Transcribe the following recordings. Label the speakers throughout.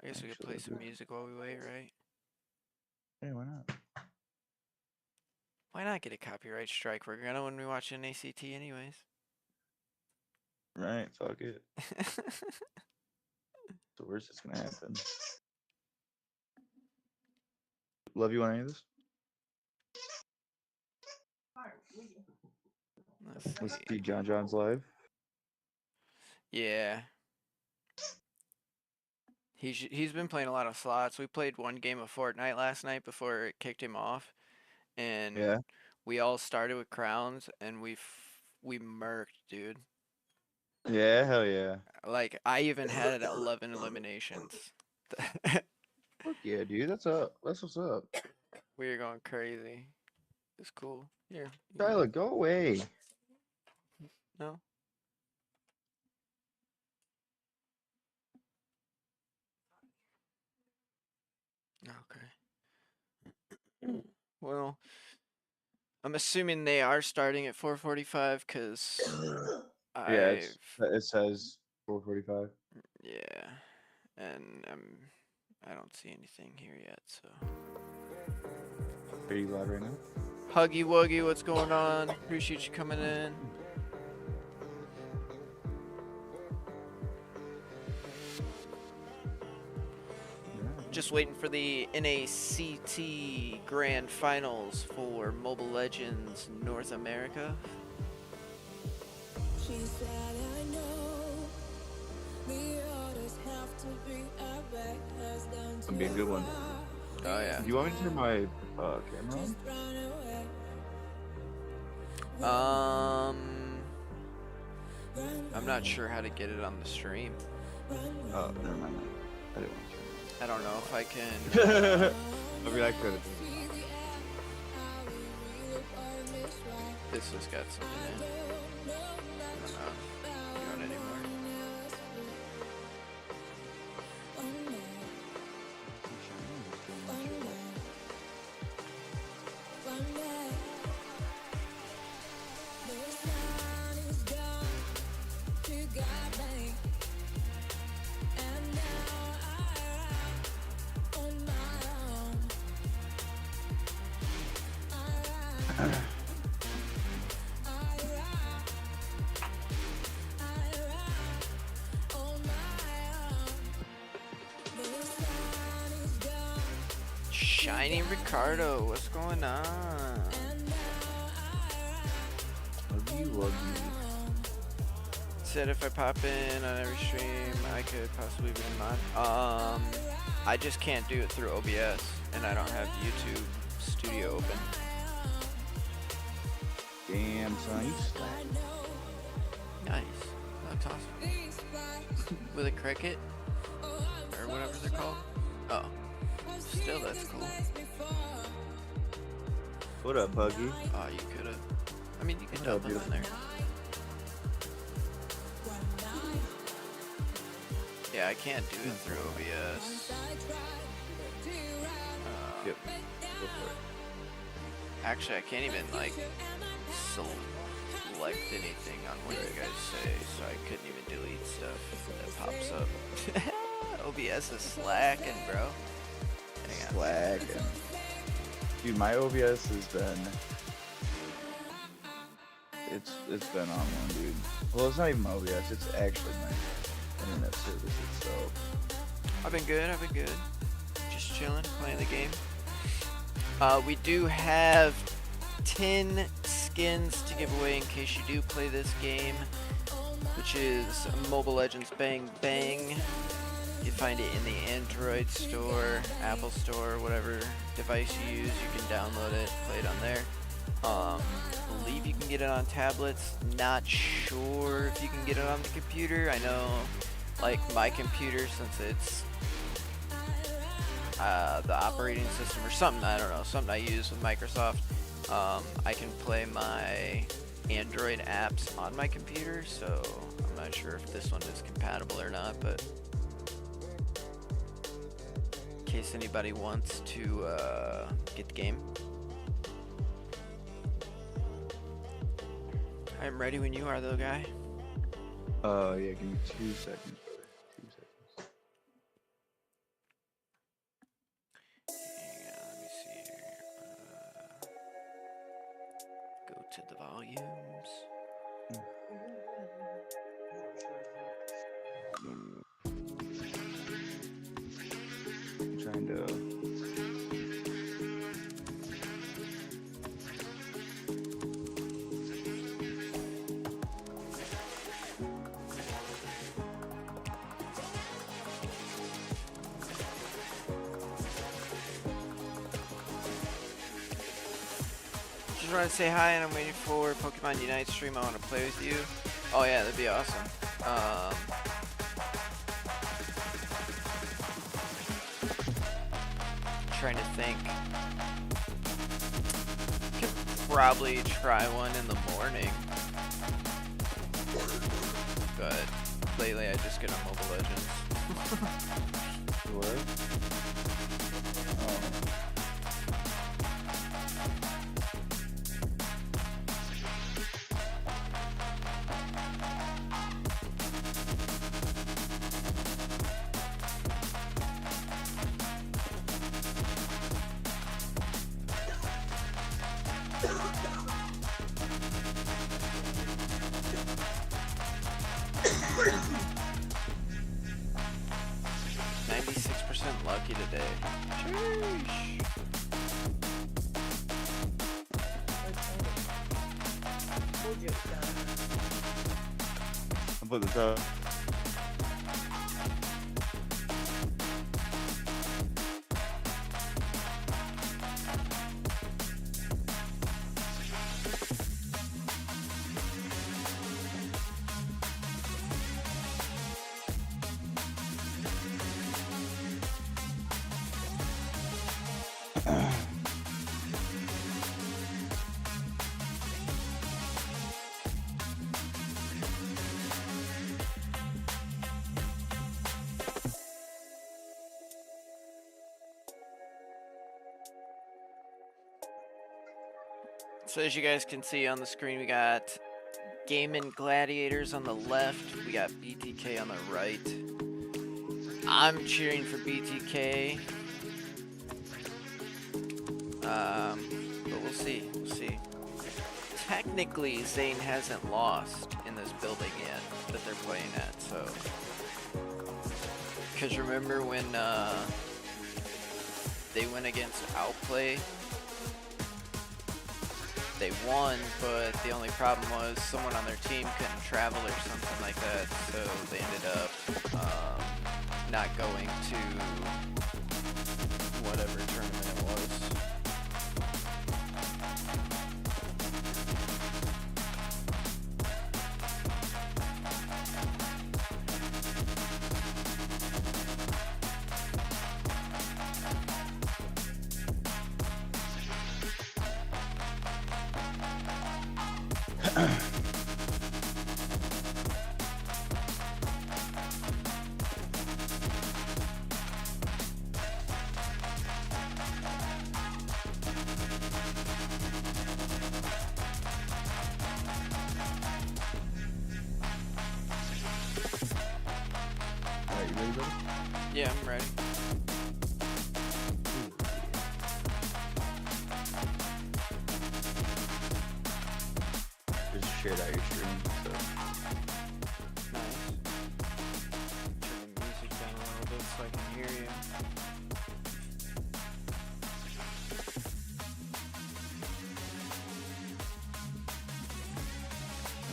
Speaker 1: I guess we could play some music while we wait, right?
Speaker 2: Yeah, why not?
Speaker 1: Why not get a copyright strike? We're gonna when we watch an ACT anyways.
Speaker 2: Right, fuck it. The worst that's gonna happen. Love you on any of this? Let's
Speaker 1: Let's
Speaker 2: see
Speaker 1: see.
Speaker 2: John's live.
Speaker 1: Yeah. He's been playing a lot of slots. We played one game of Fortnite last night before it kicked him off, and
Speaker 2: Yeah.
Speaker 1: we all started with crowns, and we murked, dude.
Speaker 2: Yeah, hell yeah.
Speaker 1: Like I even had 11 eliminations.
Speaker 2: Fuck yeah, dude. That's up. That's what's up.
Speaker 1: We were going crazy. It's cool. Here,
Speaker 2: Tyler, go away.
Speaker 1: no. Okay. Well, I'm assuming they are starting at 4:45 because
Speaker 2: Yeah,
Speaker 1: I've
Speaker 2: it says 4:45.
Speaker 1: yeah, and I don't see anything here yet. So
Speaker 2: Are you live right now?
Speaker 1: Huggy Wuggy, what's going on? Appreciate you coming in. Just waiting for the NACT Grand Finals for Mobile Legends North America.
Speaker 3: She said, I know the orders have to be a back has down to
Speaker 2: It'll be a good one.
Speaker 1: Oh yeah.
Speaker 2: Do you want me to turn my camera
Speaker 1: on? I'm not sure how to get it on the stream.
Speaker 2: Oh, never mind. I didn't want to.
Speaker 1: I don't know if I can.
Speaker 2: I mean, I could have.
Speaker 1: This has got something in. I don't know. Doing anymore. Shiny Ricardo, what's going on?
Speaker 2: Love you.
Speaker 1: Said if I pop in on every stream, I could possibly be on. I just can't do it through OBS, and I don't have YouTube Studio open.
Speaker 2: Damn, son, you slack.
Speaker 1: Nice. That's awesome. With a cricket? Or whatever they're called? Oh. Still, that's cool.
Speaker 2: What up, Buggy?
Speaker 1: Oh, you could've. I mean, you could dump them in there. Yeah, I can't do it through OBS.
Speaker 2: Yep. Go for it.
Speaker 1: Actually, I can't even, like, select anything on what you guys say, so I couldn't even delete stuff that pops up. OBS is slacking, bro.
Speaker 2: Slacking. Dude, my OBS has been... It's been on one, dude. Well, it's not even my OBS, it's actually my internet service itself.
Speaker 1: I've been good. Just chilling, playing the game. We do have 10 skins to give away in case you do play this game, which is Mobile Legends Bang Bang. You find it in the Android store, Apple store, whatever device you use. You can download it, play it on there. I believe you can get it on tablets. Not sure if you can get it on the computer. I know, like my computer, since it's the operating system or something, I don't know, something I use with Microsoft, I can play my Android apps on my computer, so I'm not sure if this one is compatible or not, but in case anybody wants to get the game. I'm ready when you are, though, guy.
Speaker 2: Yeah, give me 2 seconds, brother. 2 seconds.
Speaker 1: to the volumes.
Speaker 2: I'm trying to.
Speaker 1: Just want to say hi, and I'm waiting for Pokemon Unite stream. I want to play with you. Oh yeah, that'd be awesome. Trying to think. Could probably try one in the morning. But lately I just get on Mobile Legends.
Speaker 2: What? Oh.
Speaker 1: Lucky today. Sheesh.
Speaker 2: I'll put this up.
Speaker 1: So as you guys can see on the screen, we got Gaming Gladiators on the left, we got BTK on the right. I'm cheering for BTK. But we'll see, Technically, Zane hasn't lost in this building yet that they're playing at, so. Because remember when they went against Outplay? They won, but the only problem was someone on their team couldn't travel or something like that, so they ended up not going to whatever tournament it was. Yeah, I'm ready.
Speaker 2: Just shared out your stream, so.
Speaker 1: Nice. Turn the music down a little bit so I can hear you.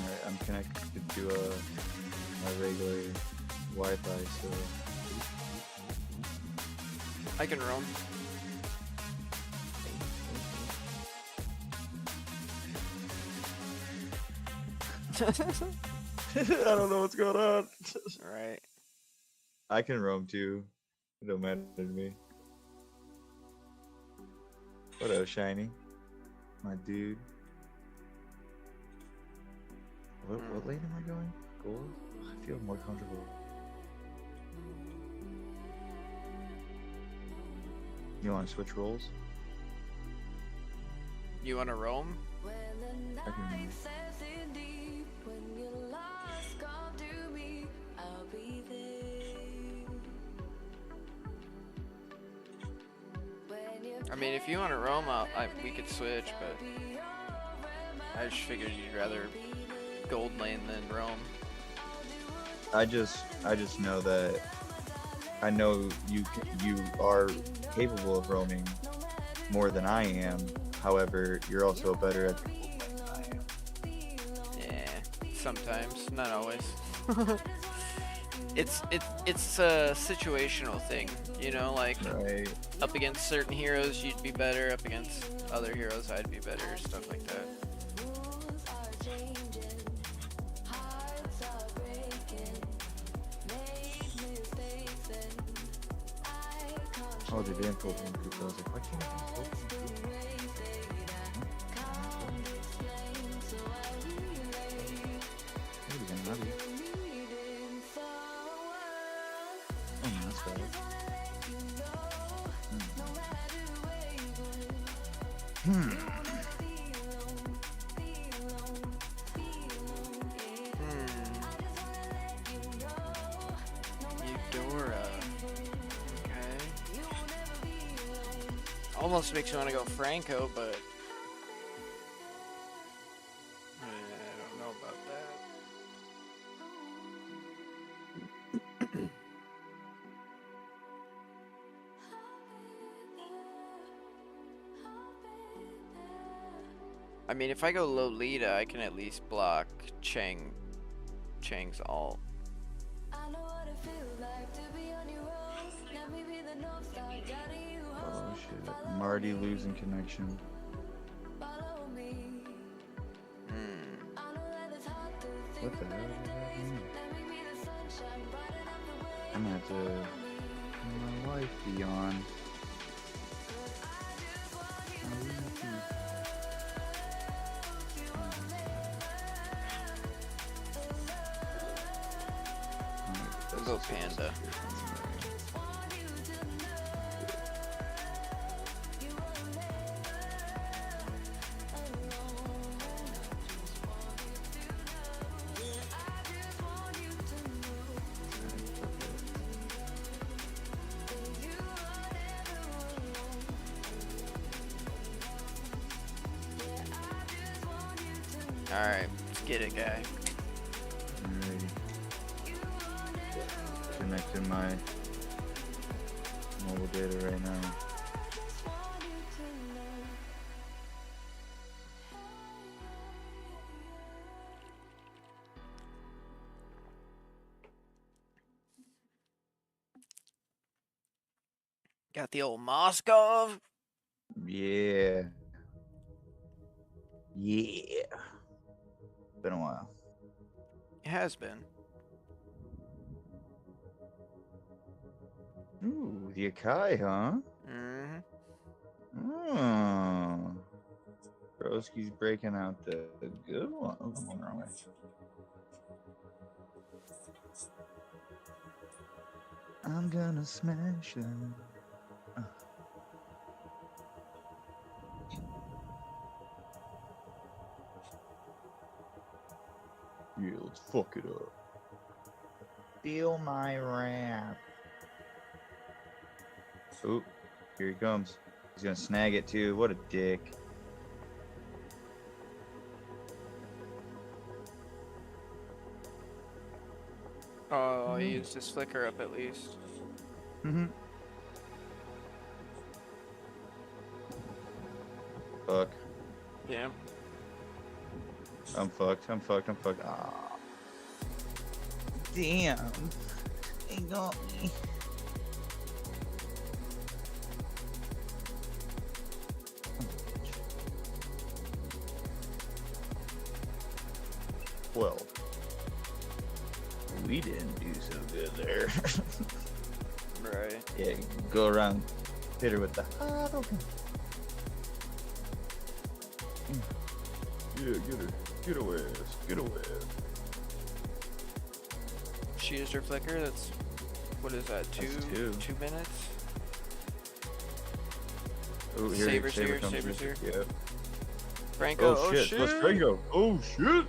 Speaker 2: Alright, I'm connected to my regular Wi-Fi, so.
Speaker 1: I can roam.
Speaker 2: I don't know what's going on.
Speaker 1: Alright.
Speaker 2: I can roam too. It don't matter to me. What up, Shiny? My dude. What lane am I going? Gold? I feel more comfortable. You want to switch roles?
Speaker 1: You want to roam?
Speaker 2: I can.
Speaker 1: I mean, if you want to roam, we could switch, but I just figured you'd rather gold lane than roam.
Speaker 2: I just know that I know you are capable of roaming more than I am. However, you're also better at gold lane than I am.
Speaker 1: Yeah, sometimes, not always. It's a situational thing, you know, like
Speaker 2: Right.
Speaker 1: up against certain heroes you'd be better, up against other heroes I'd be better, stuff like that.
Speaker 2: Oh, they didn't pull from Koopa. I was like, why can't I pull from Koopa? Oh, no, that's bad. Hmm.
Speaker 1: Eudora. Okay. Almost makes me want to go Franco, but I don't know about that. I mean, if I go Lolita, I can at least block Chang's ult.
Speaker 2: Oh shit. I'm already losing connection. What the hell does that mean? I'm gonna have to turn my wife be on.
Speaker 1: We'll go Panda. Alright, let's get it, guy.
Speaker 2: Alrighty. Connecting my mobile data right now.
Speaker 1: Got the old Moskov.
Speaker 2: Yeah. Yeah. Been a while.
Speaker 1: It has been.
Speaker 2: Ooh, the Akai, huh?
Speaker 1: Mm-hmm.
Speaker 2: Oh. Broski's breaking out the good one. Oh, I'm going the wrong way. I'm gonna smash them. Yeah, let's fuck it up. Steal my rap. Oop, here he comes. He's gonna snag it too. What a dick.
Speaker 1: Oh, he used his flicker up at least.
Speaker 2: Fuck.
Speaker 1: Yeah.
Speaker 2: I'm fucked. I'm fucked. I'm fucked. Ah. Damn. He got me. Well, we didn't do so good there.
Speaker 1: Right.
Speaker 2: Yeah, go around, hit her with the Hadouken. Yeah, get her. Get away. Get away.
Speaker 1: She used her flicker. That's, what is that?
Speaker 2: That's two.
Speaker 1: 2 minutes?
Speaker 2: Oh,
Speaker 1: Saber's
Speaker 2: Saber
Speaker 1: here,
Speaker 2: comes
Speaker 1: Saber's
Speaker 2: through.
Speaker 1: here.
Speaker 2: Yeah.
Speaker 1: Franco,
Speaker 2: Oh shit, let's Franco. Oh shit.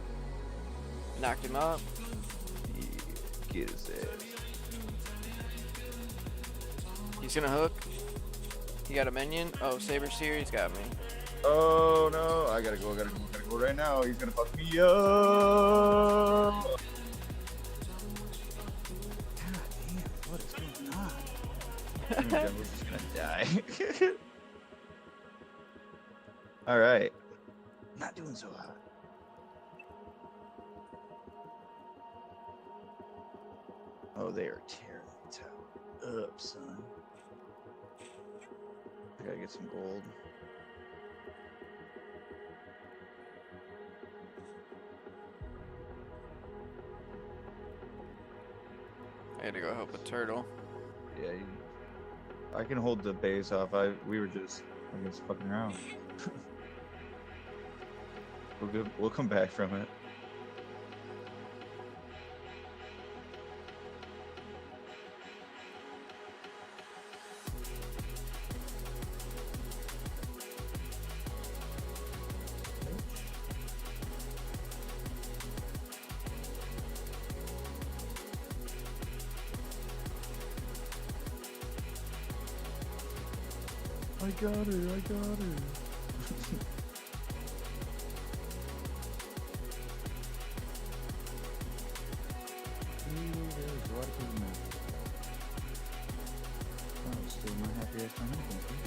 Speaker 1: Knocked him up.
Speaker 2: Yeah, get his ass.
Speaker 1: He's gonna hook. He got a minion. Oh, Saber's here. He's got me.
Speaker 2: Oh no, I gotta go right now. He's gonna fuck me up. God damn, what is going on? Jimmy Jumbo's just gonna die. Alright. Not doing so hot. Oh, they are tearing the tower up, son. I gotta get some gold.
Speaker 1: I had to go help a turtle.
Speaker 2: Yeah, I can hold the base off. We were just fucking around. We're good. We'll come back from it. I got her. I got her. There's a lot of people now. Oh, still not happy I found anything.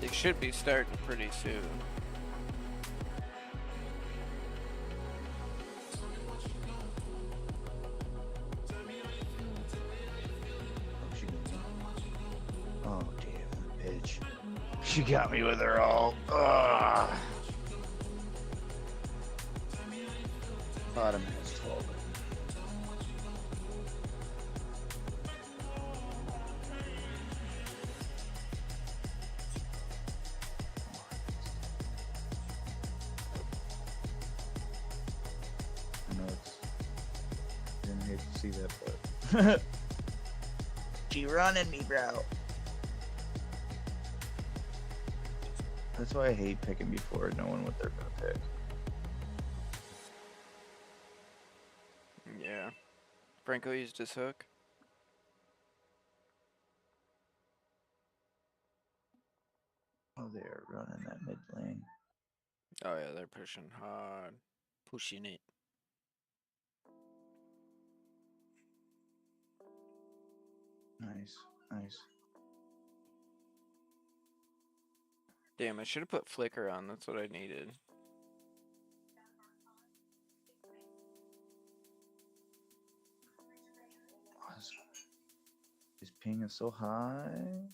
Speaker 1: It should be starting pretty soon.
Speaker 2: Oh, she got me. Oh, damn, bitch. She got me with her all. Ugh. Bottom has 12. I know it's. You're gonna hate to see that, but. She running me, bro. That's why I hate picking before knowing what they're gonna pick.
Speaker 1: Yeah. Franco used his hook.
Speaker 2: Oh, they are running that mid lane.
Speaker 1: Oh yeah, they're pushing hard. Pushing it.
Speaker 2: Nice, nice.
Speaker 1: Damn, I should have put flicker on. That's what I needed.
Speaker 2: His ping is so high.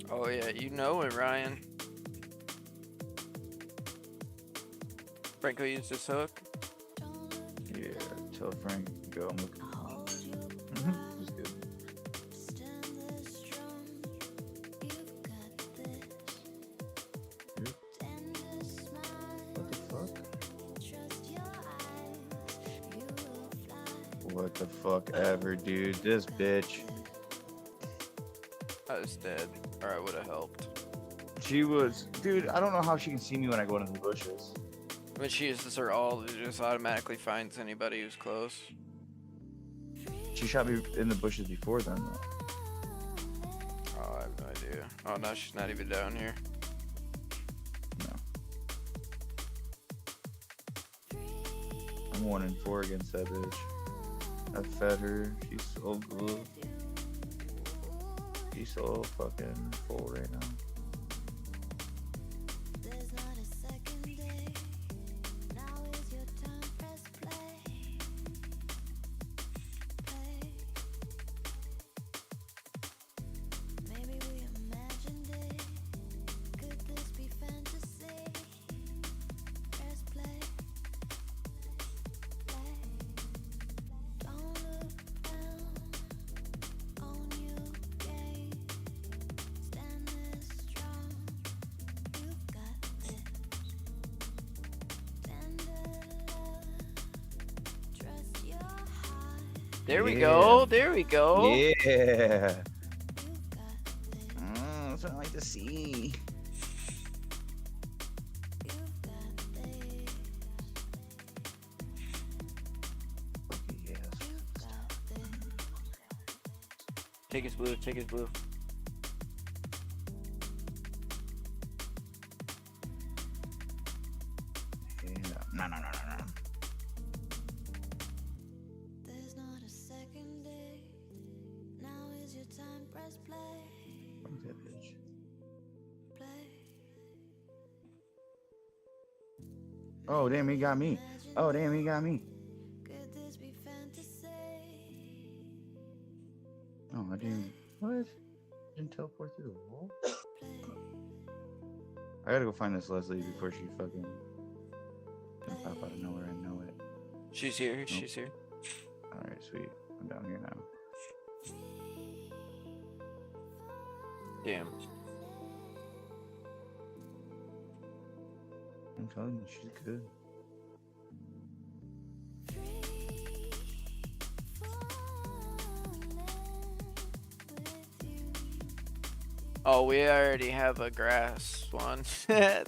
Speaker 1: Oh yeah, you know it, Ryan. Franco used his hook.
Speaker 2: Yeah, tell Frank to go. I'm looking. He's good. Dude. What the fuck? What the fuck ever, dude. This bitch.
Speaker 1: I was dead, or I would have helped.
Speaker 2: She was, dude. I don't know how she can see me when I go into the bushes.
Speaker 1: When she uses her ult, it just automatically finds anybody who's close.
Speaker 2: She shot me in the bushes before then, though.
Speaker 1: Oh, I have no idea. Oh no, she's not even down here.
Speaker 2: No. I'm 1-4 against that bitch. I fed her. She's so good. She's so fucking full right now.
Speaker 1: There we go. There we go.
Speaker 2: Yeah. That's what I like to see.
Speaker 1: Take his blue. Take his blue.
Speaker 2: Yeah. No.
Speaker 3: There's not a second day. Now is your time, press play.
Speaker 2: Fuck that bitch.
Speaker 3: Play.
Speaker 2: Oh, damn, he got me. Oh, damn, he got me.
Speaker 3: Could this be fantasy?
Speaker 2: Oh, I didn't. What? Didn't teleport through the wall? I gotta go find this Leslie before she fucking pop out of nowhere. I know it.
Speaker 1: She's here.
Speaker 2: Nope.
Speaker 1: She's here.
Speaker 2: Alright, sweet. I'm down here now.
Speaker 1: Damn.
Speaker 2: I'm telling you, she's good.
Speaker 1: Oh, we already have a grass one. Yeah.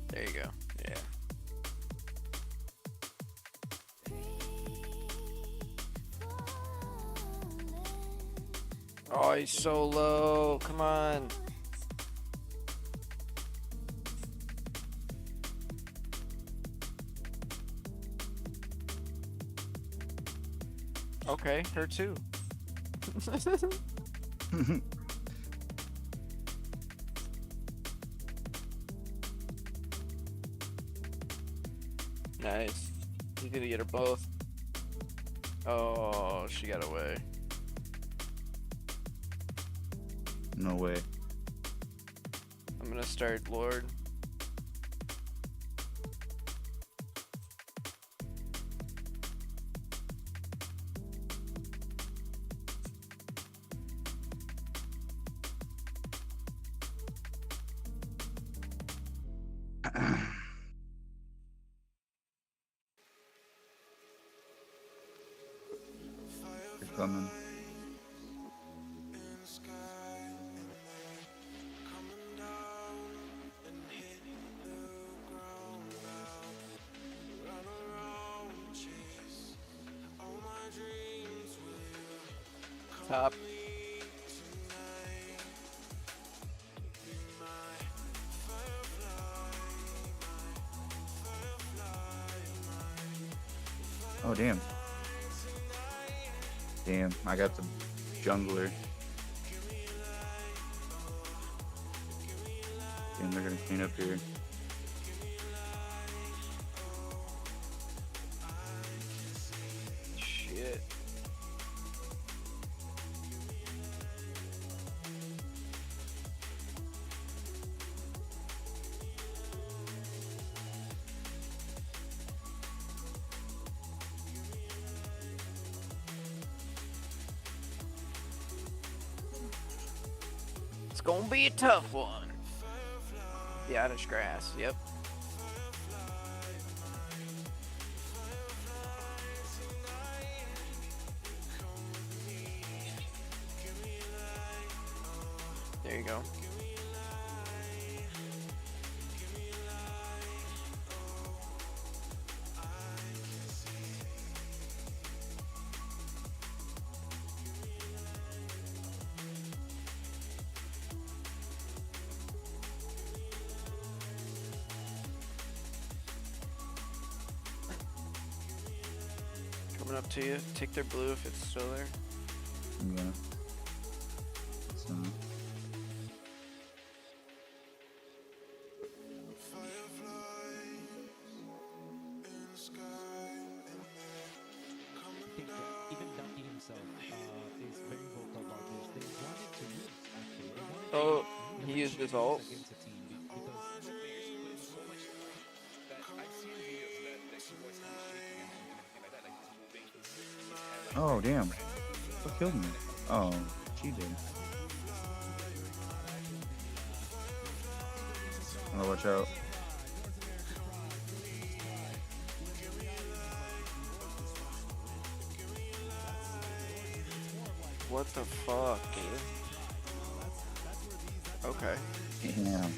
Speaker 1: There you go. Yeah. Oh, he's so low. Come on. Okay, her too. Nice. He's gonna get her both. Oh, she got away.
Speaker 2: No way.
Speaker 1: I'm gonna start Lord.
Speaker 2: They're coming.
Speaker 1: Top.
Speaker 2: Oh, damn. Damn, I got the jungler. Damn, they're gonna clean up here.
Speaker 1: Shit. It's gonna be a tough one. The Oddish grass, yep. There you go. Coming up to you. Take their blue if it's still there.
Speaker 2: Yeah. So,
Speaker 4: I think that even Ducky himself is very vocal about this. They wanted to lose, actually. They wanted
Speaker 1: Oh,
Speaker 4: to
Speaker 1: he used his
Speaker 4: lose
Speaker 1: ult.
Speaker 4: against a team because
Speaker 2: oh, damn. What killed me? Oh, she did. Oh, watch out.
Speaker 1: What the fuck, dude? Okay.
Speaker 2: Damn.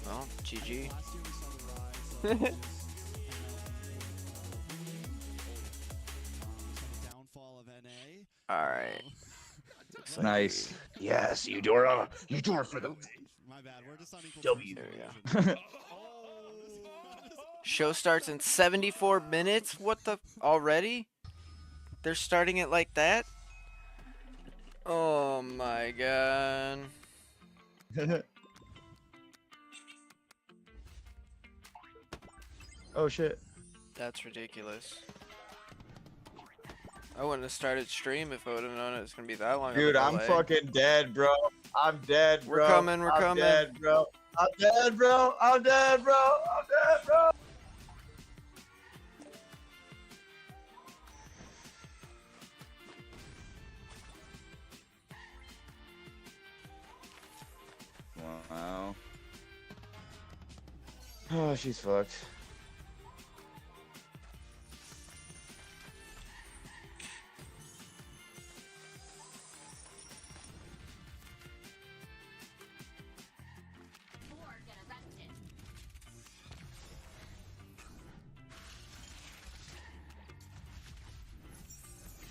Speaker 1: Well, GG. Alright. Looks like
Speaker 2: Nice.
Speaker 1: we-
Speaker 2: Yes, Eudora. Eudora for the
Speaker 4: My bad. We're just on equal
Speaker 2: W.
Speaker 1: There we go.
Speaker 2: win.
Speaker 1: Show starts in 74 minutes? What the? Already? They're starting it like that? Oh my god.
Speaker 2: Oh shit.
Speaker 1: That's ridiculous. I wouldn't have started stream if I would have known it was gonna be that long. of a
Speaker 2: Dude, I'm
Speaker 1: delay.
Speaker 2: fucking dead, bro. I'm dead,
Speaker 1: We're
Speaker 2: bro.
Speaker 1: coming, we're
Speaker 2: I'm
Speaker 1: coming.
Speaker 2: dead, bro. I'm dead, bro. I'm dead, bro. I'm dead, bro. Wow. Oh, she's fucked.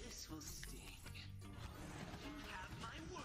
Speaker 5: This will sting. You have my word.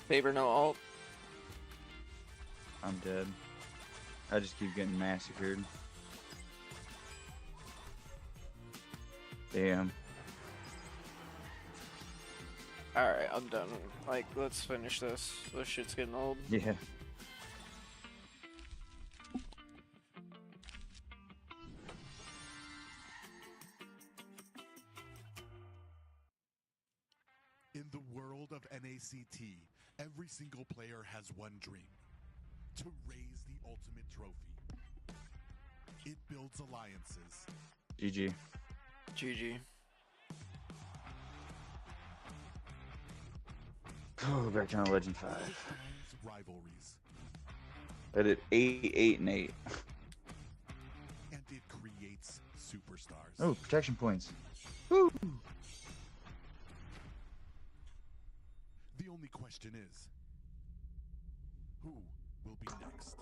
Speaker 1: Favor no alt.
Speaker 2: I'm dead. I just keep getting massacred. Damn.
Speaker 1: Alright, I'm done. Like, let's finish this. This shit's getting old.
Speaker 2: Yeah.
Speaker 6: In the world of NACT, every single player has one dream: to raise the ultimate trophy. It builds alliances,
Speaker 2: GG.
Speaker 1: GG.
Speaker 2: Oh, back down to Legend 5.
Speaker 6: defines rivalries,
Speaker 2: I did 8, 8, and 8.
Speaker 6: and it creates superstars.
Speaker 2: Oh, protection points.
Speaker 6: The only question is, who will be next?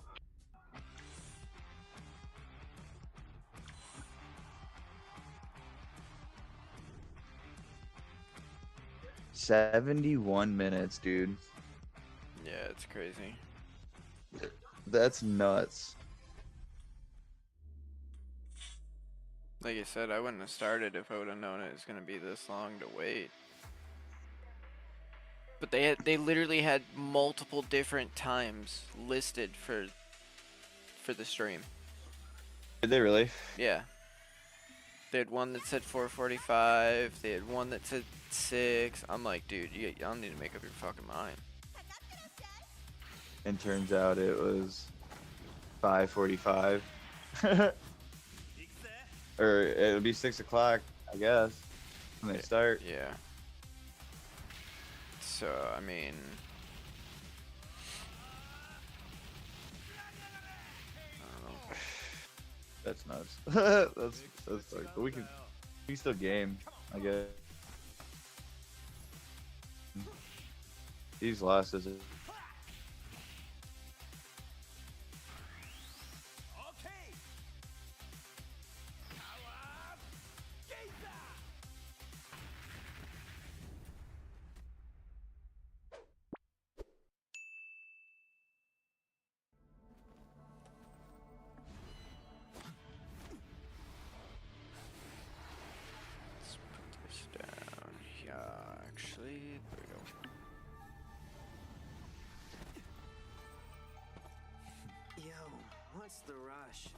Speaker 2: $71 minutes, dude.
Speaker 1: Yeah, it's crazy.
Speaker 2: That's nuts.
Speaker 1: Like I said, I wouldn't have started if I would have known it was gonna be this long to wait. But they literally had multiple different times listed for the stream.
Speaker 2: Did they really?
Speaker 1: Yeah. They had one that said 4:45. They had one that said 6. I'm like, dude, y'all need to make up your fucking mind.
Speaker 2: And turns out it was 5:45. Or it'll be 6 o'clock, I guess, when they start.
Speaker 1: Yeah. So I mean, I don't know.
Speaker 2: That's nuts. that's like, but we can still game, I guess. These losses.
Speaker 1: Let's put this down here. Actually, there we go.
Speaker 5: Yo, what's the rush?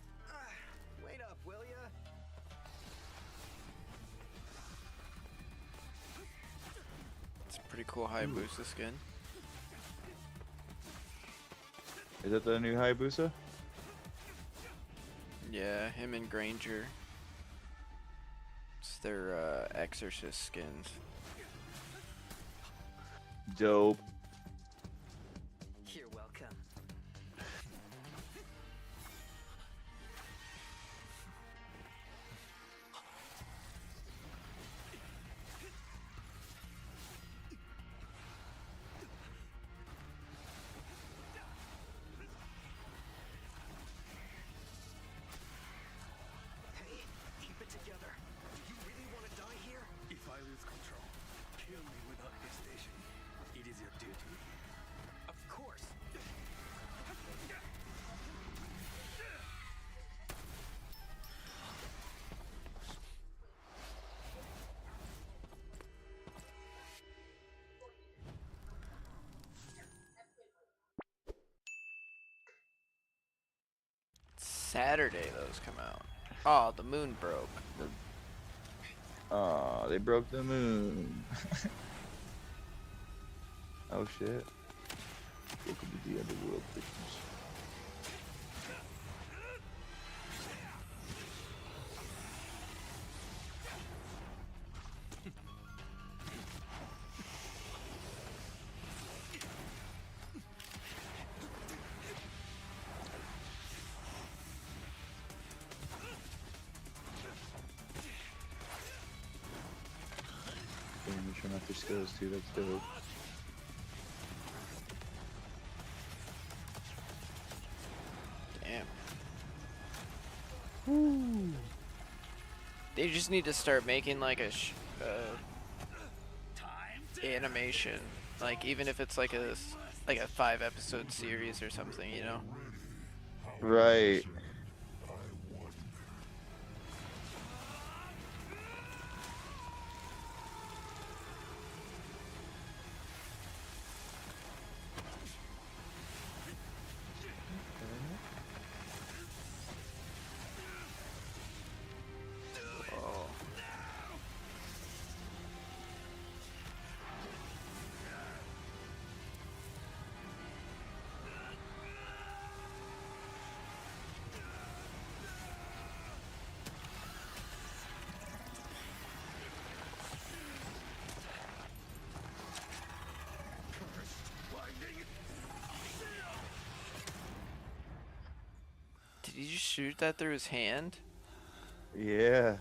Speaker 5: Wait up, will ya?
Speaker 1: Pretty cool Hayabusa skin.
Speaker 2: Is that the new Hayabusa?
Speaker 1: Yeah, him and Granger. It's their exorcist skins.
Speaker 2: Dope.
Speaker 5: You're welcome. Hey, keep it together. Do you really want to die here?
Speaker 7: If I lose control, kill me without hesitation. It is your duty.
Speaker 5: Of course.
Speaker 1: Saturday those come out. Oh, the moon broke.
Speaker 2: Aw, they broke the moon. Oh shit. Welcome to the underworld, victims. Damn, you're showing off their skills too, that's dope.
Speaker 1: Damn. They just need to start making like a animation, like even if it's like a 5-episode series or something, you know.
Speaker 2: Right.
Speaker 1: Oh. Did he just shoot that through his hand?
Speaker 2: Yeah.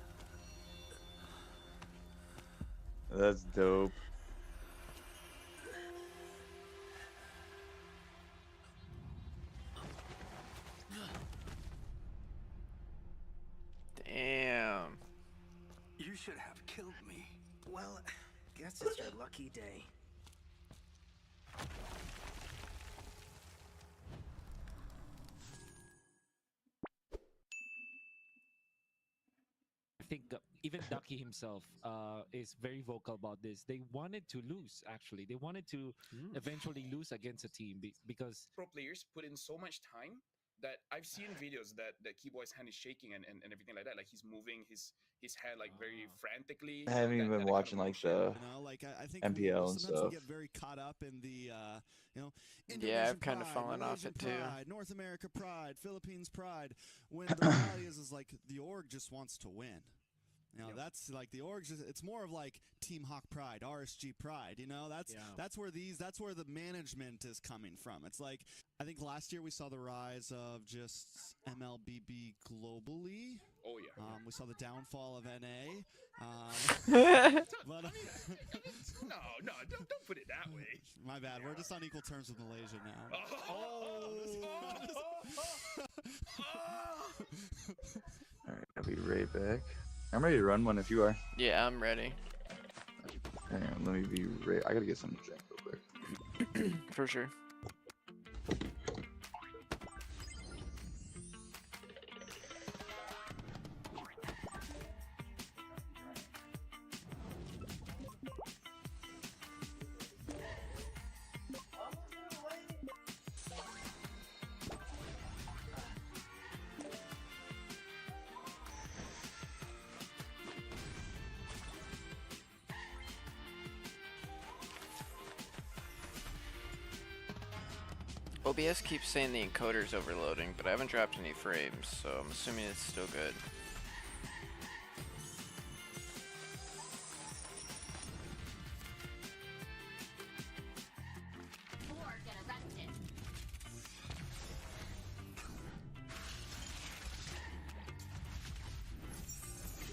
Speaker 2: That's dope.
Speaker 1: Damn.
Speaker 7: You should have killed me.
Speaker 5: Well, guess it's your lucky day.
Speaker 4: I think even Ducky himself is very vocal about this. They wanted to lose, actually. They wanted to eventually lose against a team because
Speaker 8: Pro players put in so much time that I've seen videos that Keyboy's hand is shaking and everything like that. Like he's moving his hand like very frantically.
Speaker 2: I haven't
Speaker 8: that-
Speaker 2: even
Speaker 8: that
Speaker 2: been
Speaker 8: kind of
Speaker 2: watching like
Speaker 8: motion.
Speaker 2: the
Speaker 9: You know, like I think
Speaker 2: MPL and
Speaker 9: sometimes we
Speaker 2: stuff.
Speaker 9: get very caught up in the, you know,
Speaker 1: Yeah,
Speaker 9: Indonesian
Speaker 1: I've kind of
Speaker 9: pride,
Speaker 1: fallen off
Speaker 9: Malaysian
Speaker 1: it too.
Speaker 9: pride, North America pride, Philippines pride. When the reality is like the org just wants to win. You know, that's like the org. It's more of like Team Hawk pride, RSG pride. You know, that's where the management is coming from. It's like I think last year we saw the rise of just MLBB globally.
Speaker 8: Oh yeah.
Speaker 9: We saw the downfall of NA. But
Speaker 8: No, don't put it that way.
Speaker 9: my bad. We're just on equal terms with Malaysia now.
Speaker 2: Alright, I'll be right back. I'm ready to run one if you are.
Speaker 1: Yeah, I'm ready.
Speaker 2: Hang on, let me be right. I gotta get some drink real quick.
Speaker 1: For sure. OBS keeps saying the encoder's overloading, but I haven't dropped any frames, so I'm assuming it's still good.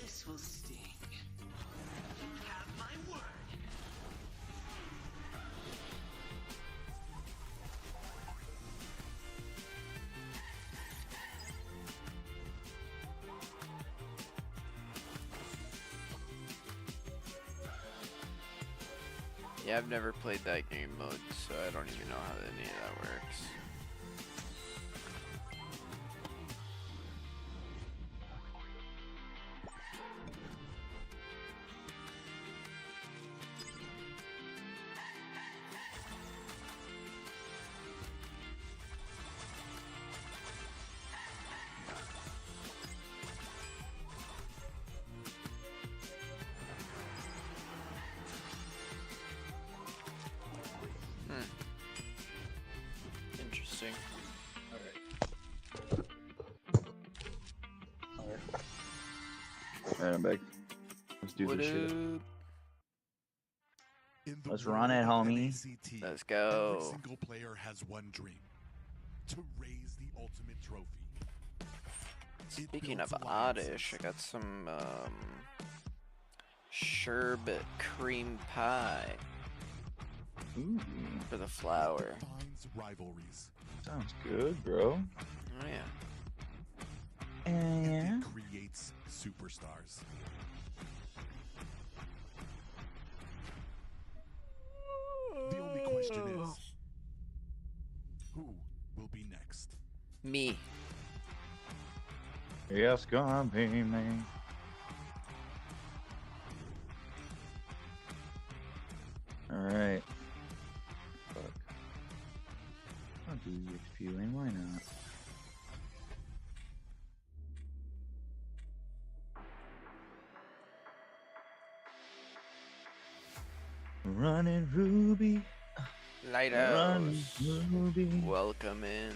Speaker 5: This will sting. Have my word.
Speaker 1: Yeah, I've never played that game mode, so I don't even know how any of that works. Interesting.
Speaker 2: Alright, I'm back. Let's do
Speaker 1: What
Speaker 2: this shit.
Speaker 1: up?
Speaker 6: In the
Speaker 2: Let's
Speaker 6: world
Speaker 2: run it,
Speaker 6: of
Speaker 2: homie.
Speaker 6: NACT,
Speaker 1: Let's
Speaker 6: every
Speaker 1: go.
Speaker 6: single player has one dream: to raise the ultimate trophy. It
Speaker 1: Speaking of
Speaker 6: builds
Speaker 1: oddish,
Speaker 6: alliances.
Speaker 1: I got some sherbet cream pie
Speaker 2: Ooh,
Speaker 1: for the flour.
Speaker 6: Defines rivalries.
Speaker 2: sounds good, bro.
Speaker 1: Oh yeah.
Speaker 6: And it creates superstars. The only question is, who will be next?
Speaker 1: Me.
Speaker 2: Yes, gonna be me. Alright. Fuck. I'll do the XP lane, why not? Running Ruby. Running
Speaker 1: Lighthouse.
Speaker 2: Ruby.
Speaker 1: Welcome in.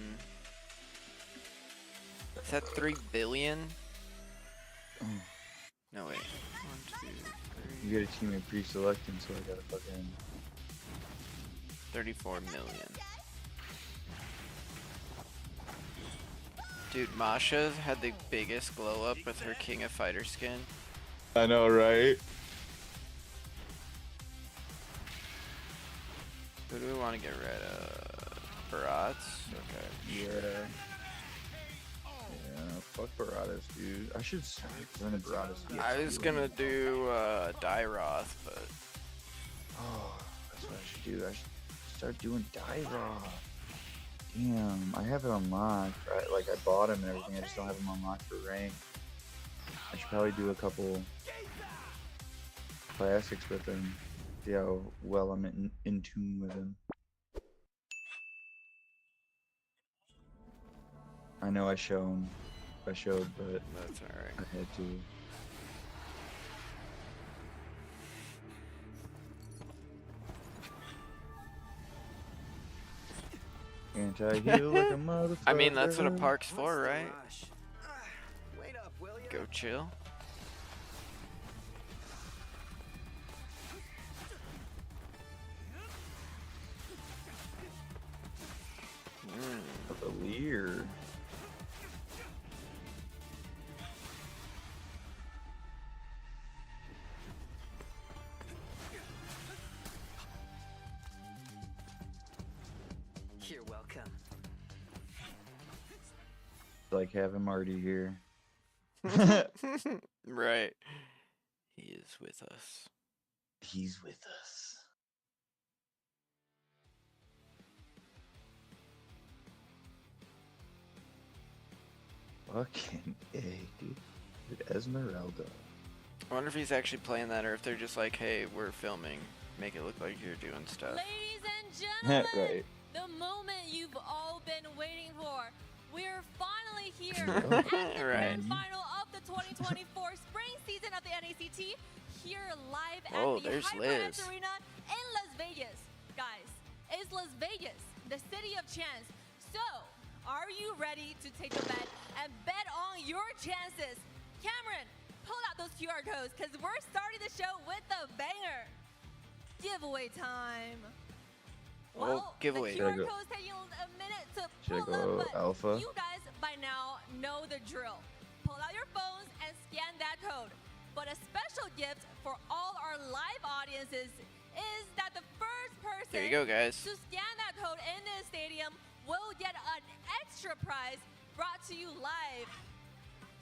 Speaker 1: Is that 3 billion?
Speaker 2: Oh,
Speaker 1: No wait. 1, 2, 3.
Speaker 2: you got a teammate pre-selecting, so I gotta fucking.
Speaker 1: 34 million. Dude, Masha had the biggest glow up with her King of Fighter skin.
Speaker 2: I know, right?
Speaker 1: Who do we want to get rid of? Barats? Okay.
Speaker 2: Yeah. Yeah, fuck Baradas, dude. I should start running Baradas.
Speaker 1: I was gonna do Dairoth, but
Speaker 2: Oh, that's what I should do. I should start doing Dairoth. Damn, I have it unlocked. Like, I bought him and everything. I just don't have him unlocked for rank. I should probably do a couple classics with him. See how well I'm in tune with him. I know I showed, but
Speaker 1: that's alright.
Speaker 2: I had to. Anti-heal like a motherfucker.
Speaker 1: I mean, that's what a park's for, right?
Speaker 7: Wait up, will ya?
Speaker 1: Go chill.
Speaker 2: With a leer.
Speaker 7: You're welcome.
Speaker 2: Like having Marty here.
Speaker 1: Right. He is with us.
Speaker 2: He's with us. Fucking A, dude. With Esmeralda.
Speaker 1: I wonder if he's actually playing that or if they're just like, hey, we're filming. Make it look like you're doing stuff.
Speaker 3: Ladies and gentlemen,
Speaker 2: Right.
Speaker 3: the moment you've all been waiting for. We're finally here at the
Speaker 1: Right.
Speaker 3: grand final of the 2024 spring season of the NACT, here live
Speaker 1: Whoa,
Speaker 3: at the
Speaker 1: there's
Speaker 3: HyperX
Speaker 1: Liz.
Speaker 3: Arena in Las Vegas. Guys, it's Las Vegas, the city of chance,
Speaker 10: So, are you ready to take the bet and bet on your chances? Cameron, pull out those QR codes because we're starting the show with a banger. Giveaway time.
Speaker 1: Oh,
Speaker 10: Well,
Speaker 1: giveaway.
Speaker 10: the QR code's taking a minute to
Speaker 2: Should I
Speaker 10: pull
Speaker 2: go
Speaker 10: up, but
Speaker 2: alpha?
Speaker 10: you guys by now know the drill. Pull out your phones and scan that code. But a special gift for all our live audiences is that the first person
Speaker 1: There you go, guys.
Speaker 10: to scan that code in the stadium will get an extra prize brought to you live.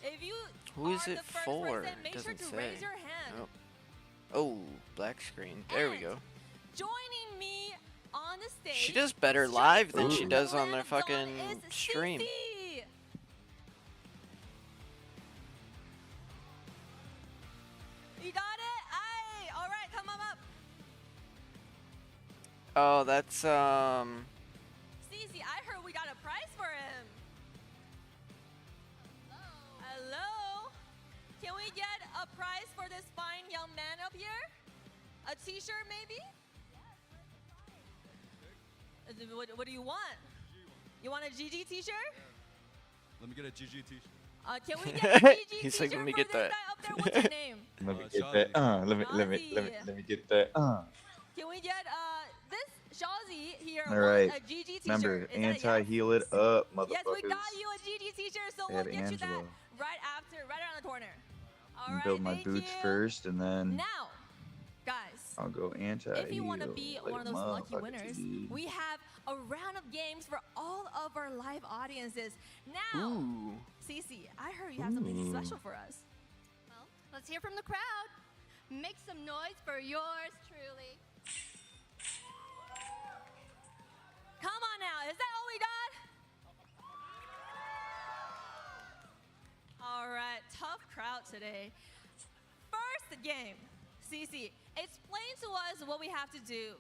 Speaker 10: If you
Speaker 1: Who is
Speaker 10: are
Speaker 1: it
Speaker 10: the first
Speaker 1: for?
Speaker 10: person,
Speaker 1: It
Speaker 10: make sure
Speaker 1: doesn't
Speaker 10: to
Speaker 1: say.
Speaker 10: raise your hand.
Speaker 1: Oh. Oh, black screen. There we
Speaker 10: And
Speaker 1: go.
Speaker 10: Joining me on the stage.
Speaker 1: She does better
Speaker 10: straight
Speaker 1: live than
Speaker 10: from
Speaker 1: she
Speaker 10: the
Speaker 1: does on
Speaker 10: land
Speaker 1: the
Speaker 10: of dawn
Speaker 1: fucking
Speaker 10: is
Speaker 1: stream.
Speaker 10: Cece. You got it? Aye. All right, come on up.
Speaker 1: Oh, that's
Speaker 10: Cece, I heard we got a prize for him. Hello. Can we get a prize for this fine young man up here? A t-shirt maybe? What do you want? You want a GG t-shirt?
Speaker 9: Let me get a GG t-shirt.
Speaker 10: Can we get a GG
Speaker 1: He's
Speaker 10: t-shirt
Speaker 1: like, let me
Speaker 10: for
Speaker 1: get
Speaker 10: this
Speaker 1: that.
Speaker 10: guy up there? What's your name?
Speaker 2: Let me
Speaker 9: Shazzy.
Speaker 2: get that. Let me get that.
Speaker 10: Can we get this Shazzy here
Speaker 2: All right.
Speaker 10: wants a GG t-shirt?
Speaker 2: Remember,
Speaker 10: Is that a yes?
Speaker 2: anti-heal it up, motherfuckers.
Speaker 10: Yes, we got you a GG t-shirt, so
Speaker 2: They
Speaker 10: we'll
Speaker 2: have
Speaker 10: get you that
Speaker 2: Angelo.
Speaker 10: right around the corner. All
Speaker 2: I'm
Speaker 10: right,
Speaker 2: build my
Speaker 10: thank
Speaker 2: boots
Speaker 10: you.
Speaker 2: first, and then
Speaker 10: Now, guys,
Speaker 2: I'll go anti-heal.
Speaker 10: if you want to be
Speaker 2: like
Speaker 10: one of
Speaker 2: a
Speaker 10: those lucky
Speaker 2: motherfucker,
Speaker 10: winners,
Speaker 2: dude.
Speaker 10: we have a round of games for all of our live audiences. Now,
Speaker 1: ooh.
Speaker 10: Cece, I heard you have something
Speaker 2: Ooh.
Speaker 10: special for us.
Speaker 11: Well, let's hear from the crowd. Make some noise for yours truly.
Speaker 10: Come on now, is that all we got? All right, tough crowd today. First game, Cece, explain to us what we have to do.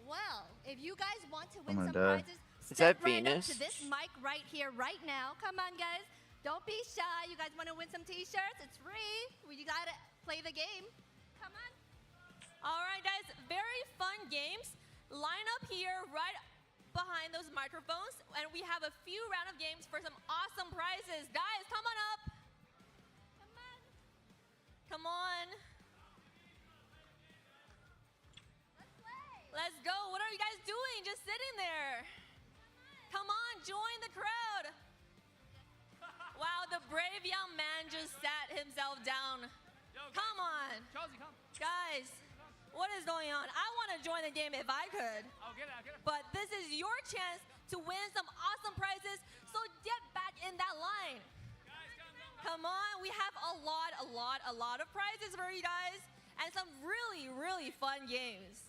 Speaker 11: Well, if you guys want to
Speaker 2: I'm
Speaker 11: win
Speaker 2: gonna
Speaker 11: some
Speaker 2: die.
Speaker 11: prizes,
Speaker 1: Is
Speaker 11: step
Speaker 1: that
Speaker 11: right
Speaker 1: Venus?
Speaker 11: up to this mic right here, right now. Come on, guys. Don't be shy. You guys want to win some t-shirts? It's free. We gotta play the game. Come on.
Speaker 10: All right, guys, very fun games. Line up here right behind those microphones, and we have a few round of games for some awesome prizes. Guys, come on up.
Speaker 11: Come on.
Speaker 10: Come on.
Speaker 11: Let's play.
Speaker 10: Let's go. What are you guys doing? Just sitting there. Come on, join the crowd. Wow, the brave young man just sat himself down. Come on. Guys, what is going on? I want to join the game if I could.
Speaker 5: I'll get it.
Speaker 10: But this is your chance to win some awesome prizes, so get back in that line. Come on, we have a lot of prizes for you guys, and some really fun games.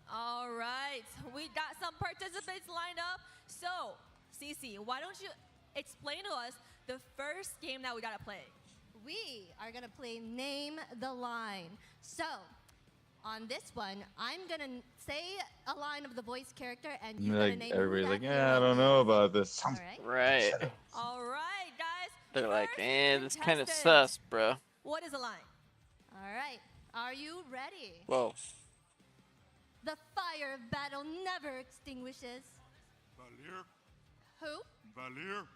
Speaker 10: All right, we got some participants lined up. So, Cece, why don't you explain to us the first game that we gotta play?
Speaker 11: We are gonna play Name the Line. So, on this one, I'm gonna say a line of the voice character, and you're gonna
Speaker 2: Like
Speaker 11: name
Speaker 2: everybody's
Speaker 11: who
Speaker 2: like,
Speaker 11: that
Speaker 2: yeah, I
Speaker 11: hero
Speaker 2: don't know
Speaker 11: is.
Speaker 2: about this.
Speaker 11: All right.
Speaker 1: Right.
Speaker 10: All right, guys.
Speaker 1: They're like,
Speaker 10: first
Speaker 1: this kind of
Speaker 10: contestant.
Speaker 1: sus, bro.
Speaker 10: What is the line?
Speaker 11: All right. Are you ready?
Speaker 1: Whoa.
Speaker 11: The fire of battle never extinguishes.
Speaker 6: Valir,
Speaker 11: Who?
Speaker 6: Valir.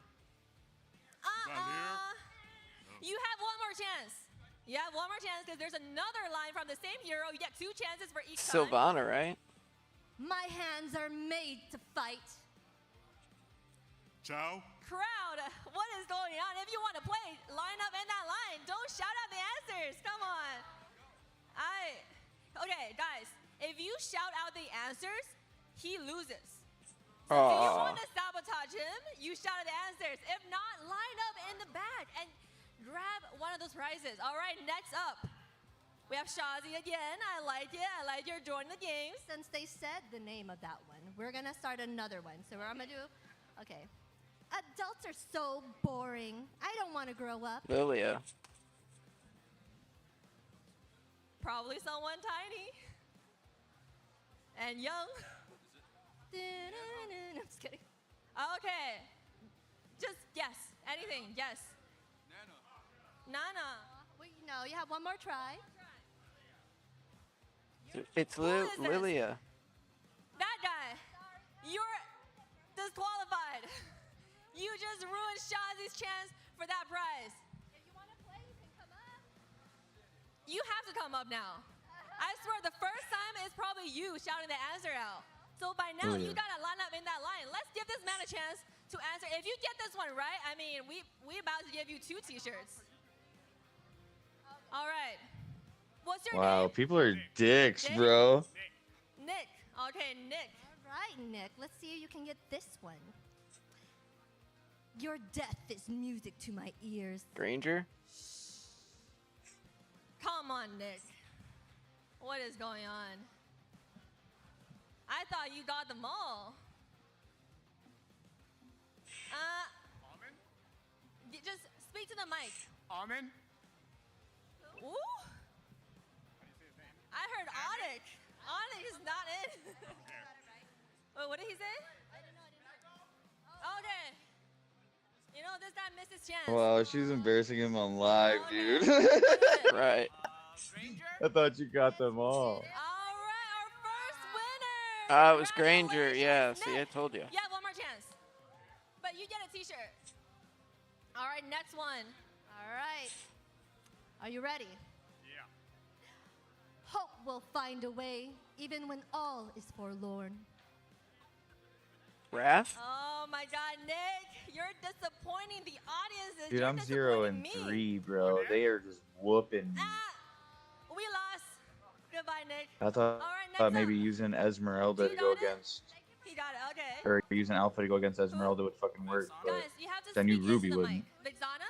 Speaker 10: You have one more chance. You have one more chance because there's another line from the same hero. You get 2 chances for each time.
Speaker 1: Sylvana, right?
Speaker 11: My hands are made to fight.
Speaker 6: Ciao.
Speaker 10: Crowd, what is going on? If you want to play, line up in that line. Don't shout out the answers. Come on. Okay, guys. If you shout out the answers, he loses. So if you want to sabotage him, you shout out the answers. If not, line up in the back and grab one of those prizes. All right, next up, we have Shazzy again. I like it. I like your joining the games.
Speaker 11: Since they said the name of that one, we're gonna start another one. So I'm gonna do, okay. Adults are so boring. I don't want to grow up.
Speaker 1: Lilia.
Speaker 10: Probably someone tiny and young.
Speaker 11: I'm just kidding.
Speaker 10: Okay. Just guess. Anything. Guess. Nana.
Speaker 11: Well, you have one more try.
Speaker 1: It's
Speaker 10: Who is this?
Speaker 1: Lilia.
Speaker 10: That guy. You're You just ruined Shazi's chance for that prize.
Speaker 11: If you want to play, you can come up.
Speaker 10: You have to come up now. I swear, the first time is probably you shouting the answer out. So by now, you gotta line up in that line. Let's give this man a chance to answer. If you get this one right, I mean, we about to give you 2 T-shirts. All right. What's your name?
Speaker 2: Wow, people are dicks, bro.
Speaker 10: Nick. Okay, Nick.
Speaker 11: All right, Nick. Let's see if you can get this one. Your death is music to my ears.
Speaker 1: Granger?
Speaker 10: Come on, Nick. What is going on? I thought you got them all. Just speak to the mic.
Speaker 7: Armin?
Speaker 10: Ooh. I heard Onyx. Onyx is not in. Wait, what did he say? Okay. You know, this guy missed his chance.
Speaker 2: Wow, she's embarrassing him on live, dude.
Speaker 1: Right.
Speaker 2: I thought you got them all.
Speaker 10: All right, our first winner.
Speaker 1: It was Granger. Yeah, see, I told you.
Speaker 10: You have one more chance. But you get a T-shirt. All right, next one.
Speaker 11: All right. Are you ready?
Speaker 7: Yeah.
Speaker 11: Hope will find a way, even when all is forlorn.
Speaker 1: Wrath?
Speaker 10: Oh my God, Nick, you're disappointing the audiences.
Speaker 2: Dude,
Speaker 10: You're
Speaker 2: I'm 0 and
Speaker 10: disappointing me.
Speaker 2: 3, bro. They are just whooping me.
Speaker 10: We lost. Goodbye, Nick.
Speaker 2: I thought
Speaker 10: All right, next
Speaker 2: maybe
Speaker 10: up.
Speaker 2: using Esmeralda to go against,
Speaker 10: He got it. Okay.
Speaker 2: or using Alpha to go against Esmeralda would fucking work, but
Speaker 10: Guys, you have to
Speaker 2: I knew
Speaker 10: speak
Speaker 2: Ruby
Speaker 10: into the
Speaker 2: wouldn't.
Speaker 10: mic. Vexana?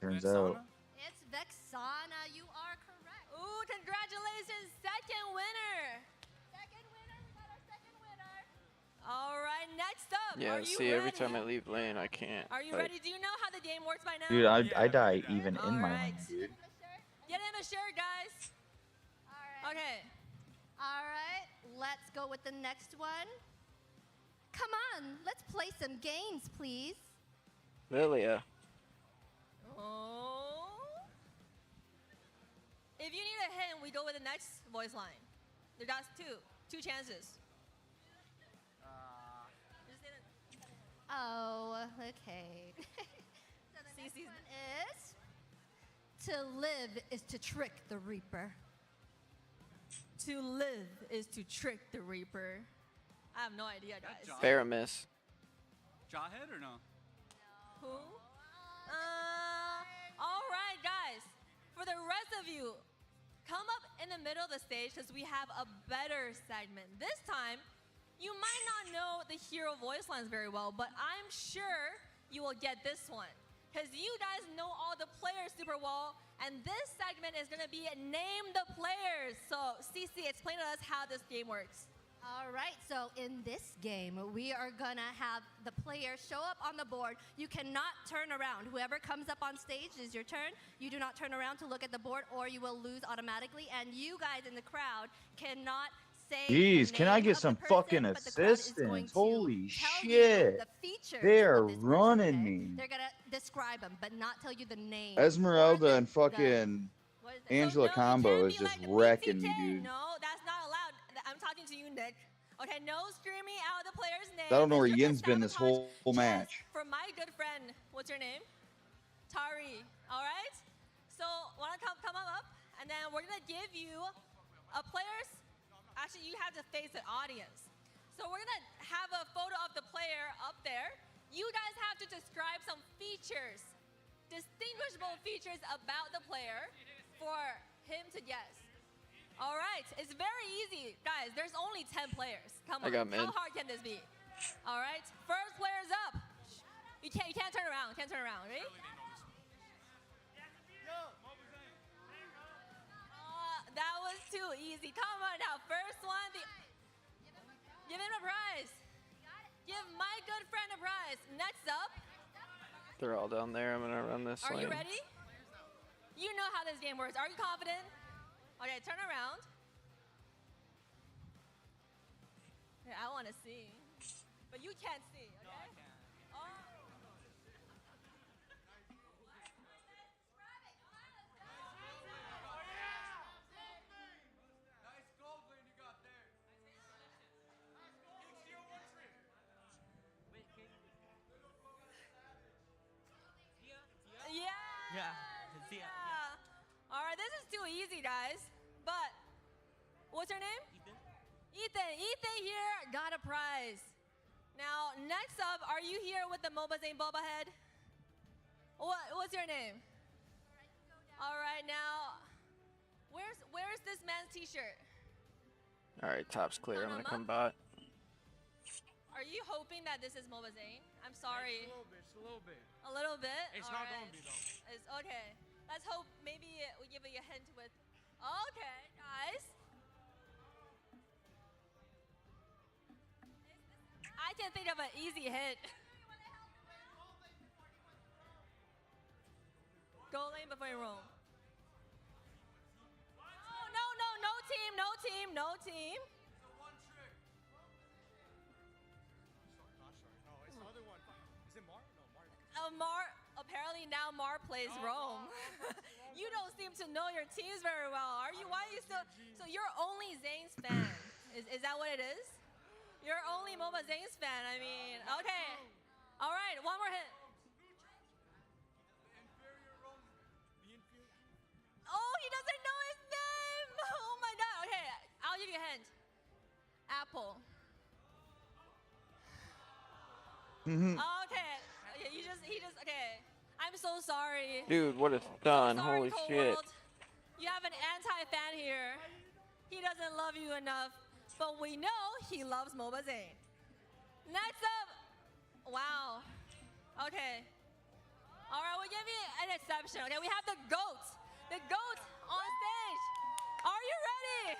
Speaker 2: Turns out.
Speaker 11: It's Vexana. You are correct.
Speaker 10: Ooh, congratulations, second winner.
Speaker 11: Second winner. We got our second winner.
Speaker 10: All right, next up.
Speaker 1: Yeah,
Speaker 10: Are you
Speaker 1: see, every
Speaker 10: ready?
Speaker 1: time I leave lane, I can't.
Speaker 10: Are you
Speaker 1: like,
Speaker 10: ready? Do you know how the game works by now?
Speaker 2: Dude, I die even in my
Speaker 10: Alright.
Speaker 2: lane, dude.
Speaker 10: Get in the shirt, guys.
Speaker 11: All right.
Speaker 10: Okay.
Speaker 11: All right. Let's go with the next one. Come on. Let's play some games, please.
Speaker 1: Lilia.
Speaker 10: Oh. If you need a hint, we go with the next voice line. That's two chances. Just say it.
Speaker 11: Oh, okay. So the next
Speaker 10: CC's
Speaker 11: one is to live is to trick the Reaper.
Speaker 10: To live is to trick the Reaper. I have no idea, guys.
Speaker 7: John?
Speaker 1: Faramis.
Speaker 7: Jawhead or no?
Speaker 10: Who? All right, guys. For the rest of you, come up in the middle of the stage because we have a better segment. This time, you might not know the hero voice lines very well, but I'm sure you will get this one. Because you guys know all the players super well, and this segment is going to be Name the Players. So, Cece, explain to us how this game works.
Speaker 11: All right, so in this game, we are gonna have the players show up on the board. You cannot turn around. Whoever comes up on stage is your turn. You do not turn around to look at the board or you will lose automatically. And you guys in the crowd cannot say
Speaker 2: Jeez,
Speaker 11: the
Speaker 2: can I
Speaker 11: name
Speaker 2: get
Speaker 11: of the
Speaker 2: some
Speaker 11: person,
Speaker 2: fucking
Speaker 11: but the crowd is going
Speaker 2: assistance?
Speaker 11: to
Speaker 2: Holy
Speaker 11: tell you
Speaker 2: shit.
Speaker 11: the features
Speaker 2: They
Speaker 11: of
Speaker 2: are
Speaker 11: this person,
Speaker 2: running
Speaker 11: okay?
Speaker 2: me.
Speaker 11: They're gonna describe them, but not tell you the name.
Speaker 2: Esmeralda and fucking
Speaker 10: What is it?
Speaker 2: Angela
Speaker 10: no, you
Speaker 2: combo
Speaker 10: can't
Speaker 2: is
Speaker 10: be
Speaker 2: just
Speaker 10: like
Speaker 2: wrecking me,
Speaker 10: BTK.
Speaker 2: dude.
Speaker 10: No, that's not allowed. I'm talking to you, Nick. Okay, no screaming out the player's name.
Speaker 2: I don't know where
Speaker 10: It's just a
Speaker 2: Yin's been this
Speaker 10: sabotage
Speaker 2: whole
Speaker 10: chance
Speaker 2: match.
Speaker 10: For my good friend, what's your name? Tari. All right. So wanna come up, and then we're gonna give you a player's. Actually, you have to face the audience. So we're gonna have a photo of the player up there. You guys have to describe some features, distinguishable features about the player for him to guess. All right, it's very easy. Guys, there's only 10 players. Come on,
Speaker 1: I got mid.
Speaker 10: how hard can this be? All right, first player's up. You can't turn around, ready? That was too easy. Come on now, first one. Give him a prize. Give my good friend a prize. Next up,
Speaker 1: They're all down there. I'm gonna run this
Speaker 10: are
Speaker 1: lane.
Speaker 10: you ready? You know how this game works. Are you confident? Okay, turn around. Okay, I want to see. But you can't see, okay? No, I can't. Oh. easy, guys. But what's your name? Ethan. Ethan here got a prize. Now, next up, are you here with the Mobazane bobblehead? What's your name? All right, now, where's this man's T-shirt?
Speaker 1: All right, top's clear. I'm gonna come bot.
Speaker 10: Are you hoping that this is Mobazane? I'm sorry.
Speaker 12: It's a little bit. It's a little bit.
Speaker 10: A little bit?
Speaker 12: It's
Speaker 10: All
Speaker 12: not
Speaker 10: right.
Speaker 12: gonna be though.
Speaker 10: It's okay. Let's hope maybe we give you a hint with. Okay, guys. I can think of an easy hit. Go lane before you roam. Oh, no team, no team, no team.
Speaker 12: No, it's the other one. Is it Mar? No, Mar.
Speaker 10: Mar, apparently now Mar plays Rome. You don't seem to know your teams very well, are you? Why are you still? So you're only Zane's fan. Is that what it is? You're only MOBA Zane's fan. I mean, okay. All right, one more hit. Oh, he doesn't know his name. Oh my God. Okay, I'll give you a hint. Apple. Okay. Okay. I'm so sorry.
Speaker 1: Dude, what a stun.
Speaker 10: Sorry,
Speaker 1: Holy
Speaker 10: Cold
Speaker 1: shit.
Speaker 10: World. You have an anti-fan here. He doesn't love you enough, but we know he loves MOBA Zane. Next up, wow. Okay. All right, we'll give you an exception. Okay, we have the GOAT. The GOAT on stage. Are you ready?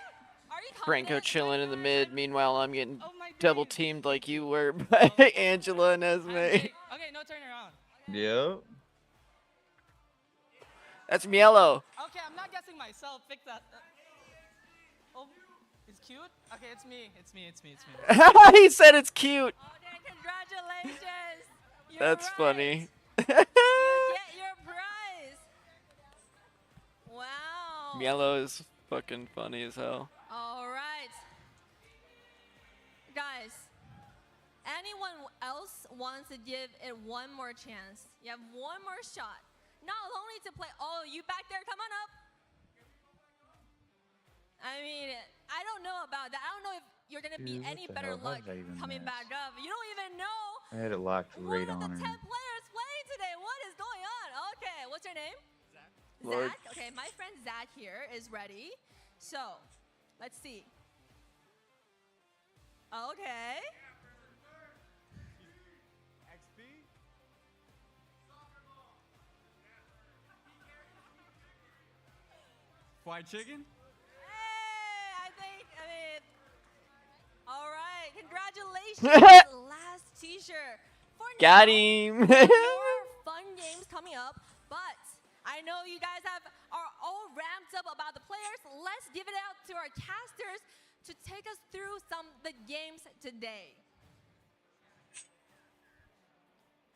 Speaker 10: Are you confident?
Speaker 1: Franco chilling in the mid. Meanwhile, I'm getting double teamed like you were by Angela and Esme.
Speaker 13: Okay, no turn around.
Speaker 2: Yep.
Speaker 1: That's Mielo.
Speaker 13: Okay, I'm not guessing myself. Fix that. Oh, it's cute? Okay, it's me. It's me.
Speaker 1: He said it's cute.
Speaker 10: Okay, congratulations. You're
Speaker 1: That's
Speaker 10: right.
Speaker 1: funny.
Speaker 10: You get your prize. Wow.
Speaker 1: Mielo is fucking funny as hell.
Speaker 10: All right. Guys, anyone else wants to give it one more chance? You have one more shot. Not only to play, oh, you back there, come on up. I mean, I don't know about that. I don't know if you're going to be
Speaker 2: Dude, what
Speaker 10: any
Speaker 2: the
Speaker 10: better
Speaker 2: hell? How
Speaker 10: luck
Speaker 2: did I even
Speaker 10: coming
Speaker 2: miss?
Speaker 10: back up. You don't even know
Speaker 2: I had it locked right
Speaker 10: one of
Speaker 2: on
Speaker 10: the 10
Speaker 2: her.
Speaker 10: players playing today. What is going on? Okay, what's your name?
Speaker 1: Lord.
Speaker 10: Zach. Okay, my friend Zach here is ready. So, let's see. Okay.
Speaker 12: XP. Fried chicken.
Speaker 10: Hey, I mean, all right, congratulations. Last t-shirt. For
Speaker 1: Got
Speaker 10: now,
Speaker 1: him.
Speaker 10: more fun games coming up, but I know you guys are all ramped up about the players. Let's give it out to our casters to take us through some of the games today.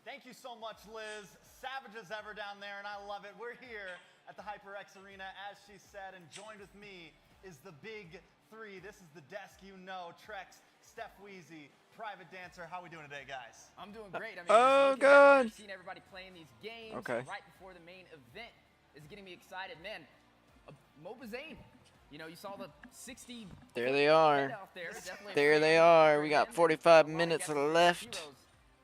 Speaker 14: Thank you so much, Liz. Savage as ever down there, and I love it. We're here at the HyperX Arena, as she said, and joined with me is the big three. This is the desk you know, Trex, Steph Weezy, Private Dancer. How we doing today, guys?
Speaker 15: I'm doing great. I mean,
Speaker 1: Oh,
Speaker 15: just looking down,
Speaker 1: God.
Speaker 15: seeing everybody playing these games
Speaker 1: Okay.
Speaker 15: right before the main event is getting me excited. Man, MOBA Zane. You know, you saw the 60.
Speaker 1: There they are.
Speaker 15: head out there. Definitely
Speaker 1: There they are. We got 45 minutes left.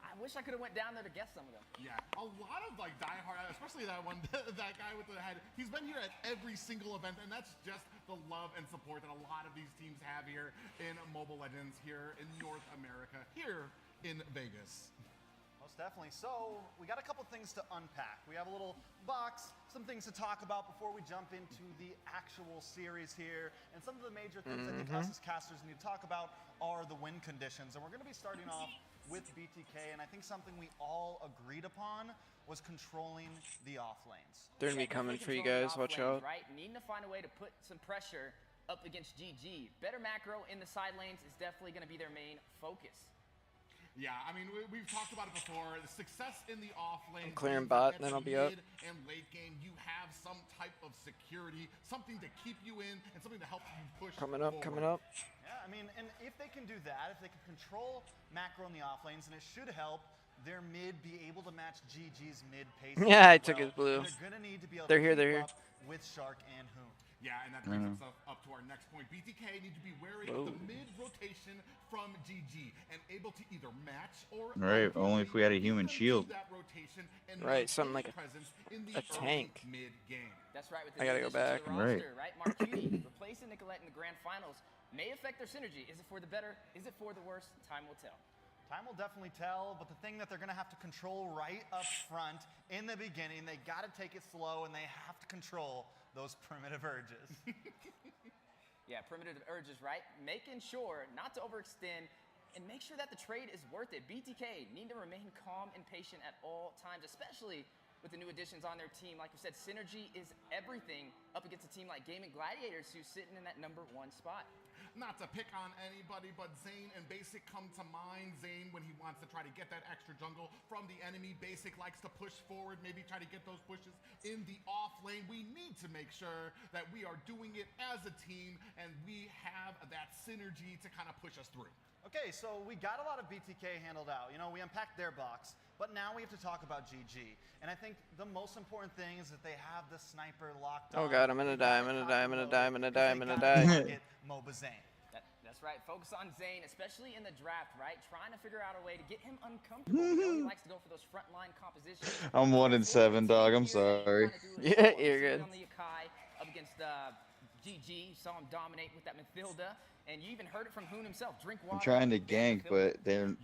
Speaker 15: I wish I could have went down there to guess some of them.
Speaker 6: Yeah, a lot of like diehard, especially that one, that guy with the head. He's been here at every single event, and that's just the love and support that a lot of these teams have here in Mobile Legends here in North America, here in Vegas.
Speaker 14: Most definitely. So we got a couple things to unpack. We have a little box, some things to talk about before we jump into the actual series here. And some of the major things I think us as casters need to talk about are the win conditions. And we're going to be starting off with BTK, and I think something we all agreed upon was controlling the off lanes.
Speaker 1: They're gonna be coming for you guys. Watch out.
Speaker 15: Right, needing to find a way to put some pressure up against GG. Better macro in the side lanes is definitely going to be their main focus.
Speaker 6: Yeah, I mean, we've talked about it before. The success in the off lane.
Speaker 1: I'm clearing
Speaker 6: means that
Speaker 1: bot, then I'll be up.
Speaker 6: mid and late game, you have some type of security, something to keep you in, and something to help you push
Speaker 1: Coming up,
Speaker 6: forward.
Speaker 1: coming up.
Speaker 14: Yeah, I mean, and if they can do that, if they can control macro in the off lanes, and it should help their mid be able to match GG's mid pace.
Speaker 1: Yeah, I
Speaker 14: as
Speaker 1: took
Speaker 14: well.
Speaker 1: his blue.
Speaker 14: And they're gonna need to be able
Speaker 1: They're
Speaker 14: to
Speaker 1: here,
Speaker 14: keep
Speaker 1: they're here.
Speaker 14: up with Shark and Hoon.
Speaker 6: Yeah, and that brings us up to our next point. BTK need to be wary of the mid rotation from GG and able to either match or
Speaker 2: Right, only if we had a human shield.
Speaker 6: that rotation and
Speaker 1: Right, something like
Speaker 6: presence in the
Speaker 1: a tank.
Speaker 6: mid game.
Speaker 15: That's right. With the
Speaker 1: I gotta go back.
Speaker 15: to the roster, right? Marcuti replacing Nicolette in the grand finals may affect their synergy. Is it for the better? Is it for the worse? Time will tell.
Speaker 14: Time will definitely tell, but the thing that they're going to have to control right up front in the beginning, they got to take it slow and they have to control those primitive urges.
Speaker 15: Yeah, primitive urges, right? Making sure not to overextend and make sure that the trade is worth it. BTK need to remain calm and patient at all times, especially with the new additions on their team. Like you said, synergy is everything up against a team like Gaming Gladiators who's sitting in that #1 spot.
Speaker 6: Not to pick on anybody, but Zane and Basic come to mind. Zane, when he wants to try to get that extra jungle from the enemy, Basic likes to push forward, maybe try to get those pushes in the off lane. We need to make sure that we are doing it as a team and we have that synergy to kind of push us through.
Speaker 14: Okay, so we got a lot of BTK handled out. You know, we unpacked their box, but now we have to talk about GG. And I think the most important thing is that they have the sniper locked on.
Speaker 1: Oh god, I'm gonna die, I'm gonna die, I'm gonna die, I'm gonna die, I'm gonna die.
Speaker 14: Moba Zane.
Speaker 15: That's right. Focus on Zane, especially in the draft, right? Trying to figure out a way to get him uncomfortable. We know he likes to go for those frontline compositions.
Speaker 2: I'm 1-7, dog. I'm sorry.
Speaker 1: Yeah, you're good.
Speaker 15: On the Akai up against GG, saw him dominate with that Mathilda, and you even heard it from Hoon himself. Drink water.
Speaker 2: I'm trying to gank, but they're
Speaker 6: and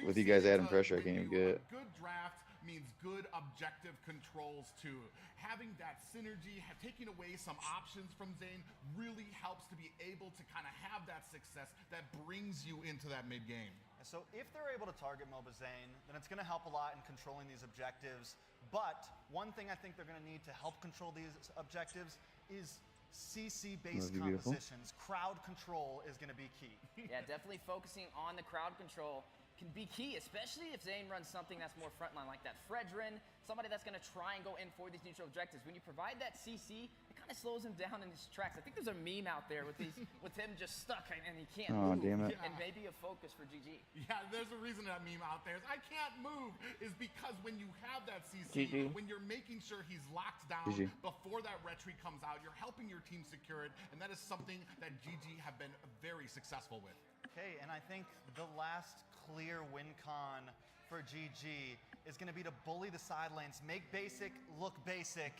Speaker 2: with you guys adding pressure, I can't even get it.
Speaker 6: Good draft means good objective controls too. Having that synergy, taking away some options from Zane really helps to be able to kind of have that success that brings you into that mid game.
Speaker 14: So if they're able to target Moba Zane, then it's going to help a lot in controlling these objectives. But one thing I think they're going to need to help control these objectives is CC-based compositions. Crowd control is going to be key.
Speaker 15: Yeah, definitely focusing on the crowd control can be key, especially if Zane runs something that's more frontline, like that Fredrin, somebody that's going to try and go in for these neutral objectives. When you provide that CC, it kind of slows him down in his tracks. I think there's a meme out there with with him just stuck and he can't move.
Speaker 2: Damn it.
Speaker 15: And maybe a focus for GG.
Speaker 6: Yeah, there's a reason that meme out there is I can't move is because when you have that CC, when you're making sure he's locked down before that retreat comes out, you're helping your team secure it, and that is something that GG have been very successful with.
Speaker 14: Okay, and I think the last clear win con for GG is going to be to bully the side lanes, make Basic look basic,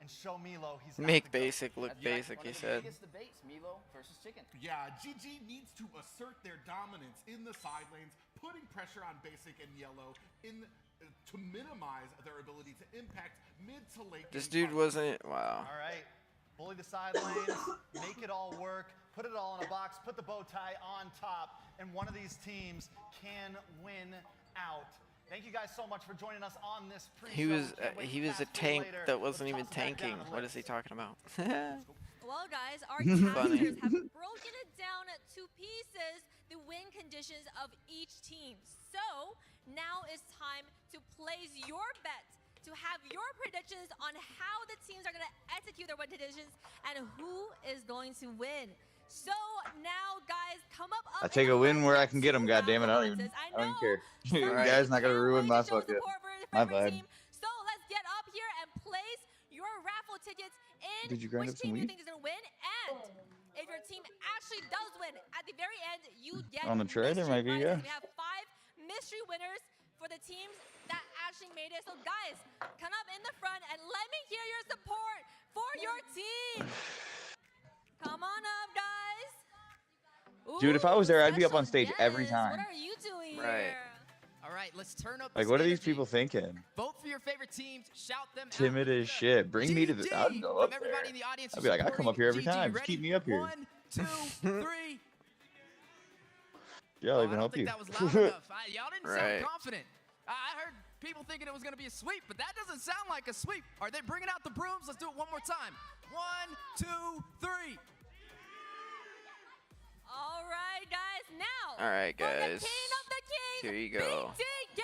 Speaker 14: and show Milo he's not
Speaker 1: Make
Speaker 14: the GOAT.
Speaker 1: Basic look basic, he said.
Speaker 15: Biggest debates, Milo versus Chicken.
Speaker 6: Yeah, GG needs to assert their dominance in the side lanes, putting pressure on Basic and Yellow to minimize their ability to impact mid to late.
Speaker 1: This dude wasn't. Wow.
Speaker 14: All right, bully the side lanes, make it all work, put it all in a box, put the bow tie on top, and one of these teams can win out. Thank you guys so much for joining us on this pre-show.
Speaker 1: He was a tank that wasn't even tanking. What is he talking about?
Speaker 10: Well, guys, our casters have broken it down to pieces, the win conditions of each team. So now it's time to place your bet, to have your predictions on how the teams are going to execute their win conditions and who is going to win. So now, guys, come up.
Speaker 2: I take a win where I can get them. God damn it, I don't even care. You guys not gonna ruin my fucking my vibe.
Speaker 10: So let's get up here and place your raffle tickets in.
Speaker 2: Did you grind
Speaker 10: which
Speaker 2: up some
Speaker 10: team you
Speaker 2: weed?
Speaker 10: think is gonna win, and if your team actually does win, at the very end you get
Speaker 2: On the tray, there might be,
Speaker 10: prizes. We have 5 mystery winners for the teams that actually made it. So guys, come up in the front and let me hear your support for your team. Come on up, guys.
Speaker 2: Dude, if I was there, I'd be up on stage every time.
Speaker 10: What are you doing
Speaker 1: Right.
Speaker 10: here?
Speaker 16: All right, let's turn up.
Speaker 2: Like, what are these people thinking?
Speaker 16: Vote for your favorite teams. Shout them
Speaker 2: Timid as shit. Bring me to the. I'd go up
Speaker 16: from
Speaker 2: there.
Speaker 16: everybody in the audience.
Speaker 2: I'd be like, I come up here every
Speaker 16: GG,
Speaker 2: time. Just
Speaker 16: ready?
Speaker 2: keep me up here.
Speaker 16: 1, 2, 3.
Speaker 2: Yeah, I'll even help you.
Speaker 16: That was loud enough. Y'all didn't
Speaker 2: Right.
Speaker 16: sound confident. I heard people thinking it was going to be a sweep, but that doesn't sound like a sweep. Are they bringing out the brooms? Let's do it one more time. 1, 2, 3.
Speaker 10: All right, guys. Now.
Speaker 1: All right,
Speaker 10: for the
Speaker 1: guys.
Speaker 10: king of the kings,
Speaker 1: Here you go.
Speaker 10: BTK.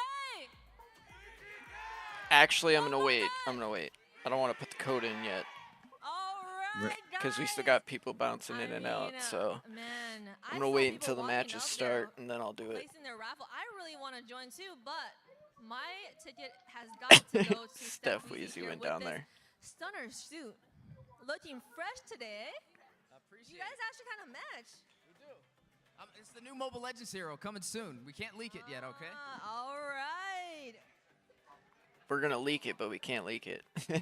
Speaker 1: Actually, I'm gonna wait. I'm gonna wait. I don't want to put the code in yet.
Speaker 10: All right,
Speaker 1: Because we still got people bouncing in and out, so
Speaker 10: man,
Speaker 1: I'm gonna wait until the matches start and then I'll do it.
Speaker 10: Placing their raffle. I really want to join too, but my ticket has got to go to
Speaker 1: Steph Weezy went down there.
Speaker 10: Stunner suit. looking fresh today.
Speaker 16: Appreciate
Speaker 10: You guys
Speaker 16: it.
Speaker 10: actually kind of match.
Speaker 16: We do. It's the new Mobile Legends hero coming soon. We can't leak it yet, okay?
Speaker 10: All right.
Speaker 1: We're gonna leak it, but we can't leak it.
Speaker 6: And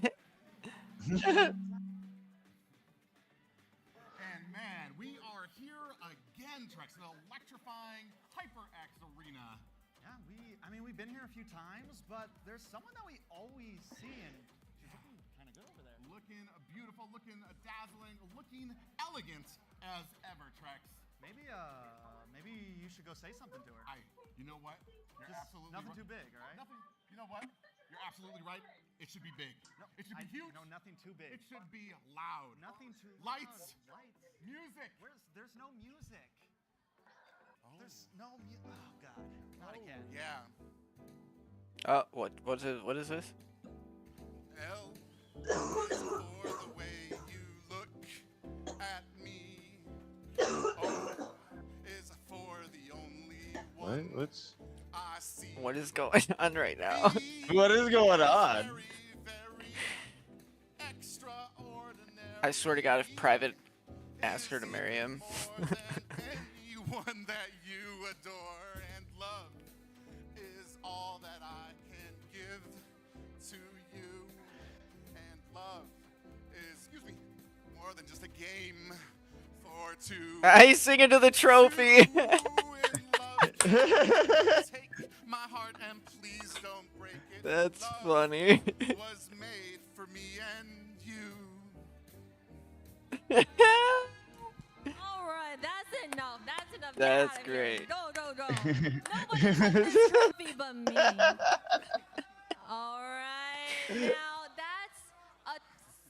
Speaker 6: man, we are here again, Trex, the electrifying HyperX Arena.
Speaker 14: Yeah, we've been here a few times, but there's someone that we always see, and she's looking kind of good over there.
Speaker 6: Looking beautiful, looking dazzling, looking elegant as ever, Trex.
Speaker 14: Maybe you should go say something to her.
Speaker 6: You know what? You're
Speaker 14: Just
Speaker 6: absolutely
Speaker 14: nothing
Speaker 6: right.
Speaker 14: too big, all right?
Speaker 6: Nothing. You know what? You're absolutely right. It should be big.
Speaker 14: No,
Speaker 6: it should be huge.
Speaker 14: No, nothing too big.
Speaker 6: It should be loud.
Speaker 14: Nothing too
Speaker 6: Lights.
Speaker 14: loud. Lights.
Speaker 6: Music.
Speaker 14: There's no music. There's no music. Oh God. Not again.
Speaker 6: Yeah.
Speaker 1: What is this?
Speaker 6: L is for the way you look at me. O is for the only one
Speaker 2: What's
Speaker 6: I see.
Speaker 1: What is going on right now?
Speaker 2: what is going on?
Speaker 1: I swear to God, if Private asked her to marry him.
Speaker 6: Anyone that you adore, and love is all that I can give to you. And love is, excuse me, more than just a game for two.
Speaker 1: He's singing to the trophy.
Speaker 6: Take my heart and please don't break it.
Speaker 1: That's
Speaker 6: Love
Speaker 1: funny.
Speaker 6: was made for me and you.
Speaker 10: All right, that's enough. That's enough. Get
Speaker 1: That's
Speaker 10: out of here.
Speaker 1: great.
Speaker 10: Go. Nobody took this trophy but me. All right. Now that's a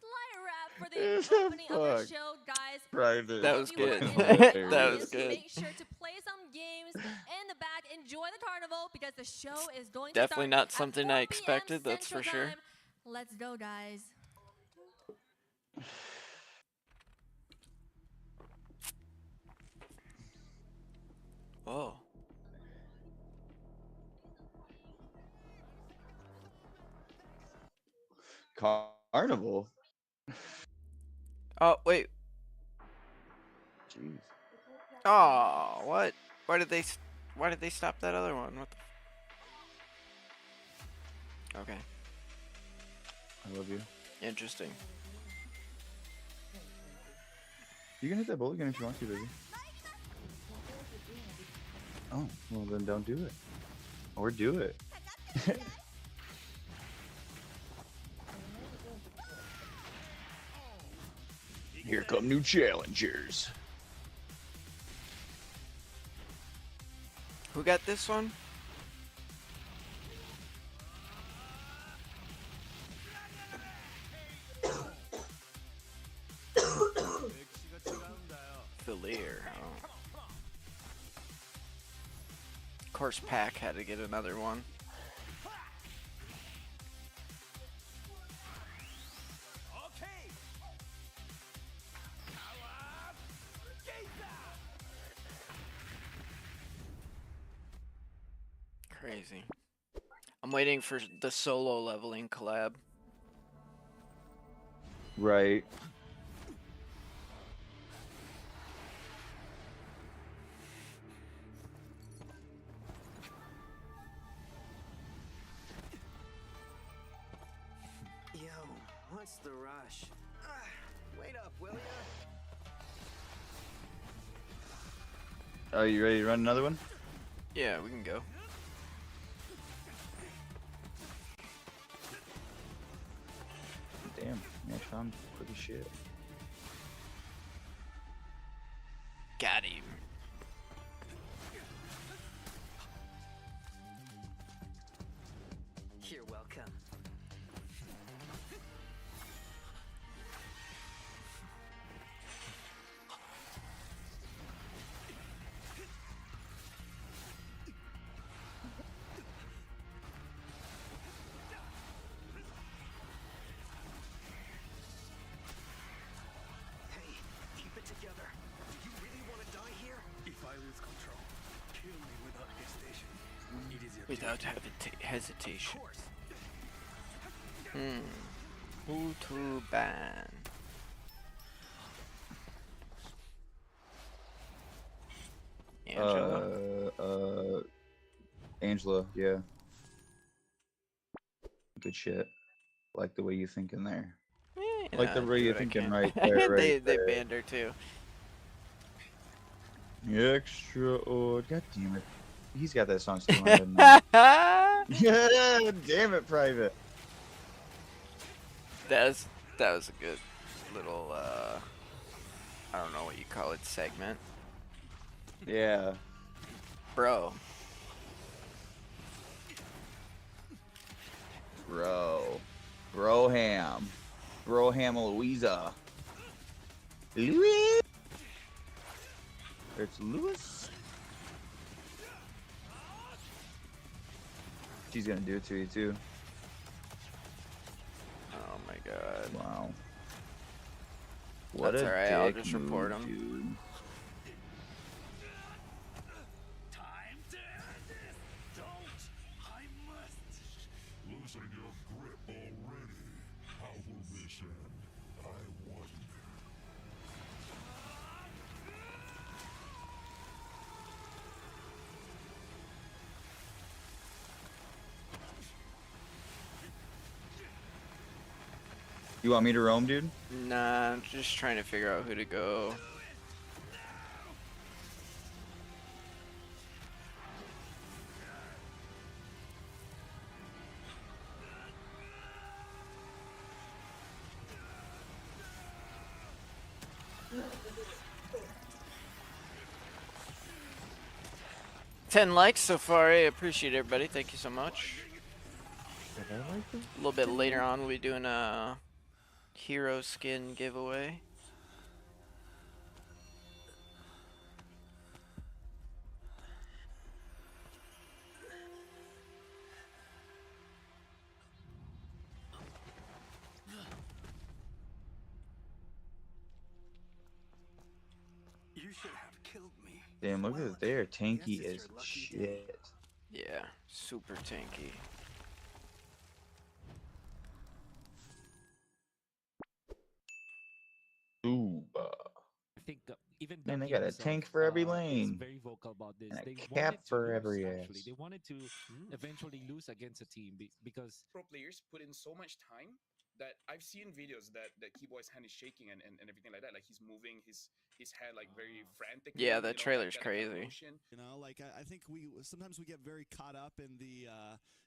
Speaker 10: slight wrap for the opening of the
Speaker 2: Fuck.
Speaker 10: show, guys.
Speaker 2: Private.
Speaker 1: That was
Speaker 10: If you were
Speaker 1: good.
Speaker 10: in the
Speaker 1: That
Speaker 10: audience,
Speaker 1: was good.
Speaker 10: Make sure to play some games in the back. Enjoy the carnival because the show is going
Speaker 1: Definitely
Speaker 10: to start
Speaker 1: not
Speaker 10: at
Speaker 1: something
Speaker 10: 4
Speaker 1: I
Speaker 10: p.m.
Speaker 1: expected, that's for
Speaker 10: Central
Speaker 1: sure.
Speaker 10: Time. Let's go, guys.
Speaker 1: Whoa.
Speaker 2: Carnival.
Speaker 1: Oh wait.
Speaker 2: Jeez.
Speaker 1: Oh, what? Why did they stop that other one? What the? Okay.
Speaker 2: I love you.
Speaker 1: Interesting.
Speaker 2: You can hit that bullet again if you want to, baby. Oh, well then don't do it. Or do it. Here come new challengers.
Speaker 1: Who got this one? Phileer. Oh. Of course, Pack had to get another one. Crazy. I'm waiting for the solo leveling collab.
Speaker 2: Right.
Speaker 7: Yo, what's the rush? Wait up, will ya?
Speaker 2: Are you ready to run another one?
Speaker 1: Yeah, we can go.
Speaker 2: Damn, yeah, found pretty shit.
Speaker 1: Got him.
Speaker 7: You're welcome. Hey, keep it together. Do you really want to die here?
Speaker 17: If I lose control, kill me without hesitation. It is your
Speaker 1: Without
Speaker 17: duty.
Speaker 1: hesitation.
Speaker 7: Of course.
Speaker 1: Who to ban? Angela.
Speaker 2: Angela, yeah. Good shit. Like the way you think in there.
Speaker 1: You
Speaker 2: Like
Speaker 1: know,
Speaker 2: the way
Speaker 1: do
Speaker 2: you're
Speaker 1: what I
Speaker 2: thinking
Speaker 1: can.
Speaker 2: right there, right
Speaker 1: they
Speaker 2: there.
Speaker 1: banned her too.
Speaker 2: Extra. Oh, god damn it. He's got that song still in my head now. Yeah, damn it, Private.
Speaker 1: That was a good little I don't know what you call it, segment.
Speaker 2: Yeah.
Speaker 1: Bro.
Speaker 2: Broham. Broham Louisa. Louis. It's Lewis. She's gonna do it to you too.
Speaker 1: Oh my god.
Speaker 2: Wow. What
Speaker 1: That's
Speaker 2: a
Speaker 1: alright,
Speaker 2: dick
Speaker 1: I'll just
Speaker 2: move,
Speaker 1: report him.
Speaker 2: dude.
Speaker 17: Time to end this! Don't! I must! Losing your grip already. How will this end? I wonder.
Speaker 2: You want me to roam, dude?
Speaker 1: Nah, I'm just trying to figure out who to go. Ten likes so far. I appreciate everybody. Thank you so much. A little bit later on, we'll be doing a hero skin giveaway.
Speaker 17: You should have killed me.
Speaker 2: Damn, look at there. Tanky as shit.
Speaker 1: Yeah, super tanky.
Speaker 2: Ooh,
Speaker 4: I think even
Speaker 2: man, they
Speaker 4: Ducky
Speaker 2: got a
Speaker 4: himself,
Speaker 2: tank for every
Speaker 4: is
Speaker 2: lane.
Speaker 4: very vocal about this.
Speaker 2: And a
Speaker 4: They
Speaker 2: cap
Speaker 4: wanted to
Speaker 2: for
Speaker 4: lose,
Speaker 2: every
Speaker 4: actually.
Speaker 2: ass.
Speaker 4: They wanted to eventually lose against a team because
Speaker 8: Pro players put in so much time that I've seen videos that Keyboy's hand is shaking and everything like that. Like he's moving his hand like very frantically.
Speaker 1: Yeah, the
Speaker 8: you know,
Speaker 1: trailer's
Speaker 8: that kind of
Speaker 1: crazy.
Speaker 8: motion.
Speaker 9: You know, like I think we sometimes we get very caught up in the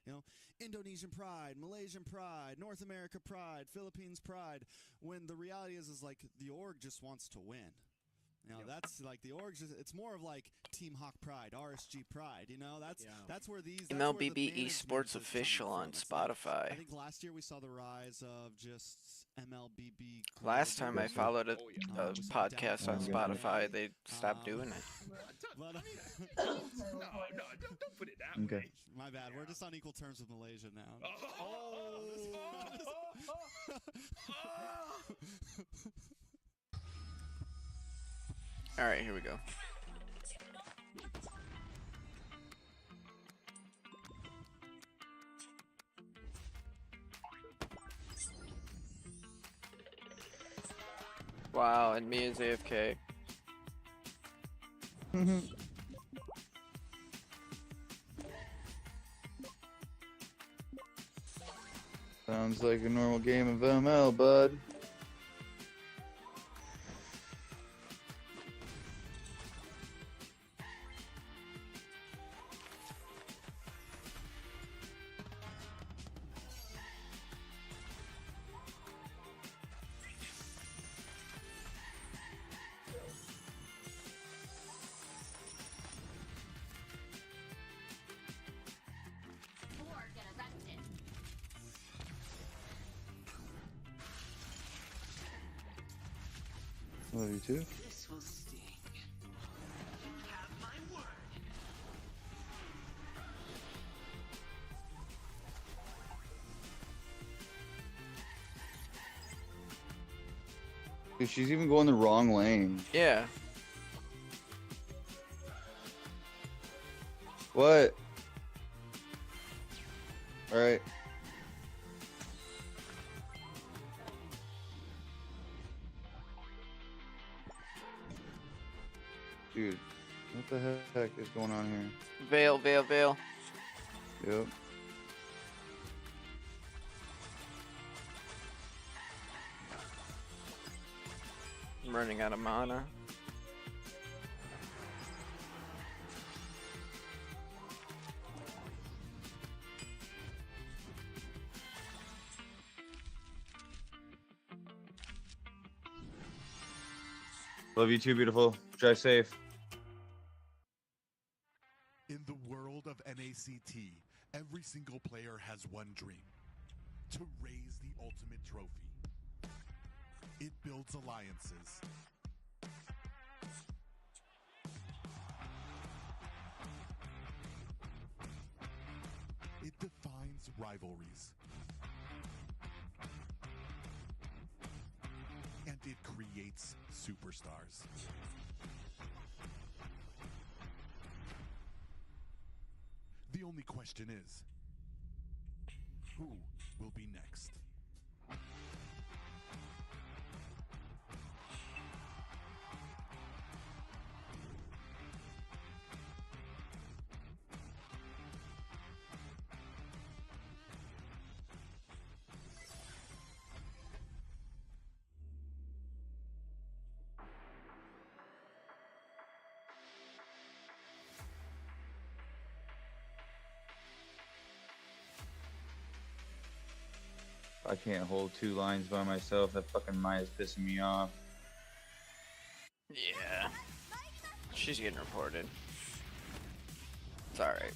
Speaker 9: you know, Indonesian pride, Malaysian pride, North America pride, Philippines pride, when the reality is like the org just wants to win. You know, that's like the org just, it's more of like Team Hawk pride, RSG pride, you know? That's where these that's where the
Speaker 1: MLBB
Speaker 9: management
Speaker 1: Esports
Speaker 9: is
Speaker 1: Official
Speaker 9: coming
Speaker 1: on
Speaker 9: from. It's like,
Speaker 1: Spotify.
Speaker 9: I think last year we saw the rise of just MLBB.
Speaker 1: Last time I followed a
Speaker 9: we saw
Speaker 1: podcast on
Speaker 9: downfall.
Speaker 1: Spotify, they stopped doing it.
Speaker 9: But,
Speaker 8: no, don't put it that
Speaker 2: Okay.
Speaker 8: way.
Speaker 9: my bad. We're just on equal terms with Malaysia now.
Speaker 1: All right, here we go. Wow, and me is AFK.
Speaker 2: Sounds like a normal game of ML, bud. Love you too.
Speaker 5: This will sting. Have my word.
Speaker 2: Dude, she's even going the wrong lane.
Speaker 1: Yeah.
Speaker 2: What? Alright. Dude, what What the heck is going on here?
Speaker 1: Veil, veil, veil.
Speaker 2: Yep.
Speaker 1: I'm running out of mana.
Speaker 2: Love you too, beautiful. Drive safe.
Speaker 17: In the world of NACT, every single player has one dream: to raise the ultimate trophy. It builds alliances. It defines rivalries. And it creates superstars. The only question is, who will be next?
Speaker 2: I can't hold two lines by myself. That fucking Maya's pissing me off.
Speaker 1: Yeah. She's getting reported. It's alright.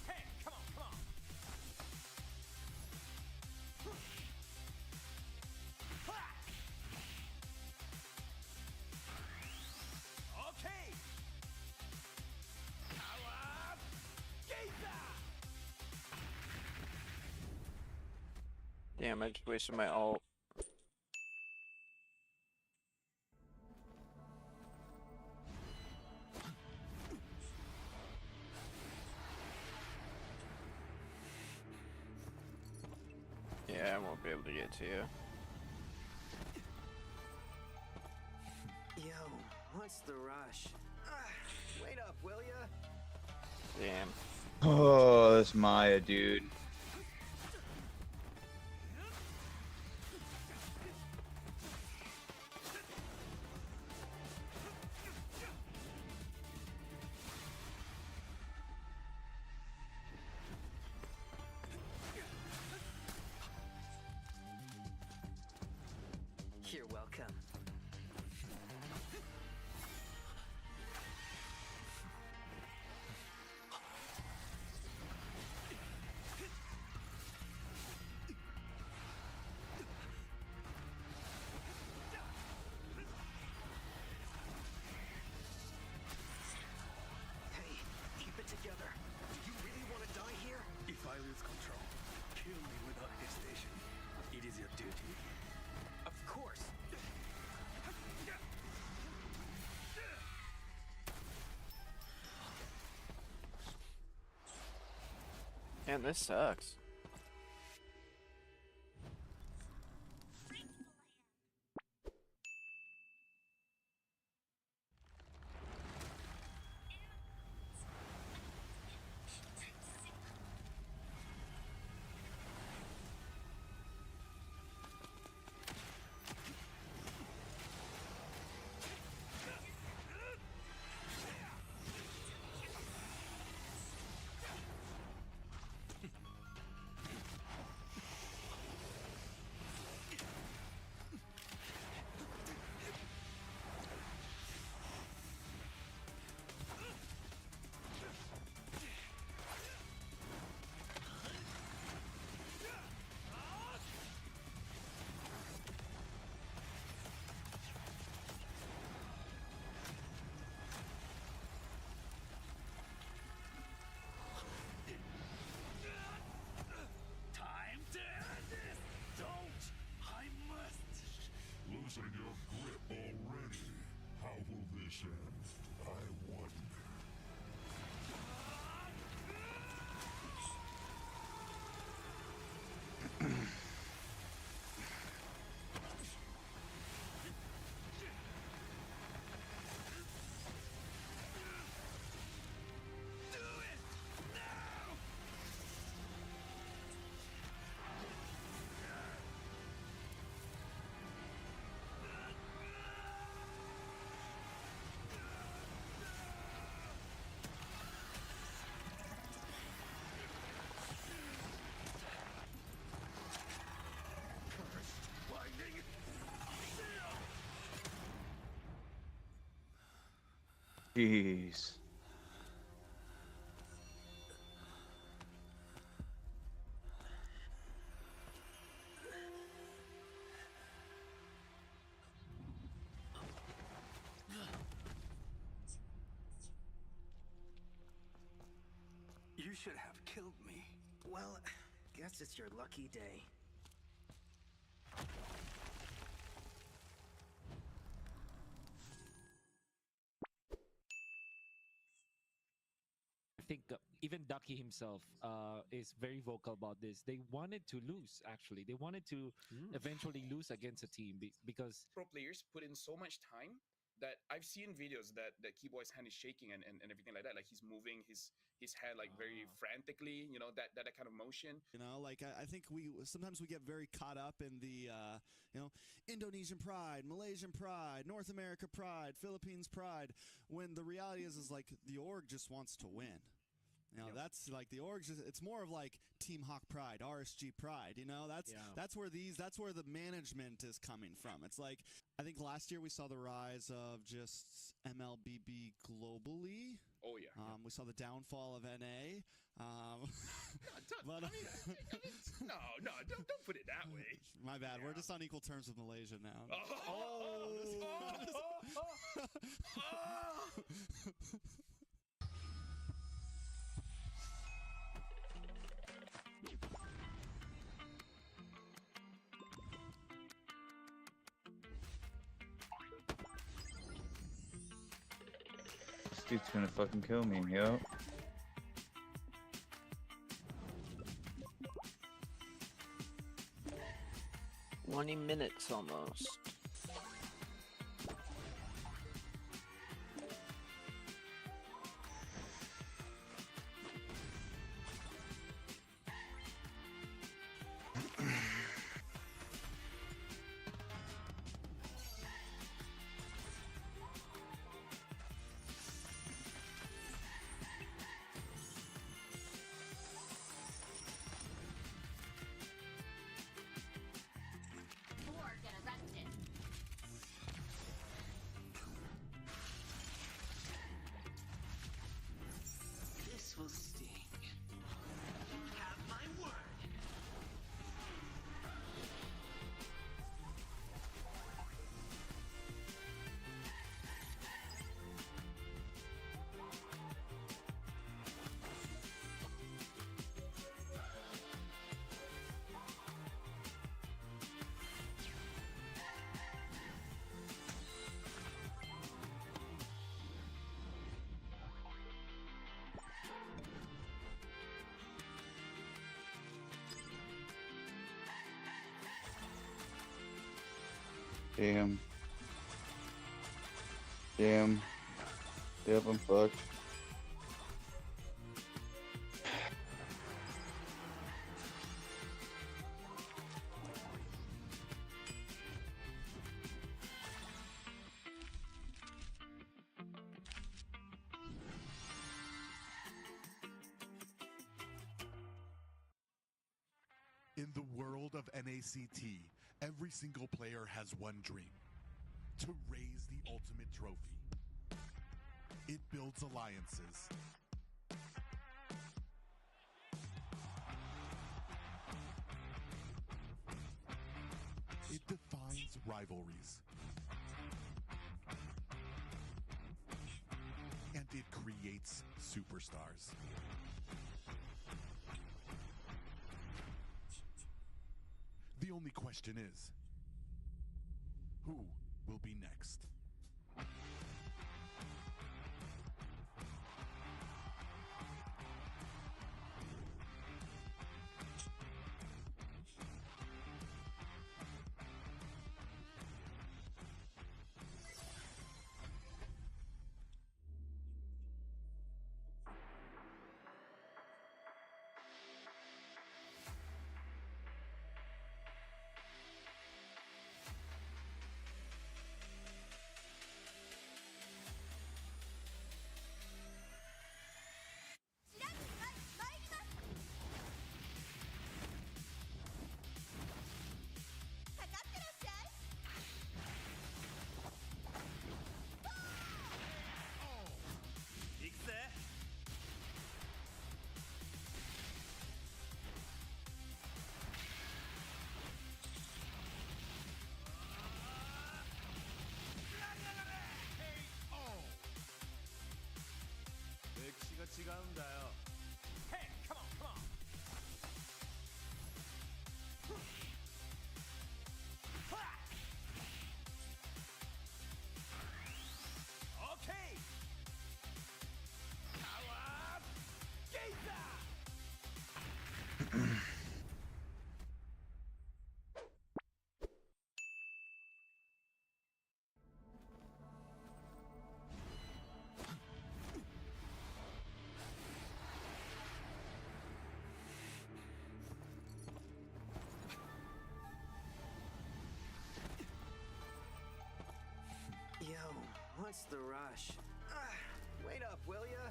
Speaker 12: Hey, come on, come on. Okay.
Speaker 1: Damn, I just wasted my ult. Yeah, I won't be able to get to you.
Speaker 7: Yo, what's the rush? Wait up, will ya?
Speaker 1: Damn.
Speaker 2: Oh, that's Maya, dude.
Speaker 7: You're welcome. Hey, keep it together. Do you really want to die here? If I lose control, kill me without hesitation. It is your duty. Of course.
Speaker 1: Man, this sucks.
Speaker 2: Jeez.
Speaker 7: You should have killed me.
Speaker 12: Well, guess it's your lucky day.
Speaker 4: I think even Ducky himself is very vocal about this. They wanted to lose, actually. They wanted to eventually lose against a team because
Speaker 8: Pro players put in so much time that I've seen videos that Keyboy's hand is shaking and everything like that. Like he's moving his head like very frantically, you know, that kind of motion.
Speaker 9: You know, like I think we sometimes we get very caught up in the Indonesian pride, Malaysian pride, North America pride, Philippines pride, when the reality is like the org just wants to win. You know, that's like the org. It's more of like Team Hawk pride, RSG pride. You know, that's where the management is coming from. It's like I think last year we saw the rise of just MLBB globally.
Speaker 8: Oh yeah.
Speaker 9: We saw the downfall of NA.
Speaker 8: No, don't put it that way.
Speaker 9: My bad. We're just on equal terms with Malaysia now.
Speaker 2: This dude's gonna fucking kill me, yo.
Speaker 1: 20 minutes almost.
Speaker 5: This will sting. You have my word.
Speaker 2: Damn. Damn. Yep, I'm fucked.
Speaker 18: In the world of NACT, every single player has one dream: to raise the ultimate trophy. It builds alliances. It defines rivalries. And it creates superstars. The only question is, who will be next?
Speaker 7: うんだよ。Hey, come on, come on. Okay. Power Gazer.
Speaker 12: Yo, what's the rush? Wait up, will ya?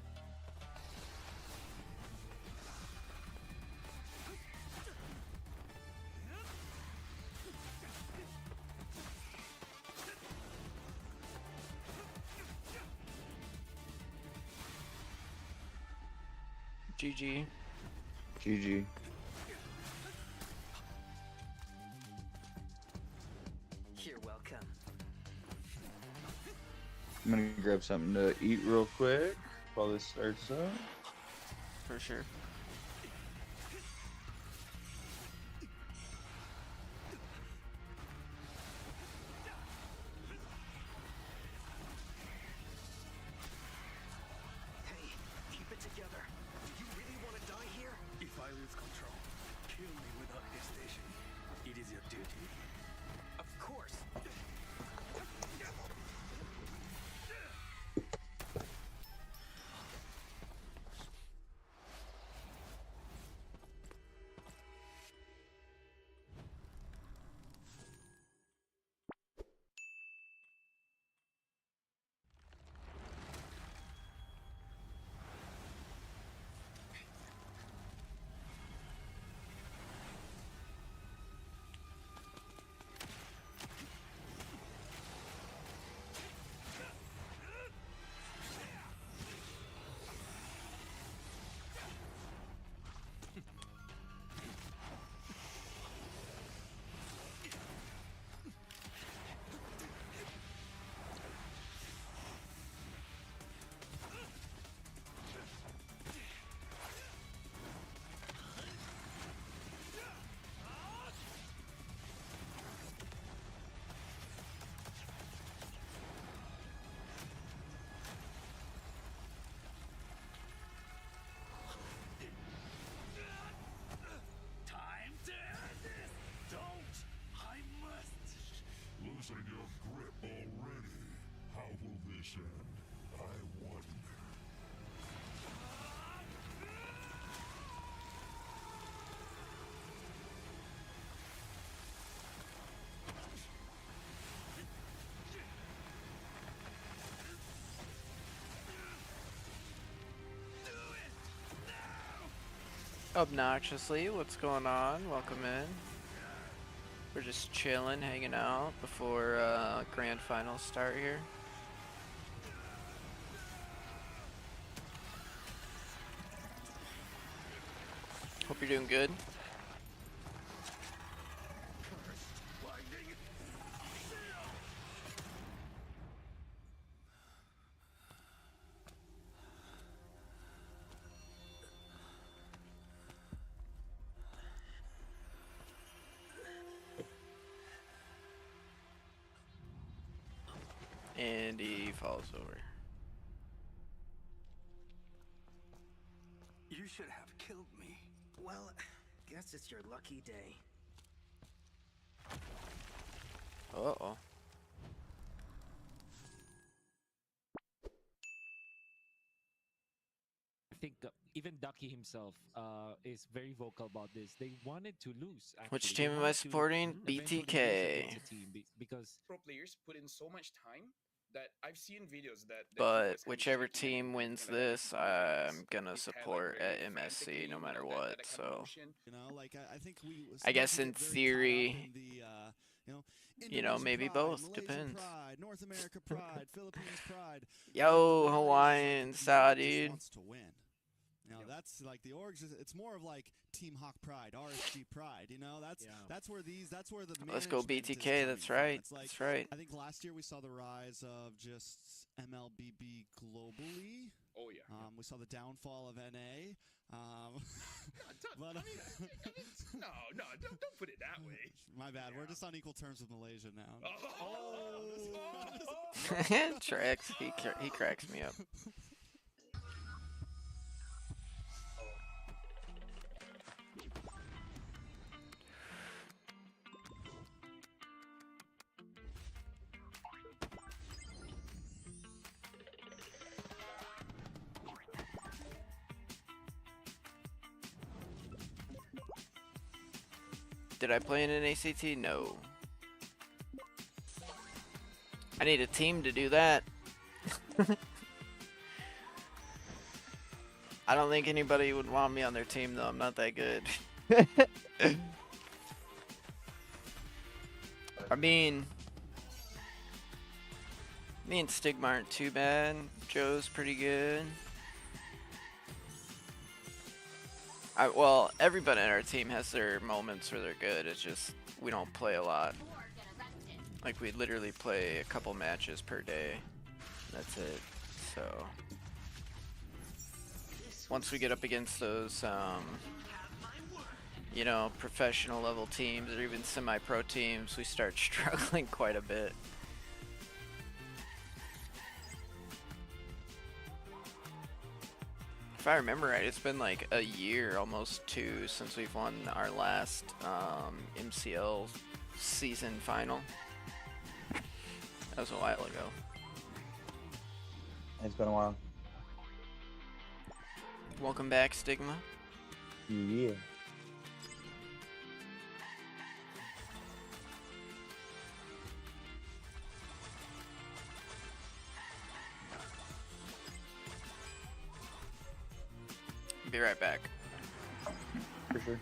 Speaker 1: GG.
Speaker 2: GG.
Speaker 12: You're welcome.
Speaker 2: I'm gonna grab something to eat real quick while this starts up.
Speaker 1: For sure.
Speaker 12: Hey, keep it together. Do you really want to die here?
Speaker 7: If I lose control, kill me without hesitation. It is your duty.
Speaker 12: Of course.
Speaker 17: Time to end this! Don't! I must! Losing your grip already. How will this end? I wonder.
Speaker 1: Obnoxiously, what's going on? Welcome in. We're just chilling, hanging out before grand finals start here. Hope you're doing good. And he falls over.
Speaker 12: You should have killed me. Well, guess it's your lucky day.
Speaker 1: Uh-oh.
Speaker 4: I think even Ducky himself is very vocal about this. They wanted to lose. Actually.
Speaker 1: Which
Speaker 4: They
Speaker 1: team am I
Speaker 4: wanted to
Speaker 1: supporting?
Speaker 4: eventually lose
Speaker 1: BTK.
Speaker 4: against a team because
Speaker 8: Pro players put in so much time that I've seen videos that
Speaker 1: But whichever team wins this, I'm gonna support at MSC no matter what. So,
Speaker 9: You know, like I think we.
Speaker 1: I guess in
Speaker 9: get very caught up
Speaker 1: theory,
Speaker 9: in the,
Speaker 1: you know,
Speaker 9: Indonesian
Speaker 1: maybe
Speaker 9: pride,
Speaker 1: both
Speaker 9: Malaysian
Speaker 1: depends.
Speaker 9: pride, North America pride, Philippines pride.
Speaker 1: Yo, Hawaiian, style,
Speaker 9: Just
Speaker 1: dude.
Speaker 9: wants to win. You know, that's like the orgs. It's more of like Team Hawk pride, RSG pride. You know, that's where the
Speaker 1: Let's go
Speaker 9: management is
Speaker 1: BTK.
Speaker 9: coming
Speaker 1: That's
Speaker 9: from.
Speaker 1: right.
Speaker 9: It's like,
Speaker 1: That's right.
Speaker 9: I think last year we saw the rise of just MLBB globally.
Speaker 8: Oh yeah.
Speaker 9: We saw the downfall of NA. But,
Speaker 8: no, don't put it that way.
Speaker 9: My bad. We're just on equal terms with Malaysia now.
Speaker 1: Tracks. He cracks me up. Did I play in an ACT? No. I need a team to do that. I don't think anybody would want me on their team though. I'm not that good. I mean, me and Stigma aren't too bad. Joe's pretty good. Well, everybody in our team has their moments where they're good. It's just we don't play a lot. Like we literally play a couple matches per day. That's it. So once we get up against those, you know, professional level teams or even semi-pro teams, we start struggling quite a bit. If I remember right, it's been like a year, almost 2, since we've won our last MCL season final. That was a while ago.
Speaker 2: It's been a while.
Speaker 1: Welcome back, Stigma.
Speaker 2: Yeah.
Speaker 1: Be right back.
Speaker 2: For sure.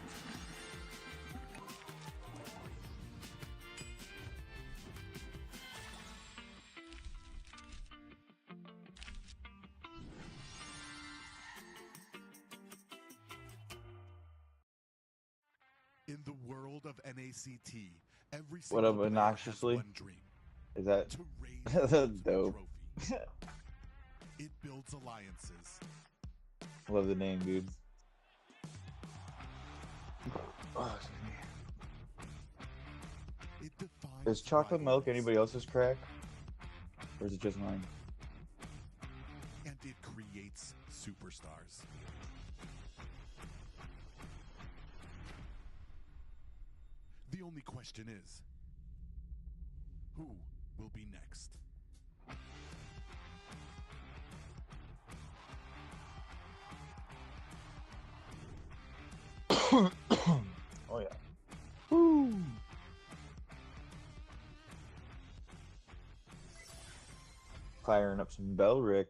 Speaker 18: In the world of NACT, every
Speaker 2: What
Speaker 18: single
Speaker 2: up,
Speaker 18: player has
Speaker 2: obnoxiously?
Speaker 18: one dream.
Speaker 2: Is that
Speaker 18: To raise
Speaker 2: that's
Speaker 18: the ultimate
Speaker 2: dope?
Speaker 18: trophy. It builds alliances.
Speaker 2: Love the name, dude. Oh,
Speaker 18: It defines
Speaker 2: is chocolate milk anybody else's crack? Or is it just mine?
Speaker 18: and it creates superstars. The only question is, who will be next?
Speaker 2: Oh yeah. Woo! Firing up some Belric.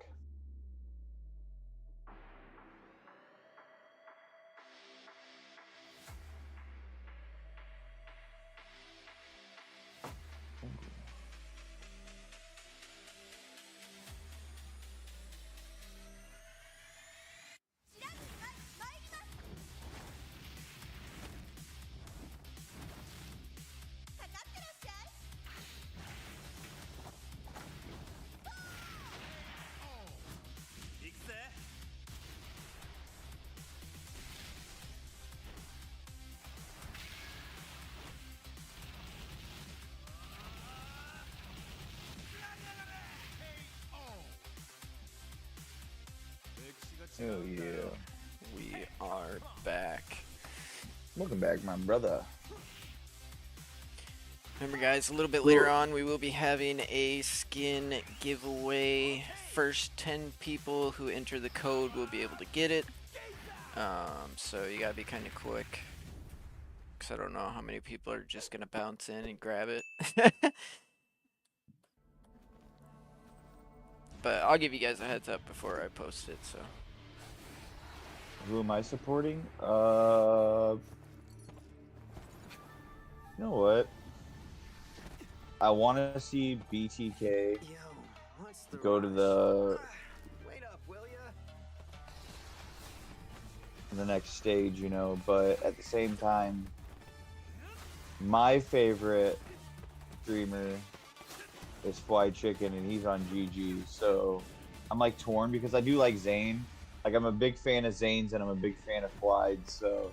Speaker 2: Oh yeah.
Speaker 1: We are back.
Speaker 2: Welcome back, my brother.
Speaker 1: Remember guys, a little bit later on we will be having a skin giveaway. First 10 people who enter the code will be able to get it. So you gotta be kind of quick, because I don't know how many people are just gonna bounce in and grab it. But I'll give you guys a heads up before I post it. So
Speaker 2: Who am I supporting? You know what? I want to see BTK go to the next stage, you know, but at the same time, my favorite streamer is Fly Chicken, and he's on GG, so I'm like torn because I do like Zane. Like I'm a big fan of Zane's and I'm a big fan of Clyde's, so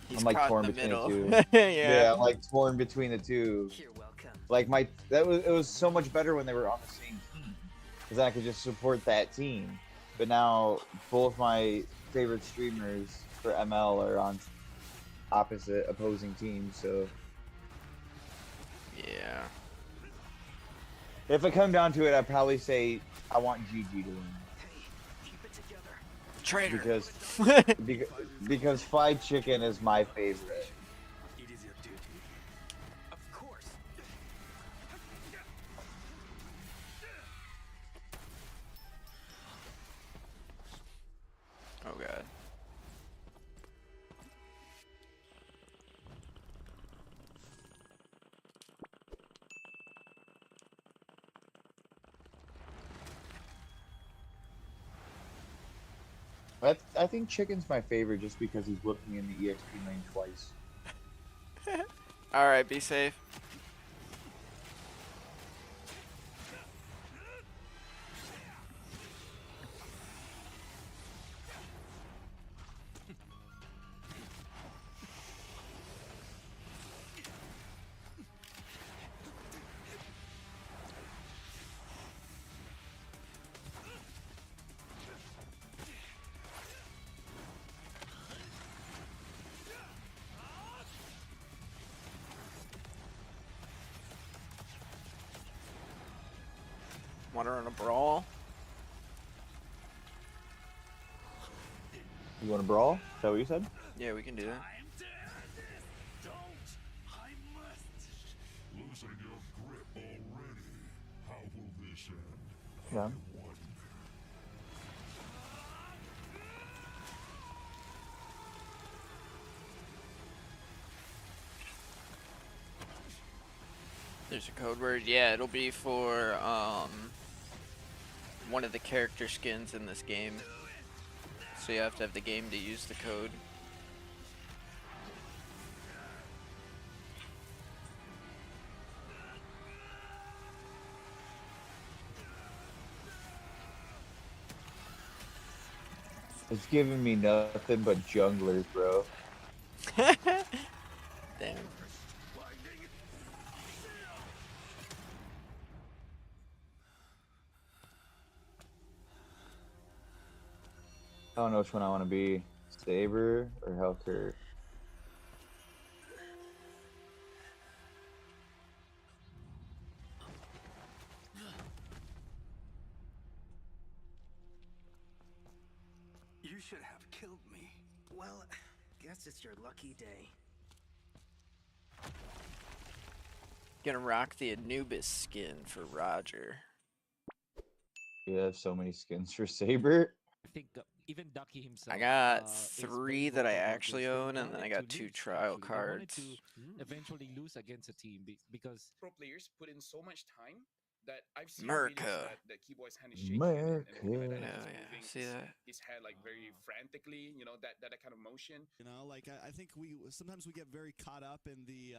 Speaker 1: He's
Speaker 2: I'm like
Speaker 1: caught
Speaker 2: torn
Speaker 1: in the
Speaker 2: between the
Speaker 1: middle.
Speaker 2: two.
Speaker 1: Yeah.
Speaker 2: I'm like torn between the two.
Speaker 12: You're welcome.
Speaker 2: Like it was so much better when they were on the same team because I could just support that team. But now both my favorite streamers for ML are on opposite opposing teams, so
Speaker 1: Yeah.
Speaker 2: if it come down to it, I'd probably say I want GG to win.
Speaker 1: Traitor.
Speaker 2: Because fried chicken is my favorite.
Speaker 7: It is your duty. Of course.
Speaker 1: Oh god.
Speaker 2: I think chicken's my favorite just because he's whipped me in the EXP lane twice.
Speaker 1: Alright, be safe. Want to run a brawl?
Speaker 2: You want to brawl? Is that what you said?
Speaker 1: Yeah, we can do that.
Speaker 17: Losing your grip already. How will this end?
Speaker 2: Yeah.
Speaker 1: There's a code word. Yeah, it'll be for one of the character skins in this game. So you have to have the game to use the code.
Speaker 2: It's giving me nothing but junglers, bro.
Speaker 1: Damn.
Speaker 2: I don't know which one I want to be. Saber or Hellcurt.
Speaker 12: You should have killed me. Well, guess it's your lucky day.
Speaker 1: Gonna rock the Anubis skin for Roger.
Speaker 2: You have so many skins for Saber.
Speaker 4: I think even Ducky himself.
Speaker 1: I got
Speaker 4: is
Speaker 1: 3
Speaker 4: very
Speaker 1: that I
Speaker 4: vocal about
Speaker 1: actually
Speaker 4: this. They
Speaker 1: own, and then I
Speaker 4: wanted
Speaker 1: got
Speaker 4: to
Speaker 1: 2
Speaker 4: lose,
Speaker 1: trial
Speaker 4: actually. They wanted
Speaker 1: cards.
Speaker 4: to eventually lose against a team because
Speaker 8: Pro players put in so much time that I've seen
Speaker 1: America.
Speaker 8: videos that Keyboy's hand is shaking and everything like that.
Speaker 1: America.
Speaker 8: He's
Speaker 1: Yeah,
Speaker 8: moving
Speaker 1: see that?
Speaker 8: his head like very frantically, you know, that kind of motion.
Speaker 9: You know, like I think sometimes we get very caught up in the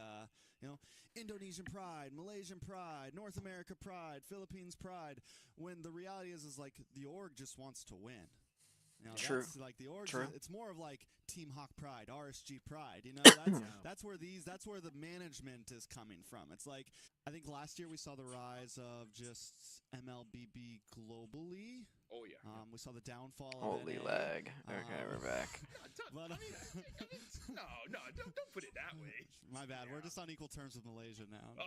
Speaker 9: Indonesian pride, Malaysian pride, North America pride, Philippines pride, when the reality is like the org just wants to win. You know,
Speaker 1: True.
Speaker 9: That's like the org.
Speaker 1: True.
Speaker 9: It's more of like Team Hawk pride, RSG pride. You know, that's where the management is coming from. It's like I think last year we saw the rise of just MLBB globally.
Speaker 8: Oh yeah.
Speaker 9: We saw the downfall of
Speaker 1: Holy
Speaker 9: NA.
Speaker 1: lag. Okay, we're back.
Speaker 9: But,
Speaker 8: No, don't put it that way.
Speaker 9: my bad. We're just on equal terms with Malaysia now.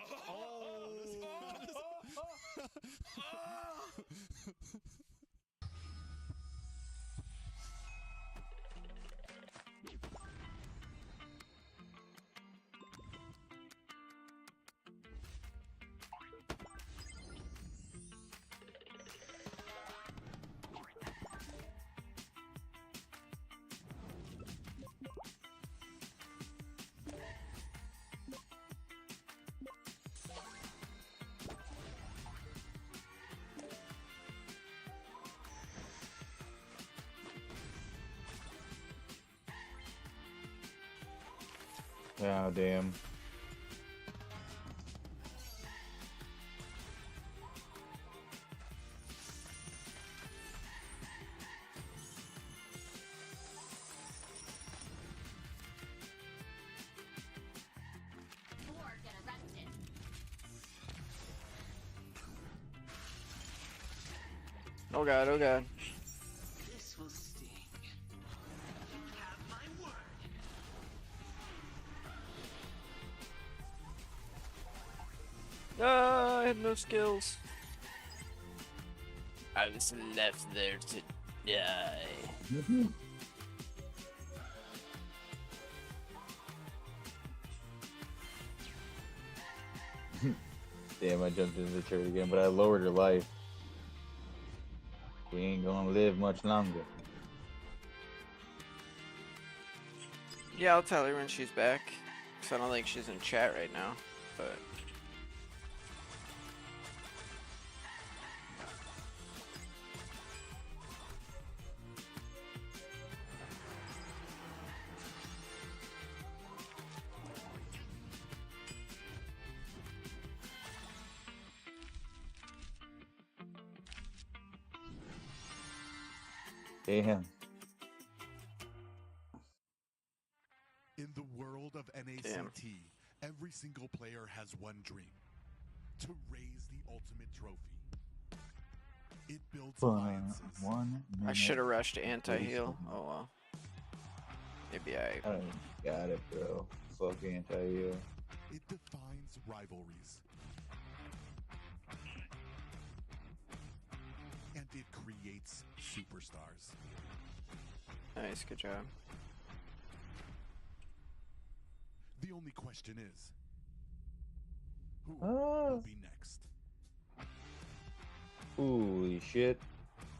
Speaker 2: Oh, damn.
Speaker 1: Oh god, oh god.
Speaker 5: This will sting. You have my word.
Speaker 1: Ah, I had no skills. I was left there to die.
Speaker 2: Damn, I jumped into the turret again, but I lowered her life. We ain't gonna live much longer.
Speaker 1: Yeah, I'll tell her when she's back. Cause I don't think she's in chat right now, but.
Speaker 2: Damn.
Speaker 18: In the world of NACT, every single player has one dream: to raise the ultimate trophy. It builds alliances.
Speaker 1: I should have rushed anti-heal. Oh well. Maybe
Speaker 2: I don't got it, bro. Fuck anti-heal.
Speaker 18: It defines rivalries. And it creates superstars.
Speaker 1: Nice, good job.
Speaker 18: The only question is, who
Speaker 2: Oh.
Speaker 18: will be next?
Speaker 2: Holy shit.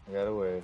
Speaker 2: I got away.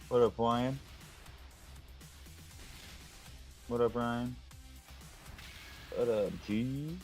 Speaker 2: What up, Ryan? What up, Ryan? What up, G?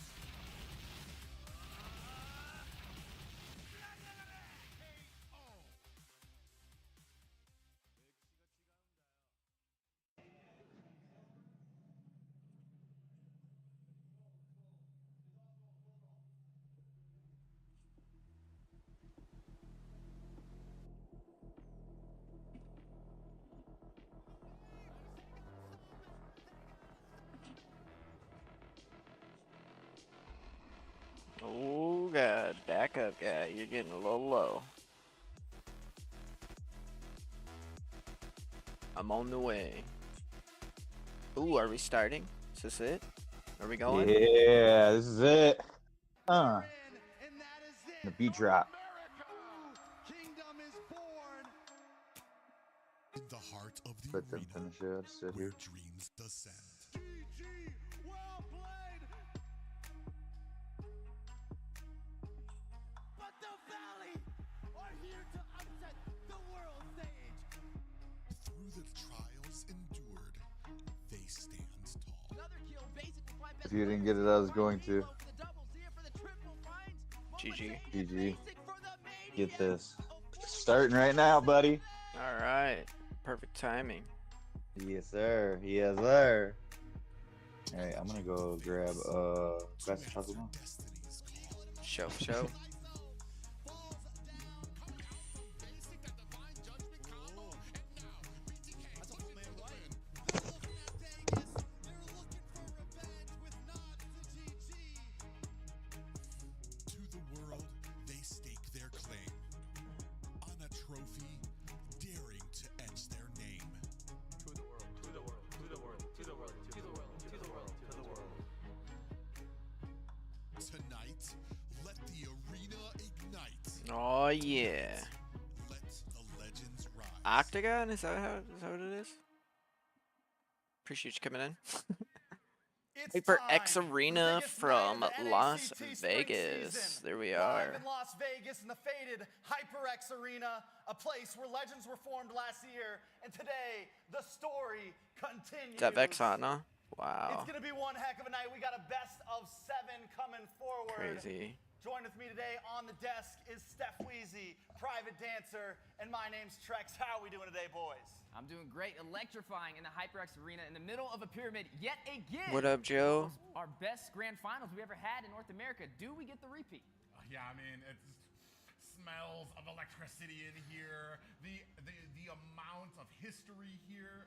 Speaker 1: Oh god, back up, guy. You're getting a little low. I'm on the way. Ooh, are we starting? Is this it? Are we going?
Speaker 2: Yeah, this is it. The beat drop.
Speaker 18: In the heart of the
Speaker 2: Let them
Speaker 18: arena,
Speaker 2: finish it. Sit
Speaker 18: where
Speaker 2: here.
Speaker 18: dreams descend.
Speaker 3: But the Valley are here to upset the world stage.
Speaker 18: Through the trials endured, they stand tall.
Speaker 2: If you didn't get it, I was going to.
Speaker 1: GG.
Speaker 2: GG. Get this. Starting right now, buddy.
Speaker 1: Alright. Perfect timing.
Speaker 2: Yes, sir. Yes, sir. Alright, I'm gonna go grab glass of chocolate milk.
Speaker 1: Show.
Speaker 18: To the world, they stake their claim on a trophy, daring to etch their name. To the world, to the world, to the world, to the world, to the world, to the world, to the world. Tonight, let the arena ignite.
Speaker 1: Oh yeah.
Speaker 18: Let the legends rise.
Speaker 1: Octagon? Is that what it is? Appreciate you coming in. HyperX Arena from Las Vegas. There we are.
Speaker 14: Live in Las Vegas in the faded HyperX Arena, a place where legends were formed last year, and today the story continues.
Speaker 1: Is that Vexon, huh?
Speaker 14: It's
Speaker 1: Wow.
Speaker 14: gonna be one heck of a night. We got a best of 7 coming forward.
Speaker 1: Crazy.
Speaker 14: Joined with me today on the desk is Steph Wheezy, private dancer, and my name's Trex. How are we doing today, boys?
Speaker 15: I'm doing great, electrifying in the HyperX Arena in the middle of a pyramid yet again.
Speaker 1: What up, Joe?
Speaker 15: Our best grand finals we ever had in North America. Do we get the repeat?
Speaker 6: Yeah, I mean, it smells of electricity in here. The amount of history here.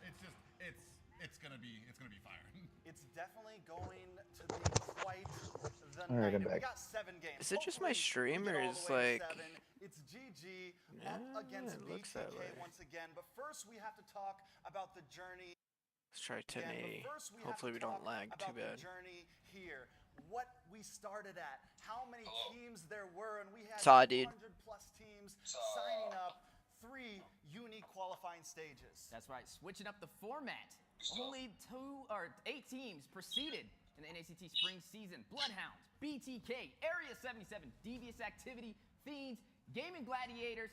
Speaker 6: It's gonna be fire.
Speaker 14: It's definitely going to be quite the
Speaker 2: All right,
Speaker 14: night.
Speaker 2: I'm
Speaker 14: We
Speaker 2: back.
Speaker 14: got 7 games.
Speaker 1: Is it just my
Speaker 14: Hopefully,
Speaker 1: stream,
Speaker 14: we get
Speaker 1: or
Speaker 14: all
Speaker 1: is
Speaker 14: the way to
Speaker 1: like?
Speaker 14: 7. It's GG
Speaker 1: Yeah,
Speaker 14: up against
Speaker 1: it looks that
Speaker 14: BTK
Speaker 1: way.
Speaker 14: once again. But first, we have to talk about the journey.
Speaker 1: Let's try
Speaker 14: again.
Speaker 1: 1080.
Speaker 14: But first, we have
Speaker 1: Hopefully
Speaker 14: to
Speaker 1: we don't
Speaker 14: talk
Speaker 1: lag too
Speaker 14: about the
Speaker 1: bad.
Speaker 14: journey here. What we started at, how many teams there were, and we had
Speaker 1: Saw, dude.
Speaker 14: 200 plus teams signing up. 3 unique qualifying stages.
Speaker 15: That's right, switching up the format. Only 8 teams proceeded in the NACT spring season. Bloodhounds, BTK, Area 77, Devious Activity, Fiends, Gaming Gladiators,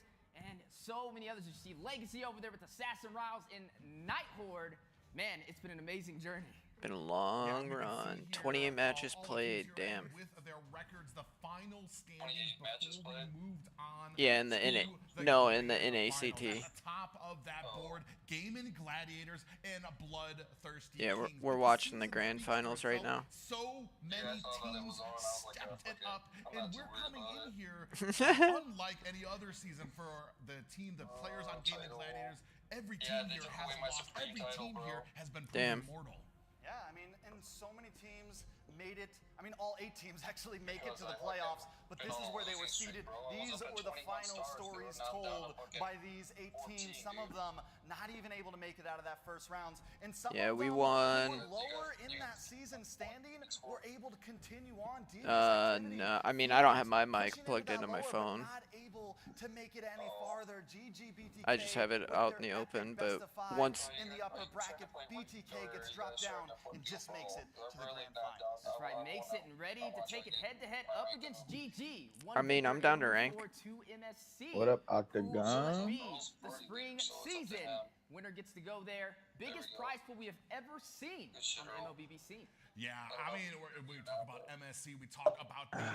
Speaker 15: and so many others. You see Legacy over there with Assassin Riles and Night Horde. Man, it's been an amazing journey.
Speaker 1: Been a long run. 28 matches played. Damn.
Speaker 6: With their records, the final standings before we moved on.
Speaker 1: Yeah, in the
Speaker 6: to
Speaker 1: in
Speaker 6: the
Speaker 1: no in the
Speaker 6: grand
Speaker 1: NACT.
Speaker 6: finals. At the top of that board, Gaming Gladiators and Bloodthirsty
Speaker 1: Yeah,
Speaker 6: Kings.
Speaker 1: we're
Speaker 6: But
Speaker 1: watching the
Speaker 6: season
Speaker 1: grand
Speaker 6: speaks
Speaker 1: finals
Speaker 6: for
Speaker 1: right
Speaker 6: itself.
Speaker 1: now.
Speaker 6: So many teams stepped it up, and we're coming in here unlike any other season for the team, the players on Gaming Gladiators. Every team here has lost. Every team here has been proven
Speaker 1: Damn.
Speaker 6: mortal.
Speaker 14: Yeah, I mean, and so many teams made it. I mean, all 8 teams actually make it to the playoffs, but this is where they were seeded. These were the final stories told by these 8 teams. Some of them not even able to make it out of that first rounds, and some
Speaker 1: Yeah,
Speaker 14: of
Speaker 1: we
Speaker 14: them who
Speaker 1: won.
Speaker 14: were lower in that season standing were able to continue on.
Speaker 1: No. I mean, I don't have my mic plugged into my phone.
Speaker 14: Not able to make it any farther. GGBTK
Speaker 1: I just have it out in the open, but once
Speaker 14: in the upper bracket, BTK gets dropped down and just makes it to the grand finals.
Speaker 15: That's right, makes it and ready to take it head-to-head up against GG.
Speaker 1: I mean, I'm down to rank.
Speaker 15: To MSC.
Speaker 2: What up,
Speaker 15: Who will
Speaker 2: Octagon?
Speaker 15: be the spring season? Winner gets to go there. Biggest prize pool we have ever seen on the MLBB scene.
Speaker 6: Yeah, I mean, we talk about MSC, we talk about the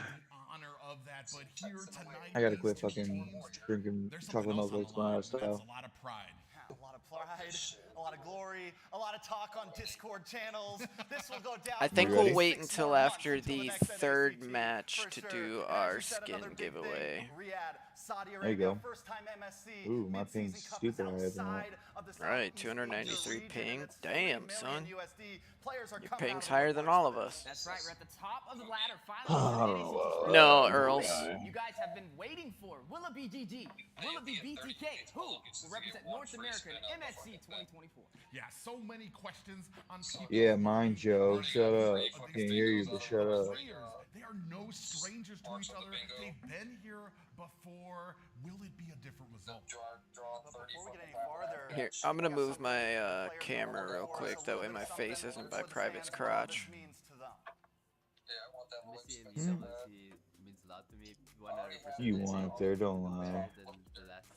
Speaker 6: honor of that, but here tonight,
Speaker 2: I gotta
Speaker 6: these
Speaker 2: quit
Speaker 6: two
Speaker 2: fucking
Speaker 6: teams,
Speaker 2: drinking
Speaker 6: there's
Speaker 2: chocolate
Speaker 6: something
Speaker 2: milk
Speaker 6: else
Speaker 2: like
Speaker 6: on the line.
Speaker 2: style.
Speaker 6: That's a lot of pride.
Speaker 14: A lot of pride, a lot of glory, a lot of talk on Discord channels. This will go down.
Speaker 1: I think
Speaker 2: You
Speaker 1: we'll
Speaker 2: ready?
Speaker 1: wait until after
Speaker 14: until
Speaker 1: the
Speaker 14: next
Speaker 1: third
Speaker 14: NACT,
Speaker 1: match
Speaker 14: for
Speaker 1: to
Speaker 14: sure.
Speaker 1: do
Speaker 14: And
Speaker 1: our
Speaker 14: as you said,
Speaker 1: skin
Speaker 14: another big thing,
Speaker 1: giveaway.
Speaker 14: Riyadh, Saudi
Speaker 2: There you
Speaker 14: Arabia,
Speaker 2: go.
Speaker 14: first time MSC.
Speaker 2: Ooh, my
Speaker 14: mid-season
Speaker 2: ping's
Speaker 14: cup is
Speaker 2: stupid high than that.
Speaker 14: outside of the
Speaker 1: Right,
Speaker 14: Southeast
Speaker 1: 293
Speaker 14: Asia region,
Speaker 1: ping.
Speaker 14: and it's
Speaker 1: Damn,
Speaker 14: 40
Speaker 1: son.
Speaker 14: million USD. Players are
Speaker 1: Your
Speaker 14: coming out
Speaker 1: ping's
Speaker 14: of the
Speaker 1: higher than all of
Speaker 14: woodworks.
Speaker 1: us.
Speaker 15: That's right, we're at the top of the ladder. Finally,
Speaker 2: Oh,
Speaker 1: No, Earls.
Speaker 15: you guys have been waiting for. Will it be GG? Will it be BTK? Who will represent North America in MSC 2024?
Speaker 6: Yeah, so many questions on people.
Speaker 2: Yeah, mine, Joe. Shut up. I can't hear you, but shut up.
Speaker 6: Players, they are no strangers to each other. They've been here before. Will it be a different result?
Speaker 14: But before we get any farther,
Speaker 1: Here, I'm gonna
Speaker 14: we got
Speaker 1: move
Speaker 14: some
Speaker 1: my
Speaker 14: players
Speaker 1: camera
Speaker 14: on
Speaker 1: real
Speaker 14: board,
Speaker 1: quick.
Speaker 14: so a
Speaker 1: That
Speaker 14: little
Speaker 1: way
Speaker 14: bit
Speaker 1: my
Speaker 14: of
Speaker 1: face
Speaker 14: something
Speaker 1: isn't by
Speaker 14: for the
Speaker 1: private's
Speaker 14: fans, what all this
Speaker 1: crotch.
Speaker 14: means to them.
Speaker 19: Missy and WC means a lot to me. 100%.
Speaker 2: You want it there, don't lie.
Speaker 19: The last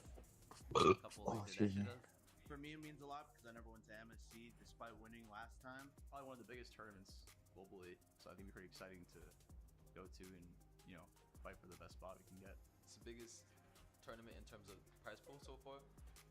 Speaker 19: couple
Speaker 2: Oh, excuse me.
Speaker 19: internationals.
Speaker 20: For me, it means a lot because I never went to MSC despite winning last time. Probably one of the biggest tournaments globally, so I think it'd be pretty exciting to go to and, you know, fight for the best spot we can get.
Speaker 19: It's the biggest tournament in terms of prize pool so far.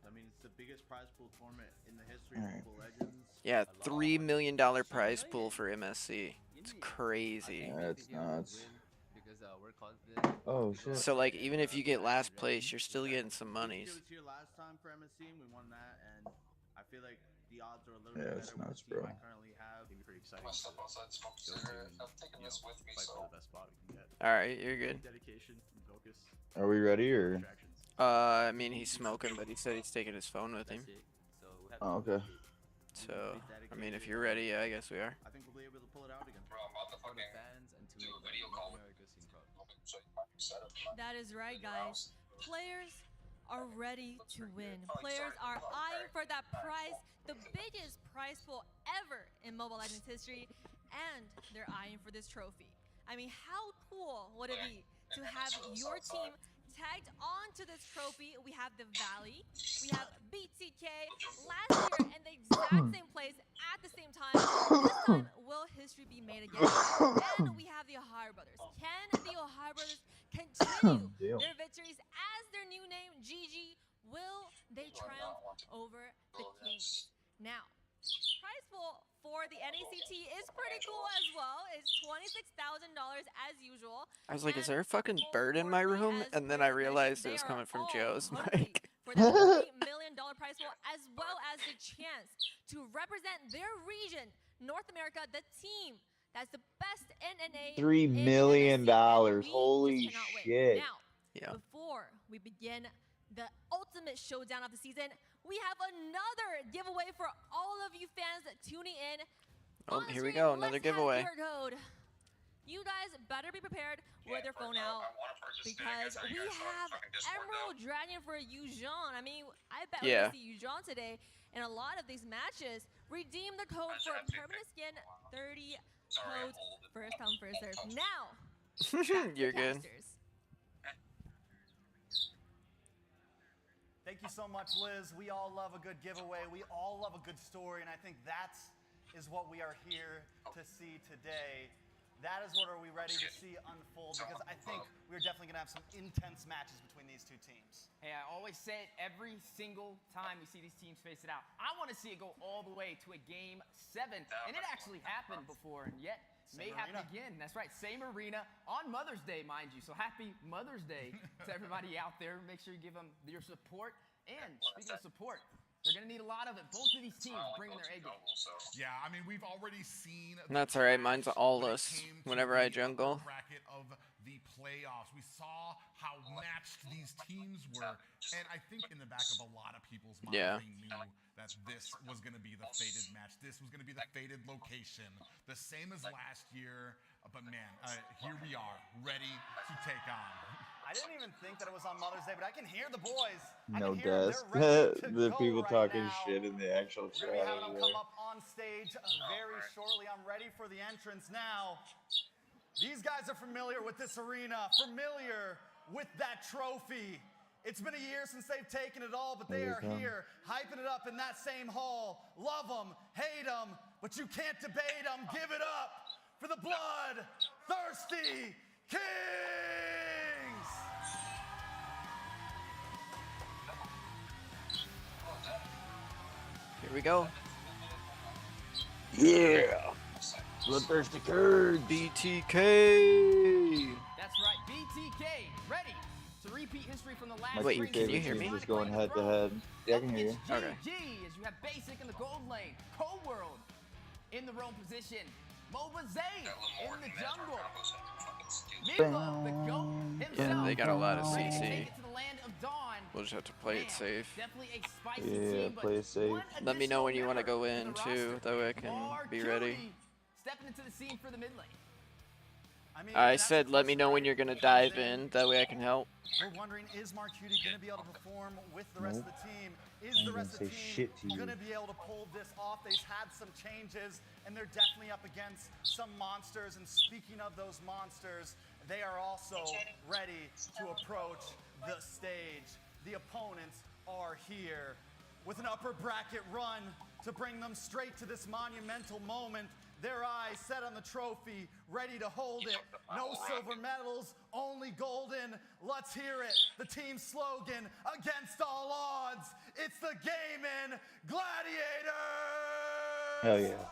Speaker 20: I mean, it's the biggest prize pool tournament in the history
Speaker 2: Alright.
Speaker 20: of Mobile Legends.
Speaker 1: Yeah, $3 million prize pool for MSC. It's crazy.
Speaker 2: That's nuts.
Speaker 19: Because we're confident.
Speaker 2: Oh, shit.
Speaker 1: So like, even if you get last place, you're still getting some monies.
Speaker 20: BTK was here last time for MSC and we won that, and I feel like the odds are a little
Speaker 2: Yeah,
Speaker 20: bit
Speaker 2: it's
Speaker 20: better
Speaker 2: nuts,
Speaker 20: with the team
Speaker 2: bro.
Speaker 20: I currently have. It'd be pretty exciting to go to and, you know, fight for the best spot we can get.
Speaker 1: All right, you're good.
Speaker 20: Dedication and focus.
Speaker 2: Are we ready, or?
Speaker 1: I mean, he's smoking, but he said he's taking his phone with him.
Speaker 2: Oh, okay.
Speaker 1: So, I mean, if you're ready, yeah, I guess we are.
Speaker 20: I think we'll be able to pull it out again.
Speaker 19: For the fans and to make North America scene proud.
Speaker 10: That is right, guys. Players are ready to win. Players are eyeing for that prize, the biggest prize pool ever in Mobile Legends history. and they're eyeing for this trophy. I mean, how cool would it be to have your team tagged onto this trophy? We have the Valley, we have BTK last year in the exact same place at the same time. This time, will history be made again? And we have the Ohio Brothers. Can the Ohio Brothers continue their victories as their new name, GG? Will they triumph over the Kings? Now, prize pool for the NACT is pretty cool as well. It's $26,000 as usual.
Speaker 1: I was like, is there a fucking bird in my room? And then I realized it was coming from Joe's mic.
Speaker 10: For that $3 million prize pool, as well as the chance to represent their region, North America, the team that's the best NNA.
Speaker 2: $3 million. Holy shit.
Speaker 10: Now, before we begin the ultimate showdown of the season, we have another giveaway for all of you fans tuning in.
Speaker 1: Oh, here we go, another giveaway.
Speaker 10: Code. You guys better be prepared with your phone out because we have Emerald Dragon for Yujon. I mean, I bet we're gonna see Yujon today in a lot of these matches. Redeem the code for permanent skin, 30 codes, first come, first serve. Now,
Speaker 1: you're good.
Speaker 14: Thank you so much, Liz. We all love a good giveaway. We all love a good story, and I think that is what we are here to see today. That is what are we ready to see unfold, because I think we're definitely going to have some intense matches between these two teams.
Speaker 15: Hey, I always say it every single time we see these teams face it out. I want to see it go all the way to a Game 7, and it actually happened before, and yet may happen again. That's right, same arena on Mother's Day, mind you. So happy Mother's Day to everybody out there. Make sure you give them your support. And speaking of support, they're going to need a lot of it. Both of these teams bringing their A game.
Speaker 6: Yeah, I mean, we've already seen...
Speaker 1: That's alright, mine's Aulus whenever I jungle.
Speaker 6: ...bracket of the playoffs. We saw how matched these teams were, and I think in the back of a lot of people's minds, they knew that this was going to be the fated match. This was going to be the fated location, the same as last year. But man, here we are, ready to take on.
Speaker 14: I didn't even think that it was on Mother's Day, but I can hear the boys.
Speaker 2: No desk. The people talking shit in the actual chat.
Speaker 14: We're going to be having them come up on stage very shortly. I'm ready for the entrance now. These guys are familiar with this arena, familiar with that trophy. It's been a year since they've taken it all, but they are here, hyping it up in that same hall. Love them, hate them, but you can't debate them. Give it up for the blood-thirsty Kings!
Speaker 1: Here we go.
Speaker 2: Yeah! Bloodthirsty Kurds!
Speaker 1: BTK!
Speaker 15: That's right, BTK, ready to repeat history from the last
Speaker 1: Wait, can you hear me?
Speaker 2: Just going head to head. Yeah, I can hear you.
Speaker 1: Okay.
Speaker 15: GG, as you have Basic in the gold lane, Cold World in the roam position, Moba Zane in the jungle, Milo, the GOAT himself.
Speaker 1: Yeah, they got a lot of
Speaker 15: ready to take
Speaker 1: CC.
Speaker 15: it to the land of Dawn.
Speaker 1: We'll just have to play it safe.
Speaker 15: Definitely a spicy
Speaker 2: Yeah,
Speaker 15: team,
Speaker 2: play it safe.
Speaker 1: Let me know when you want to go in too, that way I can be ready.
Speaker 15: Stepping into the scene for the mid lane.
Speaker 1: I said let me know when you're gonna dive in, that way I can help.
Speaker 14: We're wondering, is Mark Cutie going to be able to perform with the rest of the team? Is the rest of the team going to be able to pull this off? They've had some changes, and they're definitely up against some monsters. And speaking of those monsters, they are also ready to approach the stage. The opponents are here with an upper bracket run to bring them straight to this monumental moment. Their eyes set on the trophy, ready to hold it. No silver medals, only golden. Let's hear it. The team slogan, against all odds. It's the Gaming Gladiators!
Speaker 2: Hell yeah.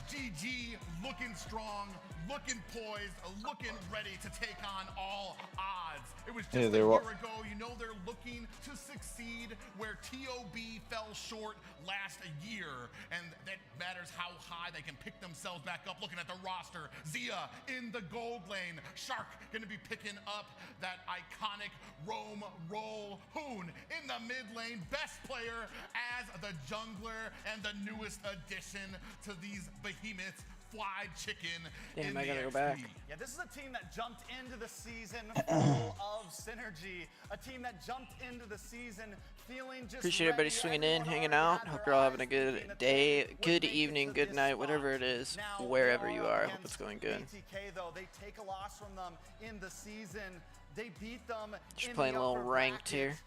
Speaker 6: GG looking strong, looking poised, looking ready to take on all odds. It was just a year ago. You know they're looking to succeed where TOB fell short last year, and that matters how high they can pick themselves back up. Looking at the roster, Zia in the gold lane, Shark gonna be picking up that iconic roam roll. Hoon in the mid lane, best player as the jungler and the newest addition to these behemoths fried chicken.
Speaker 1: Damn,
Speaker 6: in
Speaker 1: I
Speaker 6: the
Speaker 1: gotta go
Speaker 6: XP.
Speaker 1: back.
Speaker 14: Yeah, this is a team that jumped into the season full of synergy. A team that jumped into the season feeling just
Speaker 1: Appreciate everybody
Speaker 14: ready.
Speaker 1: swinging in,
Speaker 14: Everyone
Speaker 1: hanging
Speaker 14: already
Speaker 1: out.
Speaker 14: had
Speaker 1: Hope
Speaker 14: their
Speaker 1: you're all having a
Speaker 14: eyes thinking
Speaker 1: good
Speaker 14: that
Speaker 1: day,
Speaker 14: they would
Speaker 1: good
Speaker 14: make it
Speaker 1: evening,
Speaker 14: to
Speaker 1: good
Speaker 14: this
Speaker 1: night,
Speaker 14: spot.
Speaker 1: whatever it is,
Speaker 14: Now,
Speaker 1: wherever
Speaker 14: they
Speaker 1: you
Speaker 14: are
Speaker 1: are.
Speaker 14: up
Speaker 1: Hope it's
Speaker 14: against
Speaker 1: going good.
Speaker 14: BTK, though, they take a loss from them in the season. They beat them
Speaker 1: Just
Speaker 14: in
Speaker 1: playing
Speaker 14: the
Speaker 1: a little
Speaker 14: upper
Speaker 1: ranked
Speaker 14: bracket.
Speaker 1: here.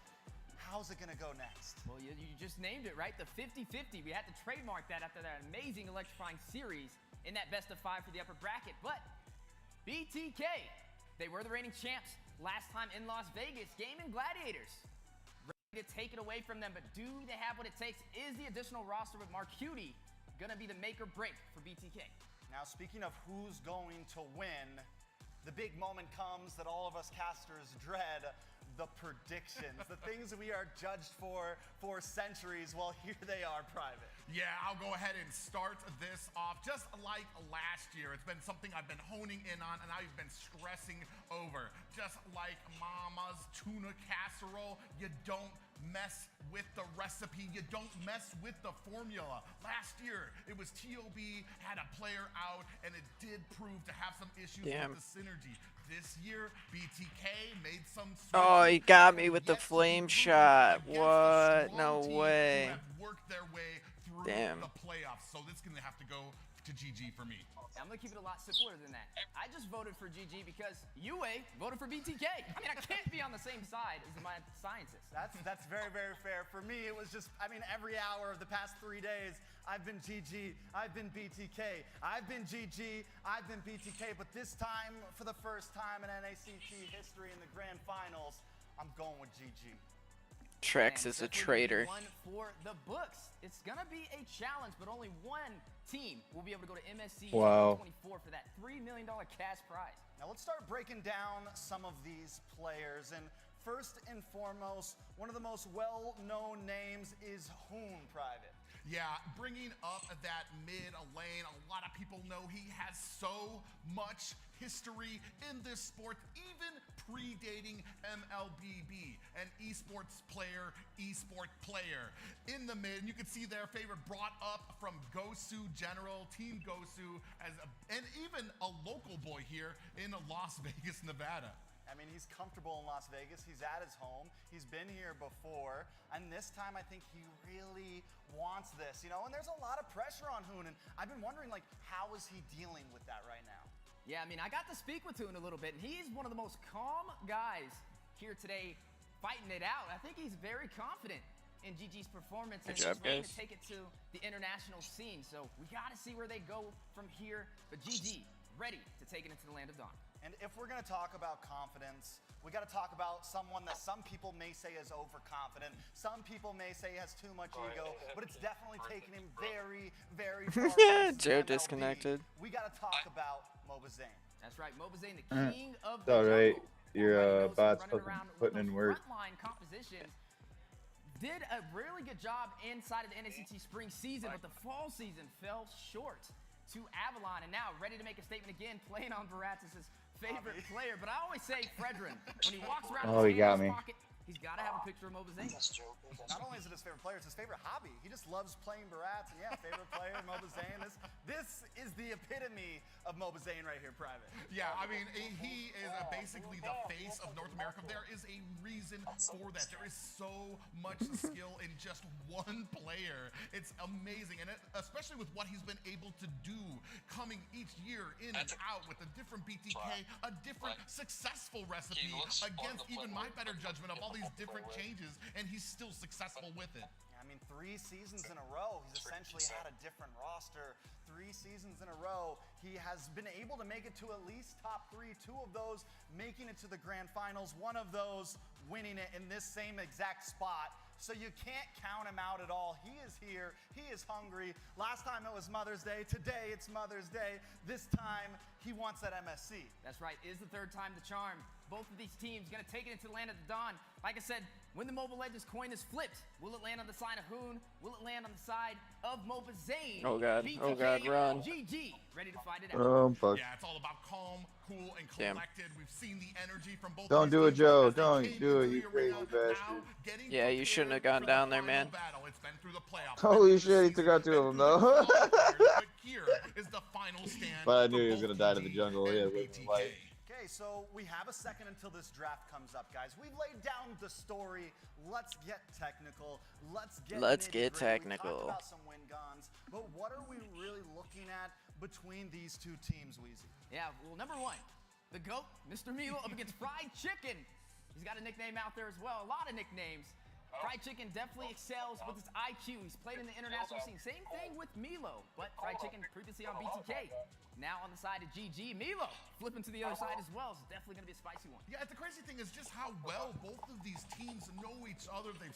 Speaker 14: How's it gonna go next?
Speaker 15: Well, you just named it, right? The 50-50. We had to trademark that after that amazing electrifying series in that best of 5 for the upper bracket. But BTK, they were the reigning champs last time in Las Vegas. Gaming Gladiators, ready to take it away from them. But do they have what it takes? Is the additional roster with Mark Cutie gonna be the make or break for BTK?
Speaker 14: Now, speaking of who's going to win, the big moment comes that all of us casters dread. The predictions, the things that we are judged for centuries. Well, here they are, Private.
Speaker 6: Yeah, I'll go ahead and start this off just like last year. It's been something I've been honing in on and I've been stressing over. Just like Mama's tuna casserole, you don't mess with the recipe. You don't mess with the formula. Last year, it was TOB, had a player out, and it did prove to have some issues
Speaker 1: Damn.
Speaker 6: with the synergy. This year, BTK made some
Speaker 1: Oh, he got me with the flame shot. What? No way.
Speaker 6: worked their way through
Speaker 1: Damn.
Speaker 6: the playoffs. So this is going to have to go to GG for me.
Speaker 15: I'm gonna keep it a lot simpler than that. I just voted for GG because UA voted for BTK. I mean, I can't be on the same side as my scientists.
Speaker 14: That's very, very fair. For me, it was just, I mean, every hour of the past 3 days, I've been GG, I've been BTK, I've been GG, I've been BTK, but this time, for the first time in NACT history in the grand finals, I'm going with GG.
Speaker 1: Trex is a traitor.
Speaker 15: One for the books. It's gonna be a challenge, but only one team will be able to go to MSC
Speaker 2: Wow.
Speaker 15: 2024 for that $3 million cash prize.
Speaker 14: Now let's start breaking down some of these players. And first and foremost, one of the most well-known names is Hoon Private.
Speaker 6: Yeah, bringing up that mid lane, a lot of people know he has so much history in this sport, even predating MLBB, an esports player, in the mid. You can see their favorite brought up from Gosu General, Team Gosu, and even a local boy here in Las Vegas, Nevada.
Speaker 14: I mean, he's comfortable in Las Vegas. He's at his home. He's been here before. And this time, I think he really wants this, you know? And there's a lot of pressure on Hoon. And I've been wondering, like, how is he dealing with that right now?
Speaker 15: Yeah, I mean, I got to speak with Hoon a little bit, and he's one of the most calm guys here today, fighting it out. I think he's very confident in GG's performance and
Speaker 1: Good job,
Speaker 15: he's ready
Speaker 1: guys.
Speaker 15: to take it to the international scene. So we got to see where they go from here. But GG, ready to take it into the land of Dawn.
Speaker 14: And if we're going to talk about confidence, we got to talk about someone that some people may say is overconfident. Some people may say has too much ego, but it's definitely taken him very, very far. from
Speaker 1: Joe
Speaker 14: MLB.
Speaker 1: disconnected.
Speaker 14: We got to talk about Mobazane.
Speaker 15: That's right, Mobazane, the king of
Speaker 2: It's
Speaker 15: the
Speaker 2: alright.
Speaker 15: jungle.
Speaker 2: Your
Speaker 15: Already knows
Speaker 2: bot's
Speaker 15: running around with
Speaker 2: putting in
Speaker 15: those
Speaker 2: work.
Speaker 15: Frontline compositions. Did a really good job inside of the NACT spring season, but the fall season fell short to Avalon, and now ready to make a statement again, playing on Veratis' favorite player. But I always say Fredrin, when he walks around
Speaker 2: Oh,
Speaker 15: his
Speaker 2: he got
Speaker 15: hand in his
Speaker 2: me.
Speaker 15: pocket, he's got to have a picture of Mobazane.
Speaker 14: Not only is it his favorite player, it's his favorite hobby. He just loves playing Barats, and yeah, favorite player, Mobazane. This is the epitome of Mobazane right here, Private.
Speaker 6: Yeah, I mean, he is basically the face of North America. There is a reason for that. There is so much skill in just one player. It's amazing, and especially with what he's been able to do coming each year in and out with a different BTK, a different successful recipe against even my better judgment of all these different changes, and he's still successful with it.
Speaker 14: I mean, 3 seasons in a row, he's essentially had a different roster. 3 seasons in a row, he has been able to make it to at least top 3, 2 of those making it to the grand finals, one of those winning it in this same exact spot. So you can't count him out at all. He is here, he is hungry. Last time it was Mother's Day, today it's Mother's Day. This time, he wants that MSC.
Speaker 15: That's right, is the third time the charm. Both of these teams gonna take it into the land of the Dawn. Like I said, when the Mobile Legends coin is flipped, will it land on the side of Hoon? Will it land on the side of Mobazane?
Speaker 1: Oh, God.
Speaker 15: BTK,
Speaker 1: Oh, God, run.
Speaker 15: GG, ready to fight it out.
Speaker 2: Oh, fuck.
Speaker 6: Yeah, it's all about calm, cool, and
Speaker 1: Damn.
Speaker 6: collected. We've seen the energy from both.
Speaker 2: Don't
Speaker 6: these
Speaker 2: do it,
Speaker 6: teams
Speaker 2: Joe.
Speaker 6: as they
Speaker 2: Don't
Speaker 6: came
Speaker 2: do it,
Speaker 6: into
Speaker 2: you
Speaker 6: the
Speaker 2: crazy
Speaker 6: arena,
Speaker 2: bastard.
Speaker 6: now getting
Speaker 1: Yeah, you shouldn't have
Speaker 6: prepared
Speaker 1: gone
Speaker 6: for
Speaker 1: down
Speaker 6: the
Speaker 1: there,
Speaker 6: final
Speaker 1: man.
Speaker 6: battle. It's been through the playoffs.
Speaker 2: Holy
Speaker 6: been through the
Speaker 2: shit, he took out
Speaker 6: season,
Speaker 2: 2 of them,
Speaker 6: been through
Speaker 2: though.
Speaker 6: the qualifiers, but here is the final stand.
Speaker 2: But I
Speaker 6: for
Speaker 2: knew he was
Speaker 6: both
Speaker 2: gonna die to the
Speaker 6: GG
Speaker 2: jungle.
Speaker 6: and
Speaker 2: Yeah,
Speaker 6: BTK.
Speaker 2: like,
Speaker 14: Okay, so we have a second until this draft comes up, guys. We've laid down the story. Let's get technical. Let's get
Speaker 1: Get
Speaker 14: nitty-gritty.
Speaker 1: technical.
Speaker 14: We talked about some win guns, but what are we really looking at between these two teams, Weezy?
Speaker 15: Yeah, well, number one, the GOAT, Mr. Milo, up against Fried Chicken. He's got a nickname out there as well, a lot of nicknames. Fried Chicken definitely excels with his IQ. He's played in the international scene. Same thing with Milo, but Fried Chicken previously on BTK. Now on the side of GG. Milo flipping to the other side as well. It's definitely going to be a spicy one.
Speaker 6: Yeah, the crazy thing is just how well both of these teams know each other. They've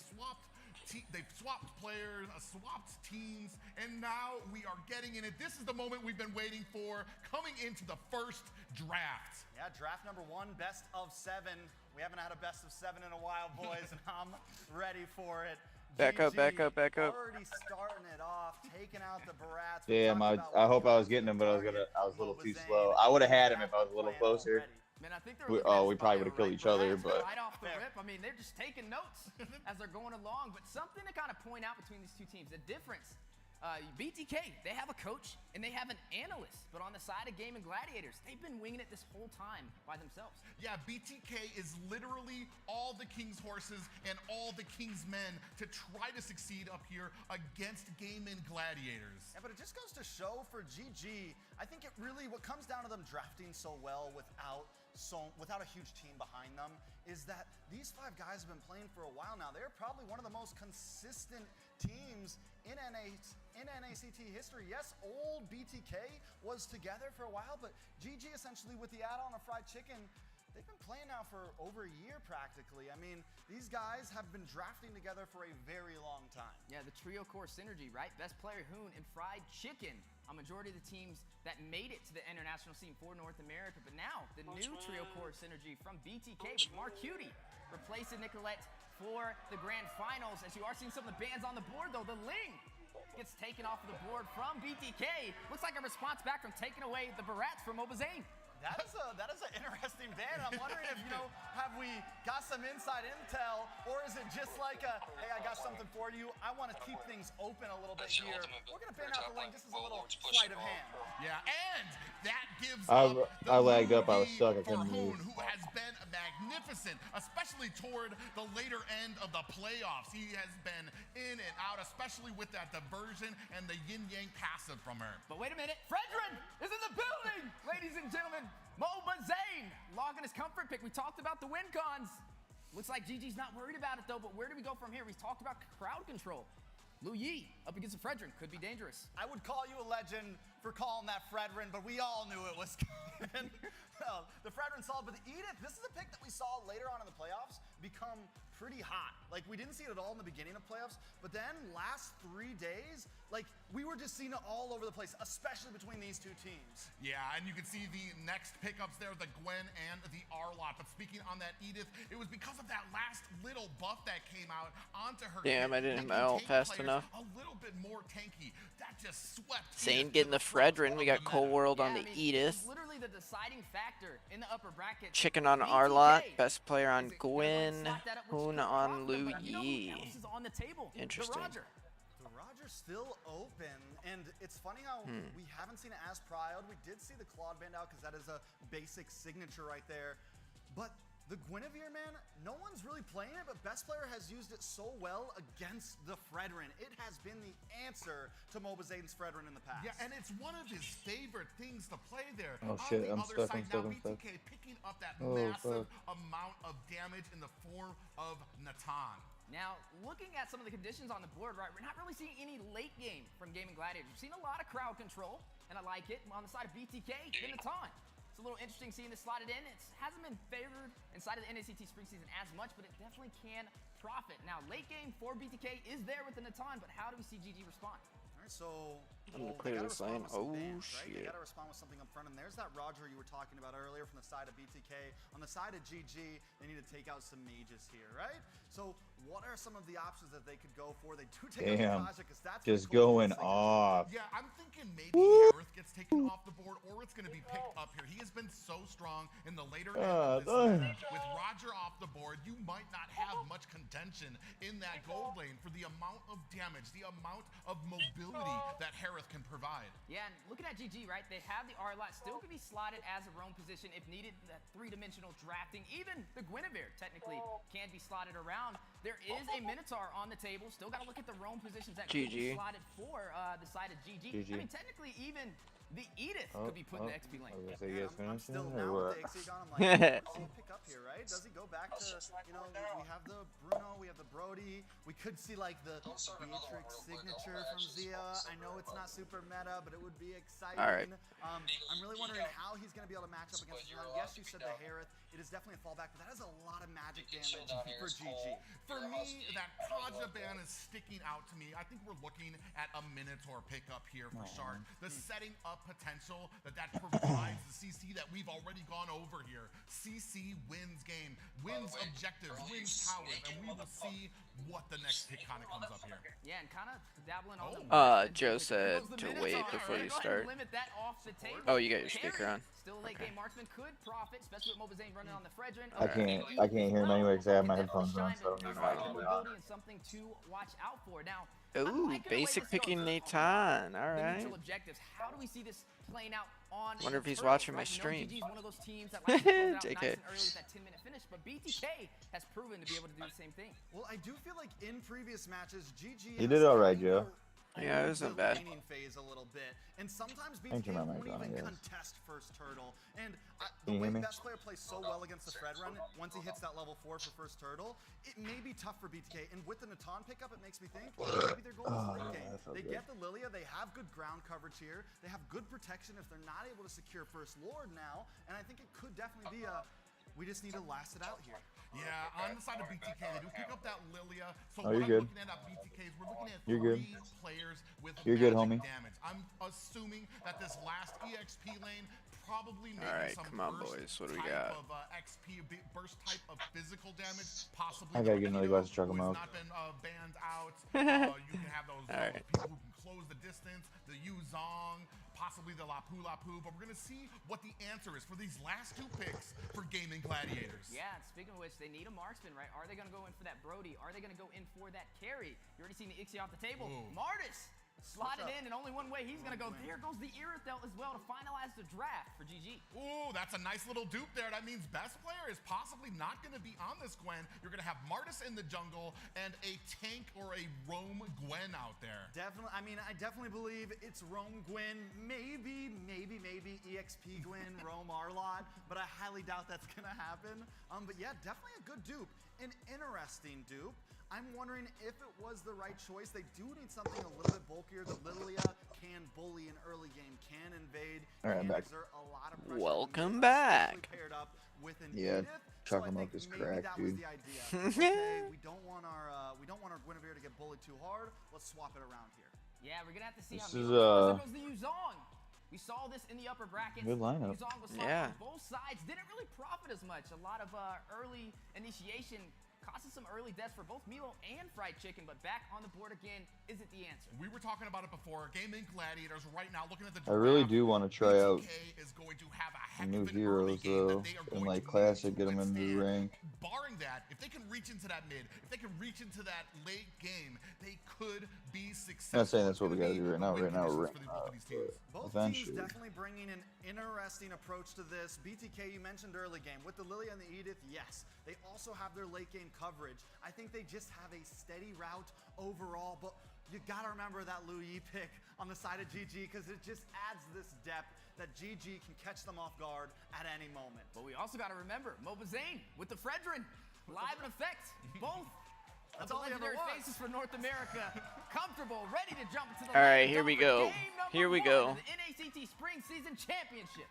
Speaker 6: swapped players, swapped teams, and now we are getting in it. This is the moment we've been waiting for, coming into the first draft.
Speaker 14: Yeah, draft number 1, best of 7. We haven't had a best of 7 in a while, boys, and I'm ready for it.
Speaker 1: Back up, back up, back up.
Speaker 14: Already starting it off, taking out the Barats.
Speaker 2: damn, I hope I was getting him, but I was a little too slow. I would have had him if I was a little closer.
Speaker 15: Man, I think
Speaker 2: We probably would have killed each other, but
Speaker 15: right off the rip, I mean, they're just taking notes as they're going along. But something to kind of point out between these two teams, the difference. BTK, they have a coach and they have an analyst, but on the side of Game and Gladiators, they've been winging it this whole time by themselves.
Speaker 6: Yeah, BTK is literally all the King's horses and all the King's men to try to succeed up here against Game and Gladiators.
Speaker 14: Yeah, but it just goes to show for GG, I think it really, what comes down to them drafting so well without a huge team behind them, is that these 5 guys have been playing for a while now. They're probably one of the most consistent teams in NACT history. Yes, old BTK was together for a while, but GG essentially with the add-on of Fried Chicken, they've been playing now for over a year practically. I mean, these guys have been drafting together for a very long time.
Speaker 15: Yeah, the trio core synergy, right? Best player Hoon and Fried Chicken. A majority of the teams that made it to the international scene for North America, but now the new trio core synergy from BTK with Mark Cutie replacing Nicolette for the grand finals. As you are seeing some of the bands on the board, though, the Ling gets taken off of the board from BTK. Looks like a response back from taking away the Barats from Mobazane.
Speaker 14: That is an interesting ban. I'm wondering if, have we got some inside intel, or is it just like a, hey, I got something for you. I want to keep things open a little bit here. We're going to ban out the lane. This is a little sleight of hand.
Speaker 6: Yeah, and that gives
Speaker 2: I lagged up. I was stuck. I
Speaker 6: for
Speaker 2: couldn't move.
Speaker 6: Hoon, who has been magnificent, especially toward the later end of the playoffs. He has been in and out, especially with that diversion and the yin-yang passive from her.
Speaker 15: But wait a minute, Fredrin is in the building, ladies and gentlemen. Mobazane logging his comfort pick. We talked about the win cons. Looks like GG's not worried about it though, but where do we go from here? We talked about crowd control. Lu Yi up against a Fredrin could be dangerous.
Speaker 14: I would call you a legend for calling that Fredrin, but we all knew it was coming. The Fredrin solid, but the Edith, this is a pick that we saw later on in the playoffs become pretty hot. Like, we didn't see it at all in the beginning of playoffs, but then last 3 days, like, we were just seeing it all over the place, especially between these two teams.
Speaker 6: Yeah, and you can see the next pickups there, the Gwen and the R-Lot. But speaking on that Edith, it was because of that last little buff that came out onto her.
Speaker 1: Damn, I didn't hit my ult fast enough.
Speaker 6: A little bit more tanky. That just swept.
Speaker 1: Sane getting the Fredrin. We got Cold World on the Edith.
Speaker 15: Literally the deciding factor in the upper bracket.
Speaker 1: Chicken on R-Lot. Best player on Gwen. Hoon on Lu Yi. Interesting.
Speaker 14: The Roger's still open, and it's funny how we haven't seen it as Pride. We did see the Claude band out because that is a basic signature right there. But the Guinevere, man, no one's really playing it, but Best Player has used it so well against the Fredrin. It has been the answer to Mobazane's Fredrin in the past.
Speaker 6: Yeah, and it's one of his favorite things to play there.
Speaker 2: Oh shit, I'm stuck,
Speaker 6: Side,
Speaker 2: I'm stuck,
Speaker 6: now
Speaker 2: I'm stuck.
Speaker 6: BTK picking up that
Speaker 2: Oh,
Speaker 6: massive
Speaker 2: fuck.
Speaker 6: amount of damage in the form of Natan.
Speaker 15: Now, looking at some of the conditions on the board, right, we're not really seeing any late game from Game and Gladiators. We've seen a lot of crowd control, and I like it. On the side of BTK, the Natan. It's a little interesting seeing this slotted in. It hasn't been favored inside of the NACT spring season as much, but it definitely can profit. Now, late game for BTK is there with the Natan, but how do we see GG respond?
Speaker 14: All right, so
Speaker 1: I'm gonna clear this lane. Oh
Speaker 14: right? They
Speaker 1: shit.
Speaker 14: gotta respond with something up front, and there's that Roger you were talking about earlier from the side of BTK. On the side of GG, they need to take out some mages here, right? So what are some of the options that they could go for? They do take
Speaker 2: Damn,
Speaker 14: out Raja, because that's
Speaker 2: just
Speaker 14: cool.
Speaker 2: going off.
Speaker 6: Yeah, I'm thinking maybe Aerith gets taken off the board, or it's going to be picked up here. He has been so strong in the later end of this season. With Roger off the board, you might not have much contention in that gold lane for the amount of damage, the amount of mobility that Herald Harith can provide.
Speaker 15: Yeah, and looking at GG, right? They have the R-Lot still can be slotted as a roam position if needed. That three-dimensional drafting, even the Guinevere technically can be slotted around. There is a Minotaur on the table. Still got to look at the roam positions that could be slotted for the side of GG. I mean, technically, even the Edith could be put in the XP lane.
Speaker 2: I'm
Speaker 14: still now with the XP gone. I'm like, what's he pick up here, right? Does he go back to, you know, we have the Bruno, we have the Brody. We could see like the Beatrix signature from Zia. I know it's not super meta, but it would be exciting.
Speaker 1: All right.
Speaker 14: I'm really wondering how he's going to be able to match up against Leon. Yes, you said the Harith. It is definitely a fallback, but that is a lot of magic damage for GG.
Speaker 6: For me, that Kaja ban is sticking out to me. I think we're looking at a Minotaur pickup here for Shark. The setting up potential that provides the CC that we've already gone over here. CC wins game, wins objectives, wins towers, and we will see what the next pick kind of comes up here.
Speaker 15: Yeah, and kind of dabbling on the
Speaker 1: Joe said to wait before you start.
Speaker 15: Limit that off the table.
Speaker 1: Oh, you got your speaker on.
Speaker 15: Still a late game marksman could profit, especially with Mobazane running on the Fredrin.
Speaker 2: I can't hear him anyway because I have my headphones on, so I don't know.
Speaker 15: Mobility and something to watch out for. Now,
Speaker 1: ooh, basic picking Nathan. All right.
Speaker 15: Objectives. How do we see this playing out on?
Speaker 1: Wonder if he's watching my stream.
Speaker 15: GG's one of those teams that likes to close out
Speaker 1: JK.
Speaker 15: nice and early with that 10-minute finish, but BTK has proven to be able to do the same thing.
Speaker 14: Well, I do feel like in previous matches, GG
Speaker 2: You did all right, Joe.
Speaker 1: Yeah, it wasn't bad.
Speaker 14: Phase a little bit, and sometimes
Speaker 2: Thank you,
Speaker 14: BTK
Speaker 2: my
Speaker 14: won't
Speaker 2: God,
Speaker 14: even
Speaker 2: yes.
Speaker 14: contest first turtle. And
Speaker 2: Can
Speaker 14: the
Speaker 2: you
Speaker 14: way
Speaker 2: hear me?
Speaker 14: best player plays so well against the Fred run, once he hits that level 4 for first turtle, it may be tough for BTK. And with the Natan pickup, it makes me think maybe they're going for late game. They get the Lilia, they have good ground coverage here, they have good protection if they're not able to secure first Lord now, and I think it could definitely be a. We just need to last it out here.
Speaker 6: Yeah, on the side of BTK, they do pick up that Lilia. So
Speaker 2: Oh,
Speaker 6: what
Speaker 2: you're
Speaker 6: I'm
Speaker 2: good.
Speaker 6: looking at BTK is we're looking at
Speaker 2: You're
Speaker 6: three
Speaker 2: good.
Speaker 6: players with
Speaker 2: You're good,
Speaker 6: magic
Speaker 2: homie.
Speaker 6: damage. I'm assuming that this last EXP lane probably maybe
Speaker 1: All right,
Speaker 6: some
Speaker 1: come on,
Speaker 6: burst
Speaker 1: boys. What do we
Speaker 6: type
Speaker 1: got?
Speaker 6: of XP, burst type of physical damage, possibly.
Speaker 2: I gotta get another glass of chocolate
Speaker 6: who has
Speaker 2: milk.
Speaker 6: not been banned out. You can have those
Speaker 1: All right.
Speaker 6: people who can close the distance, the Yu Zong, possibly the Lapu Lapu, but we're gonna see what the answer is for these last two picks for Gaming Gladiators.
Speaker 15: Yeah, and speaking of which, they need a marksman, right? Are they going to go in for that Brody? Are they going to go in for that carry? You already seen the Ixie off the table.
Speaker 6: Ooh.
Speaker 15: Martis slotted in, and only one way he's going to go. There goes the Irithel as well to finalize the draft for GG.
Speaker 6: Ooh, that's a nice little dupe there. That means best player is possibly not going to be on this Gwen. You're going to have Martis in the jungle and a tank or a roam Gwen out there.
Speaker 14: Definitely, I mean, I definitely believe it's Roam Gwyn, maybe EXP Gwyn, Roam Arlot, but I highly doubt that's gonna happen. But yeah, definitely a good dupe, an interesting dupe. I'm wondering if it was the right choice. They do need something a little bit bulkier. The Lilia can bully in early game, can invade,
Speaker 2: All right, I'm
Speaker 14: can
Speaker 2: back.
Speaker 14: exert a lot of pressure.
Speaker 1: Welcome
Speaker 14: especially
Speaker 1: back.
Speaker 14: Paired up with an
Speaker 2: Yeah,
Speaker 14: Edith.
Speaker 2: chocolate
Speaker 14: So I
Speaker 2: milk
Speaker 14: think
Speaker 2: is
Speaker 14: maybe
Speaker 2: cracked,
Speaker 14: that
Speaker 2: dude.
Speaker 14: was the idea. Okay, we don't want our Guinevere to get bullied too hard. Let's swap it around here.
Speaker 15: Yeah, we're going to have to see
Speaker 2: This
Speaker 15: how
Speaker 2: is,
Speaker 15: There goes the Yuzong. We saw this in the upper brackets.
Speaker 2: Good lineup.
Speaker 15: Yuzong was slotted
Speaker 1: Yeah.
Speaker 15: on both sides. Didn't really profit as much. A lot of early initiation costing some early deaths for both Milo and Fried Chicken, but back on the board again isn't the answer.
Speaker 6: We were talking about it before. Gaming Gladiators right now looking at the
Speaker 2: I really
Speaker 6: draft,
Speaker 2: do want to try out
Speaker 6: BTK is going to have a heck
Speaker 2: new
Speaker 6: of an early
Speaker 2: heroes
Speaker 6: game
Speaker 2: though,
Speaker 6: that they are
Speaker 2: in
Speaker 6: going
Speaker 2: like
Speaker 6: to
Speaker 2: classic,
Speaker 6: need
Speaker 2: get
Speaker 6: to
Speaker 2: them into the
Speaker 6: withstand.
Speaker 2: rank.
Speaker 6: Barring that, if they can reach into that mid, if they can reach into that late game, they could be successful.
Speaker 2: I'm not saying that's what we gotta do right now. Right now, we're
Speaker 14: Both
Speaker 2: eventually.
Speaker 14: teams definitely bringing an interesting approach to this. BTK, you mentioned early game. With the Lilia and the Edith, yes. They also have their late game coverage. I think they just have a steady route overall, but you gotta remember that Lu Yi pick on the side of GG because it just adds this depth that GG can catch them off guard at any moment.
Speaker 15: But we also got to remember Mobazane with the Fredrin. Live in effect. Both.
Speaker 14: That's
Speaker 15: of
Speaker 14: all
Speaker 15: the
Speaker 14: he ever
Speaker 15: legendary
Speaker 14: was.
Speaker 15: faces for North America. Comfortable, ready to jump into the
Speaker 1: All right,
Speaker 15: lane,
Speaker 1: here we
Speaker 15: going for
Speaker 1: go.
Speaker 15: game number
Speaker 1: Here we
Speaker 15: one
Speaker 1: go.
Speaker 15: of The NACT Spring Season Championship.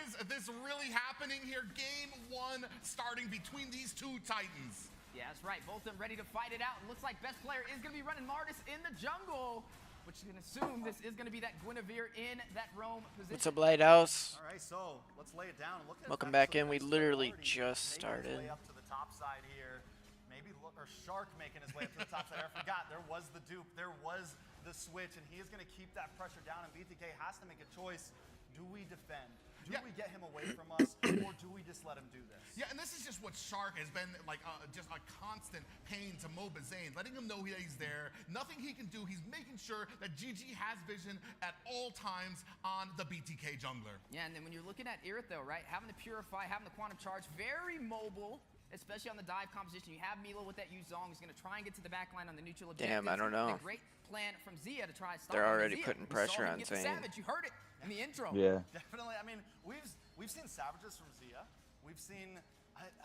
Speaker 6: Is this really happening here? Game one starting between these two titans.
Speaker 15: Yeah, that's right. Both of them ready to fight it out. Looks like best player is going to be running Martis in the jungle, which you can assume this is going to be that Guinevere in that roam position.
Speaker 1: What's up, Lighthouse?
Speaker 14: All right, so let's lay it down. Look at
Speaker 1: Welcome
Speaker 14: that.
Speaker 1: back in. We literally just
Speaker 14: Making his
Speaker 1: started.
Speaker 14: way up to the top side here. Maybe or Shark making his way up to the top side. I forgot there was the dupe. There was the switch, and he is going to keep that pressure down. And BTK has to make a choice. Do we defend? Do we get him away from us, or do we just let him do this?
Speaker 6: Yeah, and this is just what but Shark has been like just a constant pain to Moba Zane, letting him know he's there. Nothing he can do. He's making sure that GG has vision at all times on the BTK jungler.
Speaker 15: Yeah, and then when you're looking at Irith, though, right? Having the Purify, having the Quantum Charge, very mobile, especially on the dive composition. You have Milo with that Yuzong, who's going to try and get to the back line on the neutral objectives.
Speaker 1: Damn, I don't know.
Speaker 15: A great plan from Zia to try to stop
Speaker 1: They're
Speaker 15: him.
Speaker 1: already
Speaker 15: Zia,
Speaker 1: putting
Speaker 15: we
Speaker 1: pressure
Speaker 15: saw him
Speaker 1: on
Speaker 15: get the
Speaker 1: Zane.
Speaker 15: Savage. You heard it in the intro.
Speaker 2: Yeah.
Speaker 14: Definitely. I mean, we've seen Savages from Zia. We've seen.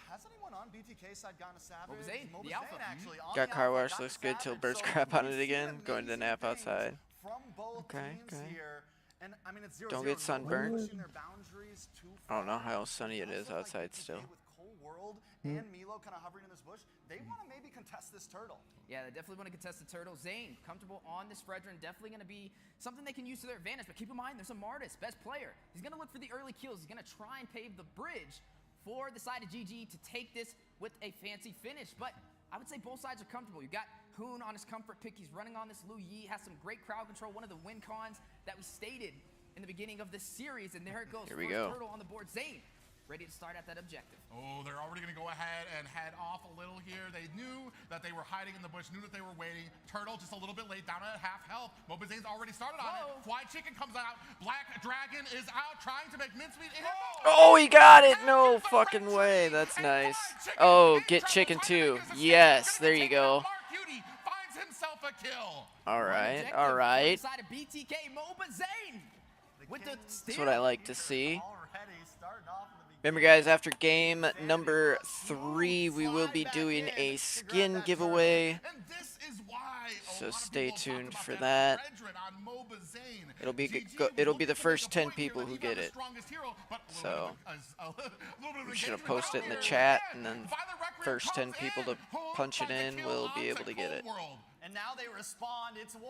Speaker 14: Has anyone on BTK side gotten a Savage?
Speaker 15: Moba Zane,
Speaker 14: Moba
Speaker 15: the Alpha.
Speaker 14: Zane, actually, on
Speaker 1: Got
Speaker 14: the
Speaker 1: car
Speaker 14: Alpha,
Speaker 1: wash,
Speaker 14: got
Speaker 1: looks
Speaker 14: the
Speaker 1: good till
Speaker 14: Savage.
Speaker 1: birds
Speaker 14: So
Speaker 1: crap on
Speaker 14: we've
Speaker 1: it
Speaker 14: seen
Speaker 1: again. Going to
Speaker 14: amazing
Speaker 1: nap
Speaker 14: things
Speaker 1: outside.
Speaker 14: From both
Speaker 1: Okay,
Speaker 14: teams
Speaker 1: okay.
Speaker 14: here. And I mean, it's 0-0.
Speaker 1: Don't get
Speaker 14: Nobody's
Speaker 1: sunburned.
Speaker 14: pushing their boundaries too
Speaker 1: I don't know
Speaker 14: far.
Speaker 1: how sunny it
Speaker 14: It
Speaker 1: is
Speaker 14: does look like
Speaker 1: outside
Speaker 14: BTK
Speaker 1: still.
Speaker 14: With Cold World and Milo kind of hovering in this bush, they want to maybe contest this turtle.
Speaker 15: Yeah, they definitely want to contest the turtle. Zane, comfortable on this Fredrin, definitely going to be something they can use to their advantage. But keep in mind, there's a Martis, best player. He's going to look for the early kills. He's going to try and pave the bridge for the side of GG to take this with a fancy finish. But I would say both sides are comfortable. You've got Hoon on his comfort pick. He's running on this Lu Yi, has some great crowd control. One of the win cons that we stated in the beginning of this series. And there it goes.
Speaker 1: Here we
Speaker 15: First
Speaker 1: go.
Speaker 15: turtle on the board. Zane, ready to start at that objective.
Speaker 6: Oh, they're already going to go ahead and head off a little here. They knew that they were hiding in the bush, knew that they were waiting. Turtle just a little bit late, down at half health. Moba Zane's already started on it. Fly Chicken comes out. Black Dragon is out trying to make mincemeat.
Speaker 1: Oh, he got it! No fucking way. That's nice. Oh, get chicken too. Yes, there you go.
Speaker 6: Finds himself a kill.
Speaker 1: All right, all right.
Speaker 15: Side of BTK, Moba Zane with the
Speaker 1: That's what I like to see.
Speaker 14: Already starting off in the
Speaker 1: Remember, guys, after game number 3, we will be doing a skin giveaway.
Speaker 6: And this is why
Speaker 1: So stay tuned for that.
Speaker 6: on Moba Zane.
Speaker 1: It'll be the first 10 people who get it. So we should have posted it in the chat, and then first 10 people to punch it in will be able to get it.
Speaker 14: And now they respond. It's 1-1.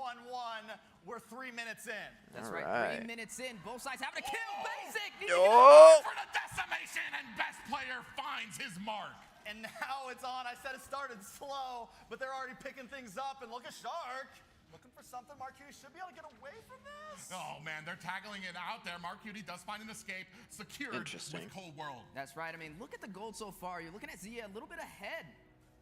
Speaker 14: We're 3 minutes in.
Speaker 15: That's
Speaker 1: All
Speaker 15: right.
Speaker 1: right.
Speaker 15: 3 minutes in. Both sides having a kill. Basic.
Speaker 1: Oh!
Speaker 6: For the decimation, and best player finds his mark.
Speaker 14: And now it's on. I said it started slow, but they're already picking things up. And look at Shark. Looking for something. Marquis should be able to get away from this.
Speaker 6: Oh, man, they're tackling it out there. Mark Cutie does find an escape, secured
Speaker 1: Interesting.
Speaker 6: with Cold World.
Speaker 15: That's right. I mean, look at the gold so far. You're looking at Zia a little bit ahead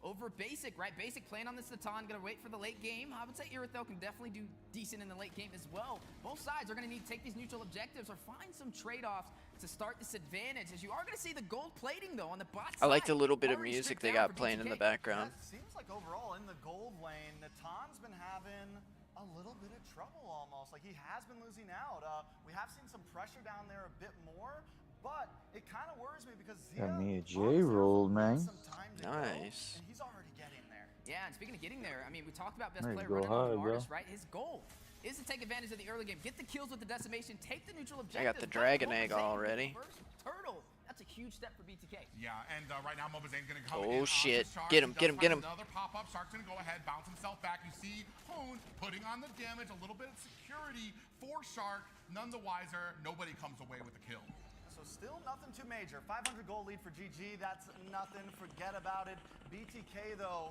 Speaker 15: over Basic, right? Basic playing on this Satan, gonna wait for the late game. I would say Irith, though, can definitely do decent in the late game as well. Both sides are gonna need to take these neutral objectives or find some trade-offs to start this advantage, as you are gonna see the gold plating, though, on the bot
Speaker 1: I
Speaker 15: side.
Speaker 1: like the little bit of
Speaker 15: Already
Speaker 1: music
Speaker 15: stripped
Speaker 1: they
Speaker 15: down
Speaker 1: got
Speaker 15: for
Speaker 1: playing in the
Speaker 15: BTK.
Speaker 1: background.
Speaker 14: It seems like overall in the gold lane, Natan's been having a little bit of trouble almost. Like he has been losing out. We have seen some pressure down there a bit more, but it kind of worries me because Zia
Speaker 2: Got me a J-roll, man.
Speaker 14: some time to
Speaker 1: Nice.
Speaker 14: go, and he's already getting there.
Speaker 15: Yeah, and speaking of getting there, I mean, we talked about best
Speaker 2: Ready
Speaker 15: player
Speaker 2: to go
Speaker 15: running on the
Speaker 2: hard, bro.
Speaker 15: artist, right? His goal is to take advantage of the early game, get the kills with the decimation, take the neutral
Speaker 1: I
Speaker 15: objective.
Speaker 1: got the dragon egg already.
Speaker 15: First turtle. That's a huge step for BTK.
Speaker 6: Yeah, and right now Moba Zane's gonna come
Speaker 1: Oh,
Speaker 6: in
Speaker 1: shit.
Speaker 6: onto Shark.
Speaker 1: Get him,
Speaker 6: He
Speaker 1: get him,
Speaker 6: does
Speaker 1: get
Speaker 6: find
Speaker 1: him.
Speaker 6: Another pop-up. Shark's gonna go ahead, bounce himself back. You see Hoon putting on the damage, a little bit of security for Shark. None the wiser. Nobody comes away with the kill.
Speaker 14: So still nothing too major. 500 goal lead for GG. That's nothing. Forget about it. BTK though,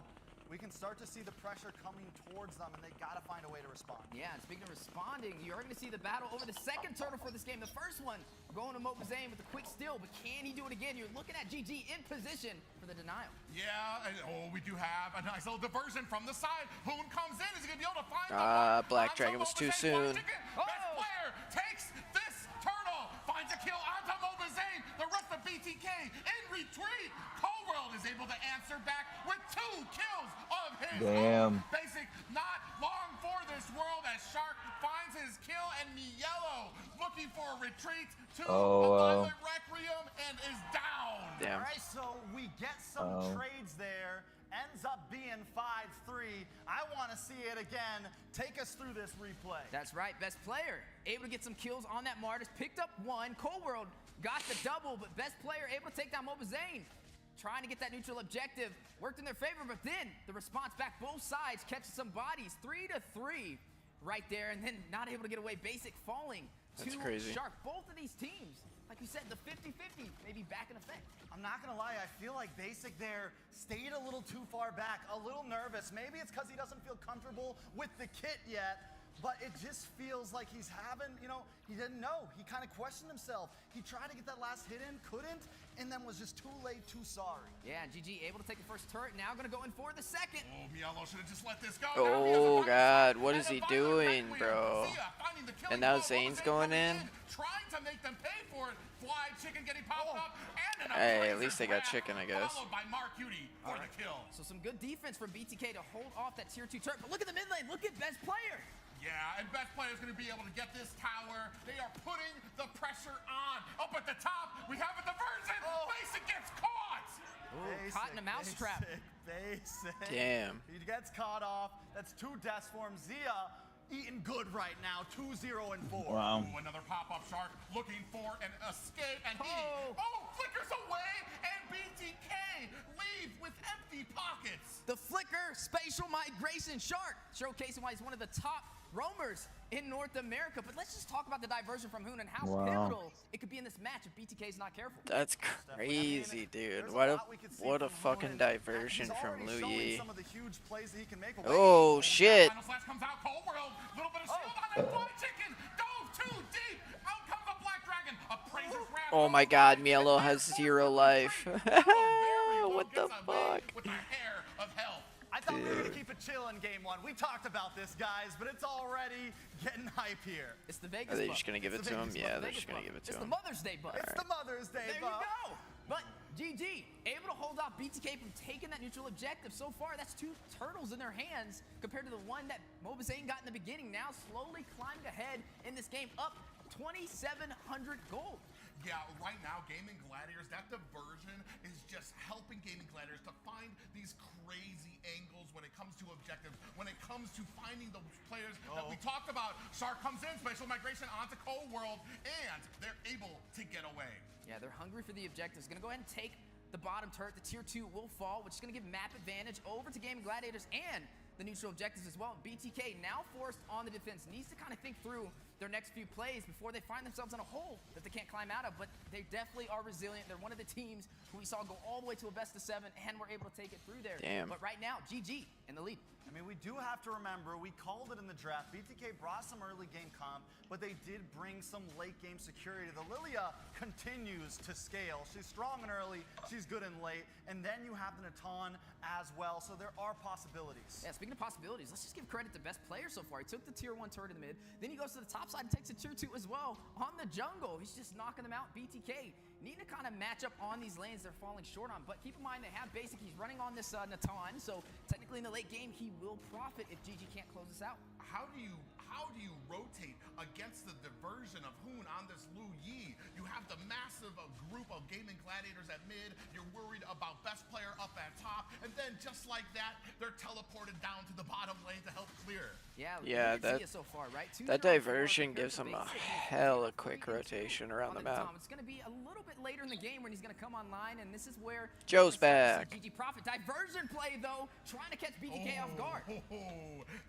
Speaker 14: we can start to see the pressure coming towards them, and they gotta find a way to respond.
Speaker 15: Yeah, and speaking of responding, you're going to see the battle over the second turtle for this game. The first one going to Moba Zane with a quick steal, but can he do it again? You're looking at GG in position for the denial.
Speaker 6: Yeah, and, we do have a nice little diversion from the side. Hoon comes in. Is he gonna be able to find the
Speaker 1: Black
Speaker 6: onto
Speaker 1: Dragon was
Speaker 6: Moba
Speaker 1: too
Speaker 6: Zane?
Speaker 1: soon.
Speaker 6: Best player takes this turtle, finds a kill onto Moba Zane. The rest of BTK in retreat. Cold is able to answer back with 2 kills of his own. Basic, not long for this world as Shark finds his kill, and Mielo looking for a retreat to a violent Requiem and is down.
Speaker 1: Damn.
Speaker 14: All right, so we get some trades there. Ends up being 5-3. I want to see it again. Take us through this replay.
Speaker 15: That's right, best player. Able to get some kills on that Martis. Picked up 1. Cold World got the double, but best player able to take down Moba Zane. Trying to get that neutral objective. Worked in their favor, but then the response back both sides catches some bodies. 3-3 right there, and then not able to get away. Basic falling
Speaker 1: That's
Speaker 15: to
Speaker 1: crazy.
Speaker 15: Shark. Both of these teams, like you said, the 50-50 maybe back in effect.
Speaker 14: I'm not gonna lie, I feel like Basic there stayed a little too far back, a little nervous. Maybe it's because he doesn't feel comfortable with the kit yet, but it just feels like he's having, you know, he didn't know. He kind of questioned himself. He tried to get that last hit in, couldn't, and then was just too late, too sorry.
Speaker 15: Yeah, GG able to take the first turret, now gonna go in for the second.
Speaker 6: Oh, Mielo should have just let this go.
Speaker 1: Oh God, what is he doing, bro? And now Zane's going in.
Speaker 6: Trying to make them pay for it. Fly chicken getting popped up, and
Speaker 1: Hey, at least they got chicken, I guess.
Speaker 6: followed by Mark Cutie for the kill.
Speaker 15: So some good defense from BTK to hold off that tier 2 turret. But look at the mid lane. Look at best player.
Speaker 6: Yeah, and best player is going to be able to get this tower. They are putting the pressure on. Up at the top, we have a diversion. Basic gets caught.
Speaker 15: Ooh, caught in a mousetrap.
Speaker 14: Basic.
Speaker 1: Damn.
Speaker 14: He gets caught off. That's 2 deaths for him. Zia eating good right now. 2-0 and 4.
Speaker 2: Wow.
Speaker 6: Ooh, another pop-up shark looking for an escape, and he flickers away, and BTK leave with empty pockets.
Speaker 15: The Flicker Spatial Migration Shark, showcasing why he's one of the top roamers in North America. But let's just talk about the diversion from Hoon and how pivotal it could be in this match if BTK is not careful.
Speaker 1: That's crazy, dude. What a fucking diversion from Lu Yi.
Speaker 14: Some of the huge plays that he can make.
Speaker 1: Oh shit.
Speaker 6: Final slash comes out, Cold World, little bit of shield on that fly chicken, dove too deep, out comes a Black Dragon, appraiser's wrath.
Speaker 1: Oh my God, Mielo has 0 life. What the fuck?
Speaker 6: With the hair of health.
Speaker 14: I thought we were going to keep it chill in game 1. We talked about this, guys, but it's already getting hype here.
Speaker 15: It's the Vegas
Speaker 1: Are they
Speaker 15: buff.
Speaker 1: just gonna give it
Speaker 15: It's
Speaker 1: to
Speaker 15: the
Speaker 1: him?
Speaker 15: Vegas
Speaker 1: Yeah,
Speaker 15: buff,
Speaker 1: they're
Speaker 15: Vegas
Speaker 1: just gonna
Speaker 15: buff.
Speaker 1: give it to
Speaker 15: It's
Speaker 1: him.
Speaker 15: the Mother's Day buff.
Speaker 14: It's the Mother's Day
Speaker 15: There
Speaker 14: buff.
Speaker 15: you go. But GG, able to hold off BTK from taking that neutral objective. So far, that's 2 turtles in their hands compared to the one that Mobazane got in the beginning. Now slowly climbing ahead in this game, up 2,700 gold.
Speaker 6: Yeah, right now, Gaming Gladiators, that diversion is just helping Gaming Gladiators to find these crazy angles when it comes to objectives, when it comes to finding those players that we talked about. Shark comes in, Spatial Migration onto Cold World, and they're able to get away.
Speaker 15: Yeah, they're hungry for the objectives. Gonna go ahead and take the bottom turret. The tier 2 will fall, which is gonna give map advantage over to Gaming Gladiators and the neutral objectives as well. BTK now forced on the defense, needs to kind of think through their next few plays before they find themselves in a hole that they can't climb out of, but they definitely are resilient. They're one of the teams who we saw go all the way to a best of 7 and were able to take it through there.
Speaker 1: Damn.
Speaker 15: But right now, GG in the lead.
Speaker 14: I mean, we do have to remember, we called it in the draft. BTK brought some early game comp, but they did bring some late game security. The Lilia continues to scale. She's strong and early, she's good and late, and then you have the Natan as well, so there are possibilities.
Speaker 15: Yeah, speaking of possibilities, let's just give credit to best player so far. He took the tier 1 turret in the mid, then he goes to the top side and takes a tier 2 as well on the jungle. He's just knocking them out. BTK needing to kind of match up on these lanes they're falling short on, but keep in mind they have basic. He's running on this Natan, so technically in the late game he will profit if GG can't close this out.
Speaker 6: How do you rotate against the diversion of Hoon on this Lu Yi? You have the massive group of Gaming Gladiators at mid. You're worried about best player up at top, and then just like that, they're teleported down to the bottom lane to help clear.
Speaker 15: Yeah, so far, right?
Speaker 1: That diversion gives him a hella quick rotation around the map.
Speaker 15: It's going to be a little bit later in the game when he's going to come online, and this is where
Speaker 1: Joe's back.
Speaker 15: GG profit. Diversion play, though, trying to catch BTK off guard.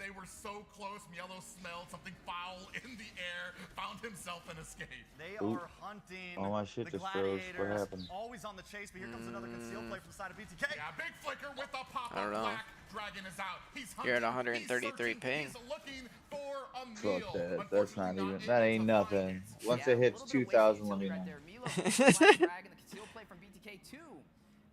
Speaker 6: They were so close. Mielo smelled something foul in the air, found himself an escape.
Speaker 14: They are hunting
Speaker 2: Oh, my shit
Speaker 14: the
Speaker 2: just froze. What
Speaker 14: Gladiators,
Speaker 2: happened?
Speaker 14: always on the chase, but here comes another concealed play from the side of BTK.
Speaker 6: Yeah, big flicker with a pop-up.
Speaker 1: I don't know.
Speaker 6: Black Dragon is out. He's hunting,
Speaker 1: You're at 133
Speaker 6: he's
Speaker 1: ping.
Speaker 6: He's looking for a meal.
Speaker 2: Fuck that. That's not even. That ain't nothing. Once it hits 2,000, let me know.
Speaker 15: Dragon, the concealed play from BTK 2.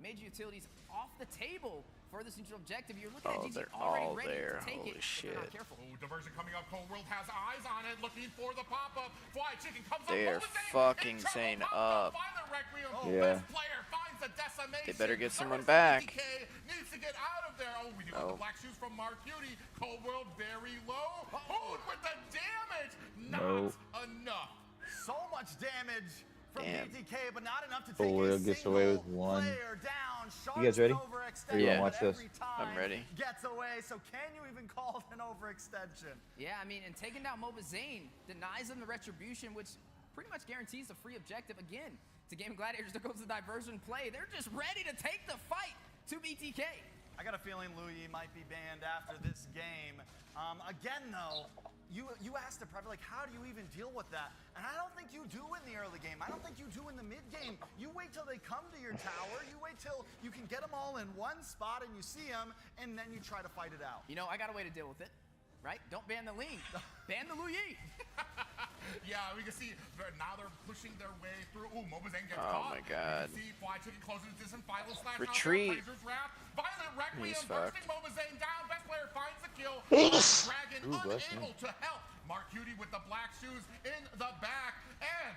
Speaker 15: Major utilities off the table for this neutral objective. You're looking at GG
Speaker 1: they're
Speaker 15: already
Speaker 1: all
Speaker 15: ready
Speaker 1: there.
Speaker 15: to take
Speaker 1: Holy
Speaker 15: it.
Speaker 1: shit.
Speaker 15: If they're not careful.
Speaker 6: Oh, diversion coming up. Cold World has eyes on it, looking for the pop-up. Fly chicken comes
Speaker 1: They're
Speaker 6: up.
Speaker 1: fucking Zane up.
Speaker 2: Yeah.
Speaker 1: They better get someone back.
Speaker 6: BTK needs to get out of there. Oh, we do have the black shoes from Mark Cutie. Cold World very low. Oh, with the damage. Not enough.
Speaker 14: So much damage from
Speaker 1: Damn.
Speaker 14: BTK, but not enough to take
Speaker 2: Cold World
Speaker 14: a
Speaker 2: gets away with
Speaker 14: single
Speaker 2: one.
Speaker 14: player down.
Speaker 2: You guys ready?
Speaker 14: Overextended,
Speaker 2: Or you
Speaker 1: Yeah.
Speaker 2: wanna watch
Speaker 14: but
Speaker 2: this?
Speaker 14: every time
Speaker 1: I'm ready.
Speaker 14: Gets away, so can you even call it an overextension?
Speaker 15: Yeah, I mean, and taking down Mobazane denies them the retribution, which pretty much guarantees a free objective again to Gaming Gladiators. There goes the diversion play. They're just ready to take the fight to BTK.
Speaker 14: I got a feeling Lu Yi might be banned after this game. Again, though, you asked it probably, like, how do you even deal with that? And I don't think you do in the early game. I don't think you do in the mid game. You wait till they come to your tower. You wait till you can get them all in one spot and you see them, and then you try to fight it out.
Speaker 15: You know, I got a way to deal with it.
Speaker 16: right? Don't ban the Ling. Ban the Lu Yi.
Speaker 6: Yeah, we can see now they're pushing their way through. Ooh, Mobazane gets
Speaker 1: Oh
Speaker 6: caught.
Speaker 1: my god.
Speaker 6: You can see Fly Chicken closing the distance. Final slash
Speaker 1: Retreat.
Speaker 6: out there. Razor's Wrath. Violent Requiem
Speaker 1: He's
Speaker 6: bursting
Speaker 1: fucked.
Speaker 6: Mobazane down. Best player finds the kill. Dragon
Speaker 2: Ooh, bless
Speaker 6: unable
Speaker 2: him.
Speaker 6: to help. Mark Cutie with the black shoes in the back. And,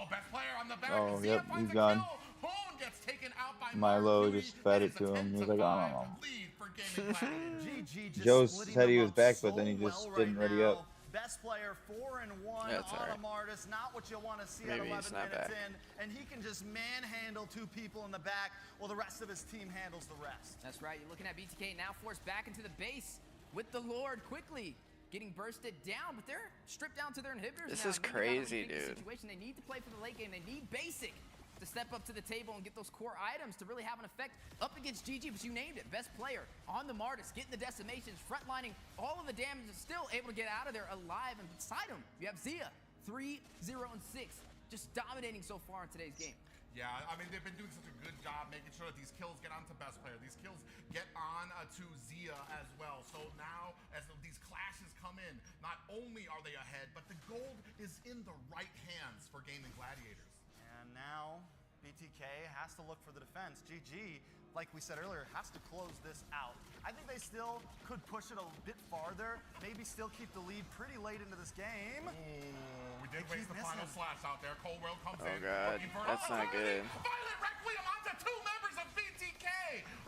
Speaker 6: best player on the back.
Speaker 2: Oh,
Speaker 6: Zia
Speaker 2: yep,
Speaker 6: finds
Speaker 2: he's
Speaker 6: a
Speaker 2: gone.
Speaker 6: kill. Hoon gets taken out by
Speaker 2: Milo
Speaker 6: Mark
Speaker 2: just
Speaker 6: Cutie.
Speaker 2: fed
Speaker 6: It
Speaker 2: it
Speaker 6: is a
Speaker 2: to him. He
Speaker 6: 10
Speaker 2: was
Speaker 6: to
Speaker 2: like, I
Speaker 6: 5
Speaker 2: don't know.
Speaker 6: lead for Gaming Gladiators.
Speaker 14: GG just
Speaker 2: Joe
Speaker 14: splitting
Speaker 2: said he
Speaker 14: them
Speaker 2: was
Speaker 14: up
Speaker 2: back,
Speaker 14: so
Speaker 2: but then he just
Speaker 14: well
Speaker 2: didn't
Speaker 14: right
Speaker 2: ready
Speaker 14: now.
Speaker 2: up.
Speaker 14: Best player 4-1
Speaker 1: That's
Speaker 14: on
Speaker 1: alright.
Speaker 14: Amartis. Not what you want to see
Speaker 1: Maybe
Speaker 14: at
Speaker 1: he's
Speaker 14: 11
Speaker 1: not
Speaker 14: minutes
Speaker 1: back.
Speaker 14: in. And he can just manhandle 2 people in the back while the rest of his team handles the rest.
Speaker 15: That's right. You're looking at BTK now forced back into the base with the Lord quickly getting bursted down, but they're stripped down to their inhibitors
Speaker 1: This
Speaker 15: now.
Speaker 1: is
Speaker 15: Need to have a
Speaker 1: crazy,
Speaker 15: ridiculous
Speaker 1: dude.
Speaker 15: Situation. They need to play for the late game. They need basic to step up to the table and get those core items to really have an effect up against GG, but you named it. Best player on the Martis, getting the decimations, frontlining all of the damage, and still able to get out of there alive. And beside him, you have Zia, 3-0-6, just dominating so far in today's game.
Speaker 6: Yeah, I mean, they've been doing such a good job making sure that these kills get onto best player. These kills get on to Zia as well. So now, as these clashes come in, not only are they ahead, but the gold is in the right hands for Gaming Gladiators.
Speaker 14: And now BTK has to look for the defense. GG, like we said earlier, has to close this out. I think they still could push it a bit farther, maybe still keep the lead pretty late into this game.
Speaker 6: Ooh, we did
Speaker 14: They
Speaker 6: waste
Speaker 14: keep
Speaker 6: the final
Speaker 14: missing.
Speaker 6: slash out there. Cole World comes
Speaker 1: Oh
Speaker 6: in.
Speaker 1: god,
Speaker 6: looking for an
Speaker 1: that's not
Speaker 6: opportunity.
Speaker 1: good.
Speaker 6: Violent Requiem onto 2 members of BTK.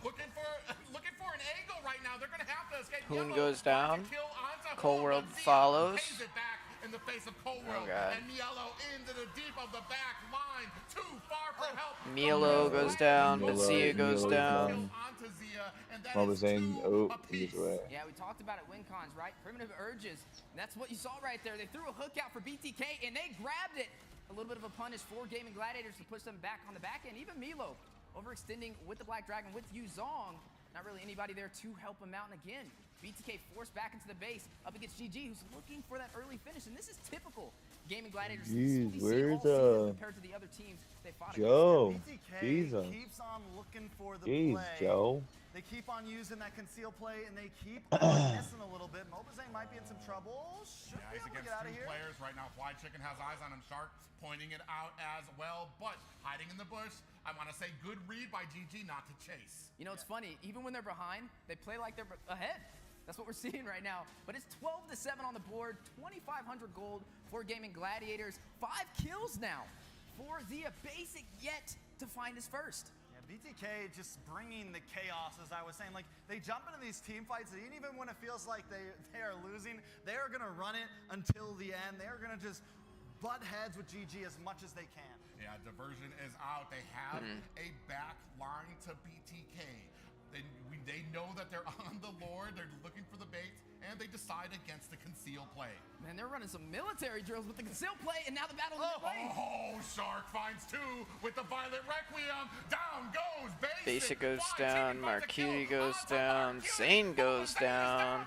Speaker 6: Looking for an angle right now. They're gonna have to escape.
Speaker 1: Hoon
Speaker 6: Yellow
Speaker 1: goes down.
Speaker 6: kill onto
Speaker 1: Cole
Speaker 6: Hoon,
Speaker 1: World
Speaker 6: but Zia
Speaker 1: follows.
Speaker 6: pays it back in the face of Cole
Speaker 1: Oh,
Speaker 6: World.
Speaker 1: God.
Speaker 6: And Mielo into the deep of the back line. Too far for help.
Speaker 1: Milo goes down, but
Speaker 2: Milo-
Speaker 1: Zia goes
Speaker 2: Milo's
Speaker 1: down.
Speaker 6: Onto Zia, and that
Speaker 2: Mama
Speaker 6: is
Speaker 2: saying,
Speaker 6: 2
Speaker 2: oh, he gets away.
Speaker 15: Yeah, we talked about it WinCons, right? Primitive urges. And that's what you saw right there. They threw a hook out for BTK, and they grabbed it. A little bit of a punish for Gaming Gladiators to push them back on the back end. Even Milo overextending with the Black Dragon, with Yuzong. Not really anybody there to help him out. And again, BTK forced back into the base up against GG, who's looking for that early finish. And this is typical Gaming Gladiators. This is what we
Speaker 2: Jeez,
Speaker 15: see all
Speaker 2: where's,
Speaker 15: season compared to the other teams they fought
Speaker 2: Joe?
Speaker 15: against.
Speaker 14: BTK
Speaker 2: Jesus.
Speaker 14: keeps on looking for the
Speaker 2: Jeez,
Speaker 14: play.
Speaker 2: Joe.
Speaker 14: They keep on using that conceal play, and they keep on missing a little bit. Mobazane might be in some trouble. Should
Speaker 6: Yeah,
Speaker 14: be
Speaker 6: he's
Speaker 14: able to
Speaker 6: against
Speaker 14: get out of
Speaker 6: 2
Speaker 14: here.
Speaker 6: players right now. Fly Chicken has eyes on him. Shark pointing it out as well, but hiding in the bush. I want to say good read by GG not to chase.
Speaker 15: You know, it's funny. Even when they're behind, they play like they're ahead. That's what we're seeing right now. But it's 12-7 on the board, 2,500 gold for Gaming Gladiators. 5 kills now for Zia. Basic yet to find his first.
Speaker 14: Yeah, BTK just bringing the chaos, as I was saying. Like, they jump into these team fights, and even when it feels like they are losing, they are going to run it until the end. They are going to just butt heads with GG as much as they can.
Speaker 6: Yeah, diversion is out. They have a back line to BTK. They know that they're on the Lord. They're looking for the bait, and they decide against the conceal play.
Speaker 15: Man, they're running some military drills with the conceal play, and now the battle in the lane.
Speaker 6: Oh, Shark finds 2 with the Violent Requiem. Down goes
Speaker 1: Basic goes down, Marquis goes down, Zane goes down,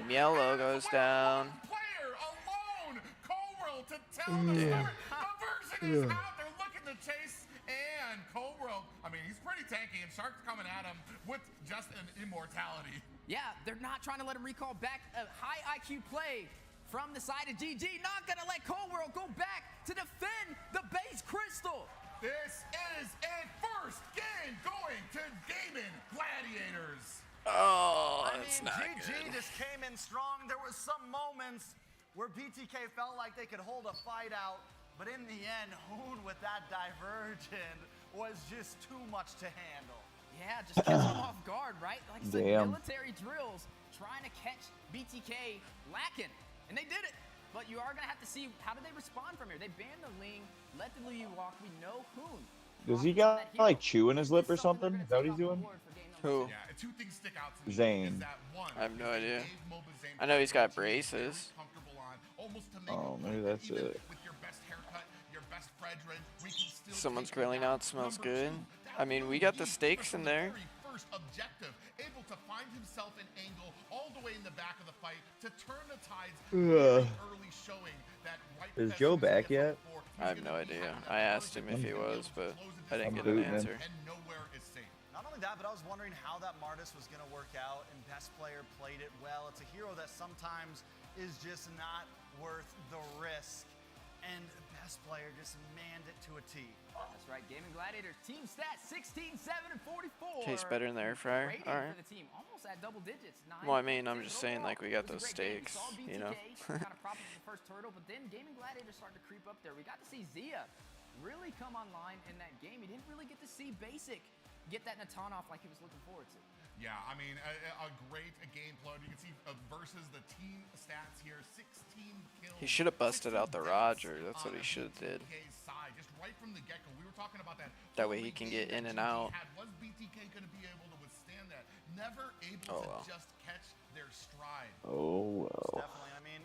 Speaker 1: Mielo goes down.
Speaker 6: Player alone. Cole World to tell the story. Diversion is out. They're looking to chase, and Cole World, I mean, he's pretty tanky, and Shark's coming at him with just an immortality.
Speaker 15: Yeah, they're not trying to let him recall back a high IQ play from the side of GG. Not gonna let Cole World go back to defend the base crystal.
Speaker 6: This is a first game going to Gaming Gladiators.
Speaker 1: Oh,
Speaker 14: I
Speaker 1: that's
Speaker 14: mean,
Speaker 1: not
Speaker 14: GG
Speaker 1: good.
Speaker 14: just came in strong. There was some moments where BTK felt like they could hold a fight out, but in the end, Hoon with that diversion was just too much to handle.
Speaker 15: Yeah, just catch them off guard, right? Like I said,
Speaker 2: Damn.
Speaker 15: military drills trying to catch BTK lacking. And they did it. But you are going to have to see how do they respond from here. They banned the Ling, let the Liu walk. We know Hoon.
Speaker 2: Does he got like chew in his lip or something? Is that what he's doing?
Speaker 1: Who?
Speaker 6: Yeah, 2 things stick out to me.
Speaker 2: Zane.
Speaker 6: Is that one,
Speaker 1: I have no idea.
Speaker 6: gave Mobazane
Speaker 1: I know he's got
Speaker 6: very
Speaker 1: braces.
Speaker 6: comfortable on, almost to make
Speaker 2: Oh,
Speaker 6: it
Speaker 2: maybe
Speaker 6: look
Speaker 2: that's
Speaker 6: even
Speaker 2: it.
Speaker 6: with your best haircut, your best Fredrin, we can still
Speaker 1: Someone's
Speaker 6: take you
Speaker 1: grilling
Speaker 6: down.
Speaker 1: out, smells
Speaker 6: Number
Speaker 1: good.
Speaker 6: 2, that
Speaker 1: I mean, we
Speaker 6: Lil
Speaker 1: got the
Speaker 6: Yi
Speaker 1: steaks
Speaker 6: from
Speaker 1: in
Speaker 6: the
Speaker 1: there.
Speaker 6: very first objective, able to find himself an angle all the way in the back of the fight to turn the tides.
Speaker 2: Ugh.
Speaker 6: Early showing that right
Speaker 2: Is
Speaker 6: past
Speaker 2: Joe
Speaker 6: him
Speaker 2: back
Speaker 6: gets
Speaker 2: yet?
Speaker 6: before, he's
Speaker 1: I have
Speaker 6: gonna
Speaker 1: no
Speaker 6: be
Speaker 1: idea.
Speaker 6: having that
Speaker 1: I asked him if
Speaker 6: diversion
Speaker 1: he
Speaker 6: to be able
Speaker 1: was,
Speaker 6: to
Speaker 1: but
Speaker 6: close the
Speaker 1: I didn't
Speaker 6: distance
Speaker 1: get an
Speaker 2: booting him.
Speaker 1: answer.
Speaker 6: and nowhere is safe.
Speaker 14: Not only only that, but I was wondering how that Martis was going to work out, and best player played it well. It's a hero that sometimes is just not worth the risk, and best player just manned it to a T.
Speaker 15: That's right, Gaming Gladiators team stats 16, 7, and 44.
Speaker 1: Tastes better in the air fryer.
Speaker 15: Rating
Speaker 1: All right.
Speaker 15: for the team, almost at double digits.
Speaker 1: Well, I mean, I'm just saying, like, we got those steaks, you know.
Speaker 15: kind of propped up the first turtle, but then Gaming Gladiators started to creep up there. We got to see Zia really come online in that game. He didn't really get to see Basic get that Natan off like he was looking forward to.
Speaker 6: Yeah, I mean, a great game plan. You can see versus the team stats here, 16 kills.
Speaker 1: He should have busted out the Roger. That's what he should have did.
Speaker 6: Side, just right from the get-go. We were talking about that.
Speaker 1: That way he can get in and out.
Speaker 6: Was BTK going to be able to withstand that? Never able to just catch their stride.
Speaker 2: Oh, well.
Speaker 14: Definitely. I mean,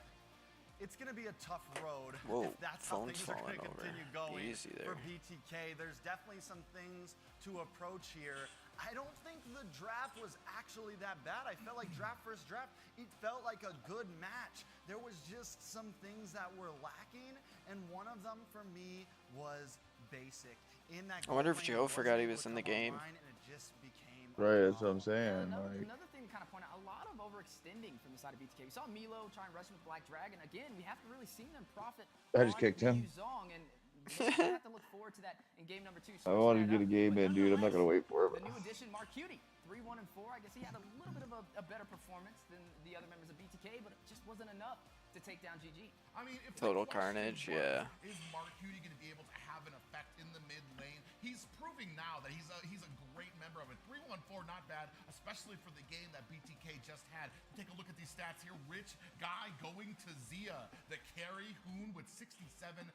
Speaker 14: it's going to be a tough road.
Speaker 1: Whoa,
Speaker 14: if that's how
Speaker 1: phone's
Speaker 14: things are going
Speaker 1: falling
Speaker 14: to
Speaker 1: over.
Speaker 14: continue going
Speaker 1: Easy there.
Speaker 14: for BTK. There's definitely some things to approach here. I don't think the draft was actually that bad. I felt like first draft, it felt like a good match. There was just some things that were lacking, and one of them for me was Basic. In that
Speaker 1: I wonder if Joe forgot he was in the game.
Speaker 14: and it just became
Speaker 2: Right, that's what I'm saying.
Speaker 15: Another thing to kind of point out, a lot of overextending from the side of BTK. We saw Milo try and rush him with Black Dragon. Again, we haven't really seen them profit
Speaker 2: I just kicked him.
Speaker 15: Zong, and we have to look forward to that in game number 2.
Speaker 2: I want to get a game in, dude. I'm not going to wait for it.
Speaker 15: The new addition, Mark Cutie, 3-1 and 4. I guess he had a little bit of a better performance than the other members of BTK, but it just wasn't enough to take down GG.
Speaker 6: I mean, if
Speaker 1: Total carnage, yeah.
Speaker 6: Is Mark Cutie going to be able to have an effect in the mid lane? He's proving now that he's a great member of it. 3-1-4, not bad, especially for the game that BTK just had. Take a look at these stats here. Rich Guy going to Zia. The carry, Hoon with 67,000.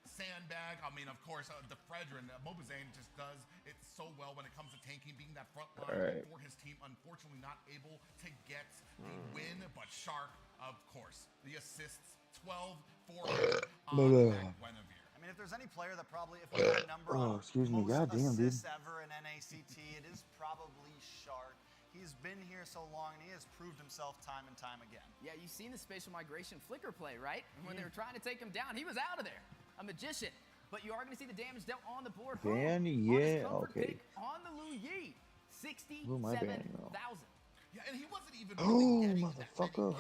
Speaker 6: Sandbag. I mean, of course, the Fredrin. Mobazane just does it so well when it comes to tanking, being that front line for his team. Unfortunately, not able to get the win, but Shark, of course. The assists, 12, 400 on Guinevere.
Speaker 14: I mean, if there's any player that probably, if we had a number on
Speaker 2: excuse me.
Speaker 14: most
Speaker 2: God damn, dude.
Speaker 14: assists ever in NACT, it is probably Shark. He's been here so long, and he has proved himself time and time again.
Speaker 15: Yeah, you've seen the spatial migration flicker play, right? When they were trying to take him down, he was out of there. A magician. But you are going to see the damage dealt on the board.
Speaker 2: Dan, yeah, okay.
Speaker 15: On the Lu Yi, 67,000.
Speaker 6: Yeah, and he wasn't even really getting
Speaker 2: motherfucker.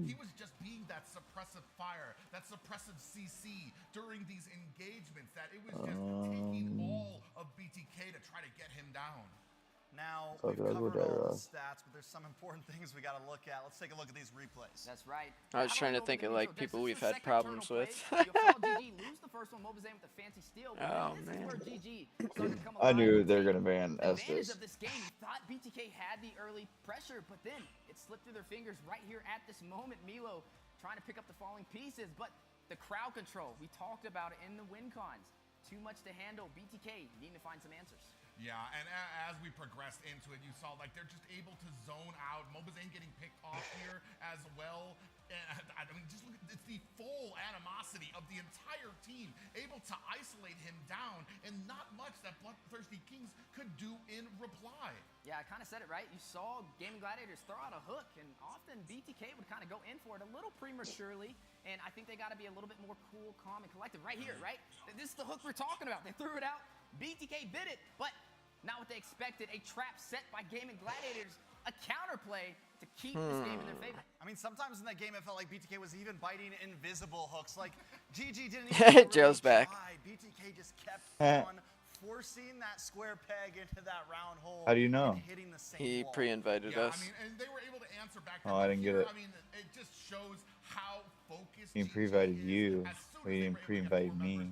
Speaker 6: He was just being that suppressive fire, that suppressive CC during these engagements, that it was just taking all of BTK to try to get him down.
Speaker 14: Now,
Speaker 2: Fuck
Speaker 14: we've
Speaker 2: it, I'll go
Speaker 14: covered all the
Speaker 2: Dairos.
Speaker 14: stats, but there's some important things we got to look at. Let's take a look at these replays.
Speaker 15: That's right.
Speaker 1: I was trying to think of, like, people we've had problems with.
Speaker 15: You saw GG lose the first one, Mobazane with the fancy steal.
Speaker 1: Oh,
Speaker 15: This is
Speaker 1: man.
Speaker 15: where GG started to come
Speaker 2: I
Speaker 15: alive.
Speaker 2: knew they're going to ban
Speaker 15: Advantage
Speaker 2: Estes.
Speaker 15: of this game, you thought BTK had the early pressure, but then it slipped through their fingers right here at this moment. Milo trying to pick up the falling pieces, but the crowd control, we talked about it in the win cons. Too much to handle. BTK needing to find some answers.
Speaker 6: Yeah, and as we progressed into it, you saw like they're just able to zone out. Mobazane getting picked off here as well. And I mean, just look at it's the full animosity of the entire team, able to isolate him down, and not much that Bloodthirsty Kings could do in reply.
Speaker 15: Yeah, I kind of said it right. You saw Gaming Gladiators throw out a hook, and often BTK would kind of go in for it a little prematurely, and I think they got to be a little bit more cool, calm, and collective. Right here, right? This is the hook we're talking about. They threw it out. BTK bit it, but not what they expected. A trap set by Gaming Gladiators, a counterplay to keep this game in their favor.
Speaker 14: I mean, sometimes in that game, it felt like BTK was even biting invisible hooks. Like, GG didn't even
Speaker 1: Joe's back.
Speaker 14: try. BTK just kept on forcing that square peg into that round hole.
Speaker 2: How do you know?
Speaker 14: And hitting the same
Speaker 1: He
Speaker 14: wall.
Speaker 1: pre-invited us.
Speaker 6: I mean, and they were able to answer back.
Speaker 2: Oh, I didn't get it.
Speaker 6: I mean, it just shows how focused.
Speaker 2: He pre-invited you. But he didn't pre-invite me.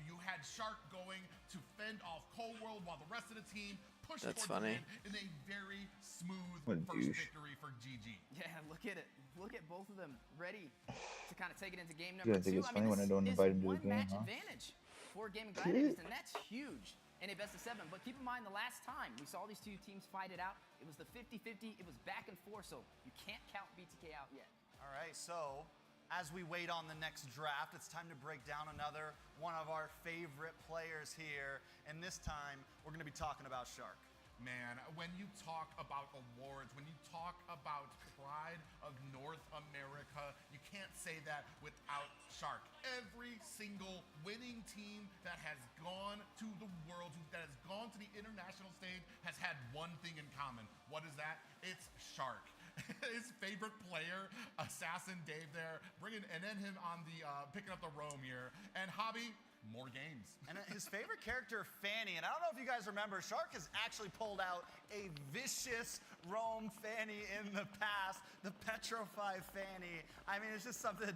Speaker 6: You had Shark going to fend off Cold World while the rest of the team pushed
Speaker 1: That's
Speaker 6: towards
Speaker 1: funny.
Speaker 6: the win in a very smooth
Speaker 2: What a
Speaker 6: first
Speaker 2: douche.
Speaker 6: victory for GG.
Speaker 15: Yeah, look at it. Look at both of them ready to kind of take it into game
Speaker 2: You
Speaker 15: number
Speaker 2: don't think
Speaker 15: 2.
Speaker 2: it's funny when I don't
Speaker 15: this
Speaker 2: invite him
Speaker 15: is
Speaker 2: to the
Speaker 15: one
Speaker 2: game,
Speaker 15: match
Speaker 2: huh?
Speaker 15: advantage for Gaming Gladiators, and that's huge in a best of 7. But keep in mind, the last time we saw these two teams fight it out, it was the 50-50. It was back and forth, so you can't count BTK out yet.
Speaker 14: All right, so as we wait on the next draft, it's time to break down another one of our favorite players here. And this time, we're going to be talking about Shark.
Speaker 6: Man, when you talk about awards, when you talk about pride of North America, you can't say that without Shark. Every single winning team that has gone to the World, that has gone to the international international stage has had one thing in common. What is that? It's Shark. His favorite player, Assassin Dave there, and then him on the picking up the roam here. And Hobby, more games.
Speaker 14: And his favorite character, Fanny. And I don't know if you guys remember, Shark has actually pulled out a vicious roam Fanny in the past, the Petrify Fanny. I mean, it's just something,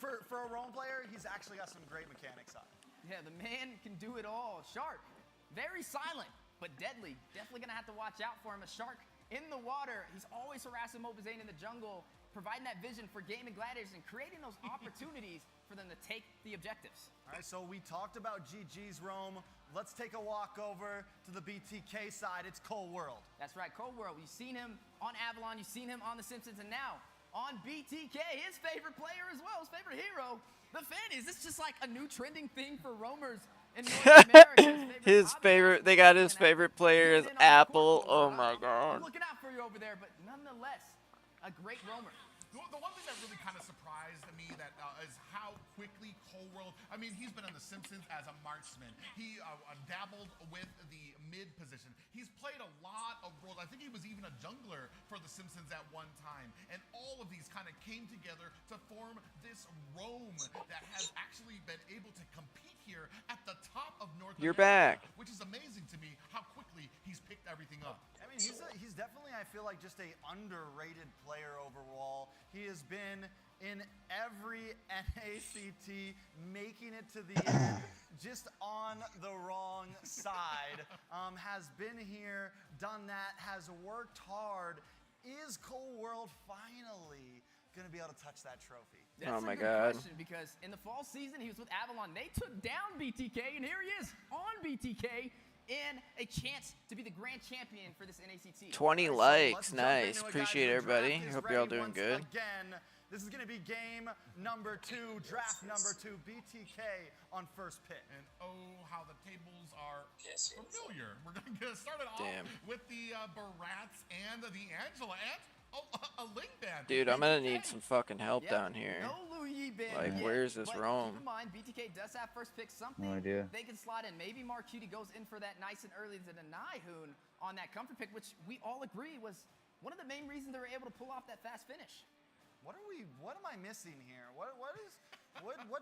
Speaker 14: for a roam player, he's actually got some great mechanics on it.
Speaker 15: Yeah, the man can do it all. Shark, very silent, but deadly. Definitely gonna have to watch out for him. A Shark in the water. He's always harassing Mobazane in the jungle, providing that vision for Game and Gladiators and creating those opportunities for them to take the objectives.
Speaker 14: All right, so we talked about GG's roam. Let's take a walk over to the BTK side. It's Cold World.
Speaker 15: That's right, Cold World. You've seen him on Avalon, you've seen him on The Simpsons, and now on BTK, his favorite player as well, his favorite hero, the Fanny. Is this just like a new trending thing for roamers in North America?
Speaker 1: His favorite, they got his favorite player is Apple. Oh my God.
Speaker 15: I'm looking out for you over there, but nonetheless, a great roamer.
Speaker 6: The one thing that really kind of surprised me that is how quickly Cold World, I mean, he's been on The Simpsons as a marksman. He dabbled with the mid position. He's played a lot of roles. I think he was even a jungler for The Simpsons at one time. And all of these kind of came together to form this roam that has actually been able to compete here at the top of North
Speaker 1: You're
Speaker 6: America,
Speaker 1: back.
Speaker 6: which is amazing to me how quickly he's picked everything up.
Speaker 14: I mean, he's definitely, I feel like, just a underrated player overall. He has been in every NACT, making it to the end, just on the wrong side. Has been here, done that, has worked hard. Is Cold World finally going to be able to touch that trophy?
Speaker 15: That's
Speaker 1: oh my
Speaker 15: a good
Speaker 1: God.
Speaker 15: question, because in the fall season, he was with Avalon. They took down BTK, and here he is on BTK in a chance to be the grand champion for this NACT.
Speaker 1: 20 likes, nice. Appreciate everybody. Hope you're all doing good.
Speaker 14: Again, this is going to be game number 2, draft number 2, BTK on first pick.
Speaker 6: And oh, how the tables are familiar. We're going to get started off with the Barats and the Angela and a Ling band.
Speaker 1: Dude, I'm gonna need some fucking help down here.
Speaker 15: No Louis band
Speaker 1: Like,
Speaker 15: yet,
Speaker 1: where's this
Speaker 15: but
Speaker 1: roam?
Speaker 15: Keep in mind, BTK does have first pick. Something
Speaker 2: No idea.
Speaker 15: they can slot in. Maybe Marcuti goes in for that nice and early to deny Hoon on that comfort pick, which we all agree was one of the main reasons they were able to pull off that fast finish.
Speaker 14: What am I missing here? What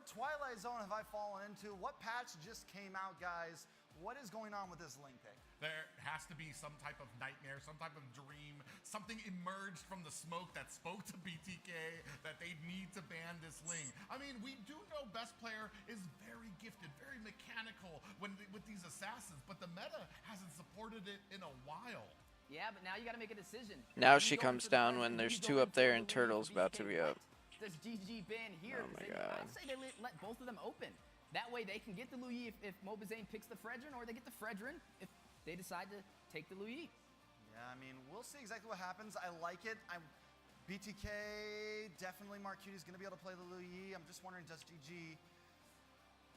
Speaker 14: Twilight Zone have I fallen into? What patch just came out, guys? What is going on with this Ling pick?
Speaker 6: There has to be some type of nightmare, some type of dream, something emerged from the smoke that spoke to BTK that they need to ban this Ling. I mean, we do know best player is very gifted, very mechanical with these assassins, but the meta hasn't supported it in a while.
Speaker 15: Yeah, but now you got to make a decision.
Speaker 1: Now she comes down when there's 2 up there and Turtle's about to be up.
Speaker 15: Does GG ban here?
Speaker 1: Oh my God.
Speaker 15: I'd say they let both of them open. That way they can get the Louis if Mobazane picks the Fredrin, or they get the Fredrin if they decide to take the Louis.
Speaker 14: Yeah, I mean, we'll see exactly what happens. I like it. BTK, definitely Marcuti is going to be able to play the Louis. I'm just wondering, does GG...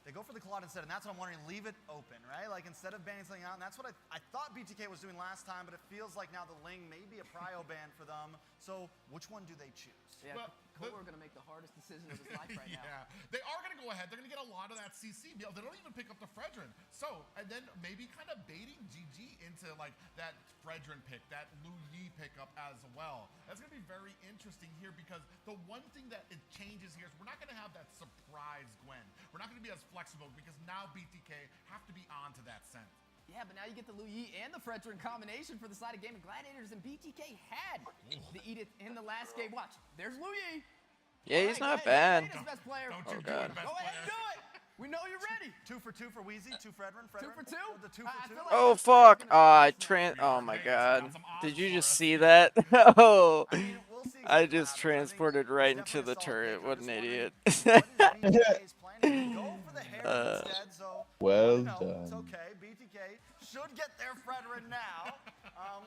Speaker 14: They go for the Claude instead, and that's what I'm wondering. Leave it open, right? Like, instead of banning something out, and that's what I thought BTK was doing last time, but it feels like now the Ling may be a prio ban for them. So, which one do they choose?
Speaker 15: Yeah, Cole are going to make the hardest decision of his life right now.
Speaker 6: Yeah, they are going to go ahead. They're going to get a lot of that CC. They don't even pick up the Fredrin. So, and then maybe kind of baiting GG into, like, that Fredrin pick, that Louis pickup as well. That's going to be very interesting here, because the one thing that it changes here is we're not going to have that surprise Gwen. We're not going to be as flexible, because now BTK have to be on to that scent.
Speaker 15: Yeah, but now you get the Louis and the Fredrin combination for the side of Game of Gladiators, and BTK had the Edith in the last game. Watch, there's Louis.
Speaker 1: Yeah, he's not bad.
Speaker 15: Best player.
Speaker 1: Oh God.
Speaker 15: Go ahead and do it. We know you're ready.
Speaker 14: 2 for 2 for Wheezy, 2 Fredrin.
Speaker 15: 2 for 2?
Speaker 14: The 2 for 2.
Speaker 1: Oh fuck! Oh my God! Did you just see that? Oh, I just transported right into the turret. What an idiot!
Speaker 2: Well
Speaker 14: It's
Speaker 2: done.
Speaker 14: okay. BTK should get their Fredrin now.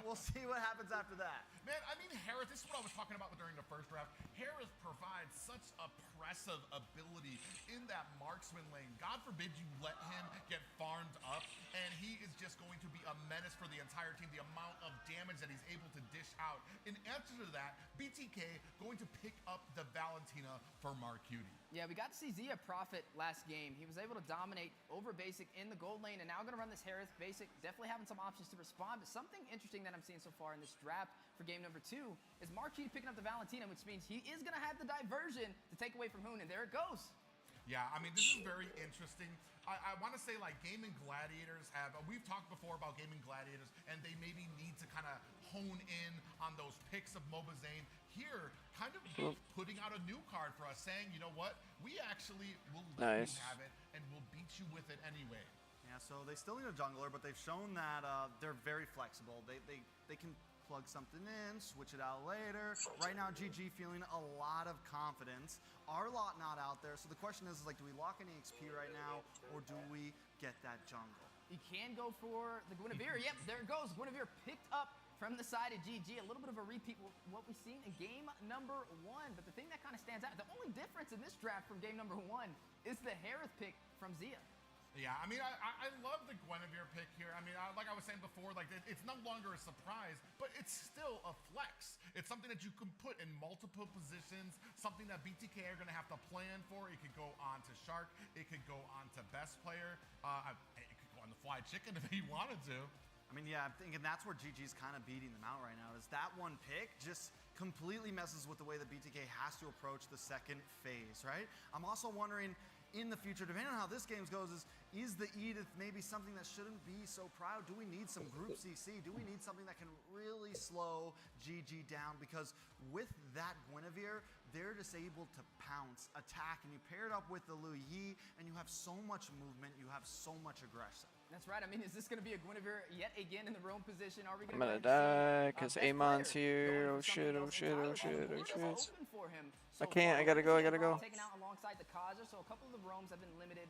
Speaker 14: We'll see what happens after that.
Speaker 6: Man, I mean, Harris, this is what I was talking about during the first draft. Harris provides such oppressive ability in that marksman lane. God forbid you let him get farmed up, and he is just going to be a menace for the entire team. The amount of damage that he's able to dish out. In answer to that, BTK going to pick up the Valentina for Marcuti.
Speaker 15: Yeah, we got to see Zia profit last game. He was able to dominate over basic in the gold lane, and now going to run this Harith basic. Definitely having some options to respond, but something interesting that I'm seeing so far in this draft for game number 2 is Marquis picking up the Valentina, which means he is going to have the diversion to take away from Hoon, and there it goes.
Speaker 6: Yeah, I mean, this is very interesting. I want to say, like, Gaming Gladiators have, we've talked before about Gaming Gladiators, and they maybe need to kind of hone in on those picks of Mobazane. Here, kind of putting out a new card for us, saying, you know what, we actually will let you have it, and we'll beat you with it anyway.
Speaker 14: Yeah, so they still need a jungler, but they've shown that they're very flexible. They can plug something in, switch it out later. Right now, GG feeling a lot of confidence. Arlott not out there, so the question is like, do we lock any XP right now, or do we get that jungle?
Speaker 15: He can go for the Guinevere. Yep, there it goes. Guinevere picked up from the side of GG. A little bit of a repeat of what we've seen in game number 1. But the thing that kind of stands out, the only difference in this draft from game number 1 is the Harith pick from Zia.
Speaker 6: Yeah, I mean, I love the Guinevere pick here. I mean, like I was saying before, like it's no longer a surprise, but it's still a flex. It's something that you can put in multiple positions, something that BTK are going to have to plan for. It could go on to Shark. It could go on to Best Player. It could go on the Fly Chicken if he wanted to.
Speaker 14: I mean, yeah, I'm thinking that's where GG's kind of beating them out right now, is that one pick just completely messes with the way that BTK has to approach the second phase, right? I'm also wondering, in the future, depending on how this game goes, is the Edith maybe something that shouldn't be so proud? Do we need some group CC? Do we need something that can really slow GG down? Because with that Guinevere, they're just able to pounce, attack, and you pair it up with the Lu Yi, and you have so much movement, you have so much aggression.
Speaker 15: That's right. I mean, is this going to be a Guinevere yet again in the roam position? Are we
Speaker 1: I'm gonna die because Amon's here. Oh shit, oh shit, oh shit, oh shit. I can't, I gotta go, I gotta go.
Speaker 15: Taken out alongside the Kaja, so a couple of the roams have been limited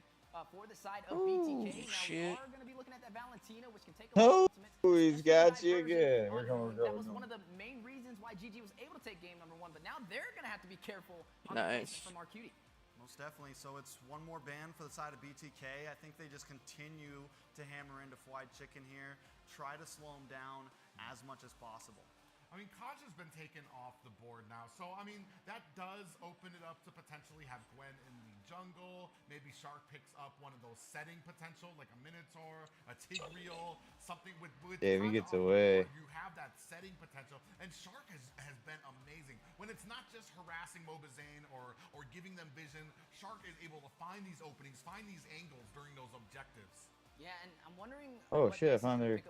Speaker 15: for the side of BTK. Now we are going to be looking at that Valentina, which can take a
Speaker 2: Oh, he's got you again. We're going.
Speaker 15: That was one of the main reasons why GG was able to take game number 1, but now they're going to have to be careful on the placement from our cutie.
Speaker 14: Most definitely. So it's one more ban for the side of BTK. I think they just continue to hammer into Fried Chicken here, try to slow him down as much as possible.
Speaker 6: I mean, Kaja's been taken off the board now, so I mean, that does open it up to potentially have Gwen in the jungle. Maybe Shark picks up one of those setting potential, like a Minotaur, a Tigreal, something with
Speaker 2: Damn, he
Speaker 6: Kaja
Speaker 2: gets
Speaker 6: on the
Speaker 2: away.
Speaker 6: board, you have that setting potential, and Shark has been amazing. When it's not just harassing Mobazane or giving them vision, Shark is able to find these openings, find these angles during those objectives.
Speaker 15: Yeah, and I'm wondering.
Speaker 2: Oh shit! I found their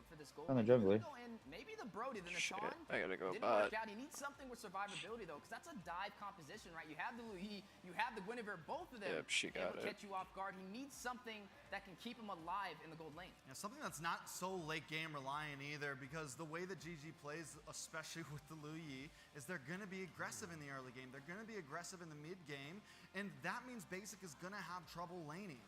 Speaker 2: jungler.
Speaker 15: Maybe the Brody, the
Speaker 1: Shit,
Speaker 15: Natan.
Speaker 1: I gotta go
Speaker 15: Didn't
Speaker 1: bot.
Speaker 15: work out. He needs something with survivability though, because that's a dive composition, right? You have the Lu Yi, you have the Guinevere, both of them.
Speaker 1: Yep, she got
Speaker 15: able to
Speaker 1: it.
Speaker 15: catch you off guard. He needs something that can keep him alive in the gold lane.
Speaker 14: Yeah, something that's not so late game reliant either, because the way that GG plays, especially with the Lu Yi, is they're gonna be aggressive in the early game. They're gonna be aggressive in the mid game, and that means Basic is gonna have trouble laning.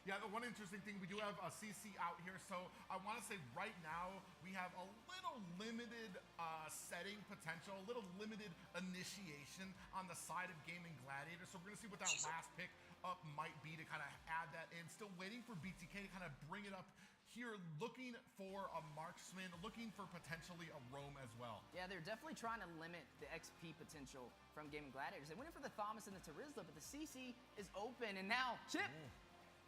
Speaker 6: Yeah, the one interesting thing, we do have a CC out here, so I want to say right now we have a little limited setting potential, a little limited initiation on the side of Gaming Gladiator, so we're going to see what that last pick up might be to kind of add that in. Still waiting for BTK to kind of bring it up here, looking for a marksman, looking for potentially a roam as well.
Speaker 15: Yeah, they're definitely trying to limit the XP potential from Gaming Gladiators. They went in for the Thomas and the Terizla, but the CC is open, and now Chip.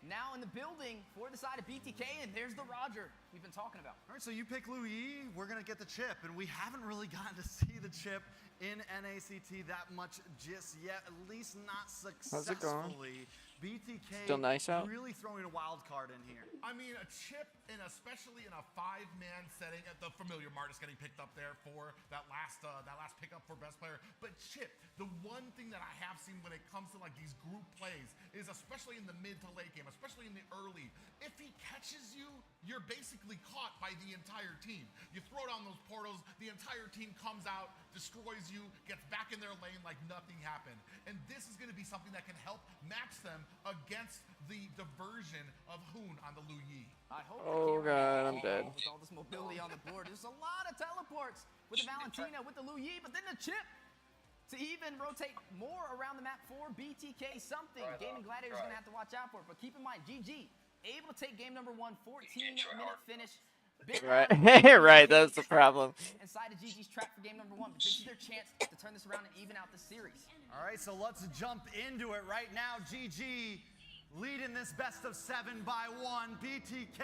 Speaker 15: Now in the building for the side of BTK, and there's the Roger we've been talking about.
Speaker 14: All right, so you pick Lu Yi, we're going to get the chip, and we haven't really gotten to see the chip in NACT that much just yet, at least not
Speaker 1: How's it going?
Speaker 14: successfully. BTK
Speaker 1: Still nice out?
Speaker 14: really throwing a wild card in here.
Speaker 6: I mean, a chip, and especially in a 5-man setting, the familiar Martis getting picked up there for that last pickup for best player. But Chip, the one thing that I have seen when it comes to like these group plays is, especially in the mid to late game, especially in the early, if he catches you, you're basically caught by the entire team. You throw down those portals, the entire team comes out, destroys you, gets back in their lane like nothing happened. And this is going to be something that can help match them against the diversion of Hoon on the Lu Yi.
Speaker 15: I hope
Speaker 1: Oh god, I'm dead.
Speaker 15: with all this mobility on the board. There's a lot of teleports with the Valentina, with the Lu Yi, but then the Chip to even rotate more around the map for BTK. Something Gaming Gladiators going to have to watch out for. But keep in mind, GG able to take game number 1, 14-minute finish
Speaker 1: Right, right. That's the problem.
Speaker 15: Inside of GG's trap for game number 1, but this is their chance to turn this around and even out the series.
Speaker 14: All right, so let's jump into it right now. GG leading this best of 7 by 1. BTK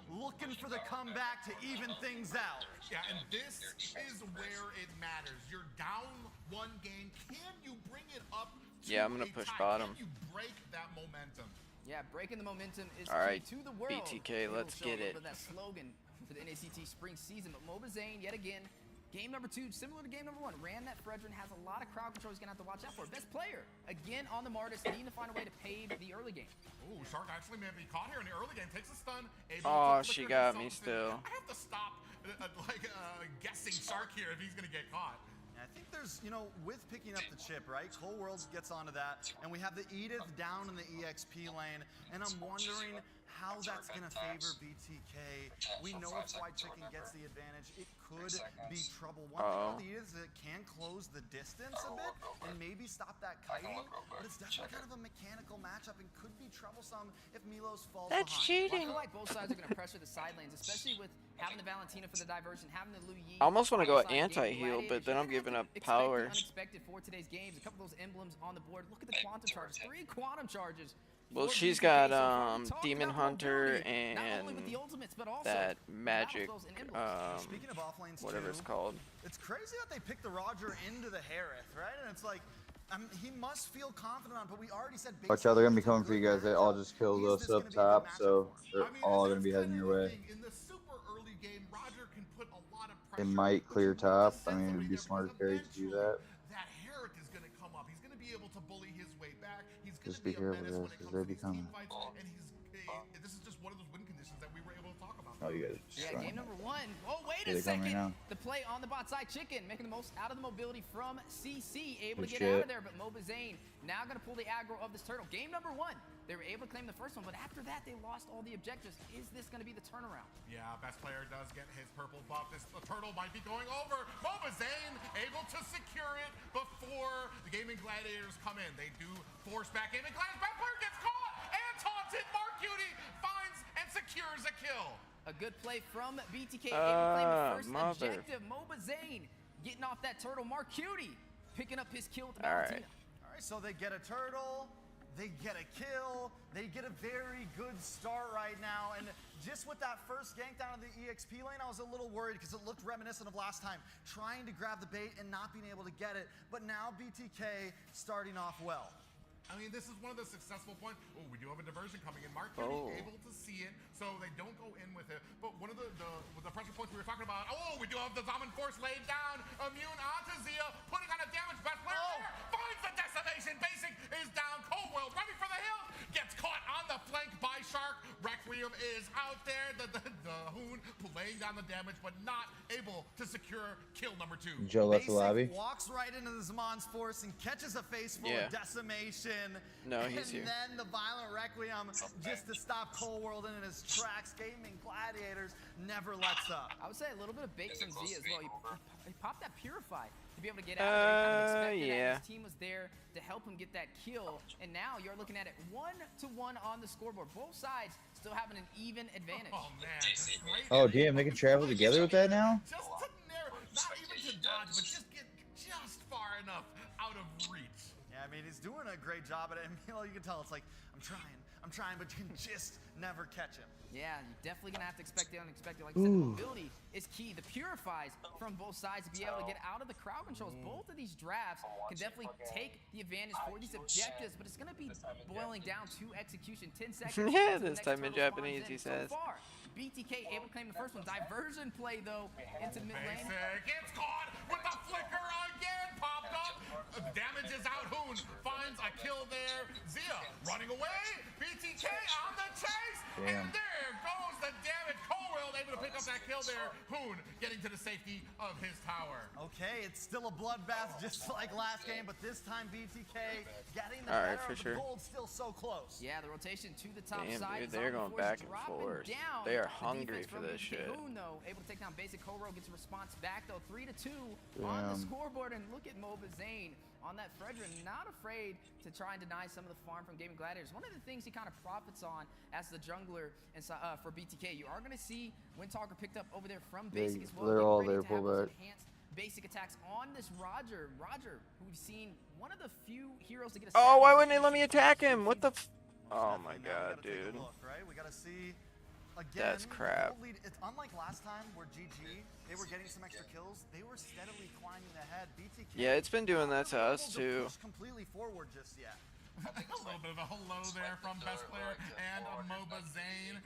Speaker 14: looking for the comeback to even things out.
Speaker 6: Yeah, and this is where it matters. You're down 1 game. Can you bring it up to
Speaker 1: Yeah, I'm gonna
Speaker 6: a
Speaker 1: push
Speaker 6: tie?
Speaker 1: bottom.
Speaker 6: Can you break that momentum?
Speaker 15: Yeah, breaking the momentum is
Speaker 1: All right,
Speaker 15: key to the world.
Speaker 1: BTK, let's
Speaker 15: It'll show
Speaker 1: get
Speaker 15: a little
Speaker 1: it.
Speaker 15: bit of that slogan for the NACT spring season. But Mobazane, yet again, game number 2, similar to game number 1, ran that Fredrin, has a lot of crowd control he's going to have to watch out for. Best player, again on the Martis, needing to find a way to pave the early game.
Speaker 6: Ooh, Shark actually may be caught here in the early game. Takes a stun.
Speaker 1: Oh, she got me still.
Speaker 6: I have to stop guessing Shark here if he's going to get caught.
Speaker 14: I think there's, you know, with picking up the chip, right? Cold Worlds gets onto that, and we have the Edith down in the EXP lane, and I'm wondering how that's going to favor BTK. We know if Fried Chicken gets the advantage, it could be trouble. One thing about the Edith is it can close the distance a bit and maybe stop that kiting, but it's definitely kind of a mechanical matchup and could be troublesome if Milos falls
Speaker 1: That's
Speaker 14: behind.
Speaker 1: cheating.
Speaker 15: Well, I feel like both sides are going to pressure the side lanes, especially with having the Valentina for the diversion, having the Lu Yi.
Speaker 1: I almost want to go
Speaker 15: outside game
Speaker 1: anti-heal, but then I'm giving up
Speaker 15: expect
Speaker 1: power.
Speaker 15: the unexpected for today's games. A couple of those emblems on the board. Look at the quantum charges. 3 quantum charges.
Speaker 1: Well,
Speaker 15: for
Speaker 1: she's
Speaker 15: BTK.
Speaker 1: got
Speaker 15: So far, we talked
Speaker 1: Demon
Speaker 15: about
Speaker 1: Hunter
Speaker 15: mobility, not only with
Speaker 1: and
Speaker 15: the ultimates, but also
Speaker 1: that
Speaker 15: the
Speaker 1: magic,
Speaker 15: battles and emblems.
Speaker 14: Speaking of offlanes
Speaker 1: whatever
Speaker 14: too,
Speaker 1: it's called.
Speaker 14: It's crazy that they picked the Roger into the Harith, right? And it's like, he must feel confident on, but we already said.
Speaker 2: Watch out, they're gonna be coming for you guys. They all just killed us up top, so they're all gonna be heading your way.
Speaker 6: In the super early game, Roger can put a lot of
Speaker 2: They
Speaker 6: pressure.
Speaker 2: might clear top. I mean, it'd be smart carry to do that.
Speaker 6: That Herrick is going to come up. He's going to be able to bully his way back. He's going
Speaker 2: Just
Speaker 6: to
Speaker 2: be
Speaker 6: be a
Speaker 2: careful,
Speaker 6: menace when
Speaker 2: guys,
Speaker 6: it
Speaker 2: because
Speaker 6: comes
Speaker 2: they
Speaker 6: to
Speaker 2: be
Speaker 6: these team
Speaker 2: coming.
Speaker 6: fights. And this is just one of those win conditions that we were able to talk about.
Speaker 2: Oh, you guys.
Speaker 15: Yeah, game number 1. Oh, wait
Speaker 2: Yeah,
Speaker 15: a
Speaker 2: they're coming
Speaker 15: second.
Speaker 2: right now.
Speaker 15: The play on the bot side, Chicken making the most out of the mobility from CC, able
Speaker 2: Good
Speaker 15: to get out
Speaker 2: shit.
Speaker 15: of there, but Mobazane now going to pull the aggro of this turtle. Game number 1, they were able to claim the first one, but after that, they lost all the objectives. Is this going to be the turnaround?
Speaker 6: Yeah, best player does get his purple buff. This turtle might be going over. Mobazane able to secure it before the Gaming Gladiators come in. They do force back Gaming Gladiators. Best player gets caught and taunted. Mark Cutie finds and secures a kill.
Speaker 15: A good play from BTK, able to claim the first
Speaker 1: mother.
Speaker 15: objective. Mobazane getting off that turtle. Mark Cutie picking up his kill with the
Speaker 1: All right.
Speaker 15: Valentina.
Speaker 14: All right, so they get a turtle, they get a kill, they get a very good start right now. And just with that first gank down in the EXP lane, I was a little worried because it looked reminiscent of last time, trying to grab the bait and not being able to get it. But now BTK starting off well.
Speaker 6: I mean, this is one of the successful points. Oh, we do have a diversion coming in. Mark Cutie able to see it, so they don't go in with it. But one of the pressure points we were talking about, oh, we do have the Dominant Force laid down. Immune onto Zia, putting on a damage. Best player there, finds the decimation. Basic is down. Cold World ready for the hill. Gets caught on the flank by Shark. Requiem is out there. The Hoon laying down the damage, but not able to secure kill number 2.
Speaker 2: Joe left the lobby.
Speaker 14: Walks right into the Zaman's force and catches a face full of decimation.
Speaker 1: No, he's here.
Speaker 14: And then the Violent Requiem just to stop Cold World in his tracks. Gaming Gladiators never lets up.
Speaker 15: I would say a little bit of bait from Zia as well. He popped that Purify to be able to get out of there. Kind of expected that. His team was there to help him get that kill. And now you're looking at it 1-1 on the scoreboard. Both sides still having an even advantage.
Speaker 6: Oh, man.
Speaker 2: Oh, damn, they can travel together with that now?
Speaker 6: Just to narrow, not even to dodge, but just get just far enough out of reach.
Speaker 14: Yeah, I mean, he's doing a great job at it. And, you can tell it's like, I'm trying, but you can just never catch him.
Speaker 15: Yeah, you're definitely going to have to expect the unexpected. Like I said, the mobility is key. The Purifies from both sides to be able to get out of the crowd controls. Both of these drafts can definitely take the advantage for these objectives, but it's going to be boiling down to execution. 10 seconds.
Speaker 1: Yeah, this time in Japanese, he says.
Speaker 15: So far, BTK able to claim the first one. Diversion play, though, into mid lane.
Speaker 6: Gets caught with the flicker again. Popped up. Damage is out. Hoon finds a kill there. Zia running away. BTK on the chase.
Speaker 2: Damn.
Speaker 6: And there goes the damage. Cold able to pick up that kill there. Hoon getting to the safety of his tower.
Speaker 14: Okay, it's still a bloodbath just like last game, but this time BTK getting the
Speaker 1: All right,
Speaker 14: better
Speaker 1: for
Speaker 14: of
Speaker 1: sure.
Speaker 14: the gold, still so close.
Speaker 15: Yeah, the rotation to the top
Speaker 1: Damn,
Speaker 15: side.
Speaker 1: dude, they're going back and
Speaker 15: dropping
Speaker 1: forth.
Speaker 15: down.
Speaker 1: They are
Speaker 15: The
Speaker 1: hungry
Speaker 15: defense
Speaker 1: for
Speaker 15: from
Speaker 1: this shit.
Speaker 15: Hoon, though, able to take down basic. Koro gets a response back, though. 3-2 on the
Speaker 2: Damn.
Speaker 15: scoreboard, and look at Mobazane on that Fredrin, not afraid to try and deny some of the farm from Gaming Gladiators. One of the things he kind of profits on as the jungler for BTK, you are going to see Windtalker picked up over there from Basic as well.
Speaker 2: They're
Speaker 15: getting
Speaker 2: all
Speaker 15: ready
Speaker 2: there,
Speaker 15: to have
Speaker 2: pull
Speaker 15: those
Speaker 2: back.
Speaker 15: enhanced basic attacks on this Roger. Roger, who we've seen one of the few heroes to get a
Speaker 1: Oh, why wouldn't they let me attack him? What the f... Oh my god, dude.
Speaker 14: Look, right? We gotta see again.
Speaker 1: That's crap.
Speaker 14: Gold lead. It's unlike last time where GG, they were getting some extra kills. They were steadily climbing ahead. BTK.
Speaker 1: Yeah, it's been doing that to us
Speaker 14: able
Speaker 1: too.
Speaker 14: push completely forward just yet.
Speaker 6: A little bit of a hello there from Best Player and Moba Zane.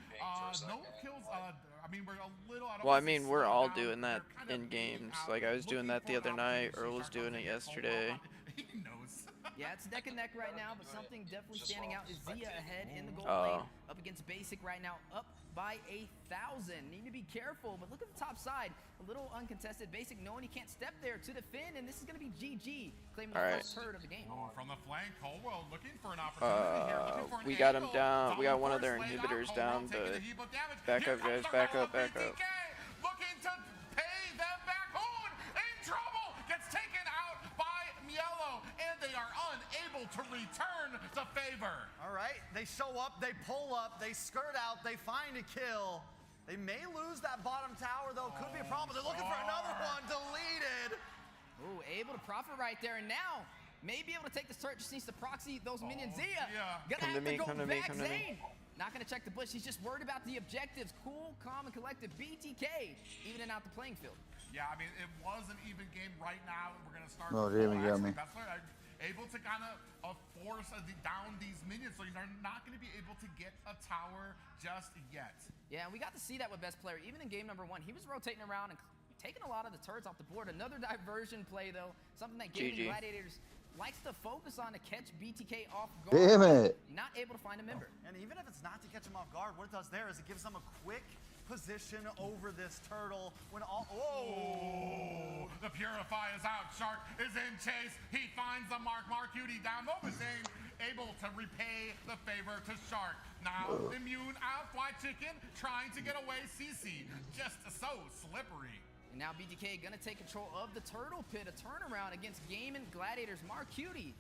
Speaker 6: No kills. I mean, we're a little.
Speaker 1: Well, I mean, we're all doing that in games. Like, I was doing that the other night. Earl was doing it yesterday.
Speaker 6: He knows.
Speaker 15: Yeah, it's neck and neck right now, but something definitely standing out is Zia ahead in the gold
Speaker 1: Oh.
Speaker 15: lane, up against Basic right now, up by 1,000. Need to be careful, but look at the top side, a little uncontested. Basic knowing he can't step there to defend, and this is going to be GG, claiming the first turret of the game.
Speaker 6: Oh, from the flank, Colwell looking for an opportunity here. Looking for an
Speaker 1: We got him
Speaker 6: angle.
Speaker 1: down. We got one of their
Speaker 6: First laid out,
Speaker 1: inhibitors
Speaker 6: Colwell
Speaker 1: down,
Speaker 6: taking
Speaker 1: but
Speaker 6: a heap of damage.
Speaker 1: back
Speaker 6: Here
Speaker 1: up,
Speaker 6: comes
Speaker 1: guys.
Speaker 6: the
Speaker 1: Back
Speaker 6: roll
Speaker 1: up,
Speaker 6: of
Speaker 1: back up.
Speaker 6: BTK, looking to pay them back. Hoon in trouble. Gets taken out by Mielo, and they are unable to return the favor.
Speaker 14: All right, they show up, they pull up, they skirt out, they find a kill. They may lose that bottom tower though. Could be a problem. They're looking for another one. Deleted.
Speaker 15: Ooh, able to profit right there, and now may be able to take this turret. Just needs to proxy those minions. Zia, gonna
Speaker 1: Come
Speaker 15: have
Speaker 1: to me,
Speaker 15: go
Speaker 1: come to me,
Speaker 15: back.
Speaker 1: come to me.
Speaker 15: Zane, not gonna check the bush. He's just worried about the objectives. Cool, calm, and collected. BTK evening out the playing field.
Speaker 6: Yeah, I mean, it was an even game right now. We're going to start.
Speaker 2: Oh, damn, you got me.
Speaker 6: Bessler able to kind of force down these minions, so you're not going to be able to get a tower just yet.
Speaker 15: Yeah, and we got to see that with Best Player. Even in game number 1, he was rotating around and taking a lot of the turrets off the board. Another diversion play, though. Something that Gaming Gladiators likes to focus on to catch BTK off guard.
Speaker 2: Damn it.
Speaker 15: Not able to find a member.
Speaker 14: And even if it's not to catch him off guard, what it does there is it gives them a quick position over this turtle when all.
Speaker 6: Oh, the Purify is out. Shark is in chase. He finds the mark. Mark Cutie down. Zane able to repay the favor to Shark. Now immune out. Fly Chicken trying to get away. CC just so slippery.
Speaker 15: And now BTK gonna take control of the turtle pit. A turnaround against Gaming Gladiators. Mark Cutie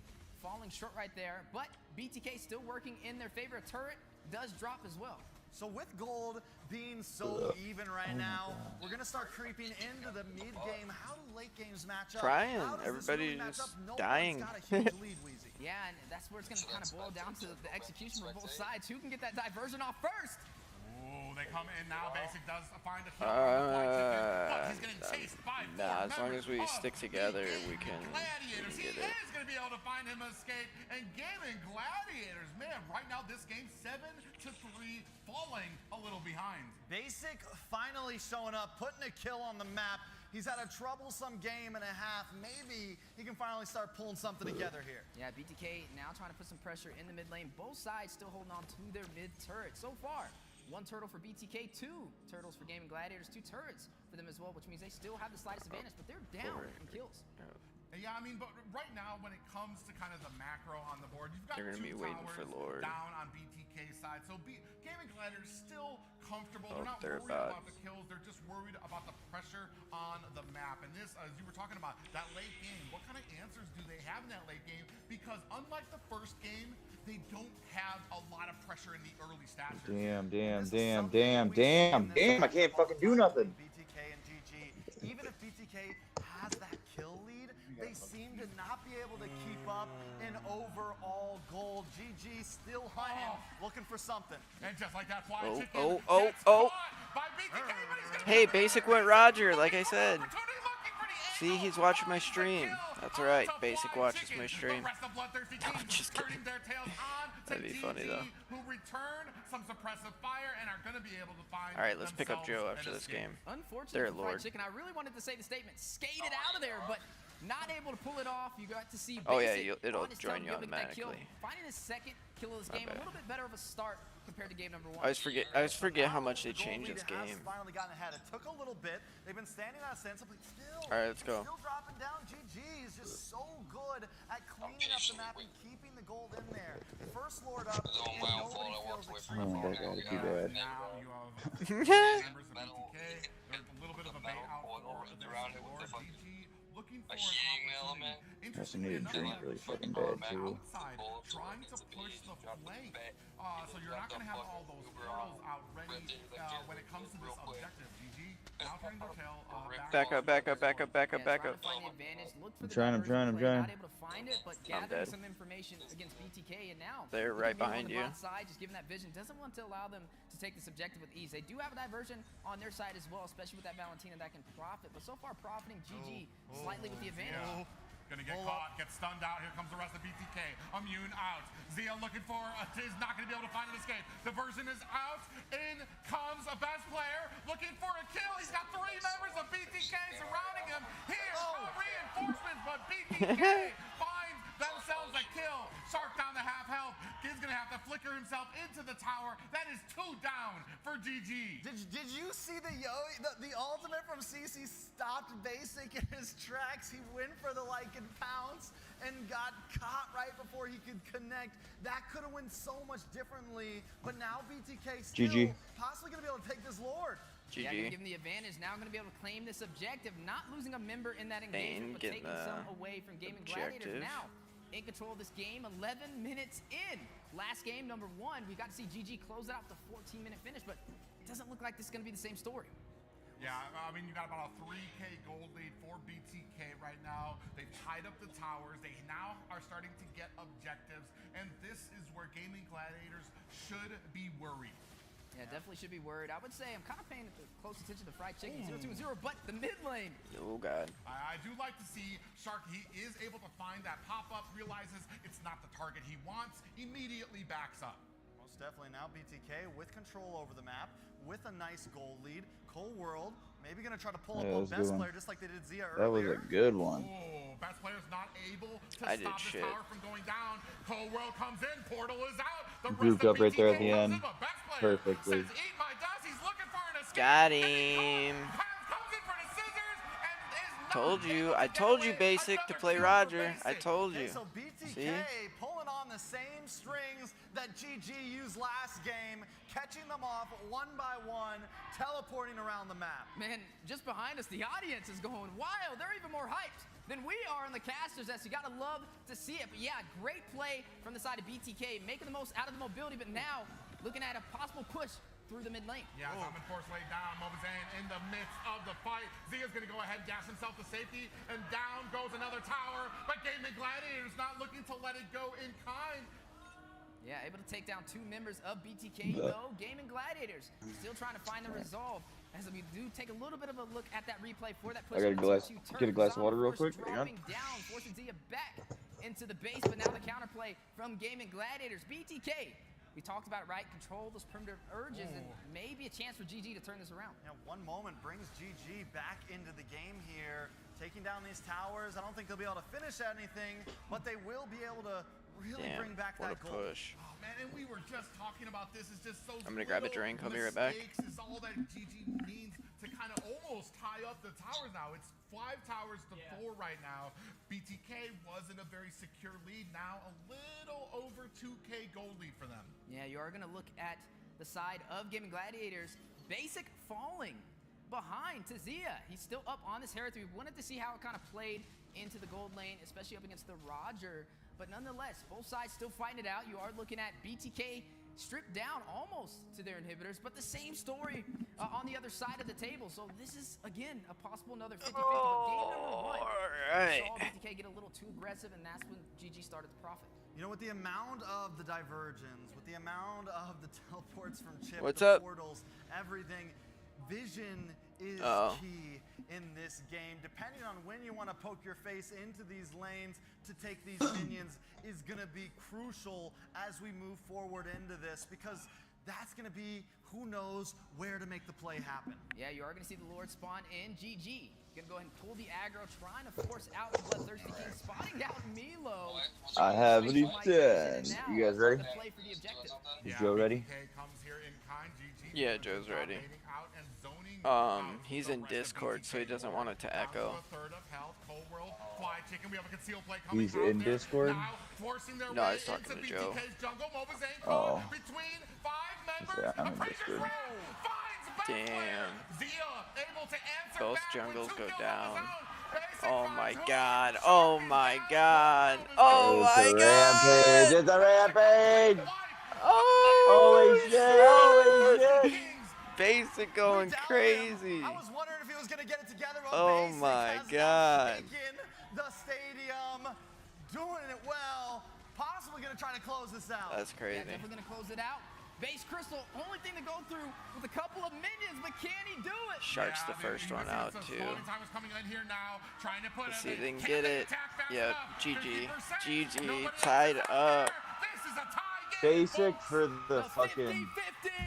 Speaker 15: falling short right there, but BTK still working in their favor. A turret does drop as well.
Speaker 14: So with gold being so even right now, we're gonna start creeping into the mid game. How do late games match up?
Speaker 1: Trying.
Speaker 14: How does this
Speaker 1: Everybody
Speaker 14: really match
Speaker 1: just
Speaker 14: up? No
Speaker 1: dying.
Speaker 14: one's got a huge lead, Weezy.
Speaker 15: Yeah, and that's where it's gonna kind of boil down to the execution from both sides. Who can get that diversion off first?
Speaker 6: Oh, they come in now. Basic does find a kill. But he's getting chased by
Speaker 1: Nah, as long
Speaker 6: members
Speaker 1: as we
Speaker 6: of
Speaker 1: stick together, we can
Speaker 6: Gladiators. He
Speaker 1: get it.
Speaker 6: is going to be able to find him escape. And Gaming Gladiators, man, right now this game 7-3, falling a little behind.
Speaker 14: Basic finally showing up, putting a kill on the map. He's had a troublesome game and a half. Maybe he can finally start pulling something together here.
Speaker 15: Yeah, BTK now trying to put some pressure in the mid lane. Both sides still holding on to their mid turret. So far, 1 turtle for BTK, 2 turtles for Gaming Gladiators, 2 turrets for them as well, which means they still have the slightest advantage, but they're down in kills.
Speaker 6: Yeah, I mean, but right now, when it comes to kind of the macro on the board, you've got
Speaker 1: They're
Speaker 6: 2
Speaker 1: gonna be waiting for
Speaker 6: towers
Speaker 1: Lord.
Speaker 6: down on BTK's side. So Gaming Gladiators still comfortable.
Speaker 1: Oh,
Speaker 6: They're not
Speaker 1: they're
Speaker 6: worried
Speaker 1: about-
Speaker 6: about the kills. They're just worried about the pressure on the map. And this, as you were talking about, that late game, what kind of answers do they have in that late game? Because unlike the first game, they don't have a lot of pressure in the early stats.
Speaker 2: Damn, I can't fucking do nothing.
Speaker 14: BTK and GG. Even if BTK has that kill lead, they seem to not be able to keep up in overall gold. GG still hunting, looking for something.
Speaker 6: And just like that, Fly
Speaker 1: Oh,
Speaker 6: Chicken
Speaker 1: oh, oh,
Speaker 6: gets
Speaker 1: oh.
Speaker 6: caught by BTK, but he's gonna
Speaker 1: Hey, Basic went Roger, like I said. See, he's watching my stream. That's right, Basic watches my stream. I'm just kidding. That'd be funny though.
Speaker 6: Who return some suppressive fire and are going to be able to find.
Speaker 1: All right, let's pick up Joe
Speaker 6: themselves
Speaker 1: after
Speaker 6: an
Speaker 1: this
Speaker 6: escape.
Speaker 1: game.
Speaker 15: Unfortunately
Speaker 1: There,
Speaker 15: for Fried
Speaker 1: Lord.
Speaker 15: Chicken, I really wanted to say the statement, skated out of there, but not able to pull it off. You got to see
Speaker 1: Oh, yeah,
Speaker 15: Basic
Speaker 1: it'll
Speaker 15: on his tail,
Speaker 1: join you
Speaker 15: able to get that kill.
Speaker 1: automatically.
Speaker 15: Finding his second kill of this
Speaker 1: My
Speaker 15: game,
Speaker 1: bad.
Speaker 15: a little bit better of a start compared to game number 1.
Speaker 1: I always forget how much they
Speaker 14: The gold
Speaker 1: changed
Speaker 14: lead
Speaker 1: this
Speaker 14: has
Speaker 1: game.
Speaker 14: finally gotten ahead. It took a little bit. They've been standing on since, but still.
Speaker 1: All right, let's go.
Speaker 14: Still dropping down. GG is just so good at cleaning up the map and keeping the gold in there. First Lord up, and nobody feels extremely
Speaker 2: Oh, that gotta be bad.
Speaker 6: Now you have members of BTK. There's a little bit of a bait out for this Lord. GG looking for an opportunity.
Speaker 2: also need a drink really fucking
Speaker 6: on
Speaker 2: bad
Speaker 6: the
Speaker 2: too.
Speaker 6: outside, trying to push the flank. So you're not going to have all those portals out ready when it comes to this objective. GG now turning their tail
Speaker 1: Back up, back up, back up, back up, back up.
Speaker 15: Find the advantage. Look for
Speaker 2: I'm
Speaker 15: the
Speaker 2: trying.
Speaker 15: diversion play, not able to find it, but
Speaker 1: I'm
Speaker 15: gathering
Speaker 1: dead.
Speaker 15: some information against BTK, and now
Speaker 1: They're right behind you.
Speaker 15: On the bot side, just giving that vision, doesn't want to allow them to take this objective with ease. They do have a diversion on their side as well, especially with that Valentina that can profit. But so far, profiting GG slightly with the advantage.
Speaker 6: Yeah. Gonna get caught, get stunned out. Here comes the rest of BTK. Immune out. Zia looking for, is not gonna be able to find an escape. Diversion is out. In comes a best player looking for a kill. He's got 3 members of BTK surrounding him. Here come reinforcements, but BTK finds themselves a kill. Shark down to half health. Kid's gonna have to flicker himself into the tower. That is 2 down for GG.
Speaker 14: Did you see the ultimate from CC stopped Basic in his tracks? He went for the and pounce and got caught right before he could connect. That could have went so much differently, but now BTK still
Speaker 2: GG.
Speaker 14: possibly gonna be able to take this Lord.
Speaker 1: GG.
Speaker 15: Yeah, give him the advantage. Now going to be able to claim this objective, not losing a member in that engagement, but taking some away from Gaming Gladiators. Now in control of this game, 11 minutes in. Last game, number 1, we got to see GG close out the 14-minute finish, but it doesn't look like this is going to be the same story.
Speaker 6: Yeah, I mean, you got about a 3K gold lead for BTK right now. They've tied up the towers. They now are starting to get objectives, and this is where Gaming Gladiators should be worried.
Speaker 15: Yeah, definitely should be worried. I would say I'm kind of paying close attention to Fried Chicken 0-2-0, but the mid lane.
Speaker 1: Oh, God.
Speaker 6: I do like to see Shark. He is able to find that pop-up, realizes it's not the target he wants, immediately backs up.
Speaker 14: Most definitely now BTK with control over the map, with a nice gold lead. Cold World maybe going to try to pull up a best player just like they did Zia earlier.
Speaker 2: That was a good one.
Speaker 6: Oh, best player's not able to stop the tower from going down. Cold World comes in, portal is out. The
Speaker 2: Grouped up right there at the end. Perfectly.
Speaker 1: Got him. Told you. I told you, Basic, to play Roger. I told you.
Speaker 14: So BTK
Speaker 1: See?
Speaker 14: pulling on the same strings that GG used last game, catching them off 1 by 1, teleporting around the map.
Speaker 15: Man, just behind us, the audience is going wild. They're even more hyped than we are in the casters. So you gotta love to see it. But yeah, great play from the side of BTK, making the most out of the mobility, but now looking at a possible push through the mid lane.
Speaker 6: Yeah, Simon Force laid down. Mobazane in the midst of the fight. Zia's gonna go ahead, gas himself to safety, and down goes another tower. But Gaming Gladiators not looking to let it go in kind.
Speaker 15: Yeah, able to take down 2 members of BTK, though. Gaming Gladiators still trying to find the resolve. As we do take a little bit of a look at that replay for that push.
Speaker 2: I gotta get a glass of water real quick.
Speaker 15: Dropping down, forcing Zia back into the base, but now the counterplay from Gaming Gladiators. BTK, we talked about it, right? Control those primitive urges and maybe a chance for GG to turn this around.
Speaker 14: Yeah, one moment brings GG back into the game here, taking down these towers. I don't think they'll be able to finish anything, but they will be able to really bring back that goal.
Speaker 1: Push.
Speaker 6: Oh, man, and we were just talking about this. It's just so
Speaker 1: I'm gonna grab a drink. I'll be right back.
Speaker 6: Is all that GG needs to kind of almost tie up the towers now. It's 5 towers to 4 right now. BTK was in a very secure lead. Now a little over 2K gold lead for them.
Speaker 15: Yeah, you are going to look at the side of Gaming Gladiators. Basic falling behind to Zia. He's still up on this Herald. We wanted to see how it kind of played into the gold lane, especially up against the Roger. But nonetheless, both sides still fighting it out. You are looking at BTK stripped down almost to their inhibitors, but the same story on the other side of the table. So this is, again, a possible another 50-50. But game number 1, we saw BTK get a little too aggressive, and that's when GG started to profit.
Speaker 14: You know, with the amount of the diversions, with the amount of the teleports from Chip,
Speaker 1: What's
Speaker 14: the
Speaker 1: up?
Speaker 14: portals, everything, vision is key in this game. Depending on when you want to poke your face into these lanes to take these minions is going to be crucial as we move forward into this, because that's going to be who knows where to make the play happen.
Speaker 15: Yeah, you are going to see the Lord spawn in. GG going to go ahead and pull the aggro, trying to force out the Bloodthirsty King, spotting out Milo.
Speaker 2: I have it done. You guys ready? Is Joe ready?
Speaker 1: Yeah, Joe's ready. He's in Discord, so he doesn't want it to echo.
Speaker 2: He's in Discord?
Speaker 1: No, I was talking to Joe.
Speaker 2: Oh. Yeah, I'm in Discord.
Speaker 1: Damn. Both jungles go down. Oh my god. Oh my god. Oh
Speaker 2: It's
Speaker 1: my
Speaker 2: a
Speaker 1: god.
Speaker 2: rampage. It's a rampage.
Speaker 1: Oh
Speaker 2: Holy shit. Holy shit.
Speaker 1: Basic going crazy.
Speaker 14: I was wondering if he was going to get it together. But
Speaker 1: Oh
Speaker 14: Basic
Speaker 1: my
Speaker 14: has
Speaker 1: god.
Speaker 14: taken the stadium, doing it well. Possibly going to try to close this out.
Speaker 1: That's crazy.
Speaker 15: Yeah, definitely going to close it out. Base Crystal, only thing to go through with a couple of minions, but can he do it?
Speaker 1: Sharks the first one out too. Let's see if they can get it. Yep, GG. GG, tied up.
Speaker 2: Basic for the fucking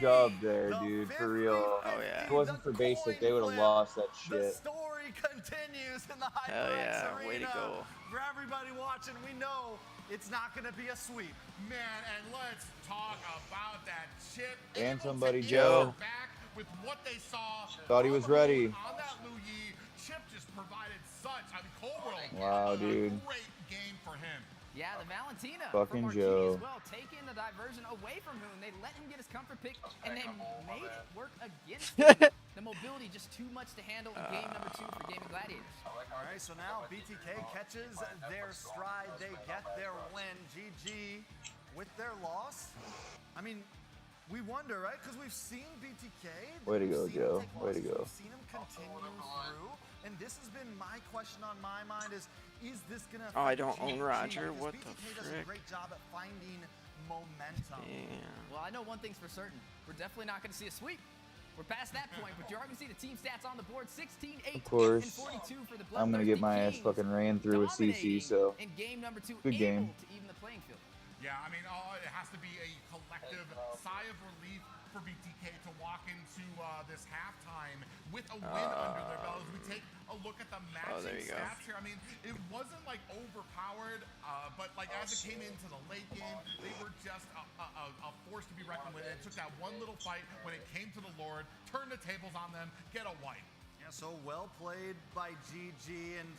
Speaker 2: dub there, dude. For real.
Speaker 1: Oh yeah.
Speaker 2: If it wasn't for Basic, they would have lost that
Speaker 14: The
Speaker 2: shit.
Speaker 14: story continues in the
Speaker 1: Hell
Speaker 14: HyperX
Speaker 1: yeah,
Speaker 14: Arena.
Speaker 1: way to go.
Speaker 14: For everybody watching, we know it's not going to be a sweep.
Speaker 6: Man, and let's talk about that chip.
Speaker 2: And somebody,
Speaker 1: Joe.
Speaker 6: Back with what they saw.
Speaker 2: Thought he was ready.
Speaker 6: On that Lu Yi, Chip just provided such. I mean, Coldworld.
Speaker 2: Wow, dude.
Speaker 6: Great game for him.
Speaker 15: Yeah, the Valentina
Speaker 2: Fucking
Speaker 15: from Marquis
Speaker 2: Joe.
Speaker 15: as well, taking the diversion away from Moon. They let him get his comfort pick, and they made it work against him. The mobility just too much to handle in game number 2 for Gaming Gladiators.
Speaker 14: All right, so now BTK catches their stride. They get their win. GG with their loss. I mean, we wonder, right? Because we've seen BTK.
Speaker 2: Way to go,
Speaker 14: we've seen
Speaker 2: Joe.
Speaker 14: him take
Speaker 2: Way to
Speaker 14: losses,
Speaker 2: go.
Speaker 14: We've seen him continue through. And this has been my question on my mind is this going to
Speaker 1: Oh, I don't own Roger.
Speaker 14: Because
Speaker 1: What
Speaker 14: BTK
Speaker 1: the
Speaker 14: does a
Speaker 1: frick?
Speaker 14: great job at finding momentum.
Speaker 15: Well, I know one thing's for certain. We're definitely not going to see a sweep. We're past that point, but you are going to see the team stats on the board. 16, 8,
Speaker 2: Of course.
Speaker 15: and 42 for the
Speaker 2: I'm gonna get my ass fucking ran through with CC, so
Speaker 15: in game number 2,
Speaker 2: good game.
Speaker 15: able to even the playing field.
Speaker 6: Yeah, I mean, it has to be a collective sigh of relief for BTK to walk into this halftime with a win under their belt. As we take a look at the matching stats here, I mean, it wasn't like overpowered, but like as it came into the late game, they were just a force to be reckoned with. It took that one little fight when it came to the Lord, turn the tables on them, get a wipe.
Speaker 14: Yeah, so well played by GG, and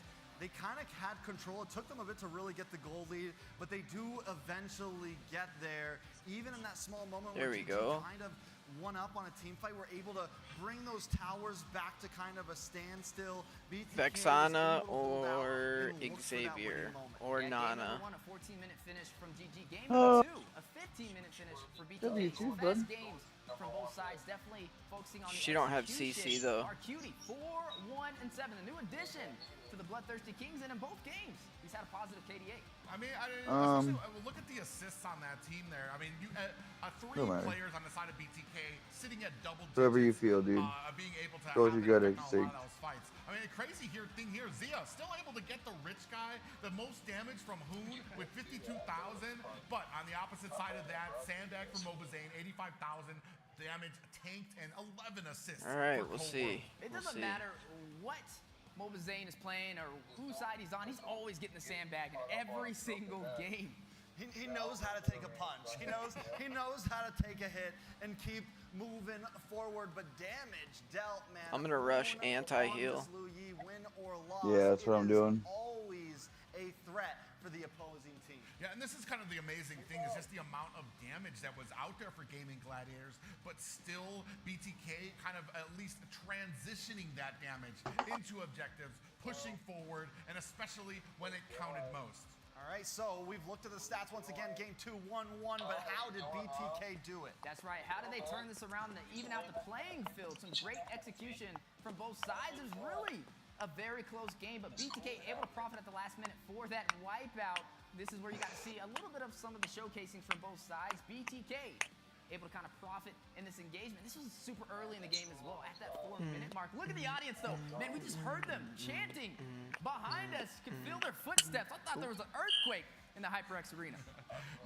Speaker 14: they kind of had control. It took them a bit to really get the goal lead, but they do eventually get there. Even in that small moment
Speaker 1: There
Speaker 14: where
Speaker 1: we
Speaker 14: GG
Speaker 1: go.
Speaker 14: kind of won up on a team fight, we're able to bring those towers back to kind of a standstill. BTK was
Speaker 1: Vexana
Speaker 14: able to hold out
Speaker 1: or
Speaker 14: and look for that
Speaker 1: Xavier
Speaker 14: winning moment.
Speaker 1: or
Speaker 15: Game
Speaker 1: Nana.
Speaker 15: number 1, a 14-minute finish from GG. Game number 2, a 15-minute finish for BTK.
Speaker 2: YouTube,
Speaker 15: Fast
Speaker 2: bud.
Speaker 15: games from both sides, definitely focusing on the
Speaker 1: She don't have
Speaker 15: execution.
Speaker 1: CC though.
Speaker 15: Our cutie, 4, 1, and 7, the new addition to the Bloodthirsty Kings, and in both games, he's had a positive KDA.
Speaker 6: I mean, especially, look at the assists on that team there. I mean, you 3
Speaker 2: No matter.
Speaker 6: players on the side of BTK sitting at double digits.
Speaker 2: Whatever you feel, dude.
Speaker 6: Being able to
Speaker 2: Go what
Speaker 6: have
Speaker 2: you
Speaker 6: an
Speaker 2: gotta
Speaker 6: effect
Speaker 2: say.
Speaker 6: on a lot of those fights. I mean, the crazy thing here, Zia still able to get the rich guy, the most damage from Hoon with 52,000, but on the opposite side of that, Sandak from Mobazane, 85,000 damage, tanked, and 11 assists.
Speaker 1: All right,
Speaker 6: for
Speaker 1: we'll
Speaker 6: Cold
Speaker 1: see.
Speaker 6: War.
Speaker 15: It doesn't matter what Mobazane is playing or whose side he's on, he's always getting the sandbag in every single game.
Speaker 14: He knows how to take a punch. He knows how to take a hit and keep moving forward. But damage dealt, man.
Speaker 1: I'm gonna rush anti-heal.
Speaker 14: Lu Yi, win or loss,
Speaker 2: Yeah, that's what I'm
Speaker 14: it is
Speaker 2: doing.
Speaker 14: Always a threat for the opposing team.
Speaker 6: Yeah, and this is kind of the amazing thing is just the amount of damage that was out there for Gaming Gladiators, but still BTK kind of at least transitioning that damage into objectives, pushing forward, and especially when it counted most.
Speaker 14: All right, so we've looked at the stats once again. Game 2, 1-1, but how did BTK do it?
Speaker 15: That's right. How did they turn this around and even out the playing field? Some great execution from both sides. It was really a very close game, but BTK able to profit at the last minute for that wipeout. This is where you got to see a little bit of some of the showcasing from both sides. BTK able to kind of profit in this engagement. This was super early in the game as well, at that 4-minute mark. Look at the audience, though. Man, we just heard them chanting behind us. Could feel their footsteps. I thought there was an earthquake in the HyperX Arena.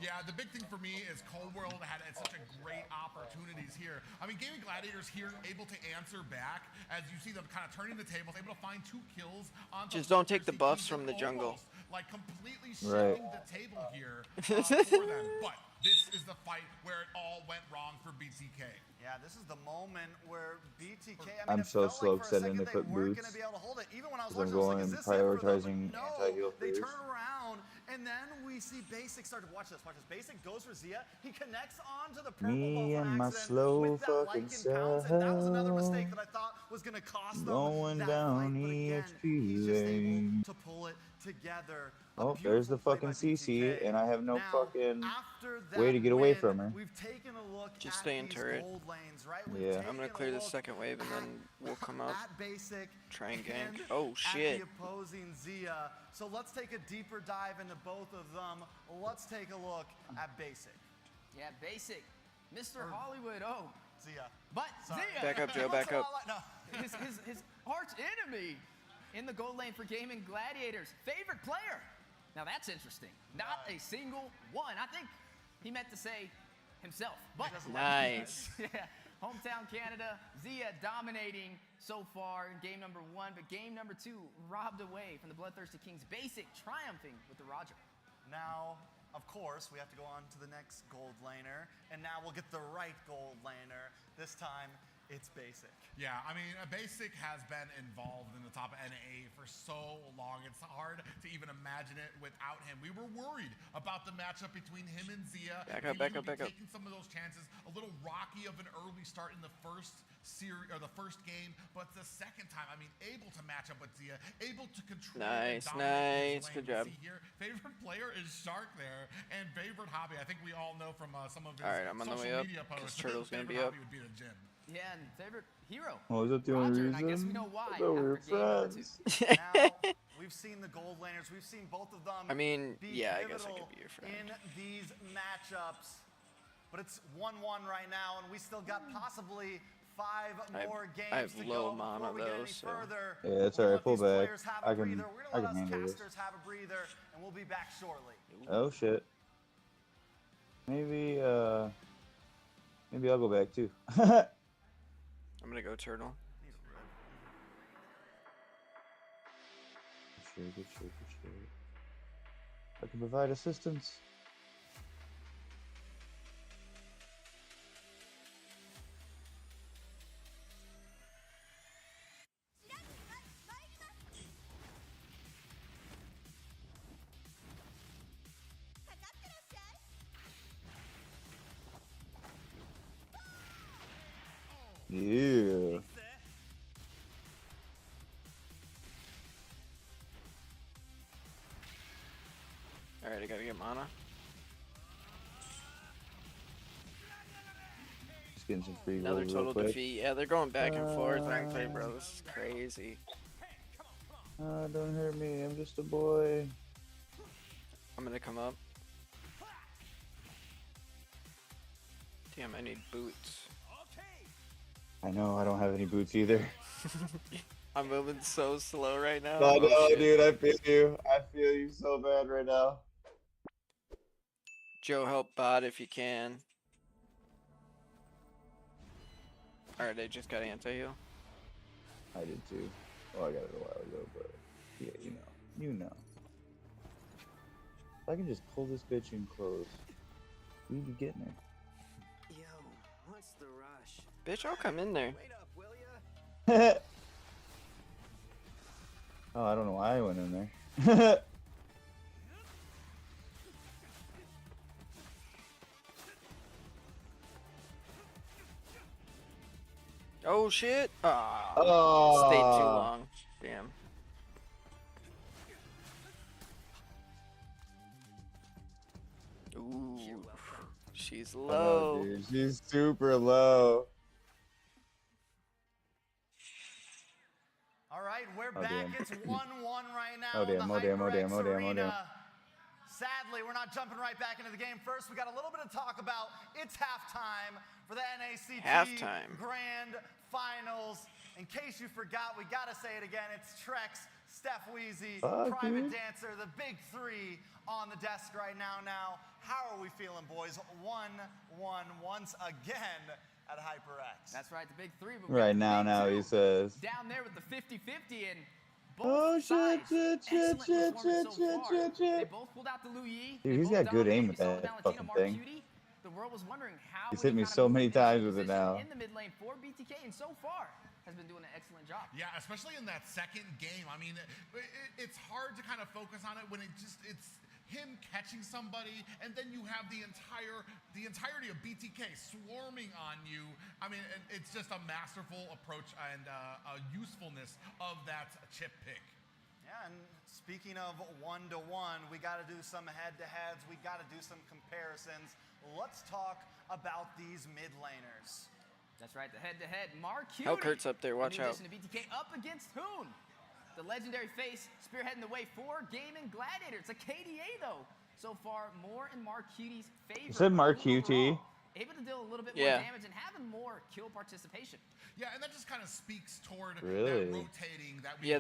Speaker 6: Yeah, the big thing for me is Cold World had such a great opportunities here. I mean, Gaming Gladiators here able to answer back as you see them kind of turning the tables, able to find 2 kills on.
Speaker 1: Just don't take the buffs from the jungle.
Speaker 6: Like completely shifting the table here for them. But this is the fight where it all went wrong for BTK.
Speaker 14: Yeah, this is the moment where BTK. I mean,
Speaker 2: I'm
Speaker 14: it
Speaker 2: so
Speaker 14: felt
Speaker 2: slow
Speaker 14: like for a
Speaker 2: setting
Speaker 14: second
Speaker 2: to put
Speaker 14: they weren't
Speaker 2: boots.
Speaker 14: going to be able to hold it. Even when I was
Speaker 2: Because I'm
Speaker 14: watching, I was like,
Speaker 2: going
Speaker 14: is this it for them?
Speaker 2: prioritizing
Speaker 14: But no,
Speaker 2: anti-heal
Speaker 14: they
Speaker 2: first.
Speaker 14: turn around And then we see Basic start to watch this. Basic goes for Zia. He connects onto the purple ball
Speaker 2: Me
Speaker 14: from
Speaker 2: and my
Speaker 14: accident
Speaker 2: slow
Speaker 14: with that
Speaker 2: fucking
Speaker 14: Lycan pounce, and that was another mistake
Speaker 2: self
Speaker 14: that I thought was going to cost them
Speaker 2: going
Speaker 14: that
Speaker 2: down
Speaker 14: fight. But again, he's just able
Speaker 2: EXP.
Speaker 14: to pull it together.
Speaker 2: Oh, there's the fucking CC, and I have no
Speaker 14: Now,
Speaker 2: fucking
Speaker 14: after
Speaker 2: way
Speaker 14: that
Speaker 2: to get away
Speaker 14: win,
Speaker 2: from her.
Speaker 14: we've taken a look
Speaker 1: Just
Speaker 14: at
Speaker 1: stay in
Speaker 14: these
Speaker 1: turret.
Speaker 14: gold lanes, right?
Speaker 2: Yeah.
Speaker 1: I'm gonna clear the second wave and then we'll come up.
Speaker 14: At Basic
Speaker 1: Try and gank.
Speaker 14: and
Speaker 1: Oh shit.
Speaker 14: at the opposing Zia. So let's take a deeper dive into both of them. Let's take a look at Basic.
Speaker 15: Yeah, Basic. Mr. Hollywood, oh.
Speaker 14: Zia.
Speaker 15: But
Speaker 14: Sorry.
Speaker 15: Zia.
Speaker 1: Back up, Joe, back up.
Speaker 14: No.
Speaker 15: his arch enemy in the gold lane for Gaming Gladiators. Favorite player. Now that's interesting. Not a single one. I think he meant to say himself. But
Speaker 1: Nice.
Speaker 15: yeah. Hometown Canada, Zia dominating so far in game number 1, but game number 2 robbed away from the Bloodthirsty Kings. Basic triumphing with the Roger.
Speaker 14: Now, of course, we have to go on to the next gold laner, and now we'll get the right gold laner. This time, it's Basic.
Speaker 6: Yeah, I mean, Basic has been involved in the top NA for so long. It's hard to even imagine it without him. We were worried about the matchup between him and Zia.
Speaker 1: Back up.
Speaker 6: Taking some of those chances. A little rocky of an early start in the first series or the first game, but the second time, I mean, able to match up with Zia, able to control.
Speaker 1: Nice. Good job.
Speaker 6: Here. Favorite player is Shark there, and favorite hobby. I think we all know from some of his
Speaker 1: Alright, I'm on the way
Speaker 6: social
Speaker 1: up,
Speaker 6: media
Speaker 1: 'cause
Speaker 6: posts.
Speaker 1: Turtle's gonna be
Speaker 6: favorite
Speaker 1: up.
Speaker 6: hobby would be the gym.
Speaker 15: Yeah, and favorite hero.
Speaker 2: Oh, is that the only
Speaker 15: Roger,
Speaker 2: reason?
Speaker 15: and I guess we know why
Speaker 2: I thought we were
Speaker 15: after game number
Speaker 2: friends.
Speaker 14: Now, we've seen the gold laners. We've seen both of them.
Speaker 1: I mean,
Speaker 14: be
Speaker 1: yeah, I guess I
Speaker 14: pivotal
Speaker 1: could be your friend.
Speaker 14: in these matchups. But it's 1-1 right now, and we still got possibly 5 more games
Speaker 1: I have
Speaker 14: to
Speaker 1: low
Speaker 14: go
Speaker 1: mana
Speaker 14: before we get
Speaker 1: though,
Speaker 14: any
Speaker 1: so
Speaker 14: further.
Speaker 2: Yeah, it's
Speaker 14: We're gonna
Speaker 2: alright. Pull
Speaker 14: let these
Speaker 2: back.
Speaker 14: players have
Speaker 2: I
Speaker 14: a
Speaker 2: can
Speaker 14: breather. We're gonna
Speaker 2: I
Speaker 14: let
Speaker 2: can
Speaker 14: us
Speaker 2: handle this.
Speaker 14: casters have a breather, and we'll be back shortly.
Speaker 2: Oh shit. Maybe maybe I'll go back too.
Speaker 1: I'm gonna go Turtle.
Speaker 2: Good shit. I can provide assistance. Yeah.
Speaker 1: Alright, I gotta get mana.
Speaker 2: Just getting some free
Speaker 1: Another
Speaker 2: gold
Speaker 1: total
Speaker 2: real quick.
Speaker 1: defeat. Yeah, they're going back and forth, aren't they, bro? This is crazy.
Speaker 2: Don't hurt me. I'm just a boy.
Speaker 1: I'm gonna come up. Damn, I need boots.
Speaker 2: I know. I don't have any boots either.
Speaker 1: I'm moving so slow right now.
Speaker 2: I know,
Speaker 1: shit.
Speaker 2: dude. I feel you. I feel you so bad right now.
Speaker 1: Joe, help bot if you can. Alright, I just got anti-heal.
Speaker 2: I did too. Oh, I got it a while ago, but yeah, you know. If I can just pull this bitch in close, we'd be getting there.
Speaker 12: Yo, what's the rush?
Speaker 1: Bitch, I'll come in there.
Speaker 12: Wait up, will ya?
Speaker 2: Oh, I don't know why I went in there.
Speaker 1: Oh shit! Ah,
Speaker 2: Oh.
Speaker 1: stayed too long. Damn. Ooh, she's
Speaker 2: I know,
Speaker 1: low.
Speaker 2: dude. She's super low.
Speaker 14: All right, we're
Speaker 2: Oh,
Speaker 14: back.
Speaker 2: damn.
Speaker 14: It's 1-1 right now.
Speaker 2: Oh, damn,
Speaker 14: in the
Speaker 2: oh, damn, oh, damn,
Speaker 14: HyperX
Speaker 2: oh, damn, oh, damn.
Speaker 14: Arena. Sadly, we're not jumping right back into the game. First, we got a little bit of talk about it's halftime for the NACT
Speaker 1: Halftime.
Speaker 14: Grand Finals. In case you forgot, we got to say it again. It's Trex, Steph Weezy,
Speaker 2: Fuck,
Speaker 14: Private
Speaker 2: dude.
Speaker 14: Dancer, the big three on the desk right now. Now, how are we feeling, boys? 1-1 once again at HyperX.
Speaker 15: That's right, the big 3. But we
Speaker 2: Right
Speaker 15: got the
Speaker 2: now,
Speaker 15: big
Speaker 2: he
Speaker 15: 2
Speaker 2: says.
Speaker 15: down there with the 50-50 and
Speaker 2: Oh
Speaker 15: both
Speaker 2: shit,
Speaker 15: sides.
Speaker 2: shit.
Speaker 15: They both pulled out the Lu Yi.
Speaker 2: Dude,
Speaker 15: They
Speaker 2: he's
Speaker 15: both
Speaker 2: got good aim
Speaker 15: dominated.
Speaker 2: with
Speaker 15: We saw it
Speaker 2: that
Speaker 15: down at
Speaker 2: fucking
Speaker 15: Tina
Speaker 2: thing.
Speaker 15: Marcuti. The world was wondering how
Speaker 2: He's
Speaker 15: would
Speaker 2: hit me
Speaker 15: he kinda
Speaker 2: so
Speaker 15: move
Speaker 2: many
Speaker 15: into
Speaker 2: times
Speaker 15: his
Speaker 2: with it
Speaker 15: position
Speaker 2: now.
Speaker 15: in the mid lane for BTK, and so far has been doing an excellent job.
Speaker 6: Yeah, especially in that second game. I mean, it's hard to kind of focus on it when him catching somebody, and then you have the entirety of BTK swarming on you. I mean, it's just a masterful approach and a usefulness of that chip pick.
Speaker 14: Yeah, and speaking of one-to-one, we got to do some head-to-heads. We got to do some comparisons. Let's talk about these mid laners.
Speaker 15: That's right, the head-to-head. Marcuity.
Speaker 1: Hellkurt's up there, watch out.
Speaker 15: In addition to BTK, up against Hoon. The legendary face spearheading the way for Gaming Gladiator. It's a KDA, though. So far, more in Marcuity's favor.
Speaker 2: You said Marcuity.
Speaker 15: Able to deal a little bit more damage and having more kill participation.
Speaker 6: Yeah, and that just kind of speaks toward that rotating that we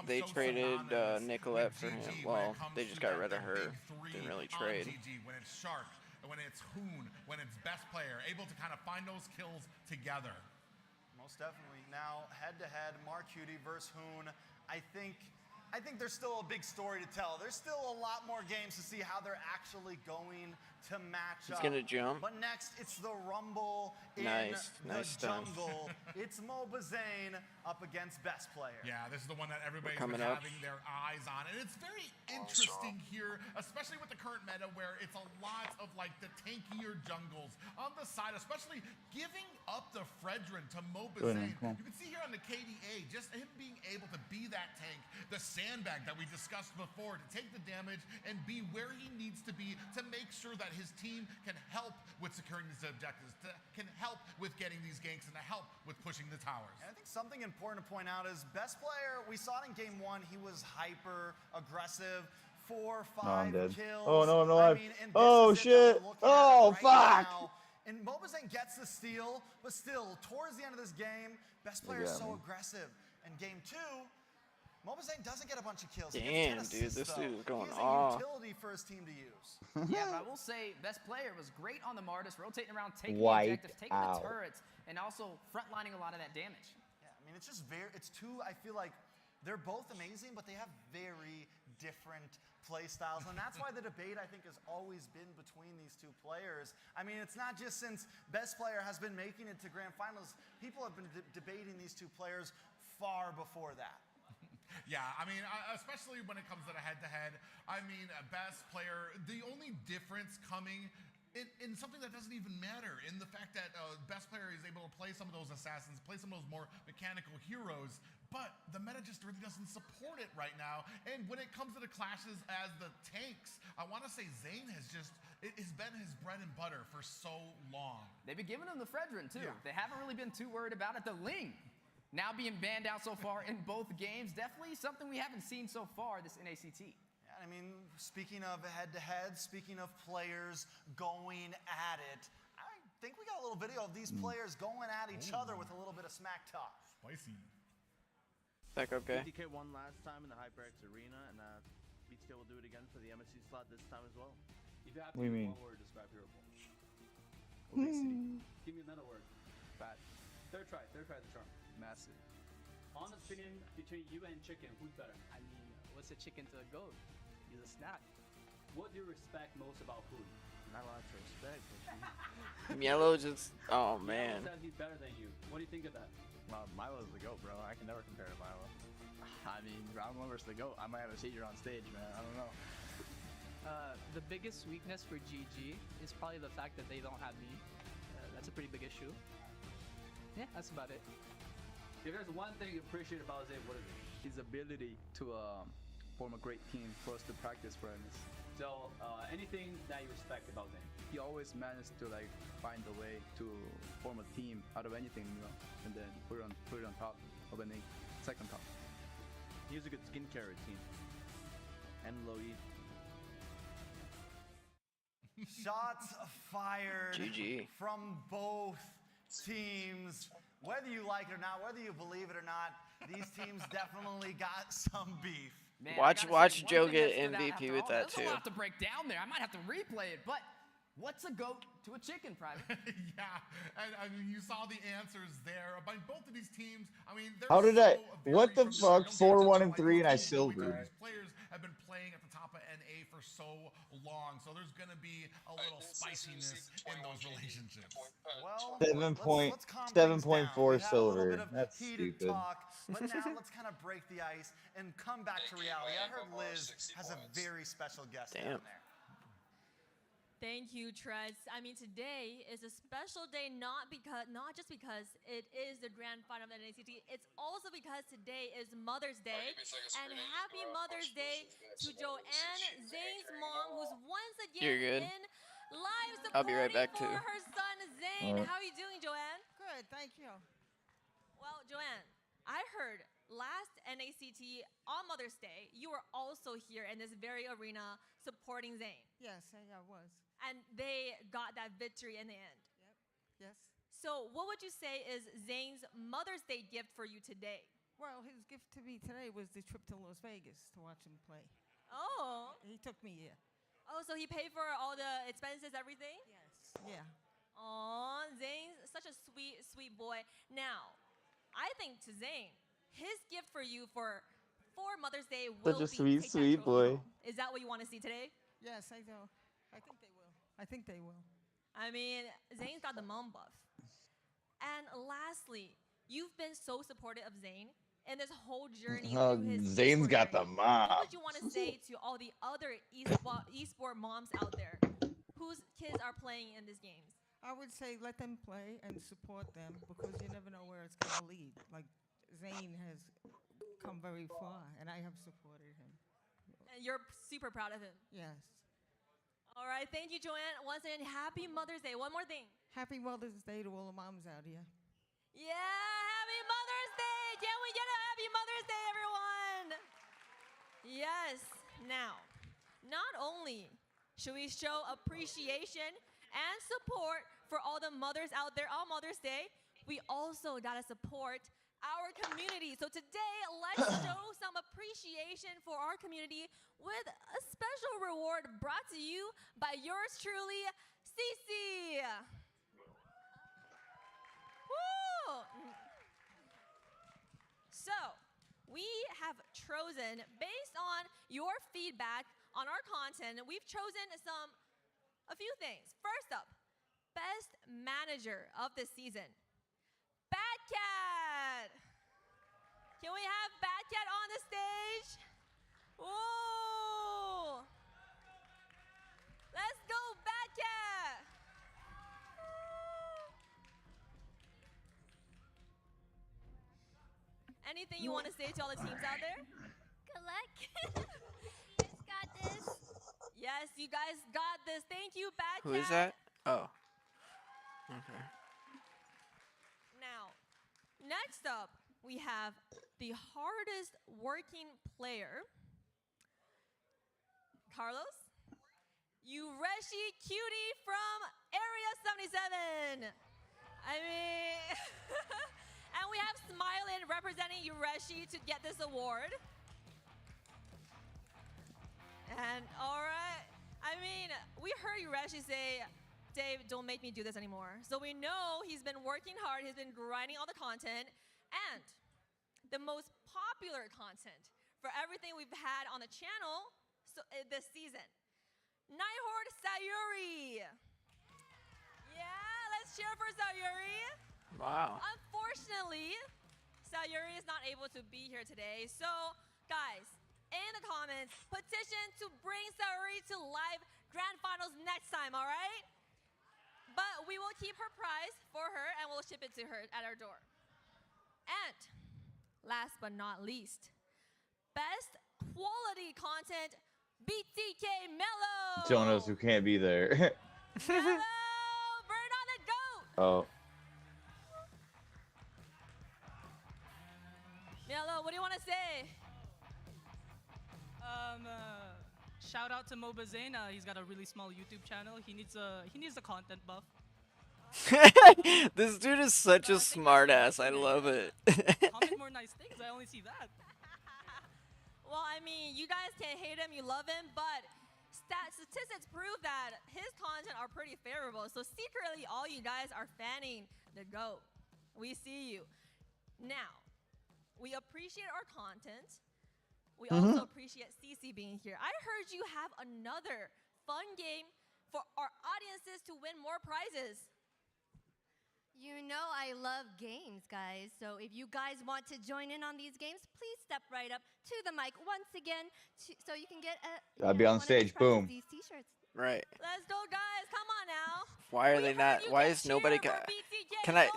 Speaker 1: they traded Nicolette for him. Well, they just got rid of her. Didn't really trade.
Speaker 6: GG, when it's Shark, when it's Hoon, when it's best player, able to kind of find those kills together.
Speaker 14: Most definitely. Now, head-to-head, Marcuity versus Hoon. I think there's still a big story to tell. There's still a lot more games to see how they're actually going to match up.
Speaker 1: He's gonna jump.
Speaker 14: But next, it's the Rumble in
Speaker 1: nice
Speaker 14: the
Speaker 1: stun.
Speaker 14: jungle. It's Mobazane up against best player.
Speaker 6: Yeah, this is the one that everybody's been having their eyes on. And it's very interesting here, especially with the current meta where it's a lot of like the tankier jungles on the side, especially giving up the Fredrin to Mobazane. You can see here on the KDA, just him being able to be that tank, the sandbag that we discussed before, to take the damage and be where he needs to be to make sure that his team can help with securing these objectives, can help with getting these ganks, and to help with pushing the towers.
Speaker 14: And I think something important to point out is best player, we saw it in game one, he was hyper aggressive, 4, 5 kills.
Speaker 2: Oh, no,
Speaker 14: I mean,
Speaker 2: oh, shit. Oh, fuck.
Speaker 14: Now. And Mobazane gets the steal, but still, towards the end of this game, best player is so aggressive. And game 2, Mobazane doesn't get a bunch of kills.
Speaker 1: Damn, dude, this dude is going
Speaker 14: off. He's a utility for his team to use.
Speaker 15: Yeah, but I will say, best player was great on the Martis, rotating around, taking the objectives, taking the turrets, and also frontlining a lot of that damage.
Speaker 14: Yeah, I mean, it's just it's two, I feel like, they're both amazing, but they have very different play styles. And that's why the debate, I think, has always been between these two players. I mean, it's not just since best player has been making it to grand finals. People have been debating these two players far before that.
Speaker 6: Yeah, I mean, especially when it comes to the head-to-head, I mean, best player, the only difference coming in something that doesn't even matter, in the fact that best player is able to play some of those assassins, play some of those more mechanical heroes, but the meta just really doesn't support it right now. And when it comes to the clashes as the tanks, I want to say Zane has just, it has been his bread and butter for so long.
Speaker 15: They've been giving him the Fredrin, too. Yeah. They haven't really been too worried about it. The Ling, now being banned out so far in both games, definitely something we haven't seen so far this NACT.
Speaker 14: Yeah, I mean, speaking of head-to-head, speaking of players going at it, I think we got a little video of these players going at each other with a little bit of smack talk.
Speaker 6: Spicy.
Speaker 1: Back okay.
Speaker 20: BTK won last time in the HyperX Arena, and BTK will do it again for the MSC slot this time as well.
Speaker 19: If you have to use one word to describe your opponent.
Speaker 20: Obesity.
Speaker 19: Give me another word.
Speaker 20: Fat.
Speaker 19: Third try the charm.
Speaker 20: Massive.
Speaker 19: Honest opinion, between you and chicken, who's better?
Speaker 21: I mean, what's a chicken to a goat? He's a snack.
Speaker 19: What do you respect most about food?
Speaker 20: Not a lot to respect.
Speaker 1: Yellow just, oh man.
Speaker 19: Yellow says he's better than you. What do you think of that?
Speaker 20: Milo's the GOAT, bro. I can never compare to Milo. I mean, round 1 versus the GOAT. I might have a seizure on stage, man. I don't know.
Speaker 21: The biggest weakness for GG is probably the fact that they don't have me. That's a pretty big issue. Yeah, that's about it.
Speaker 19: If there's one thing you appreciate about Zane, what is it?
Speaker 20: His ability to form a great team for us to practice for him.
Speaker 19: So, anything that you respect about Zane?
Speaker 20: He always managed to like find a way to form a team out of anything, you know, and then put it on top of an second top.
Speaker 22: He has a good skincare routine and low eat.
Speaker 14: Shots fired
Speaker 1: GG.
Speaker 14: from both teams. Whether you like it or not, whether you believe it or not, these teams definitely got some beef.
Speaker 15: Man,
Speaker 1: watch Joe get MVP with that too.
Speaker 15: There's a lot to break down there. I might have to replay it, but what's a goat to a chicken, Private?
Speaker 6: Yeah, and I mean, you saw the answers there by both of these teams. I mean,
Speaker 2: how did I? What the fuck? 4, 1, and 3, and I silvered.
Speaker 6: These players have been playing at the top Papa NA for so long, so there's gonna be a little spiciness in those relationships.
Speaker 14: Well,
Speaker 2: 7
Speaker 14: let's calm
Speaker 2: 7.4
Speaker 14: things down. We had a little bit
Speaker 2: silver.
Speaker 14: of
Speaker 2: That's
Speaker 14: heated
Speaker 2: stupid.
Speaker 14: talk, but now let's kind of break the ice and come back to reality. I heard Liz has a very special guest down there.
Speaker 10: Thank you, Trez. I mean, today is a special day not just because it is the grand final of the NACT, it's also because today is Mother's Day. And happy Mother's Day to Joanne, Zane's mom, who's once
Speaker 1: You're
Speaker 10: again
Speaker 1: good.
Speaker 10: in live
Speaker 1: I'll be right
Speaker 10: supporting
Speaker 1: back,
Speaker 10: for
Speaker 1: too.
Speaker 10: her son, Zane.
Speaker 1: Alright.
Speaker 10: How are you doing, Joanne?
Speaker 11: Good, thank you.
Speaker 10: Well, Joanne, I heard last NACT on Mother's Day, you were also here in this very arena supporting Zane.
Speaker 11: Yes, I was.
Speaker 10: And they got that victory in the end.
Speaker 11: Yes.
Speaker 10: So what would you say is Zane's Mother's Day gift for you today?
Speaker 11: Well, his gift to me today was the trip to Las Vegas to watch him play.
Speaker 10: Oh.
Speaker 11: He took me here.
Speaker 10: Oh, so he paid for all the expenses, everything?
Speaker 11: Yes. Yeah.
Speaker 10: Aw, Zane's such a sweet, sweet boy. Now, I think to Zane, his gift for you for Mother's Day will
Speaker 2: Such a
Speaker 10: be
Speaker 2: sweet,
Speaker 10: take that
Speaker 2: sweet
Speaker 10: trophy
Speaker 2: boy.
Speaker 10: home. Is that what you want to see today?
Speaker 11: Yes, I do. I think they will. I think they will.
Speaker 10: I mean, Zane's got the mom buff. And lastly, you've been so supportive of Zane in this whole journey through his
Speaker 2: Zane's got the mom.
Speaker 10: What would you want to say to all the other esport moms out there whose kids are playing in these games?
Speaker 11: I would say let them play and support them because you never know where it's going to lead. Like Zane has come very far, and I have supported him.
Speaker 10: And you're super proud of him.
Speaker 11: Yes.
Speaker 10: All right, thank you, Joanne. Once again, happy Mother's Day. One more thing.
Speaker 11: Happy Mother's Day to all the moms out here.
Speaker 10: Yeah, happy Mother's Day. Can we get a happy Mother's Day, everyone? Yes. Now, not only should we show appreciation and support for all the mothers out there on Mother's Day, we also gotta support our community. So today, let's show some appreciation for our community with a special reward brought to you by yours truly, Cece. Woo! So, we have chosen, based on your feedback on our content, we've chosen a few things. First up, best manager of the season. Bad Cat! Can we have Bad Cat on the stage? Ooh! Let's go, Bad Cat! Anything you want to say to all the teams out there?
Speaker 13: Good luck. You guys got this.
Speaker 10: Yes, you guys got this. Thank you, Bad
Speaker 1: Who
Speaker 10: Cat.
Speaker 1: is that? Oh. Okay.
Speaker 10: Now, next up, we have the hardest working player, Carlos Ureshi Cutie from Area 77. I mean, and we have Smilin representing Ureshi to get this award. And all right, I mean, we heard Ureshi say, Dave, don't make me do this anymore. So we know he's been working hard, he's been grinding all the content, and the most popular content for everything we've had on the channel this season. Nighthorde Sayuri. Yeah, let's cheer for Sayuri.
Speaker 1: Wow.
Speaker 10: Unfortunately, Sayuri is not able to be here today. So, guys, in the comments, petition to bring Sayuri to live grand finals next time, all right? But we will keep her prize for her and we'll ship it to her at our door. And last but not least, best quality content, BTK Mello.
Speaker 2: Jonas, who can't be there.
Speaker 10: Mello, burn on the goat.
Speaker 2: Oh.
Speaker 10: Mello, what do you want to say?
Speaker 21: Shout out to Moba Zane. He's got a really small YouTube channel. He needs a content buff.
Speaker 1: This dude is such a smartass. I love it.
Speaker 21: Comment more nice things. I only see that.
Speaker 10: Well, I mean, you guys can hate him, you love him, but statistics prove that his content are pretty favorable. So secretly, all you guys are fanning the GOAT. We see you. Now, we appreciate our content, We also appreciate Cece being here. I heard you have another fun game for our audiences to win more prizes.
Speaker 7: You know I love games, guys. So if you guys want to join in on these games, please step right up to the mic once again so you can get
Speaker 2: I'll be on
Speaker 7: one of these
Speaker 2: stage.
Speaker 7: prizes,
Speaker 2: Boom.
Speaker 7: these t-shirts.
Speaker 1: Right.
Speaker 10: Let's go, guys. Come on now.
Speaker 1: Why are they not? Why is nobody? Can I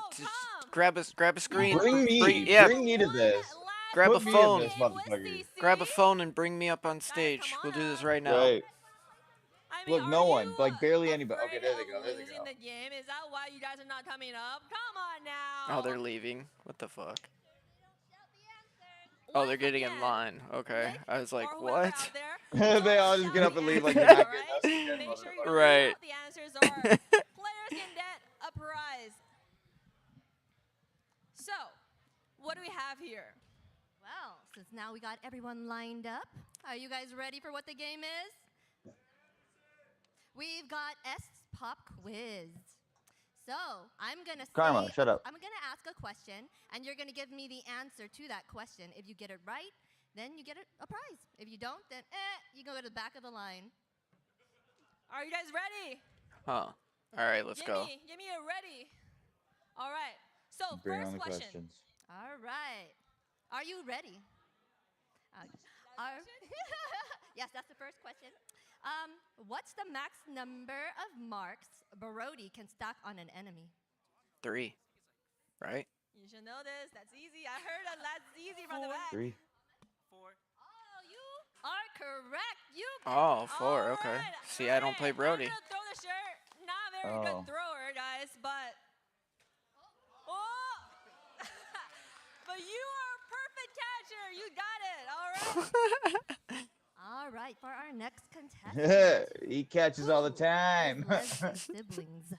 Speaker 1: grab a screen?
Speaker 2: Bring me. Bring me to this.
Speaker 1: Grab a
Speaker 2: Put me in
Speaker 1: phone.
Speaker 2: this motherfucker.
Speaker 1: Grab a phone and bring me up on stage. We'll do this right now.
Speaker 2: Right. Look, no one. Like barely anybody. Okay, there they go. There they
Speaker 10: Losing
Speaker 2: go.
Speaker 10: the game? Is that why you guys are not coming up? Come on now.
Speaker 1: Oh, they're leaving. What the fuck? Oh, they're getting in line. Okay. I was like, what?
Speaker 2: They all just get up and leave like they're not getting us again,
Speaker 10: Make sure you
Speaker 2: motherfucker.
Speaker 10: read out the answers or players can get a prize. So, what do we have here?
Speaker 7: Well, since now we got everyone lined up, are you guys ready for what the game is? We've got S Pop Quiz. So, I'm going to
Speaker 2: Karma, shut up.
Speaker 7: I'm going to ask a question, and you're going to give me the answer to that question. If you get it right, then you get a prize. If you don't, then you go to the back of the line.
Speaker 10: Are you guys ready?
Speaker 1: Huh. All right, let's go.
Speaker 10: Give me a ready. All right. So,
Speaker 2: Bring
Speaker 10: first
Speaker 2: on the
Speaker 10: question.
Speaker 2: questions.
Speaker 7: All right. Are you ready? Yes, that's the first question. What's the max number of marks Brody can stack on an enemy?
Speaker 1: 3. Right?
Speaker 10: You should know this. That's easy. I heard that's easy from the back.
Speaker 2: 3.
Speaker 7: Oh, you are correct. You.
Speaker 1: Oh, 4. Okay. See, I don't play Brody.
Speaker 10: I'm gonna throw the shirt. Not a very good thrower, guys, but. Oh! But you are a perfect catcher. You got it. All right.
Speaker 7: All right, for our next contestant.
Speaker 2: He catches all the time.
Speaker 7: Leslie's siblings.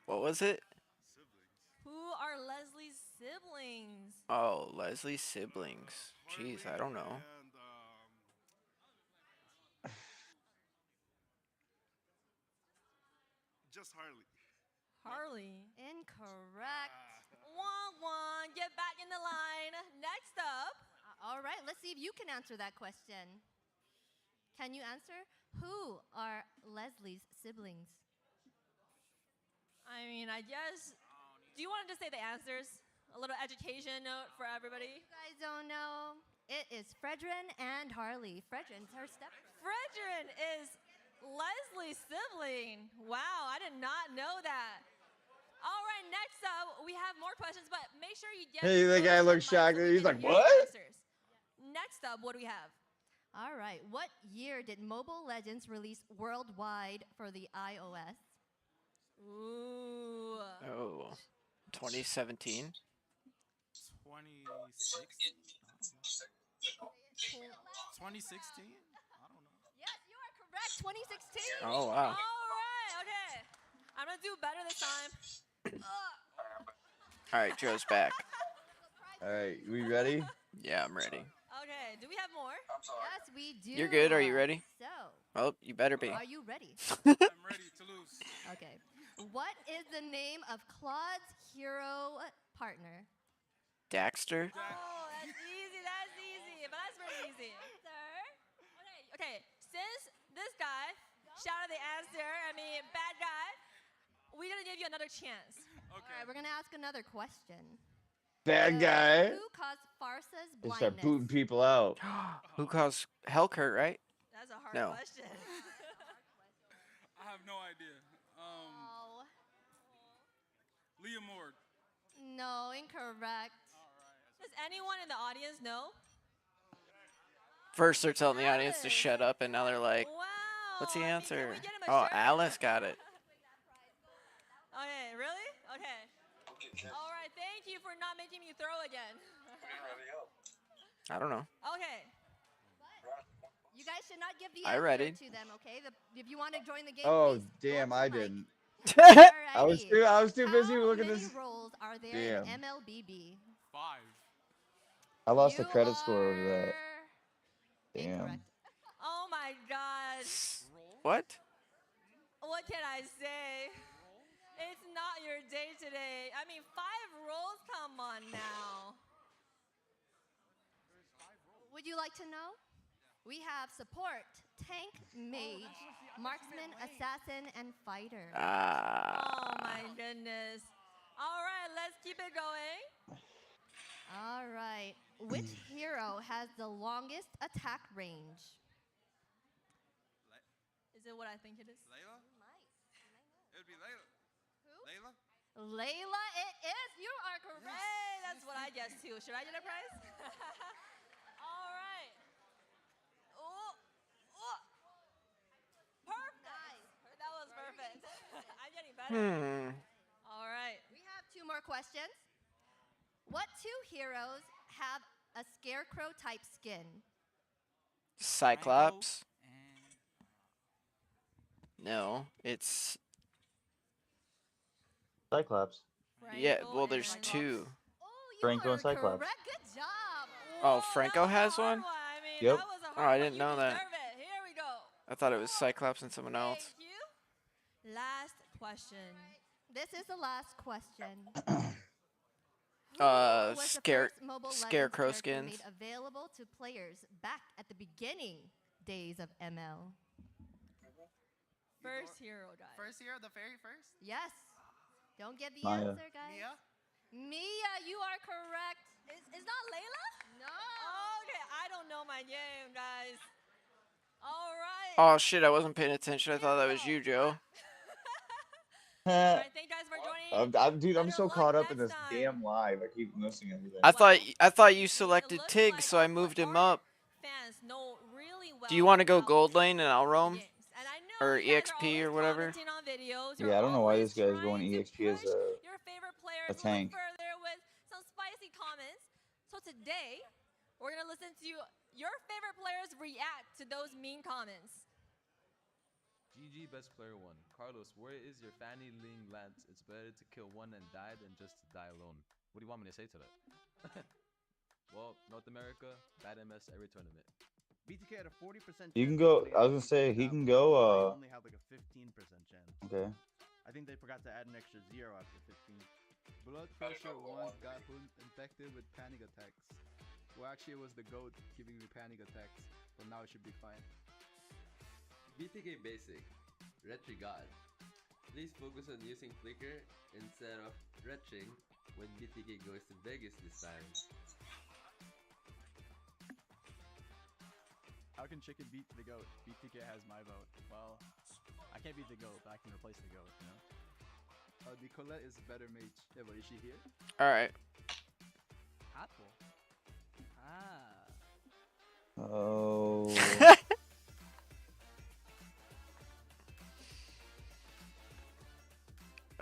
Speaker 1: What was it?
Speaker 10: Who are Leslie's siblings?
Speaker 1: Oh, Leslie's siblings. Jeez, I don't know.
Speaker 18: Just Harley.
Speaker 10: Harley.
Speaker 7: Incorrect.
Speaker 10: One. Get back in the line. Next up.
Speaker 7: All right, let's see if you can answer that question. Can you answer? Who are Leslie's siblings?
Speaker 10: I mean, I guess. Do you want to just say the answers? A little education note for everybody.
Speaker 7: You guys don't know. It is Fredrin and Harley. Fredrin's her stepbrother.
Speaker 10: Fredrin is Leslie's sibling. Wow, I did not know that. All right, next up, we have more questions, but make sure you get.
Speaker 2: Hey, the guy looks shocked. He's like, what?
Speaker 10: Next up, what do we have?
Speaker 7: All right, what year did Mobile Legends release worldwide for the iOS?
Speaker 10: Ooh.
Speaker 1: Oh, 2017.
Speaker 17: 2016? 2016? I don't know.
Speaker 7: Yes, you are correct. 2016.
Speaker 1: Oh, wow.
Speaker 10: All right, okay. I'm going to do better this time.
Speaker 1: All right, Joe's back.
Speaker 2: All right, we ready?
Speaker 1: Yeah, I'm ready.
Speaker 10: Okay, do we have more?
Speaker 7: Yes, we do.
Speaker 1: You're good. Are you ready?
Speaker 7: So.
Speaker 1: Oh, you better be.
Speaker 7: Are you ready?
Speaker 17: I'm ready to lose.
Speaker 7: Okay. What is the name of Claude's hero partner?
Speaker 1: Daxter?
Speaker 10: Oh, that's easy, but that's pretty easy. Sir? Okay, since this guy shouted the answer, bad guy, we're going to give you another chance.
Speaker 7: Okay. All right, we're going to ask another question.
Speaker 2: Bad guy.
Speaker 7: Who caused Farsa's
Speaker 2: They
Speaker 7: blindness?
Speaker 2: start booting people out.
Speaker 1: Who caused Hellkurt, right?
Speaker 10: That's a hard
Speaker 1: No.
Speaker 10: question.
Speaker 17: I have no idea. Liam Ward.
Speaker 7: No, incorrect.
Speaker 10: Does anyone in the audience know?
Speaker 1: First, they're telling the audience to shut up, and now they're like, what's the answer? Oh, Alice got it.
Speaker 10: Okay, really? Okay. All right, thank you for not making me throw again.
Speaker 1: I don't know.
Speaker 10: Okay.
Speaker 7: You guys should not give the
Speaker 1: I
Speaker 7: answer
Speaker 1: read it.
Speaker 7: to them, okay? If you want to join the game,
Speaker 2: Oh,
Speaker 7: please.
Speaker 2: damn, I didn't.
Speaker 7: Alrighty.
Speaker 2: I was too busy looking at
Speaker 7: How
Speaker 2: this.
Speaker 7: many roles are there
Speaker 2: Damn.
Speaker 7: in MLBB?
Speaker 17: 5.
Speaker 2: I lost the credit score over that. Damn.
Speaker 10: Oh my gosh.
Speaker 1: What?
Speaker 10: What can I say? It's not your day today. 5 rolls? Come on now.
Speaker 7: Would you like to know? We have support, tank, mage, marksman, assassin, and fighter.
Speaker 10: Oh my goodness. All right, let's keep it going.
Speaker 7: All right. Which hero has the longest attack range?
Speaker 10: Is it what I think it is?
Speaker 17: Layla? It would be Layla.
Speaker 10: Who?
Speaker 17: Layla?
Speaker 7: Layla, it is. You are correct.
Speaker 10: Hey, that's what I guessed too. Should I get a prize? All right. Oh, oh. Perfect. That was perfect. I'm getting better. All right.
Speaker 7: We have 2 more questions. What 2 heroes have a scarecrow type skin?
Speaker 1: Cyclops. No, it's
Speaker 2: Cyclops.
Speaker 1: yeah. Well, there's 2.
Speaker 2: Franco and Cyclops.
Speaker 7: Correct. Good job.
Speaker 1: Oh, Franco has one.
Speaker 10: I mean,
Speaker 2: Yep.
Speaker 10: that was a
Speaker 1: Oh,
Speaker 10: hard
Speaker 1: I
Speaker 10: one.
Speaker 1: didn't
Speaker 10: You
Speaker 1: know that.
Speaker 10: deserve it. Here we go.
Speaker 1: I thought it was Cyclops and someone else.
Speaker 10: Thank you. Last question.
Speaker 7: This is the last question. Who was the first Mobile Legends
Speaker 1: Scarecrow
Speaker 7: character
Speaker 1: skins.
Speaker 7: made available to players back at the beginning days of ML?
Speaker 10: First hero, guys.
Speaker 16: First hero, the very first?
Speaker 7: Yes. Don't get the
Speaker 2: Maya.
Speaker 7: answer, guys.
Speaker 16: Mia?
Speaker 7: Mia, you are correct.
Speaker 10: Is not Layla?
Speaker 7: No.
Speaker 10: Okay, I don't know my game, guys. All right.
Speaker 1: Oh shit! I wasn't paying attention. I thought that was you, Joe.
Speaker 10: All right, thank you guys for joining.
Speaker 2: Dude, I'm so caught up in this damn live. I keep missing everything.
Speaker 1: I thought you selected Tig, so I moved him up.
Speaker 10: Fans know really well.
Speaker 1: Do you want to go gold lane and I'll roam,
Speaker 10: games. And I know
Speaker 1: or
Speaker 10: you guys are
Speaker 1: EXP
Speaker 10: always
Speaker 1: or whatever?
Speaker 10: commenting on videos.
Speaker 2: Yeah, I don't know why this guy's going
Speaker 10: trying to
Speaker 2: EXP as
Speaker 10: your favorite players
Speaker 2: a tank.
Speaker 10: further with some spicy comments. So today, we're gonna listen to your favorite players react to those mean comments.
Speaker 19: GG best player 1. Carlos, where is your Fanny Ling Lance? It's better to kill one and die than just to die alone. What do you want me to say to that? Well, North America, bad MS every tournament.
Speaker 20: BTK had a 40%.
Speaker 2: You can go. I was gonna say he can go.
Speaker 20: They only have like a 15% chance.
Speaker 2: Okay.
Speaker 20: I think they forgot to add an extra 0 after 15.
Speaker 4: Blood Pressure once got infected with panic attacks. Well, actually, it was the goat giving me panic attacks, but now it should be fine.
Speaker 19: BTK Basic, Retry God. Please focus on using Flicker instead of retching when BTK goes to Vegas this time.
Speaker 20: How can Chicken beat the GOAT? BTK has my vote. Well, I can't beat the GOAT, but I can replace the GOAT, you know?
Speaker 4: Nicolette is a better mage.
Speaker 20: Yeah, but is she here?
Speaker 1: All right.
Speaker 21: Apple. Ah.
Speaker 2: Oh.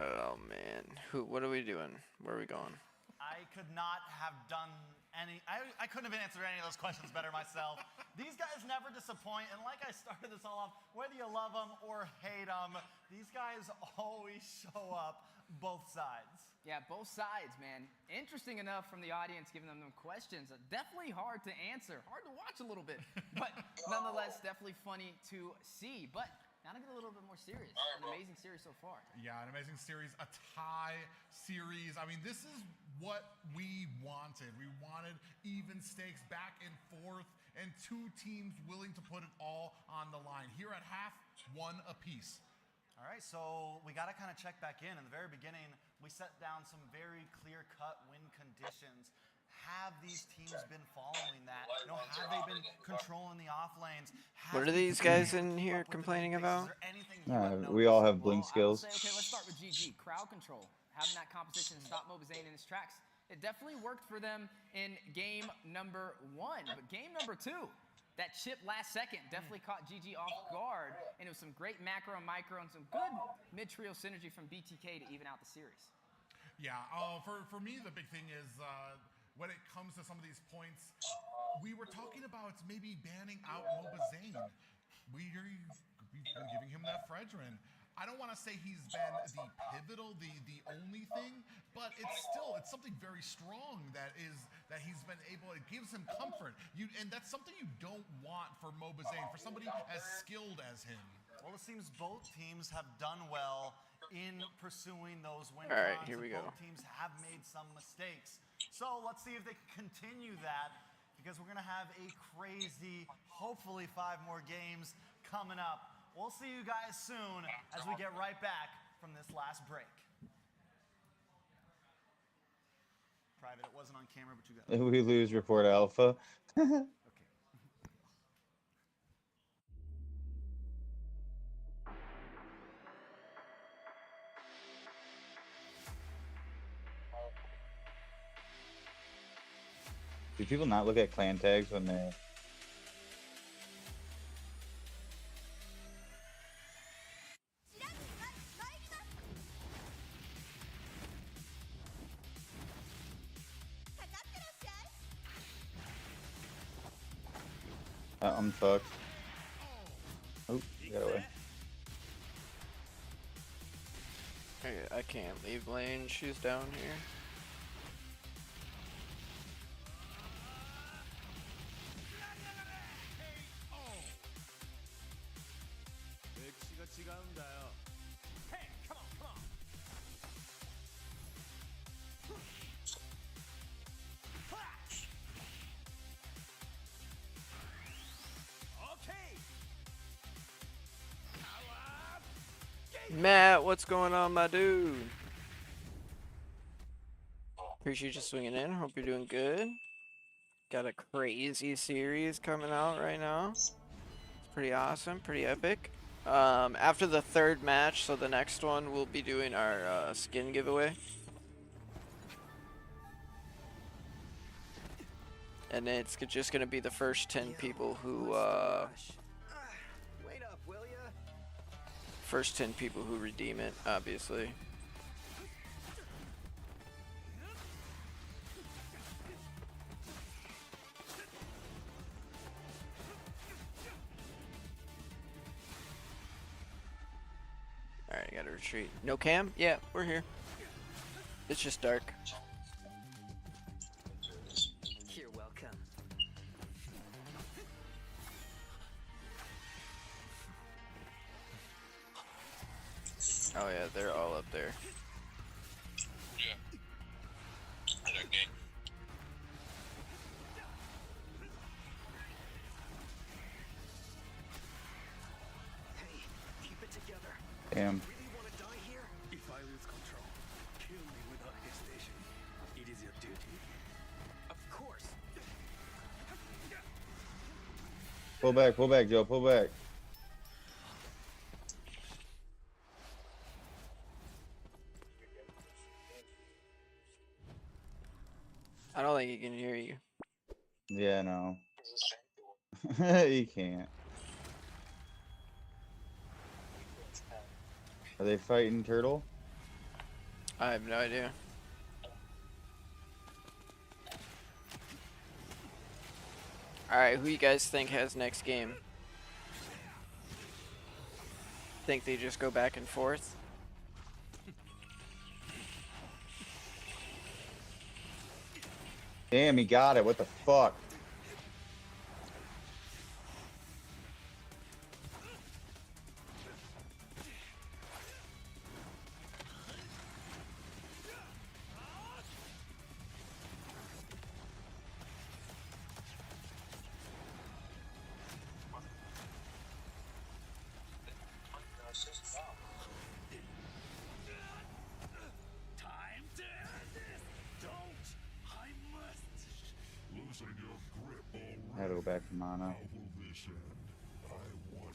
Speaker 1: Oh man, what are we doing? Where are we going?
Speaker 14: I could not have done I couldn't have answered any of those questions better myself. These guys never disappoint, and like I started this all off, whether you love them or hate them, these guys always show up both sides.
Speaker 15: Yeah, both sides, man. Interesting enough from the audience giving them questions. Definitely hard to answer, hard to watch a little bit, but nonetheless, definitely funny to see. But now to get a little bit more serious. An amazing series so far.
Speaker 6: Yeah, an amazing series, a tie series. I mean, this is what we wanted. We wanted even stakes back and forth, and 2 teams willing to put it all on the line. Here at half, 1 apiece.
Speaker 14: All right, so we got to kind of check back in. In the very beginning, we set down some very clear-cut win conditions. Have these teams been following that? You know, have they been controlling the off lanes?
Speaker 1: What are these guys in here complaining about?
Speaker 2: We all have blink skills.
Speaker 15: Okay, let's start with GG. Crowd control. Having that competition stop Mobazane in his tracks. It definitely worked for them in game number 1. But game number 2, that chip last second definitely caught GG off guard. And it was some great macro and micro and some good mid-trio synergy from BTK to even out the series.
Speaker 6: Yeah, for me, the big thing is when it comes to some of these points, we were talking about maybe banning out Mobazane. We've been giving him that Fredrin. I don't want to say he's been the pivotal, the only thing, but it's something very strong that he's been able. It gives him comfort. And that's something you don't want for Mobazane, for somebody as skilled as him.
Speaker 14: Well, it seems both teams have done well in pursuing those win
Speaker 1: All right,
Speaker 14: cons,
Speaker 1: here we
Speaker 14: and
Speaker 1: go.
Speaker 14: both teams have made some mistakes. So let's see if they can continue that. because we're going to have a crazy, hopefully 5 more games coming up. We'll see you guys soon as we get right back from this last break. Private, it wasn't on camera, but you got
Speaker 2: If we lose, report alpha. Do people not look at clan tags when they... I'm fucked. Oh, got away.
Speaker 1: I can't leave lane. She's down here.
Speaker 14: Hey, come on, come on.
Speaker 1: Matt, what's going on, my dude? Appreciate you swinging in. Hope you're doing good. Got a crazy series coming out right now. It's pretty awesome, pretty epic. After the 3rd match, so the next one, we'll be doing our skin giveaway. And it's just gonna be the first 10 people who
Speaker 12: Wait up, will ya?
Speaker 1: first 10 people who redeem it, obviously. Alright, I gotta retreat. No cam? Yeah, we're here. It's just dark.
Speaker 12: You're welcome.
Speaker 1: Oh yeah, they're all up there.
Speaker 12: Hey, keep it together.
Speaker 2: Damn.
Speaker 12: Really want to die here? If I lose control, kill me without hesitation. It is your duty. Of course.
Speaker 2: Pull back, Joe, pull back.
Speaker 1: I don't think he can hear you.
Speaker 2: Yeah, no. You can't. Are they fighting Turtle?
Speaker 1: I have no idea. Alright, who you guys think has next game? Think they just go back and forth?
Speaker 2: Damn, he got it. What the fuck?
Speaker 12: Time to end this. Don't. I must.
Speaker 18: Losing your grip already.
Speaker 2: I had to go back to mana.
Speaker 18: How will this end? I wonder.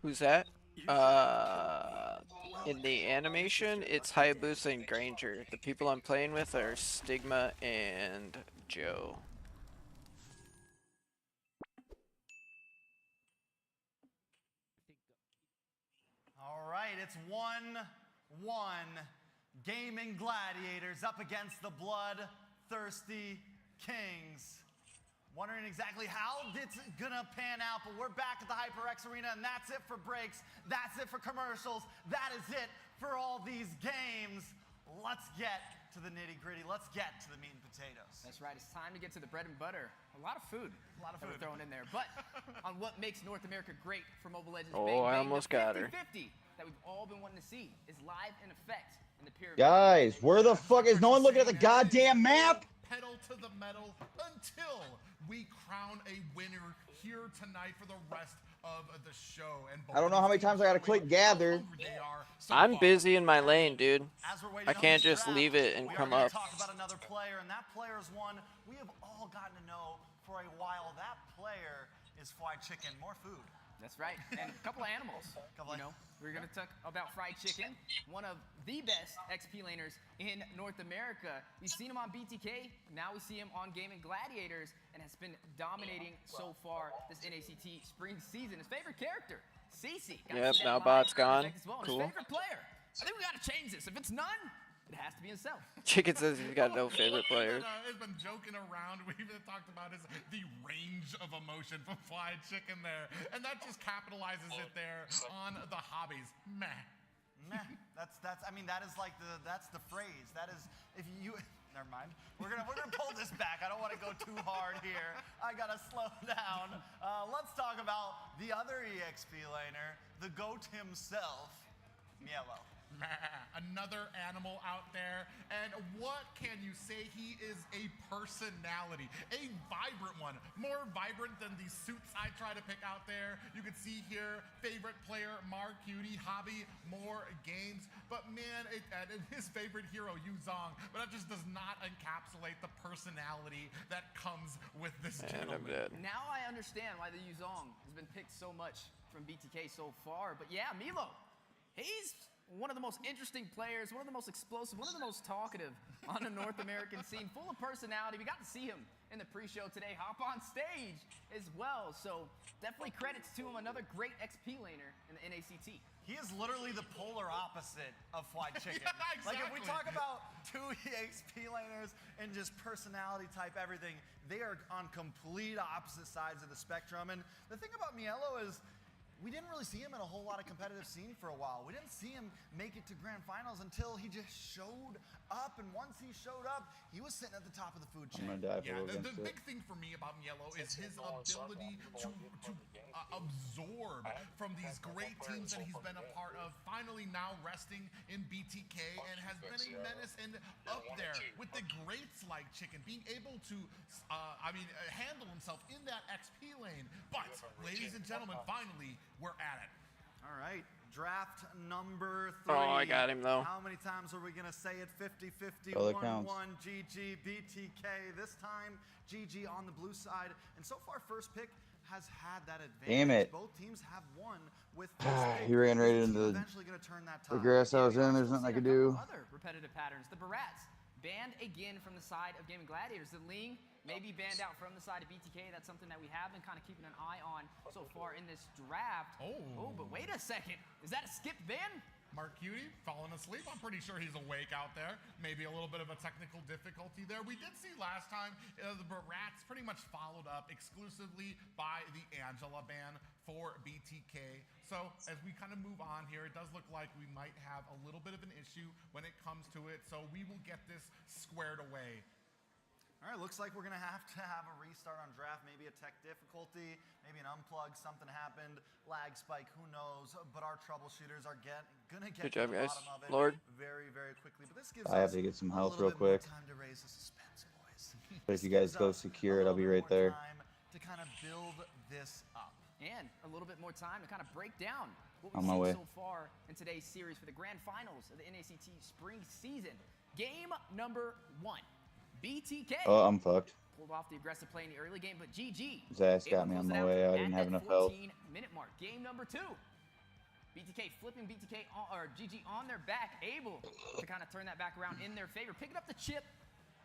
Speaker 1: Who's that? In the animation, it's Hayabusa and Granger. The people I'm playing with are Stigma and Joe.
Speaker 14: All right, it's 1-1. Gaming Gladiators up against the Bloodthirsty Kings. Wondering exactly how it's gonna pan out, but we're back at the HyperX Arena, and that's it for breaks. That's it for commercials. That is it for all these games. Let's get to the nitty gritty. Let's get to the meat and potatoes.
Speaker 15: That's right. It's time to get to the bread and butter. A lot of food.
Speaker 14: A lot of
Speaker 15: that
Speaker 14: food.
Speaker 15: we're throwing in there. But on what makes North America great for Mobile Legends.
Speaker 1: Oh,
Speaker 15: Bang
Speaker 1: I
Speaker 15: Bang,
Speaker 1: almost
Speaker 15: the
Speaker 1: got her.
Speaker 15: 50-50 that we've all been wanting to see is live in effect in the pyramid.
Speaker 2: Guys, where the fuck is no one looking at the goddamn map?
Speaker 6: Pedal to the metal until we crown a winner here tonight for the rest of the show. And
Speaker 2: I don't know how many times I gotta click gather.
Speaker 1: I'm busy in my lane, dude. I can't just leave it and come up.
Speaker 14: Talk about another player, and that player is one we have all gotten to know for a while. That player is Fried Chicken. More food.
Speaker 15: That's right. And a couple of animals. We're going to talk about Fried Chicken, one of the best XP laners in North America. We've seen him on BTK. Now we see him on Gaming Gladiators and has been dominating so far this NACT spring season. His favorite character, Cece.
Speaker 1: Yep, now bot's gone.
Speaker 15: Well.
Speaker 1: Cool.
Speaker 15: His favorite player. I think we got to change this. If it's none, it has to be himself.
Speaker 1: Chicken says he's got no favorite player.
Speaker 6: Has been joking around. We even talked about the range of emotion from Fried Chicken there, and that just capitalizes it there on the hobbies. Meh.
Speaker 14: That's. I mean, that is like that's the phrase. That is if you. Never mind. We're gonna pull this back. I don't want to go too hard here. I gotta slow down. Let's talk about the other EXP laner, the GOAT himself, Mielo.
Speaker 6: Another animal out there, and what can you say? He is a personality, a vibrant one, more vibrant than the suits I try to pick out there. You can see here, favorite player, Mark Cutie, hobby, more games, but man, and his favorite hero, Yuzong, but that just does not encapsulate the personality that comes with this gentleman.
Speaker 15: Now I understand why the Yuzong has been picked so much from BTK so far, but yeah, Milo, he's one of the most interesting players, one of the most explosive, one of the most talkative on the North American scene, full of personality. We got to see him in the pre-show today, hop on stage as well. So definitely credits to him, another great XP laner in the NACT.
Speaker 14: He is literally the polar opposite of Fried Chicken.
Speaker 6: Yeah, exactly.
Speaker 14: Like if we talk about two EXP laners and just personality type everything, they are on complete opposite sides of the spectrum. And the thing about Mielo is, we didn't really see him in a whole lot of competitive scene for a while. We didn't see him make it to grand finals until he just showed up. And once he showed up, he was sitting at the top of the food chain.
Speaker 2: I'm gonna die for
Speaker 6: the big thing for me about Mielo is his ability to absorb from these great teams that he's been a part of. Finally now resting in BTK and has been a menace and up there with the greats like Chicken, being able to, handle himself in that XP lane. But, ladies and gentlemen, finally, we're at it.
Speaker 14: All right, draft number 3.
Speaker 1: Oh, I got him though.
Speaker 14: How many times are we gonna say it? 50-50,
Speaker 2: Oh, that
Speaker 14: 1-1,
Speaker 2: counts.
Speaker 14: GG, BTK. This time, GG on the blue side. And so far, first pick has had that advantage.
Speaker 2: Damn it.
Speaker 14: Both teams have won with this pick.
Speaker 2: He ran right
Speaker 14: Is
Speaker 2: into the
Speaker 14: eventually gonna turn that
Speaker 2: the
Speaker 14: tide.
Speaker 2: grass I was in. There's nothing I could do.
Speaker 15: Other repetitive patterns. The Barats banned again from the side of Gaming Gladiators. The Ling maybe banned out from the side of BTK. That's something that we have been kind of keeping an eye on so far in this draft. Oh, but wait a second. Is that a skip ban?
Speaker 6: Mark Cutie falling asleep. I'm pretty sure he's awake out there. Maybe a little bit of a technical difficulty there. We did see last time the Barats pretty much followed up exclusively by the Angela ban for BTK. So as we kind of move on here, it does look like we might have a little bit of an issue when it comes to it. So we will get this squared away.
Speaker 14: All right, looks like we're gonna have to have a restart on draft, maybe a tech difficulty, maybe an unplug, something happened, lag spike, who knows, but our troubleshooters are gonna get
Speaker 1: Good
Speaker 14: to
Speaker 1: job,
Speaker 14: the
Speaker 1: guys.
Speaker 14: bottom of it
Speaker 1: Lord.
Speaker 14: very, very quickly. But this gives
Speaker 2: I have
Speaker 14: us
Speaker 2: to get some
Speaker 14: a
Speaker 2: health
Speaker 14: little
Speaker 2: real
Speaker 14: bit more
Speaker 2: quick.
Speaker 14: time to raise the suspense, boys.
Speaker 2: But if you guys go secure it, I'll be right there.
Speaker 14: Time to kind of build this up.
Speaker 15: And a little bit more time to kind of break down what
Speaker 2: On
Speaker 15: we've
Speaker 2: my way.
Speaker 15: seen so far in today's series for the grand finals of the NACT spring season. Game number 1. BTK.
Speaker 2: Oh, I'm fucked.
Speaker 15: Pulled off the aggressive play in the early game, but GG.
Speaker 2: His ass
Speaker 15: able
Speaker 2: got
Speaker 15: to
Speaker 2: me
Speaker 15: close
Speaker 2: on
Speaker 15: it
Speaker 2: my
Speaker 15: out
Speaker 2: way. I
Speaker 15: at
Speaker 2: didn't
Speaker 15: that
Speaker 2: have enough health.
Speaker 15: 14-minute mark. Game number 2. BTK flipping BTK on, or GG on their back, able to kind of turn that back around in their favor. Picking up the chip,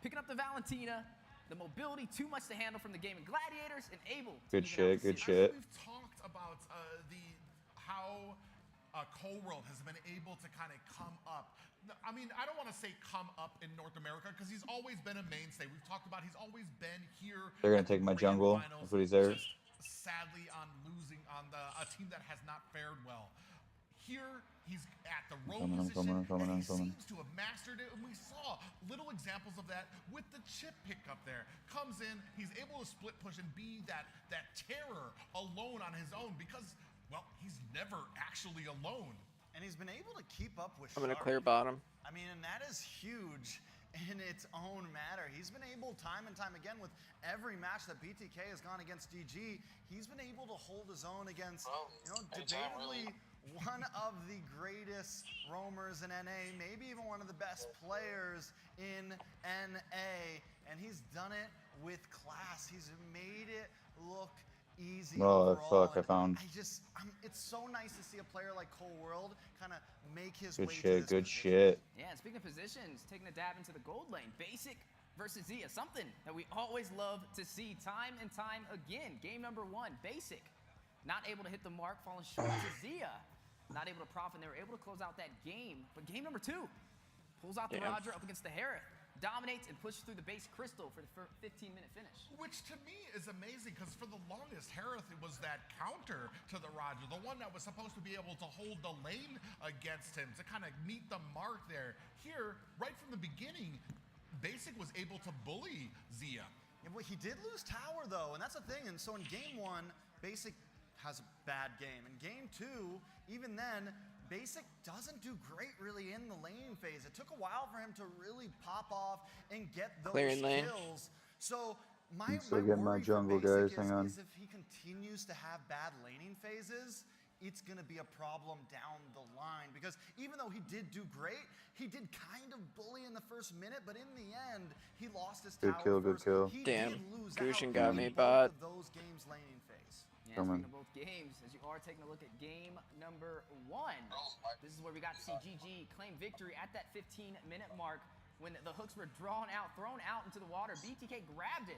Speaker 15: picking up the Valentina, the mobility too much to handle from the Game of Gladiators, and able to
Speaker 2: Good shit, good
Speaker 6: I
Speaker 2: shit.
Speaker 6: mean, we've talked about how Cold World has been able to kind of come up. I mean, I don't want to say come up in North America because he's always been a mainstay. We've talked about he's always been here.
Speaker 2: They're gonna take my jungle. That's what he deserves.
Speaker 6: Sadly, on losing on a team that has not fared well. Here, he's at the road position, and he seems to have mastered it. And we saw little examples of that with the chip pickup there. Comes in, he's able to split push and be that terror alone on his own because, well, he's never actually alone.
Speaker 14: And he's been able to keep up with
Speaker 1: I'm gonna
Speaker 14: Shark.
Speaker 1: clear bottom.
Speaker 14: I mean, and that is huge in its own matter. He's been able time and time again with every match that BTK has gone against DG, he's been able to hold his own against, debatably one of the greatest roamers in NA, maybe even one of the best players in NA. And he's done it with class. He's made it look easy.
Speaker 2: Oh,
Speaker 14: overall.
Speaker 2: fuck, I found.
Speaker 14: It's so nice to see a player like Cold World kind of make his
Speaker 2: Good
Speaker 14: way to
Speaker 2: shit,
Speaker 14: this
Speaker 2: good
Speaker 14: position.
Speaker 2: shit.
Speaker 15: Yeah, and speaking of positions, taking a dab into the gold lane. Basic versus Zia, something that we always love to see time and time again. Game number 1, Basic. Not able to hit the mark, falling short to Zia. Not able to profit, and they were able to close out that game. But game number 2, pulls out the Roger up against the Harith. Dominates and pushes through the base crystal for the 15-minute finish.
Speaker 6: Which to me is amazing because for the longest, Harith was that counter to the Roger, the one that was supposed to be able to hold the lane against him, to kind of meet the mark there. Here, right from the beginning, Basic was able to bully Zia.
Speaker 14: Yeah, well, he did lose tower though, and that's the thing. And so in game 1, Basic has a bad game. In game 2, even then, Basic doesn't do great really in the lane phase. It took a while for him to really pop off and get those
Speaker 1: Clearing lane.
Speaker 14: kills. So my
Speaker 2: still getting my
Speaker 14: worry
Speaker 2: jungle,
Speaker 14: for Basic
Speaker 2: guys. Hang on.
Speaker 14: is if he continues to have bad laning phases, it's going to be a problem down the line. Because even though he did do great, he did kind of bully in the first minute, but in the end, he lost his
Speaker 2: Good
Speaker 14: tower
Speaker 2: kill, good
Speaker 14: first.
Speaker 2: kill.
Speaker 14: He
Speaker 1: Damn,
Speaker 14: did lose
Speaker 1: Gushin
Speaker 14: out
Speaker 1: got
Speaker 14: in
Speaker 1: me,
Speaker 14: both
Speaker 1: bot.
Speaker 14: of those games laning phase.
Speaker 15: Yeah, speaking of both games, as you are taking a look at game number 1, this is where we got to see GG claim victory at that 15-minute mark when the hooks were thrown out into the water. BTK grabbed it,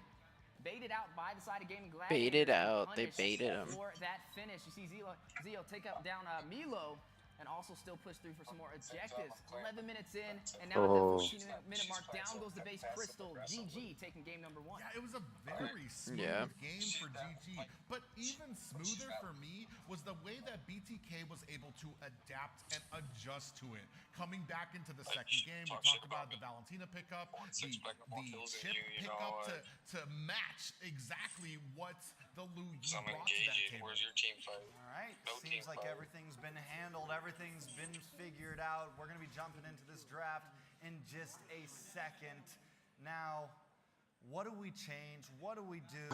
Speaker 15: baited out by the side of Gaming Gladiator.
Speaker 1: Baited out, they
Speaker 15: punished
Speaker 1: baited him.
Speaker 15: for that finish. You see Zio take up down Milo, and also still push through for some more objectives. 11 minutes in, and now at the 14-minute mark, down goes the base crystal. GG taking game number 1.
Speaker 6: Yeah, it was a very smooth game for GG. But even smoother for me was the way that BTK was able to adapt and adjust to it. Coming back into the second game, we talked about the Valentina pickup, the chip pickup to match exactly what the Lu Yi brought to that table.
Speaker 17: Where's your team fight?
Speaker 14: All right,
Speaker 17: No team
Speaker 14: seems like
Speaker 17: fight.
Speaker 14: everything's been handled, everything's been figured out. We're gonna be jumping into this draft in just a second. Now, what do we change? What do we do?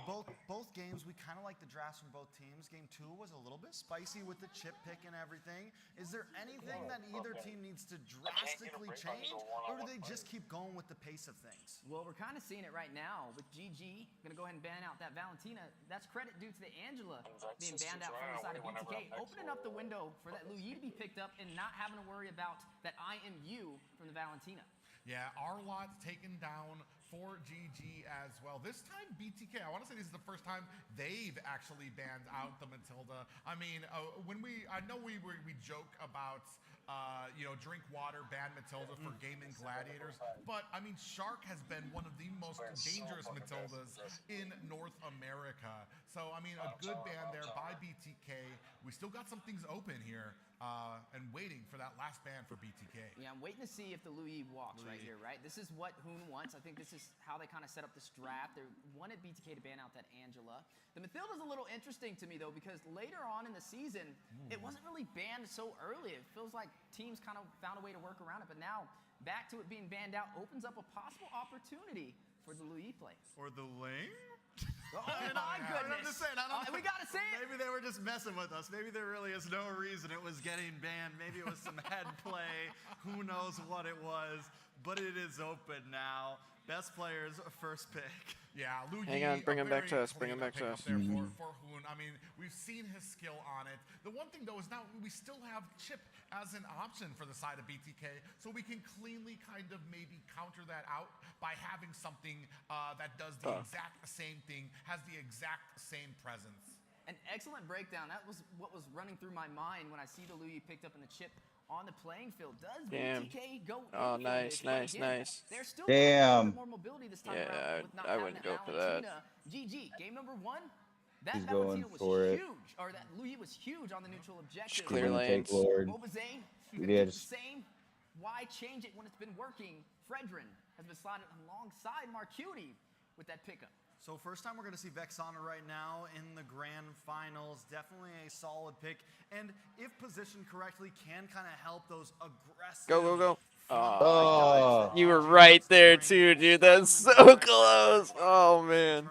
Speaker 14: Both games, we kind of like the drafts from both teams. Game 2 was a little bit spicy with the chip pick and everything. Is there anything that either team needs to drastically change, or do they just keep going with the pace of things?
Speaker 15: Well, we're kind of seeing it right now with GG. Gonna go ahead and ban out that Valentina. That's credit due to the Angela being banned out from the side of BTK, opening up the window for that Lu Yi to be picked up and not having to worry about that IMU from the Valentina.
Speaker 6: Yeah, our lot taken down for GG as well. This time BTK, I want to say this is the first time they've actually banned out the Matilda. I mean, I know we joke about drink water, ban Matilda for gaming gladiators, but I mean, Shark has been one of the most dangerous Matildas in North America. So I mean, a good ban there by BTK. We still got some things open here. And waiting for that last ban for BTK.
Speaker 15: Yeah, I'm waiting to see if the Lu Yi walks right here, right? This is what Hoon wants. I think this is how they kind of set up this draft. They wanted BTK to ban out that Angela. The Matilda's a little interesting to me, though, because later on in the season, it wasn't really banned so early. It feels like teams kind of found a way to work around it, but now back to it being banned out opens up a possible opportunity for the Lu Yi play.
Speaker 14: Or the lane?
Speaker 15: Oh my goodness.
Speaker 14: I'm just saying,
Speaker 15: we gotta say it.
Speaker 14: Maybe they were just messing with us. Maybe there really is no reason it was getting banned. Maybe it was some head play. Who knows what it was. but it is open now. Best player's first pick.
Speaker 6: Yeah, Lu
Speaker 1: Hang
Speaker 6: Yi,
Speaker 1: on, bring
Speaker 6: a
Speaker 1: him back to
Speaker 6: very
Speaker 1: us, bring him
Speaker 6: clean
Speaker 1: back to
Speaker 6: pickup
Speaker 1: us.
Speaker 6: there for Hoon. I mean, we've seen his skill on it. The one thing, though, is now we still have Chip as an option for the side of BTK, so we can cleanly kind of maybe counter that out by having something that does the exact same thing, has the exact same presence.
Speaker 15: An excellent breakdown. That was what was running through my mind when I see the Louis picked up in the Chip on the playing field. Does BTK go
Speaker 1: Oh,
Speaker 15: in for
Speaker 1: nice,
Speaker 15: this? But
Speaker 1: nice,
Speaker 15: again,
Speaker 1: nice.
Speaker 15: They're still
Speaker 2: Damn.
Speaker 15: got a little bit more mobility this time
Speaker 1: Yeah,
Speaker 15: around with not
Speaker 1: I
Speaker 15: having
Speaker 1: wouldn't go for
Speaker 15: Valentina. GG, game number 1. That
Speaker 2: He's going
Speaker 15: Valentina was
Speaker 2: for it.
Speaker 15: huge, or that Louis was huge on the neutral objective.
Speaker 1: Just clear
Speaker 2: He's gonna
Speaker 1: lanes.
Speaker 2: take Lord.
Speaker 15: Mobazane,
Speaker 2: Yeah,
Speaker 15: the
Speaker 2: just
Speaker 15: same. Why change it when it's been working? Fredrin has been slotted alongside Marcuti with that pickup.
Speaker 14: So first time we're going to see Vexana right now in the grand finals. Definitely a solid pick. And if positioned correctly, can kind of help those aggressive...
Speaker 1: Go.
Speaker 2: Oh.
Speaker 1: You were right there too, dude. That's so close. Oh man.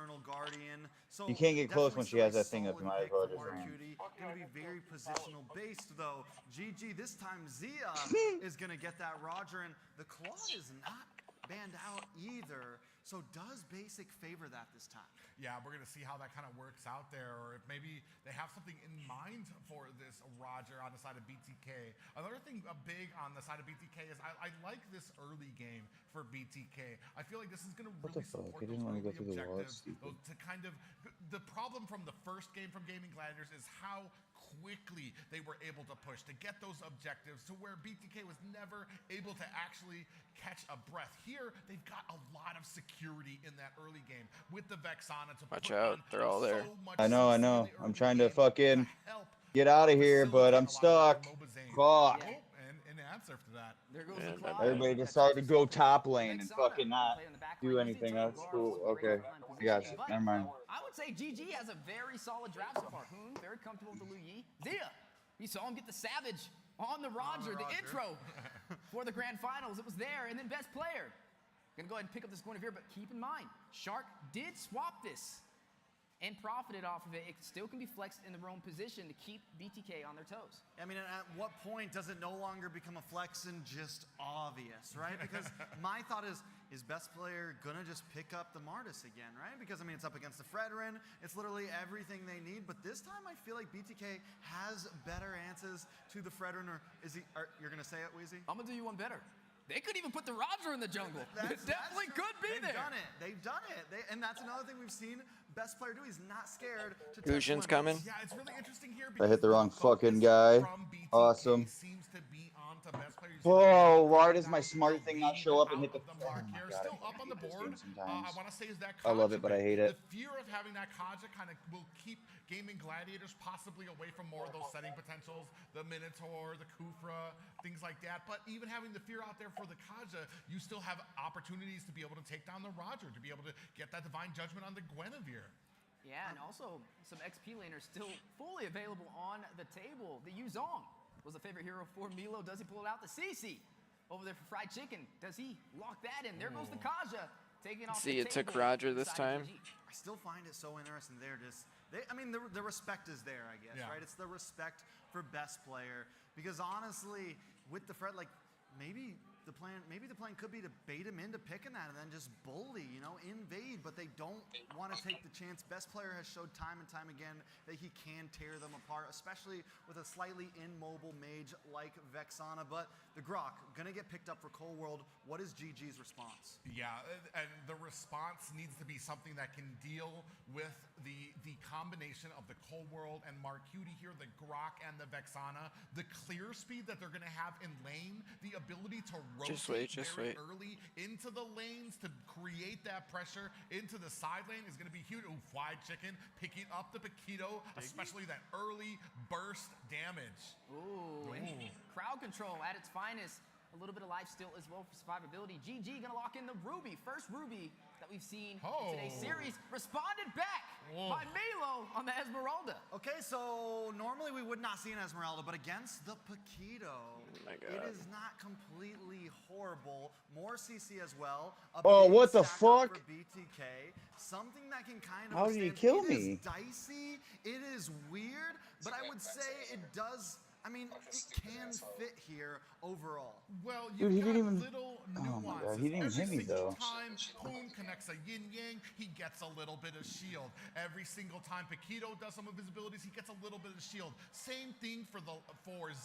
Speaker 14: So
Speaker 2: You can't get close when she has that
Speaker 14: definitely
Speaker 2: thing up. You
Speaker 14: solid
Speaker 2: might as
Speaker 14: pick
Speaker 2: well
Speaker 14: for
Speaker 2: just run.
Speaker 14: Marcuti. Going to be very positional based though. GG, this time Zia is going to get that Roger, and the Claude is not banned out either. So does Basic favor that this time?
Speaker 6: Yeah, we're going to see how that kind of works out there, or if maybe they have something in mind for this Roger on the side of BTK. Another thing big on the side of BTK is I like this early game for BTK. I feel like this is going to really support
Speaker 2: He
Speaker 6: those
Speaker 2: didn't want to go
Speaker 6: early
Speaker 2: through the wall.
Speaker 6: objectives. To kind of, the problem from the first game from Gaming Gladiators is how quickly they were able to push to get those objectives to where BTK was never able to actually catch a breath. Here, they've got a lot of security in that early game with the Vexana to
Speaker 1: Watch
Speaker 6: put
Speaker 1: out,
Speaker 6: on
Speaker 1: they're all there.
Speaker 2: I know. I'm trying to fucking get out of here, but I'm stuck. Fuck.
Speaker 6: And answer to that.
Speaker 15: There goes
Speaker 1: Yeah,
Speaker 15: the Claude.
Speaker 2: Everybody decided to go top lane and fucking not do anything else. Cool. Okay. I got you. Never mind.
Speaker 15: I would say GG has a very solid draft so far. Hoon, very comfortable with the Lu Yi. Zia, you saw him get the Savage on the Roger, the intro for the grand finals. It was there. And then best player. Gonna go ahead and pick up this Guinevere, but keep in mind, Shark did swap this and profited off of it. It still can be flexed in the roam position to keep BTK on their toes.
Speaker 14: I mean, at what point does it no longer become a flex and just obvious, right? Because my thought is best player gonna just pick up the Martis again, right? Because, I mean, it's up against the Fredrin. It's literally everything they need. But this time I feel like BTK has better answers to the Fredrin. Or is he, you're gonna say it, Wheezy?
Speaker 15: I'm gonna do you one better. They could even put the Roger in the jungle. It definitely could be there.
Speaker 14: They've done it. And that's another thing we've seen best player do. He's not scared to
Speaker 1: Fusion's coming.
Speaker 6: Yeah, it's really interesting here.
Speaker 2: I hit the wrong fucking guy. Awesome.
Speaker 6: Seems to be onto best players.
Speaker 2: Oh, why does my smart thing not show up and hit the? Oh my God,
Speaker 6: Still up on the board. I want to say is that
Speaker 2: I love it, but I hate it.
Speaker 6: The fear of having that Kaja kind of will keep Gaming Gladiators possibly away from more of those setting potentials, the Minotaur, the Kufra, things like that. But even having the fear out there for the Kaja, you still have opportunities to be able to take down the Roger, to be able to get that Divine Judgment on the Guinevere.
Speaker 15: Yeah, and also some XP laners still fully available on the table. The Yuzong was a favorite hero for Milo. Does he pull it out? The CC over there for fried chicken. Does he lock that in? There goes the Kaja taking off
Speaker 1: See,
Speaker 15: the
Speaker 1: it
Speaker 15: table
Speaker 1: took Roger this
Speaker 15: inside
Speaker 1: time.
Speaker 15: GG.
Speaker 14: I still find it so interesting. I mean, the respect is there, I guess, right? It's the respect for best player. Because honestly, with the Fred, like, maybe the plan could be to bait him into picking that and then just bully, invade, but they don't want to take the chance. Best player has showed time and time again that he can tear them apart, especially with a slightly immobile mage like Vexana. But the Grok gonna get picked up for Cold World. What is GG's response?
Speaker 6: Yeah, and the response needs to be something that can deal with the combination of the Cold World and Marcuti here, the Grok and the Vexana, the clear speed that they're going to have in lane, the ability to rotate very early into the lanes to create that pressure into the side lane is going to be huge. Ooh, fried chicken picking up the Paquito, especially that early burst damage.
Speaker 15: Ooh, and crowd control at its finest. A little bit of life steal as well for survivability. GG gonna lock in the Ruby. First Ruby that we've seen in today's series. Responded back by Milo on the Esmeralda.
Speaker 14: Okay, so normally we would not see an Esmeralda, but against the Paquito, it is not completely horrible. More CC as well.
Speaker 2: Oh, what the fuck?
Speaker 14: For BTK. Something that can kind of
Speaker 2: How did he kill me?
Speaker 14: It is dicey. It is weird, but I would say it does I mean, it can fit here overall.
Speaker 6: Well,
Speaker 2: Dude,
Speaker 6: you've
Speaker 2: he
Speaker 6: got
Speaker 2: didn't even.
Speaker 6: little
Speaker 2: Oh my god,
Speaker 6: nuances.
Speaker 2: he didn't even
Speaker 6: Every
Speaker 2: hit me
Speaker 6: single
Speaker 2: though.
Speaker 6: time Hoon connects a yin-yang, he gets a little bit of shield. Every single time Paquito does some of his abilities, he gets a little bit of shield. Same thing for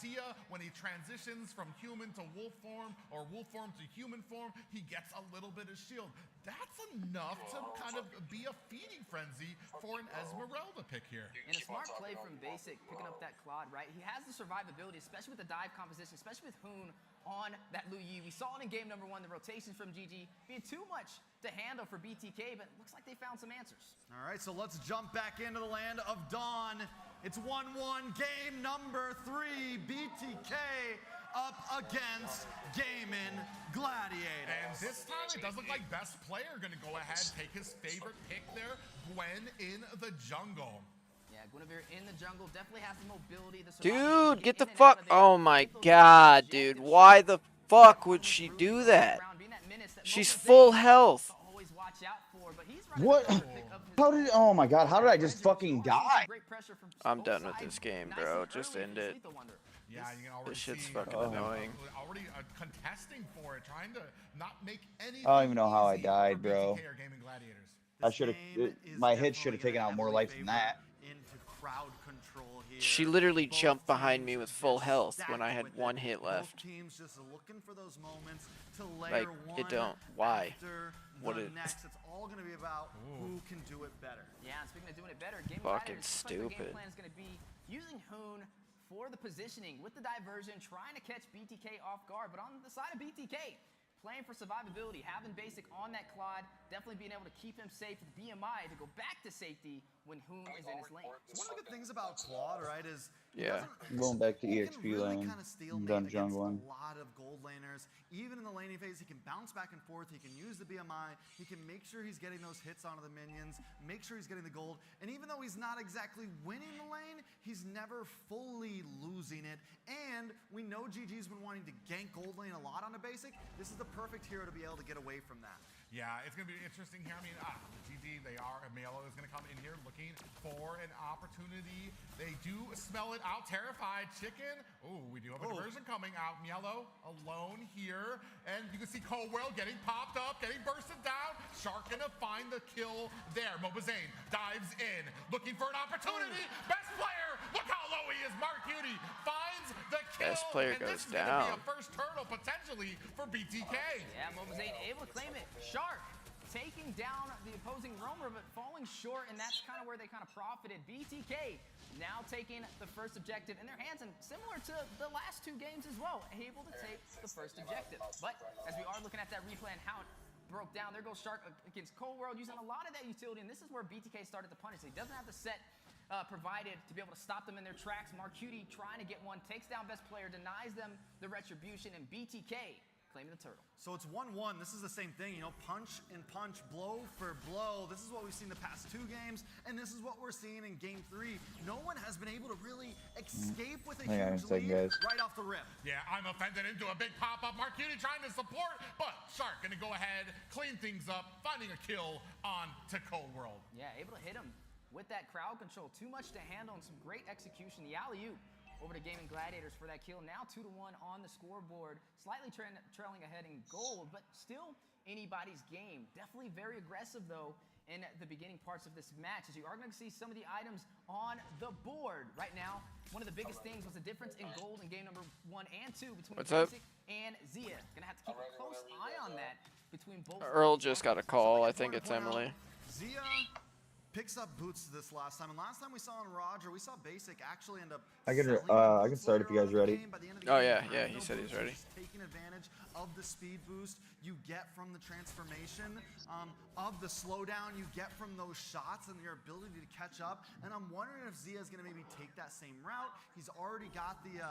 Speaker 6: Zia when he transitions from human to wolf form or wolf form to human form, he gets a little bit of shield. That's enough to kind of be a feeding frenzy for an Esmeralda pick here.
Speaker 15: And a smart play from Basic, picking up that Claude, right? He has the survivability, especially with the dive composition, especially with Hoon on that Lu Yi. We saw it in game number 1, the rotations from GG being too much to handle for BTK, but looks like they found some answers.
Speaker 14: All right, so let's jump back into the land of Dawn. It's 1-1, game number 3, BTK up against Gaming Gladiators.
Speaker 6: And this time it does look like best player gonna go ahead, take his favorite pick there, Gwen in the jungle.
Speaker 15: Yeah, Guinevere in the jungle definitely has the mobility.
Speaker 1: Dude, get the fuck. Oh my god, dude. Why the fuck would she do that? She's full health.
Speaker 2: What? How did? Oh my god, how did I just fucking die?
Speaker 1: I'm done with this game, bro. Just end it.
Speaker 6: Yeah, you can already
Speaker 1: This shit's
Speaker 6: see
Speaker 1: fucking
Speaker 6: them
Speaker 1: annoying.
Speaker 6: already contesting for it, trying to not make anything
Speaker 2: I don't even know how I
Speaker 6: easy
Speaker 2: died,
Speaker 6: for
Speaker 2: bro.
Speaker 6: BTK or Gaming Gladiators.
Speaker 2: I should have. My hit should have taken out more life than that.
Speaker 14: Into crowd control here.
Speaker 1: She literally jumped behind me with full health when I had 1 hit left.
Speaker 14: Both teams just looking for those moments to layer
Speaker 1: Like,
Speaker 14: one
Speaker 1: it don't. Why?
Speaker 14: after
Speaker 1: What
Speaker 14: the
Speaker 1: it-
Speaker 14: next. It's all going to be about who can do it better.
Speaker 15: Yeah, and speaking of doing it better, Gaming
Speaker 1: Fucking
Speaker 15: Gladiators, looks like their game
Speaker 1: stupid.
Speaker 15: plan is going to be using Hoon for the positioning with the diversion, trying to catch BTK off guard. But on the side of BTK, playing for survivability, having Basic on that Claude, definitely being able to keep him safe with BMI to go back to safety when Hoon is in his lane.
Speaker 14: So one of the good things about Claude, right, is
Speaker 1: Yeah.
Speaker 2: I'm going back to
Speaker 14: he
Speaker 2: EXP
Speaker 14: can really
Speaker 2: lane.
Speaker 14: kind of steal
Speaker 2: I'm
Speaker 14: mate
Speaker 2: done
Speaker 14: against
Speaker 2: jungling.
Speaker 14: a lot of gold laners. Even in the laning phase, he can bounce back and forth. He can use the BMI. He can make sure he's getting those hits onto the minions, make sure he's getting the gold. And even though he's not exactly winning the lane, he's never fully losing it. And we know GG's been wanting to gank gold lane a lot on a basic. This is the perfect hero to be able to get away from that.
Speaker 6: Yeah, it's going to be interesting here. I mean, GG, Mielo is going to come in here looking for an opportunity. They do smell it out. Terrified Chicken. Ooh, we do have a diversion coming out. Mielo alone here. And you can see Colwell getting popped up, getting bursted down. Shark going to find the kill there. Mobazane dives in, looking for an opportunity. Best player. Look how low he is. Mark Cutie finds the kill.
Speaker 1: Best player
Speaker 6: and
Speaker 1: goes
Speaker 6: this is going to be
Speaker 1: down.
Speaker 6: a first turtle potentially for BTK.
Speaker 15: Yeah, Mobazane able to claim it. Shark taking down the opposing roamer, but falling short, and that's kind of where they kind of profited. BTK now taking the first objective in their hands, and similar to the last 2 games as well, able to take the first objective. But as we are looking at that replay and how it broke down, there goes Shark against Cold World, using a lot of that utility, and this is where BTK started to punish. He doesn't have the set provided to be able to stop them in their tracks. Marcuti trying to get one, takes down best player, denies them the retribution, and BTK claiming the turtle.
Speaker 14: So it's 1-1. This is the same thing, you know, punch and punch, blow for blow. This is what we've seen the past 2 games, and this is what we're seeing in game 3. No one has been able to really escape with a huge lead right off the rip.
Speaker 6: Yeah, I'm offended into a big pop-up. Marcuti trying to support, but Shark gonna go ahead, clean things up, finding a kill on to Cold World.
Speaker 15: Yeah, able to hit him with that crowd control. Too much to handle and some great execution. The alley-oop over to Gaming Gladiators for that kill. Now 2-1 on the scoreboard. Slightly trailing ahead in gold, but still anybody's game. Definitely very aggressive, though, in the beginning parts of this match, as you are going to see some of the items on the board right now. One of the biggest things was the difference in gold in game number 1 and 2 between Basic and Zia. Going to have to keep a close eye on that between both.
Speaker 1: Earl just got a call. I think it's Emily.
Speaker 14: Zia picks up boots this last time, and last time we saw on Roger, we saw Basic actually end up
Speaker 2: I can start if you guys are ready.
Speaker 1: Oh yeah, he said he's ready.
Speaker 14: Taking advantage of the speed boost you get from the transformation, of the slowdown you get from those shots and your ability to catch up. And I'm wondering if Zia is going to maybe take that same route. He's already got the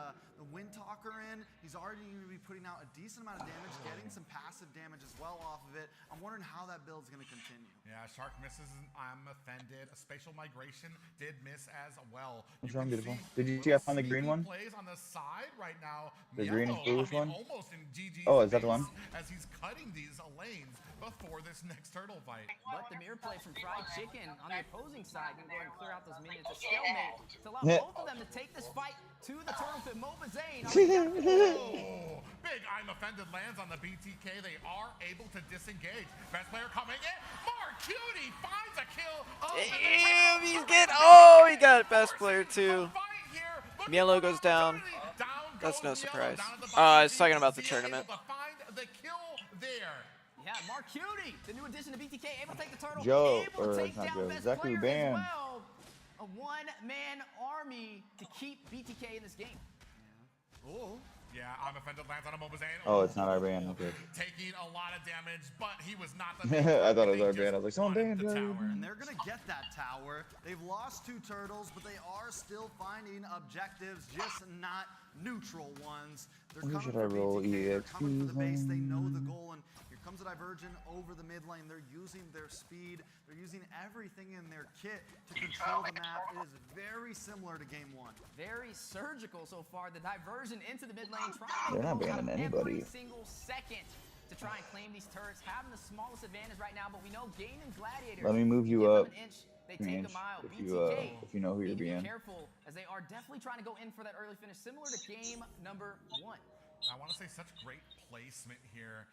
Speaker 14: Wind Talker in. He's already going to be putting out a decent amount of damage, getting some passive damage as well off of it. I'm wondering how that build is going to continue.
Speaker 6: Yeah, Shark misses. I'm offended. A spatial migration did miss as well.
Speaker 2: What's wrong, beautiful? Did you see I found the green one?
Speaker 6: Plays on the side right now.
Speaker 2: The green and bluish one?
Speaker 6: Almost in GG's
Speaker 2: Oh, is that the one?
Speaker 6: As he's cutting these lanes before this next turtle fight.
Speaker 15: But the mirror play from Fried Chicken on the opposing side can go ahead and clear out those minions. A stalemate to allow both of them to take this fight to the turtle pit. Moba Zane.
Speaker 6: Oh, big I'm offended lands on the BTK. They are able to disengage. Best player coming in. Mark Cutie finds a kill.
Speaker 1: Damn, he's getting. Oh, he got best player too. Mielo goes down. That's no surprise. I was talking about the tournament.
Speaker 15: Yeah, Mark Cutie, the new addition to BTK, able to take the turtle.
Speaker 2: Joe,
Speaker 15: able to
Speaker 2: or
Speaker 15: take
Speaker 2: not
Speaker 15: down
Speaker 2: Joe,
Speaker 15: best
Speaker 2: Zachary
Speaker 15: player as
Speaker 2: Band.
Speaker 15: well. A one-man army to keep BTK in this game.
Speaker 6: Oh. Yeah, I'm offended lands on a Mobazane.
Speaker 2: Oh, it's not our band. Okay.
Speaker 6: Taking a lot of damage, but he was not the
Speaker 2: I thought it was our band. I was like, someone banned
Speaker 14: the tower. And they're going to get that tower. They've lost 2 turtles, but they are still finding objectives, just not neutral ones. They're
Speaker 2: Who
Speaker 14: coming
Speaker 2: should I
Speaker 14: for
Speaker 2: roll
Speaker 14: BTK. They're coming for the base. They know the
Speaker 2: EXP?
Speaker 14: goal, and here comes a diversion over the mid lane. They're using their speed. They're using everything in their kit to control the map. It is very similar to game 1.
Speaker 15: Very surgical so far. The diversion into the mid lane. Trying
Speaker 2: They're not banning anybody.
Speaker 15: every single second to try and claim these turrets. Having the smallest advantage right now, but we know gaining gladiators.
Speaker 2: Let me move you
Speaker 15: give them
Speaker 2: up.
Speaker 15: an inch, they
Speaker 2: An
Speaker 15: take
Speaker 2: inch,
Speaker 15: a mile.
Speaker 2: if you know who you're
Speaker 15: need to be
Speaker 2: being.
Speaker 15: careful as they are definitely trying to go in for that early finish, similar to game number 1.
Speaker 6: I want to say such great placement here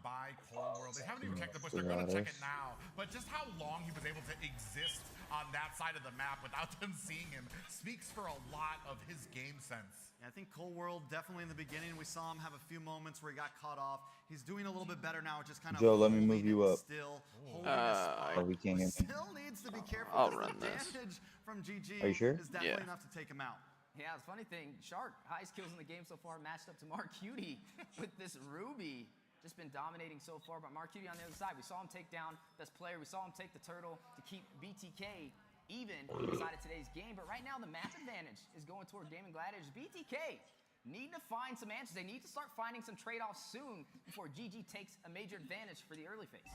Speaker 6: by Cold World. They haven't even checked the bush. They're going to check it now. But just how long he was able to exist on that side of the map without them seeing him speaks for a lot of his game sense.
Speaker 14: Yeah, I think Cold World, definitely in the beginning, we saw him have a few moments where he got caught off. He's doing a little bit better now, just kind of
Speaker 2: Joe, let me move you up.
Speaker 14: still holding his spot.
Speaker 2: Oh, he can't hear me.
Speaker 14: Still needs to be careful.
Speaker 1: I'll
Speaker 14: because
Speaker 1: run
Speaker 14: the
Speaker 1: this.
Speaker 14: damage from GG
Speaker 2: Are you sure?
Speaker 14: is definitely
Speaker 1: Yeah.
Speaker 14: enough to take him out.
Speaker 15: Yeah, the funny thing, Shark, highest kills in the game so far, matched up to Mark Cutie with this Ruby. Just been dominating so far, but Mark Cutie on the other side. We saw him take down best player. We saw him take the turtle to keep BTK even inside of today's game. But right now, the map advantage is going toward Gaming Gladiators. BTK need to find some answers. They need to start finding some trade-offs soon before GG takes a major advantage for the early phase.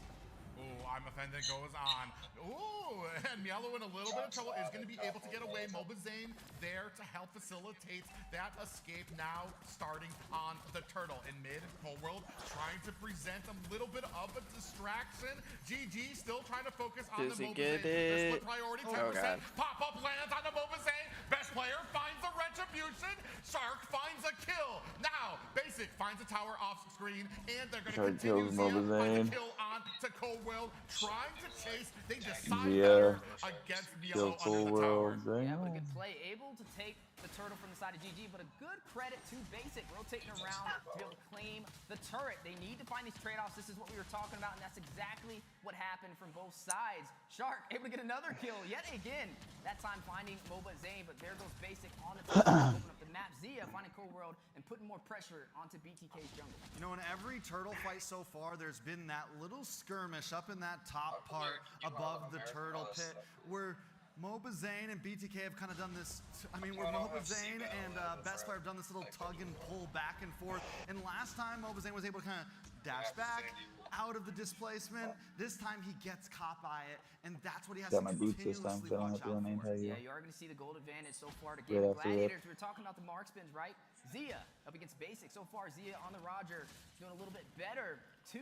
Speaker 6: Ooh, I'm offended goes on. Ooh, and Mielo in a little bit of trouble is going to be able to get away. Mobazane there to help facilitate that escape. Now starting on the turtle in mid. Cold World trying to present a little bit of a distraction. GG still trying to focus on
Speaker 1: Does
Speaker 6: the
Speaker 1: he
Speaker 6: Mobazane.
Speaker 1: get
Speaker 6: Their
Speaker 1: it?
Speaker 6: split priority, 10%.
Speaker 1: Oh, God.
Speaker 6: Pop-up lands on the Mobazane. Best player finds the retribution. Shark finds a kill. Now, Basic finds a tower off screen, and they're going to continue
Speaker 2: kills
Speaker 6: Zia find
Speaker 2: Mobazane.
Speaker 6: the kill on to Cold World, trying to chase. They decide
Speaker 2: Zia
Speaker 6: better against
Speaker 2: kills
Speaker 6: Mielo
Speaker 2: Cold
Speaker 6: under the tower.
Speaker 2: World.
Speaker 15: Yeah, but a good play. Able to take the turtle from the side of GG, but a good credit to Basic, rotating around to be able to claim the turret. They need to find these trade-offs. This is what we were talking about, and that's exactly what happened from both sides. Shark able to get another kill yet again. That time finding Moba Zane, but there goes Basic on the turret, open up the map. Zia finding Cold World and putting more pressure onto BTK's jungle.
Speaker 14: You know, in every turtle fight so far, there's been that little skirmish up in that top part above the turtle pit where Mobazane and BTK have kind of done this. I mean, where Mobazane and Best Player have done this little tug and pull back and forth. And last time, Mobazane was able to kind of dash back out of the displacement. This time, he gets caught by it, and that's what he has
Speaker 2: Got
Speaker 14: to
Speaker 2: my boots this time,
Speaker 14: continuously
Speaker 2: so I don't
Speaker 14: watch
Speaker 2: have to
Speaker 14: out
Speaker 2: run any
Speaker 14: for.
Speaker 2: tag.
Speaker 15: Yeah, you are going to see the gold advantage so far to
Speaker 2: Right
Speaker 15: Gaming
Speaker 2: after that.
Speaker 15: Gladiators. We were talking about the mark spins, right? Zia up against Basic. So far, Zia on the Roger doing a little bit better. 2-0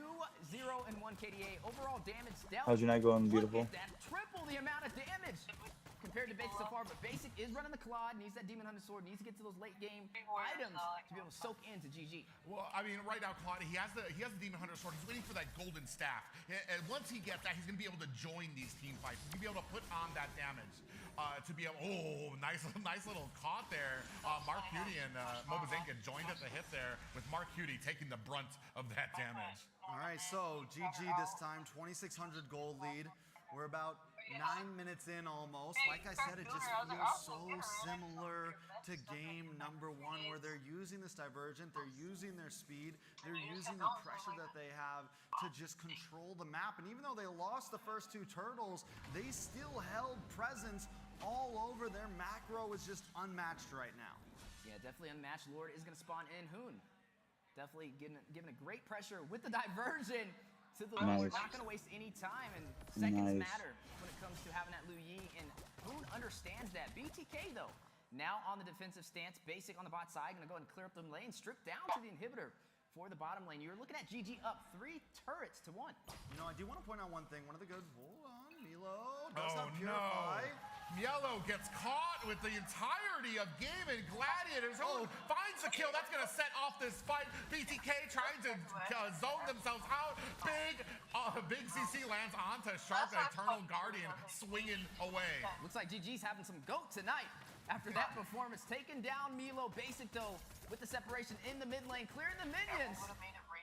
Speaker 15: and 1 KDA. Overall damage dealt.
Speaker 2: How's your night going, beautiful?
Speaker 15: Look at that. Triple the amount of damage compared to Basic so far, but Basic is running the Claw, needs that Demon Hunter Sword, needs to get to those late game items to be able to soak into GG.
Speaker 6: Well, I mean, right now, Claude, he has the Demon Hunter Sword. He's waiting for that golden staff. And once he gets that, he's going to be able to join these team fights. He's going to be able to put on that damage. To be able, nice little caught there. Mark Cutie and Mobazenka joined at the hit there with Mark Cutie taking the brunt of that damage.
Speaker 14: All right, so GG this time, 2,600 gold lead. We're about 9 minutes in almost. Like I said, it just feels so similar to game number 1 where they're using this divergent, they're using their speed, they're using the pressure that they have to just control the map. And even though they lost the first 2 turtles, they still held presence all over. Their macro is just unmatched right now.
Speaker 15: Yeah, definitely unmatched. Lord is going to spawn in Hoon. Definitely giving a great pressure with the diversion to the Lord. Not going to waste any time, and seconds matter when it comes to having that Liu Yi, and Hoon understands that. BTK, though, now on the defensive stance. Basic on the bot side, going to go ahead and clear up them lanes. Strip down to the inhibitor for the bottom lane. You're looking at GG up 3 turrets to 1.
Speaker 14: You know, I do want to point out one thing. One of the good. Hold on, Milo does
Speaker 6: Oh
Speaker 14: not
Speaker 6: no!
Speaker 14: purify.
Speaker 6: Mielo gets caught with the entirety of Game and Gladiators. Oh, finds the kill. That's gonna set off this fight. BTK trying to zone themselves out. Big CC lands onto Shark, the Eternal Guardian, swinging away.
Speaker 15: Looks like GG's having some goat tonight. After that performance, taking down Milo. Basic though, with the separation in the mid lane, clearing the minions.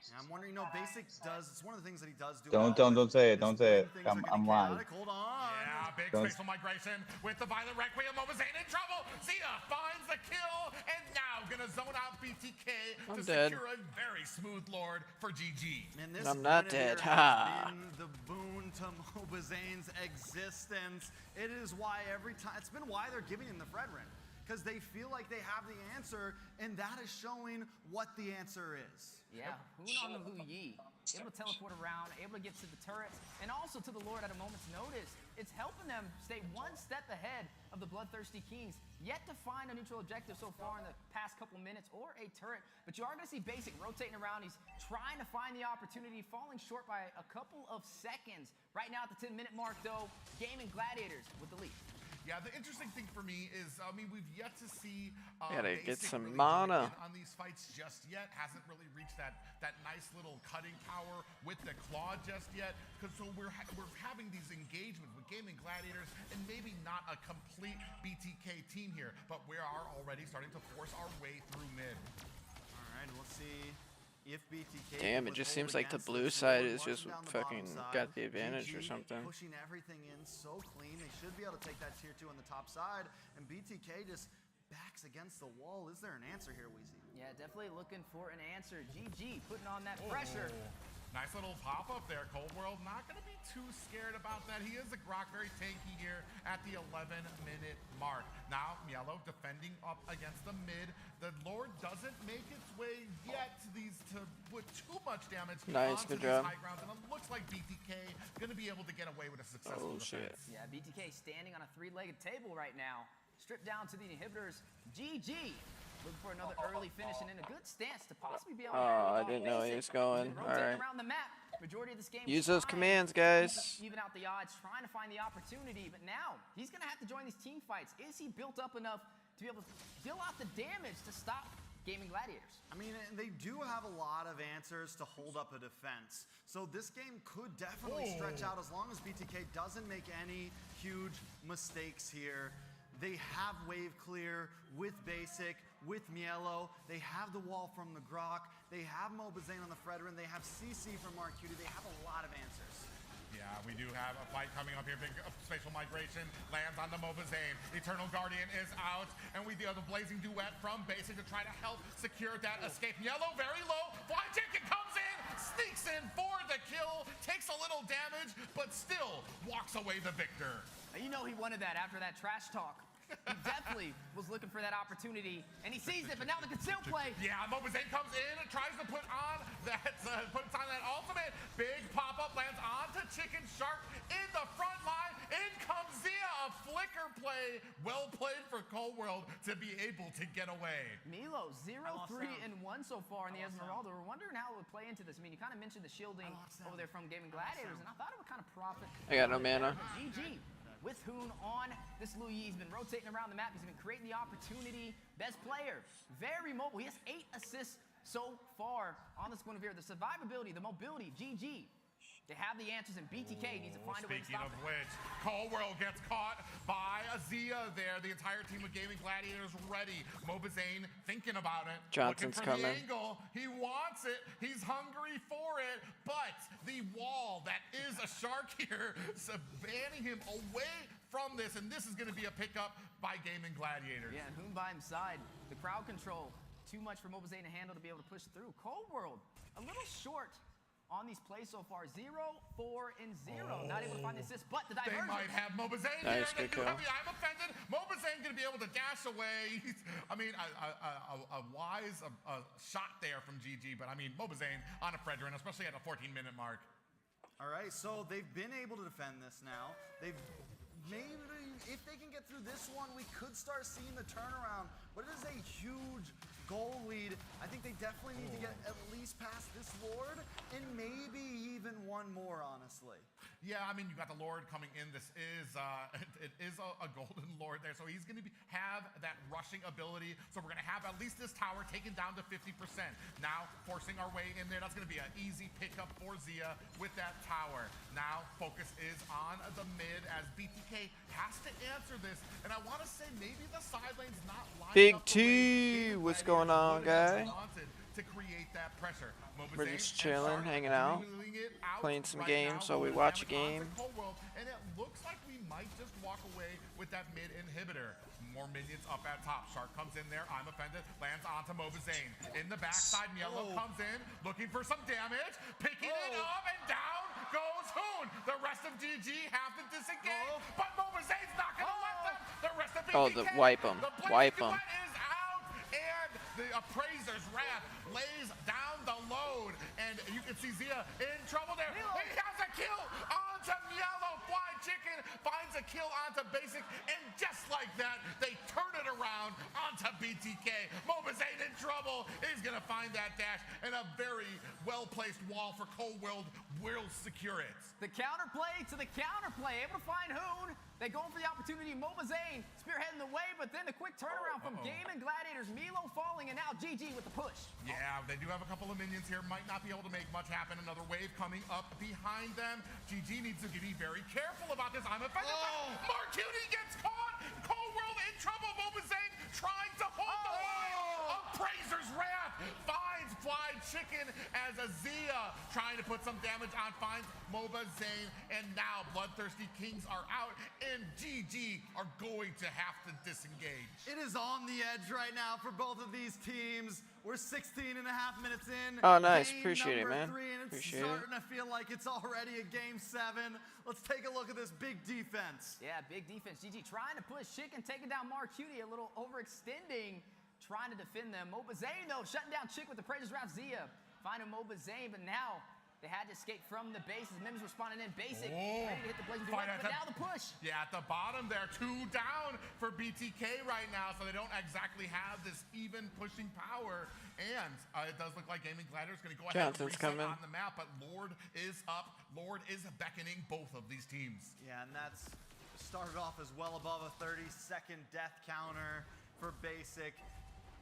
Speaker 14: Yeah, I'm wondering, Basic does. It's one of the things that he does do.
Speaker 2: Don't say it. Don't say it. I'm live.
Speaker 14: Hold on.
Speaker 6: Yeah, big spatial migration with the Violent Requiem. Mobazane in trouble. Zia finds the kill and now gonna zone out BTK to secure a very smooth lord for GG.
Speaker 14: And this
Speaker 1: I'm not dead.
Speaker 14: Ha! Been the boon to Mobazane's existence. It is why every time. It's been why they're giving him the Fredrin. Because they feel like they have the answer, and that is showing what the answer is.
Speaker 15: Yeah, Hoon on the Lu Yi. Able to teleport around, able to get to the turrets, and also to the Lord at a moment's notice. It's helping them stay one step ahead of the Bloodthirsty Kings. Yet to find a neutral objective so far in the past couple minutes, or a turret. But you are going to see Basic rotating around. He's trying to find the opportunity, falling short by a couple of seconds. Right now at the 10-minute mark, though, Game and Gladiators with the lead.
Speaker 6: Yeah, the interesting thing for me is, we've yet to see
Speaker 1: gotta get
Speaker 6: Basic
Speaker 1: some
Speaker 6: really
Speaker 1: mana
Speaker 6: on these fights just yet. Hasn't really reached that nice little cutting power with the claw just yet. Because so we're having these engagements with Gaming Gladiators and maybe not a complete BTK team here, but we are already starting to force our way through mid.
Speaker 14: All right, we'll see. If BTK
Speaker 1: Damn, it just seems like the blue side is just fucking got the advantage or something.
Speaker 14: Pushing everything in so clean. They should be able to take that tier 2 on the top side. And BTK just backs against the wall. Is there an answer here, Weezy?
Speaker 15: Yeah, definitely looking for an answer. GG putting on that pressure.
Speaker 6: Nice little pop-up there. Cold World not going to be too scared about that. He is a Grok, very tanky here at the 11-minute mark. Now, Mielo defending up against the mid. The Lord doesn't make its way yet to put too much damage
Speaker 1: nice,
Speaker 6: onto
Speaker 1: good
Speaker 6: these
Speaker 1: job.
Speaker 6: high grounds. And it looks like BTK going to be able to get away with a successful defense.
Speaker 15: Yeah, BTK standing on a 3-legged table right now. Stripped down to the inhibitors. GG. Looking for another early finish and in a good stance to possibly be able to
Speaker 1: I didn't know he was going. All right.
Speaker 15: around the map. Majority of this game.
Speaker 1: Use those commands, guys.
Speaker 15: Even out the odds, trying to find the opportunity. But now he's going to have to join these team fights. Is he built up enough to be able to deal out the damage to stop Gaming Gladiators?
Speaker 14: I mean, they do have a lot of answers to hold up a defense. So this game could definitely stretch out as long as BTK doesn't make any huge mistakes here. They have wave clear with Basic, with Mielo. They have the wall from the Grok. They have Mobazane on the Fredrin. They have CC from Marcuti. They have a lot of answers.
Speaker 6: Yeah, we do have a fight coming up here. Big spatial migration lands on the Mobazane. Eternal Guardian is out. And we do have the Blazing Duet from Basic to try to help secure that escape. Yellow very low. Fly Chicken comes in, sneaks in for the kill, takes a little damage, but still walks away the victor.
Speaker 15: You know he wanted that after that trash talk. He definitely was looking for that opportunity, and he sees it, but now the conceal play.
Speaker 6: Yeah, Mobazane comes in and tries to put on that ultimate. Big pop-up lands onto Chicken Shark in the front line. In comes Zia, a flicker play. Well played for Cold World to be able to get away.
Speaker 15: Milo, 0-3-1 so far in the Esmeralda. We're wondering how it would play into this. I mean, you kind of mentioned the shielding over there from Gaming Gladiators, and I thought it would kind of profit.
Speaker 1: I got no mana.
Speaker 15: GG. With Hoon on this Lu Yi. He's been rotating around the map. He's been creating the opportunity. Best player. Very mobile. He has 8 assists so far on this Guinevere. The survivability, the mobility, GG. They have the answers, and BTK needs to find a way to stop it.
Speaker 6: Speaking of which, Cold World gets caught by Azia there. The entire team of Gaming Gladiators ready. Mobazane thinking about it.
Speaker 1: Johnson's
Speaker 6: looking for
Speaker 1: coming.
Speaker 6: the angle. He wants it. He's hungry for it. But the wall that is a shark here, so banning him away from this, and this is going to be a pickup by Gaming Gladiators.
Speaker 15: Yeah, and Hoon by his side. The crowd control, too much for Mobazane to handle to be able to push through. Cold World, a little short on these plays so far. 0, 4, and 0. Not able to find the assist, but the diversion.
Speaker 6: They might have Mobazane
Speaker 1: Nice,
Speaker 6: here. They
Speaker 1: good
Speaker 6: do
Speaker 1: kill.
Speaker 6: have the I'm offended. Mobazane going to be able to dash away. A wise shot there from GG, but I mean, Mobazane on a Fredrin, especially at a 14-minute mark.
Speaker 14: All right, so they've been able to defend this now. They've maybe, if they can get get through this one, we could start seeing the turnaround, but it is a huge goal lead. I think they definitely need to get at least past this Lord and maybe even one more, honestly.
Speaker 6: Yeah, I mean, you got the Lord coming in. This is it is a golden Lord there, so he's going to have that rushing ability. So we're going to have at least this tower taken down to 50%. Now forcing our way in there. That's going to be an easy pickup for Zia with that tower. Now focus is on the mid as BTK has to answer this, and I want to say maybe the side lane's not lined
Speaker 1: Big
Speaker 6: up the way
Speaker 1: T, what's going on, guy?
Speaker 6: wanted to create that pressure.
Speaker 1: We're just chilling, hanging out, playing some games while we watch a game.
Speaker 6: And it looks like we might just walk away with that mid inhibitor. More minions up at top. Shark comes in there. I'm offended. Lands onto Mobazane. In the backside, Mielo comes in, looking for some damage. Picking it up, and down goes Hoon. The rest of GG have to disengage, but Mobazane's not going to let them. The rest of BTK,
Speaker 1: the wipe him. Wipe him.
Speaker 6: is out, and the Appraiser's Wrath lays down the load, and you can see Zia in trouble there. He has a kill onto Mielo. Fly Chicken finds a kill onto Basic, and just like that, they turn it around onto BTK. Mobazane in trouble. He's gonna find that dash, and a very well-placed wall for Cold World will secure it.
Speaker 15: The counterplay to the counterplay, able to find Hoon. They going for the opportunity. Mobazane spearheading the way, but then the quick turnaround from Game and Gladiators. Milo falling, and now GG with the push.
Speaker 6: Yeah, they do have a couple of minions here. Might not be able to make much happen. Another wave coming up behind them. GG needs to be very careful about this. I'm offended. Marcuti gets caught. Cold World in trouble. Mobazane trying to hold the line. Appraiser's Wrath finds Fly Chicken as Azia trying to put some damage on, finds Mobazane, and now Bloodthirsty Kings are out, and GG are going to have to disengage.
Speaker 14: It is on the edge right now for both of these teams. We're 16 and a half minutes in.
Speaker 1: Oh, nice.
Speaker 14: Game
Speaker 1: Appreciate it, man.
Speaker 14: 3, and it's
Speaker 1: Appreciate it.
Speaker 14: starting to feel like it's already a game 7. Let's take a look at this big defense.
Speaker 15: Yeah, big defense. GG trying to push Chicken, taking down Marcuti, a little overextending, trying to defend them. Mobazane, though, shutting down Chick with the Praisers Wrath. Zia finding Mobazane, but now they had to escape from the base as Mims responding in. Basic, ready to hit the Blazing Blade, but now the push.
Speaker 6: Yeah, at the bottom there, 2 down for BTK right now, so they don't exactly have this even pushing power. And it does look like Gaming Gladiator is going to go ahead and reset on the map, but Lord is up. Lord is beckoning both of these teams.
Speaker 14: Yeah, and that's started off as well above a 30-second death counter for Basic.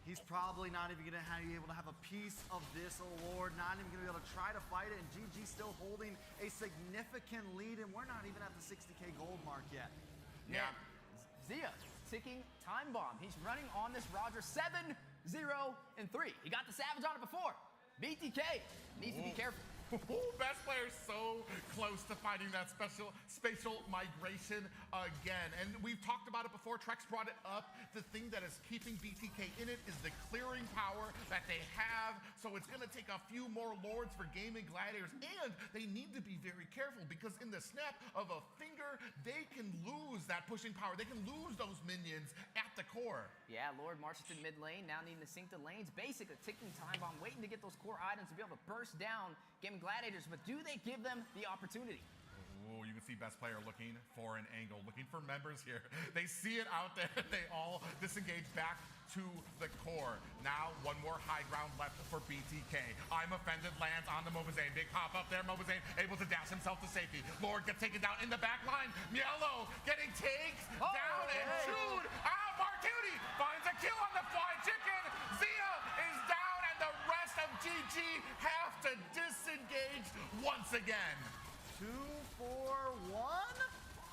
Speaker 14: He's probably not even going to be able to have a piece of this Lord, not even going to be able to try to fight it, and GG still holding a significant lead, and we're not even at the 60K gold mark yet.
Speaker 15: Yeah. Zia ticking time bomb. He's running on this Roger 7, 0, and 3. He got the Savage on it before. BTK needs to be careful.
Speaker 6: Best player so close to finding that spatial migration again. And we've talked about it before. Trex brought it up. The thing that is keeping BTK in it is the clearing power that they have. So it's going to take a few more Lords for Gaming Gladiators. And they need to be very careful because in the snap of a finger, they can lose that pushing power. They can lose those minions at the core.
Speaker 15: Yeah, Lord marches to mid lane, now needing to sync the lanes. Basically, a ticking time bomb, waiting to get those core items to be able to burst down Gaming Gladiators, but do they give them the opportunity?
Speaker 6: Oh, you can see best player looking for an angle, looking for members here. They see it out there. They all disengage back to the core. Now, one more high ground left for BTK. I'm offended lands on the Mobazane. Big pop up there. Mobazane able to dash himself to safety. Lord gets taken down in the back line. Mielo getting takes down and chewed. Marcuti finds a kill on the Fly Chicken. Zia is down, and the rest of GG have to disengage once again.
Speaker 14: 2 for 1?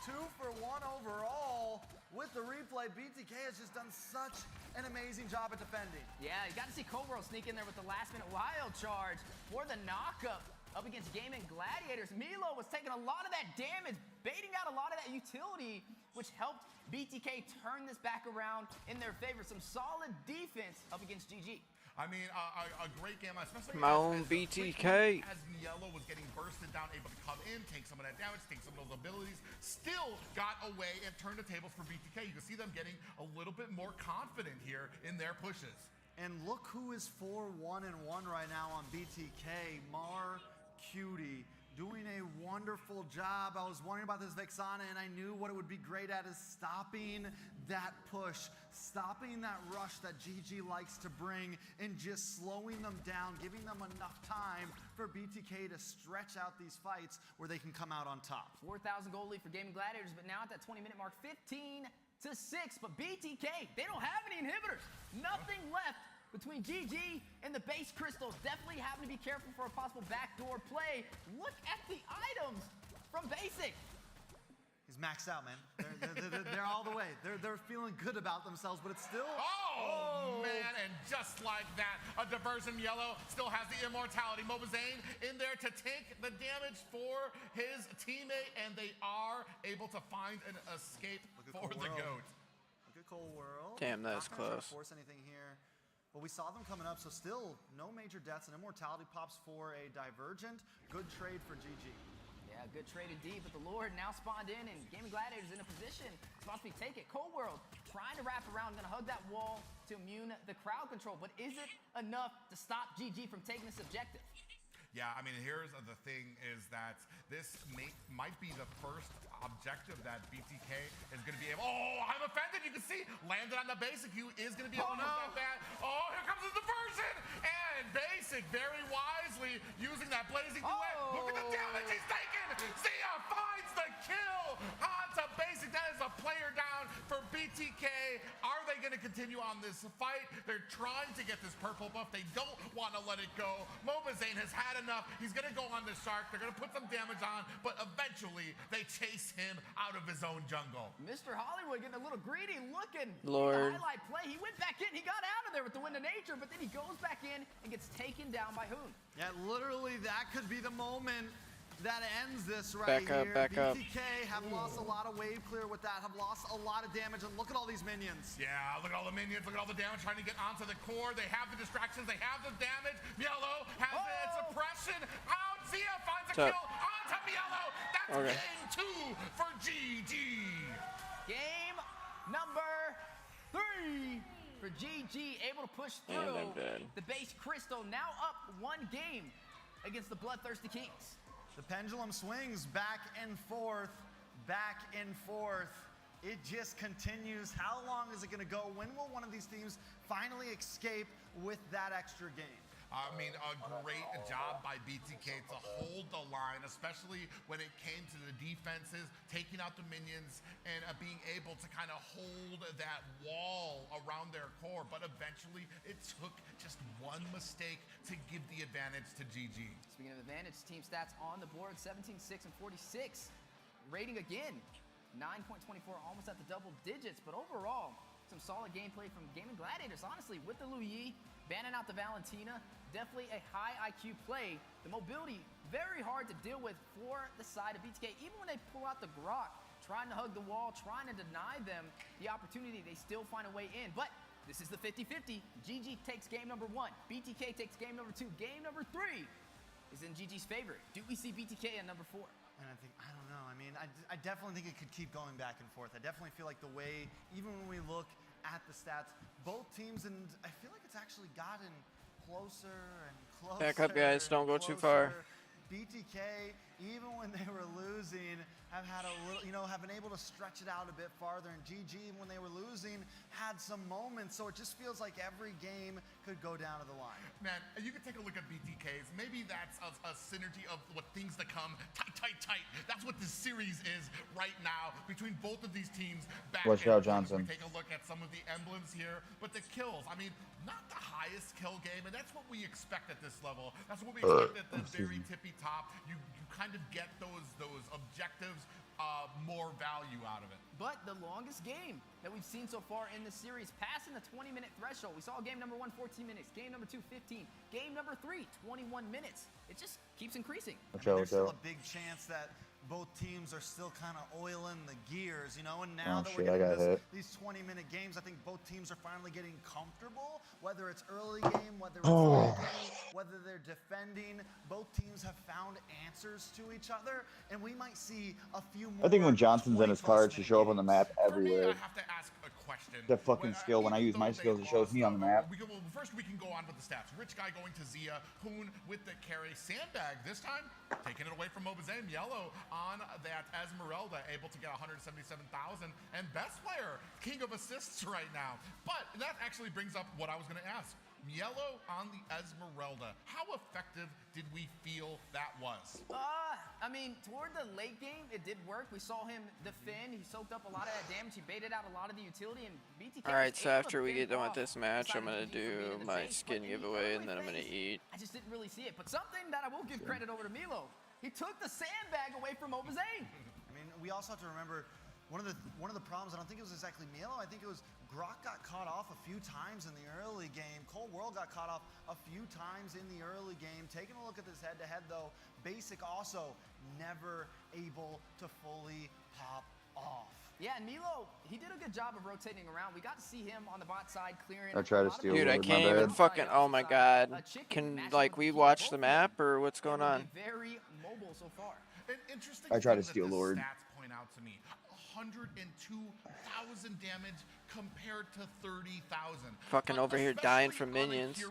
Speaker 14: 2 for 1 overall. With the replay, BTK has just done such an amazing job at defending.
Speaker 15: Yeah, you got to see Cold World sneak in there with the last-minute wild charge for the knockup up against Gaming Gladiators. Milo was taking a lot of that damage, baiting out a lot of that utility, which helped BTK turn this back around in their favor. Some solid defense up against GG.
Speaker 6: I mean, a great game, especially
Speaker 1: my own BTK.
Speaker 6: As Mielo was getting bursted down, able to come in, take some of that damage, take some of those abilities, still got away and turned the tables for BTK. You can see them getting a little bit more confident here in their pushes.
Speaker 14: And look who is 4-1-1 right now on BTK. Marcuti doing a wonderful job. I was wondering about this Vexana, and I knew what it would be great at is stopping that push, stopping that rush that GG likes to bring, and just slowing them down, giving them enough time for BTK to stretch out these fights where they can come out on top.
Speaker 15: 4,000 goal lead for Gaming Gladiators, but now at that 20-minute mark, 15-6. But BTK, they don't have any inhibitors. Nothing left between GG and the base crystals. Definitely having to be careful for a possible backdoor play. Look at the items from Basic.
Speaker 14: He's maxed out, man. They're all the way. They're feeling good about themselves, but it's still...
Speaker 6: Oh, man, and just like that, a diversion yellow still has the immortality. Mobazane in there to take the damage for his teammate, and they are able to find an escape for the GOAT.
Speaker 14: Look at Cold World.
Speaker 1: Damn, that is
Speaker 14: Not gonna try to
Speaker 1: close.
Speaker 14: force anything here. But we saw them coming up, so still no major deaths, and immortality pops for a divergent. Good trade for GG.
Speaker 15: Yeah, good trade indeed, but the Lord now spawned in, and Gaming Gladiators in a position to possibly take it. Cold World trying to wrap around, gonna hug that wall to immune the crowd control, but is it enough to stop GG from taking this objective?
Speaker 6: Yeah, I mean, here's the thing is that this might be the first objective that BTK is going to be able... Oh, I'm offended. You can see, landed on the Basic. He is going to be able to use that. Oh, here comes his diversion. And Basic, very wisely, using that blazing duet. Look at the damage he's taking. Zia finds the kill onto Basic. That is a player down for BTK. Are they going to continue on this fight? They're trying to get this purple buff. They don't want to let it go. Mobazane has had enough. He's going to go on the Shark. They're going to put some damage on, but eventually they chase him out of his own jungle.
Speaker 15: Mr. Hollywood getting a little greedy, looking.
Speaker 1: Lord.
Speaker 15: The highlight play. He went back in. He got out of there with the Wind of Nature, but then he goes back in and gets taken down by Hoon.
Speaker 14: Yeah, literally that could be the moment that ends this right
Speaker 1: Back up,
Speaker 14: here.
Speaker 1: back up.
Speaker 14: BTK have lost a lot of wave clear with that, have lost a lot of damage, and look at all these minions.
Speaker 6: Yeah, look at all the minions, look at all the damage trying to get onto the core. They have the distractions, they have the damage. Yellow has the suppression out. Zia finds a kill onto Yellow. That's game 2 for GG.
Speaker 15: Game number 3 for GG, able to push through the base crystal. Now up 1 game against the Bloodthirsty Kings.
Speaker 14: The pendulum swings back and forth, back and forth. It just continues. How long is it going to go? When will one of these teams finally escape with that extra game?
Speaker 6: I mean, a great job by BTK to hold the line, especially when it came to the defenses, taking out the minions and being able to kind of hold that wall around their core. But eventually, it took just one mistake to give the advantage to GG.
Speaker 15: Speaking of advantage, team stats on the board, 17, 6, and 46. Rating again, 9.24, almost at the double digits. But overall, some solid gameplay from Gaming Gladiators. Honestly, with the Lu Yi, banning out the Valentina, definitely a high IQ play. The mobility, very hard to deal with for the side of BTK. Even when they pull out the Grok, trying to hug the wall, trying to deny them the opportunity, they still find a way in. But this is the 50-50. GG takes game number 1. BTK takes game number 2. Game number 3 is in GG's favor. Do we see BTK at number 4?
Speaker 14: And I don't know. I mean, I definitely think it could keep going back and forth. I definitely feel like the way, even when we look at the stats, both teams, and I feel like it's actually gotten closer and closer.
Speaker 1: Back up, guys. Don't go too far.
Speaker 14: BTK, even when they were losing, have had a little, have been able to stretch it out a bit farther. And GG, even when they were losing, had some moments. So it just feels like every game could go down to the line.
Speaker 6: Man, you can take a look at BTKs. Maybe that's a synergy of what things to come. Tight. That's what this series is right now between both of these teams.
Speaker 2: Watch out, Johnson.
Speaker 6: We take a look at some of the emblems here, but the kills. I mean, not the highest kill game, and that's what we expect at this level. That's what we expect at the very tippy top. You kind of get those objectives, more value out of it.
Speaker 15: But the longest game that we've seen so far in the series, passing the 20-minute threshold. We saw game number 1, 14 minutes. Game number 2, 15. Game number 3, 21 minutes. It just keeps increasing.
Speaker 14: There's still a big chance that both teams are still kind of oiling the gears, and now that we're getting these 20-minute games, I think both teams are finally getting comfortable, whether it's early game, whether it's late game, whether they're defending. Both teams have found answers to each other, and we might see a few more.
Speaker 2: I think when Johnson's in his car, it should show up on the map
Speaker 6: For me, I
Speaker 2: everywhere.
Speaker 6: have to ask a question.
Speaker 2: the fucking skill. When I use my skills, it shows me on the map.
Speaker 6: First we can go on with the stats. Rich Guy going to Zia, Hoon with the carry, Sandbag this time taking it away from Mobazane. Yellow on that Esmeralda, able to get 177,000, and best player, king of assists right now. But that actually brings up what I was going to ask. Yellow on the Esmeralda. How effective did we feel that was?
Speaker 15: I mean, toward the late game, it did work. We saw him defend. He soaked up a lot of that damage. He baited out a lot of the utility, and BTK.
Speaker 1: All right, so after we get done with this match, I'm gonna do my skin giveaway, and then I'm gonna eat.
Speaker 15: I just didn't really see it, but something that I will give credit over to Milo. He took the Sandbag away from Obazane.
Speaker 14: I mean, we also have to remember one of the problems. I don't think it was exactly Milo. I think it was Grok got caught off a few times in the early game. Cold World got caught off a few times in the early game. Taking a look at this head-to-head, though, Basic also never able to fully pop off.
Speaker 15: Yeah, and Milo, he did a good job of rotating around. We got to see him on the bot side clearing.
Speaker 2: I try to steal.
Speaker 1: Dude, I can't even fucking. Oh my god. Can like we watch the map or what's going on?
Speaker 15: Very mobile so far.
Speaker 6: An interesting
Speaker 2: I try to
Speaker 6: thing
Speaker 2: steal
Speaker 6: that the
Speaker 2: Lord.
Speaker 6: Stats point out to me. 102,000 damage compared to 30,000.
Speaker 1: Fucking over here dying from minions.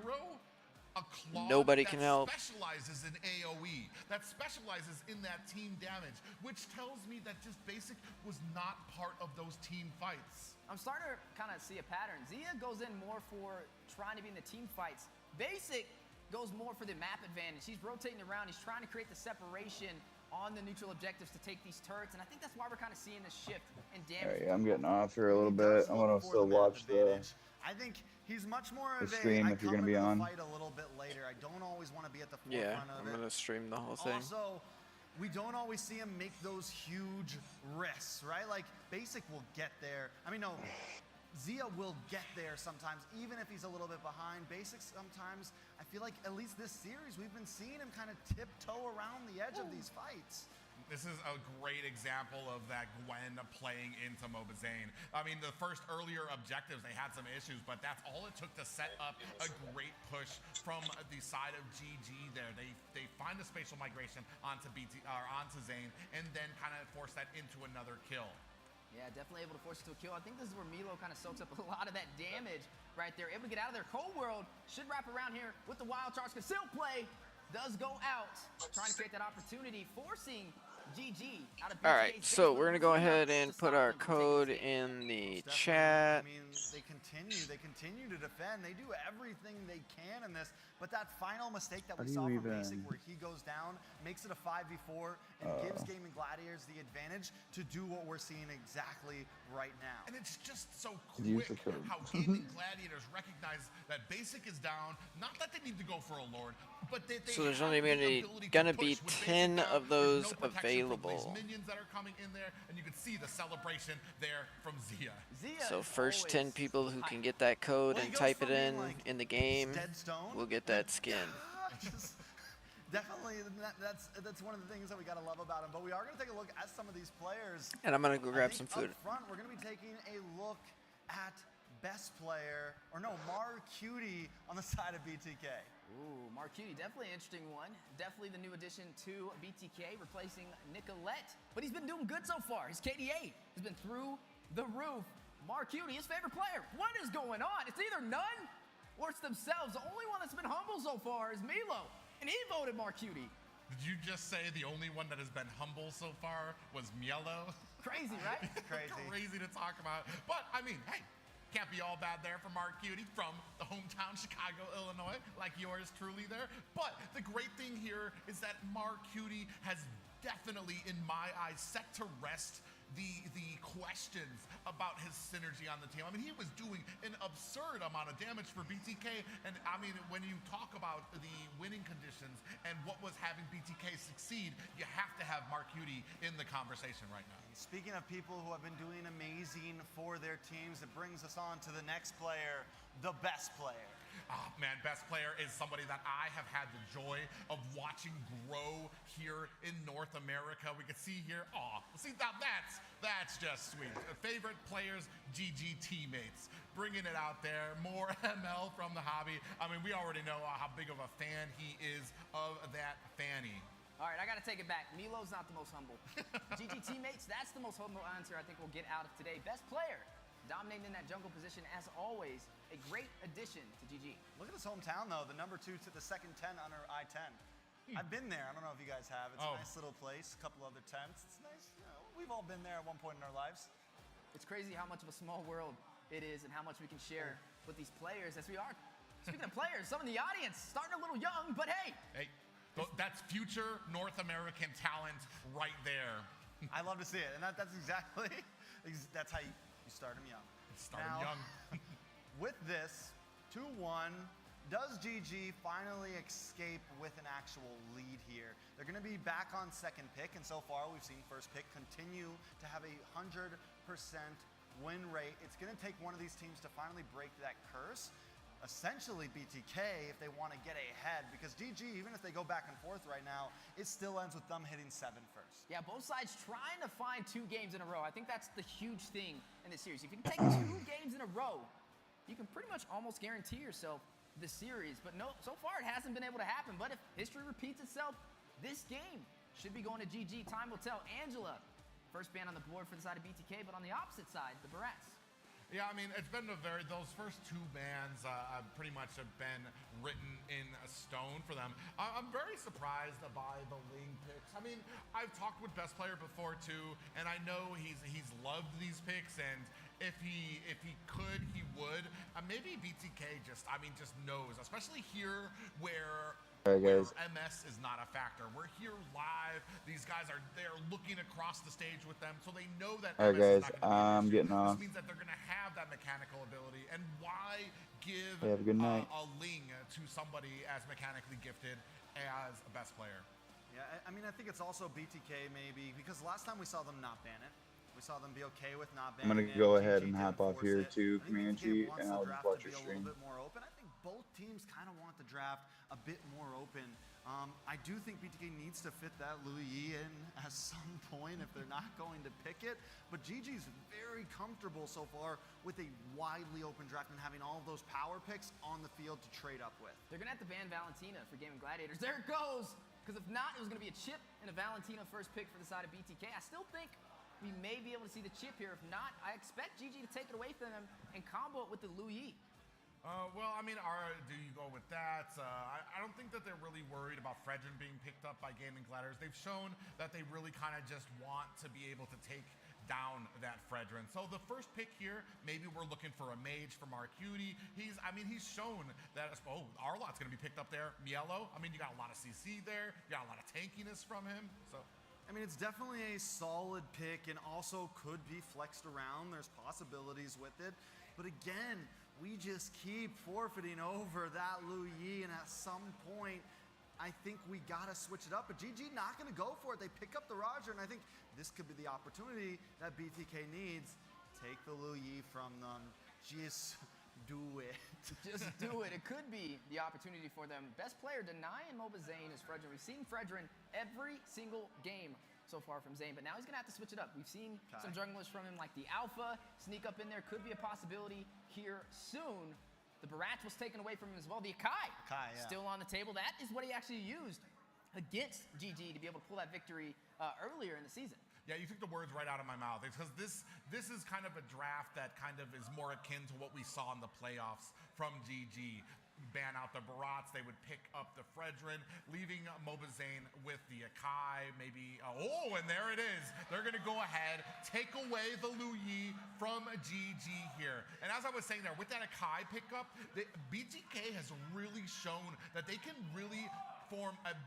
Speaker 1: Nobody can help.
Speaker 6: Specializes in AoE, that specializes in that team damage, which tells me that just Basic was not part of those team fights.
Speaker 15: I'm starting to kind of see a pattern. Zia goes in more for trying to be in the team fights. Basic goes more for the map advantage. He's rotating around. He's trying to create the separation on the neutral objectives to take these turrets, and I think that's why we're kind of seeing this shift in damage.
Speaker 2: Alright, I'm getting off here a little bit. I'm gonna still watch the
Speaker 14: I think he's much more of
Speaker 2: stream if you're gonna be on.
Speaker 14: fight a little bit later. I don't always want to be at the forefront
Speaker 1: Yeah,
Speaker 14: of
Speaker 1: I'm
Speaker 14: it.
Speaker 1: gonna stream the whole thing.
Speaker 14: Also, we don't always see him make those huge risks, right? Like, Basic will get there. I mean, no, Zia will get there sometimes, even if he's a little bit behind. Basic sometimes, I feel like, at least this series, we've been seeing him kind of tiptoe around the edge of these fights.
Speaker 6: This is a great example of that Gwen playing into Mobazane. I mean, the first earlier objectives, they had some issues, but that's all it took to set up a great push from the side of GG there. They find the spatial migration onto onto Zane, and then kind of force that into another kill.
Speaker 15: Yeah, definitely able to force it to a kill. I think this is where Milo kind of soaks up a lot of that damage right there. Able to get out of there. Cold World should wrap around here with the wild charge. Conceal play does go out. Trying to create that opportunity, forcing GG out of BTK.
Speaker 1: All right, so we're gonna go ahead and put our code in the chat.
Speaker 14: I mean, they continue to defend. They do everything they can in this, but that final mistake that we saw from Basic, where he goes down, makes it a 5v4, and gives Gaming Gladiators the advantage to do what we're seeing exactly right now.
Speaker 6: And it's just so
Speaker 2: Use
Speaker 6: quick
Speaker 2: the code.
Speaker 6: how Gaming Gladiators recognize that Basic is down. Not that they need to go for a Lord, but they
Speaker 1: So there's
Speaker 6: have
Speaker 1: only
Speaker 6: the
Speaker 1: gonna
Speaker 6: ability
Speaker 1: be
Speaker 6: to push with
Speaker 1: 10
Speaker 6: Basic
Speaker 1: of
Speaker 6: down. There's
Speaker 1: those
Speaker 6: no protection from
Speaker 1: available.
Speaker 6: these minions that are coming in there, and you can see the celebration there from Zia.
Speaker 1: So first 10 people who can get that code and type it in the game will get that skin.
Speaker 14: Definitely, that's one of the things that we gotta love about him. But we are gonna take a look at some of these players.
Speaker 1: And I'm gonna go grab
Speaker 14: I think
Speaker 1: some food.
Speaker 14: Up front, we're gonna be taking a look at best player, or no, Marcutie on the side of BTK.
Speaker 15: Ooh, Marcutie, definitely an interesting one. Definitely the new addition to BTK, replacing Nicolette. But he's been doing good so far. His KDA has been through the roof. Marcutie, his favorite player. What is going on? It's either none or it's themselves. The only one that's been humble so far is Milo, and he voted Marcutie.
Speaker 6: Did you just say the only one that has been humble so far was Mielo?
Speaker 15: Crazy, right?
Speaker 6: Crazy to talk about. But, I mean, hey, can't be all bad there for Marcutie from the hometown Chicago, Illinois, like yours truly there. But the great thing here is that Marcutie has definitely, in my eyes, set to rest the questions about his synergy on the team. I mean, he was doing an absurd amount of damage for BTK, and I mean, when you talk about the winning conditions and what was having BTK succeed, you have to have Marcutie in the conversation right now.
Speaker 14: Speaking of people who have been doing amazing for their teams, it brings us on to the next player, the best player.
Speaker 6: Oh, man, best player is somebody that I have had the joy of watching grow here in North America. We can see here, see, that's just sweet. Favorite players, GG teammates. Bringing it out there, more ML from the hobby. I mean, we already know how big of a fan he is of that Fanny.
Speaker 15: All right, I got to take it back. Milo's not the most humble. GG teammates, that's the most humble answer I think we'll get out of today. Best player. dominating in that jungle position as always. A great addition to GG.
Speaker 14: Look at his hometown, though. The number 2 to the second 10 under I-10. I've been there. I don't know if you guys have. It's a nice little place. A couple other tents. It's nice. You know, we've all been there at one point in our lives.
Speaker 15: It's crazy how much of a small world it is and how much we can share with these players as we are. Speaking of players, some in the audience starting a little young, but hey.
Speaker 6: Hey, that's future North American talent right there.
Speaker 14: I love to see it, and that's exactly, that's how you start them young.
Speaker 6: Start them young.
Speaker 14: With this, 2-1, does GG finally escape with an actual lead here? They're going to be back on second pick, and so far we've seen first pick continue to have a 100% win rate. It's going to take one of these teams to finally break that curse. Essentially BTK if they want to get ahead, because GG, even if they go back and forth right now, it still ends with them hitting 7 first.
Speaker 15: Yeah, both sides trying to find 2 games in a row. I think that's the huge thing in this series. If you can take 2 games in a row, you can pretty much almost guarantee yourself the series. But no, so far it hasn't been able to happen. But if history repeats itself, this game should be going to GG. Time will tell. Angela, first ban on the board for the side of BTK, but on the opposite side, the Barats.
Speaker 6: Yeah, I mean, it's been those first 2 bans pretty much have been written in stone for them. I'm very surprised by the Ling picks. I mean, I've talked with Best Player before too, and I know he's loved these picks, and if he could, he would. Maybe BTK just knows, especially here where MS is not a factor. We're here live. These guys they're looking across the stage with them, so they know that MS is not going to be an issue.
Speaker 2: Getting off.
Speaker 6: This means that they're going to have that mechanical ability. And why give
Speaker 2: have a good night.
Speaker 6: A Ling to somebody as mechanically gifted as a Best Player?
Speaker 14: Yeah, I mean, I think it's also BTK maybe, because last time we saw them not ban it. We saw them be okay with not banning it.
Speaker 2: I'm gonna go ahead and hop off here too, Comanche, and I'll just watch your stream.
Speaker 14: A little bit more open. I think both teams kind of want the draft a bit more open. I do think BTK needs to fit that Louis Yi in at some point if they're not going to pick it. But GG's very comfortable so far with a widely open draft and having all of those power picks on the field to trade up with.
Speaker 15: They're going to have to ban Valentina for Gaming Gladiators. There it goes! Because if not, it was going to be a chip and a Valentina first pick for the side of BTK. I still think we may be able to see the chip here. If not, I expect GG to take it away from them and combo it with the Louis.
Speaker 6: Well, I mean, do you go with that? I don't think that they're really worried about Fredrin being picked up by Gaming Gladiators. They've shown that they really kind of just want to be able to take down that Fredrin. So the first pick here, maybe we're looking for a mage from Arcuti. He's shown that, Arlot's going to be picked up there. Mielo, I mean, you got a lot of CC there. You got a lot of tankiness from him. So
Speaker 14: I mean, it's definitely a solid pick and also could be flexed around. There's possibilities with it. But again, we just keep forfeiting over that Lu Yi, and at some point, I think we gotta switch it up. But GG not gonna go for it. They pick up the Roger, and I think this could be the opportunity that BTK needs. Take the Lu Yi from them. Just do it.
Speaker 15: Just do it. It could be the opportunity for them. Best player denying Moba Zane is Fredrin. We've seen Fredrin every single game so far from Zane, but now he's going to have to switch it up. We've seen some junglers from him like the Alpha sneak up in there. Could be a possibility here soon. The Barats was taken away from him as well. The Akai, still on the table. That is what he actually used against GG to be able to pull that victory earlier in the season.
Speaker 6: Yeah, you took the words right out of my mouth. Because this is kind of a draft that kind of is more akin to what we saw in the playoffs from GG. Ban out the Barats, they would pick up the Fredrin, leaving Mobazane with the Akai, maybe, and there it is. They're gonna go ahead, take away the Lu Yi from GG here. And as I was saying there, with that Akai pickup, BTK has really shown that they can really form a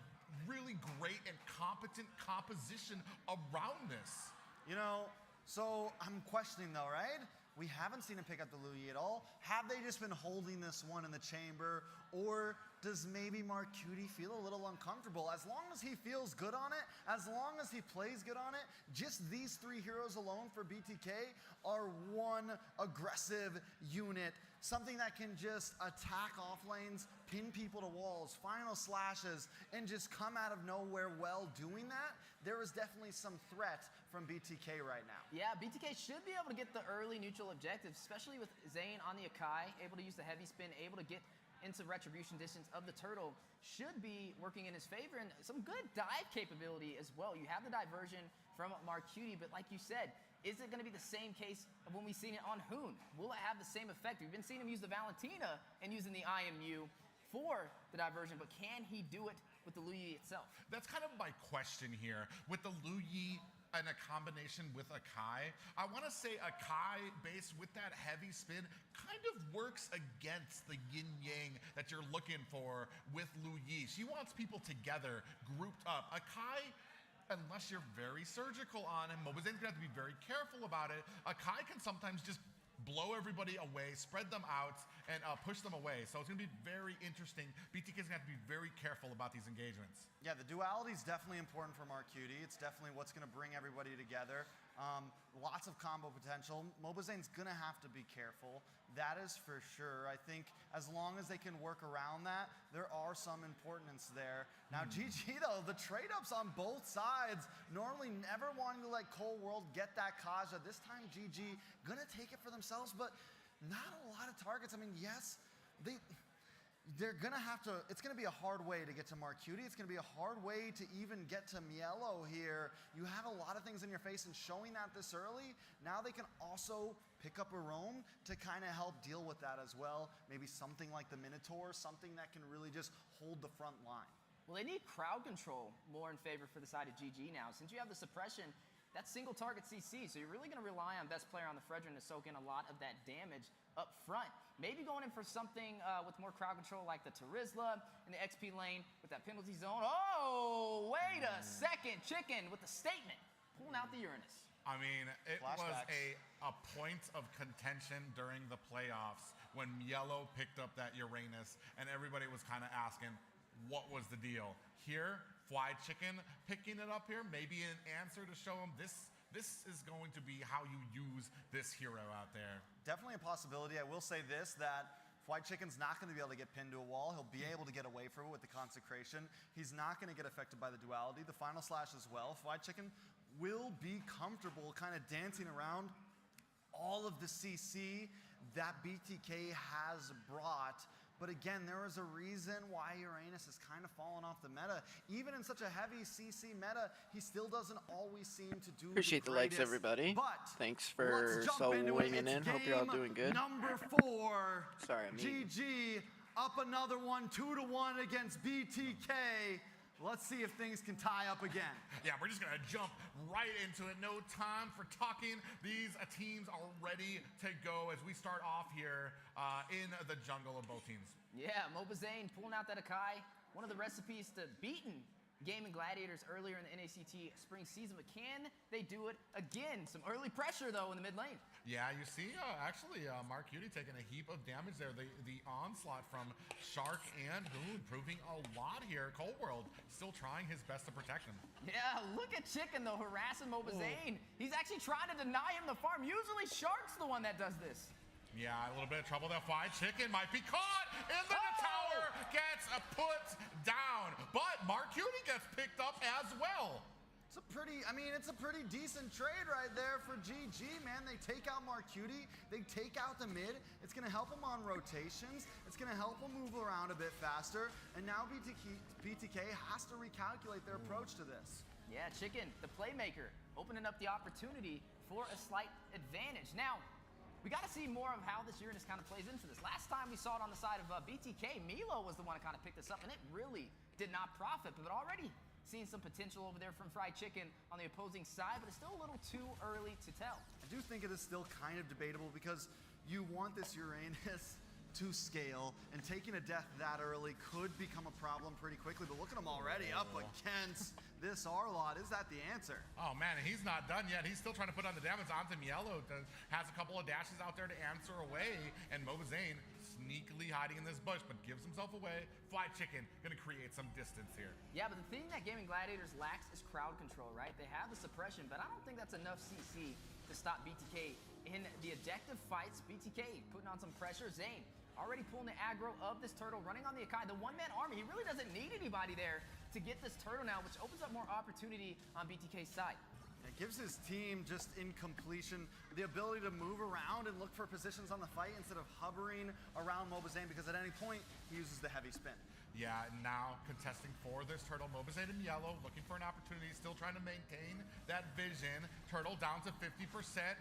Speaker 6: really great and competent composition around this.
Speaker 14: You know, so I'm questioning though, right? We haven't seen him pick up the Lu Yi at all. Have they just been holding this one in the chamber? Or does maybe Marcuti feel a little uncomfortable? As long as he feels good on it, as long as he plays good on it, just these three heroes alone for BTK are one aggressive unit. Something that can just attack off lanes, pin people to walls, final slashes, and just come out of nowhere well doing that. There is definitely some threat from BTK right now.
Speaker 15: Yeah, BTK should be able to get the early neutral objectives, especially with Zane on the Akai, able to use the heavy spin, able to get into retribution distance of the turtle, should be working in his favor, and some good dive capability as well. You have the diversion from Marcuti, but like you said, Is it going to be the same case of when we've seen it on Hoon? Will it have the same effect? We've been seeing him use the Valentina and using the IMU for the diversion, but can he do it with the Lu Yi itself?
Speaker 6: That's kind of my question here. With the Lu Yi and a combination with Akai, I want to say Akai base with that heavy spin kind of works against the yin-yang that you're looking for with Lu Yi. She wants people together, grouped up. Akai, unless you're very surgical on him, Mobizane's gonna have to be very careful about it. Akai can sometimes just blow everybody away, spread them out, and push them away. So it's gonna be very interesting. BTK's gonna have to be very careful about these engagements.
Speaker 14: Yeah, the duality is definitely important for Marcuti. It's definitely what's going to bring everybody together. Lots of combo potential. Mobizane's going to have to be careful. That is for sure. I think as long as they can work around that, there are some importance there. Now, GG, though, the trade-ups on both sides, normally never wanting to let Cold World get that Kaja. This time, GG going to take it for themselves, but not a lot of targets. I mean, yes, they're gonna have to, it's gonna be a hard way to get to Marcuti. It's gonna be a hard way to even get to Mielo here. You have a lot of things in your face, and showing that this early, now they can also pick up a roam to kind of help deal with that as well. Maybe something like the Minotaur, something that can really just hold the front line.
Speaker 15: Well, they need crowd control more in favor for the side of GG now. Since you have the suppression, that's single target CC, so you're really going to rely on best player on the Fredrin to soak in a lot of that damage up front. Maybe going in for something with more crowd control like the Terizla in the XP lane with that penalty zone. Oh, wait a second. Chicken with the statement, pulling out the Uranus.
Speaker 6: I mean, it
Speaker 14: Flashbacks.
Speaker 6: was a point of contention during the playoffs when Mielo picked up that Uranus, and everybody was kind of asking, what was the deal? Here, Fly Chicken picking it up here, maybe an answer to show him this is going to be how you use this hero out there.
Speaker 14: Definitely a possibility. I will say this, that White Chicken's not going to be able to get pinned to a wall. He'll be able to get away from it with the Consecration. He's not going to get affected by the duality. The Final Slash as well. White Chicken will be comfortable kind of dancing around all of the CC that BTK has brought. But again, there is a reason why Uranus has kind of fallen off the meta. Even in such a heavy CC meta, he still doesn't always seem to do
Speaker 1: Appreciate the likes, everybody.
Speaker 14: But
Speaker 1: thanks for weighing in. Hope you're all doing good.
Speaker 14: Number 4.
Speaker 1: Sorry, I'm eating.
Speaker 14: GG up another one, 2-1 against BTK. Let's see if things can tie up again.
Speaker 6: Yeah, we're just gonna jump right into it. No time for talking. These teams are ready to go as we start off here in the jungle of both teams.
Speaker 15: Yeah, Mobizane pulling out that Akai, one of the recipes to beating Gaming Gladiators earlier in the NACT spring season, but can they do it again? Some early pressure, though, in the mid lane.
Speaker 6: Yeah, you see, actually, Marcuti taking a heap of damage there. The onslaught from Shark and Hoon proving a lot here. Cold World still trying his best to protect him.
Speaker 15: Yeah, look at Chicken, though, harassing Mobizane. He's actually trying to deny him the farm. Usually Shark's the one that does this.
Speaker 6: Yeah, a little bit of trouble. That Fly Chicken might be caught, and then the tower gets put down. But Marcuti gets picked up as well.
Speaker 14: It's a pretty decent trade right there for GG, man. They take out Marcuti, they take out the mid. It's gonna help him on rotations. It's gonna help him move around a bit faster. And now BTK has to recalculate their approach to this.
Speaker 15: Yeah, Chicken, the playmaker, opening up the opportunity for a slight advantage. Now, we got to see more of how this Uranus kind of plays into this. Last time we saw it on the side of BTK, Milo was the one to kind of pick this up, and it really did not profit. But already seeing some potential over there from Fried Chicken on the opposing side, but it's still a little too early to tell.
Speaker 14: I do think it is still kind of debatable because you want this Uranus to scale, and taking a death that early could become a problem pretty quickly. But look at him already up against this Arlot. Is that the answer?
Speaker 6: Oh man, and he's not done yet. He's still trying to put on the damage onto Mielo. Has a couple of dashes out there to answer away, and Mobizane sneakily hiding in this bush, but gives himself away. Fly Chicken gonna create some distance here.
Speaker 15: Yeah, but the thing that Gaming Gladiators lacks is crowd control, right? They have the suppression, but I don't think that's enough CC to stop BTK in the ejective fights. BTK putting on some pressure. Zane already pulling the aggro of this turtle, running on the Akai. The one-man army, he really doesn't need anybody there to get this turtle now, which opens up more opportunity on BTK's side.
Speaker 14: It gives his team just in completion the ability to move around and look for positions on the fight instead of hovering around Mobazane, because at any point he uses the heavy spin.
Speaker 6: Yeah, now contesting for this Turtle, Mobazane in yellow, looking for an opportunity, still trying to maintain that vision. Turtle down to 50%,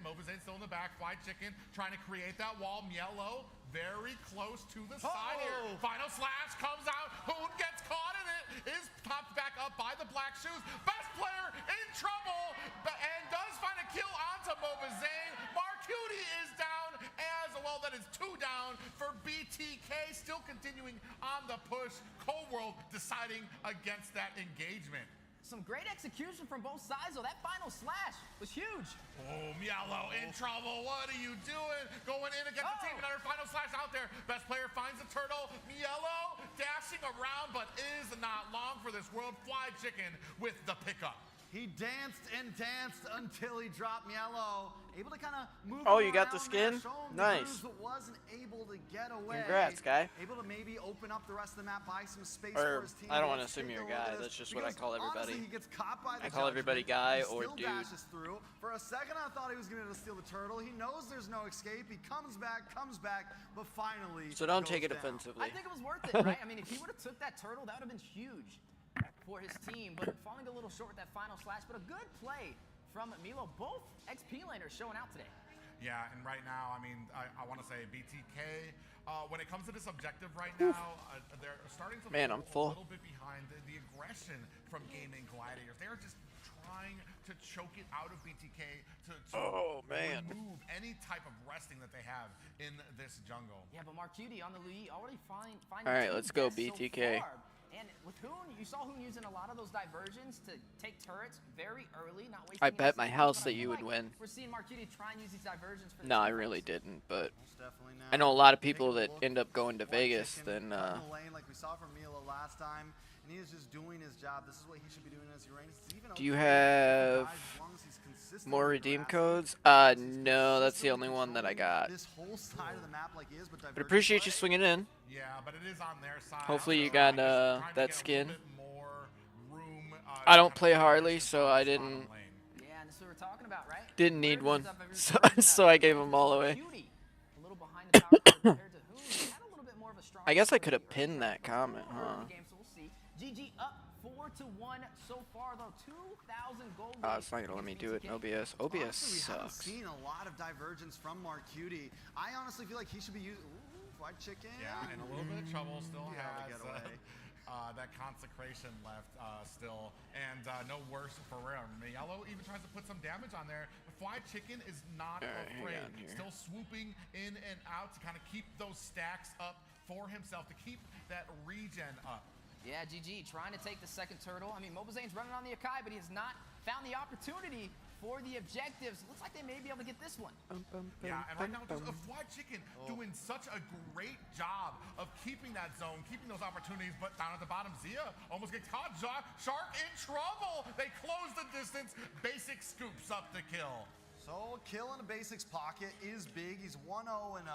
Speaker 6: Mobazane still in the back, Fly Chicken trying to create that wall. Yellow very close to the side here. Final slash comes out, Hoon gets caught in it, is popped back up by the black shoes. Best player in trouble, and does find a kill onto Mobazane. Marcuti is down as well. That is 2 down for BTK, still continuing on the push. Cold World deciding against that engagement.
Speaker 15: Some great execution from both sides, though. That final slash was huge.
Speaker 6: Oh, Yellow in trouble. What are you doing? Going in against the team. Another final slash out there. Best player finds the turtle. Yellow dashing around, but is not long for this world. Fly Chicken with the pickup.
Speaker 14: He danced and danced until he dropped Yellow. Able to kind of move.
Speaker 1: Oh, you got the skin? Nice.
Speaker 14: But wasn't able to get away.
Speaker 1: Congrats, guy.
Speaker 14: Able to maybe open up the rest of the map, buy some space
Speaker 1: Or,
Speaker 14: for his team.
Speaker 1: I don't want to assume you're a guy. That's just what I call everybody.
Speaker 14: Honestly, he gets caught by the
Speaker 1: I call everybody guy or
Speaker 14: still
Speaker 1: dude.
Speaker 14: dashes through. For a second, I thought he was going to steal the turtle. He knows there's no escape. He comes back, but finally.
Speaker 1: So don't take it
Speaker 14: goes down.
Speaker 1: offensively.
Speaker 15: I think it was worth it, right? I mean, if he would have took that turtle, that would have been huge for his team, but falling a little short with that final slash. But a good play from Milo. Both XP laners showing out today.
Speaker 6: Yeah, and right now, I mean, I want to say BTK, when it comes to this objective right now, they're starting to fall a little bit behind the aggression from Gaming Gladiators. They're just trying to choke it out of BTK to remove any type of resting that they have in this jungle.
Speaker 15: Yeah, but Marcuti on the lead already finding.
Speaker 1: All right, let's go BTK.
Speaker 15: So and with Hoon, you saw Hoon using a lot of those diversions to take turrets very early, not wasting.
Speaker 1: I bet my house that you would win.
Speaker 15: We're seeing Marcuti try and use these diversions for.
Speaker 1: No, I really didn't, but I know a lot of people that end up going to Vegas. Then
Speaker 14: like we saw from Milo last time, and he is just doing his job. This is what he should be doing as Uranus.
Speaker 1: do you have more redeem codes? No, that's the only one that I got.
Speaker 14: This whole side of the map like is, but
Speaker 1: But appreciate you swinging in.
Speaker 6: Yeah, but it is on their side.
Speaker 1: Hopefully you got that skin. I don't play Harley, so I didn't.
Speaker 15: Yeah, and this is what we're talking about, right?
Speaker 1: Didn't need one, so I gave them all away.
Speaker 15: A little behind the power compared to Hoon. He had a little bit more of a strong.
Speaker 1: I guess I could have pinned that comment, huh?
Speaker 15: So we'll see. GG up 4-1 so far, though. 2,000 gold.
Speaker 1: It's not gonna let me do it in OBS. OBS
Speaker 14: honestly, we haven't
Speaker 1: sucks.
Speaker 14: seen a lot of divergence from Marcuti. I honestly feel like he should be using. Fried chicken.
Speaker 6: Yeah, in a little bit of trouble. Still
Speaker 14: Yeah,
Speaker 6: has
Speaker 14: get away.
Speaker 6: that consecration left still, and no worse for real. Yellow even tries to put some damage on there. But Fly Chicken is not afraid. Still swooping in and out to kind of keep those stacks up for himself, to keep that regen up.
Speaker 15: Yeah, GG trying to take the second turtle. I mean, Mobazane's running on the Akai, but he has not found the opportunity for the objectives. Looks like they may be able to get this one.
Speaker 6: Yeah, and right now, just Fly Chicken doing such a great job of keeping that zone, keeping those opportunities, but down at the bottom, Zia almost gets caught. Shark in trouble. They close the distance. Basic scoops up the kill.
Speaker 14: So, kill in the Basics pocket is big. He's 1-0-0.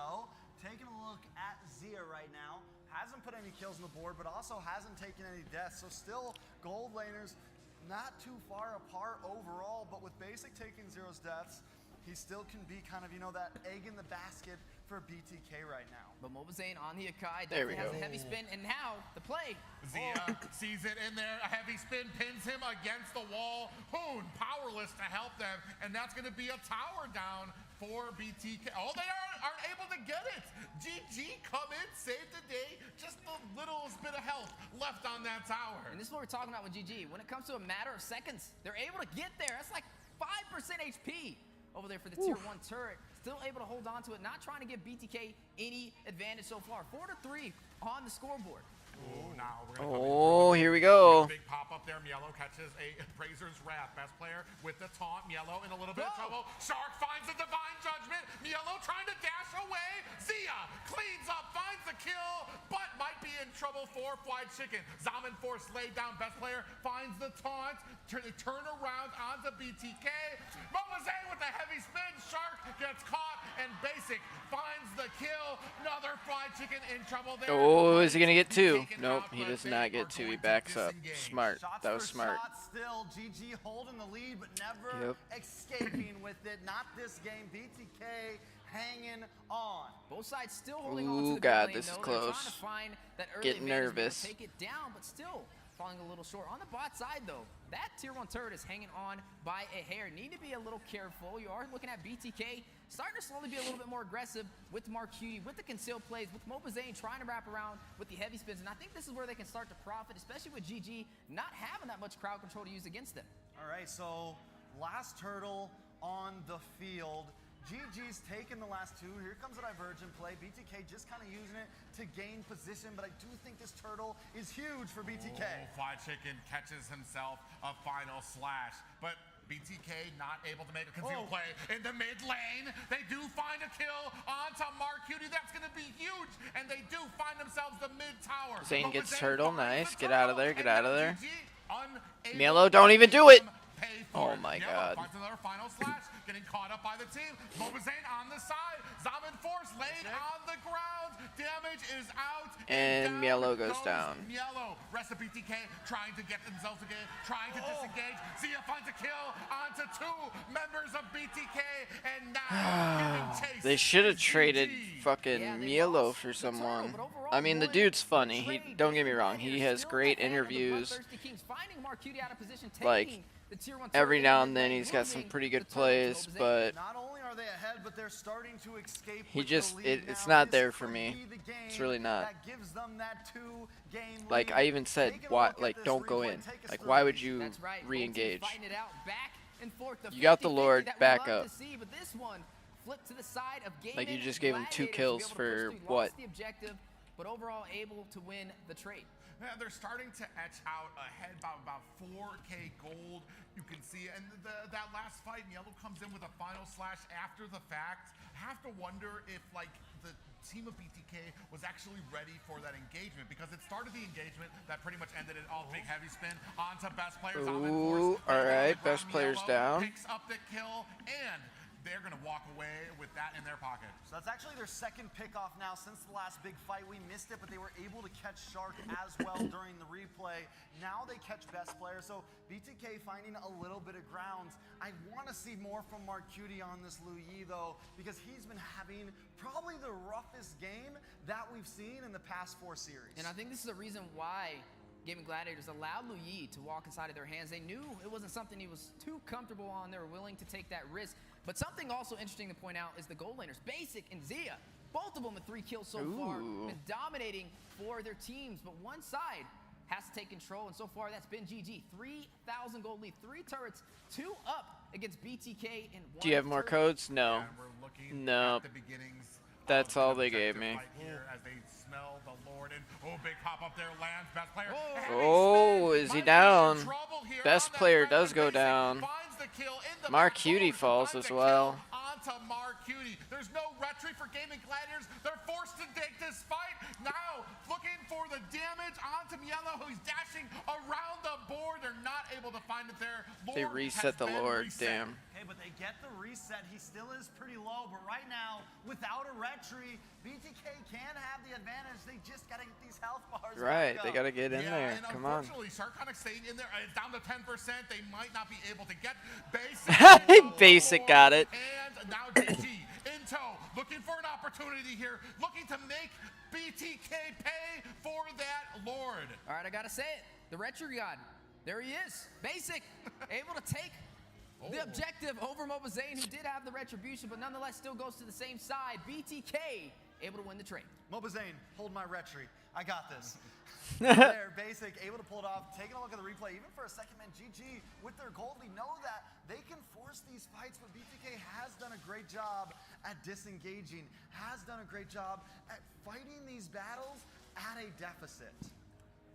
Speaker 14: Taking a look at Zia right now. Hasn't put any kills on the board, but also hasn't taken any deaths. So still, gold laners not too far apart overall, but with Basic taking 0's deaths, he still can be kind of, you know, that egg in the basket for BTK right now.
Speaker 15: But Mobazane on the Akai
Speaker 1: There we
Speaker 15: definitely has
Speaker 1: go.
Speaker 15: a heavy spin, and now the play.
Speaker 6: Zia sees it in there. A heavy spin pins him against the wall. Hoon powerless to help them, and that's going to be a tower down for BTK. Oh, they aren't able to get it. GG come in, save the day. Just the littlest bit of health left on that tower.
Speaker 15: And this is what we're talking about with GG. When it comes to a matter of seconds, they're able to get there. That's like 5% HP over there for the tier 1 turret. Still able to hold on to it, not trying to give BTK any advantage so far. 4-3 on the scoreboard.
Speaker 6: Ooh, now we're
Speaker 1: Oh, here we go.
Speaker 6: Big pop up there. Yellow catches a Brazer's Wrath. Best player with the taunt. Yellow in a little bit of trouble. Shark finds the Divine Judgment. Yellow trying to dash away. Zia cleans up, finds the kill, but might be in trouble for Fly Chicken. Zaman Force laid down. Best player finds the taunt. Turn around onto BTK. Mobazane with a heavy spin. Shark gets caught, and Basic finds the kill. Another fried chicken in trouble there.
Speaker 1: Oh, is he gonna get two? Nope, he does not get two. He backs up. Smart. That was smart.
Speaker 14: Still, GG holding the lead, but never escaping with it. Not this game. BTK hanging on.
Speaker 15: Both sides still holding on to
Speaker 1: Ooh,
Speaker 15: the
Speaker 1: God,
Speaker 15: lane,
Speaker 1: this is
Speaker 15: though.
Speaker 1: close.
Speaker 15: They're trying to find that early
Speaker 1: Getting
Speaker 15: advantage,
Speaker 1: nervous.
Speaker 15: Take it down, but still falling a little short. On the bot side, though, that tier 1 turret is hanging on by a hair. Need to be a little careful. You are looking at BTK starting to slowly be a little bit more aggressive with Marcuti, with the concealed plays, with Mobazane trying to wrap around with the heavy spins. And I think this is where they can start to profit, especially with GG not having that much crowd control to use against them.
Speaker 14: All right, so last turtle on the field. GG's taking the last two. Here comes a divergent play. BTK just kind of using it to gain position, but I do think this turtle is huge for BTK.
Speaker 6: Oh, Fried Chicken catches himself a final slash, but BTK not able to make a concealed play in the mid lane. They do find a kill onto Marcuti. That's going to be huge, and they do find themselves the mid tower.
Speaker 1: Zane gets turtle. Nice. Get out of there. Get out of there.
Speaker 6: GG,
Speaker 1: Mielo, don't even do it. Oh my God.
Speaker 6: Finds another final slash, getting caught up by the team. Mobazane on the side. Zaman Force laid on the ground. Damage is out.
Speaker 1: And Mielo goes down.
Speaker 6: Mielo, rest of BTK trying to get themselves again, trying to disengage. Zia finds a kill onto two members of BTK, and now giving chase.
Speaker 1: They should have traded fucking Mielo for someone. I mean, the dude's funny. He don't get me wrong. He has great interviews. Like, every now and then he's got some pretty good plays, but
Speaker 14: Not only are they ahead, but they're starting to escape.
Speaker 1: he
Speaker 14: with
Speaker 1: just
Speaker 14: the lead
Speaker 1: it's
Speaker 14: now.
Speaker 1: not
Speaker 14: This
Speaker 1: there
Speaker 14: could
Speaker 1: for me.
Speaker 14: be the game
Speaker 1: It's really not.
Speaker 14: that gives them that 2-game
Speaker 1: Like,
Speaker 14: lead.
Speaker 1: I even said,
Speaker 14: Taking a
Speaker 1: why?
Speaker 14: look at
Speaker 1: Like,
Speaker 14: this
Speaker 1: don't go
Speaker 14: replay,
Speaker 1: in.
Speaker 14: take us
Speaker 1: Like,
Speaker 14: through
Speaker 1: why
Speaker 14: it.
Speaker 1: would you
Speaker 15: That's right.
Speaker 1: re-engage?
Speaker 15: Fighting it out back and forth. The
Speaker 1: You got the
Speaker 15: 50-50
Speaker 1: Lord,
Speaker 15: that we
Speaker 1: back
Speaker 15: love
Speaker 1: up.
Speaker 15: to see, but this one flipped to the side of
Speaker 1: Like, you
Speaker 15: Gaiman
Speaker 1: just gave him 2
Speaker 15: Gladiators to be
Speaker 1: kills
Speaker 15: able to push
Speaker 1: for
Speaker 15: through,
Speaker 1: what?
Speaker 15: lost the objective, but overall able to win the trade.
Speaker 6: Yeah, they're starting to etch out ahead by about 4K gold. You can see, and that last fight, Mielo comes in with a final slash after the fact. Have to wonder if, like, the team of BTK was actually ready for that engagement, because it started the engagement that pretty much ended it all. Big heavy spin onto best players.
Speaker 1: Ooh, all right, best players down.
Speaker 6: Picks up the kill, and they're going to walk away with that in their pocket.
Speaker 14: So that's actually their second pick-off now since the last big fight. We missed it, but they were able to catch Shark as well during the replay. Now they catch best player. So BTK finding a little bit of grounds. I want to see more from Marcuti on this Lu Yi, though, because he's been having probably the roughest game that we've seen in the past 4 series.
Speaker 15: And I think this is the reason why Gaming Gladiators allowed Lu Yi to walk inside of their hands. They knew it wasn't something he was too comfortable on. They were willing to take that risk. But something also interesting to point out is the gold laners, Basic and Zia. Both of them with 3 kills so far, been dominating for their teams. But one side has to take control, and so far that's been GG. 3,000 gold lead, 3 turrets, 2 up against BTK in 1.
Speaker 1: Do you have more codes? No.
Speaker 6: Yeah, we're looking
Speaker 1: No.
Speaker 6: at the beginnings
Speaker 1: That's
Speaker 6: of
Speaker 1: all
Speaker 6: the
Speaker 1: they gave
Speaker 6: objective
Speaker 1: me.
Speaker 6: fight here as they smell the Lord, and big pop up there, lands best player.
Speaker 1: Oh, is he down? Best player does go down. Marcuti falls as well.
Speaker 6: Onto Marcuti. There's no retreat for Gaming Gladiators. They're forced to take this fight. Now looking for the damage onto Mielo, who's dashing around the board. They're not able to find it there.
Speaker 1: They
Speaker 6: Lord
Speaker 1: reset
Speaker 6: has
Speaker 1: the
Speaker 6: been
Speaker 1: Lord,
Speaker 6: reset.
Speaker 1: damn.
Speaker 14: Okay, but they get the reset. He still is pretty low, but right now, without a retreat, BTK can have the advantage. They just got to get these health bars.
Speaker 1: Right,
Speaker 14: back
Speaker 1: they
Speaker 14: up.
Speaker 1: got to get in there.
Speaker 6: And
Speaker 1: Come on.
Speaker 6: unfortunately, Sharkonic staying in there. It's down to 10%. They might not be able to get Basic.
Speaker 1: Basic got it.
Speaker 6: And now GG in tow, looking for an opportunity here, looking to make BTK pay for that Lord.
Speaker 15: All right, I gotta say it. The Retro God, there he is. Basic, able to take the objective over Mobazane, who did have the retribution, but nonetheless still goes to the same side. BTK able to win the trade.
Speaker 14: Mobazane, hold my retry. I got this. There, Basic, able to pull it off. Taking a look at the replay, even for a second, man, GG with their gold, we know that they can force these fights, but BTK has done a great job at disengaging, has done a great job at fighting these battles at a deficit.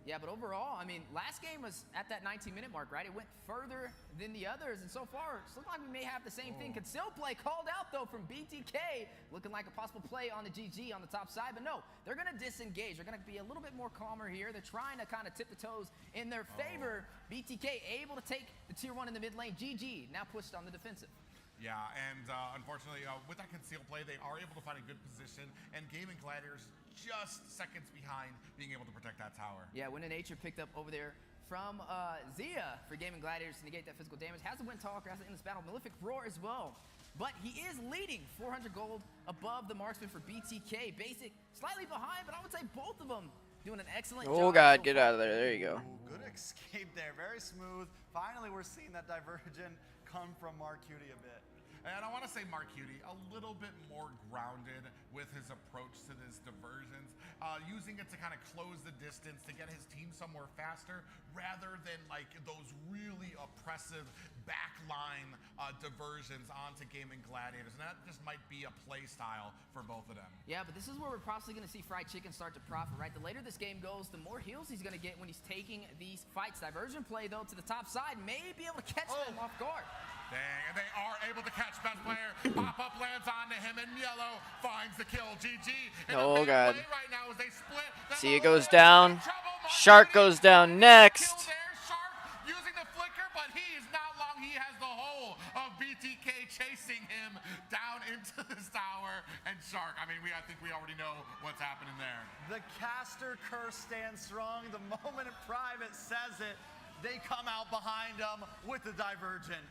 Speaker 15: Yeah, but overall, I mean, last game was at that 19-minute mark, right? It went further than the others, and so far, it's looking like we may have the same thing. Conceal play called out, though, from BTK, looking like a possible play on the GG on the top side, but no, they're going to disengage. They're going to be a little bit more calmer here. They're trying to kind of tip the toes in their favor. BTK able to take the tier 1 in the mid lane. GG now pushed on the defensive.
Speaker 6: Yeah, and unfortunately, with that concealed play, they are able to find a good position, and Gaming Gladiators just seconds behind being able to protect that tower.
Speaker 15: Yeah, Wind of Nature picked up over there from Zia for Gaming Gladiators to negate that physical damage. Has the Wind Talker, has it in this battle. Malefic Roar as well. But he is leading 400 gold above the marksman for BTK. Basic, slightly behind, but I would say both of them doing an excellent job.
Speaker 1: Oh God, get out of there. There you go.
Speaker 14: Good escape there, very smooth. Finally, we're seeing that diversion come from Marcuti a bit.
Speaker 6: And I want to say Marcuti a little bit more grounded with his approach to this diversions, using it to kind of close the distance to get his team somewhere faster, rather than like those really oppressive backline diversions onto Gaming Gladiators. And that just might be a play style for both of them.
Speaker 15: Yeah, but this is where we're possibly going to see Fried Chicken start to profit, right? The later this game goes, the more heals he's going to get when he's taking these fights. Diversion play, though, to the top side may be able to catch them off guard.
Speaker 6: Dang, and they are able to catch best player. Pop-up lands onto him, and Yellow finds the kill. GG.
Speaker 1: Oh God.
Speaker 6: Right now as they split.
Speaker 1: See, it goes down. Shark goes down next.
Speaker 6: Using the flicker, but he is not long. He has the whole of BTK chasing him down into this tower. And Shark, I mean, I think we already know what's happening there.
Speaker 14: The caster curse stands strong. The moment Private says it, they come out behind him with the divergent.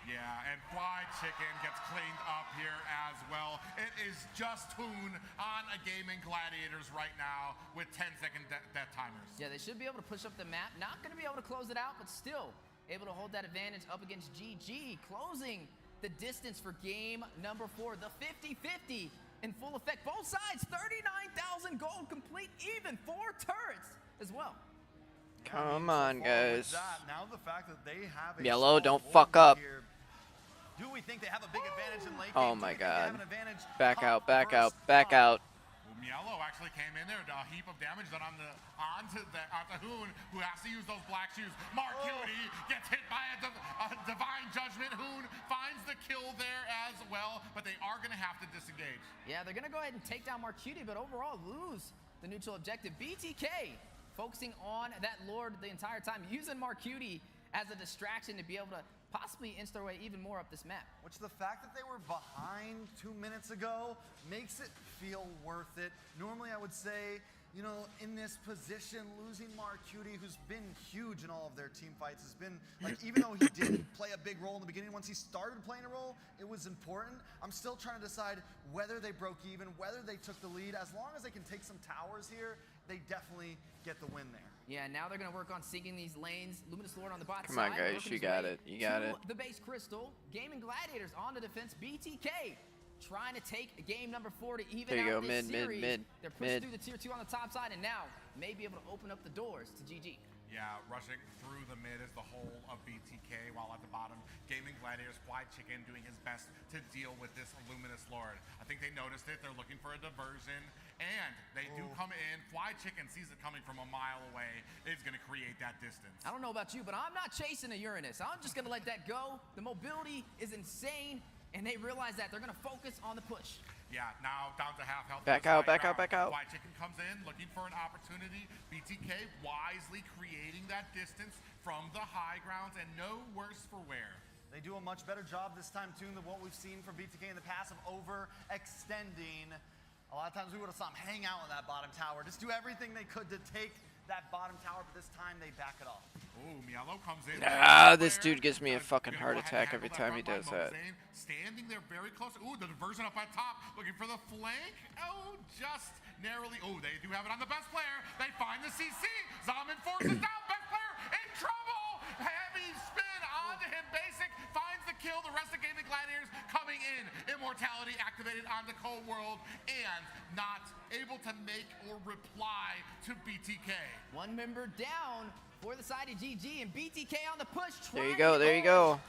Speaker 6: Yeah, and Fried Chicken gets cleaned up here as well. It is just Hoon on a Gaming Gladiators right now with 10-second death timers.
Speaker 15: Yeah, they should be able to push up the map. Not going to be able to close it out, but still able to hold that advantage up against GG. Closing the distance for game number 4. The 50-50 in full effect. Both sides, 39,000 gold, complete even. 4 turrets as well.
Speaker 1: Come on, guys.
Speaker 14: Now the fact that they have a
Speaker 1: Yellow, don't fuck up.
Speaker 14: Here. Do we think they have a big advantage in late game?
Speaker 1: Oh my God. Back
Speaker 14: Top
Speaker 1: out, back out,
Speaker 14: first
Speaker 1: back out.
Speaker 6: Yellow actually came in there, a heap of damage done onto Hoon, who has to use those black shoes. Marcuti gets hit by a divine judgment. Hoon finds the kill there as well, but they are going to have to disengage.
Speaker 15: Yeah, they're going to go ahead and take down Marcuti, but overall lose the neutral objective. BTK focusing on that Lord the entire time, using Marcuti as a distraction to be able to possibly inch their way even more up this map.
Speaker 14: Which the fact that they were behind 2 minutes ago makes it feel worth it. Normally I would say, you know, in this position, losing Marcuti, who's been huge in all of their team fights, has been, like, even though he didn't play a big role in the beginning, once he started playing a role, it was important. I'm still trying to decide whether they broke even, whether they took the lead. As long as they can take some towers here, they definitely get the win there.
Speaker 15: Yeah, now they're going to work on sinking these lanes. Luminous Lord on the bot
Speaker 1: Come
Speaker 15: side.
Speaker 1: on, guys, you got it. You got it.
Speaker 15: The base crystal. Gaming Gladiators on the defense. BTK trying to take game number 4 to even
Speaker 1: There you
Speaker 15: out
Speaker 1: go,
Speaker 15: this
Speaker 1: mid,
Speaker 15: series. They're pushing
Speaker 1: mid.
Speaker 15: through the tier 2 on the top side, and now may be able to open up the doors to GG.
Speaker 6: Yeah, rushing through the mid is the whole of BTK, while at the bottom, Gaming Gladiators, Fried Chicken doing his best to deal with this Luminous Lord. I think they noticed it. They're looking for a diversion, and they do come in. Fried Chicken sees it coming from a mile away. It's going to create that distance.
Speaker 15: I don't know about you, but I'm not chasing a Uranus. I'm just going to let that go. The mobility is insane, and they realize that. They're going to focus on the push.
Speaker 6: Yeah, now down to half health.
Speaker 1: Back out, back out, back out.
Speaker 6: Fried Chicken comes in looking for an opportunity. BTK wisely creating that distance from the high grounds, and no worse for wear.
Speaker 14: They do a much better job this time, too, than what we've seen from BTK in the past of overextending. A lot of times we would have saw them hang out in that bottom tower, just do everything they could to take that bottom tower, but this time they back it off.
Speaker 6: Ooh, Mielo comes in.
Speaker 1: This dude gives me a fucking heart attack every time he does that.
Speaker 6: Standing there very close. Ooh, the diversion up at top, looking for the flank. Oh, just narrowly. Oh, they do have it on the best player. They find the CC. Zaman forces down. Best player in trouble. Heavy spin onto him. Basic finds the kill. The rest of Gaming Gladiators coming in. Immortality activated on the cold world and not able to make or reply to BTK.
Speaker 15: One member down for the side of GG, and BTK on the push.
Speaker 1: There you go, there you go.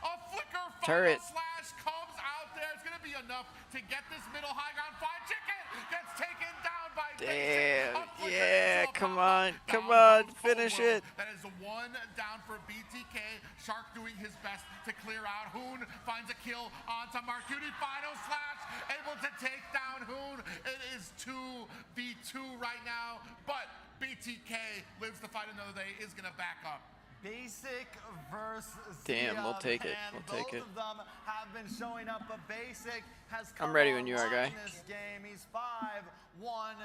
Speaker 6: A flicker
Speaker 1: Turret.
Speaker 6: slash comes out there. It's going to be enough to get this middle high ground. Fried Chicken gets taken down by
Speaker 1: Damn,
Speaker 6: Basic.
Speaker 1: yeah, come on, finish it.
Speaker 6: That is one down for BTK. Shark doing his best to clear out. Hoon finds a kill onto Marcuti. Final slash, able to take down Hoon. It is 2v2 right now, but BTK lives to fight another day, is going to back up.
Speaker 14: Basic versus
Speaker 1: Damn, we'll
Speaker 14: Zia,
Speaker 1: take it.
Speaker 14: and
Speaker 1: We'll take
Speaker 14: both
Speaker 1: it.
Speaker 14: of them have been showing up, but Basic has come
Speaker 1: I'm ready when you are,
Speaker 14: online
Speaker 1: guy.
Speaker 14: this game. He's 5-1-5.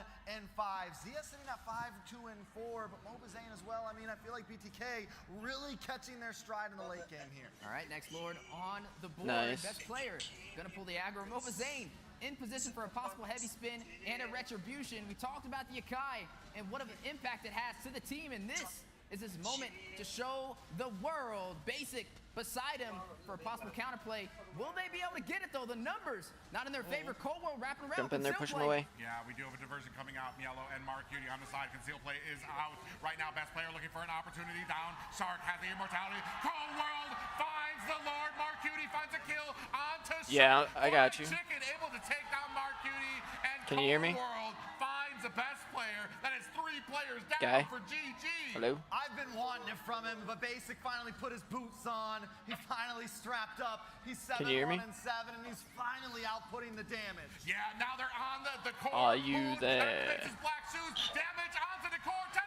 Speaker 14: Zia sitting at 5-2-4, but Mobazane as well. I mean, I feel like BTK really catching their stride in the late game here.
Speaker 15: All right, next Lord on the board.
Speaker 1: Nice.
Speaker 15: Best player. Gonna pull the aggro. Mobazane in position for a possible heavy spin and a retribution. We talked about the Akai and what of an impact it has to the team, and this is his moment to show the world. Basic beside him for a possible counterplay. Will they be able to get it though? The numbers not in their favor. Coldwell wrapping around.
Speaker 1: Jump in there,
Speaker 15: conceal
Speaker 1: push him
Speaker 15: play.
Speaker 1: away.
Speaker 6: Yeah, we do have a diversion coming out. Mielo and Mark Cutie on the side. Conceal play is out. Right now, best player looking for an opportunity down. Shark has the immortality. Cold World finds the Lord. Mark Cutie finds a kill onto Shark.
Speaker 1: Yeah, I got you.
Speaker 6: Chicken able to take down Mark Cutie. And
Speaker 1: Can you hear me?
Speaker 6: Cold World finds the best player. That is 3 players down
Speaker 1: Guy?
Speaker 6: for GG.
Speaker 1: Hello?
Speaker 14: I've been wanting it from him, but Basic finally put his boots on. He finally strapped up. He's 7-1-7,
Speaker 1: Can you hear me?
Speaker 14: and he's finally outputting the damage.
Speaker 6: Yeah, now they're on the core.
Speaker 1: Are you
Speaker 6: Boom,
Speaker 1: there?
Speaker 6: His black shoes. Damage onto the core. 10%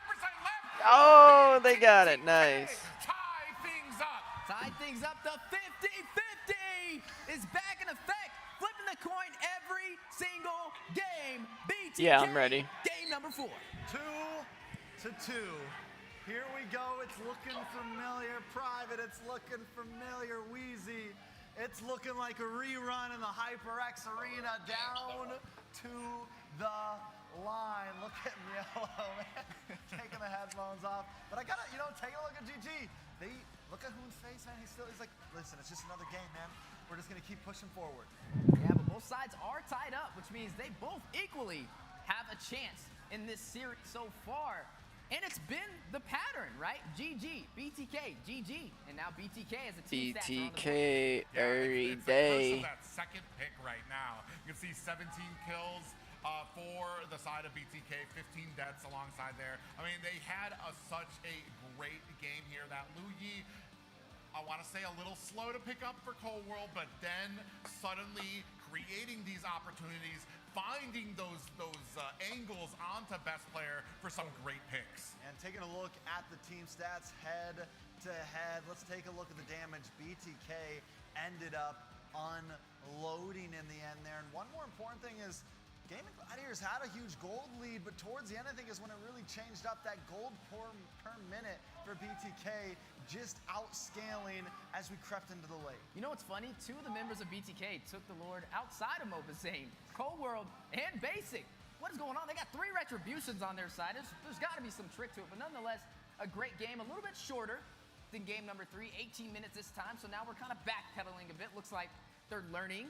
Speaker 6: left.
Speaker 1: Oh, they got it. Nice.
Speaker 6: Tie things up.
Speaker 15: Tie things up. The 50-50 is back in effect. Flipping the coin every single game. BTK.
Speaker 1: Yeah, I'm ready.
Speaker 15: Game number 4.
Speaker 14: 2-2. Here we go. It's looking familiar. Private. It's looking familiar. Wheezy. It's looking like a rerun in the HyperX Arena. Down to the line. Look at Mielo, man. Taking the headphones off. But I gotta, take a look at GG. Look at Hoon's face, man. He's like, listen, it's just another game, man. We're just gonna keep pushing forward.
Speaker 15: Yeah, but both sides are tied up, which means they both equally have a chance in this series so far. And it's been the pattern, right? GG, BTK, GG, and now BTK as a team stats are on the board.
Speaker 1: BTK every
Speaker 6: it's
Speaker 1: day.
Speaker 6: The curse of that second pick right now. You can see 17 kills for the side of BTK, 15 deaths alongside there. I mean, they had such a great game here. That Luyi, I want to say a little slow to pick up for Cold World, but then suddenly creating these opportunities, finding those angles onto best player for some great picks.
Speaker 14: And taking a look at the team stats head to head, let's take a look at the damage. BTK ended up unloading in the end there. And one more important thing is Gaming Gladiators had a huge gold lead, but towards the end I think is when it really changed up. That gold per minute for BTK just outscaling as we crept into the late.
Speaker 15: You know what's funny? 2 of the members of BTK took the Lord outside of Mobazane, Cold World, and Basic. What is going on? They got 3 retributions on their side. There's got to be some trick to it, but nonetheless, a great game. A little bit shorter than game number 3, 18 minutes this time, so now we're kind of backpedaling a bit. Looks like they're learning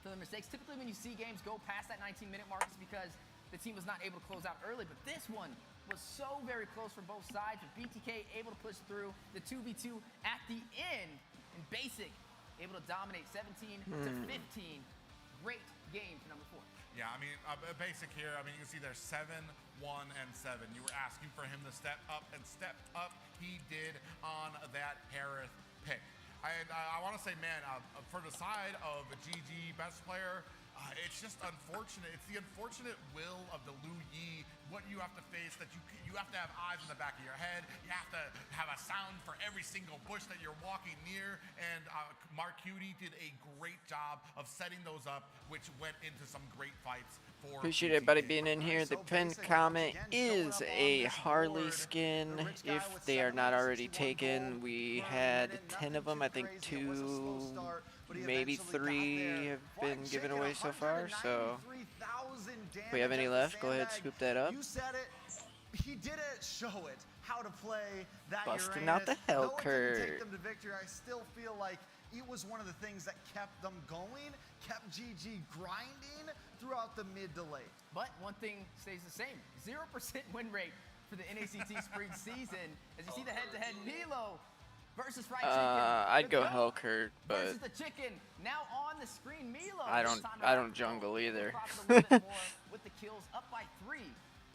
Speaker 15: from their mistakes. Typically when you see games go past that 19-minute mark, it's because the team was not able to close out early, but this one was so very close for both sides, with BTK able to push through the 2v2 at the end, and Basic able to dominate 17-15. Great game for number 4.
Speaker 6: Yeah, I mean, Basic here, I mean, you can see they're 7-1-7. You were asking for him to step up, and stepped up he did on that Harith pick. I want to say, man, for the side of GG best player, it's just unfortunate. It's the unfortunate will of the Luyi, what you have to face, that you have to have eyes in the back of your head. You have to have a sound for every single bush that you're walking near. And Mark Cutie did a great job of setting those up, which went into some great fights.
Speaker 1: Appreciate everybody being in here. The pinned comment is a Harley skin. If they are not already taken, we had 10 of them. I think 2, maybe 3 have been given away so far. So if we have any left, go ahead, scoop that up.
Speaker 14: You said it. He didn't show it how to play that
Speaker 1: Busting
Speaker 14: Uranus.
Speaker 1: out the hell
Speaker 14: Though it didn't take
Speaker 1: curve.
Speaker 14: them to victory, I still feel like it was one of the things that kept them going, kept GG grinding throughout the mid to late.
Speaker 15: But one thing stays the same, 0% win rate for the NACT spring season. As you see the head-to-head, Nilo versus Fried Chicken.
Speaker 1: I'd go Hellcurt, but
Speaker 15: versus the Chicken. Now on the screen, Milo.
Speaker 1: I don't jungle either.
Speaker 15: With the kills up by 3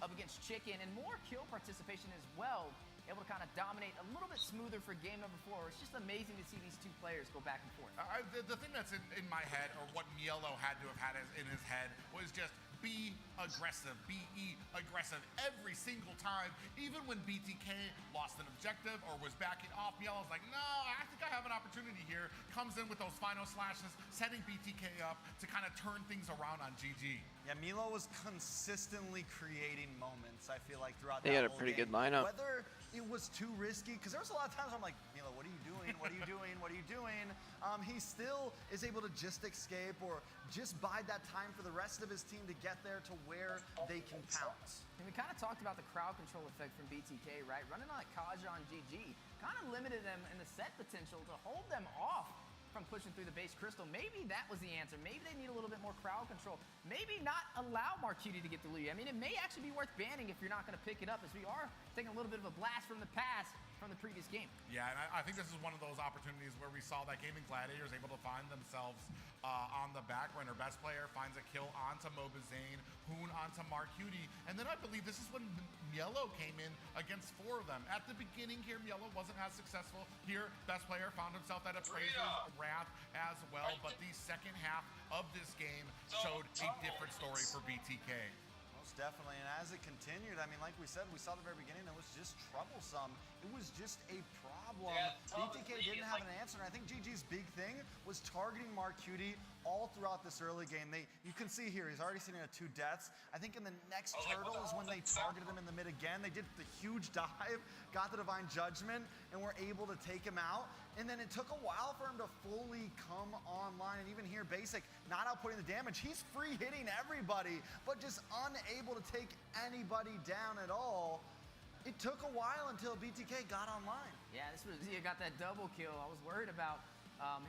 Speaker 15: up against Chicken, and more kill participation as well. Able to kind of dominate a little bit smoother for game number 4. It's just amazing to see these 2 players go back and forth.
Speaker 6: The thing that's in my head, or what Mielo had to have had in his head, was just be aggressive, be aggressive every single time. Even when BTK lost an objective or was backing off, Mielo's like, no, I think I have an opportunity here. Comes in with those final slashes, setting BTK up to kind of turn things around on GG.
Speaker 14: Yeah, Milo was consistently creating moments, I feel like, throughout
Speaker 1: They
Speaker 14: that
Speaker 1: got a
Speaker 14: whole
Speaker 1: pretty
Speaker 14: game.
Speaker 1: good lineup.
Speaker 14: Whether it was too risky, because there was a lot of times where I'm like, Milo, what are you doing? What are you doing? What are you doing? He still is able to just escape or just bide that time for the rest of his team to get there to where they can pounce.
Speaker 15: And we kind of talked about the crowd control effect from BTK, right? Running like Kaja on GG kind of limited them in the set potential to hold them off from pushing through the base crystal. Maybe that was the answer. Maybe they need a little bit more crowd control. Maybe not allow Marcuti to get the lead. I mean, it may actually be worth banning if you're not going to pick it up, as we are taking a little bit of a blast from the past from the previous game.
Speaker 6: Yeah, and I think this is one of those opportunities where we saw that Gaming Gladiators able to find themselves on the back runner. Best player finds a kill onto Mobazane, Hoon onto Marcuti, and then I believe this is when Mielo came in against 4 of them. At the beginning here, Mielo wasn't as successful. Here, Best player found himself at Appraiser's Wrath as well, but the second half of this game showed a different story for BTK.
Speaker 14: Most definitely, and as it continued, I mean, like we said, we saw the very beginning, it was just troublesome. It was just a problem. BTK didn't have an answer, and I think GG's big thing was targeting Marcuti all throughout this early game. You can see here, he's already sitting at 2 deaths. I think in the next turtle is when they targeted him in the mid again. They did the huge dive, got the Divine Judgment, and were able to take him out. And then it took a while for him to fully come online. And even here, Basic, not outputting the damage. He's free hitting everybody, but just unable to take anybody down at all. It took a while until BTK got online.
Speaker 15: Yeah, he got that double kill. I was worried about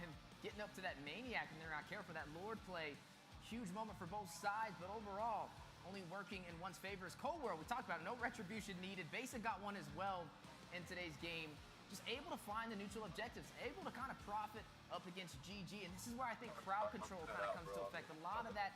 Speaker 15: him getting up to that Maniac and they're not careful. That Lord play, huge moment for both sides, but overall, only working in one's favor is Cold World. We talked about it, no retribution needed. Basic got one as well in today's game. Just able to find the neutral objectives, able to kind of profit up against GG, and this is where I think crowd control kind of comes to effect. A lot of that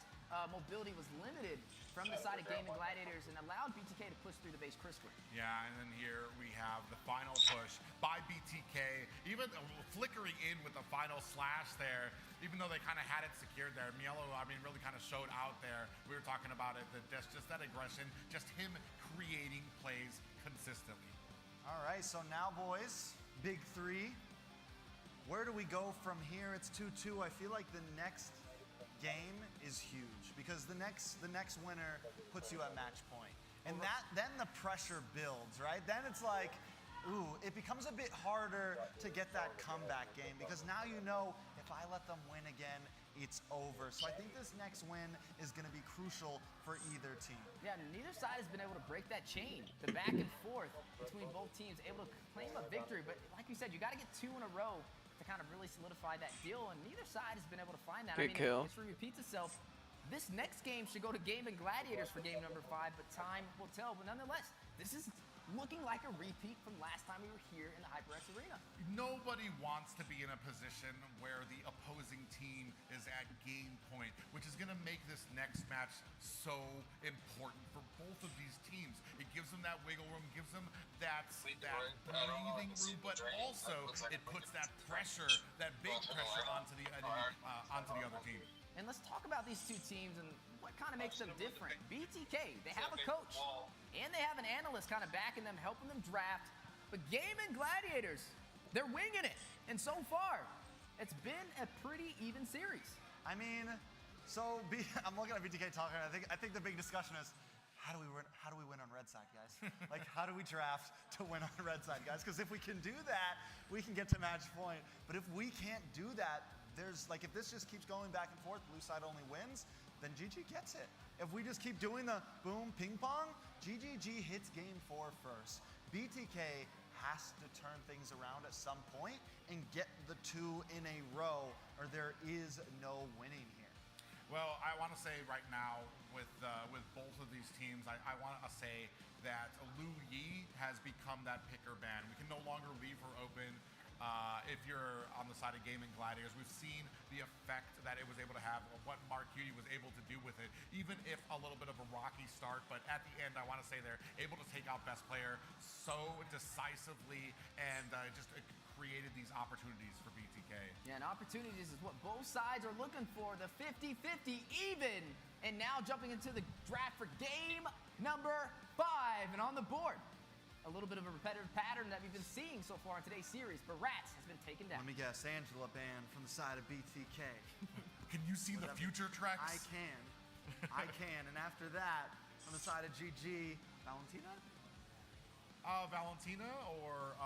Speaker 15: mobility was limited from the side of Gaming Gladiators and allowed BTK to push through the base crystal.
Speaker 6: Yeah, and then here we have the final push by BTK, even flickering in with the final slash there, even though they kind of had it secured there. Mielo, I mean, really kind of showed out there. We were talking about it, that just that aggression, just him creating plays consistently.
Speaker 14: All right, so now, boys, big 3. Where do we go from here? It's 2-2. I feel like the next game is huge because the next winner puts you at match point. And then the pressure builds, right? Then it's like, ooh, it becomes a bit harder to get that comeback game because now you know if I let them win again, it's over. So I think this next win is going to be crucial for either team.
Speaker 15: Yeah, neither side has been able to break that chain. The back and forth between both teams, able to claim a victory. But like you said, you got to get 2 in a row to kind of really solidify that deal, and neither side has been able to find that.
Speaker 1: Good kill.
Speaker 15: History repeats itself. This next game should go to Gaming Gladiators for game number 5, but time will tell. But nonetheless, this is looking like a repeat from last time we were here in the HyperX Arena.
Speaker 6: Nobody wants to be in a position where the opposing team is at game point, which is going to make this next match so important for both of these teams. It gives them that wiggle room, gives them that breathing room, but also it puts that pressure, that big pressure onto the other team.
Speaker 15: And let's talk about these 2 teams and what kind of makes them different. BTK, they have a coach, and they have an analyst kind of backing them, helping them draft. But Gaming Gladiators, they're winging it. And so far, it's been a pretty even series.
Speaker 14: I mean, I'm looking at BTK talking. I think the big discussion is, how do we win on red side, guys? Like, how do we draft to win on red side, guys? Because if we can do that, we can get to match point. But if we can't do that, if this just keeps going back and forth, blue side only wins, then GG gets it. If we just keep doing the boom ping pong, GGG hits game 4 first. BTK has to turn things around at some point and get the 2 in a row, or there is no winning here.
Speaker 6: Well, I want to say right now with both of these teams, I want to say that Lu Yi has become that picker ban. We can no longer leave her open. if you're on the side of Gaming Gladiators, we've seen the effect that it was able to have, what Mark Cutie was able to do with it, even if a little bit of a rocky start. But at the end, I want to say they're able to take out best player so decisively, and just created these opportunities for BTK.
Speaker 15: Yeah, and opportunities is what both sides are looking for, the 50-50 even. And now jumping into the draft for game number 5. And on the board, a little bit of a repetitive pattern that we've been seeing so far in today's series. But Rats has been taken down.
Speaker 14: Let me guess, Angela banned from the side of BTK.
Speaker 6: Can you see the future, Trex?
Speaker 14: I can. I can. And after that, on the side of GG, Valentina?
Speaker 6: Valentina or,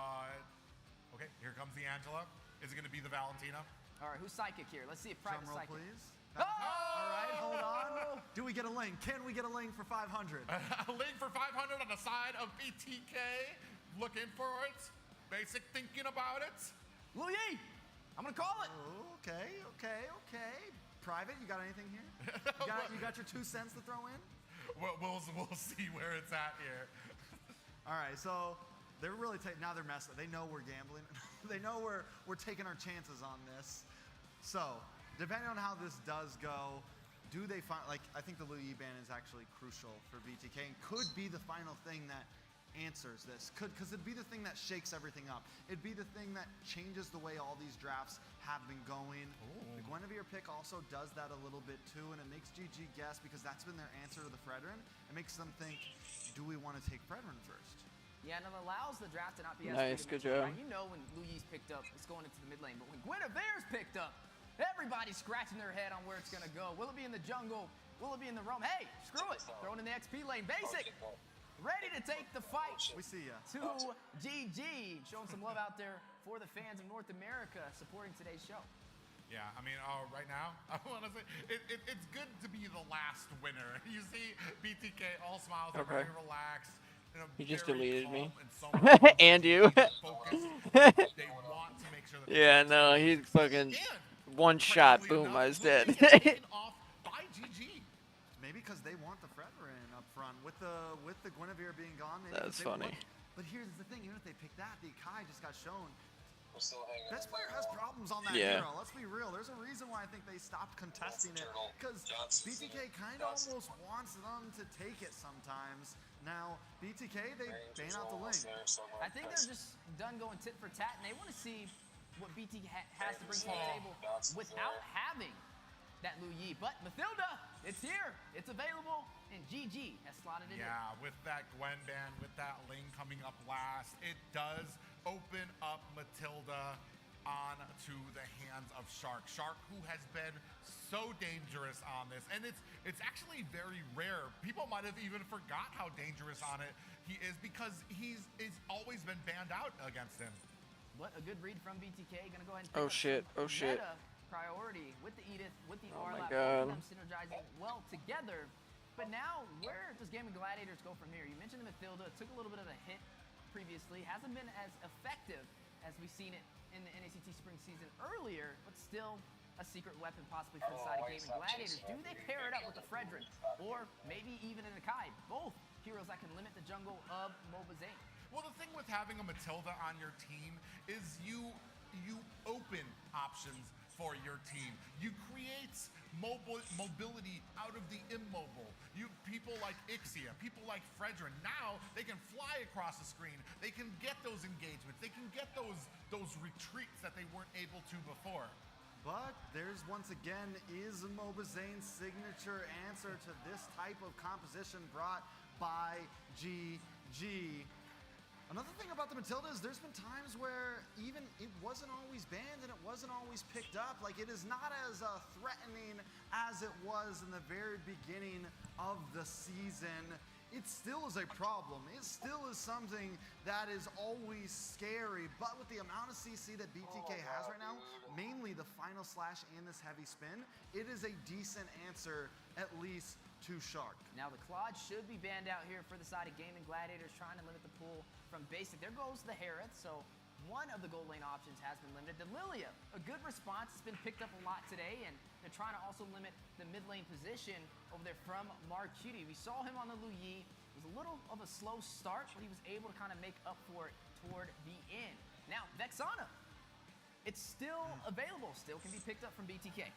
Speaker 6: okay, here comes the Angela. Is it going to be the Valentina?
Speaker 15: All right, who's psychic here? Let's see if Private
Speaker 14: Drum roll,
Speaker 15: Psychic.
Speaker 14: please.
Speaker 15: Oh!
Speaker 14: All right, hold on. Do we get a link? Can we get a link for 500?
Speaker 6: A link for 500 on the side of BTK. Looking for it. Basic thinking about it.
Speaker 15: Louis, I'm going to call it.
Speaker 14: Oh, okay. Private, you got anything here? You got your 2 cents to throw in?
Speaker 6: We'll see where it's at here.
Speaker 14: All right, so they're really now they're messing. They know we're gambling. They know we're taking our chances on this. So, depending on how this does go, do they find, like, I think the Louis ban is actually crucial for BTK and could be the final thing that answers this. Because it'd be the thing that shakes everything up. It'd be the thing that changes the way all these drafts have been going.
Speaker 6: Ooh.
Speaker 14: The Guinevere pick also does that a little bit too, and it makes GG guess because that's been their answer to the Fredrin. It makes them think, do we want to take Fredrin first?
Speaker 15: Yeah, and it allows the draft to not be as
Speaker 1: Nice, good
Speaker 15: three-dimensional,
Speaker 1: job.
Speaker 15: right? You know when Louis picked up, it's going into the mid lane. But when Guinevere's picked up, everybody's scratching their head on where it's going to go. Will it be in the jungle? Will it be in the roam? Hey, screw it. Throw it in the XP lane. Basic. Ready to take the fight.
Speaker 14: We see ya.
Speaker 15: To GG. Showing some love out there for the fans of North America supporting today's show.
Speaker 6: Yeah, I mean, right now, I want to say, it's good to be the last winner. You see BTK all smiles, they're
Speaker 1: Okay.
Speaker 6: very relaxed. You know,
Speaker 1: He just
Speaker 6: very
Speaker 1: deleted me.
Speaker 6: calm and so much
Speaker 1: And you.
Speaker 6: focused. They want to make sure that
Speaker 1: Yeah, no, he's fucking one shot. Boom, I was dead.
Speaker 6: off by GG.
Speaker 14: Maybe because they want the Fredrin up front with the Guinevere being gone. Maybe
Speaker 1: That's
Speaker 14: they
Speaker 1: funny.
Speaker 14: But here's the thing: even if they pick that, the Akai just got shown. Best player has problems on that
Speaker 1: Yeah.
Speaker 14: hero. Let's be real. There's a reason why I think they stopped contesting it because BTK kind of almost wants them to take it sometimes. Now BTK, they ban out the link.
Speaker 15: I think they're just done going tit for tat, and they want to see what BT has to bring to the table without having that Lu Yi. But Mathilda, it's here, it's available, and GG has slotted it in.
Speaker 6: Yeah, with that Gwen ban, with that lane coming up last, it does open up Matilda onto the hands of Shark. Shark, who has been so dangerous on this, and it's actually very rare. People might have even forgot how dangerous on it he is because he's always been banned out against him.
Speaker 15: But a good read from BTK. Gonna go ahead and
Speaker 1: Oh,
Speaker 15: pick up
Speaker 1: shit.
Speaker 15: some
Speaker 1: Oh, shit.
Speaker 15: meta priority with the Edith, with the
Speaker 1: Oh, my
Speaker 15: Arlap,
Speaker 1: God.
Speaker 15: both of them synergizing well together. But now, where does Gaming Gladiators go from here? You mentioned the Mathilda, took a little bit of a hit previously, hasn't been as effective as we've seen it in the NACT spring season earlier, but still a secret weapon possibly for the side of Gaming Gladiators. Do they pair it up with the Fredrin, or maybe even an Akai? Both heroes that can limit the jungle of MOBA Zane.
Speaker 6: Well, the thing with having a Matilda on your team is you open options for your team. You create mobility out of the immobile. People like Ixia, people like Fredrin, now they can fly across the screen. They can get those engagements. They can get those retreats that they weren't able to before.
Speaker 14: But there's once again is MOBA Zane's signature answer to this type of composition brought by GG. Another thing about the Matilda is there's been times where even it wasn't always banned and it wasn't always picked up. Like, it is not as threatening as it was in the very beginning of the season. It still is a problem. It still is something that is always scary. But with the amount of CC that BTK has right now, mainly the final slash and this heavy spin, it is a decent answer, at least to Shark.
Speaker 15: Now the Claude should be banned out here for the side of Gaming Gladiators, trying to limit the pool from basic. There goes the Harith, so one of the gold lane options has been limited. The Lilia, a good response. It's been picked up a lot today, and they're trying to also limit the mid lane position over there from Marcuti. We saw him on the Lu Yi. It was a little of a slow start, but he was able to kind of make up for it toward the end. Now, Vexana, it's still available, still can be picked up from BTK.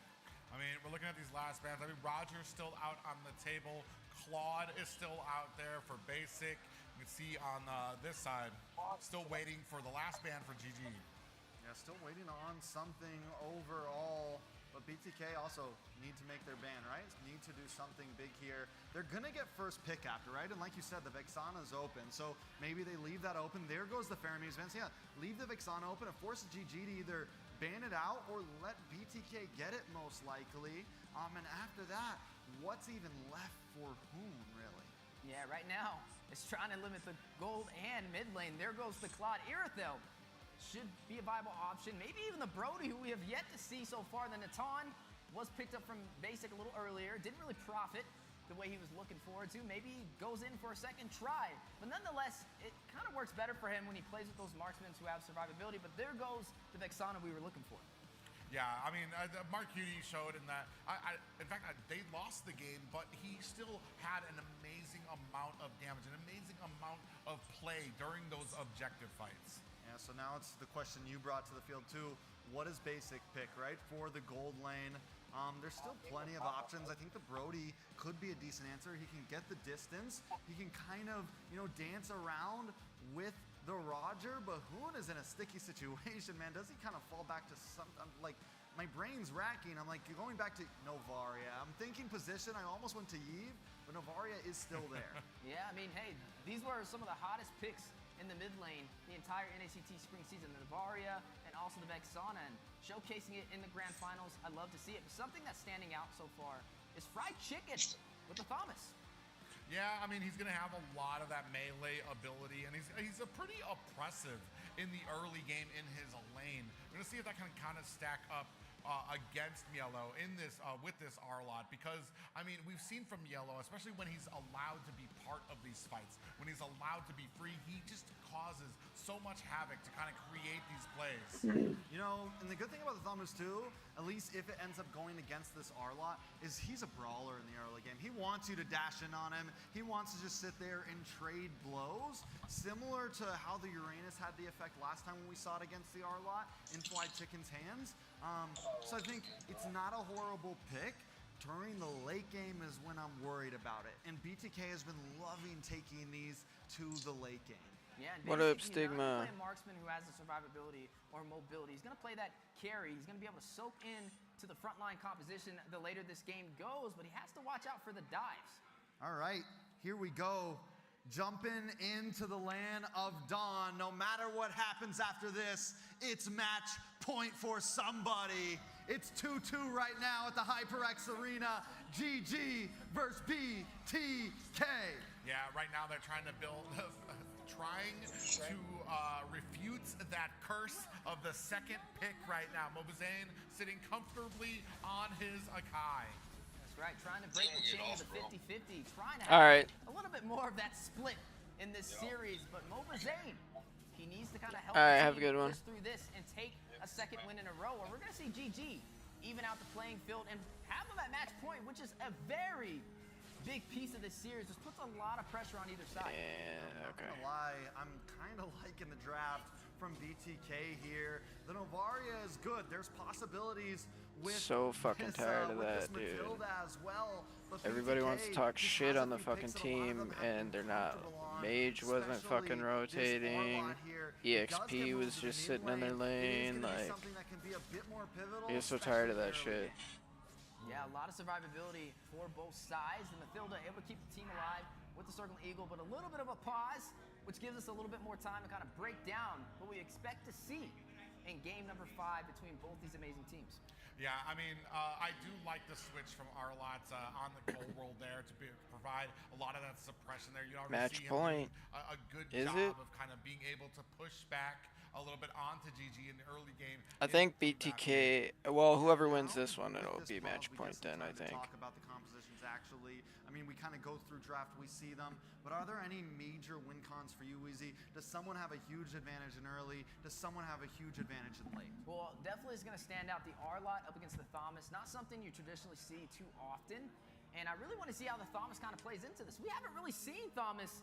Speaker 6: I mean, we're looking at these last bans. I mean, Roger's still out on the table. Claude is still out there for basic. You can see on this side, still waiting for the last ban for GG.
Speaker 14: Yeah, still waiting on something overall. But BTK also need to make their ban, right? Need to do something big here. They're going to get first pick after, right? And like you said, the Vexana's open. So maybe they leave that open. There goes the Faramese Vance. Yeah, leave the Vexana open. It forces GG to either ban it out or let BTK get it most likely. And after that, what's even left for Hoon, really?
Speaker 15: Yeah, right now, it's trying to limit the gold and mid lane. There goes the Claude. Irithyll should be a viable option. Maybe even the Brody, who we have yet to see so far. The Natan was picked up from basic a little earlier. Didn't really profit the way he was looking forward to. Maybe he goes in for a second try. But nonetheless, it kind of works better for him when he plays with those marksmen who have survivability. But there goes the Vexana we were looking for.
Speaker 6: Yeah, I mean, Mark Cutie showed in that, in fact, they lost the game, but he still had an amazing amount of damage, an amazing amount of play during those objective fights.
Speaker 14: Yeah, so now it's the question you brought to the field too. What is basic pick, right, for the gold lane? There's still plenty of options. I think the Brody could be a decent answer. He can get the distance. He can kind of, dance around with the Roger, but Hoon is in a sticky situation, man. Does he kind of fall back to something? Like, my brain's racking. I'm like, going back to Novaria. I'm thinking position. I almost went to Yves, but Novaria is still there.
Speaker 15: Yeah, I mean, hey, these were some of the hottest picks in the mid lane the entire NACT spring season. The Novaria and also the Vexana, and showcasing it in the grand finals. I love to see it. But something that's standing out so far is Fried Chicken with the Thomas.
Speaker 6: Yeah, I mean, he's going to have a lot of that melee ability, and he's a pretty oppressive in the early game in his lane. We're going to see if that can kind of stack up against Yellow in this with this R-Lot, because I mean, we've seen from Yellow, especially when he's allowed to be part of these fights, when he's allowed to be free, he just causes so much havoc to kind of create these plays.
Speaker 14: And the good thing about the Thomas too, at least if it ends up going against this R-Lot, is he's a brawler in the early game. He wants you to dash in on him. He wants to just sit there and trade blows, similar to how the Uranus had the effect last time when we saw it against the R-Lot in Fried Chicken's hands. So I think it's not a horrible pick. During the late game is when I'm worried about it. And BTK has been loving taking these to the late game.
Speaker 15: Yeah, and
Speaker 1: what up,
Speaker 15: Stigma? He's not
Speaker 1: Stigma?
Speaker 15: a marksman who has the survivability or mobility. He's going to play that carry. He's going to be able to soak in to the frontline composition the later this game goes, but he has to watch out for the dives.
Speaker 14: All right, here we go. Jumping into the land of Dawn. No matter what happens after this, it's match point for somebody. It's 2-2 right now at the HyperX Arena. GG versus BTK.
Speaker 6: Yeah, right now they're trying to refute that curse of the second pick right now. Mobazane sitting comfortably on his Akai.
Speaker 15: That's right, trying to break the chain of the 50-50, trying to
Speaker 1: All
Speaker 15: have
Speaker 1: right.
Speaker 15: a little bit more of that split in this series, but Mobazane, he needs to kind of help
Speaker 1: All right,
Speaker 15: the
Speaker 1: have a
Speaker 15: team
Speaker 1: good one.
Speaker 15: push through this and take a second win in a row, or we're going to see GG even out the playing field and have them at match point, which is a very big piece of this series. This puts a lot of pressure on either side.
Speaker 1: Yeah, okay.
Speaker 14: I'm not gonna lie, I'm kind of liking the draft from BTK here. The Novaria is good. There's possibilities with
Speaker 1: So fucking
Speaker 14: this,
Speaker 1: tired of
Speaker 14: with
Speaker 1: that,
Speaker 14: this
Speaker 1: dude.
Speaker 14: Matilda as well. But
Speaker 1: Everybody
Speaker 14: BTK,
Speaker 1: wants to talk
Speaker 14: because
Speaker 1: shit on
Speaker 14: of
Speaker 1: the
Speaker 14: few
Speaker 1: fucking
Speaker 14: picks that a lot of
Speaker 1: team,
Speaker 14: them have
Speaker 1: and
Speaker 14: been
Speaker 1: they're not.
Speaker 14: comfortable on,
Speaker 1: Mage wasn't
Speaker 14: especially
Speaker 1: fucking
Speaker 14: this
Speaker 1: rotating.
Speaker 14: R-Lot here. It does
Speaker 1: EXP
Speaker 14: get
Speaker 1: was
Speaker 14: moved to the
Speaker 1: just
Speaker 14: mid
Speaker 1: sitting in their
Speaker 14: lane. It is
Speaker 1: lane.
Speaker 14: gonna be
Speaker 1: Like,
Speaker 14: something that can be a bit more pivotal,
Speaker 1: I get so tired of that
Speaker 14: especially
Speaker 1: shit.
Speaker 15: Yeah, a lot of survivability for both sides. And Mathilda able to keep the team alive with the Circle Eagle, but a little bit of a pause, which gives us a little bit more time to kind of break down what we expect to see in game number 5 between both these amazing teams.
Speaker 6: Yeah, I mean, I do like the switch from R-Lots on the Cold World there to provide a lot of that suppression there. You already
Speaker 1: Match
Speaker 6: see
Speaker 1: point.
Speaker 6: him doing a good
Speaker 1: Is
Speaker 6: job
Speaker 1: it?
Speaker 6: of kind of being able to push back a little bit onto GG in the early game.
Speaker 1: I think BTK. Well, whoever wins this one, it'll be match point then. I think.
Speaker 14: Talk about the compositions actually. I mean, we kind of go through draft, we see them, but are there any major win cons for you, Weezy? Does someone have a huge advantage in early? Does someone have a huge advantage in late?
Speaker 15: Well, definitely is going to stand out the R-Lot up against the Thomas. Not something you traditionally see too often. And I really want to see how the Thomas kind of plays into this. We haven't really seen Thomas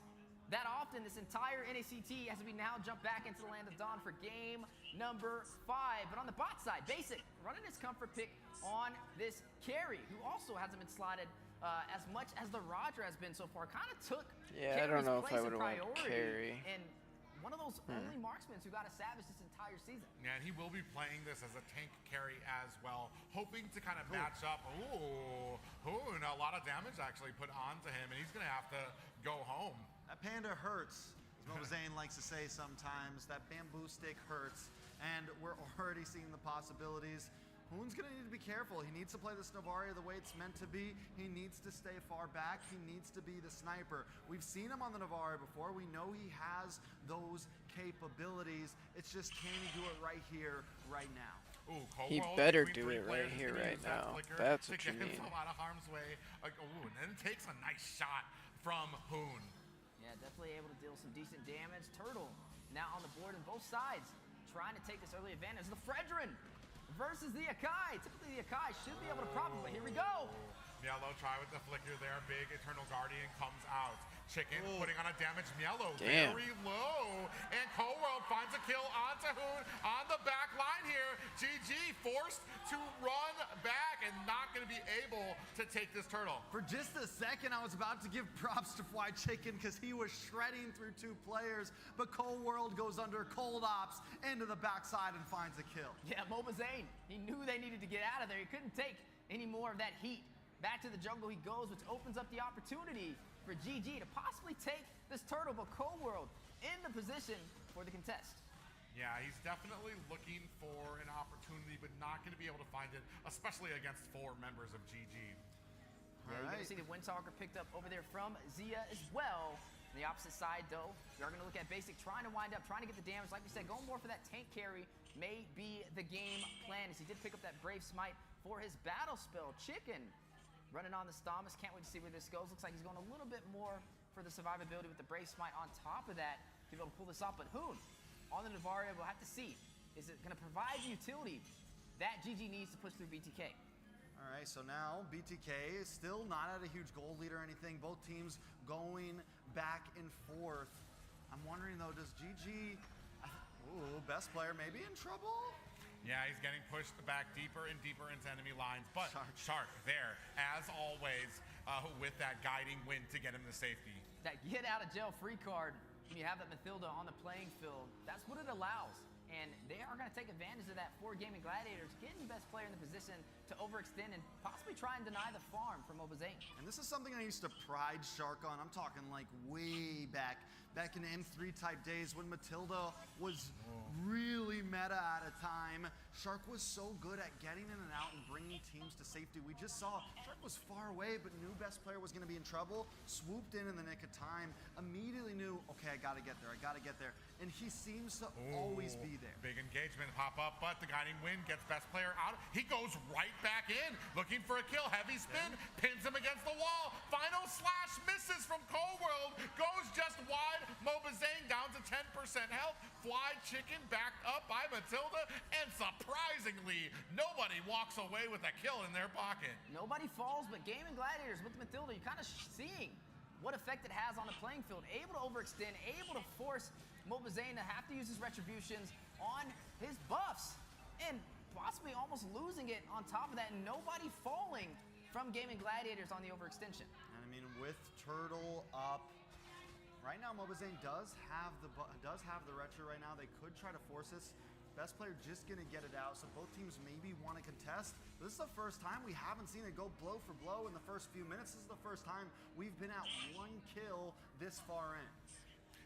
Speaker 15: that often this entire NACT as we now jump back into the Land of Dawn for game number 5. But on the bot side, Basic running his comfort pick on this carry, who also hasn't been slotted as much as the Roger has been so far. Kind of took
Speaker 1: Yeah, I don't
Speaker 15: Carry's
Speaker 1: know if I
Speaker 15: place
Speaker 1: would
Speaker 15: of
Speaker 1: have went
Speaker 15: priority,
Speaker 1: carry.
Speaker 15: and one of those only marksmen who got a Savage this entire season.
Speaker 6: Yeah, and he will be playing this as a tank carry as well, hoping to kind of match up. Ooh, a lot of damage actually put onto him, and he's going to have to go home.
Speaker 14: That panda hurts, as Mobazane likes to say sometimes. That bamboo stick hurts, and we're already seeing the possibilities. Hoon's gonna need to be careful. He needs to play this Novaria the way it's meant to be. He needs to stay far back. He needs to be the sniper. We've seen him on the Novaria before. We know he has those capabilities. It's just, can he do it right here, right now?
Speaker 6: Ooh,
Speaker 1: He
Speaker 6: Coldwell
Speaker 1: better
Speaker 6: between
Speaker 1: do
Speaker 6: three
Speaker 1: it right
Speaker 6: players,
Speaker 1: here,
Speaker 6: gonna
Speaker 1: right
Speaker 6: use that
Speaker 1: now.
Speaker 6: flicker
Speaker 1: That's
Speaker 6: to
Speaker 1: what you
Speaker 6: get
Speaker 1: need.
Speaker 6: himself out of harm's way. Ooh, and then takes a nice shot from Hoon.
Speaker 15: Yeah, definitely able to deal some decent damage. Turtle now on the board on both sides, trying to take this early advantage. The Fredrin versus the Akai. Typically the Akai should be able to profit, but here we go.
Speaker 6: Mielo try with the flicker there. Big Eternal Guardian comes out. Chicken putting on a damage. Mielo
Speaker 1: Damn.
Speaker 6: very low. And Coworld finds a kill onto Hoon on the back line here. GG forced to run back and not going to be able to take this turtle.
Speaker 14: For just a second, I was about to give props to Fly Chicken because he was shredding through 2 players, but Cold World goes under cold ops into the backside and finds a kill.
Speaker 15: Yeah, Mobazane, he knew they needed to get out of there. He couldn't take any more of that heat. Back to the jungle he goes, which opens up the opportunity for GG to possibly take this turtle, but Cold World in the position for the contest.
Speaker 6: Yeah, he's definitely looking for an opportunity, but not going to be able to find it, especially against 4 members of GG.
Speaker 15: Yeah, you're going to see the Windtalker picked up over there from Zia as well. On the opposite side, though, we are going to look at Basic trying to wind up, trying to get the damage. Like we said, going more for that tank carry may be the game plan, as he did pick up that Brave Smite for his battle spell. Chicken running on the Stomus. Can't wait to see where this goes. Looks like he's going a little bit more for the survivability with the Brave Smite on top of that to be able to pull this off. But Hoon on the Navaria, we'll have to see. Is it going to provide the utility that GG needs to push through BTK?
Speaker 14: All right, so now BTK is still not at a huge goal lead or anything. Both teams going back and forth. I'm wondering though, does GG, ooh, best player maybe in trouble?
Speaker 6: Yeah, he's getting pushed back deeper and deeper into enemy lines, but Shark there, as always, with that guiding wind to get him to safety.
Speaker 15: That get out of jail free card, when you have that Mathilda on the playing field, that's what it allows. And they are going to take advantage of that for Gaming Gladiators, getting the best player in the position to overextend and possibly try and deny the farm from Mobazane.
Speaker 14: And this is something I used to pride Shark on. I'm talking like way back in M3 type days when Matilda was really meta at a time. Shark was so good at getting in and out and bringing teams to safety. We just saw Shark was far away, but knew best player was going to be in trouble. Swooped in the nick of time. Immediately knew, okay, I got to get there. I got to get there. And he seems to always be there.
Speaker 6: Big engagement pop up, but the guiding wind gets best player out. He goes right back in, looking for a kill. Heavy spin, pins him against the wall. Final slash misses from Coworld. Goes just wide. Mobazane down to 10% health. Fly Chicken backed up by Matilda. And surprisingly, nobody walks away with a kill in their pocket.
Speaker 15: Nobody falls, but Gaming Gladiators with Matilda, you're kind of seeing what effect it has on the playing field. Able to overextend, able to force Mobazane to have to use his retributions on his buffs, and possibly almost losing it on top of that, and nobody falling from Gaming Gladiators on the overextension.
Speaker 14: And I mean, with Turtle up, right now Mobazane does have the retro right now. They could try to force this. Best player just gonna get it out, so both teams maybe want to contest. This is the first time we haven't seen it go blow for blow in the first few minutes. This is the first time we've been at 1 kill this far in.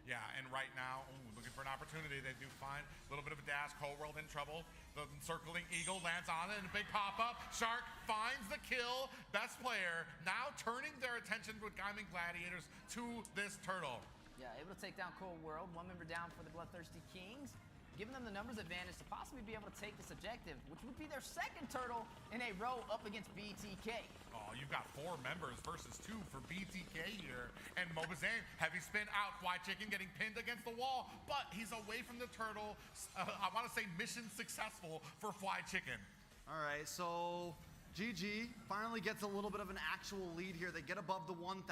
Speaker 6: Yeah, and right now, looking for an opportunity. They do find a little bit of a dash. Coworld in trouble. The circling eagle lands on it, and a big pop-up. Shark finds the kill. Best player now turning their attention with Gaming Gladiators to this turtle.
Speaker 15: Yeah, able to take down Cold World. 1 member down for the Bloodthirsty Kings, giving them the numbers advantage to possibly be able to take this objective, which would be their 2nd turtle in a row up against BTK.
Speaker 6: Oh, you've got 4 members versus 2 for BTK here. And Mobazane, heavy spin out. Fly Chicken getting pinned against the wall, but he's away from the turtle. I want to say mission successful for Fly Chicken.
Speaker 14: All right, so GG finally gets a little bit of an actual lead here. They get above the 1,000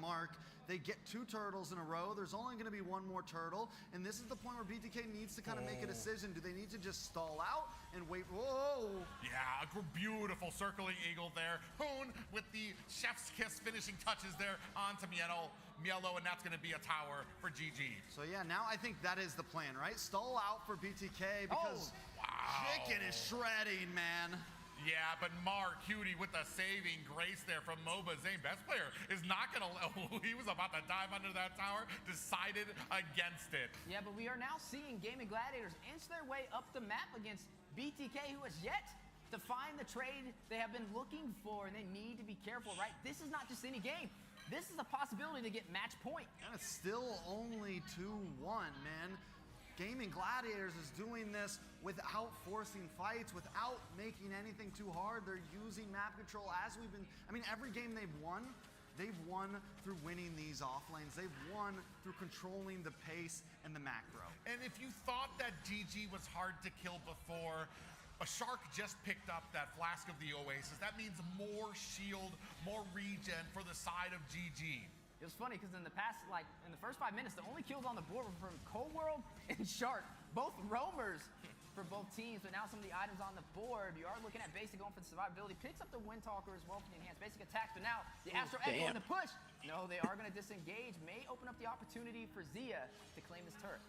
Speaker 14: mark. they get 2 turtles in a row. There's only going to be 1 more turtle, and this is the point where BTK needs to kind of make a decision. Do they need to just stall out and wait? Whoa!
Speaker 6: Yeah, a beautiful circling eagle there. Hoon with the chef's kiss finishing touches there onto Mielo, and that's going to be a tower for GG.
Speaker 14: So yeah, now I think that is the plan, right? Stall out for BTK because Chicken is shredding, man.
Speaker 6: Yeah, but Mar Cutie with the saving grace there from Moba Zane. Best player is not going to, he was about to dive under that tower, decided against it.
Speaker 15: Yeah, but we are now seeing Gaming Gladiators inch their way up the map against BTK, who has yet to find the trade they have been looking for, and they need to be careful, right? This is not just any game. This is a possibility to get match point.
Speaker 14: And it's still only 2-1, man. Gaming Gladiators is doing this without forcing fights, without making anything too hard. They're using map control as we've been, I mean, every game they've won through winning these off lanes. They've won through controlling the pace and the macro.
Speaker 6: And if you thought that GG was hard to kill before, a Shark just picked up that Flask of the Oasis. That means more shield, more regen for the side of GG.
Speaker 15: It was funny because in the first 5 minutes, the only kills on the board were from Cold World and Shark, both roamers for both teams. But now some of the items on the board, you are looking at Basic going for the survivability, picks up the Windtalker as well for the enhanced Basic attacks. But now the Astro Echo in the push. No, they are going to disengage. May open up the opportunity for Zia to claim this turret.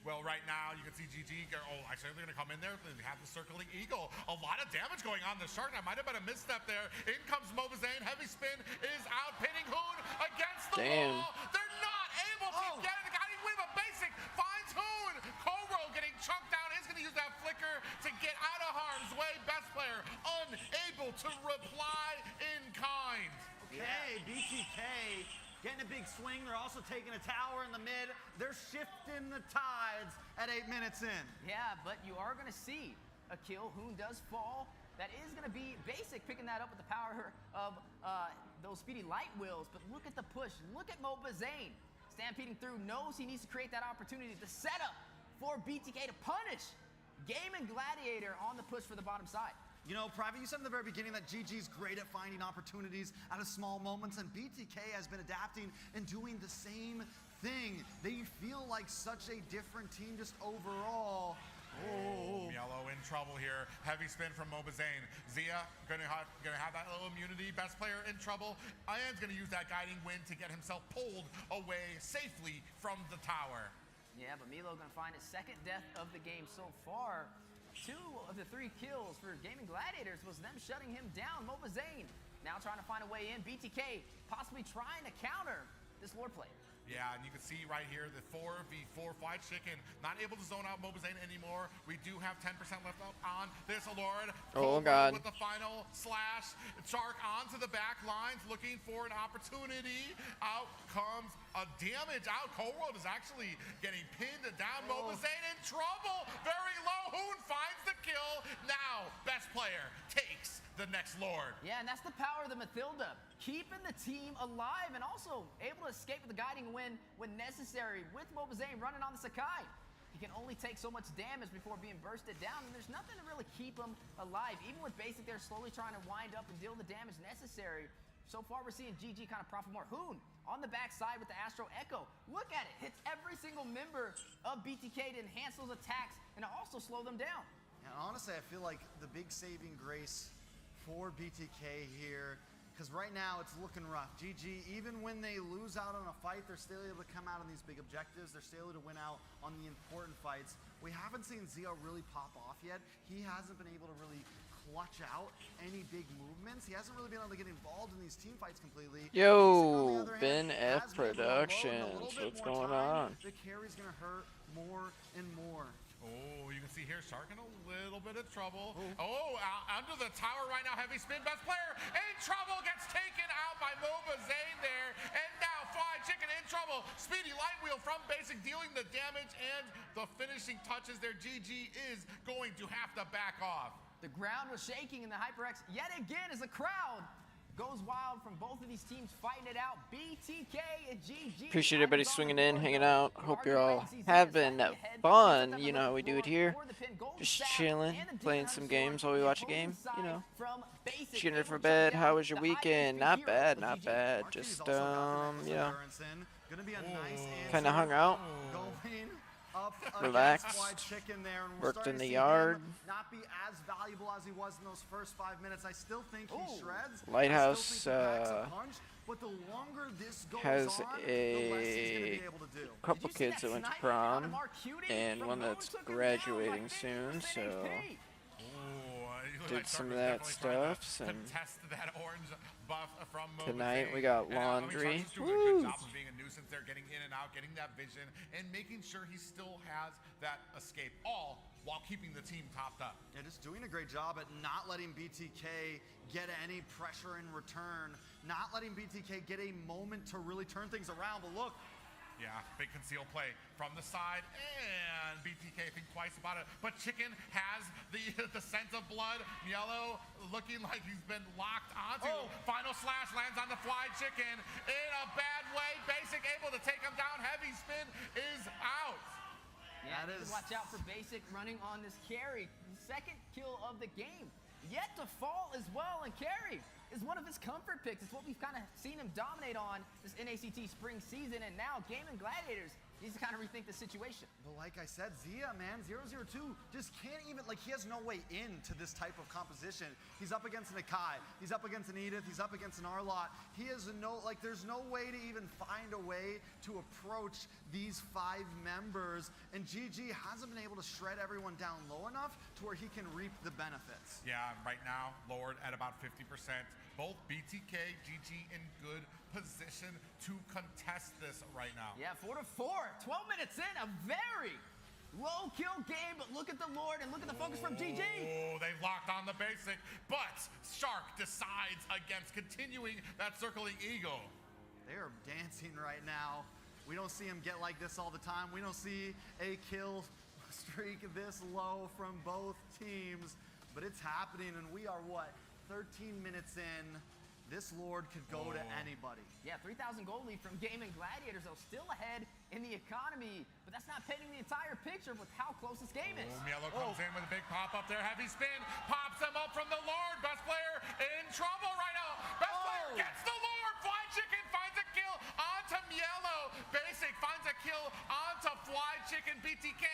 Speaker 6: Well, right now, you can see GG, actually they're going to come in there. They have the circling eagle. A lot of damage going on the Shark. That might have been a misstep there. In comes Mobazane. Heavy spin is out, pinning Hoon against the wall. They're not able to get it. The guy didn't win, but Basic finds Hoon. Cobro getting chunked down. Is going to use that flicker to get out of harm's way. Best player unable to reply in kind.
Speaker 14: Okay, BTK getting a big swing. They're also taking a tower in the mid. They're shifting the tides at 8 minutes in.
Speaker 15: Yeah, but you are going to see a kill. Hoon does fall. That is going to be Basic picking that up with the power of those speedy light wheels. But look at the push. Look at Mobazane stampeding through. Knows he needs to create that opportunity. The setup for BTK to punish Gaming Gladiator on the push for the bottom side.
Speaker 14: You know, Private, you said in the very beginning that GG's great at finding opportunities out of small moments, and BTK has been adapting and doing the same thing. They feel like such a different team just overall.
Speaker 6: Oh, Yellow in trouble here. Heavy spin from Mobazane. Zia gonna have that little immunity. Best player in trouble. Ian's gonna use that guiding wind to get himself pulled away safely from the tower.
Speaker 15: Yeah, but Milo gonna find his second death of the game so far. 2 of the 3 kills for Gaming Gladiators was them shutting him down. Mobazane now trying to find a way in. BTK possibly trying to counter this lore play.
Speaker 6: Yeah, and you can see right here the 4v4 fight. Chicken not able to zone out Mobazane anymore. We do have 10% left up on this Lord.
Speaker 1: Oh, God.
Speaker 6: With the final slash. Shark onto the back lines looking for an opportunity. Out comes a damage out. Cold is actually getting pinned down. Mobazane in trouble. Very low. Hoon finds the kill. Now, best player takes the next Lord.
Speaker 15: Yeah, and that's the power of the Mathilda. Keeping the team alive and also able to escape with the guiding wind when necessary with Mobazane running on the Sakai. He can only take so much damage before being bursted down, and there's nothing to really keep him alive. Even with Basic, they're slowly trying to wind up and deal the damage necessary. So far, we're seeing GG kind of profit more. Hoon on the backside with the Astro Echo. Look at it. Hits every single member of BTK to enhance those attacks and to also slow them down.
Speaker 14: And honestly, I feel like the big saving grace for BTK here, because right now it's looking rough. GG, even when they lose out on a fight, they're still able to come out on these big objectives. They're still able to win out on the important fights. We haven't seen Zio really pop off yet. He hasn't been able to really clutch out any big movements. He hasn't really been able to get involved in these team fights completely.
Speaker 1: Yo, Ben F Productions, what's going on?
Speaker 14: The carry's gonna hurt more and more.
Speaker 6: Oh, you can see here, Shark in a little bit of trouble. Under the tower right now, heavy spin. Best player in trouble, gets taken out by Mobazane there. And now Fly Chicken in trouble. Speedy light wheel from Basic dealing the damage and the finishing touches there. GG is going to have to back off.
Speaker 15: The ground was shaking in the HyperX yet again as the crowd goes wild from both of these teams fighting it out. BTK and GG.
Speaker 1: Appreciate everybody swinging in, hanging out. Hope you're all having fun. You know how we do it here. Just chilling, playing some games while we watch a game. You know. Just getting ready for bed. How was your weekend? Not bad, not bad. Just you know, kind of hung out, relaxed, worked in the yard.
Speaker 14: Not be as valuable as he was in those first 5 minutes. I still think he shreds.
Speaker 1: Lighthouse
Speaker 14: but the longer this goes
Speaker 1: has
Speaker 14: on, the less he's gonna
Speaker 1: a
Speaker 14: be able to do.
Speaker 1: couple kids that went to prom and one that's graduating soon, so did some of that stuff. And
Speaker 6: that orange buff from
Speaker 1: tonight we got laundry.
Speaker 6: He's doing a good job of being a nuisance there, getting in and out, getting that vision, and making sure he still has that escape, all while keeping the team topped up.
Speaker 14: Yeah, just doing a great job at not letting BTK get any pressure in return, not letting BTK get a moment to really turn things around. But look.
Speaker 6: Yeah, big conceal play from the side, and BTK think twice about it. But Chicken has the sense of blood. Yellow looking like he's been locked onto. Final slash lands on the fly. Chicken in a bad way. Basic able to take him down. Heavy spin is out.
Speaker 15: Yeah, watch out for Basic running on this carry. Second kill of the game. Yet to fall as well, and carry is one of his comfort picks. It's what we've kind of seen him dominate on this NACT spring season, and now Gaming Gladiators needs to kind of rethink the situation.
Speaker 14: But like I said, Zia, man, 002 just can't even, like, he has no way into this type of composition. He's up against an Akai, he's up against an Edith, he's up against an Arlot. He has no, like, there's no way to even find a way to approach these 5 members, and GG hasn't been able to shred everyone down low enough to where he can reap the benefits.
Speaker 6: Yeah, right now, lowered at about 50%. Both BTK, GG in good position to contest this right now.
Speaker 15: Yeah, 4-4, 12 minutes in, a very low kill game, but look at the Lord and look at the focus from GG.
Speaker 6: Oh, they locked on the basic, but Shark decides against continuing that circling eagle.
Speaker 14: They are dancing right now. We don't see him get like this all the time. We don't see a kill streak this low from both teams, but it's happening, and we are, what, 13 minutes in. This Lord could go to anybody.
Speaker 15: Yeah, 3,000 gold lead from Gaming Gladiators, though still ahead in the economy, but that's not painting the entire picture with how close this game is.
Speaker 6: Mielo comes in with a big pop up there, heavy spin, pops him up from the Lord. Best player in trouble right now. Best player gets the Lord. Fly Chicken finds a kill onto Mielo. Basic finds a kill onto Fly Chicken. BTK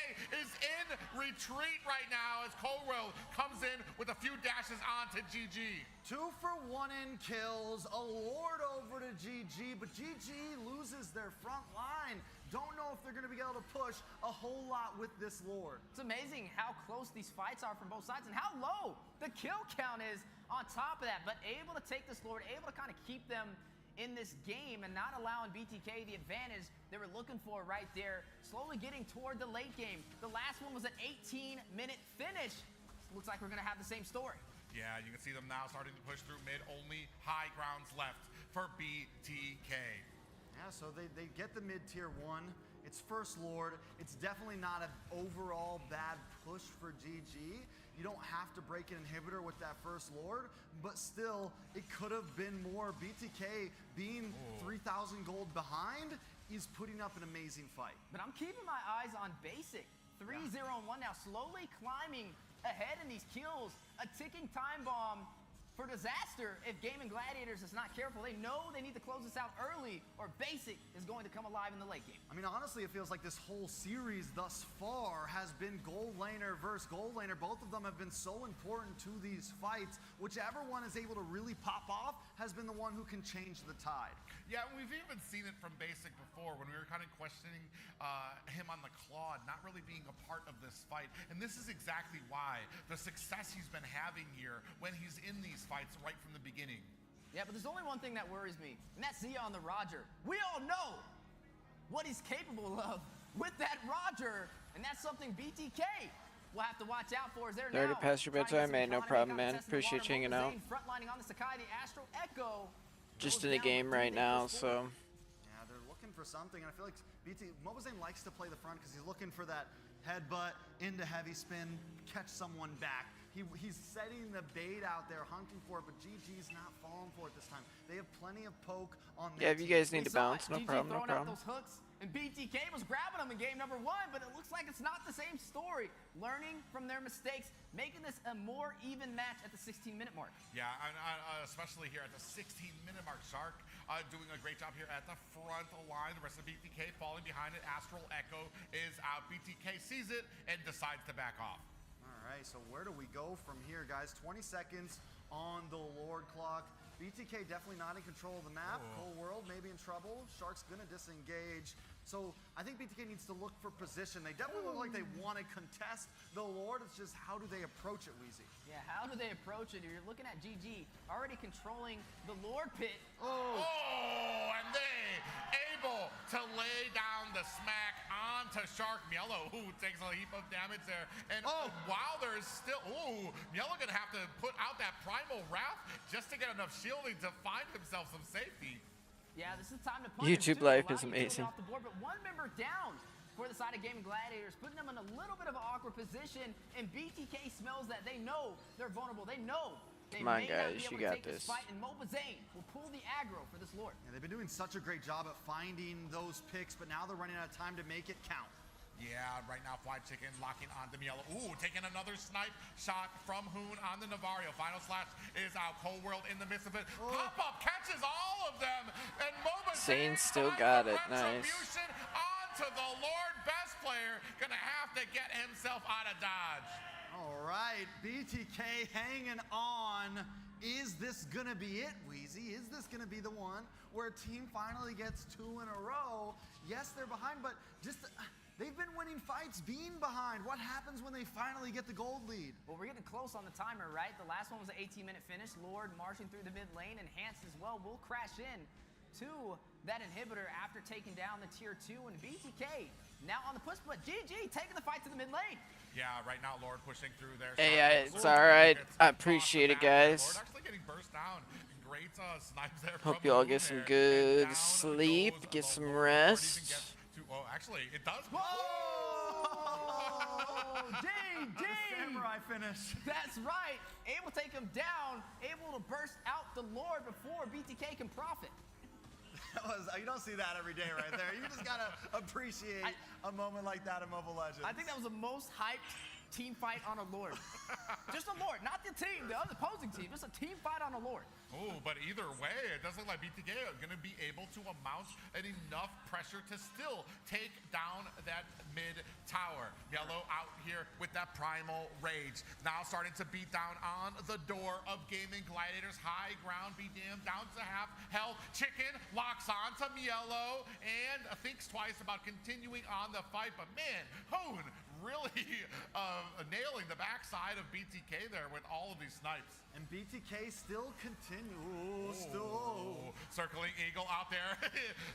Speaker 6: is in retreat right now as Colwell comes in with a few dashes onto GG.
Speaker 14: 2 for 1 in kills, a Lord over to GG, but GG loses their front line. Don't know if they're going to be able to push a whole lot with this Lord.
Speaker 15: It's amazing how close these fights are from both sides and how low the kill count is on top of that, but able to take this Lord, able to kind of keep them in this game and not allowing BTK the advantage they were looking for right there, slowly getting toward the late game. The last one was an 18-minute finish. Looks like we're going to have the same story.
Speaker 6: Yeah, you can see them now starting to push through mid. Only high grounds left for BTK.
Speaker 14: Yeah, so they get the mid-tier 1. It's first Lord. It's definitely not an overall bad push for GG. You don't have to break an inhibitor with that first Lord, but still, it could have been more. BTK being 3,000 gold behind is putting up an amazing fight.
Speaker 15: But I'm keeping my eyes on Basic. 3-0-1 now, slowly climbing ahead in these kills. A ticking time bomb for disaster if Gaming Gladiators is not careful. They know they need to close this out early or Basic is going to come alive in the late game.
Speaker 14: I mean, honestly, it feels like this whole series thus far has been gold laner versus gold laner. Both of them have been so important to these fights. Whichever one is able to really pop off has been the one who can change the tide.
Speaker 6: Yeah, we've even seen it from Basic before when we were kind of questioning him on the Claude, not really being a part of this fight. And this is exactly why the success he's been having here when he's in these fights right from the beginning.
Speaker 15: Yeah, but there's only one thing that worries me, and that's Zia on the Roger. We all know what he's capable of with that Roger, and that's something BTK will have to watch out for. Is there
Speaker 1: Already
Speaker 15: now
Speaker 1: past your bedtime, man. No problem, man. Appreciate you hanging out.
Speaker 15: Frontlining on the Sakai, the Astro Echo.
Speaker 1: Just in the game right now, so.
Speaker 14: Yeah, they're looking for something, and I feel like Mobazane likes to play the front because he's looking for that headbutt into heavy spin, catch someone back. He's setting the bait out there, hunting for it, but GG's not falling for it this time. They have plenty of poke on
Speaker 1: Yeah,
Speaker 14: their
Speaker 1: if you
Speaker 14: team.
Speaker 1: guys need to
Speaker 15: saw
Speaker 1: bounce,
Speaker 15: it.
Speaker 1: no
Speaker 15: GG
Speaker 1: problem, no
Speaker 15: throwing out
Speaker 1: problem.
Speaker 15: those hooks, and BTK was grabbing them in game number 1, but it looks like it's not the same story. Learning from their mistakes, making this a more even match at the 16-minute mark.
Speaker 6: Yeah, and, especially here at the 16-minute mark. Shark doing a great job here at the front line. The rest of BTK falling behind it. Astral Echo is out. BTK sees it and decides to back off.
Speaker 14: All right, so where do we go from here, guys? 20 seconds on the Lord clock. BTK definitely not in control of the map. Cold World maybe in trouble. Shark's gonna disengage. So I think BTK needs to look for position. They definitely look like they want to contest the Lord. It's just how do they approach it, Weezy?
Speaker 15: Yeah, how do they approach it? You're looking at GG already controlling the Lord pit.
Speaker 6: Oh, and they able to lay down the smack onto Shark. Mielo, who takes a heap of damage there. And while there's still, Mielo gonna have to put out that Primal Wrath just to get enough shielding to find himself some safety.
Speaker 15: Yeah, this is time to punish
Speaker 1: YouTube
Speaker 15: too.
Speaker 1: Live
Speaker 15: A lot
Speaker 1: is
Speaker 15: of utility
Speaker 1: amazing.
Speaker 15: Off the board, but one member down for the side of Gaming Gladiators, putting them in a little bit of an awkward position. And BTK smells that. They know they're vulnerable. They know they
Speaker 1: Come on,
Speaker 15: may not be
Speaker 1: guys,
Speaker 15: able
Speaker 1: you
Speaker 15: to
Speaker 1: got
Speaker 15: take this
Speaker 1: this.
Speaker 15: fight. And Mobazane will pull the aggro for this Lord.
Speaker 14: Yeah, they've been doing such a great job at finding those picks, but now they're running out of time to make it count.
Speaker 6: Yeah, right now Fly Chicken locking onto Mielo. Taking another snipe shot from Hoon on the Navario. Final slash is out. Cold World in the midst of it. Pop-up catches all of them. And
Speaker 1: Zane still got it. Nice.
Speaker 6: Onto the Lord best player. Gonna have to get himself out of dodge.
Speaker 14: All right, BTK hanging on. Is this gonna be it, Wheezy? Is this gonna be the one where a team finally gets 2 in a row? Yes, they're behind, but just they've been winning fights being behind. What happens when they finally get the gold lead?
Speaker 15: Well, we're getting close on the timer, right? The last one was an 18-minute finish. Lord marching through the mid lane. Enhanced as well will crash in to that inhibitor after taking down the tier 2. And BTK now on the push, but GG taking the fight to the mid lane.
Speaker 6: Yeah, right now Lord pushing through there.
Speaker 1: Hey, it's alright. I appreciate it, guys.
Speaker 6: Lord actually getting burst down. Great snipes there.
Speaker 1: Hope you all get some good sleep, get some rest.
Speaker 6: Actually, it does.
Speaker 15: GG!
Speaker 14: Samurai finish.
Speaker 15: That's right. Able to take him down, able to burst out the Lord before BTK can profit.
Speaker 14: You don't see that every day right there. You just gotta appreciate a moment like that in Mobile Legends.
Speaker 15: I think that was the most hyped team fight on a Lord. Just a Lord, not the team, the other opposing team. Just a team fight on a Lord.
Speaker 6: But either way, it does look like BTK are going to be able to amount enough pressure to still take down that mid tower. Yellow out here with that Primal Rage. Now starting to beat down on the door of Gaming Gladiators. High ground, be damned, down to half health. Chicken locks on to Mielo and thinks twice about continuing on the fight. But man, Hoon really nailing the backside of BTK there with all of these snipes.
Speaker 14: And BTK still continues.
Speaker 6: Circling Eagle out there.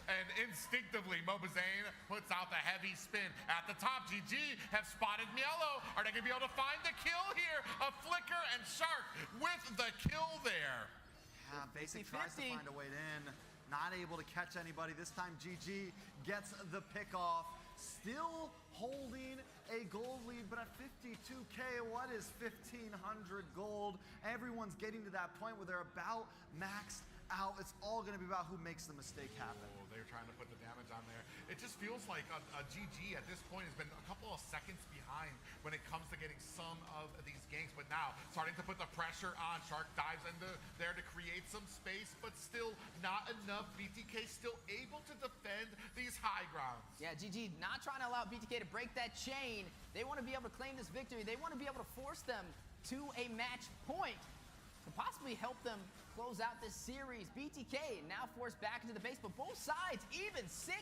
Speaker 6: And instinctively, Mobazane puts out the heavy spin. At the top, GG have spotted Mielo. Are they going to be able to find the kill here? A Flicker and Shark with the kill there.
Speaker 14: Yeah, Basic tries to find a way in. Not able to catch anybody. This time, GG gets the pick off. Still holding a gold lead, but at 52K, what is 1,500 gold? Everyone's getting to that point where they're about maxed out. It's all going to be about who makes the mistake happen.
Speaker 6: They're trying to put the damage on there. It just feels like a GG at this point has been a couple of seconds behind when it comes to getting some of these ganks, but now starting to put the pressure on. Shark dives into there to create some space, but still not enough. BTK still able to defend these high grounds.
Speaker 15: Yeah, GG not trying to allow BTK to break that chain. They want to be able to claim this victory. They want to be able to force them to a match point to possibly help them close out this series. BTK now forced back into the base, but both sides even 6-6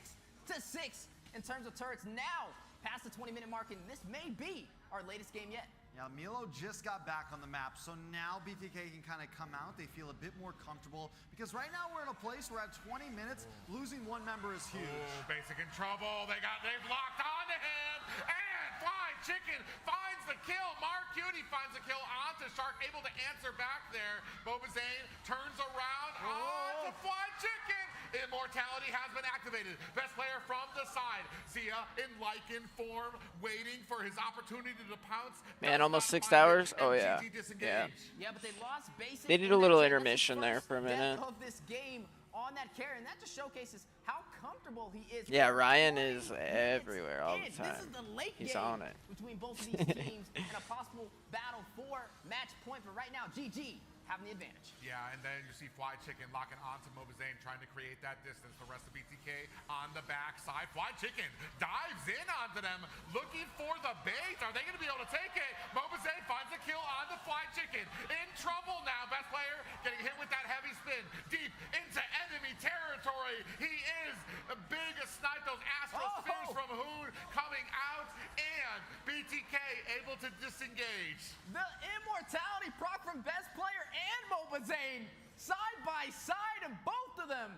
Speaker 15: in terms of turrets. Now past the 20-minute mark, and this may be our latest game yet.
Speaker 14: Yeah, Mielo just got back on the map, so now BTK can kind of come out. They feel a bit more comfortable because right now we're in a place where at 20 minutes, losing one member is huge.
Speaker 6: Basic in trouble. They've locked onto him, and Fly Chicken finds the kill. Mark Cutie finds the kill onto Shark, able to answer back there. Mobazane turns around onto Fly Chicken, Immortality has been activated. Best player from the side. Zia in Lycan form, waiting for his opportunity to pounce.
Speaker 1: Man, almost 6 hours. Oh yeah, yeah.
Speaker 15: Yeah, but they lost basic.
Speaker 1: They need a little intermission there for a minute.
Speaker 15: Of this game on that carry, and that just showcases how comfortable he is.
Speaker 1: Yeah, Ryan is everywhere all the time.
Speaker 15: This is the late
Speaker 1: He's
Speaker 15: game
Speaker 1: on it.
Speaker 15: between both of these teams and a possible battle for match point. But right now, GG having the advantage.
Speaker 6: Yeah, and then you see Fly Chicken locking onto Mobazane, trying to create that distance. The rest of BTK on the backside. Fly Chicken dives in onto them, looking for the bait. Are they going to be able to take it? Mobazane finds a kill on the Fly Chicken. In trouble now. Best player getting hit with that heavy spin deep into enemy territory. He is a big snipe. Those astral spins from Hoon coming out, and BTK able to disengage.
Speaker 15: The immortality proc from best player and Mobazane side by side, and both of them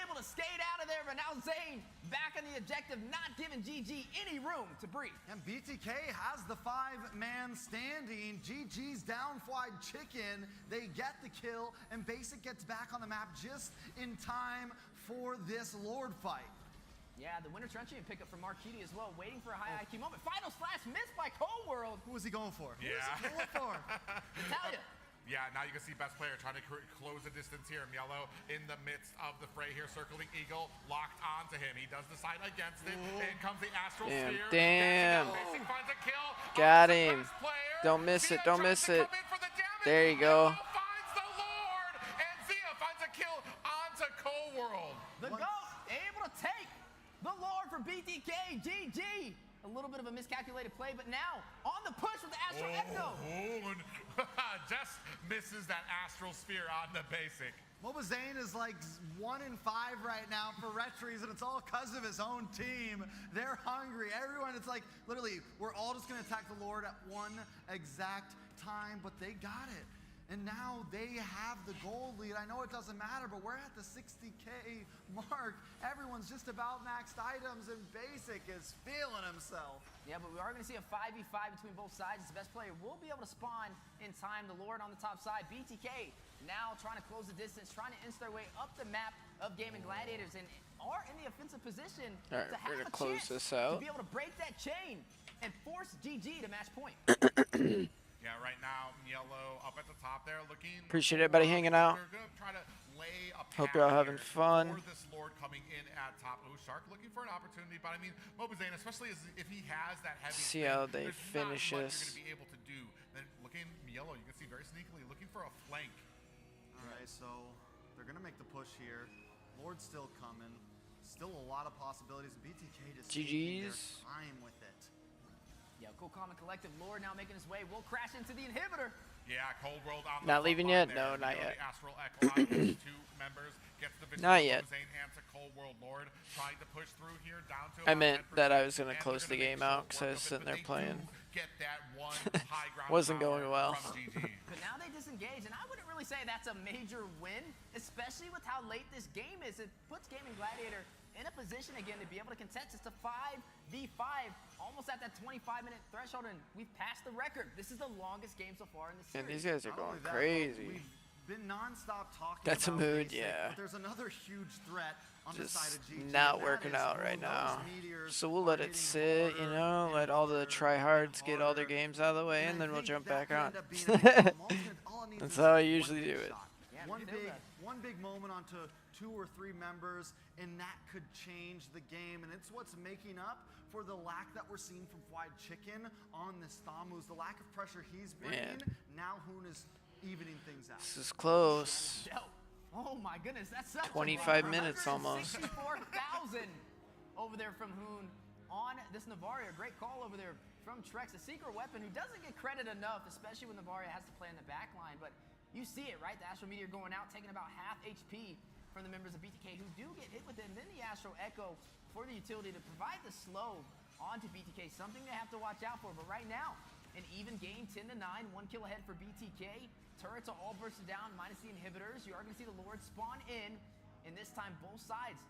Speaker 15: able to skate out of there. But now Zane back on the objective, not giving GG any room to breathe.
Speaker 14: And BTK has the 5-man standing. GG's down Fly Chicken. They get the kill, and Basic gets back on the map just in time for this Lord fight.
Speaker 15: Yeah, the Winter Truncheon pickup from Marquiti as well, waiting for a high IQ moment. Final slash missed by Cold World.
Speaker 14: Who was he going for?
Speaker 6: Yeah.
Speaker 14: Who was he going for?
Speaker 15: Natalia.
Speaker 6: Yeah, now you can see best player trying to close the distance here. Yellow in the midst of the fray here, circling Eagle, locked onto him. He does decide against it. In comes the Astral Sphere.
Speaker 1: Damn.
Speaker 6: Basic finds a kill.
Speaker 1: Got him. Don't miss it. Don't miss it. There you go.
Speaker 6: Finds the Lord, and Zia finds a kill onto Cold World.
Speaker 15: The GOAT able to take the Lord for BTK. GG. A little bit of a miscalculated play, but now on the push with the Astral Echo.
Speaker 6: Just misses that Astral Sphere on the Basic.
Speaker 14: Mobazane is like 1 in 5 right now for Retries, and it's all because of his own team. They're hungry. Everyone, it's like literally, we're all just going to attack the Lord at one exact time, but they got it. And now they have the gold lead. I know it doesn't matter, but we're at the 60K mark. Everyone's just about maxed items, and Basic is feeling himself.
Speaker 15: Yeah, but we are going to see a 5v5 between both sides. The best player will be able to spawn in time. The Lord on the top side. BTK now trying to close the distance, trying to inch their way up the map of Gaming Gladiators, and are in the offensive position
Speaker 1: All right,
Speaker 15: to have
Speaker 1: we're gonna
Speaker 15: a
Speaker 1: close
Speaker 15: chance
Speaker 1: this out.
Speaker 15: to be able to break that chain and force GG to match point.
Speaker 6: Yeah, right now, Yellow up at the top there looking.
Speaker 1: Appreciate everybody hanging out.
Speaker 6: We're going to try to lay a
Speaker 1: Hope you're all having fun.
Speaker 6: For this Lord coming in at top. Ooh, Shark looking for an opportunity, but I mean, Mobazane, especially if he has that heavy
Speaker 1: See
Speaker 6: spin,
Speaker 1: how they
Speaker 6: there's
Speaker 1: finish
Speaker 6: not much
Speaker 1: this.
Speaker 6: you're going to be able to do. Then looking Yellow, you can see very sneakily looking for a flank.
Speaker 14: All right, so they're going to make the push here. Lord's still coming. Still a lot of possibilities. BTK just taking their
Speaker 1: GG's.
Speaker 14: time with it.
Speaker 15: Yeah, Cool Common Collective Lord now making his way. Will crash into the inhibitor.
Speaker 6: Yeah, Cold World on the
Speaker 1: Not leaving
Speaker 6: front
Speaker 1: yet?
Speaker 6: line there.
Speaker 1: No, not
Speaker 6: You know,
Speaker 1: yet.
Speaker 6: The Astral Echo out of those 2 members gets the vision.
Speaker 1: Not yet.
Speaker 6: Mobazane and to Cold World Lord trying to push through here down to
Speaker 1: I
Speaker 6: about
Speaker 1: meant that I
Speaker 6: 10%,
Speaker 1: was gonna
Speaker 6: and
Speaker 1: close
Speaker 6: they're
Speaker 1: the
Speaker 6: gonna
Speaker 1: game
Speaker 6: make
Speaker 1: out
Speaker 6: short
Speaker 1: because I
Speaker 6: work
Speaker 1: was
Speaker 6: of it,
Speaker 1: sitting
Speaker 6: but
Speaker 1: there
Speaker 6: they
Speaker 1: playing.
Speaker 6: do get that one high ground
Speaker 1: Wasn't
Speaker 6: power
Speaker 1: going well.
Speaker 6: from GG.
Speaker 15: But now they disengage, and I wouldn't really say that's a major win, especially with how late this game is. It puts Gaming Gladiator in a position again to be able to contest. It's a 5v5, almost at that 25-minute threshold, and we've passed the record. This is the longest game so far in the
Speaker 1: And
Speaker 15: series.
Speaker 1: these guys are
Speaker 14: Not
Speaker 1: going
Speaker 14: only that,
Speaker 1: crazy.
Speaker 14: We've been nonstop talking
Speaker 1: That's a
Speaker 14: about
Speaker 1: mood,
Speaker 14: Basic,
Speaker 1: yeah.
Speaker 14: But there's another huge threat on the side
Speaker 1: Just
Speaker 14: of GG.
Speaker 1: not
Speaker 14: and that
Speaker 1: working
Speaker 14: is
Speaker 1: out
Speaker 14: when
Speaker 1: right
Speaker 14: those
Speaker 1: now.
Speaker 14: meteors
Speaker 1: So we'll
Speaker 14: are
Speaker 1: let it
Speaker 14: hitting
Speaker 1: sit, you
Speaker 14: harder
Speaker 1: know,
Speaker 14: and
Speaker 1: let all the
Speaker 14: harder
Speaker 1: tryhards
Speaker 14: and
Speaker 1: get all their
Speaker 14: harder.
Speaker 1: games out of the way, and
Speaker 14: I
Speaker 1: then we'll
Speaker 14: think
Speaker 1: jump
Speaker 14: that
Speaker 1: back
Speaker 14: could
Speaker 1: on.
Speaker 14: end up being a big moment. All it needs
Speaker 1: That's
Speaker 14: is
Speaker 1: how I
Speaker 14: one
Speaker 1: usually
Speaker 14: big
Speaker 1: do it.
Speaker 14: shot.
Speaker 15: Yeah,
Speaker 14: One
Speaker 15: we can do
Speaker 14: big,
Speaker 15: that.
Speaker 14: one big moment onto 2 or 3 members, and that could change the game. And it's what's making up for the lack that we're seeing from Fried Chicken on this Thamus. The lack of pressure he's bringing. Now Hoon is evening things out.
Speaker 1: This is close.
Speaker 15: Oh my goodness, that's such
Speaker 1: 25 minutes almost.
Speaker 15: 64,000 over there from Hoon on this Navaria. Great call over there from Trex, a secret weapon who doesn't get credit enough, especially when Navaria has to play in the back line. But you see it, right? The Astral Meteor going out, taking about half HP from the members of BTK who do get hit with it. And then the Astral Echo for the utility to provide the slow onto BTK, something they have to watch out for. But right now, an even game, 10-9, 1 kill ahead for BTK. Turrets are all bursted down, minus the inhibitors. You are going to see the Lord spawn in, and this time both sides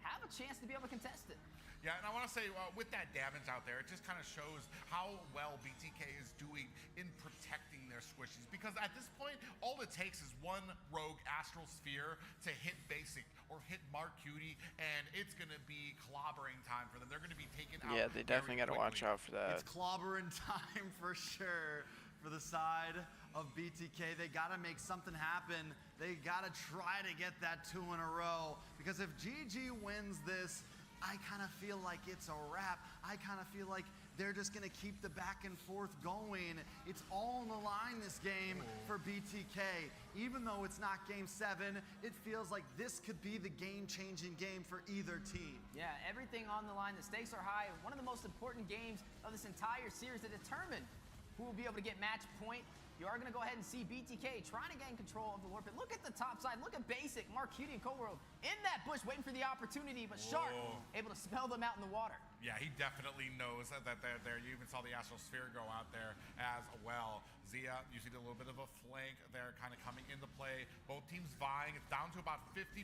Speaker 15: have a chance to be able to contest it.
Speaker 6: Yeah, and I want to say, with that damage out there, it just kind of shows how well BTK is doing in protecting their squishies. Because at this point, all it takes is one rogue Astral Sphere to hit Basic or hit Mark Cutie, and it's going to be clobbering time for them. They're going to be taken out.
Speaker 1: Yeah, they definitely got to watch out for that.
Speaker 14: It's clobbering time for sure for the side of BTK. They got to make something happen. They got to try to get that 2 in a row. Because if GG wins this, I kind of feel like it's a wrap. I kind of feel like they're just going to keep the back and forth going. It's all on the line this game for BTK. Even though it's not game 7, it feels like this could be the game-changing game for either team.
Speaker 15: Yeah, everything on the line. The stakes are high. One of the most important games of this entire series to determine who will be able to get match point. You are going to go ahead and see BTK trying to get in control of the warp. Look at the top side. Look at Basic, Mark Cutie, and Cold World in that bush waiting for the opportunity, but Shark able to smell them out in the water.
Speaker 6: Yeah, he definitely knows that they're there. You even saw the Astral Sphere go out there as well. Zia, you see a little bit of a flank there kind of coming into play. Both teams vying. It's down to about 50%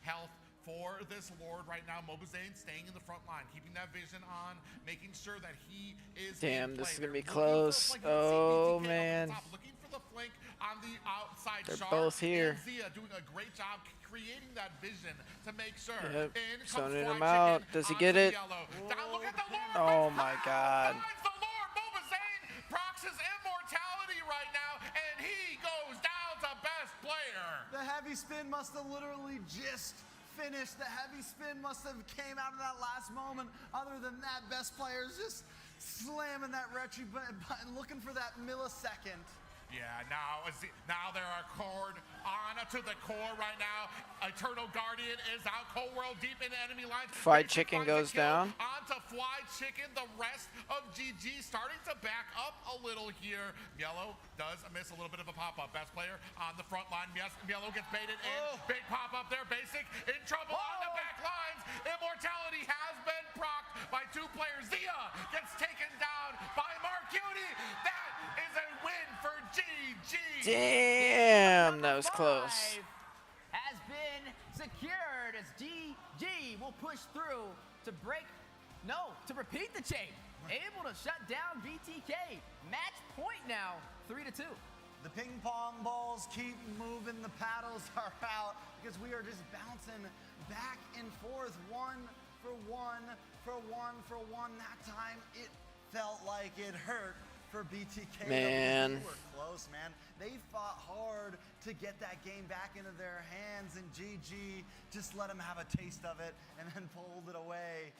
Speaker 6: health for this Lord right now. Mobazane staying in the front line, keeping that vision on, making sure that he is
Speaker 1: Damn, this is going to be
Speaker 6: close.
Speaker 1: close. Oh, man.
Speaker 6: Looking for the flank on the outside.
Speaker 1: They're
Speaker 6: Shark
Speaker 1: both here.
Speaker 6: and Zia doing a great job creating that vision to make sure.
Speaker 1: Yep,
Speaker 6: In
Speaker 1: zoning
Speaker 6: comes
Speaker 1: him
Speaker 6: Fly
Speaker 1: out.
Speaker 6: Chicken
Speaker 1: Does he
Speaker 6: onto
Speaker 1: get
Speaker 6: the
Speaker 1: it?
Speaker 6: yellow. Down, look at the Lord.
Speaker 1: Oh, my God.
Speaker 6: Finds the Lord. Mobazane procs his immortality right now, and he goes down to best player.
Speaker 14: The heavy spin must have literally just finished. The heavy spin must have came out of that last moment. Other than that, best players just slamming that retry button, looking for that millisecond.
Speaker 6: Yeah, now there are cord on to the core right now. Eternal Guardian is out. Cold World deep in enemy lines.
Speaker 1: Fried Chicken goes down.
Speaker 6: Onto Fly Chicken. The rest of GG starting to back up a little here. Yellow does miss a little bit of a pop-up. Best player on the front line. Yes, Yellow gets baited in. Big pop-up there. Basic in trouble on the back lines. Immortality has been procced by 2 players. Zia gets taken down by Mark Cutie. That is a win for GG.
Speaker 1: Damn, that was close.
Speaker 15: Has been secured as GG will push through to to repeat the chain. Able to shut down BTK. Match point now, 3-2.
Speaker 14: The ping pong balls keep moving, the paddles are out because we are just bouncing back and forth. 1 for 1 for 1 for 1. That time it felt like it hurt for BTK.
Speaker 1: Man.
Speaker 14: They were close, man. They fought hard to get that game back into their hands, and GG just let them have a taste of it and then pulled it away.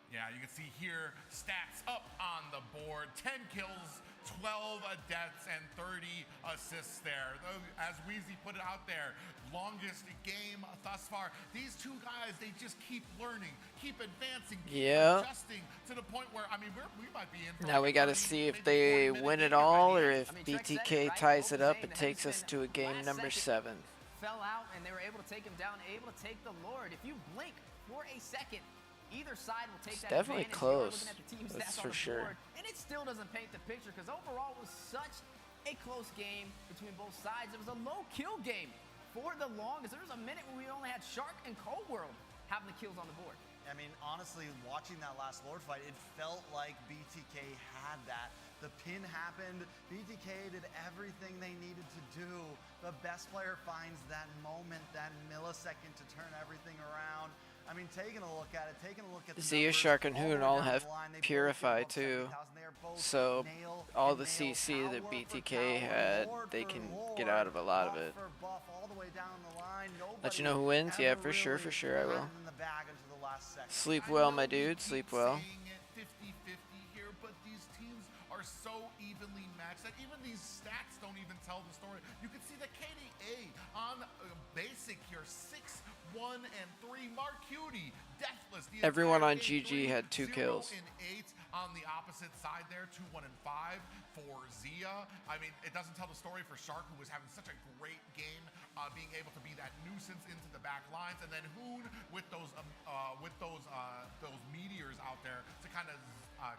Speaker 6: Yeah, you can see here, stats up on the board. 10 kills, 12 deaths, and 30 assists there. As Weezy put it out there, longest game thus far. These 2 guys, they just keep learning, keep advancing, keep adjusting to the point where, I mean, we might be in for
Speaker 1: Now we got to see if they win it all or if BTK ties it up and takes us to a game number 7.
Speaker 15: Fell out and they were able to take him down, able to take the Lord. If you blink for a second, either side will take
Speaker 1: It's
Speaker 15: that
Speaker 1: definitely
Speaker 15: advantage.
Speaker 1: close.
Speaker 15: Looking at the team
Speaker 1: That's
Speaker 15: stats
Speaker 1: for
Speaker 15: on the
Speaker 1: sure.
Speaker 15: board, and it still doesn't paint the picture because overall it was such a close game between both sides. It was a low kill game for the longest. There was a minute where we only had Shark and Cold World having the kills on the board.
Speaker 14: I mean, honestly, watching that last Lord fight, it felt like BTK had that. The pin happened. BTK did everything they needed to do. The best player finds that moment, that millisecond to turn everything around. I mean, taking a look at it,
Speaker 1: Zia, Shark, and Hoon all have Purify too. So all the CC that BTK had, they can get out of a lot of it. Let you know who wins? Yeah, for sure, I will. Sleep well, my dude, sleep well.
Speaker 6: 50-50 here, but these teams are so evenly matched that even these stats don't even tell the story. You can see the KDA on basic here, 6-1 and 3. Mark Cutie, deathless.
Speaker 1: Everyone on GG had 2 kills.
Speaker 6: 0 and 8 on the opposite side there, 2-1 and 5 for Zia. I mean, it doesn't tell the story for Shark, who was having such a great game, being able to be that nuisance into the back lines, and then Hoon with those meteors out there to kind of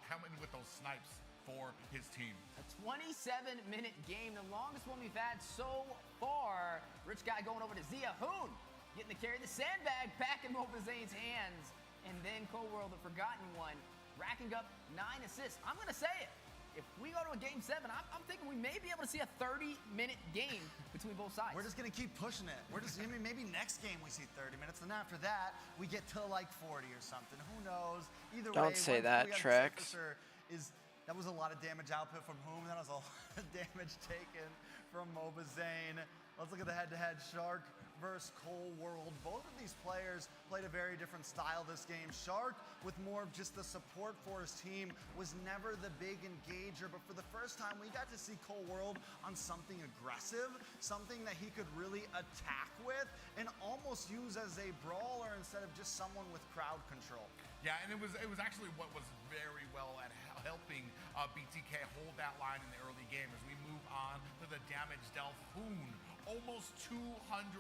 Speaker 6: come in with those snipes for his team.
Speaker 15: A 27-minute game, the longest one we've had so far. Rich Guy going over to Zia. Hoon getting the carry. The sandbag back in Mobazane's hands. And then Cold World, the forgotten one, racking up 9 assists. I'm going to say it. If we go to a game 7, I'm thinking we may be able to see a 30-minute game between both sides.
Speaker 14: We're just going to keep pushing it. We're just, I mean, maybe next game we see 30 minutes, and after that, we get to like 40 or something. Who knows? Either way,
Speaker 1: Don't say
Speaker 14: once
Speaker 1: that,
Speaker 14: we have the
Speaker 1: Trex.
Speaker 14: surfacer that was a lot of damage output from whom? That was a lot of damage taken from Mobazane. Let's look at the head-to-head. Shark versus Cold World. Both of these players played a very different style this game. Shark, with more of just the support for his team, was never the big engager, but for the first time, we got to see Cold World on something aggressive, something that he could really attack with, and almost use as a brawler instead of just someone with crowd control.
Speaker 6: Yeah, and it was actually what was very well at helping BTK hold that line in the early game as we move on to the damage dealt. Hoon, almost 200,000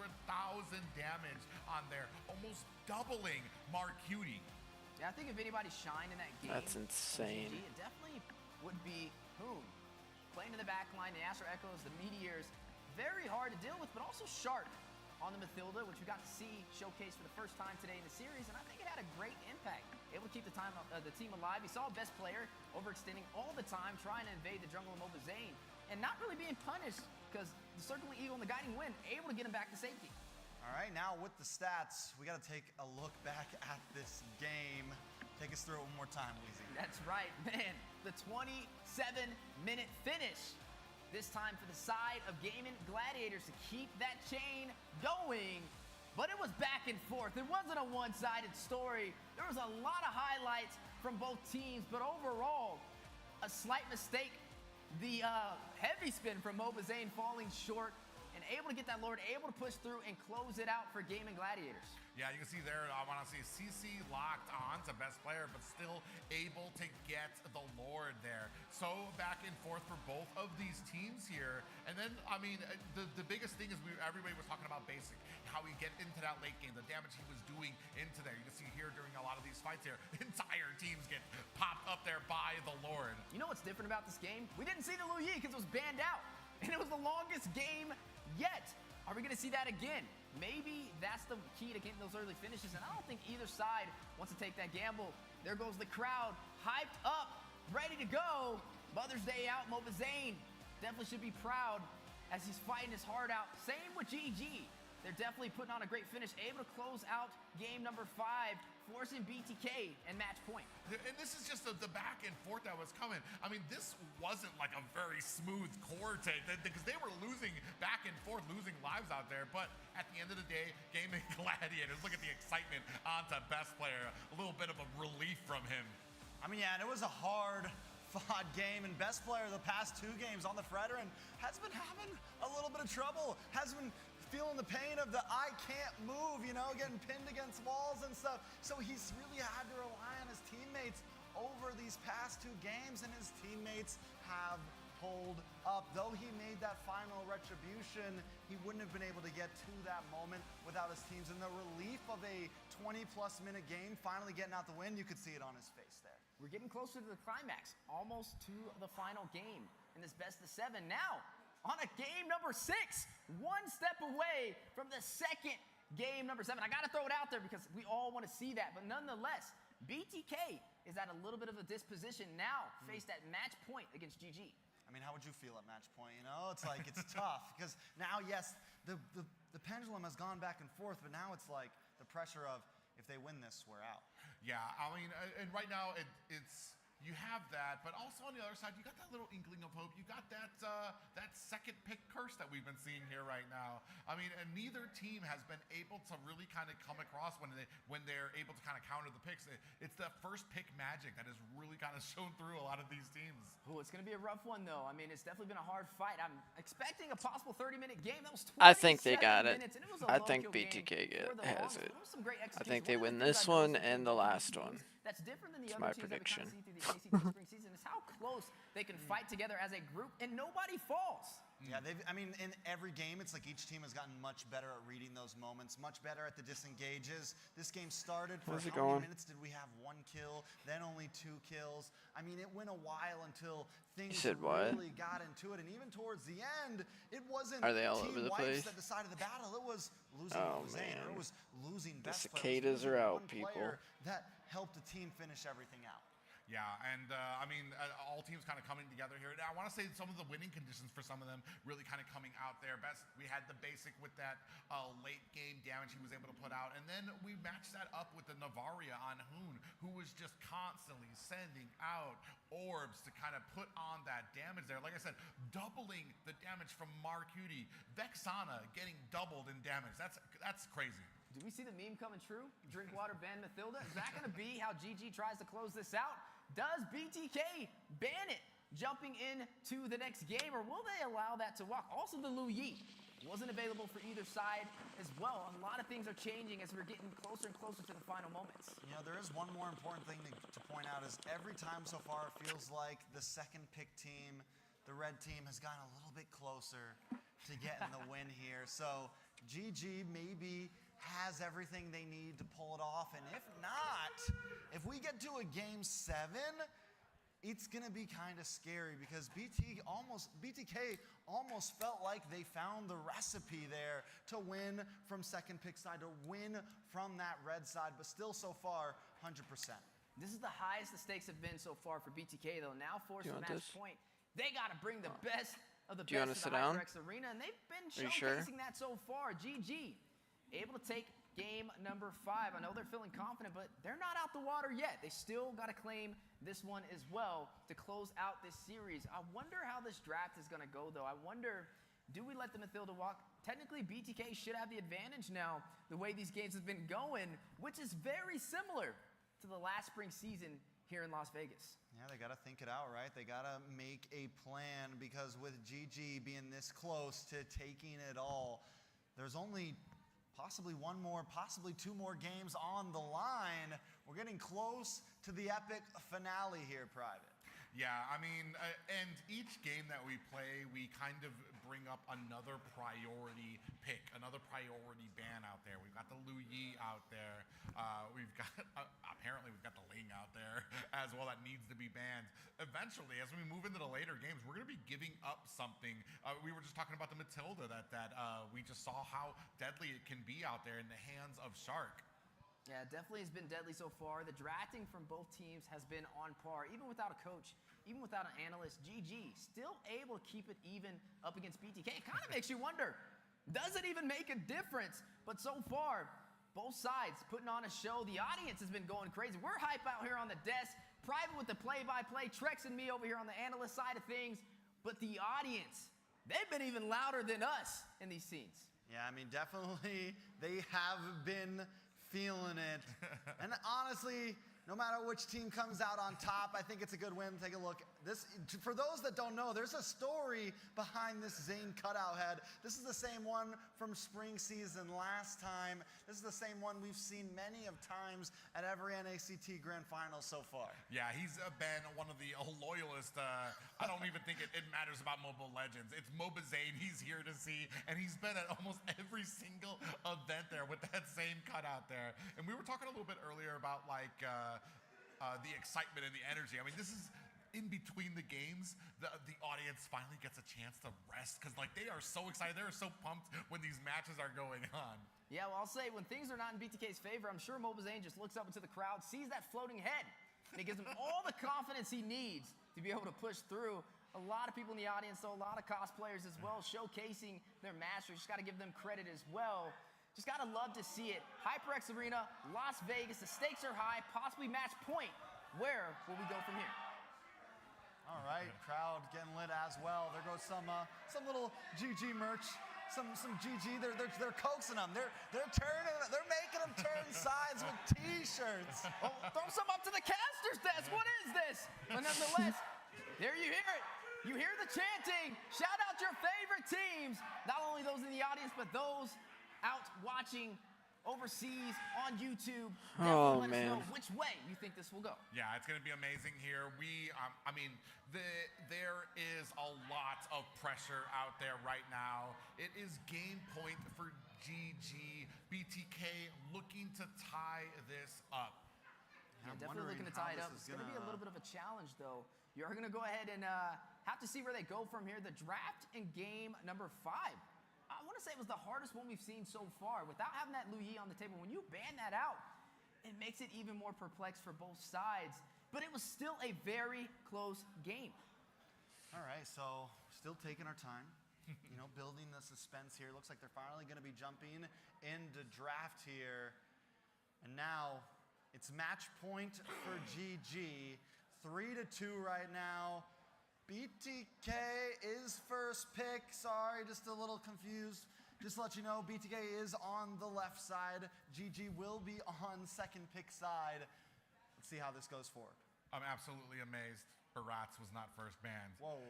Speaker 6: damage on there, almost doubling Mark Cutie.
Speaker 15: Yeah, I think if anybody shined in that game,
Speaker 1: That's insane.
Speaker 15: GG, it definitely would be Hoon. Playing in the back line, the Astro Echoes, the Meteors, very hard to deal with, but also Shark on the Mathilda, which we got to see showcased for the first time today in the series, and I think it had a great impact. Able to keep the team alive. He saw a best player overextending all the time, trying to invade the jungle of Mobazane, and not really being punished because the Circling Eagle and the Guiding Wind able to get him back to safety.
Speaker 14: All right, now with the stats, we got to take a look back at this game. Take us through it one more time, Weezy.
Speaker 15: That's right, man. The 27-minute finish. This time for the side of Gaming Gladiators to keep that chain going. But it was back and forth. It wasn't a one-sided story. There was a lot of highlights from both teams, but overall, a slight mistake. The heavy spin from Mobazane falling short and able to get that Lord, able to push through and close it out for Gaming Gladiators.
Speaker 6: Yeah, you can see there, I want to see CC locked on to best player, but still able to get the Lord there. So back and forth for both of these teams here. And then, I mean, the biggest thing is everybody was talking about basic, how he get into that late game, the damage he was doing into there. You can see here during a lot of these fights here, entire teams get popped up there by the Lord.
Speaker 15: You know what's different about this game? We didn't see the Lu Yi because it was banned out. And it was the longest game yet. Are we going to see that again? Maybe that's the key to getting those early finishes, and I don't think either side wants to take that gamble. There goes the crowd, hyped up, ready to go. Mother's Day out, Mobazane definitely should be proud as he's fighting his heart out. Same with GG. They're definitely putting on a great finish, able to close out game number 5, forcing BTK and match point.
Speaker 6: And this is just the back and forth that was coming. I mean, this wasn't like a very smooth core take because they were losing back and forth, losing lives out there. But at the end of the day, Gaming Gladiators, look at the excitement onto best player. A little bit of a relief from him.
Speaker 14: I mean, yeah, and it was a hard-fought game, and best player the past 2 games on the Fredrin has been having a little bit of trouble, has been feeling the pain of the I can't move, you know, getting pinned against walls and stuff. So he's really had to rely on his teammates over these past 2 games, and his teammates have pulled up. Though he made that final retribution, he wouldn't have been able to get to that moment without his teams. And the relief of a 20-plus minute game finally getting out the win, you could see it on his face there.
Speaker 15: We're getting closer to the climax, almost to the final game in this best of 7. Now, on a game number 6, one step away from the second game number 7. I got to throw it out there because we all want to see that. But nonetheless, BTK is at a little bit of a disposition now, faced at match point against GG.
Speaker 14: I mean, how would you feel at match point? You know, it's like, it's tough because now, yes, the pendulum has gone back and forth, but now it's like the pressure of if they win this, we're out.
Speaker 6: Yeah, I mean, and right now it's you have that, but also on the other side, you got that little inkling of hope. You got that that second pick curse that we've been seeing here right now. I mean, and neither team has been able to really kind of come across when they're able to kind of counter the picks. It's that first pick magic that has really kind of shown through a lot of these teams.
Speaker 15: Oh, it's going to be a rough one, though. I mean, it's definitely been a hard fight. I'm expecting a possible 30-minute game. That was 27
Speaker 1: I think they got it.
Speaker 15: minutes, and it was a
Speaker 1: I think
Speaker 15: low-kill
Speaker 1: BTK
Speaker 15: game for the
Speaker 1: has
Speaker 15: longest.
Speaker 1: it.
Speaker 15: There was some great
Speaker 1: I
Speaker 15: execution.
Speaker 1: think they
Speaker 15: One of
Speaker 1: win
Speaker 15: the things
Speaker 1: this
Speaker 15: I
Speaker 1: one
Speaker 15: noticed
Speaker 1: and the last one.
Speaker 15: that's different than the
Speaker 1: It's
Speaker 15: other
Speaker 1: my
Speaker 15: teams that we kind
Speaker 1: prediction.
Speaker 15: of see through the ACT spring season is how close they can fight together as a group and nobody falls.
Speaker 14: Yeah, I mean, in every game, it's like each team has gotten much better at reading those moments, much better at the disengages. This game started for
Speaker 1: How's it
Speaker 14: how many
Speaker 1: going?
Speaker 14: minutes did we have? 1 kill, then only 2 kills. I mean, it went a while until things
Speaker 1: said what?
Speaker 14: really got into it, and even towards the end, it wasn't
Speaker 1: Are they all
Speaker 14: team
Speaker 1: over the
Speaker 14: wipes
Speaker 1: place?
Speaker 14: that decided the battle. It was losing
Speaker 1: Oh,
Speaker 14: Zane, or
Speaker 1: man.
Speaker 14: it was losing
Speaker 1: The
Speaker 14: best player. It was
Speaker 1: cicadas
Speaker 14: losing
Speaker 1: are out,
Speaker 14: one
Speaker 1: people.
Speaker 14: player that helped the team finish everything out.
Speaker 6: Yeah, and I mean, all teams kind of coming together here. I want to say some of the winning conditions for some of them really kind of coming out there. Best, we had the basic with that late game damage he was able to put out, and then we matched that up with the Navaria on Hoon, who was just constantly sending out orbs to kind of put on that damage there. Like I said, doubling the damage from Marcuti. Vexana getting doubled in damage. That's crazy.
Speaker 15: Do we see the meme coming true? Drink water, ban Mathilda? Is that going to be how GG tries to close this out? Does BTK ban it jumping into the next game, or will they allow that to walk? Also, the Lu Yi wasn't available for either side as well. A lot of things are changing as we're getting closer and closer to the final moments.
Speaker 14: You know, there is one more important thing to point out is every time so far it feels like the second pick team, the red team, has gotten a little bit closer to getting the win here. So GG maybe has everything they need to pull it off, and if not, if we get to a game 7, it's gonna be kind of scary because BTK almost felt like they found the recipe there to win from second pick side, to win from that red side, but still so far 100%.
Speaker 15: This is the highest the stakes have been so far for BTK, though. Now forced to
Speaker 1: want
Speaker 15: match
Speaker 1: this?
Speaker 15: point. They got to bring the best of the
Speaker 1: Do you wanna
Speaker 15: best to
Speaker 1: sit
Speaker 15: the
Speaker 1: down?
Speaker 15: HyperX Arena, and they've been
Speaker 1: Are you sure?
Speaker 15: showcasing that so far. GG able to take game number 5. I know they're feeling confident, but they're not out the water yet. They still got to claim this one as well to close out this series. I wonder how this draft is going to go, though. I wonder, do we let the Mathilda walk? Technically, BTK should have the advantage now, the way these games have been going, which is very similar to the last spring season here in Las Vegas.
Speaker 14: Yeah, they got to think it out, right? They got to make a plan because with GG being this close to taking it all, there's only possibly one more, possibly 2 more games on the line. We're getting close to the epic finale here, Private.
Speaker 6: Yeah, I mean, and each game that we play, we kind of bring up another priority pick, another priority ban out there. We've got the Lu Yi out there. We've got, apparently we've got the Ling out there as well that needs to be banned. Eventually, as we move into the later games, we're going to be giving up something. We were just talking about the Matilda that we just saw how deadly it can be out there in the hands of Shark.
Speaker 15: Yeah, it definitely has been deadly so far. The drafting from both teams has been on par. Even without a coach, even without an analyst, GG still able to keep it even up against BTK. It kind of makes you wonder, does it even make a difference? But so far, both sides putting on a show. The audience has been going crazy. We're hype out here on the desk. Private with the play-by-play, Trex and me over here on the analyst side of things. But the audience, they've been even louder than us in these scenes.
Speaker 14: Yeah, I mean, definitely they have been feeling it. And honestly, no matter which team comes out on top, I think it's a good win. Take a look. This, for those that don't know, there's a story behind this Zane cutout head. This is the same one from spring season last time. This is the same one we've seen many of times at every NACT Grand Final so far.
Speaker 6: Yeah, he's been one of the loyalist. I don't even think it matters about Mobile Legends. It's Moba Zane he's here to see, and he's been at almost every single event there with that same cutout there. And we were talking a little bit earlier about like the excitement and the energy. I mean, this is in between the games, the audience finally gets a chance to rest because like they are so excited. They're so pumped when these matches are going on.
Speaker 15: Yeah, well, I'll say when things are not in BTK's favor, I'm sure Mobazane just looks up into the crowd, sees that floating head, and it gives him all the confidence he needs to be able to push through. A lot of people in the audience, though, a lot of cosplayers as well, showcasing their mastery. Just got to give them credit as well. Just got to love to see it. HyperX Arena, Las Vegas, the stakes are high, possibly match point. Where will we go from here?
Speaker 14: All right, crowd getting lit as well. There goes some little GG merch, some GG. They're coaxing them. They're making them turn sides with T-shirts.
Speaker 15: Oh, throw some up to the caster's desk. What is this? But nonetheless, there you hear it. You hear the chanting. Shout out your favorite teams. Not only those in the audience, but those out watching overseas on YouTube.
Speaker 1: Oh,
Speaker 15: Definitely let us
Speaker 1: man.
Speaker 15: know which way you think this will go.
Speaker 6: Yeah, it's going to be amazing here. I mean, there is a lot of pressure out there right now. It is game point for GG. BTK looking to tie this up.
Speaker 15: Yeah, definitely looking to tie it up. It's going to be a little bit of a challenge, though. You're going to go ahead and have to see where they go from here. The draft in game number 5. I want to say it was the hardest one we've seen so far. Without having that Lu Yi on the table, when you ban that out, it makes it even more perplexed for both sides. But it was still a very close game.
Speaker 14: All right, so still taking our time. You know, building the suspense here. Looks like they're finally going to be jumping into draft here. And now it's match point for GG. 3-2 right now. BTK is first pick. Sorry, just a little confused. Just to let you know, BTK is on the left side. GG will be on second pick side. Let's see how this goes forward.
Speaker 6: I'm absolutely amazed Barats was not first banned.
Speaker 14: Whoa.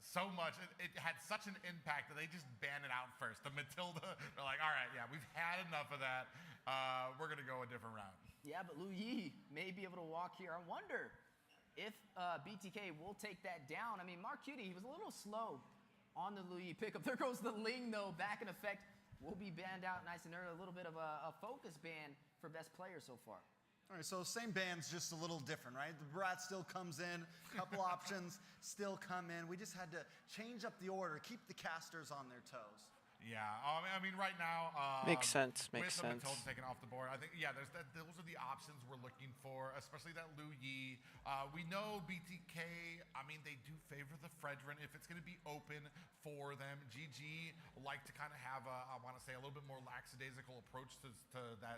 Speaker 6: So much. It had such an impact that they just banned it out first. The Matilda, they're like, all right, yeah, we've had enough of that. We're going to go a different route.
Speaker 15: Yeah, but Lu Yi may be able to walk here. I wonder if BTK will take that down. I mean, Mark Cutie, he was a little slow on the Lu Yi pickup. There goes the Ling, though, back in effect. Will be banned out nice and early. A little bit of a focus ban for best player so far.
Speaker 14: All right, so same band's just a little different, right? The Brat still comes in, couple options still come in. We just had to change up the order, keep the casters on their toes.
Speaker 6: Yeah, I mean, right now,
Speaker 1: Makes sense, makes
Speaker 6: with the
Speaker 1: sense.
Speaker 6: Matilda taken off the board, I think, yeah, those are the options we're looking for, especially that Lu Yi. We know BTK, I mean, they do favor the Fredrin if it's going to be open for them. GG like to kind of have, I want to say, a little bit more lackadaisical approach to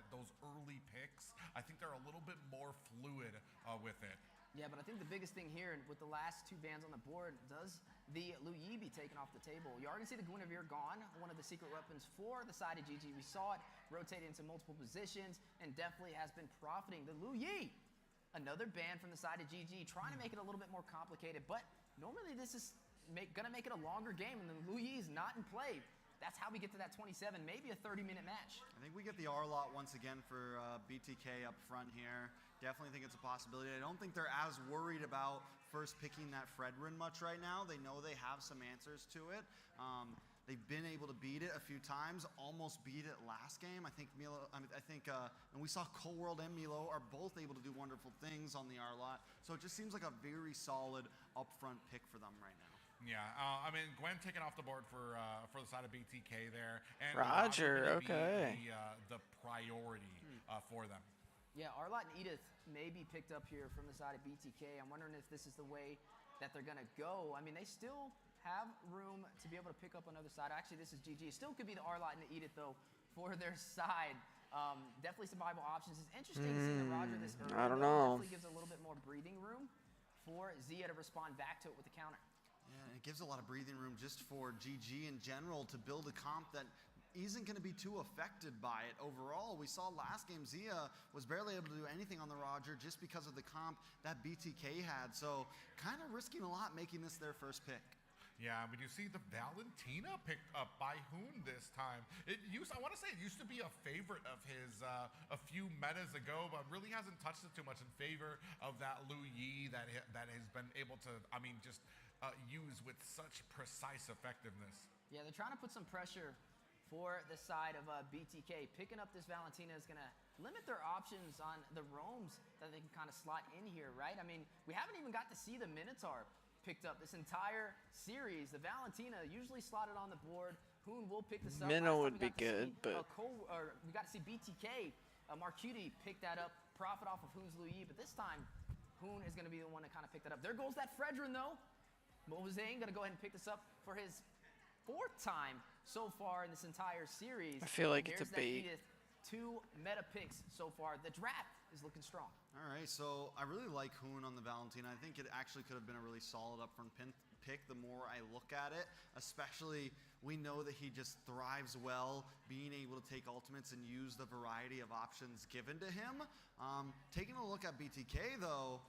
Speaker 6: those early picks. I think they're a little bit more fluid with it.
Speaker 15: Yeah, but I think the biggest thing here, with the last 2 bans on the board, does the Lu Yi be taken off the table? You are going to see the Guinevere gone, one of the secret weapons for the side of GG. We saw it rotate into multiple positions and definitely has been profiting. The Lu Yi, another ban from the side of GG, trying to make it a little bit more complicated, but normally this is going to make it a longer game, and the Lu Yi is not in play. That's how we get to that 27, maybe a 30-minute match.
Speaker 14: I think we get the R-Lot once again for BTK up front here. Definitely think it's a possibility. I don't think they're as worried about first picking that Fredrin much right now. They know they have some answers to it. They've been able to beat it a few times, almost beat it last game. I think Milo, and we saw Cold World and Milo are both able to do wonderful things on the R-Lot. So it just seems like a very solid upfront pick for them right now.
Speaker 6: Yeah, I mean, Gwen taken off the board for the side of BTK there. And
Speaker 1: Roger,
Speaker 6: gonna be
Speaker 1: okay.
Speaker 6: The priority for them.
Speaker 15: Yeah, R-Lot and Edith may be picked up here from the side of BTK. I'm wondering if this is the way that they're going to go. I mean, they still have room to be able to pick up another side. Actually, this is GG. Still could be the R-Lot and the Edith, though, for their side. Definitely some viable options. It's interesting to see the Roger this early.
Speaker 1: I don't
Speaker 15: though.
Speaker 1: know.
Speaker 15: Definitely gives a little bit more breathing room for Zia to respond back to it with the counter.
Speaker 14: Yeah, and it gives a lot of breathing room just for GG in general to build a comp that isn't going to be too affected by it overall. We saw last game Zia was barely able to do anything on the Roger just because of the comp that BTK had. So kind of risking a lot making this their first pick.
Speaker 6: Yeah, but you see the Valentina picked up by Hoon this time. I want to say it used to be a favorite of his a few metas ago, but really hasn't touched it too much in favor of that Lu Yi that has been able to, I mean, just use with such precise effectiveness.
Speaker 15: Yeah, they're trying to put some pressure for the side of BTK. Picking up this Valentina is going to limit their options on the roams that they can kind of slot in here, right? I mean, we haven't even got to see the Minotaur picked up this entire series. The Valentina usually slotted on the board. Hoon will pick this up.
Speaker 1: Minnow would be good, but
Speaker 15: we got to see BTK, Marcuti pick that up, profit off of Hoon's Lu Yi, but this time Hoon is going to be the one to kind of pick that up. There goes that Fredrin, though. Mozane going to go ahead and pick this up for his 4th time so far in this entire series.
Speaker 1: I feel like it's a
Speaker 15: There's that
Speaker 1: bait.
Speaker 15: Edith, 2 meta picks so far. The draft is looking strong.
Speaker 14: All right, so I really like Hoon on the Valentina. I think it actually could have been a really solid upfront pick the more I look at it. Especially, we know that he just thrives well being able to take ultimates and use the variety of options given to him. Taking a look at BTK, though,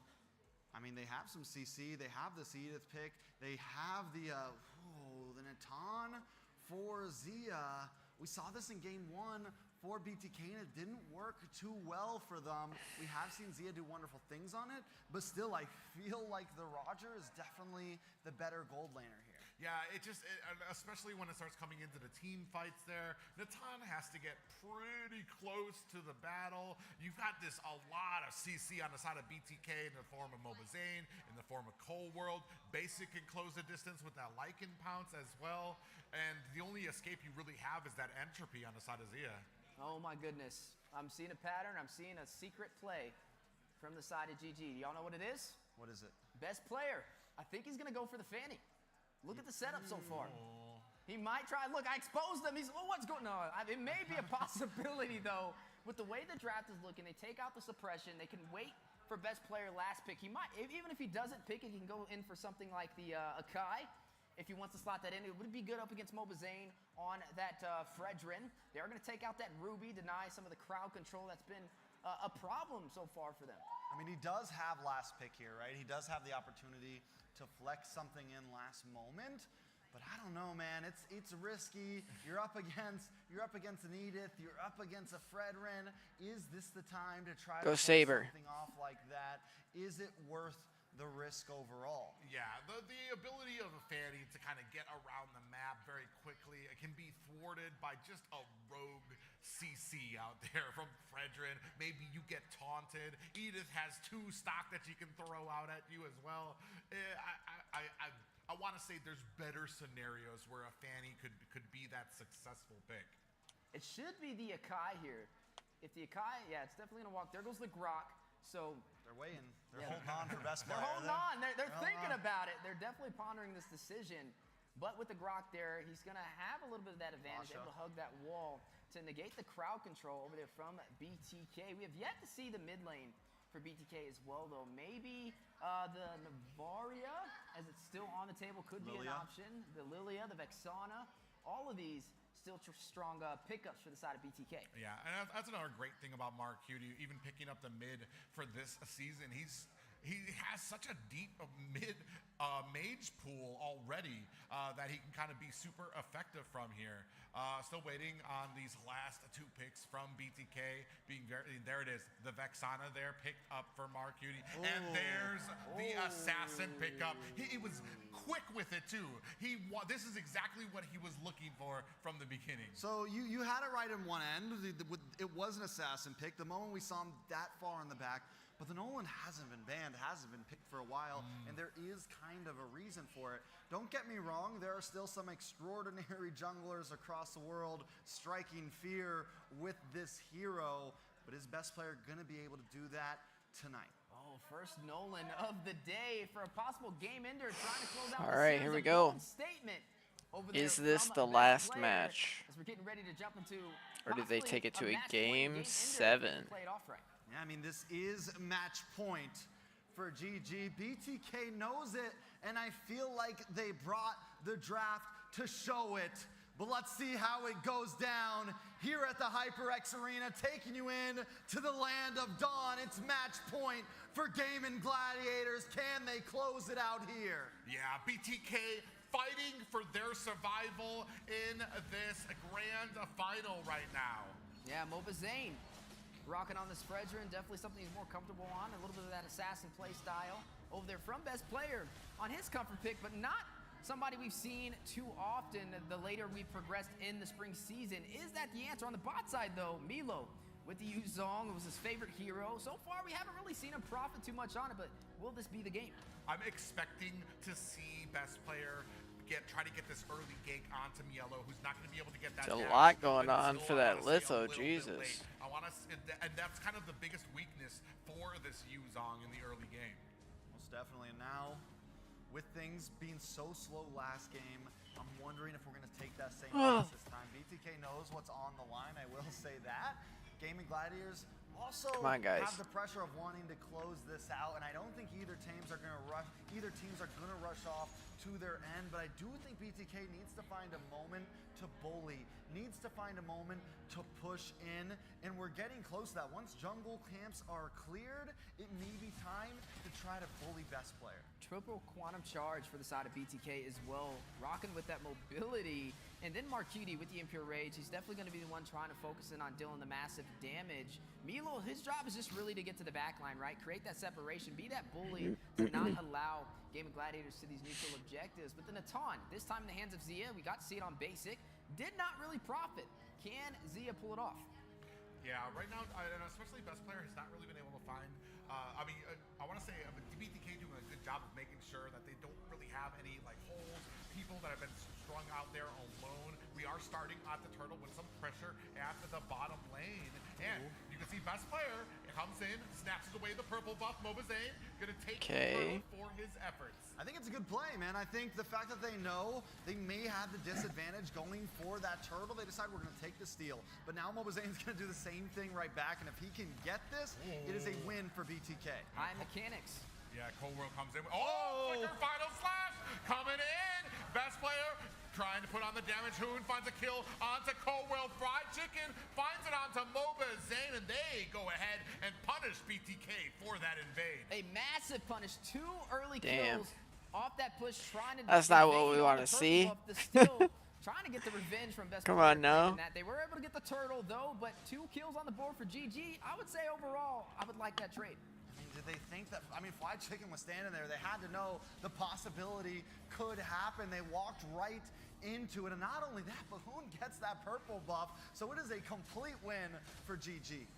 Speaker 14: I mean, they have some CC. They have this Edith pick. They have the Natan for Zia. We saw this in game 1 for BTK, and it didn't work too well for them. We have seen Zia do wonderful things on it, but still, I feel like the Roger is definitely the better gold laner here.
Speaker 6: Yeah, especially when it starts coming into the team fights there, Natan has to get pretty close to the battle. You've got a lot of CC on the side of BTK in the form of Mobazane, in the form of Cold World. Basic can close the distance with that Lycan pounce as well. And the only escape you really have is that entropy on the side of Zia.
Speaker 15: Oh my goodness. I'm seeing a pattern. I'm seeing a secret play from the side of GG. Y'all know what it is?
Speaker 14: What is it?
Speaker 15: Best player. I think he's going to go for the Fanny. Look at the setup so far. He might try. Look, I exposed him. He's, well, what's going on? It may be a possibility, though. With the way the draft is looking, they take out the suppression. They can wait for best player last pick. He might, even if he doesn't pick it, he can go in for something like the Akai. If he wants to slot that in, it would be good up against Mobazane on that Fredrin. They are going to take out that Ruby, deny some of the crowd control. That's been a problem so far for them.
Speaker 14: I mean, he does have last pick here, right? He does have the opportunity to flex something in last moment, but I don't know, man. It's risky. You're up against an Edith. You're up against a Fredrin. Is this the time to try to pull something off like that? Is it worth the risk overall?
Speaker 6: Yeah, the ability of a Fanny to kind of get around the map very quickly, it can be thwarted by just a rogue CC out there from Fredrin. Maybe you get taunted. Edith has 2 stock that she can throw out at you as well. I want to say there's better scenarios where a Fanny could be that successful pick.
Speaker 15: It should be the Akai here. If the Akai, yeah, it's definitely going to walk. There goes the Grok. So
Speaker 14: they're waiting. They're holding on for best player.
Speaker 15: They're holding on. They're thinking about it. They're definitely pondering this decision. But with the Grok there, he's going to have a little bit of that advantage, able to hug that wall to negate the crowd control over there from BTK. We have yet to see the mid lane for BTK as well, though. Maybe the Navaria, as it's still on the table, could be an option. The Lilia, the Vexana, all of these still strong pickups for the side of BTK.
Speaker 6: Yeah, and that's another great thing about Mark Cutie, even picking up the mid for this season. He has such a deep mid mage pool already that he can kind of be super effective from here. Still waiting on these last 2 picks from BTK. There it is, the Vexana there picked up for Mark Cutie. And there's the assassin pickup. He was quick with it too. This is exactly what he was looking for from the beginning.
Speaker 14: So you had it right in one end. It was an assassin pick. The moment we saw him that far in the back, but the Nolan hasn't been banned, hasn't been picked for a while, and there is kind of a reason for it. Don't get me wrong, there are still some extraordinary junglers across the world striking fear with this hero, but is best player going to be able to do that tonight?
Speaker 15: Oh, first Nolan of the day for a possible game ender, trying to close out
Speaker 1: All right, here we go.
Speaker 15: Statement over
Speaker 1: Is this the last match?
Speaker 15: As we're getting ready to jump into,
Speaker 1: or did they take it to a game 7?
Speaker 15: Play it off right.
Speaker 14: Yeah, I mean, this is match point for GG. BTK knows it, and I feel like they brought the draft to show it. But let's see how it goes down here at the HyperX Arena, taking you in to the land of dawn. It's match point for Gaming Gladiators. Can they close it out here?
Speaker 6: Yeah, BTK fighting for their survival in this grand final right now.
Speaker 15: Yeah, Mobazane rocking on this Fredrin, definitely something he's more comfortable on. A little bit of that assassin play style over there from best player on his comfort pick, but not somebody we've seen too often the later we progressed in the spring season. Is that the answer? On the bot side, though, Milo with the Yuzong, it was his favorite hero. So far, we haven't really seen him profit too much on it, but will this be the game?
Speaker 6: I'm expecting to see best player try to get this early gank onto Mielo, who's not going to be able to get that.
Speaker 1: There's a lot going on for that Litho, Jesus.
Speaker 6: I want to, and that's kind of the biggest weakness for this Yuzong in the early game.
Speaker 14: Most definitely. And now, with things being so slow last game, I'm wondering if we're going to take that same pace this time. BTK knows what's on the line, I will say that. Gaming Gladiators also have the pressure of wanting to close this out, and I don't think either teams are going to rush. Either teams are going to rush off to their end, but I do think BTK needs to find a moment to bully, needs to find a moment to push in, and we're getting close to that. Once jungle camps are cleared, it may be time to try to bully best player.
Speaker 15: triple quantum charge for the side of BTK as well, rocking with that mobility. And then Marcuti with the Impure Rage, he's definitely going to be the one trying to focus in on dealing the massive damage. Milo, his job is just really to get to the back line, right? Create that separation, be that bully to not allow Game of Gladiators to these neutral objectives. But the Natan, this time in the hands of Zia, we got to see it on basic, did not really profit. Can Zia pull it off?
Speaker 6: Yeah, right now, and especially best player has not really been able to find. I want to say BTK doing a good job of making sure that they don't really have any like holes, people that have been strung out there alone. We are starting at the turtle with some pressure at the bottom lane, and you can see best player comes in, snatches away the purple buff. Mobazane gonna take the turtle for his efforts.
Speaker 14: I think it's a good play, man. I think the fact that they know they may have the disadvantage going for that turtle, they decide we're going to take the steal. But now Mobazane's going to do the same thing right back, and if he can get this, it is a win for BTK.
Speaker 15: High mechanics.
Speaker 6: Yeah, Cold World comes in. Flicker final slash coming in. Best player trying to put on the damage. Hoon finds a kill onto Cold World. Fried Chicken finds it onto Mobazane, and they go ahead and punish BTK for that invade.
Speaker 15: A massive punish. 2 early kills off that push, trying to.
Speaker 1: That's not what we want to see.
Speaker 15: Trying to get the revenge from best
Speaker 1: Come
Speaker 15: player
Speaker 1: on now.
Speaker 15: They were able to get the turtle though, but 2 kills on the board for GG. I would say overall, I would like that trade.
Speaker 14: Did they think that, Fried Chicken was standing there. They had to know the possibility could happen. They walked right into it. And not only that, Bahoon gets that purple buff. So it is a complete win for GG.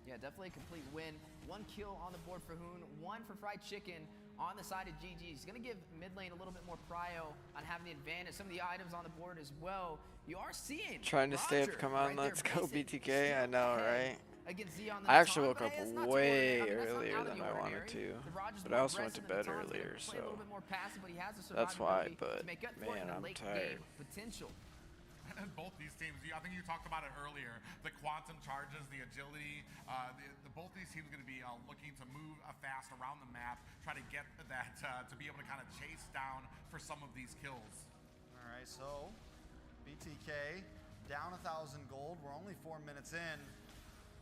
Speaker 15: Yeah, definitely a complete win. 1 kill on the board for Hoon, 1 for Fried Chicken on the side of GG. He's going to give mid lane a little bit more prio on having the advantage. Some of the items on the board as well. You are seeing
Speaker 1: Trying to stay up.
Speaker 15: Roger
Speaker 1: Come on,
Speaker 15: right
Speaker 1: let's
Speaker 15: there,
Speaker 1: go
Speaker 15: basic
Speaker 1: BTK. I know, right?
Speaker 15: Against Zia on the
Speaker 1: I actually
Speaker 15: Natan,
Speaker 1: woke
Speaker 15: but
Speaker 1: up
Speaker 15: hey, it's not too
Speaker 1: way
Speaker 15: early. I mean, that's not
Speaker 1: earlier
Speaker 15: out of
Speaker 1: than
Speaker 15: the
Speaker 1: I wanted
Speaker 15: ordinary.
Speaker 1: to,
Speaker 15: The Rogers
Speaker 1: but
Speaker 15: more
Speaker 1: I also went to
Speaker 15: aggressive
Speaker 1: bed
Speaker 15: than the Natan's
Speaker 1: earlier,
Speaker 15: gonna play
Speaker 1: so
Speaker 15: a little bit more passive, but he has the
Speaker 1: that's why.
Speaker 15: survivability
Speaker 1: But
Speaker 15: to make up for it in
Speaker 1: man,
Speaker 15: the
Speaker 1: I'm
Speaker 15: late
Speaker 1: tired.
Speaker 15: game potential.
Speaker 6: And both these teams, I think you talked about it earlier, the quantum charges, the agility, both these teams are going to be looking to move fast around the map, try to get that, to be able to kind of chase down for some of these kills.
Speaker 14: All right, so BTK down 1,000 gold. We're only 4 minutes in.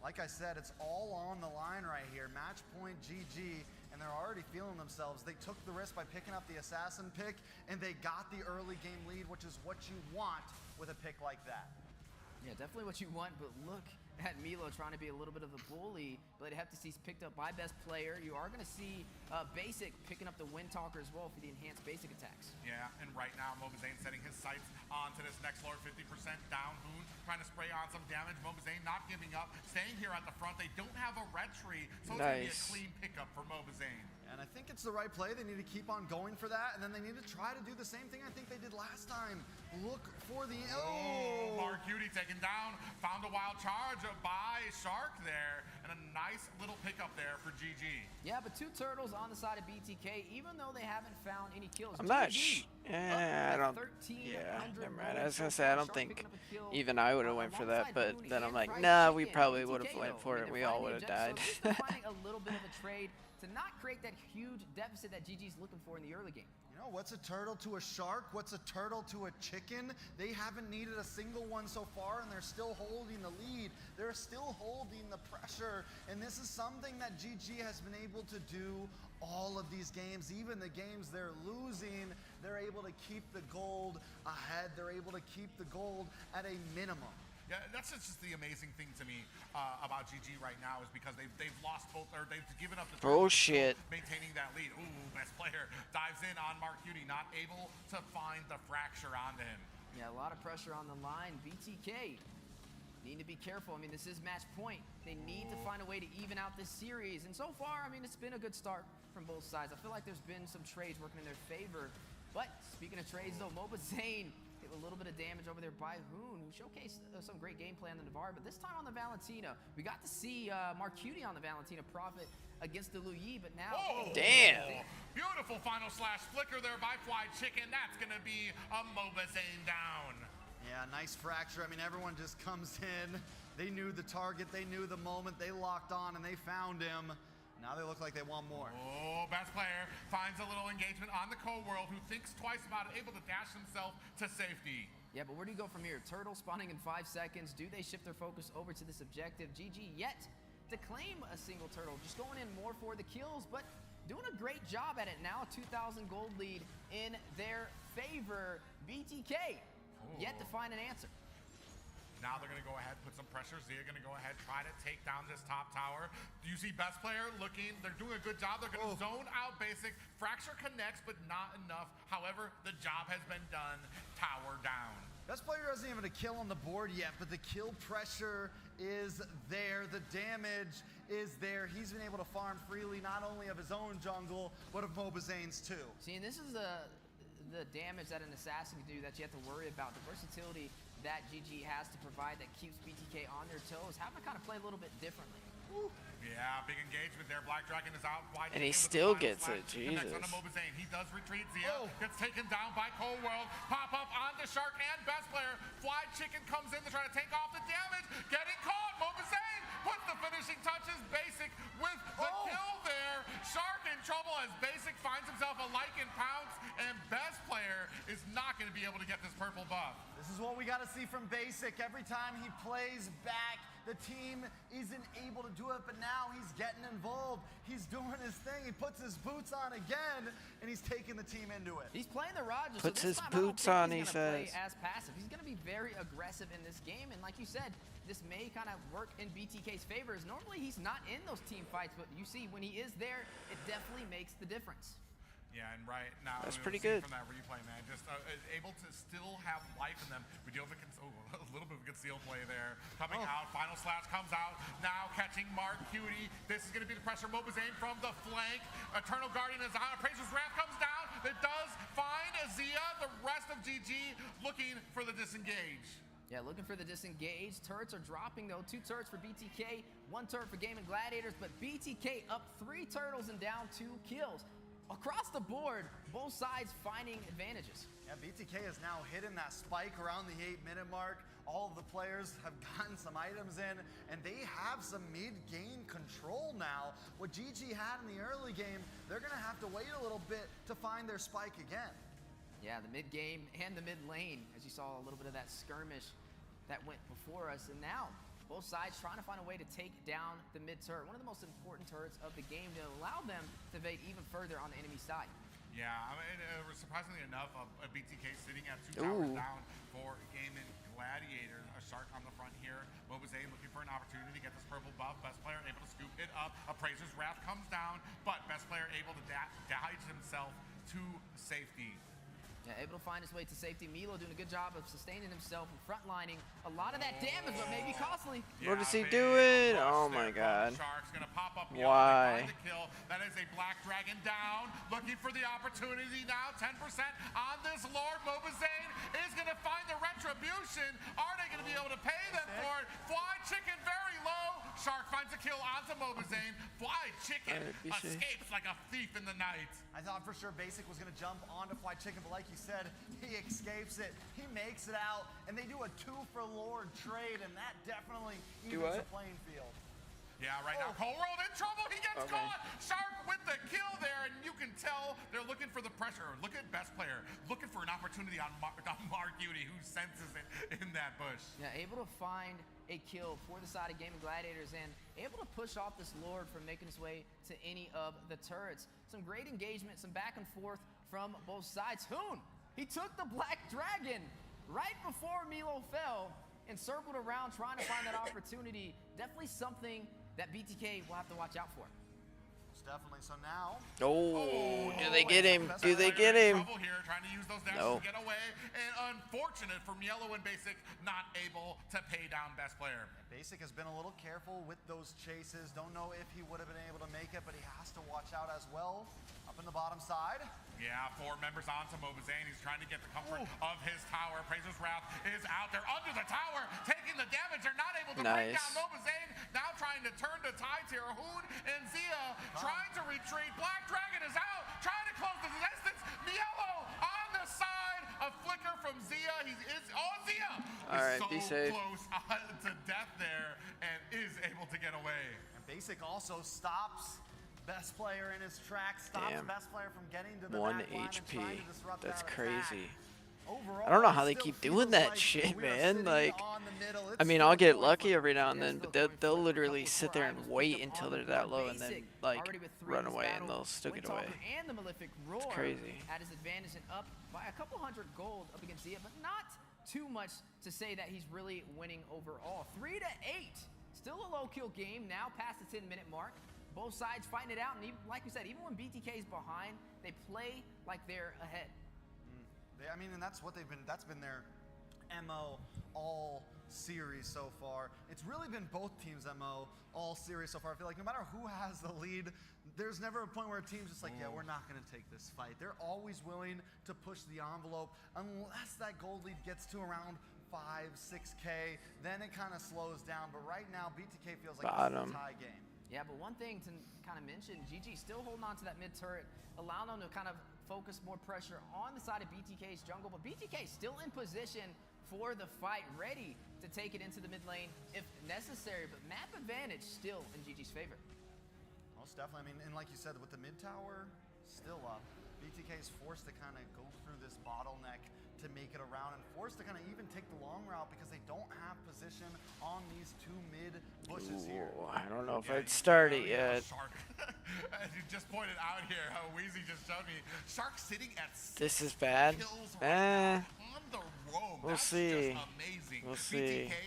Speaker 14: Like I said, it's all on the line right here. Match point GG, and they're already feeling themselves. They took the risk by picking up the assassin pick, and they got the early game lead, which is what you want with a pick like that.
Speaker 15: Yeah, definitely what you want, but look at Milo trying to be a little bit of a bully. But Heptacy's picked up by best player. You are going to see Basic picking up the Wind Talker as well for the enhanced basic attacks.
Speaker 6: Yeah, and right now Mobazane setting his sights onto this next floor, 50% down. Hoon trying to spray on some damage. Mobazane not giving up, staying here at the front. They don't have a red tree, so it's going to be a clean pickup for Mobazane.
Speaker 14: And I think it's the right play. They need to keep on going for that, and then they need to try to do the same thing I think they did last time. Look for the...
Speaker 6: Oh! Marcuti taken down. Found a wild charge by Shark there, and a nice little pickup there for GG.
Speaker 15: Yeah, but 2 turtles on the side of BTK, even though they haven't found any kills.
Speaker 1: I'm not I don't. Yeah, never mind. I was gonna say I don't think even I would have went for that, but then I'm like, nah, we probably would have went for it. We all would have died.
Speaker 15: So finding a little bit of a trade to not create that huge deficit that GG's looking for in the early game.
Speaker 14: You know, what's a turtle to a shark? What's a turtle to a chicken? They haven't needed a single one so far, and they're still holding the lead. They're still holding the pressure, and this is something that GG has been able to do all of these games. Even the games they're losing, they're able to keep the gold ahead. They're able to keep the gold at a minimum.
Speaker 6: Yeah, that's just the amazing thing to me about GG right now is because they've lost both, or they've given up the
Speaker 1: shit.
Speaker 6: Maintaining that lead. Ooh, best player dives in on Marcuti, not able to find the fracture onto him.
Speaker 15: Yeah, a lot of pressure on the line. BTK need to be careful. I mean, this is match point. They need to find a way to even out this series. And so far, I mean, it's been a good start from both sides. I feel like there's been some trades working in their favor. But speaking of trades, though, Mobazane hit a little bit of damage over there by Hoon, who showcased some great gameplay on the Navarre. But this time on the Valentina, we got to see Marcuti on the Valentina profit against the Luyi, but now...
Speaker 6: Oh,
Speaker 1: damn!
Speaker 6: Beautiful final slash flicker there by Fried Chicken. That's going to be a Mobazane down.
Speaker 14: Yeah, nice fracture. I mean, everyone just comes in. They knew the target. They knew the moment. They locked on, and they found him. Now they look like they want more.
Speaker 6: Oh, best player finds a little engagement on the Co-World, who thinks twice about it, able to dash himself to safety.
Speaker 15: Yeah, but where do you go from here? Turtle spawning in 5 seconds. Do they shift their focus over to this objective? GG yet to claim a single turtle, just going in more for the kills, but doing a great job at it. Now a 2,000 gold lead in their favor. BTK yet to find an answer.
Speaker 6: Now they're going to go ahead, put some pressure. Zia going to go ahead, try to take down this top tower. Do you see best player looking? They're doing a good job. They're going to zone out basic. Fracture connects, but not enough. However, the job has been done. Tower down.
Speaker 14: Best player doesn't even have a kill on the board yet, but the kill pressure is there. The damage is there. He's been able to farm freely, not only of his own jungle, but of Mobizane's too.
Speaker 15: See, and this is the damage that an assassin can do that you have to worry about. The versatility that GG has to provide that keeps BTK on their toes, having to kind of play a little bit differently.
Speaker 6: Yeah, big engagement there. Black Dragon is out wide.
Speaker 1: And he still gets it, Jesus.
Speaker 6: On Mobazane. He does retreat. Zia gets taken down by Cold World. Pop up on the Shark and best player. Fly Chicken comes in to try to take off the damage. Getting caught. Mobazane puts the finishing touches. Basic with the kill there. Shark in trouble as Basic finds himself a Lycan pounce, and best player is not going to be able to get this purple buff.
Speaker 14: This is what we got to see from Basic. Every time he plays back, the team isn't able to do it, but now he's getting involved. He's doing his thing. He puts his boots on again, and he's taking the team into it.
Speaker 15: He's playing the Rogers.
Speaker 1: Puts
Speaker 15: so this
Speaker 1: his
Speaker 15: time I don't
Speaker 1: boots
Speaker 15: think
Speaker 1: on,
Speaker 15: he's
Speaker 1: he
Speaker 15: gonna play
Speaker 1: says.
Speaker 15: as passive. He's going to be very aggressive in this game, and like you said, this may kind of work in BTK's favor. As normally he's not in those team fights, but you see when he is there, it definitely makes the difference.
Speaker 6: Yeah, and right now
Speaker 1: That's
Speaker 6: we'll
Speaker 1: pretty
Speaker 6: see
Speaker 1: good.
Speaker 6: from that replay, man. Just able to still have life in them. We deal with a little bit of a concealed play there. Coming out, final slash comes out. Now catching Mark Cutie. This is going to be the pressure. Mobazane from the flank. Eternal Guardian is on. Appraiser's Wrath comes down. It does find Zia. The rest of GG looking for the disengage.
Speaker 15: Yeah, looking for the disengage. Turrets are dropping though. 2 turrets for BTK, 1 turret for Gaming Gladiators, but BTK up 3 turtles and down 2 kills. Across the board, both sides finding advantages.
Speaker 14: Yeah, BTK has now hidden that spike around the 8-minute mark. All of the players have gotten some items in, and they have some mid-game control now. What GG had in the early game, they're gonna have to wait a little bit to find their spike again.
Speaker 15: Yeah, the mid-game and the mid-lane, as you saw a little bit of that skirmish that went before us, and now both sides trying to find a way to take down the mid-turret, one of the most important turrets of the game to allow them to evade even further on the enemy side.
Speaker 6: Yeah, I mean, surprisingly enough, a BTK sitting at 2 towers down for Gaming Gladiators. A Shark on the front here. Mobazane looking for an opportunity to get this purple buff. Best player able to scoop it up. Appraiser's Wrath comes down, but best player able to dodge himself to safety.
Speaker 15: Yeah, able to find his way to safety. Milo doing a good job of sustaining himself and frontlining a lot of that damage, but maybe costly.
Speaker 1: What is he doing? Oh my God.
Speaker 6: Shark's gonna pop up.
Speaker 1: Why?
Speaker 6: The kill. That is a Black Dragon down. Looking for the opportunity now. 10% on this Lord. Mobazane is gonna find the retribution. Are they gonna be able to pay them for it? Fly Chicken very low. Shark finds a kill onto Mobazane. Fly Chicken escapes like a thief in the night.
Speaker 14: I thought for sure Basic was gonna jump onto Fly Chicken, but like you said, he escapes it. He makes it out, and they do a 2 for Lord trade, and that definitely evens the playing field.
Speaker 6: Yeah, right now, Cold World in trouble. He gets caught. Shark with the kill there, and you can tell they're looking for the pressure. Look at best player, looking for an opportunity on Mark Cutie, who senses it in that bush.
Speaker 15: Yeah, able to find a kill for the side of Gaming Gladiators and able to push off this Lord from making his way to any of the turrets. Some great engagement, some back and forth from both sides. Hoon, he took the Black Dragon right before Milo fell and circled around trying to find that opportunity. Definitely something that BTK will have to watch out for.
Speaker 14: Definitely. So now.
Speaker 1: Oh, do they get him? Do they get him?
Speaker 6: Here, trying to use those dashes to get away, and unfortunate from Yellow and Basic, not able to pay down best player.
Speaker 14: Basic has been a little careful with those chases. Don't know if he would have been able to make it, but he has to watch out as well. Up in the bottom side.
Speaker 6: Yeah, 4 members onto Mobazane. He's trying to get the comfort of his tower. Appraiser's Wrath is out there under the tower, taking the damage. They're not able to bring down Mobazane. Now trying to turn the tides here. Hoon and Zia trying to retreat. Black Dragon is out, trying to close the distance. Yellow on the side. A flicker from Zia. Zia
Speaker 1: All right,
Speaker 6: so
Speaker 1: be safe.
Speaker 6: Close to death there and is able to get away.
Speaker 14: And Basic also stops best player in his track, stops best player from getting to the
Speaker 1: 1
Speaker 14: back line and
Speaker 1: HP.
Speaker 14: trying to disrupt
Speaker 1: That's
Speaker 14: that
Speaker 1: crazy.
Speaker 14: attack.
Speaker 1: I don't know how they keep doing that shit, man. Like, I mean, I'll get lucky every now and then, but they'll literally sit there and wait until they're that low and then like run away and they'll still get away.
Speaker 15: And the Malefic Roar
Speaker 1: It's crazy.
Speaker 15: at his advantage and up by a couple hundred gold up against Zia, but not too much to say that he's really winning overall. 3-8. Still a low kill game now past the 10-minute mark. Both sides fighting it out, and even, like we said, even when BTK is behind, they play like they're ahead.
Speaker 14: I mean, and that's what they've been. That's been their MO all series so far. It's really been both teams' MO all series so far. I feel like no matter who has the lead, there's never a point where a team's just like, yeah, we're not going to take this fight. They're always willing to push the envelope unless that gold lead gets to around 5, 6K. Then it kind of slows down. But right now, BTK feels like it's a tie game.
Speaker 15: Yeah, but one thing to kind of mention, GG still holding on to that mid turret, allowing them to kind of focus more pressure on the side of BTK's jungle, but BTK still in position for the fight, ready to take it into the mid lane if necessary, but map advantage still in GG's favor.
Speaker 14: Most definitely. I mean, and like you said, with the mid tower still up, BTK is forced to kind of go through this bottleneck to make it around and forced to kind of even take the long route because they don't have position on these two mid bushes here.
Speaker 1: I don't know if I'd start it yet.
Speaker 6: Shark, as you just pointed out here, how Wheezy just showed me, Shark sitting at 6
Speaker 1: This is bad.
Speaker 6: kills right now on the roam.
Speaker 1: We'll
Speaker 6: That's
Speaker 1: see.
Speaker 6: just amazing.
Speaker 1: We'll see.
Speaker 6: BTK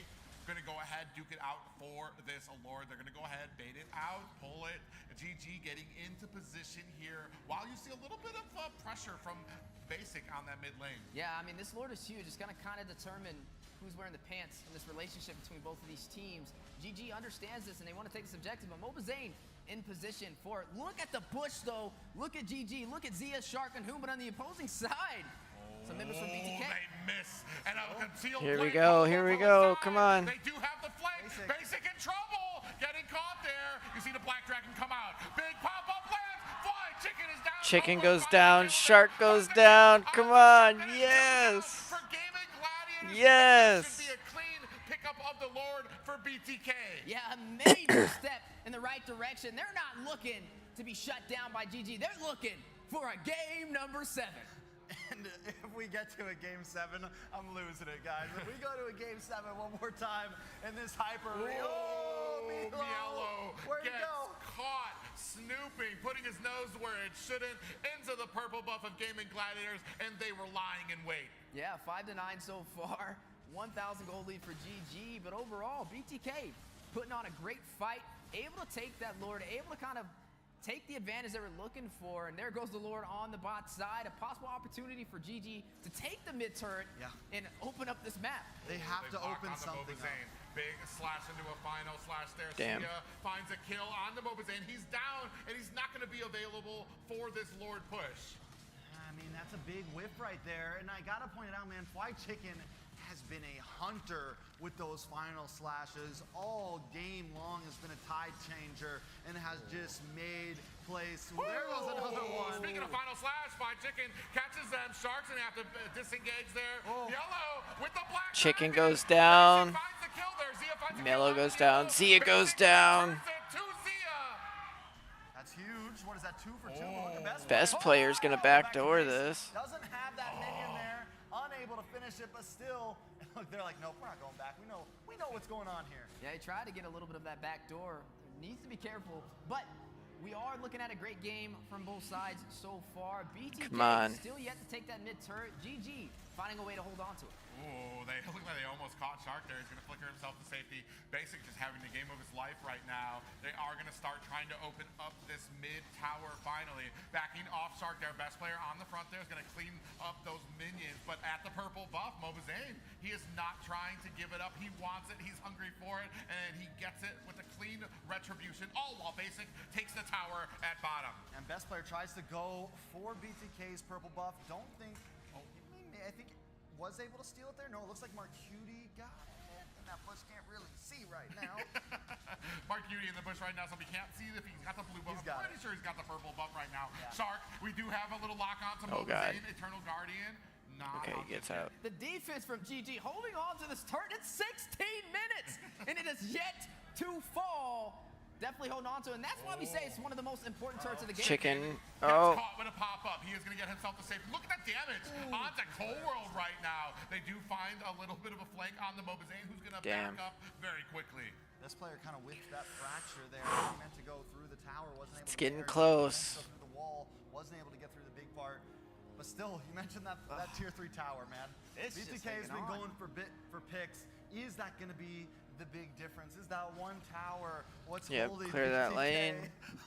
Speaker 6: gonna go ahead, duke it out for this Allure. They're gonna go ahead, bait it out, pull it. GG getting into position here while you see a little bit of pressure from Basic on that mid lane.
Speaker 15: Yeah, I mean, this Lord is huge. It's going to kind of determine who's wearing the pants in this relationship between both of these teams. GG understands this, and they want to take this objective, but Mobazane in position for it. Look at the push, though. Look at GG. Look at Zia, Shark, and Human on the opposing side. Some members from BTK.
Speaker 6: They miss. And a concealed
Speaker 1: Here we
Speaker 6: blade
Speaker 1: go.
Speaker 6: comes
Speaker 1: Here we
Speaker 6: from
Speaker 1: go.
Speaker 6: the side.
Speaker 1: Come on.
Speaker 6: They do have the flank. Basic in trouble. Getting caught there. You see the Black Dragon come out. Big pop-up land. Fly. Chicken is down.
Speaker 1: Chicken goes down. Shark goes down. Come on. Yes. Yes.
Speaker 6: Should be a clean pickup of the Lord for BTK.
Speaker 15: Yeah, a major step in the right direction. They're not looking to be shut down by GG. They're looking for a game number 7.
Speaker 14: And if we get to a game 7, I'm losing it, guys. If we go to a game 7 one more time in this hyper,
Speaker 6: Mielo
Speaker 14: where'd he
Speaker 6: gets
Speaker 14: go?
Speaker 6: caught snooping, putting his nose where it shouldn't, into the purple buff of Gaming Gladiators, and they were lying in wait.
Speaker 15: Yeah, 5-9 so far. 1,000 gold lead for GG, but overall, BTK putting on a great fight, able to take that Lord, able to kind of take the advantage they were looking for, and there goes the Lord on the bot side. A possible opportunity for GG to take the mid turret and open up this map.
Speaker 14: They have to open something up.
Speaker 6: Big slash into a final slash there.
Speaker 1: Damn.
Speaker 6: Sia finds a kill on the Mobazane. He's down, and he's not going to be available for this Lord push.
Speaker 14: I mean, that's a big whiff right there. And I got to point it out, man, Fly Chicken has been a hunter with those final slashes all game long, has been a tide changer and has just made plays. There goes another one.
Speaker 6: Speaking of final slash, Fine Chicken catches them. Sharks and have to disengage there. Yellow with the black.
Speaker 1: Chicken goes down.
Speaker 6: Finds the kill there. Zia finds the
Speaker 1: Melo
Speaker 6: kill
Speaker 1: goes down. Zia goes down.
Speaker 14: That's huge. What is that, 2 for 2? Look at
Speaker 1: Best player's gonna backdoor this.
Speaker 14: Doesn't have that minion there. Unable to finish it, but still, look, they're like, nope, we're not going back. We know what's going on here.
Speaker 15: Yeah, he tried to get a little bit of that back door. Needs to be careful, but we are looking at a great game from both sides so far. BTK
Speaker 1: Come on.
Speaker 15: still yet to take that mid turret. GG finding a way to hold on to it.
Speaker 6: Ooh, they look like they almost caught Shark there. He's going to flicker himself to safety. Basic just having the game of his life right now. They are going to start trying to open up this mid tower finally. Backing off Shark there. Best player on the front there is going to clean up those minions. But at the purple buff, Mobazane, he is not trying to give it up. He wants it. He's hungry for it. And he gets it with a clean retribution. All while Basic takes the tower at bottom.
Speaker 14: And Best Player tries to go for BTK's purple buff. Don't think, I think was able to steal it there. No, it looks like Marcutie got it. And that bush can't really see right now.
Speaker 6: Marcutie in the bush right now, so we can't see if he's got the blue buff. I'm pretty sure he's got the purple buff right now.
Speaker 14: Yeah.
Speaker 6: Shark, we do have a little lock on to
Speaker 1: Oh, God.
Speaker 6: Mobazane, Eternal Guardian. Not
Speaker 1: Okay, he gets out.
Speaker 15: The defense from GG holding on to this turret. It's 16 minutes, and it is yet to fall. definitely holding on to it. And that's why we say it's one of the most important turrets of the game.
Speaker 1: Chicken.
Speaker 6: Gets
Speaker 1: Oh.
Speaker 6: caught with a pop-up. He is going to get himself the safe. Look at that damage onto Cold World right now. They do find a little bit of a flank on the Mobazane, who's going to back up very quickly.
Speaker 14: This player kind of whiffed that fracture there. He meant to go through the tower, wasn't able
Speaker 1: It's
Speaker 14: to
Speaker 1: getting
Speaker 14: get there.
Speaker 1: close.
Speaker 14: Through the wall, wasn't able to get through the big part. But still, you mentioned that tier 3 tower, man.
Speaker 15: It's just
Speaker 14: BTK has
Speaker 15: hanging
Speaker 14: been
Speaker 15: on.
Speaker 14: going for picks. Is that going to be the big difference? Is that one tower what's holding
Speaker 1: clear that
Speaker 14: BTK
Speaker 1: lane.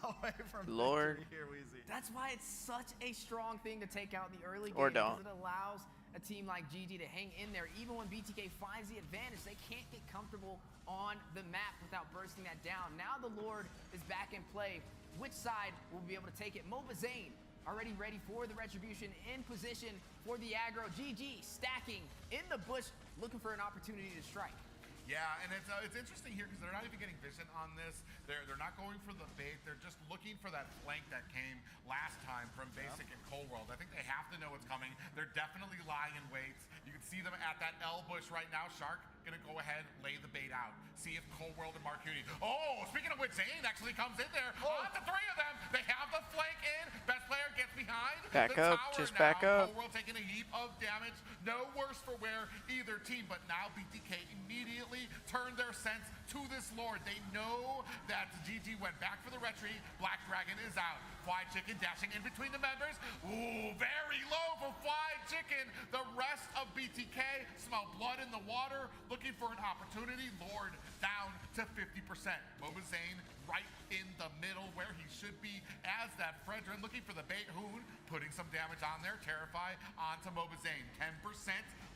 Speaker 14: away from
Speaker 1: Lord.
Speaker 14: victory here, Weezy?
Speaker 15: That's why it's such a strong thing to take out in the early game.
Speaker 1: Or don't.
Speaker 15: Because it allows a team like GG to hang in there. Even when BTK finds the advantage, they can't get comfortable on the map without bursting that down. Now the Lord is back in play. Which side will be able to take it? Mobazane already ready for the retribution, in position for the aggro. GG stacking in the bush, looking for an opportunity to strike.
Speaker 6: Yeah, and it's interesting here because they're not even getting vision on this. They're not going for the bait. They're just looking for that flank that came last time from Basic and Cold World. I think they have to know what's coming. They're definitely lying in wait. You can see them at that L bush right now. Shark gonna go ahead, lay the bait out. See if Cold World and Marcuti. Oh, speaking of which, Zane actually comes in there. On the three of them. They have the flank in. Best player gets behind.
Speaker 1: Back
Speaker 6: the
Speaker 1: up,
Speaker 6: tower
Speaker 1: just
Speaker 6: now.
Speaker 1: back up.
Speaker 6: Cold World taking a heap of damage. No worse for wear either team, but now BTK immediately turned their sense to this Lord. They know that GG went back for the retreat. Black Dragon is out. Fly Chicken dashing in between the members. Ooh, very low for Fly Chicken. The rest of BTK smell blood in the water, looking for an opportunity. Lord down to 50%. Mobazane right in the middle where he should be as that Fredrin, looking for the bait. Hoon putting some damage on there. Terrify onto Mobazane. 10%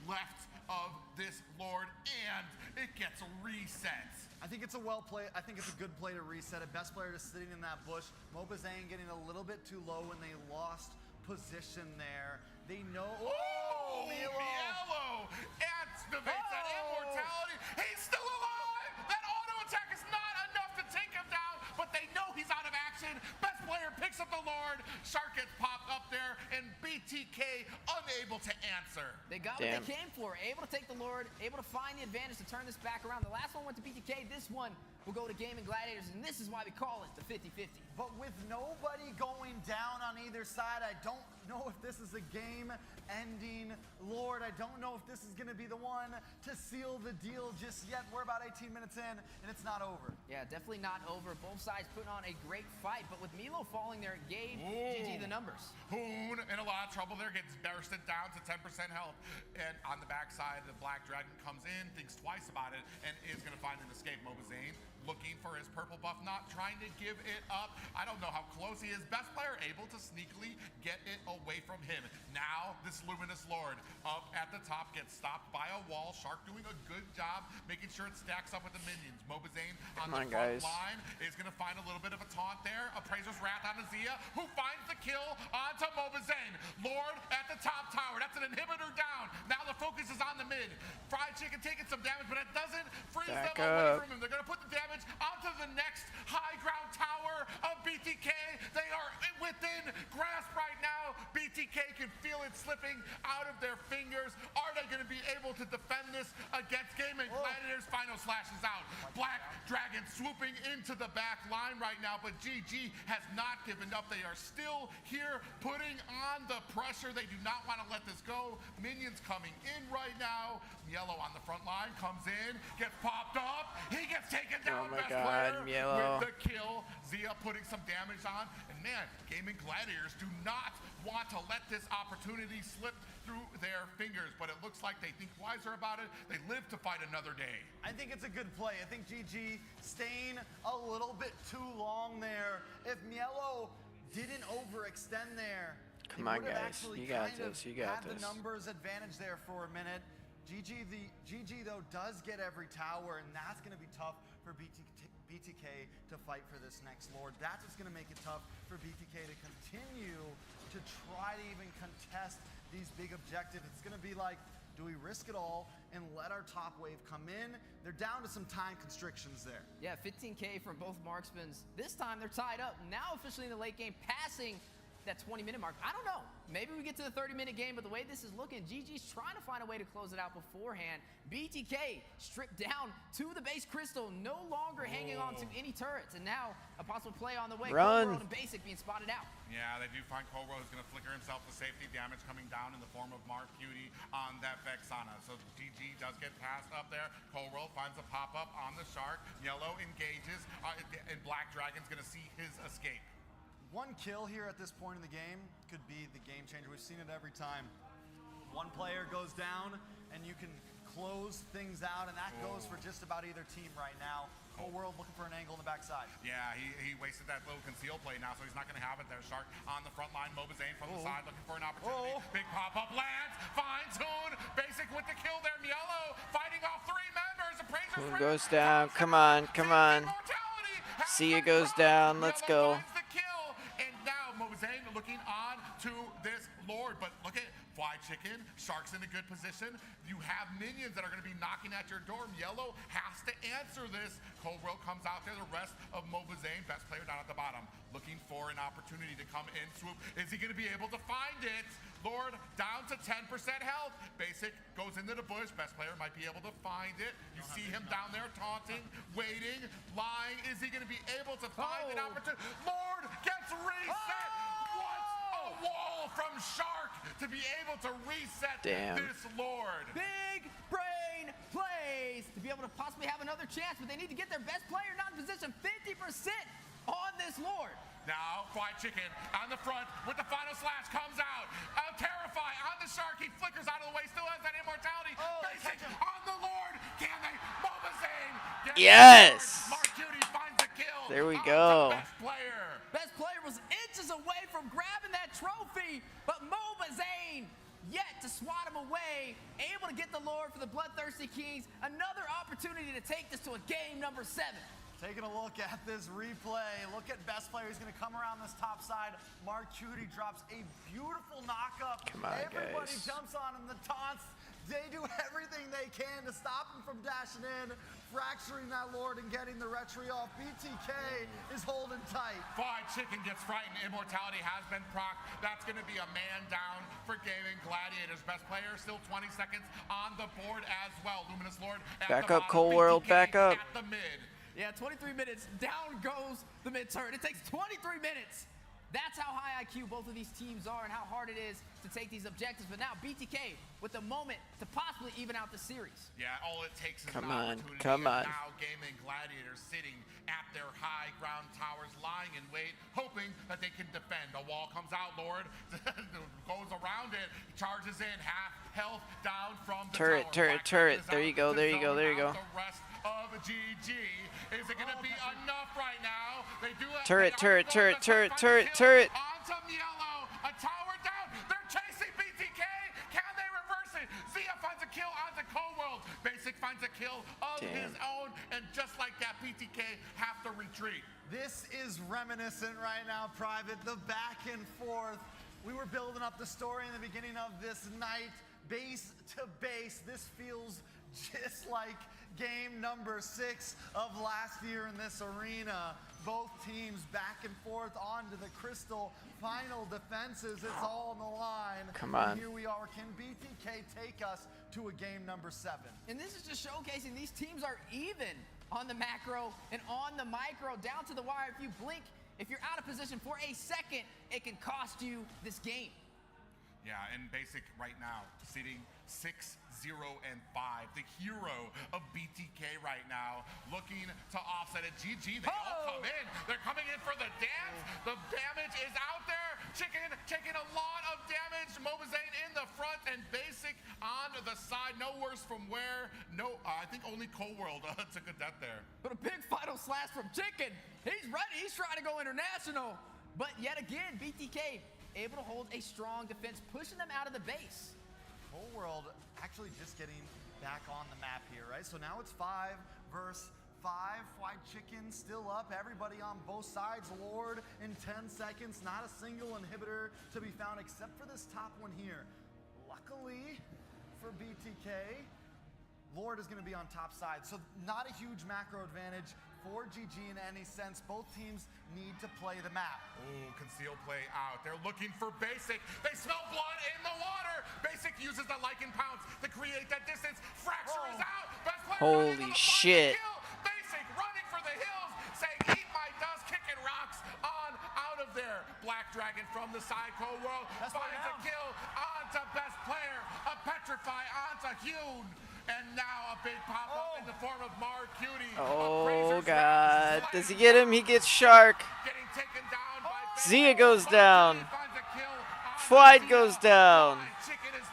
Speaker 6: left of this Lord, and it gets reset.
Speaker 14: I think it's a well play. I think it's a good play to reset it. Best player just sitting in that bush. Mobazane getting a little bit too low when they lost position there. They know.
Speaker 6: Oh, Mielo activates that immortality. He's still alive. That auto attack is not enough to take him down, but they know he's out of action. Best player picks up the Lord. Shark gets popped up there, and BTK unable to answer.
Speaker 15: They got what they came for. Able to take the Lord, able to find the advantage to turn this back around. The last one went to BTK. This one will go to Gaming Gladiators, and this is why we call it the 50-50.
Speaker 14: But with nobody going down on either side, I don't know if this is a game-ending Lord. I don't know if this is going to be the one to seal the deal just yet. We're about 18 minutes in, and it's not over.
Speaker 15: Yeah, definitely not over. Both sides putting on a great fight, but with Milo falling there, Gage, GG the numbers.
Speaker 6: Hoon in a lot of trouble there, gets bursted down to 10% health. And on the backside, the Black Dragon comes in, thinks twice about it, and is going to find an escape. Mobazane looking for his purple buff, not trying to give it up. I don't know how close he is. Best player able to sneakily get it away from him. Now, this Luminous Lord up at the top gets stopped by a wall. Shark doing a good job making sure it stacks up with the minions. Mobazane on the front line is going to find a little bit of a taunt there. Appraiser's Wrath on Azia, who finds the kill onto Mobazane. Lord at the top tower. That's an inhibitor down. Now the focus is on the mid. Fried Chicken taking some damage, but it doesn't freeze them away from him. They're going to put the damage onto the next high ground tower of BTK. They are within grasp right now. BTK can feel it slipping out of their fingers. Are they going to be able to defend this against Gaming Gladiators? Final slash is out. Black Dragon swooping into the back line right now, but GG has not given up. They are still here putting on the pressure. They do not want to let this go. Minions coming in right now. Yellow on the front line comes in, gets popped up. He gets taken down.
Speaker 1: Oh my
Speaker 6: Best
Speaker 1: God,
Speaker 6: player
Speaker 1: Mielo.
Speaker 6: with the kill. Zia putting some damage on. And man, Gaming Gladiators do not want to let this opportunity slip through their fingers, but it looks like they think wiser about it. They live to fight another day.
Speaker 14: I think it's a good play. I think GG staying a little bit too long there. If Mielo didn't overextend there,
Speaker 1: Come on, guys. You got this. You got
Speaker 14: had
Speaker 1: this.
Speaker 14: the numbers advantage there for a minute. GG though does get every tower, and that's going to be tough for BTK to fight for this next Lord. That's what's going to make it tough for BTK to continue to try to even contest these big objectives. It's going to be like, do we risk it all and let our top wave come in? They're down to some time constrictions there.
Speaker 15: Yeah, 15K from both marksmans. This time they're tied up. Now officially in the late game, passing that 20-minute mark. I don't know. Maybe we get to the 30-minute game, but the way this is looking, GG's trying to find a way to close it out beforehand. BTK stripped down to the base crystal, no longer hanging on to any turrets, and now a possible play on the way.
Speaker 1: Run.
Speaker 15: Cold World and Basic being spotted out.
Speaker 6: Yeah, they do find Cobra, who's going to flicker himself to safety. Damage coming down in the form of Mark Cutie on that Vexana. So GG does get passed up there. Colwell finds a pop-up on the Shark. Yellow engages, and Black Dragon's going to see his escape.
Speaker 14: One kill here at this point in the game could be the game changer. We've seen it every time. One player goes down, and you can close things out, and that goes for just about either team right now. Whole world looking for an angle on the backside.
Speaker 6: Yeah, he wasted that little conceal play now, so he's not going to have it there. Shark on the front line. Mobazane from the side looking for an opportunity. Big pop-up lands. Fine tune. Basic with the kill there. Yellow fighting off 3 members. Appraiser's
Speaker 1: Who goes down? Come on, come on. Sia goes down. Let's go.
Speaker 6: The kill, and now Mobazane looking on to this Lord, but look at Fly Chicken. Shark's in a good position. You have minions that are going to be knocking at your door. Yellow has to answer this. Colbro comes out there. The rest of Mobazane, best player down at the bottom, looking for an opportunity to come in swoop. Is he going to be able to find it? Lord down to 10% health. Basic goes into the bush. Best player might be able to find it. You see him down there taunting, waiting, lying. Is he going to be able to find an opportunity? Lord gets reset. What's a wall from Shark to be able to reset this Lord?
Speaker 15: Big brain plays to be able to possibly have another chance, but they need to get their best player not in position. 50% on this Lord.
Speaker 6: Now, Fried Chicken on the front with the final slash comes out. Terrify on the Shark. He flickers out of the way. Still has that immortality. Basic on the Lord. Can they? Mobazane.
Speaker 1: Yes.
Speaker 6: Mark Cutie finds the kill.
Speaker 1: There we go.
Speaker 6: Best player.
Speaker 15: Best player was inches away from grabbing that trophy, but Mobazane yet to swat him away, able to get the Lord for the Bloodthirsty Kings. Another opportunity to take this to a game number 7.
Speaker 14: Taking a look at this replay. Look at best player. He's going to come around this top side. Mark Cutie drops a beautiful knock-up.
Speaker 1: Come on,
Speaker 14: Everybody
Speaker 1: guys.
Speaker 14: jumps on him. The taunts, they do everything they can to stop him from dashing in, fracturing that Lord and getting the retry off. BTK is holding tight.
Speaker 6: Fried Chicken gets frightened. Immortality has been procced. That's going to be a man down for Gaming Gladiators. Best player still 20 seconds on the board as well. Luminous Lord at
Speaker 1: Back
Speaker 6: the
Speaker 1: up,
Speaker 6: bottom.
Speaker 1: Cold World.
Speaker 6: BTK
Speaker 1: Back up.
Speaker 6: At the mid.
Speaker 15: Yeah, 23 minutes. Down goes the mid turret. It takes 23 minutes. That's how high IQ both of these teams are and how hard it is to take these objectives. But now BTK with the moment to possibly even out the series.
Speaker 6: Yeah, all it takes is
Speaker 1: Come
Speaker 6: an
Speaker 1: on,
Speaker 6: opportunity.
Speaker 1: come
Speaker 6: And
Speaker 1: on.
Speaker 6: Now Gaming Gladiators sitting at their high ground towers, lying in wait, hoping that they can defend. A wall comes out, Lord, goes around it, charges in, half health down from the
Speaker 1: Turret,
Speaker 6: tower.
Speaker 1: turret,
Speaker 6: Black
Speaker 1: turret. There you go,
Speaker 6: to
Speaker 1: there you go,
Speaker 6: zone
Speaker 1: there you
Speaker 6: out
Speaker 1: go.
Speaker 6: The rest of GG. Is it going to be enough right now? They do it.
Speaker 1: Turret,
Speaker 6: they are
Speaker 1: turret,
Speaker 6: going
Speaker 1: turret,
Speaker 6: to
Speaker 1: turret,
Speaker 6: find a
Speaker 1: turret,
Speaker 6: kill
Speaker 1: turret.
Speaker 6: Onto Yellow, a tower down. They're chasing BTK. Can they reverse it? Zia finds a kill onto Coworld. Basic finds a kill of his own, and just like that, BTK have to retreat.
Speaker 14: This is reminiscent right now, Private. The back and forth. We were building up the story in the beginning of this night. Base to base. This feels just like game number 6 of last year in this arena. Both teams back and forth onto the crystal. Final defenses. It's all on the line.
Speaker 1: Come on.
Speaker 14: And here we are. Can BTK take us to a game number 7?
Speaker 15: And this is just showcasing these teams are even on the macro and on the micro, down to the wire. If you blink, if you're out of position for a second, it can cost you this game.
Speaker 6: Yeah, and Basic right now sitting 6-0-5. The hero of BTK right now looking to offset it. GG, they all come in. They're coming in for the dance. The damage is out there. Chicken taking a lot of damage. Mobazane in the front and Basic on the side. No worse from where. No, I think only Coworld took a death there.
Speaker 15: But a big final slash from Chicken. He's ready. He's trying to go international. But yet again, BTK able to hold a strong defense, pushing them out of the base.
Speaker 14: Whole world actually just getting back on the map here, right? So now it's 5 versus 5. Fried Chicken still up. Everybody on both sides. Lord in 10 seconds. Not a single inhibitor to be found except for this top one here. Luckily for BTK, Lord is going to be on top side. So not a huge macro advantage for GG in any sense. Both teams need to play the map.
Speaker 6: Ooh, conceal play out. They're looking for Basic. They smell blood in the water. Basic uses the Lycan pounce to create that distance. Fracture is out. Best player
Speaker 1: Holy shit.
Speaker 6: kill. Basic running for the hills, saying eat my dust, kicking rocks on out of there. Black Dragon from the side, Cold World finds a kill onto best player. A petrify onto Hune. And now a big pop-up in the form of Mar Cutie.
Speaker 1: Oh god. Does he get him? He gets Shark. Zia goes down. Floyd goes down.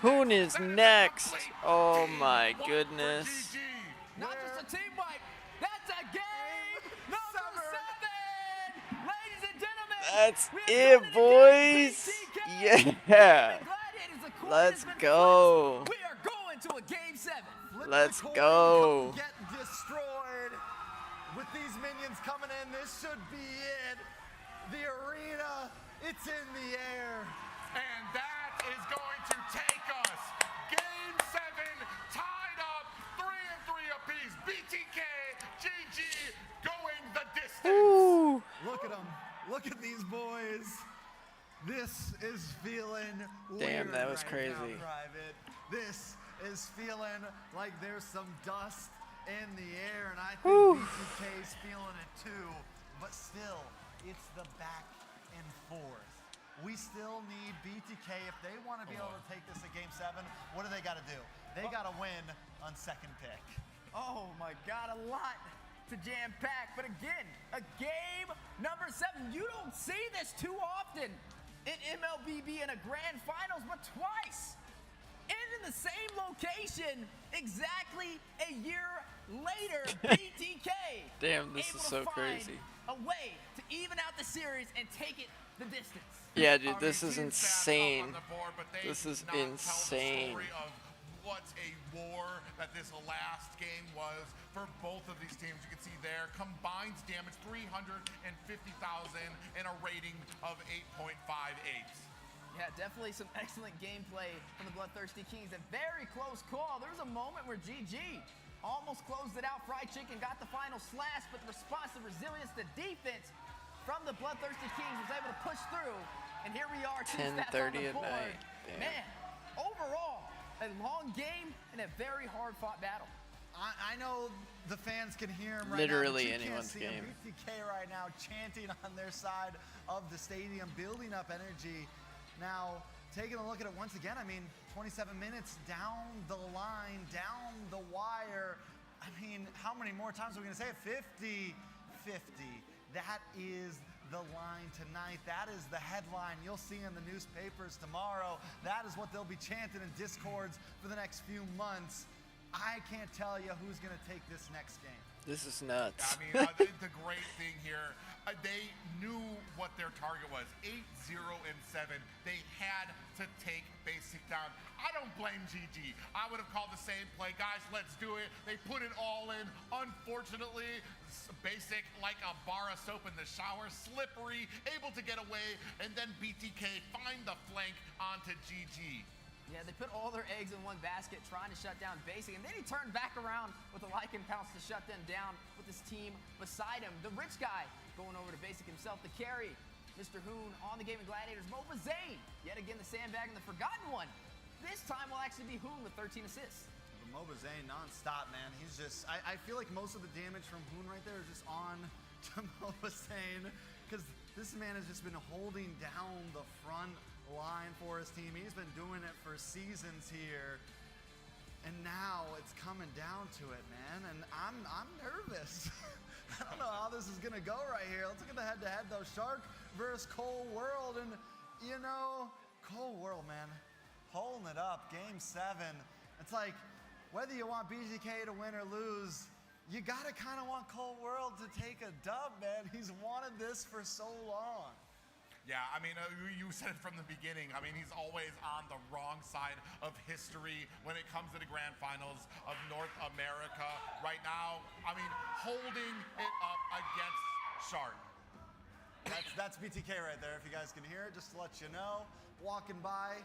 Speaker 1: Hoon is next. Oh my goodness.
Speaker 16: Not just a team wipe, that's a game number 7! Ladies and gentlemen,
Speaker 1: That's it, boys. Yeah. Let's go.
Speaker 16: we are going to a game 7.
Speaker 1: Let's go.
Speaker 14: Get destroyed. With these minions coming in, this should be it. The arena, it's in the air.
Speaker 6: And that is going to take us. Game 7, tied up, 3-3 apiece. BTK, GG, going the distance.
Speaker 1: Ooh.
Speaker 14: Look at them. Look at these boys. This is feeling
Speaker 1: Damn,
Speaker 14: weird
Speaker 1: that was
Speaker 14: right now,
Speaker 1: crazy.
Speaker 14: Private. This is feeling like there's some dust in the air, and I think BTK's feeling it too. But still, it's the back and forth. We still need BTK. If they want to be able to take this at Game 7, what do they got to do? They got to win on second pick.
Speaker 15: Oh my God, a lot to jam pack. But again, a game number 7. You don't see this too often in MLBB in a grand finals, but twice. And in the same location, exactly a year later, BTK.
Speaker 1: Damn, this
Speaker 15: able
Speaker 1: is
Speaker 15: to
Speaker 1: so
Speaker 15: find
Speaker 1: crazy.
Speaker 15: A way to even out the series and take it the distance.
Speaker 1: Yeah, dude, this is insane. This is
Speaker 6: The
Speaker 1: insane.
Speaker 6: story of what a war that this last game was for both of these teams. You can see there, combined damage 350,000 and a rating of 8.58.
Speaker 15: Yeah, definitely some excellent gameplay from the Bloodthirsty Kings. A very close call. There was a moment where GG almost closed it out. Fried Chicken got the final slash, but the response, the resilience, the defense from the Bloodthirsty Kings was able to push through. And here we are, 2 stats on
Speaker 1: 10:30
Speaker 15: the
Speaker 1: at
Speaker 15: board.
Speaker 1: night. Damn.
Speaker 15: Man, overall, a long game and a very hard-fought battle.
Speaker 14: I know the fans can hear him right
Speaker 1: Literally
Speaker 14: now. But you
Speaker 1: anyone's
Speaker 14: can't see
Speaker 1: game.
Speaker 14: him. BTK right now chanting on their side of the stadium, building up energy. Now, taking a look at it once again, I mean, 27 minutes down the line, down the wire. I mean, how many more times are we going to say it? 50-50. That is the line tonight. That is the headline you'll see in the newspapers tomorrow. That is what they'll be chanting in Discords for the next few months. I can't tell you who's going to take this next game.
Speaker 1: This is nuts.
Speaker 6: I mean, the great thing here, they knew what their target was. 8-0 and 7. They had to take Basic down. I don't blame GG. I would have called the same play. Guys, let's do it. They put it all in. Unfortunately, Basic, like a bar of soap in the shower, slippery, able to get away, and then BTK find the flank onto GG.
Speaker 15: Yeah, they put all their eggs in one basket trying to shut down Basic, and then he turned back around with a Lycan pounce to shut them down with his team beside him. The rich guy going over to Basic himself to carry Mr. Hoon on the Gaming Gladiators. Moba Zane, yet again the sandbag and the forgotten one. This time will actually be Hoon with 13 assists.
Speaker 14: But Moba Zane non-stop, man. He's just, I feel like most of the damage from Hoon right there is just on to Moba Zane, because this man has just been holding down the front line for his team. He's been doing it for seasons here, and now it's coming down to it, man. And I'm nervous. I don't know how this is gonna go right here. Let's look at the head-to-head though. Shark versus Cold World, and you know, Cold World, man, holding it up. Game 7. It's like whether you want BGK to win or lose, you gotta kind of want Cold World to take a dub, man. He's wanted this for so long.
Speaker 6: Yeah, I mean, you said it from the beginning. I mean, he's always on the wrong side of history when it comes to the grand finals of North America. Right now, I mean, holding it up against Shark.
Speaker 14: That's BTK right there. If you guys can hear it, just to let you know. Walking by,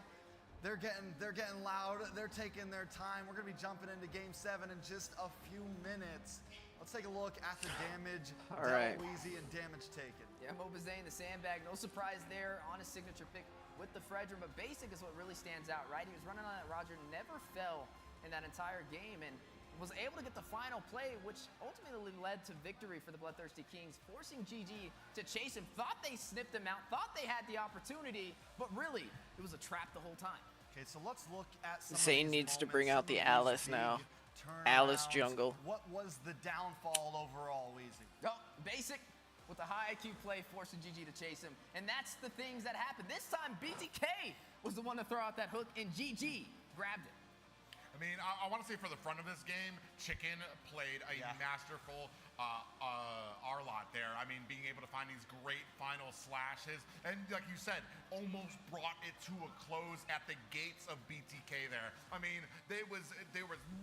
Speaker 14: they're getting loud. They're taking their time. We're gonna be jumping into Game 7 in just a few minutes. Let's take a look at the damage
Speaker 1: All right.
Speaker 14: dealt, Wheezy, and damage taken.
Speaker 15: Yeah, Mobazane, the sandbag, no surprise there on his signature pick with the Fredrin, but basic is what really stands out, right? He was running on that Roger, never fell in that entire game, and was able to get the final play, which ultimately led to victory for the Bloodthirsty Kings, forcing GG to chase him. Thought they snipped him out, thought they had the opportunity, but really, it was a trap the whole time.
Speaker 14: Okay, so let's look at some
Speaker 1: Zane
Speaker 14: of these
Speaker 1: needs to
Speaker 14: moments,
Speaker 1: bring out
Speaker 14: some
Speaker 1: the
Speaker 14: of these
Speaker 1: Alice
Speaker 14: big
Speaker 1: now. Alice
Speaker 14: turnarounds.
Speaker 1: jungle.
Speaker 14: What was the downfall overall, Wheezy?
Speaker 15: Oh, basic with the high IQ play, forcing GG to chase him. And that's the things that happened. This time, BTK was the one to throw out that hook, and GG grabbed it.
Speaker 6: I mean, I want to say for the front of this game, Chicken played a masterful R-Lot there. I mean, being able to find these great final slashes. And like you said, almost brought it to a close at the gates of BTK there. I mean, there was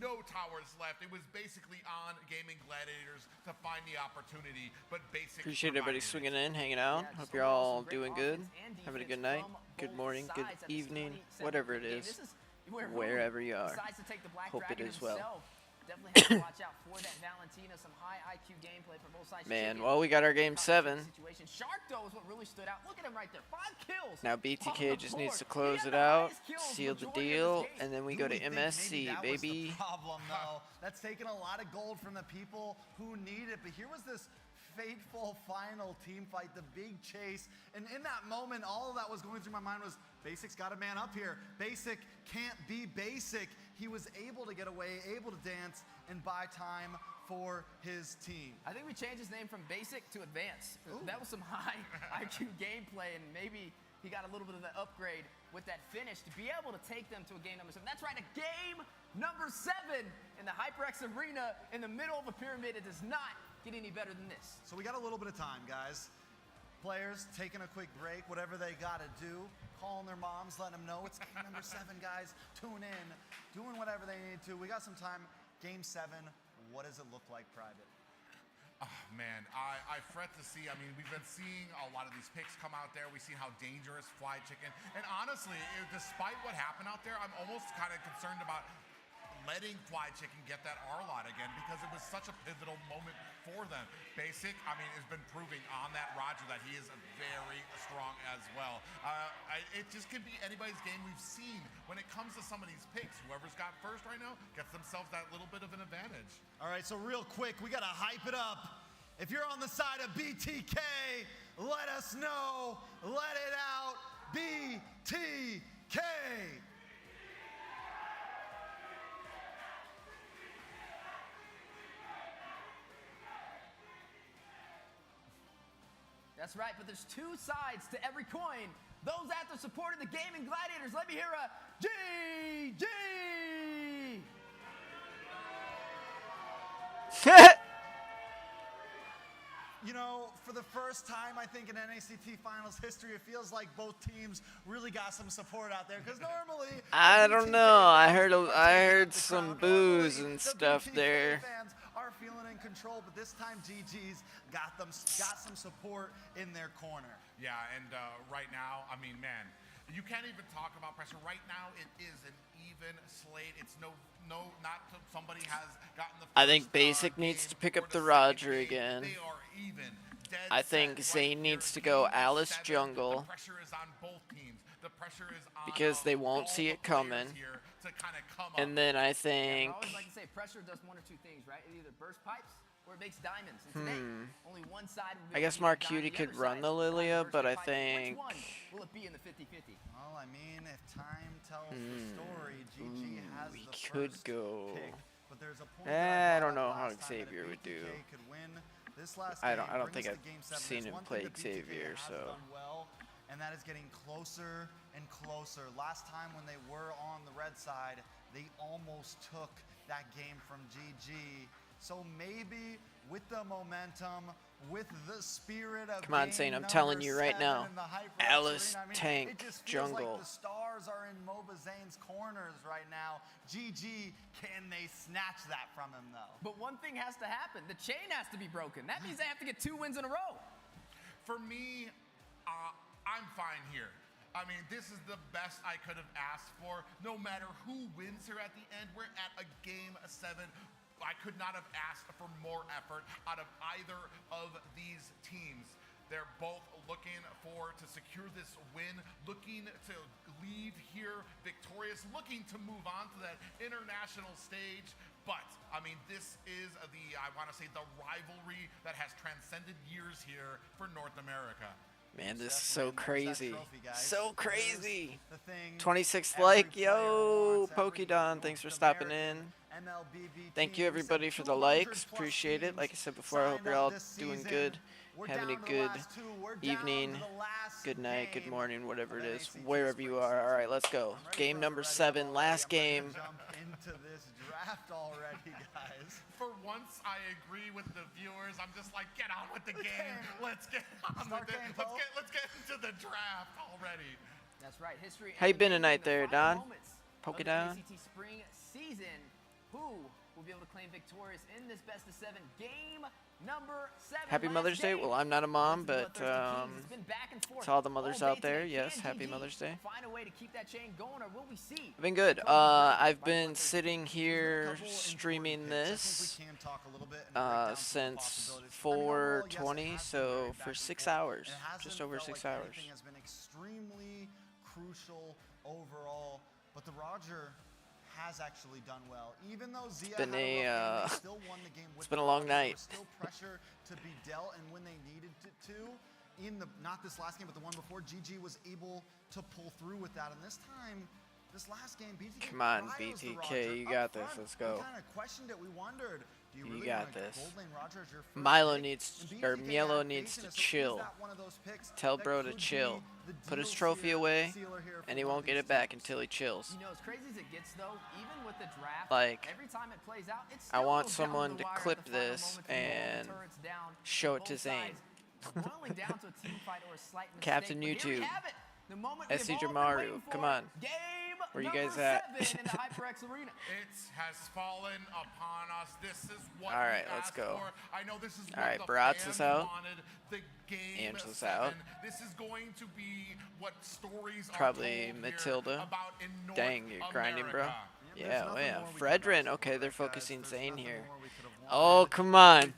Speaker 6: no towers left. It was basically on Gaming Gladiators to find the opportunity, but Basic
Speaker 1: Appreciate everybody
Speaker 6: provided it.
Speaker 1: swinging in, hanging out. Hope you're all doing good. Having a good night, good morning, good evening, whatever it is, wherever you are. Hope it is well.
Speaker 15: Definitely have to watch out for that Valentina. Some high IQ gameplay for both sides.
Speaker 1: Man,
Speaker 15: Chicken,
Speaker 1: well, we got our game 7.
Speaker 15: situation. Shark, though, is what really stood out. Look at him right there. 5 kills.
Speaker 1: Now
Speaker 15: on
Speaker 1: BTK
Speaker 15: the
Speaker 1: just
Speaker 15: board.
Speaker 1: needs to
Speaker 15: He
Speaker 1: close
Speaker 15: had
Speaker 1: it
Speaker 15: the
Speaker 1: out,
Speaker 15: highest kills
Speaker 1: seal the
Speaker 15: majority of
Speaker 1: deal,
Speaker 15: this game.
Speaker 1: and then we
Speaker 14: Do
Speaker 1: go to
Speaker 14: think maybe
Speaker 1: MSC,
Speaker 14: that was the
Speaker 1: baby.
Speaker 14: problem, though. That's taken a lot of gold from the people who need it. But here was this fateful final team fight, the big chase. And in that moment, all that was going through my mind was, Basic's got a man up here. Basic can't be Basic. He was able to get away, able to dance, and buy time for his team.
Speaker 15: I think we changed his name from Basic to Advanced. That was some high IQ gameplay, and maybe he got a little bit of the upgrade with that finish to be able to take them to a game number 7. That's right, a game number 7 in the HyperX Arena in the middle of a pyramid. It does not get any better than this.
Speaker 14: So we got a little bit of time, guys. Players taking a quick break, whatever they got to do, calling their moms, letting them know it's game number 7, guys. Tune in, doing whatever they need to. We got some time. Game 7, what does it look like, Private?
Speaker 6: Oh, man, I fret to see. I mean, we've been seeing a lot of these picks come out there. We've seen how dangerous Fly Chicken. And honestly, despite what happened out there, I'm almost kind of concerned about letting Fly Chicken get that R-Lot again because it was such a pivotal moment for them. Basic, I mean, has been proving on that Roger that he is very strong as well. It just could be anybody's game. We've seen when it comes to some of these picks, whoever's got first right now gets themselves that little bit of an advantage.
Speaker 14: All right, so real quick, we got to hype it up. If you're on the side of BTK, let us know. Let it out. BTK.
Speaker 15: That's right, but there's 2 sides to every coin. Those out there supporting the Gaming Gladiators, let me hear a GG!
Speaker 14: You know, for the first time, I think, in NACT Finals history, it feels like both teams really got some support out there. Because normally,
Speaker 1: I don't know. I heard some boos and stuff there.
Speaker 14: fans are feeling in control, but this time GG's got some support in their corner.
Speaker 6: Yeah, and right now, I mean, man, you can't even talk about pressure. Right now, it is an even slate. It's not somebody has gotten the first,
Speaker 1: I think Basic needs to pick up the Roger again.
Speaker 6: They are even. Dead
Speaker 1: I think
Speaker 6: set
Speaker 1: Zane
Speaker 6: right
Speaker 1: needs
Speaker 6: here.
Speaker 1: to go
Speaker 6: Game
Speaker 1: Alice
Speaker 6: 7,
Speaker 1: jungle
Speaker 6: The pressure is on both teams. The pressure is on
Speaker 1: because they won't
Speaker 6: all
Speaker 1: see
Speaker 6: the
Speaker 1: it coming.
Speaker 6: players here to kinda come up.
Speaker 1: And then I
Speaker 15: Yeah,
Speaker 1: think
Speaker 15: I always like to say pressure does 1 or 2 things, right? It either bursts pipes or it makes diamonds. And today, only one side will be
Speaker 1: I
Speaker 15: able
Speaker 1: guess
Speaker 15: to
Speaker 1: Mark
Speaker 15: get a diamond.
Speaker 1: Cutie
Speaker 15: The
Speaker 1: could
Speaker 15: other
Speaker 1: run
Speaker 15: side's
Speaker 1: the
Speaker 15: trying to
Speaker 1: Lilia,
Speaker 15: burst
Speaker 1: but
Speaker 15: the
Speaker 1: I
Speaker 15: pipe.
Speaker 1: think
Speaker 15: Which one will it be in the 50-50?
Speaker 14: Well, I mean, if time tells the story, GG has
Speaker 1: we
Speaker 14: the
Speaker 1: could
Speaker 14: first
Speaker 1: go.
Speaker 14: pick. But there's a point
Speaker 1: I
Speaker 14: that
Speaker 1: don't know
Speaker 14: brought
Speaker 1: how
Speaker 14: up last time that
Speaker 1: Xavier
Speaker 14: if
Speaker 1: would do.
Speaker 14: BTK could win this last
Speaker 1: I
Speaker 14: game,
Speaker 1: don't
Speaker 14: bring
Speaker 1: think
Speaker 14: us
Speaker 1: I've
Speaker 14: to game 7.
Speaker 1: seen
Speaker 14: There's
Speaker 1: him
Speaker 14: one
Speaker 1: play
Speaker 14: thing that BTK
Speaker 1: Xavier,
Speaker 14: has
Speaker 1: so.
Speaker 14: done well, and that is getting closer and closer. Last time when they were on the red side, they almost took that game from GG. So maybe with the momentum, with the spirit of
Speaker 1: Come on,
Speaker 14: game
Speaker 1: Zane, I'm
Speaker 14: number
Speaker 1: telling you right
Speaker 14: 7
Speaker 1: now.
Speaker 14: in the HyperX
Speaker 1: Alice,
Speaker 14: Arena, I mean,
Speaker 1: tank,
Speaker 14: it just feels
Speaker 1: jungle.
Speaker 14: like the stars are in Moba Zane's corners right now. GG, can they snatch that from him, though?
Speaker 15: But one thing has to happen. The chain has to be broken. That means they have to get 2 wins in a row.
Speaker 6: For me, I'm fine here. I mean, this is the best I could have asked for. No matter who wins here at the end, we're at a game 7. I could not have asked for more effort out of either of these teams. They're both looking to secure this win, looking to leave here victorious, looking to move on to that international stage. But, I mean, this is I want to say, the rivalry that has transcended years here for North America.
Speaker 1: Man, this is so crazy. So crazy. 26th
Speaker 14: 26th
Speaker 1: like, yo, Pokedon, thanks for stopping in. Thank you everybody for the likes, appreciate it. Like I said before, I hope you're all doing good, having a good evening, good night, good morning, whatever it is, wherever you are. All right, let's go. Game number 7, last game.
Speaker 14: Jump into this draft already, guys.
Speaker 6: For once, I agree with the viewers. I'm just like, get on with the game. Let's get on with it. Let's get into the draft already.
Speaker 15: That's right. History.
Speaker 1: How you been tonight there, Don?
Speaker 15: Pokedon.
Speaker 1: Pokedon.
Speaker 15: NACT Spring Season. Who will be able to claim victorious in this best of 7 game number 7?
Speaker 1: Happy Mother's Day. Well, I'm not a mom, but to all the mothers out there, yes, happy Mother's Day.
Speaker 15: Find a way to keep that chain going, or will we see?
Speaker 1: I've been good. I've been sitting here streaming this since 4:20, so for 6 hours, just over 6 hours.
Speaker 14: Everything has been extremely crucial overall, but the Roger has actually done well. Even though Zia
Speaker 1: Been
Speaker 14: had a rough game, they still won the game with
Speaker 1: it's been a long night.
Speaker 14: There was still pressure to be dealt, and when they needed to, in the not this last game, but the one before, GG was able to pull through with that. And this time, this last game, BTK.
Speaker 1: Come on,
Speaker 14: trials the
Speaker 1: BTK,
Speaker 14: Roger.
Speaker 1: you got
Speaker 14: Up
Speaker 1: this.
Speaker 14: front,
Speaker 1: Let's go.
Speaker 14: We kind of questioned it. We wondered, do you
Speaker 1: You
Speaker 14: really
Speaker 1: got
Speaker 14: want to
Speaker 1: this.
Speaker 14: gold lane Roger as your first
Speaker 1: Milo
Speaker 14: pick?
Speaker 1: needs,
Speaker 14: And
Speaker 1: or
Speaker 14: BTK
Speaker 1: Mielo
Speaker 14: had
Speaker 1: needs to
Speaker 14: patience, so is
Speaker 1: chill.
Speaker 14: that one of those picks
Speaker 1: Tell
Speaker 14: that
Speaker 1: bro to
Speaker 14: could
Speaker 1: chill.
Speaker 14: be the
Speaker 1: Put his
Speaker 14: deal
Speaker 1: trophy away,
Speaker 14: sealer here
Speaker 1: and
Speaker 14: for
Speaker 1: he
Speaker 14: one
Speaker 1: won't
Speaker 14: of
Speaker 1: get
Speaker 14: these
Speaker 1: it back until he chills.
Speaker 15: You know, as crazy as it gets, though, even with the draft,
Speaker 1: Like,
Speaker 15: every time it plays out, it's
Speaker 1: I
Speaker 15: still
Speaker 1: want
Speaker 15: goes down
Speaker 1: someone
Speaker 15: the
Speaker 1: to
Speaker 15: wire at
Speaker 1: clip
Speaker 15: the final
Speaker 1: this
Speaker 15: moment from both
Speaker 1: and
Speaker 15: turrets down
Speaker 1: show it to
Speaker 15: both
Speaker 1: Zane.
Speaker 15: sides, boiling down to a team fight or a slight mistake.
Speaker 1: Captain
Speaker 15: But here we
Speaker 1: YouTube.
Speaker 15: have it. The moment we've
Speaker 1: SC
Speaker 15: all been
Speaker 1: Jamaru,
Speaker 15: waiting
Speaker 1: come
Speaker 15: for.
Speaker 1: on.
Speaker 15: Game
Speaker 1: Where you
Speaker 15: number
Speaker 1: guys at?
Speaker 15: 7 in the HyperX Arena.
Speaker 6: It has fallen upon us. This is what
Speaker 1: All right,
Speaker 6: we
Speaker 1: let's
Speaker 6: asked
Speaker 1: go.
Speaker 6: for. I know this is
Speaker 1: All
Speaker 6: what
Speaker 1: right,
Speaker 6: the
Speaker 1: Bratz
Speaker 6: fans
Speaker 1: is out.
Speaker 6: wanted. The game
Speaker 1: Angela's
Speaker 6: 7.
Speaker 1: out.
Speaker 6: This is going to be what stories
Speaker 1: Probably
Speaker 6: are told
Speaker 1: Matilda.
Speaker 6: here about in North
Speaker 1: Dang, you're grinding, bro.
Speaker 6: America.
Speaker 1: Yeah, oh yeah. Fredrin. Okay, they're focusing Zane here. Oh, come on.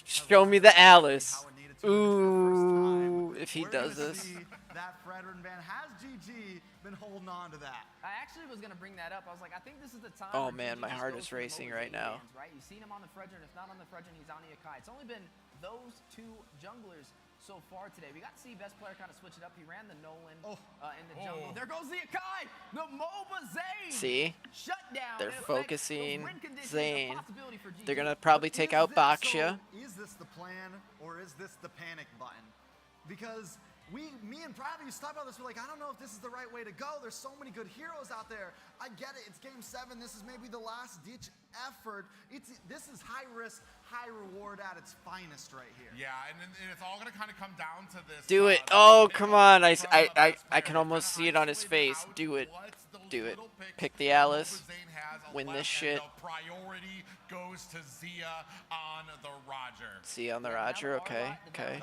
Speaker 1: Show me the Alice. Ooh, if he does this.
Speaker 14: That Fredrin ban has GG been holding on to that.
Speaker 15: I actually was going to bring that up. I was like, I think this is the time.
Speaker 1: Oh,
Speaker 15: where
Speaker 1: man,
Speaker 15: GG
Speaker 1: my
Speaker 15: just
Speaker 1: heart
Speaker 15: goes
Speaker 1: is
Speaker 15: for the
Speaker 1: racing
Speaker 15: Mobile
Speaker 1: right
Speaker 15: Legends
Speaker 1: now.
Speaker 15: fans, right? You've seen him on the Fredrin. If not on the Fredrin, he's on the Akai. It's only been those 2 junglers so far today. We got to see best player kind of switch it up. He ran the Nolan in the jungle. There goes the Akai. The MOBA Zane.
Speaker 1: See?
Speaker 15: Shut down.
Speaker 1: They're
Speaker 15: In effect,
Speaker 1: focusing
Speaker 15: those win conditions, a
Speaker 1: Zane.
Speaker 15: possibility for GG.
Speaker 1: They're going to probably take out Baksha.
Speaker 14: Is this the plan, or is this the panic button? Because me and Bradley used to talk about this. We're like, I don't know if this is the right way to go. There's so many good heroes out there. I get it. It's game 7. This is maybe the last ditch effort. This is high risk, high reward at its finest right here.
Speaker 6: Yeah, and it's all going to kind of come down to this.
Speaker 1: Do it. Oh, come on. I can almost see it on his face. Do it. Do it. Pick the Alice. Win this shit.
Speaker 6: Priority goes to Zia on the Roger.
Speaker 1: See on the Roger. Okay. Okay.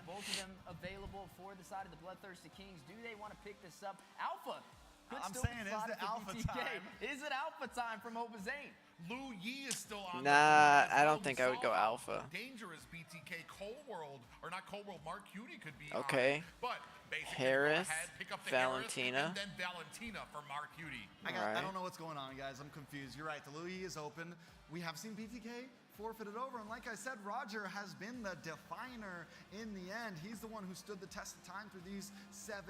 Speaker 15: Both of them available for the side of the Bloodthirsty Kings. Do they want to pick this up? Alpha.
Speaker 14: I'm saying, is it alpha time?
Speaker 15: Is it alpha time from MOBA Zane?
Speaker 6: Lu Yi is still on.
Speaker 1: Nah, I don't think I would go alpha.
Speaker 6: Dangerous BTK Cold World, or not Cold World. Mark Cutie could be.
Speaker 1: Okay.
Speaker 6: But basically,
Speaker 1: Harris,
Speaker 6: go ahead, pick up the
Speaker 1: Valentina.
Speaker 6: Harris, and then Valentina for Mark Cutie.
Speaker 14: I don't know what's going on, guys. I'm confused. You're right. The Louis is open. We have seen BTK forfeited over, and like I said, Roger has been the definer in the end. He's the one who stood the test of time through these 7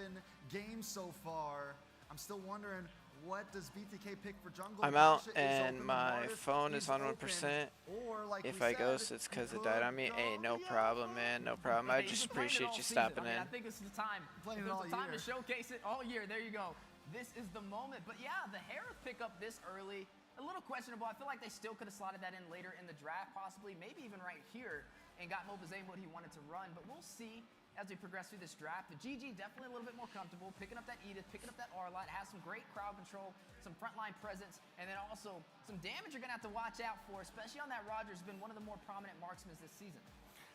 Speaker 14: games so far. I'm still wondering, what does BTK pick for jungle?
Speaker 1: I'm out,
Speaker 14: Baksha is
Speaker 1: and
Speaker 14: open,
Speaker 1: my
Speaker 14: Mortis
Speaker 1: phone is on 1%.
Speaker 14: Or, like
Speaker 1: If
Speaker 14: we
Speaker 1: I
Speaker 14: said,
Speaker 1: ghost, it's because it died on me. Hey, no problem, man. No problem. I just appreciate you stopping in.
Speaker 15: I think this is the time.
Speaker 14: Playing it
Speaker 15: There's
Speaker 14: all
Speaker 15: the time
Speaker 14: year.
Speaker 15: to showcase it all year. There you go. This is the moment. But yeah, the Harris pickup this early, a little questionable. I feel like they still could have slotted that in later in the draft, possibly, maybe even right here, and got MOBA Zane what he wanted to run. But we'll see as we progress through this draft. The GG definitely a little bit more comfortable, picking up that Edith, picking up that R-Lot, has some great crowd control, some frontline presence, and then also some damage you're gonna have to watch out for, especially on that Roger's been one of the more prominent marksmen this season.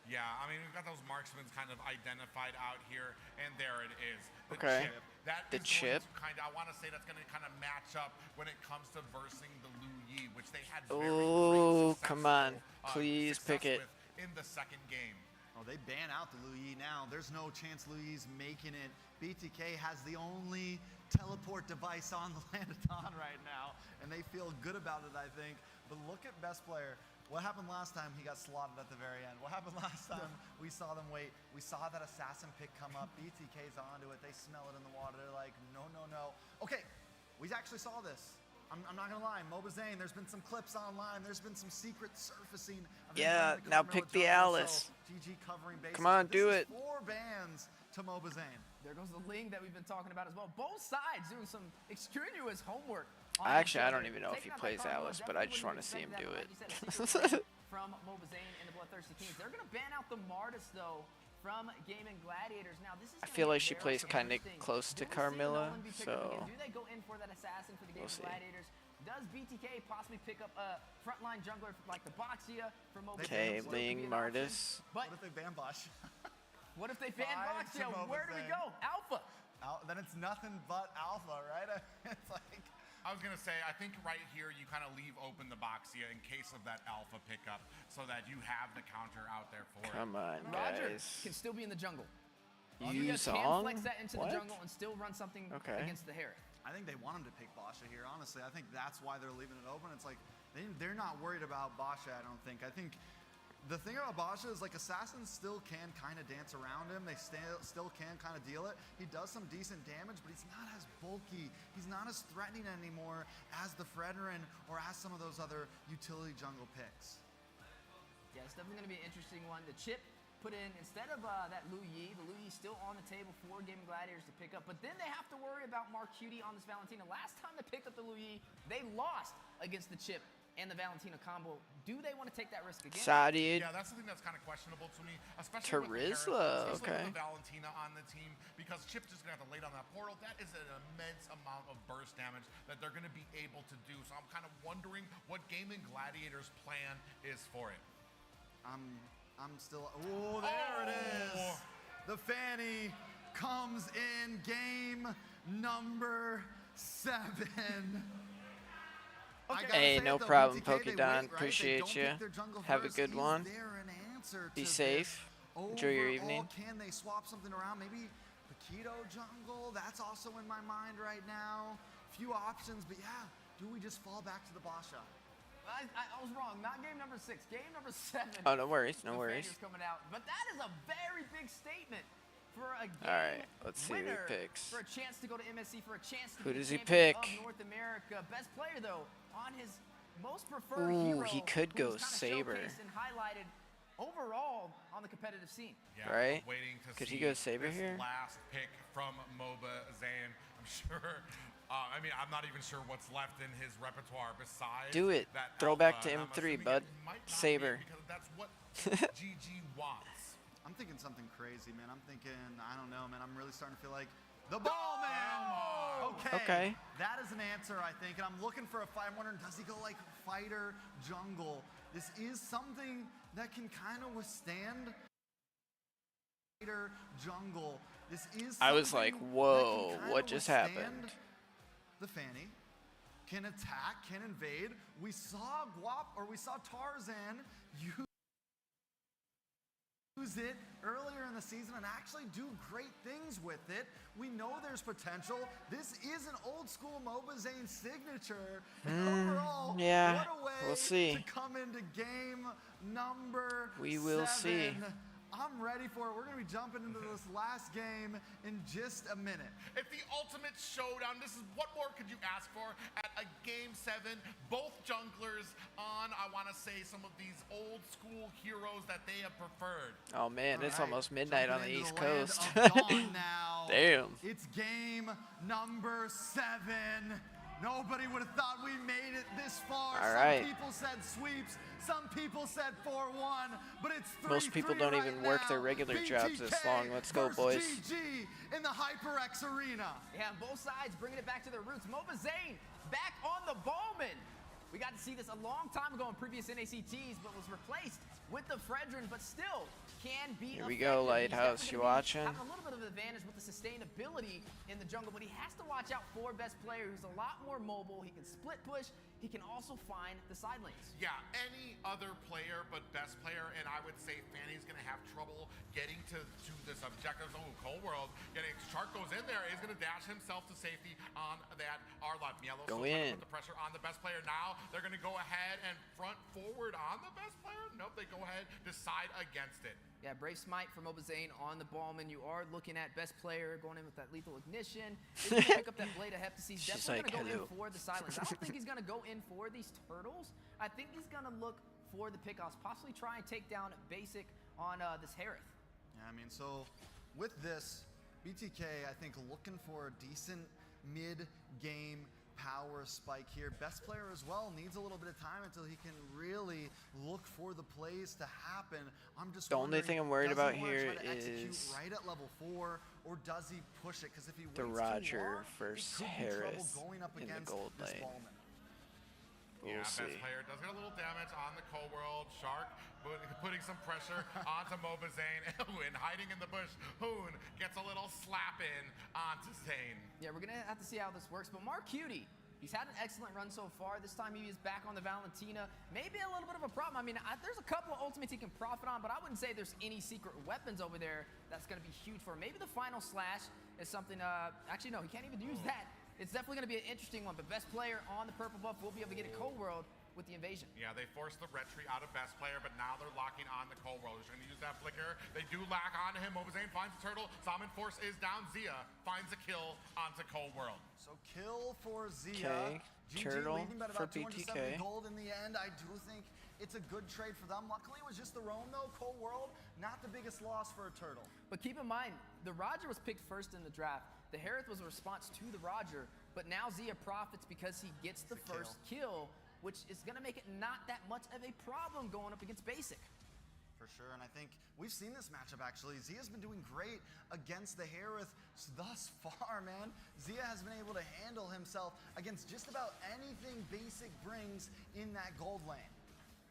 Speaker 6: Yeah, I mean, we've got those marksmen kind of identified out here, and there it is. The
Speaker 1: Okay.
Speaker 6: chip That
Speaker 1: The
Speaker 6: is
Speaker 1: chip.
Speaker 6: going to I want to say that's going to kind of match up when it comes to versing the Lu Yi, which they had very
Speaker 1: Oh,
Speaker 6: great
Speaker 1: come on.
Speaker 6: successful,
Speaker 1: Please
Speaker 6: success
Speaker 1: pick it.
Speaker 6: with in the second game.
Speaker 14: Oh, they ban out the Lu Yi now. There's no chance Lu Yi's making it. BTK has the only teleport device on the Landaton right now, and they feel good about it, I think. But look at best player. What happened last time? He got slaughtered at the very end. What happened last time? We saw them wait. We saw that assassin pick come up. BTK's onto it. They smell it in the water. They're like, no, no, no. Okay, we actually saw this. I'm not gonna lie, Moba Zane, there's been some clips online. There's been some secret surfacing. Of
Speaker 1: Yeah,
Speaker 14: him
Speaker 1: now
Speaker 14: playing
Speaker 1: pick
Speaker 14: the
Speaker 1: the
Speaker 14: jungle,
Speaker 1: Alice.
Speaker 14: so GG covering bases.
Speaker 1: Come on,
Speaker 14: This
Speaker 1: do
Speaker 14: is
Speaker 1: it.
Speaker 14: 4 bans to Moba Zane.
Speaker 15: There goes the Ling that we've been talking about as well. Both sides doing some extraneous homework. on
Speaker 1: Actually, I
Speaker 15: each
Speaker 1: don't
Speaker 15: other.
Speaker 1: even know if he
Speaker 15: Taking out
Speaker 1: plays
Speaker 15: that Carmelo
Speaker 1: Alice, but I
Speaker 15: definitely
Speaker 1: just want to
Speaker 15: wouldn't
Speaker 1: see him
Speaker 15: expect
Speaker 1: do
Speaker 15: that,
Speaker 1: it.
Speaker 15: like you said, a secret play from Moba Zane and the Bloodthirsty Kings. They're gonna ban out the Martis though from Gaming Gladiators. Now this is
Speaker 1: I
Speaker 15: gonna
Speaker 1: feel
Speaker 15: be
Speaker 1: like she
Speaker 15: very
Speaker 1: plays kind of
Speaker 15: interesting.
Speaker 1: close to
Speaker 15: Do we see
Speaker 1: Carmilla,
Speaker 15: Nolan be picked up
Speaker 1: so
Speaker 15: again? Do they go in for that assassin for the
Speaker 1: we'll
Speaker 15: Gaming
Speaker 1: see.
Speaker 15: Gladiators? Does BTK possibly pick up a frontline jungler like the Boxia for Moba
Speaker 1: Okay,
Speaker 15: Zane? Could be
Speaker 1: Ling,
Speaker 15: an option.
Speaker 1: Martis.
Speaker 15: But
Speaker 14: What if they ban Bosch?
Speaker 15: what if they ban
Speaker 14: Five to
Speaker 15: Boxia?
Speaker 14: Moba
Speaker 15: Where do we
Speaker 14: Zane.
Speaker 15: go? Alpha.
Speaker 14: Then it's nothing but alpha, right? It's like,
Speaker 6: I was going to say, I think right here you kind of leave open the Boxia in case of that alpha pickup so that you have the counter out there for
Speaker 1: Come on,
Speaker 15: Roger
Speaker 1: guys.
Speaker 15: can still be in the jungle.
Speaker 1: You
Speaker 15: can
Speaker 1: Zong?
Speaker 15: flex that into
Speaker 1: What?
Speaker 15: the jungle and still run something
Speaker 1: Okay.
Speaker 15: against the Herald.
Speaker 14: I think they want him to pick Basha here, honestly. I think that's why they're leaving it open. It's like, they're not worried about Basha, I don't think. I think the thing about Basha is like assassins still can kind of dance around him. They still can kind of deal it. He does some decent damage, but he's not as bulky. He's not as threatening anymore as the Fredrin or as some of those other utility jungle picks.
Speaker 15: Yeah, it's definitely going to be an interesting one. The chip put in, instead of that Lu Yi, the Lu Yi's still on the table for Gaming Gladiators to pick up, but then they have to worry about Mark Cutie on this Valentina. Last time they picked up the Lu Yi, they lost against the chip and the Valentina combo. Do they want to take that risk again?
Speaker 1: Sadia.
Speaker 6: Yeah, that's the thing that's kind of questionable to me, especially
Speaker 1: Terizla,
Speaker 6: with the
Speaker 1: okay.
Speaker 6: with the Valentina on the team, because Chip's just gonna have to lay down that portal. That is an immense amount of burst damage that they're gonna be able to do. So I'm kind of wondering what Gaming Gladiators' plan is for it.
Speaker 14: I'm still, oh, there it is. The Fanny comes in game number 7.
Speaker 1: Hey, no problem, Pokedon. Appreciate you. Have a good one. Be safe. Enjoy your evening.
Speaker 14: Can they swap something around? Maybe Paquito jungle? That's also in my mind right now. Few options, but yeah, do we just fall back to the Basha?
Speaker 15: I was wrong. Not game number 6. Game number 7.
Speaker 1: Oh, no worries, no
Speaker 15: The
Speaker 1: worries.
Speaker 15: Fanny's coming out. But that is a very big statement for a game
Speaker 1: All right, let's see who he
Speaker 15: winner,
Speaker 1: picks.
Speaker 15: for a chance to go to MSC, for a chance to
Speaker 1: Who
Speaker 15: be
Speaker 1: does he
Speaker 15: champion
Speaker 1: pick?
Speaker 15: of North America. Best player though, on his most preferred
Speaker 1: Ooh,
Speaker 15: hero,
Speaker 1: he could
Speaker 15: who
Speaker 1: go
Speaker 15: was kinda
Speaker 1: Saber.
Speaker 15: showcased and highlighted overall on the competitive scene.
Speaker 6: Yeah,
Speaker 1: Right?
Speaker 6: Waiting to
Speaker 1: Could
Speaker 6: see
Speaker 1: he go Saber
Speaker 6: this
Speaker 1: here?
Speaker 6: last pick from Moba Zane. I'm sure. I mean, I'm not even sure what's left in his repertoire besides.
Speaker 1: Do it.
Speaker 6: That
Speaker 1: Throw
Speaker 6: alpha,
Speaker 1: back to
Speaker 6: and I'm
Speaker 1: M3,
Speaker 6: assuming
Speaker 1: bud.
Speaker 6: it might not be,
Speaker 1: Saber.
Speaker 6: because that's what GG wants.
Speaker 14: I'm thinking something crazy, man. I'm thinking, I don't know, man. I'm really starting to feel like the ball man. Okay. That is an answer, I think. And I'm looking for a fight. I'm wondering, does he go like fighter jungle? This is something that can kind of withstand fighter jungle. This is
Speaker 1: I was like,
Speaker 14: something
Speaker 1: whoa,
Speaker 14: that can
Speaker 1: what
Speaker 14: kinda
Speaker 1: just
Speaker 14: withstand
Speaker 1: happened?
Speaker 14: The Fanny can attack, can invade. We saw Guap, or we saw Tarzan use it earlier in the season and actually do great things with it. We know there's potential. This is an old school Moba Zane signature. And overall,
Speaker 1: yeah,
Speaker 14: what a way
Speaker 1: we'll see.
Speaker 14: to come into game number
Speaker 1: We will
Speaker 14: 7.
Speaker 1: see.
Speaker 14: I'm ready for it. We're going to be jumping into this last game in just a minute.
Speaker 6: It's the ultimate showdown. This is, what more could you ask for at a game 7? Both junglers on, I want to say, some of these old school heroes that they have preferred.
Speaker 1: Oh man, it's
Speaker 14: All right,
Speaker 1: almost midnight on the
Speaker 14: jumping
Speaker 1: East
Speaker 14: into land
Speaker 1: Coast.
Speaker 14: of dawn now.
Speaker 1: Damn.
Speaker 14: It's game number 7. Nobody would have thought we made it this far.
Speaker 1: All
Speaker 14: Some
Speaker 1: right.
Speaker 14: people said sweeps. Some people said 4-1. But it's 3-3
Speaker 1: Most people don't even
Speaker 14: right
Speaker 1: work
Speaker 14: now.
Speaker 1: their regular jobs this
Speaker 14: BTK
Speaker 1: long. Let's go,
Speaker 14: versus
Speaker 1: boys.
Speaker 14: GG in the HyperX Arena.
Speaker 15: Yeah, both sides bringing it back to their roots. Moba Zane back on the Bowman. We got to see this a long time ago in previous NACTs, but was replaced with the Fredrin, but still can be
Speaker 1: Here we go,
Speaker 15: effective. He's
Speaker 1: Lighthouse.
Speaker 15: definitely
Speaker 1: You
Speaker 15: gonna be
Speaker 1: watching?
Speaker 15: having a little bit of advantage with the sustainability in the jungle, but he has to watch out for best player who's a lot more mobile. He can split push. He can also find the side lanes.
Speaker 6: Yeah, any other player but best player, and I would say Fanny's going to have trouble getting to this objective. Oh, Cold World, Shark goes in there, is going to dash himself to safety on that R-Lot. Yellow
Speaker 1: Go
Speaker 6: still trying to
Speaker 1: in.
Speaker 6: put the pressure on the best player now. They're going to go ahead and front forward on the best player. Nope, they go ahead, decide against it.
Speaker 15: Yeah, Brave Smite from Obazane on the Ballman. You are looking at best player going in with that lethal ignition. He's going to pick up that Blade of Heptacy. He's
Speaker 1: She's
Speaker 15: definitely
Speaker 1: like,
Speaker 15: going to go
Speaker 1: "Hello."
Speaker 15: in for the silence. I don't think he's going to go in for these turtles. I think he's going to look for the pickoffs, possibly try and take down Basic on this Harith.
Speaker 14: Yeah, I mean, so with this, BTK, I think, looking for a decent mid-game power spike here. Best player as well needs a little bit of time until he can really look for the plays to happen. I'm just
Speaker 1: The only
Speaker 14: wondering,
Speaker 1: thing I'm worried
Speaker 14: does he
Speaker 1: about
Speaker 14: wanna
Speaker 1: here
Speaker 14: try to execute
Speaker 1: is
Speaker 14: right at level 4, or does he push it? Because if he
Speaker 1: the
Speaker 14: waits too
Speaker 1: Roger
Speaker 14: long,
Speaker 1: versus
Speaker 14: he could be trouble
Speaker 1: Harris
Speaker 14: going up
Speaker 1: in the
Speaker 14: against
Speaker 1: gold
Speaker 14: this
Speaker 1: lane.
Speaker 14: Ballman.
Speaker 1: We'll
Speaker 6: Yeah,
Speaker 1: see.
Speaker 6: best player does get a little damage on the Cold World. Shark putting some pressure onto Mobazane. And hiding in the bush, Hoon gets a little slap in onto Zane.
Speaker 15: Yeah, we're going to have to see how this works. But Mark Cutie, he's had an excellent run so far. This time he is back on the Valentina. Maybe a little bit of a problem. I mean, there's a couple of ultimates he can profit on, but I wouldn't say there's any secret weapons over there that's going to be huge for him. Maybe the final slash is something, actually, no, he can't even use that. It's definitely going to be an interesting one, but best player on the purple buff will be able to get a Cold World with the invasion.
Speaker 6: Yeah, they forced the retreat out of best player, but now they're locking on the Cold World. They're going to use that flicker. They do lock onto him. Mobazane finds the turtle. Salmon Force is down. Zia finds a kill onto Cold World.
Speaker 14: So kill for Zia.
Speaker 1: Okay,
Speaker 14: GG
Speaker 1: turtle
Speaker 14: leading by
Speaker 1: for
Speaker 14: about 270
Speaker 1: BTK.
Speaker 14: gold in the end. I do think it's a good trade for them. Luckily, it was just the roam, though. Cold World, not the biggest loss for a turtle.
Speaker 15: But keep in mind, the Roger was picked first in the draft. The Harith was a response to the Roger, but now Zia profits because he gets the first kill, which is going to make it not that much of a problem going up against Basic.
Speaker 14: For sure, and I think we've seen this matchup actually. Zia's been doing great against the Harith thus far, man. Zia has been able to handle himself against just about anything Basic brings in that gold lane.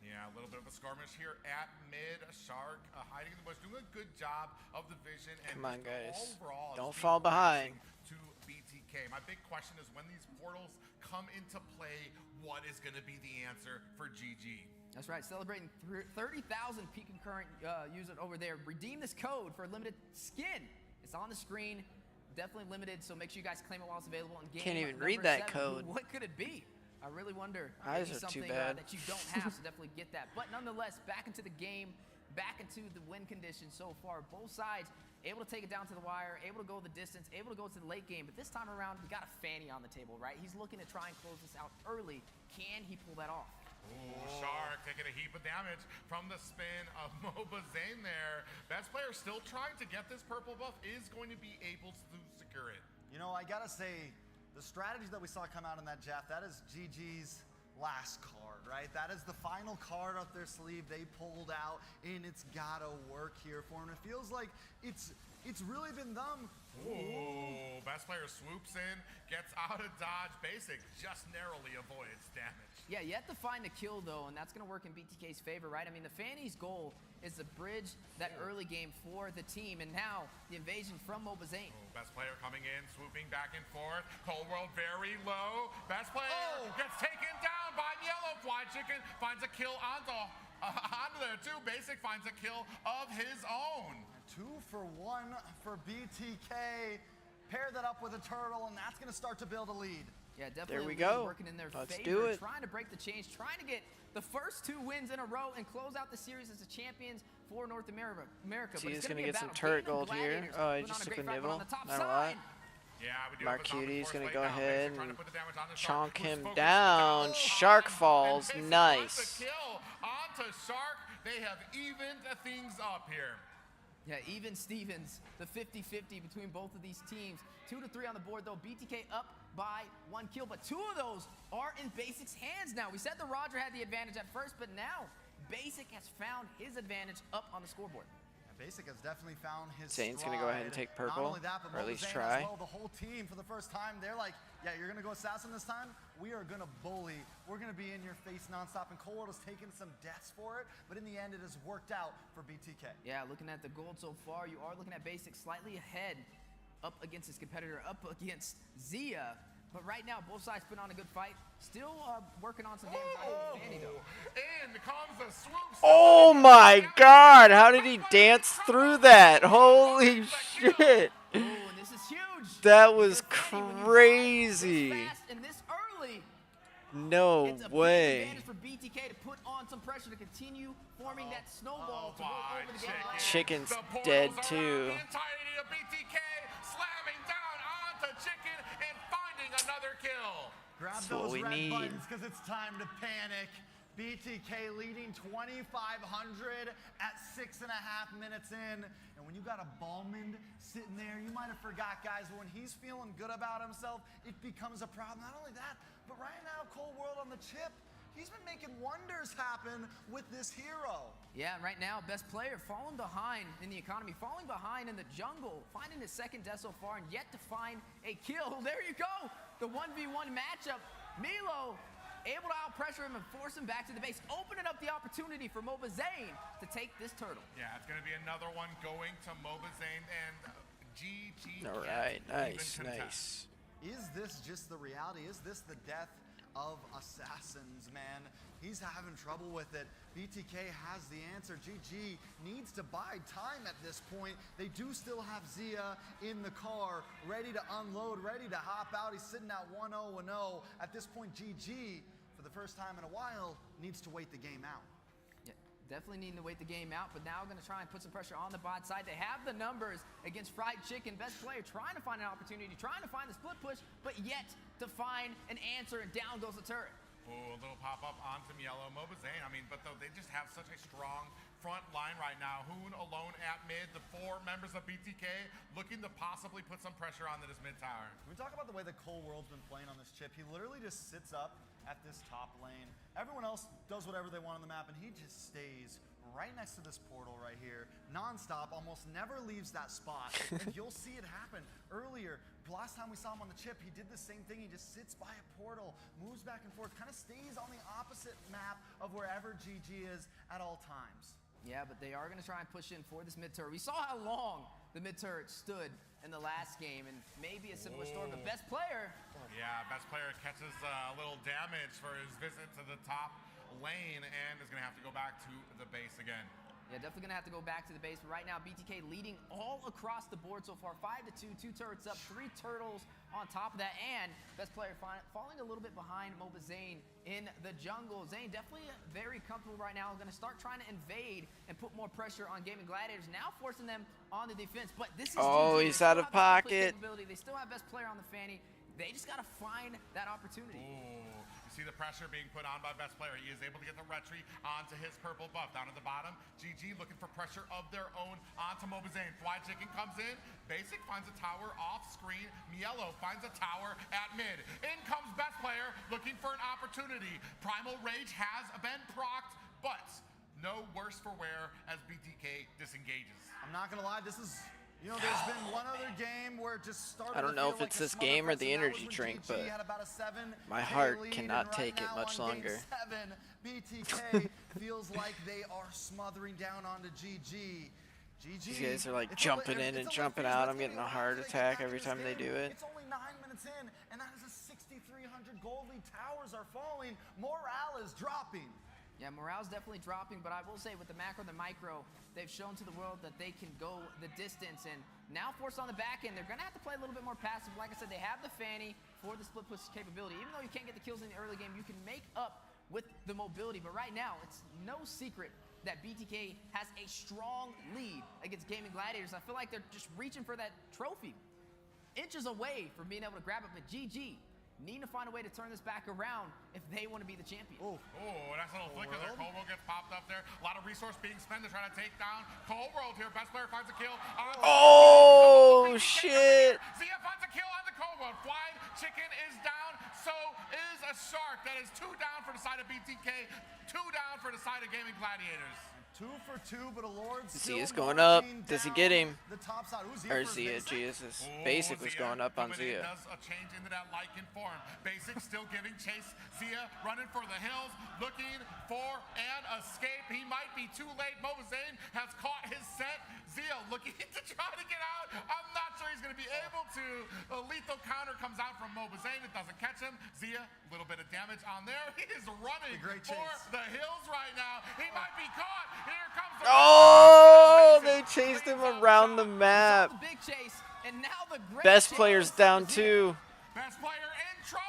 Speaker 6: Yeah, a little bit of a skirmish here at mid. Shark hiding in the bush, doing a good job of the vision. And
Speaker 1: Come on,
Speaker 6: just
Speaker 1: guys.
Speaker 6: overall,
Speaker 1: Don't
Speaker 6: just
Speaker 1: fall
Speaker 6: being
Speaker 1: behind.
Speaker 6: To BTK. My big question is when these portals come into play, what is going to be the answer for GG?
Speaker 15: That's right, celebrating 30,000 peak concurrent users over there. Redeem this code for a limited skin. It's on the screen, definitely limited, so make sure you guys claim it while it's available in game.
Speaker 1: Can't even
Speaker 15: number
Speaker 1: read that
Speaker 15: 7.
Speaker 1: code.
Speaker 15: What could it be? I really wonder.
Speaker 1: Eyes
Speaker 15: Maybe
Speaker 1: are too
Speaker 15: something
Speaker 1: bad.
Speaker 15: that you don't have, so definitely get that. But nonetheless, back into the game, back into the win condition so far. Both sides able to take it down to the wire, able to go the distance, able to go to the late game. But this time around, we got a Fanny on the table, right? He's looking to try and close this out early. Can he pull that off?
Speaker 6: Ooh, Shark taking a heap of damage from the spin of Mobazane there. Best player still trying to get this purple buff, is going to be able to secure it.
Speaker 14: You know, I gotta say, the strategy that we saw come out in that Jeff, that is GG's last card, right? That is the final card up their sleeve they pulled out, and it's gotta work here for them. It feels like it's really been them.
Speaker 6: Ooh, best player swoops in, gets out of dodge. Basic just narrowly avoids damage.
Speaker 15: Yeah, you have to find the kill, though, and that's going to work in BTK's favor, right? I mean, the Fanny's goal is to bridge that early game for the team, and now the invasion from Mobazane.
Speaker 6: Best player coming in, swooping back and forth. Cold World very low. Best player gets taken down by Yellow. Fly Chicken finds a kill onto there, too. Basic finds a kill of his own.
Speaker 14: 2 for 1 for BTK. Pair that up with a turtle, and that's going to start to build a lead.
Speaker 15: Yeah, definitely.
Speaker 1: There we
Speaker 15: a lead
Speaker 1: go.
Speaker 15: Working in their
Speaker 1: Let's
Speaker 15: favor,
Speaker 1: do it.
Speaker 15: trying to break the change, trying to get the first 2 wins in a row and close out the series as the champions for North America.
Speaker 1: See,
Speaker 15: But
Speaker 1: he's
Speaker 15: it's
Speaker 1: going to
Speaker 15: be a
Speaker 1: get some
Speaker 15: battle.
Speaker 1: turret
Speaker 15: Kingdom
Speaker 1: gold here.
Speaker 15: Gladiators
Speaker 1: Oh, I
Speaker 15: putting
Speaker 1: just
Speaker 15: on a
Speaker 1: took a
Speaker 15: great fight, but
Speaker 1: nibble.
Speaker 15: on the top
Speaker 1: Not a
Speaker 15: side.
Speaker 1: lot.
Speaker 6: Yeah, we do
Speaker 1: Mark
Speaker 6: have the Zombie
Speaker 1: Cutie's
Speaker 6: Force
Speaker 1: going to
Speaker 6: right
Speaker 1: go
Speaker 6: now.
Speaker 1: ahead
Speaker 6: Basic trying
Speaker 1: and
Speaker 6: to put the damage on the
Speaker 1: chonk
Speaker 6: Shark, who's
Speaker 1: him
Speaker 6: focused
Speaker 1: down. Shark falls.
Speaker 6: And Basic
Speaker 1: Nice.
Speaker 6: finds the kill onto Shark. They have evened things up here.
Speaker 15: Yeah, even Stevens, the 50-50 between both of these teams. 2 to 3 on the board, though. BTK up by 1 kill, but 2 of those are in Basic's hands now. We said the Roger had the advantage at first, but now Basic has found his advantage up on the scoreboard.
Speaker 14: Basic has definitely found his
Speaker 1: Zane's gonna go ahead and
Speaker 14: stride.
Speaker 1: take
Speaker 14: Not
Speaker 1: purple,
Speaker 14: only that, but
Speaker 1: or at least
Speaker 14: Mobazane
Speaker 1: try.
Speaker 14: as well, the whole team for the first time, they're like, yeah, you're gonna go assassin this time? We are gonna bully. We're gonna be in your face nonstop, and Cold World has taken some deaths for it, but in the end, it has worked out for BTK.
Speaker 15: Yeah, looking at the gold so far, you are looking at Basic slightly ahead, up against his competitor, up against Zia. But right now, both sides put on a good fight. Still working on some damage on Fanny, though.
Speaker 6: In comes the swoop.
Speaker 1: Oh my God! How did he dance through that? Holy shit!
Speaker 15: Oh, and this is huge.
Speaker 1: That was crazy.
Speaker 15: Fast and this early.
Speaker 1: No
Speaker 15: It's a big
Speaker 1: way.
Speaker 15: advantage for BTK to put on some pressure to continue forming that snowball to go over the game.
Speaker 1: Chicken's dead too.
Speaker 6: The entirety of BTK slamming down onto Chicken and finding another kill.
Speaker 14: Grab
Speaker 1: That's what
Speaker 14: those
Speaker 1: we
Speaker 14: red
Speaker 1: need.
Speaker 14: buttons because it's time to panic. BTK leading 2,500 at 6.5 minutes in. And when you got a Ballman sitting there, you might have forgot, guys, but when he's feeling good about himself, it becomes a problem. Not only that, but right now, Cold World on the chip, he's been making wonders happen with this hero.
Speaker 15: Yeah, right now, best player falling behind in the economy, falling behind in the jungle, finding his second death so far, and yet to find a kill. There you go, the 1v1 matchup. Milo able to out-pressure him and force him back to the base, opening up the opportunity for Mobazane to take this turtle.
Speaker 6: Yeah, it's going to be another one going to Mobazane and GG.
Speaker 1: All right, nice.
Speaker 14: Is this just the reality? Is this the death of assassins, man? He's having trouble with it. BTK has the answer. GG needs to buy time at this point. They do still have Zia in the car, ready to unload, ready to hop out. He's sitting at 1-0-0. At this point, GG, for the first time in a while, needs to wait the game out.
Speaker 15: Yeah, definitely needing to wait the game out, but now going to try and put some pressure on the bot side. They have the numbers against Fried Chicken. Best player trying to find an opportunity, trying to find the split push, but yet to find an answer, and down goes the turret.
Speaker 6: Oh, a little pop-up onto Mielo. Mobazane, I mean, but though they just have such a strong front line right now. Hoon alone at mid. The 4 members of BTK looking to possibly put some pressure onto this mid tower.
Speaker 14: When we talk about the way the Cold World's been playing on this chip, he literally just sits up at this top lane. Everyone else does whatever they want on the map, and he just stays right next to this portal right here, non-stop, almost never leaves that spot. And you'll see it happen. Earlier, last time we saw him on the chip, he did the same thing. He just sits by a portal, moves back and forth, kind of stays on the opposite map of wherever GG is at all times.
Speaker 15: Yeah, but they are going to try and push in for this mid turret. We saw how long the mid turret stood in the last game, and maybe a similar story, but best player.
Speaker 6: Yeah, best player catches a little damage for his visit to the top lane and is going to have to go back to the base again.
Speaker 15: Yeah, definitely going to have to go back to the base, but right now BTK leading all across the board so far, 5-2, 2 turrets up, 3 turtles on top of that, and best player falling a little bit behind Mobazane in the jungle. Zane definitely very comfortable right now, going to start trying to invade and put more pressure on Gaming Gladiators, now forcing them on the defense, but this is
Speaker 1: he's out of pocket.
Speaker 15: They still have best player on the Fanny. They just got to find that opportunity.
Speaker 6: Ooh. See the pressure being put on by best player. He is able to get the retry onto his purple buff. Down at the bottom, GG looking for pressure of their own onto Mobazane. Fly Chicken comes in. Basic finds a tower off screen. Mielo finds a tower at mid. In comes best player looking for an opportunity. Primal Rage has been procced, but no worse for wear as BTK disengages.
Speaker 14: I'm not going to lie, this is... You know, there's been one other game where it just started.
Speaker 1: I don't know if it's this game or the energy drink, but my heart cannot take it much longer.
Speaker 14: BTK feels like they are smothering down onto GG.
Speaker 1: These guys are like jumping in and jumping out. I'm getting a heart attack every time they do it.
Speaker 14: It's only 9 minutes in, and that is a 6,300 gold lead. Towers are falling. Morale is dropping.
Speaker 15: Yeah, morale's definitely dropping, but I will say with the macro and the micro, they've shown to the world that they can go the distance, and now forced on the back end, they're going to have to play a little bit more passive. Like I said, they have the Fanny for the split push capability. Even though you can't get the kills in the early game, you can make up with the mobility, but right now, it's no secret that BTK has a strong lead against Gaming Gladiators. I feel like they're just reaching for that trophy, inches away from being able to grab it, but GG need to find a way to turn this back around if they want to be the champion.
Speaker 6: Oh, that's a little flicker there. Cold World gets popped up there. A lot of resource being spent to try to take down Cold World here. Best player finds a kill.
Speaker 1: Oh, shit.
Speaker 6: Zia finds a kill on the Cold World. Flying Chicken is down. So is a Shark. That is 2 down for the side of BTK, 2 down for the side of Gaming Gladiators.
Speaker 14: 2 for 2, but Lord
Speaker 1: Zia's going up. Does he get him?
Speaker 14: The top side. Ooh,
Speaker 1: Or
Speaker 14: first
Speaker 1: Zia,
Speaker 14: basic.
Speaker 1: Jesus. Basic was going up on
Speaker 6: Coming in,
Speaker 1: Zia.
Speaker 6: does a change into that Lycan form. Basic still giving chase. Zia running for the hills, looking for an escape. He might be too late. Mobazane has caught his scent. Zia looking to try to get out. I'm not sure he's going to be able to. A lethal counter comes out from Mobazane. It doesn't catch him. Zia, a little bit of damage on there. He is running for the hills right now. He might be caught. Here comes the
Speaker 1: Oh, they chased him around the map.
Speaker 15: The big chase, and now the great
Speaker 1: Best
Speaker 15: chase
Speaker 1: player's
Speaker 15: for
Speaker 1: down
Speaker 15: Zia.
Speaker 1: too.
Speaker 6: Best player in trouble.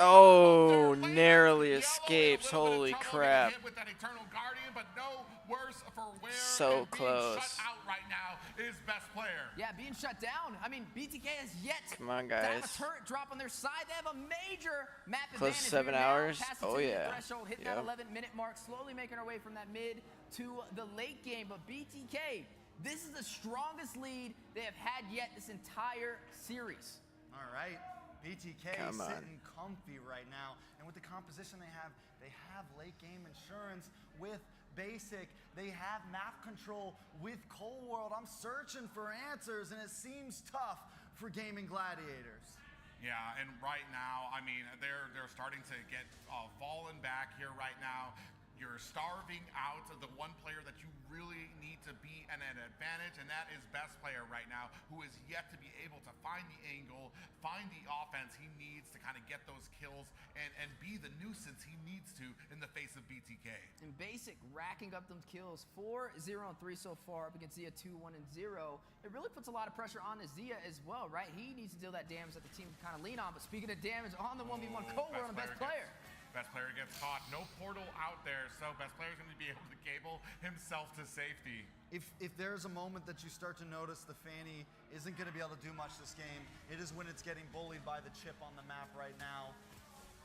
Speaker 1: Oh, narrowly escapes. Holy crap.
Speaker 6: Hit with that Eternal Guardian, but no worse for wear.
Speaker 1: So
Speaker 6: and
Speaker 1: close.
Speaker 6: Being shut out right now is best player.
Speaker 15: Yeah, being shut down. I mean, BTK has yet
Speaker 1: Come on,
Speaker 15: to have
Speaker 1: guys.
Speaker 15: a turret drop on their side. They have a major map
Speaker 1: Close to
Speaker 15: advantage
Speaker 1: 7
Speaker 15: here now.
Speaker 1: hours.
Speaker 15: Past the
Speaker 1: Oh,
Speaker 15: 2-minute
Speaker 1: yeah.
Speaker 15: Threshold, hitting
Speaker 1: Yep.
Speaker 15: that 11-minute mark, slowly making our way from that mid to the late game. But BTK, this is the strongest lead they have had yet this entire series.
Speaker 14: All right. BTK
Speaker 1: Come on.
Speaker 14: sitting comfy right now. And with the composition they have late game insurance with basic. They have map control with Cold World. I'm searching for answers, and it seems tough for Gaming Gladiators.
Speaker 6: Yeah, and right now, I mean, they're starting to get fallen back here right now. You're starving out the one player that you really need to be at an advantage, and that is best player right now, who is yet to be able to find the angle, find the offense he needs to kind of get those kills and be the nuisance he needs to in the face of BTK.
Speaker 15: And Basic racking up them kills, 4-0 and 3 so far up against Zia 2-1 and 0. It really puts a lot of pressure on Zia as well, right? He needs to deal that damage that the team can kind of lean on. But speaking of damage on the 1v1 Cold World and best player.
Speaker 6: Best player gets caught. No portal out there, so best player's going to be able to cable himself to safety.
Speaker 14: If there's a moment that you start to notice the Fanny isn't going to be able to do much this game, it is when it's getting bullied by the chip on the map right now.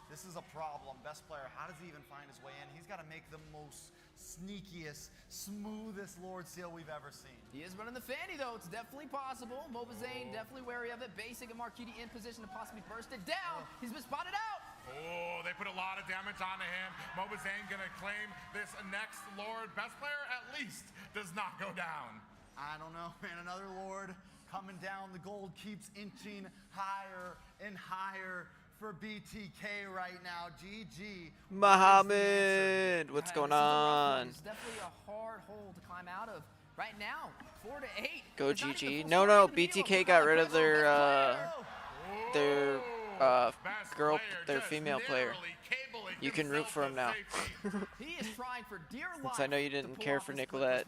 Speaker 14: This is a problem. Best player, how does he even find his way in? He's got to make the most sneakiest, smoothest Lord Seal we've ever seen.
Speaker 15: He is running the Fanny, though. It's definitely possible. Mobazane definitely wary of it. Basic and Marquiti in position to possibly burst it down. He's been spotted out.
Speaker 6: Oh, they put a lot of damage onto him. Mobazane gonna claim this next Lord. Best player at least does not go down.
Speaker 14: I don't know, man. Another Lord coming down. The gold keeps inching higher and higher for BTK right now. GG.
Speaker 1: Muhammad, what's going on?
Speaker 15: It's definitely a hard hole to climb out of. Right now, 4-8.
Speaker 1: Go GG. No, BTK got rid of their female player. You can root for him now.
Speaker 15: He is trying for dear life.
Speaker 1: Since I know you didn't care for Nicolette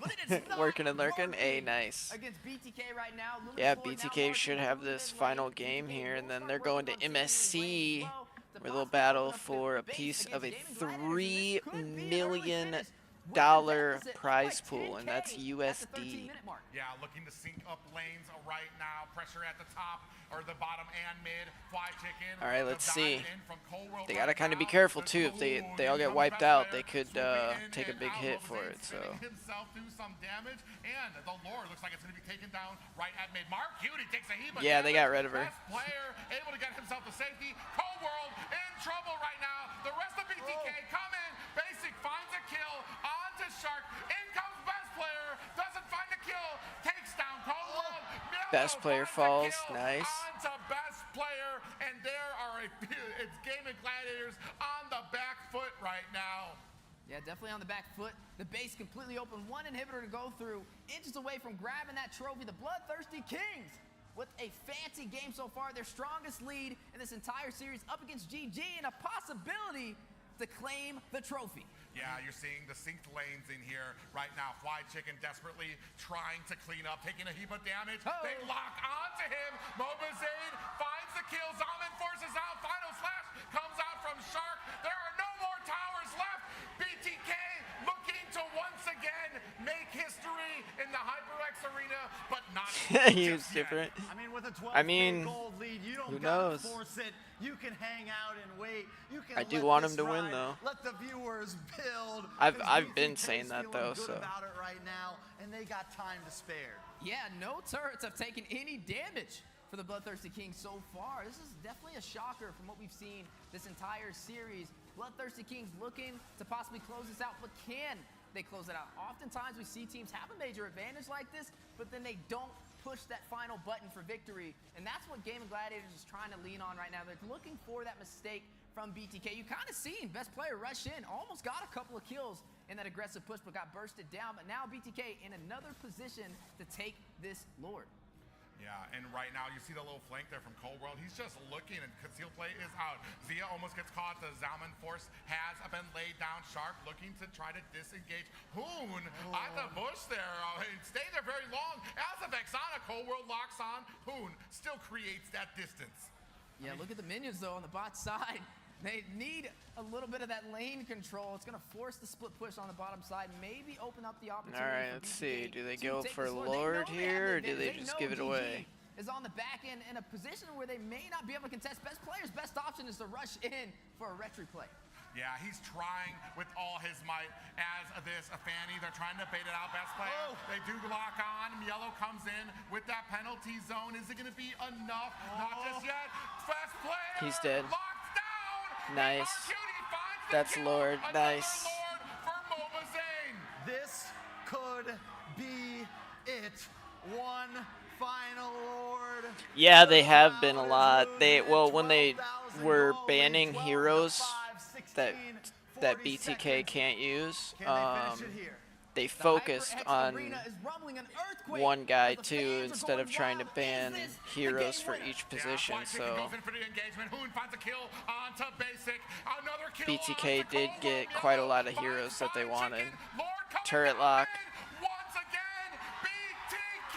Speaker 1: working and lurking. Nice.
Speaker 15: Against BTK right now.
Speaker 1: Yeah, BTK should have this final game here, and then they're going to MSC, where they'll battle for a piece of a $3 million prize pool, and that's USD.
Speaker 6: Yeah, looking to sync up lanes right now. Pressure at the top or the bottom and mid. Fly chicken.
Speaker 1: All right, let's see. They gotta kind of be careful too. If they all get wiped out, they could take a big hit for it. So.
Speaker 6: Himself do some damage, and the Lord looks like it's going to be taken down right at mid. Mark Cutie takes a heap of
Speaker 1: yeah,
Speaker 6: damage.
Speaker 1: they got rid of her.
Speaker 6: Best player able to get himself to safety. Cold World in trouble right now. The rest of BTK come in. Basic finds a kill onto Shark. In comes best player. Doesn't find a kill. Takes down Cold World.
Speaker 1: Best player falls. Nice.
Speaker 6: Onto best player, and there are it's Gaming Gladiators on the back foot right now.
Speaker 15: Yeah, definitely on the back foot. The base completely open. One inhibitor to go through. Inches away from grabbing that trophy. The Bloodthirsty Kings with a fancy game so far. Their strongest lead in this entire series up against GG and a possibility to claim the trophy.
Speaker 6: Yeah, you're seeing the synced lanes in here right now. Fly Chicken desperately trying to clean up, taking a heap of damage. They lock onto him. Mobazane finds the kill. Zaman forces out. Final slash comes out from Shark. There are no more towers left. BTK looking to once again make history in the HyperX arena, but not
Speaker 1: He was different.
Speaker 14: I mean, with a 12 gold lead, you don't
Speaker 1: who
Speaker 14: gotta
Speaker 1: knows?
Speaker 14: force it. You can hang out and wait. You can
Speaker 1: I do
Speaker 14: let
Speaker 1: want
Speaker 14: this
Speaker 1: him to win,
Speaker 14: ride.
Speaker 1: though.
Speaker 14: Let the viewers build.
Speaker 1: I've been
Speaker 14: BTK 's
Speaker 1: saying that,
Speaker 14: feeling
Speaker 1: though,
Speaker 14: good
Speaker 1: so.
Speaker 14: about it right now, and they got time to spare.
Speaker 15: Yeah, no turrets have taken any damage for the Bloodthirsty Kings so far. This is definitely a shocker from what we've seen this entire series. Bloodthirsty Kings looking to possibly close this out, but can
Speaker 16: they close it out. Oftentimes we see teams have a major advantage like this, but then they don't push that final button for victory. And that's what Game of Gladiators is trying to lean on right now. They're looking for that mistake from BTK. You kind of seen best player rush in, almost got a couple of kills in that aggressive push, but got bursted down. But now BTK in another position to take this Lord.
Speaker 6: Yeah, and right now you see the little flank there from Cold World. He's just looking, and conceal play is out. Zia almost gets caught. The Zalman force has been laid down. Sharp looking to try to disengage. Hoon at the bush there. Stay there very long. As a Vexana, Cold World locks on. Hoon still creates that distance.
Speaker 16: Yeah, look at the minions though on the bot side. They need a little bit of that lane control. It's going to force the split push on the bottom side, maybe open up the opportunity.
Speaker 1: All right, let's see. Do they go for Lord here, or do they just give it away?
Speaker 16: Is on the back end in a position where they may not be able to contest. Best player's best option is to rush in for a retry play.
Speaker 6: Yeah, he's trying with all his might as this Fanny. They're trying to bait it out. Best player. They do lock on. Mielo comes in with that penalty zone. Is it going to be enough? Not just yet. Best player.
Speaker 1: He's dead.
Speaker 6: Locked down.
Speaker 1: Nice. That's Lord. Nice.
Speaker 14: This could be it. One final Lord.
Speaker 1: Yeah, they have been a lot. When they were banning heroes that BTK can't use, they focused on one guy too instead of trying to ban heroes for each position. So BTK did get quite a lot of heroes that they wanted. Turret lock.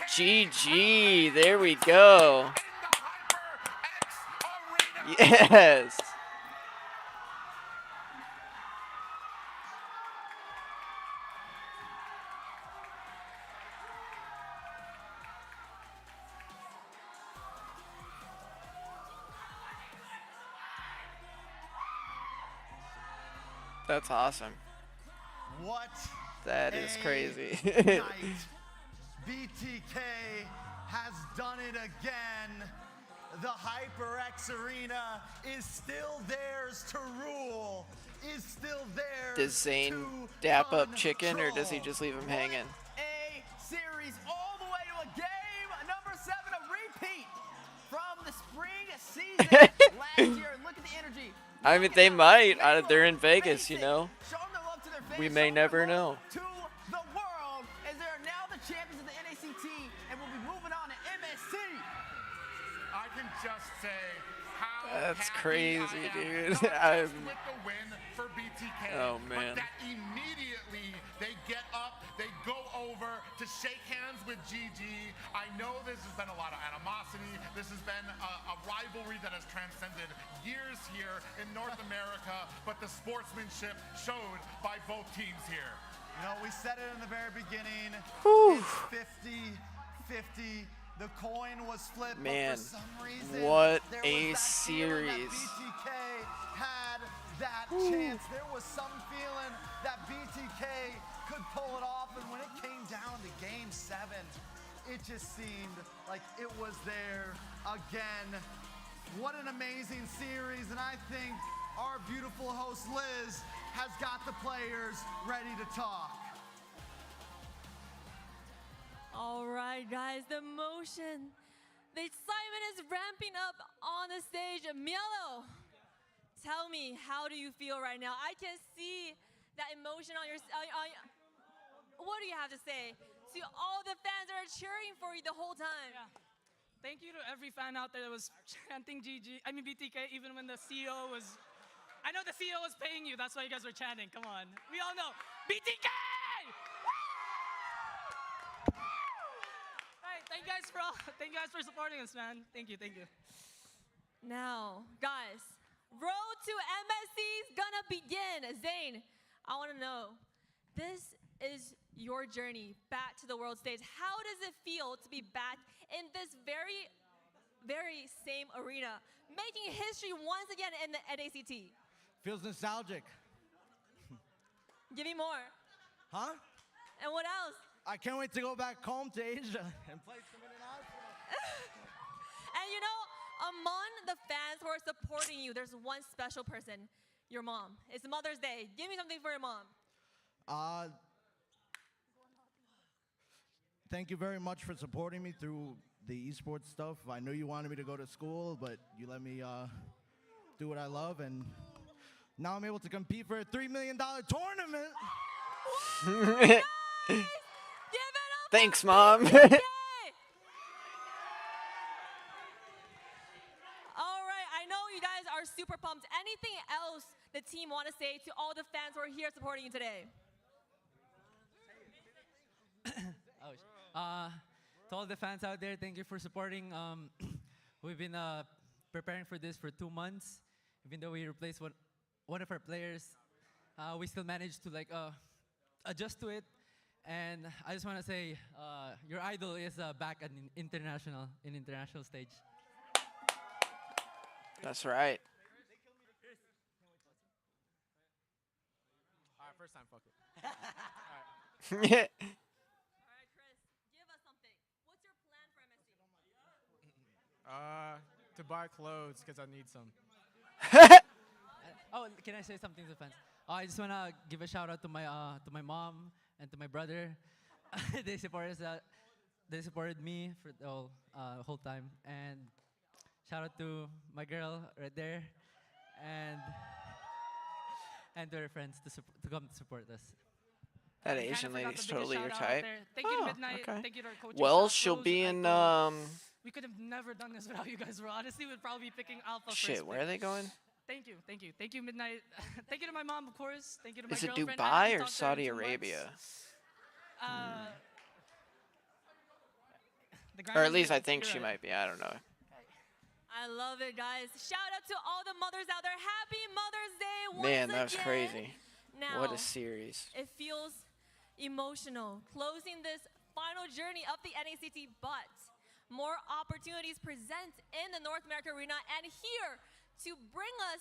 Speaker 1: GG, there we go. Yes. That's awesome.
Speaker 14: What?
Speaker 1: That is crazy.
Speaker 14: BTK has done it again. The HyperX Arena is still theirs to rule, is still theirs.
Speaker 1: Does Zane dap up Chicken, or does he just leave him hanging?
Speaker 16: A series all the way to a game number 7, a repeat from the spring season last year. Look at the energy.
Speaker 1: I mean, they might. They're in Vegas, you know. We may never know.
Speaker 16: To the world, as they are now the champions of the NACT, and will be moving on to MSC.
Speaker 6: I can just say how
Speaker 1: That's
Speaker 6: happy
Speaker 1: crazy,
Speaker 6: I am.
Speaker 1: dude.
Speaker 6: Not just with the win for BTK,
Speaker 1: Oh, man.
Speaker 6: but that immediately they get up, they go over to shake hands with GG. I know this has been a lot of animosity. This has been a rivalry that has transcended years here in North America, but the sportsmanship showed by both teams here.
Speaker 14: You know, we said it in the very beginning.
Speaker 1: Whew.
Speaker 14: It's 50-50. The coin was flipped,
Speaker 1: Man,
Speaker 14: but for some reason,
Speaker 1: what
Speaker 14: there
Speaker 1: a
Speaker 14: was that feeling that
Speaker 1: series.
Speaker 14: BTK had that
Speaker 1: Whew.
Speaker 14: chance. There was some feeling that BTK could pull it off, and when it came down to Game 7, it just seemed like it was there again. What an amazing series, and I think our beautiful host Liz has got the players ready to talk.
Speaker 10: All right, guys, the emotion, the excitement is ramping up on the stage. Mielo, tell me, how do you feel right now? I can see that emotion on your. What do you have to say to all the fans that are cheering for you the whole time?
Speaker 21: Yeah. Thank you to every fan out there that was chanting BTK, even when the CEO was. I know the CEO was paying you. That's why you guys were chanting. Come on, we all know BTK. Thank you guys for supporting us, man. Thank you.
Speaker 10: Now, guys, road to MSC is gonna begin. Zane, I wanna know, this is your journey back to the world stage. How does it feel to be back in this very, very same arena, making history once again in the NACT?
Speaker 8: Feels nostalgic.
Speaker 10: Give me more.
Speaker 8: Huh?
Speaker 10: And what else?
Speaker 8: I can't wait to go back home to Asia and play some international.
Speaker 10: And you know, among the fans who are supporting you, there's one special person, your mom. It's Mother's Day. Give me something for your mom.
Speaker 8: thank you very much for supporting me through the esports stuff. I knew you wanted me to go to school, but you let me do what I love, and now I'm able to compete for a $3 million tournament.
Speaker 1: Thanks, Mom.
Speaker 10: All right, I know you guys are super pumped. Anything else the team want to say to all the fans who are here supporting you today?
Speaker 5: To all the fans out there, thank you for supporting. We've been preparing for this for 2 months. Even though we replaced one of our players, we still managed to adjust to it. And I just want to say, your idol is back at international stage.
Speaker 1: That's right.
Speaker 9: All right, first time, fuck it. All right.
Speaker 1: Yeah.
Speaker 10: All right, Chris, give us something. What's your plan for MSC?
Speaker 9: To buy clothes because I need some.
Speaker 5: Oh, can I say something to the fans? I just want to give a shout out to my mom and to my brother. They supported me for the whole time. And shout out to my girl right there, and to her friends to come to support us.
Speaker 1: That
Speaker 21: I kinda
Speaker 1: Asian
Speaker 21: forgot
Speaker 1: lady's
Speaker 21: the biggest
Speaker 1: totally your
Speaker 21: shout out
Speaker 1: type.
Speaker 21: there. Thank you to Midnight.
Speaker 1: Okay.
Speaker 21: Thank you to our coaching
Speaker 1: Well,
Speaker 21: staff.
Speaker 1: she'll
Speaker 21: Rose,
Speaker 1: be in
Speaker 21: We could have never done this without you guys. Bro. Honestly, we'd probably be picking Alpha first.
Speaker 1: Shit, where are they going?
Speaker 21: Thank you, Midnight. Thank you to my mom, of course. Thank you to my
Speaker 1: Is it
Speaker 21: girlfriend. I
Speaker 1: Dubai
Speaker 21: haven't
Speaker 1: or
Speaker 21: talked to her in
Speaker 1: Saudi
Speaker 21: 2 months.
Speaker 1: Arabia?
Speaker 21: The
Speaker 1: Or at
Speaker 21: grandma's
Speaker 1: least
Speaker 21: good.
Speaker 1: I think
Speaker 21: You're
Speaker 1: she
Speaker 21: right.
Speaker 1: might be. I don't know.
Speaker 10: I love it, guys. Shout out to all the mothers out there. Happy Mother's Day once
Speaker 1: Man, that was
Speaker 10: again.
Speaker 1: crazy.
Speaker 10: Now,
Speaker 1: What a series.
Speaker 10: It feels emotional closing this final journey of the NACT, but more opportunities present in the North America arena, and here to bring us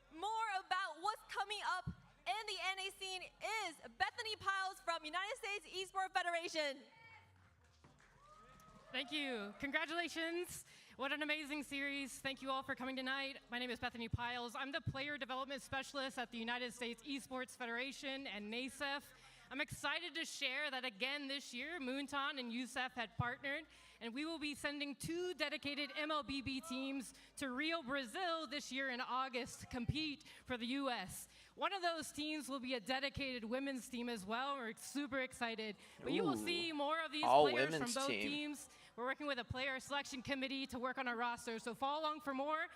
Speaker 10: more about what's coming up in the NA scene is Bethany Piles from United States Esports Federation.
Speaker 21: Thank you. Congratulations. What an amazing series. Thank you all for coming tonight. My name is Bethany Piles. I'm the Player Development Specialist at the United States Esports Federation and NACF. I'm excited to share that again this year, Moonton and USEF had partnered, and we will be sending 2 dedicated MLBB teams to Rio, Brazil this year in August to compete for the US. One of those teams will be a dedicated women's team as well. We're super excited. But you will
Speaker 1: Ooh,
Speaker 21: see more of these
Speaker 1: all
Speaker 21: players from
Speaker 1: women's
Speaker 21: both
Speaker 1: team.
Speaker 21: teams. We're working with a player selection committee to work on our roster, so follow along for more.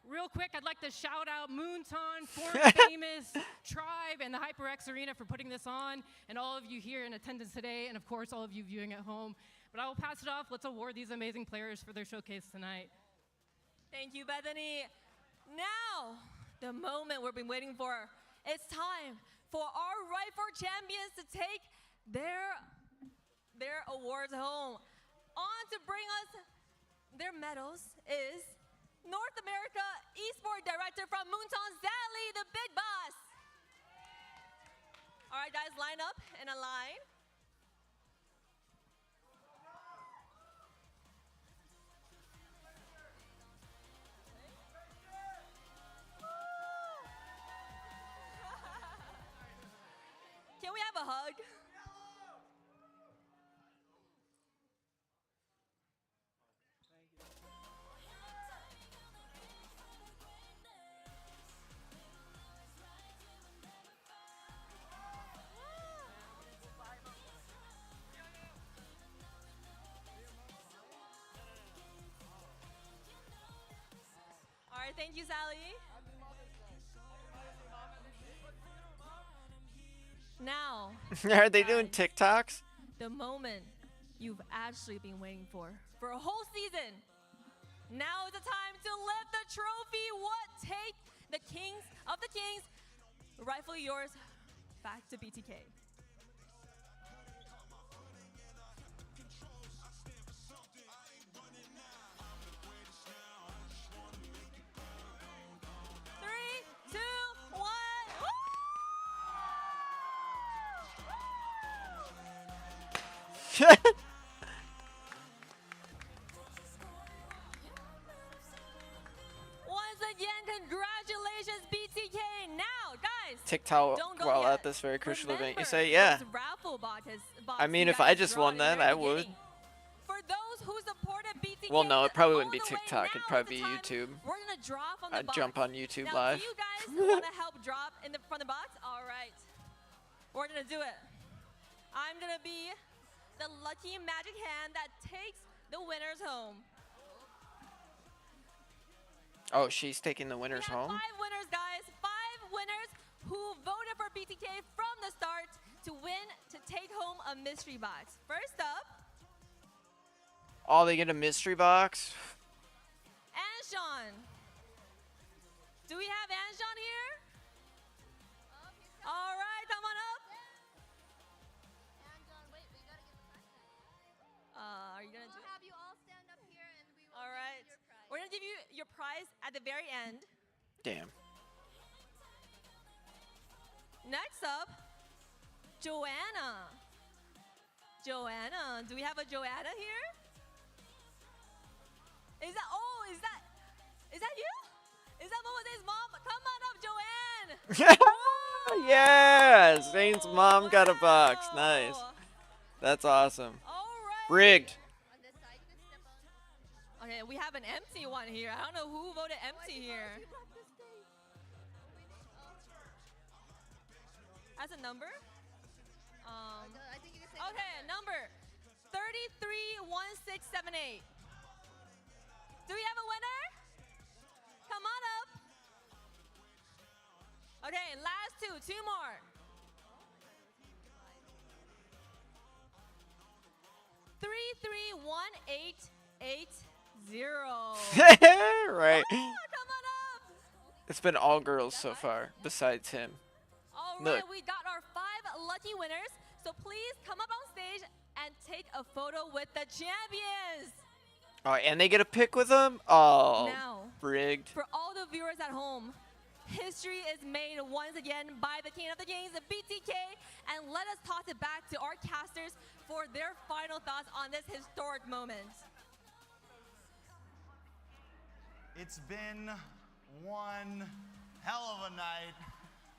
Speaker 21: Real quick, I'd like to shout out Moonton, Former Famous, Tribe, and the HyperX Arena for putting this on, and all of you here in attendance today, and of course, all of you viewing at home. But I will pass it off. Let's award these amazing players for their showcase tonight.
Speaker 10: Thank you, Bethany. Now, the moment we've been waiting for. It's time for our Rifle champions to take their awards home. On to bring us their medals is North America Esports Director from Moonton, Sally, the big boss. All right, guys, line up in a line. Can we have a hug? All right, thank you, Sally. Now,
Speaker 1: Are they doing TikToks?
Speaker 10: the moment you've actually been waiting for a whole season. Now is the time to lift the trophy. What take the kings of the kings, rightfully yours, back to BTK. Three, two, one. Once again, congratulations, BTK. Now, guys,
Speaker 1: TikTok
Speaker 10: don't go
Speaker 1: while
Speaker 10: yet.
Speaker 1: at this very crucial event. You
Speaker 10: Remember,
Speaker 1: say, yeah.
Speaker 10: those raffle box.
Speaker 1: I mean,
Speaker 10: you
Speaker 1: if I
Speaker 10: guys
Speaker 1: just
Speaker 10: draw
Speaker 1: won
Speaker 10: in the
Speaker 1: that,
Speaker 10: very
Speaker 1: I would.
Speaker 10: beginning. For those who supported BTK
Speaker 1: Well, no, it probably
Speaker 10: all
Speaker 1: wouldn't be
Speaker 10: the way,
Speaker 1: TikTok. It'd
Speaker 10: now
Speaker 1: probably
Speaker 10: is
Speaker 1: be
Speaker 10: the time
Speaker 1: YouTube.
Speaker 10: We're gonna draw from the
Speaker 1: I'd
Speaker 10: box.
Speaker 1: jump on YouTube
Speaker 10: now,
Speaker 1: Live.
Speaker 10: do you guys want to help drop from the box? All right, we're gonna do it. I'm gonna be the lucky magic hand that takes the winners home.
Speaker 1: Oh, she's taking the winners home?
Speaker 10: 5 winners, guys. 5 winners who voted for BTK from the start to win, to take home a mystery box. First up,
Speaker 1: Oh, they get a mystery box?
Speaker 10: Anshan. Do we have Anshan here? All right, come on up. Are you gonna do it?
Speaker 7: Have you all stand up here and we will
Speaker 10: All right.
Speaker 7: give you your prize.
Speaker 10: We're gonna give you your prize at the very end.
Speaker 1: Damn.
Speaker 10: Next up, Joanna. Joanna, do we have a Joanna here? Is that you? Is that Momose's mom? Come on up, Joanne.
Speaker 1: Yeah! Zane's mom got a box. Nice. That's awesome. Rigged.
Speaker 10: Okay, we have an empty one here. I don't know who voted empty here. As a number? Okay, number 331678. Do we have a winner? Come on up. Okay, last two more. 331880.
Speaker 1: Right.
Speaker 10: Come on up.
Speaker 1: It's been all girls so far, besides him.
Speaker 10: All
Speaker 1: Look.
Speaker 10: right, we got our 5 lucky winners. So please come up on stage and take a photo with the champions.
Speaker 1: Oh, and they get a pic with them? Oh,
Speaker 10: Now,
Speaker 1: rigged.
Speaker 10: for all the viewers at home, history is made once again by the king of the kings, BTK, and let us toss it back to our casters for their final thoughts on this historic moment.
Speaker 14: It's been one hell of a night,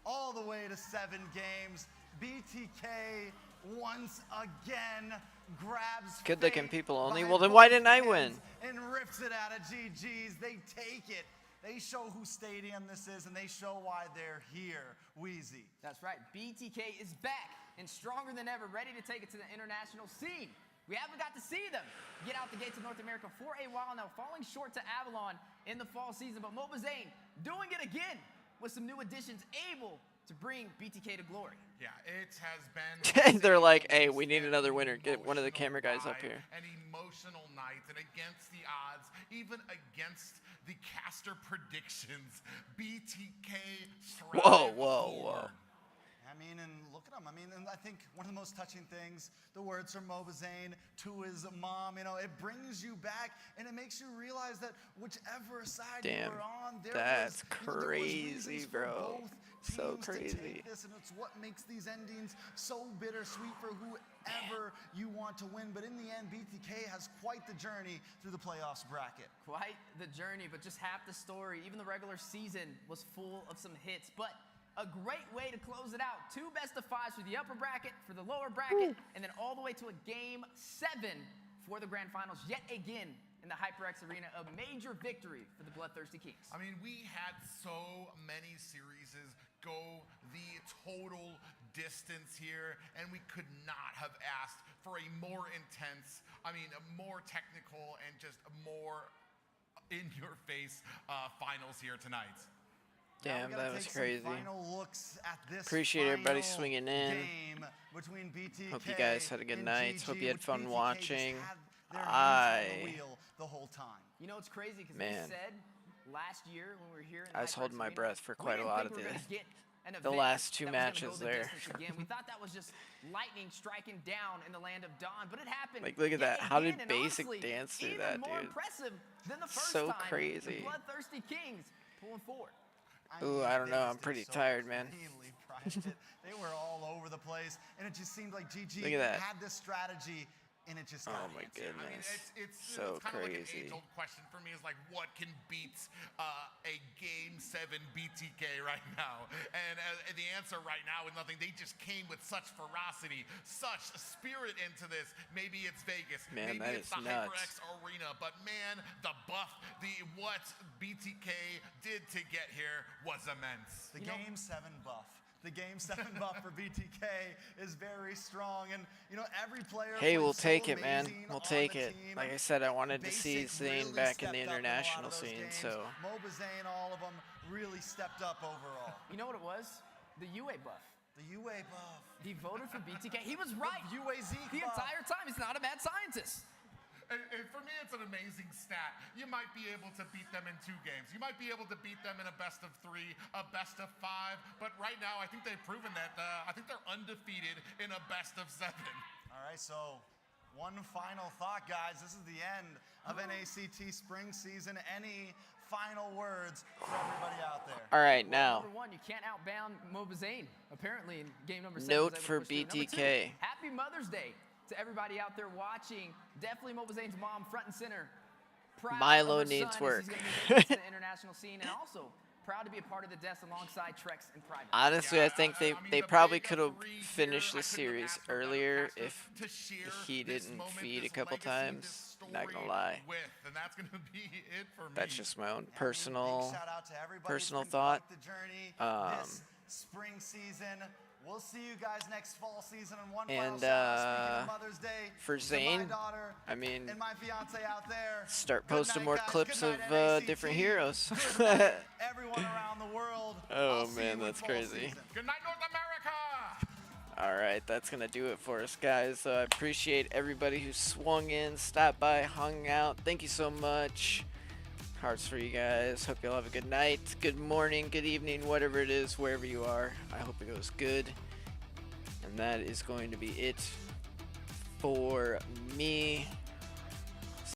Speaker 14: all the way to 7 games. BTK once again grabs
Speaker 1: Good looking people only.
Speaker 14: by
Speaker 1: Well, then why
Speaker 14: both
Speaker 1: didn't I
Speaker 14: hands
Speaker 1: win?
Speaker 14: and rips it out of GG's. They take it. They show whose stadium this is, and they show why they're here. Wheezy.
Speaker 16: That's right. BTK is back and stronger than ever, ready to take it to the international scene. We haven't got to see them get out the gates of North America for a while now, falling short to Avalon in the fall season. But Mobazane doing it again with some new additions, able to bring BTK to glory.
Speaker 6: Yeah, it has been.
Speaker 1: They're like, hey, we need another winner. Get one of the camera guys up here.
Speaker 6: An emotional night, and against the odds, even against the caster predictions, BTK
Speaker 1: Whoa, whoa, whoa.
Speaker 14: I mean, and look at him. I mean, and I think one of the most touching things, the words from Mobazane to his mom, you know, it brings you back and it makes you realize that whichever side you
Speaker 1: Damn,
Speaker 14: were on,
Speaker 1: that's
Speaker 14: there was
Speaker 1: crazy,
Speaker 14: reasons for
Speaker 1: bro.
Speaker 14: both
Speaker 1: So
Speaker 14: teams to
Speaker 1: crazy.
Speaker 14: take this, and it's what makes these endings so bittersweet for whoever you want to win. But in the end, BTK has quite the journey through the playoffs bracket.
Speaker 16: Quite the journey, but just half the story. Even the regular season was full of some hits, but a great way to close it out. 2 best-of-5s for the upper bracket, for the lower bracket, and then all the way to a Game 7 for the grand finals. Yet again, in the HyperX Arena, a major victory for the Bloodthirsty Kings.
Speaker 6: I mean, we had so many series go the total distance here, and we could not have asked for a more intense, I mean, a more technical and just a more in-your-face finals here tonight.
Speaker 1: Damn, that was crazy.
Speaker 14: Final looks at this
Speaker 1: Appreciate everybody
Speaker 14: final
Speaker 1: swinging in.
Speaker 14: game between BTK
Speaker 1: Hope you guys had a good
Speaker 14: and
Speaker 1: night.
Speaker 14: GG,
Speaker 1: Hope you had
Speaker 14: which
Speaker 1: fun
Speaker 14: BTK
Speaker 1: watching.
Speaker 14: just had their hands on the wheel the whole time.
Speaker 16: You know, it's crazy because we
Speaker 1: Man.
Speaker 16: said last year when we were here in
Speaker 1: I was
Speaker 16: the
Speaker 1: holding my
Speaker 16: HyperX
Speaker 1: breath for
Speaker 16: Arena,
Speaker 1: quite
Speaker 16: we
Speaker 1: a
Speaker 16: didn't
Speaker 1: lot
Speaker 16: think
Speaker 1: of
Speaker 16: we were
Speaker 1: the-
Speaker 16: gonna get an
Speaker 1: the
Speaker 16: event
Speaker 1: last 2
Speaker 16: that was gonna
Speaker 1: matches
Speaker 16: go the
Speaker 1: there.
Speaker 16: distance again. We thought that was just lightning striking down in the land of dawn, but it happened.
Speaker 1: Like, look at
Speaker 16: yet
Speaker 1: that. How did
Speaker 16: again, and
Speaker 1: Basic
Speaker 16: honestly,
Speaker 1: dance through
Speaker 16: even
Speaker 1: that,
Speaker 16: more
Speaker 1: dude?
Speaker 16: impressive than the first
Speaker 1: So
Speaker 16: time.
Speaker 1: crazy.
Speaker 16: The Bloodthirsty Kings pulling forward.
Speaker 1: Ooh, I don't know. I'm pretty tired, man.
Speaker 14: Cleanly priced it. They were all over the place, and it just seemed like GG
Speaker 1: Look at that.
Speaker 14: had this strategy, and it just got
Speaker 1: Oh my
Speaker 14: answered.
Speaker 1: goodness.
Speaker 6: I mean, it's
Speaker 1: So
Speaker 6: kind of like an
Speaker 1: crazy.
Speaker 6: age-old question for me is like, what can beat a Game 7 BTK right now? And the answer right now is nothing. They just came with such ferocity, such spirit into this. Maybe it's Vegas.
Speaker 1: Man,
Speaker 6: maybe
Speaker 1: that
Speaker 6: it's
Speaker 1: is
Speaker 6: the
Speaker 1: nuts.
Speaker 6: HyperX Arena. But man, the buff, what BTK did to get here was immense.
Speaker 14: The Game 7 buff. The Game 7 buff for BTK is very strong, and every player.
Speaker 1: Hey, we'll
Speaker 14: played
Speaker 1: take
Speaker 14: so
Speaker 1: it, man.
Speaker 14: amazing
Speaker 1: We'll
Speaker 14: on
Speaker 1: take
Speaker 14: the
Speaker 1: it.
Speaker 14: team.
Speaker 1: Like I said, I wanted to see
Speaker 14: Basic
Speaker 1: Zane
Speaker 14: really
Speaker 1: back in the
Speaker 14: stepped up in a lot
Speaker 1: international
Speaker 14: of those
Speaker 1: scene,
Speaker 14: games.
Speaker 1: so
Speaker 14: Moba Zane, all of them really stepped up overall.
Speaker 16: You know what it was? The UA buff.
Speaker 14: The UA buff.
Speaker 16: He voted for BTK. He was right.
Speaker 14: The UA Zeke
Speaker 16: the
Speaker 14: buff.
Speaker 16: entire time. He's not a mad scientist.
Speaker 6: And for me, it's an amazing stat. You might be able to beat them in 2 games. You might be able to beat them in a best of 3, a best of 5. But right now, I think they've proven that. I think they're undefeated in a best of 7.
Speaker 14: All right, so one final thought, guys. This is the end of NACT spring season. Any final words for everybody out there?
Speaker 1: all right, now
Speaker 16: Number 1, you can't outbound Moba Zane, apparently, in game number 7.
Speaker 1: note
Speaker 16: was
Speaker 1: for
Speaker 16: able to push through. Number 2,
Speaker 1: BTK.
Speaker 16: happy Mother's Day to everybody out there watching. Definitely Moba Zane's mom front and center. Proud
Speaker 1: Milo
Speaker 16: of her
Speaker 1: needs
Speaker 16: son as
Speaker 1: work.
Speaker 16: he's gonna be making it to the international scene, and also proud to be a part of the desk alongside Trex and Private.
Speaker 1: Honestly, I think they probably could have finished the series earlier if he didn't feed a couple times. Not gonna lie.
Speaker 6: And that's going to be it for me.
Speaker 1: That's just my own
Speaker 14: Big
Speaker 1: personal
Speaker 14: shout out to everybody
Speaker 1: personal
Speaker 14: who's been
Speaker 1: thought.
Speaker 14: part of the journey
Speaker 1: Um,
Speaker 14: this spring season. We'll see you guys next fall season. And one
Speaker 1: And,
Speaker 14: final shout out, speaking of Mother's Day,
Speaker 1: for
Speaker 14: to
Speaker 1: Zane,
Speaker 14: my daughter
Speaker 1: I mean,
Speaker 14: and my fiance out there.
Speaker 1: start
Speaker 14: Good
Speaker 1: posting
Speaker 14: night,
Speaker 1: more
Speaker 14: guys.
Speaker 1: clips
Speaker 14: Good
Speaker 1: of
Speaker 14: night, NACT.
Speaker 1: different heroes.
Speaker 14: Good night, everyone around the world.
Speaker 1: Oh
Speaker 14: I'll see
Speaker 1: man,
Speaker 14: you in
Speaker 1: that's
Speaker 14: fall
Speaker 1: crazy.
Speaker 14: season.
Speaker 6: Good night, North America!
Speaker 1: All right, that's gonna do it for us, guys. So I appreciate everybody who swung in, stopped by, hung out. Thank you so much. Hearts for you guys. Hope you all have a good night, good morning, good evening, whatever it is, wherever you are. I hope it goes good. And that is going to be it for me.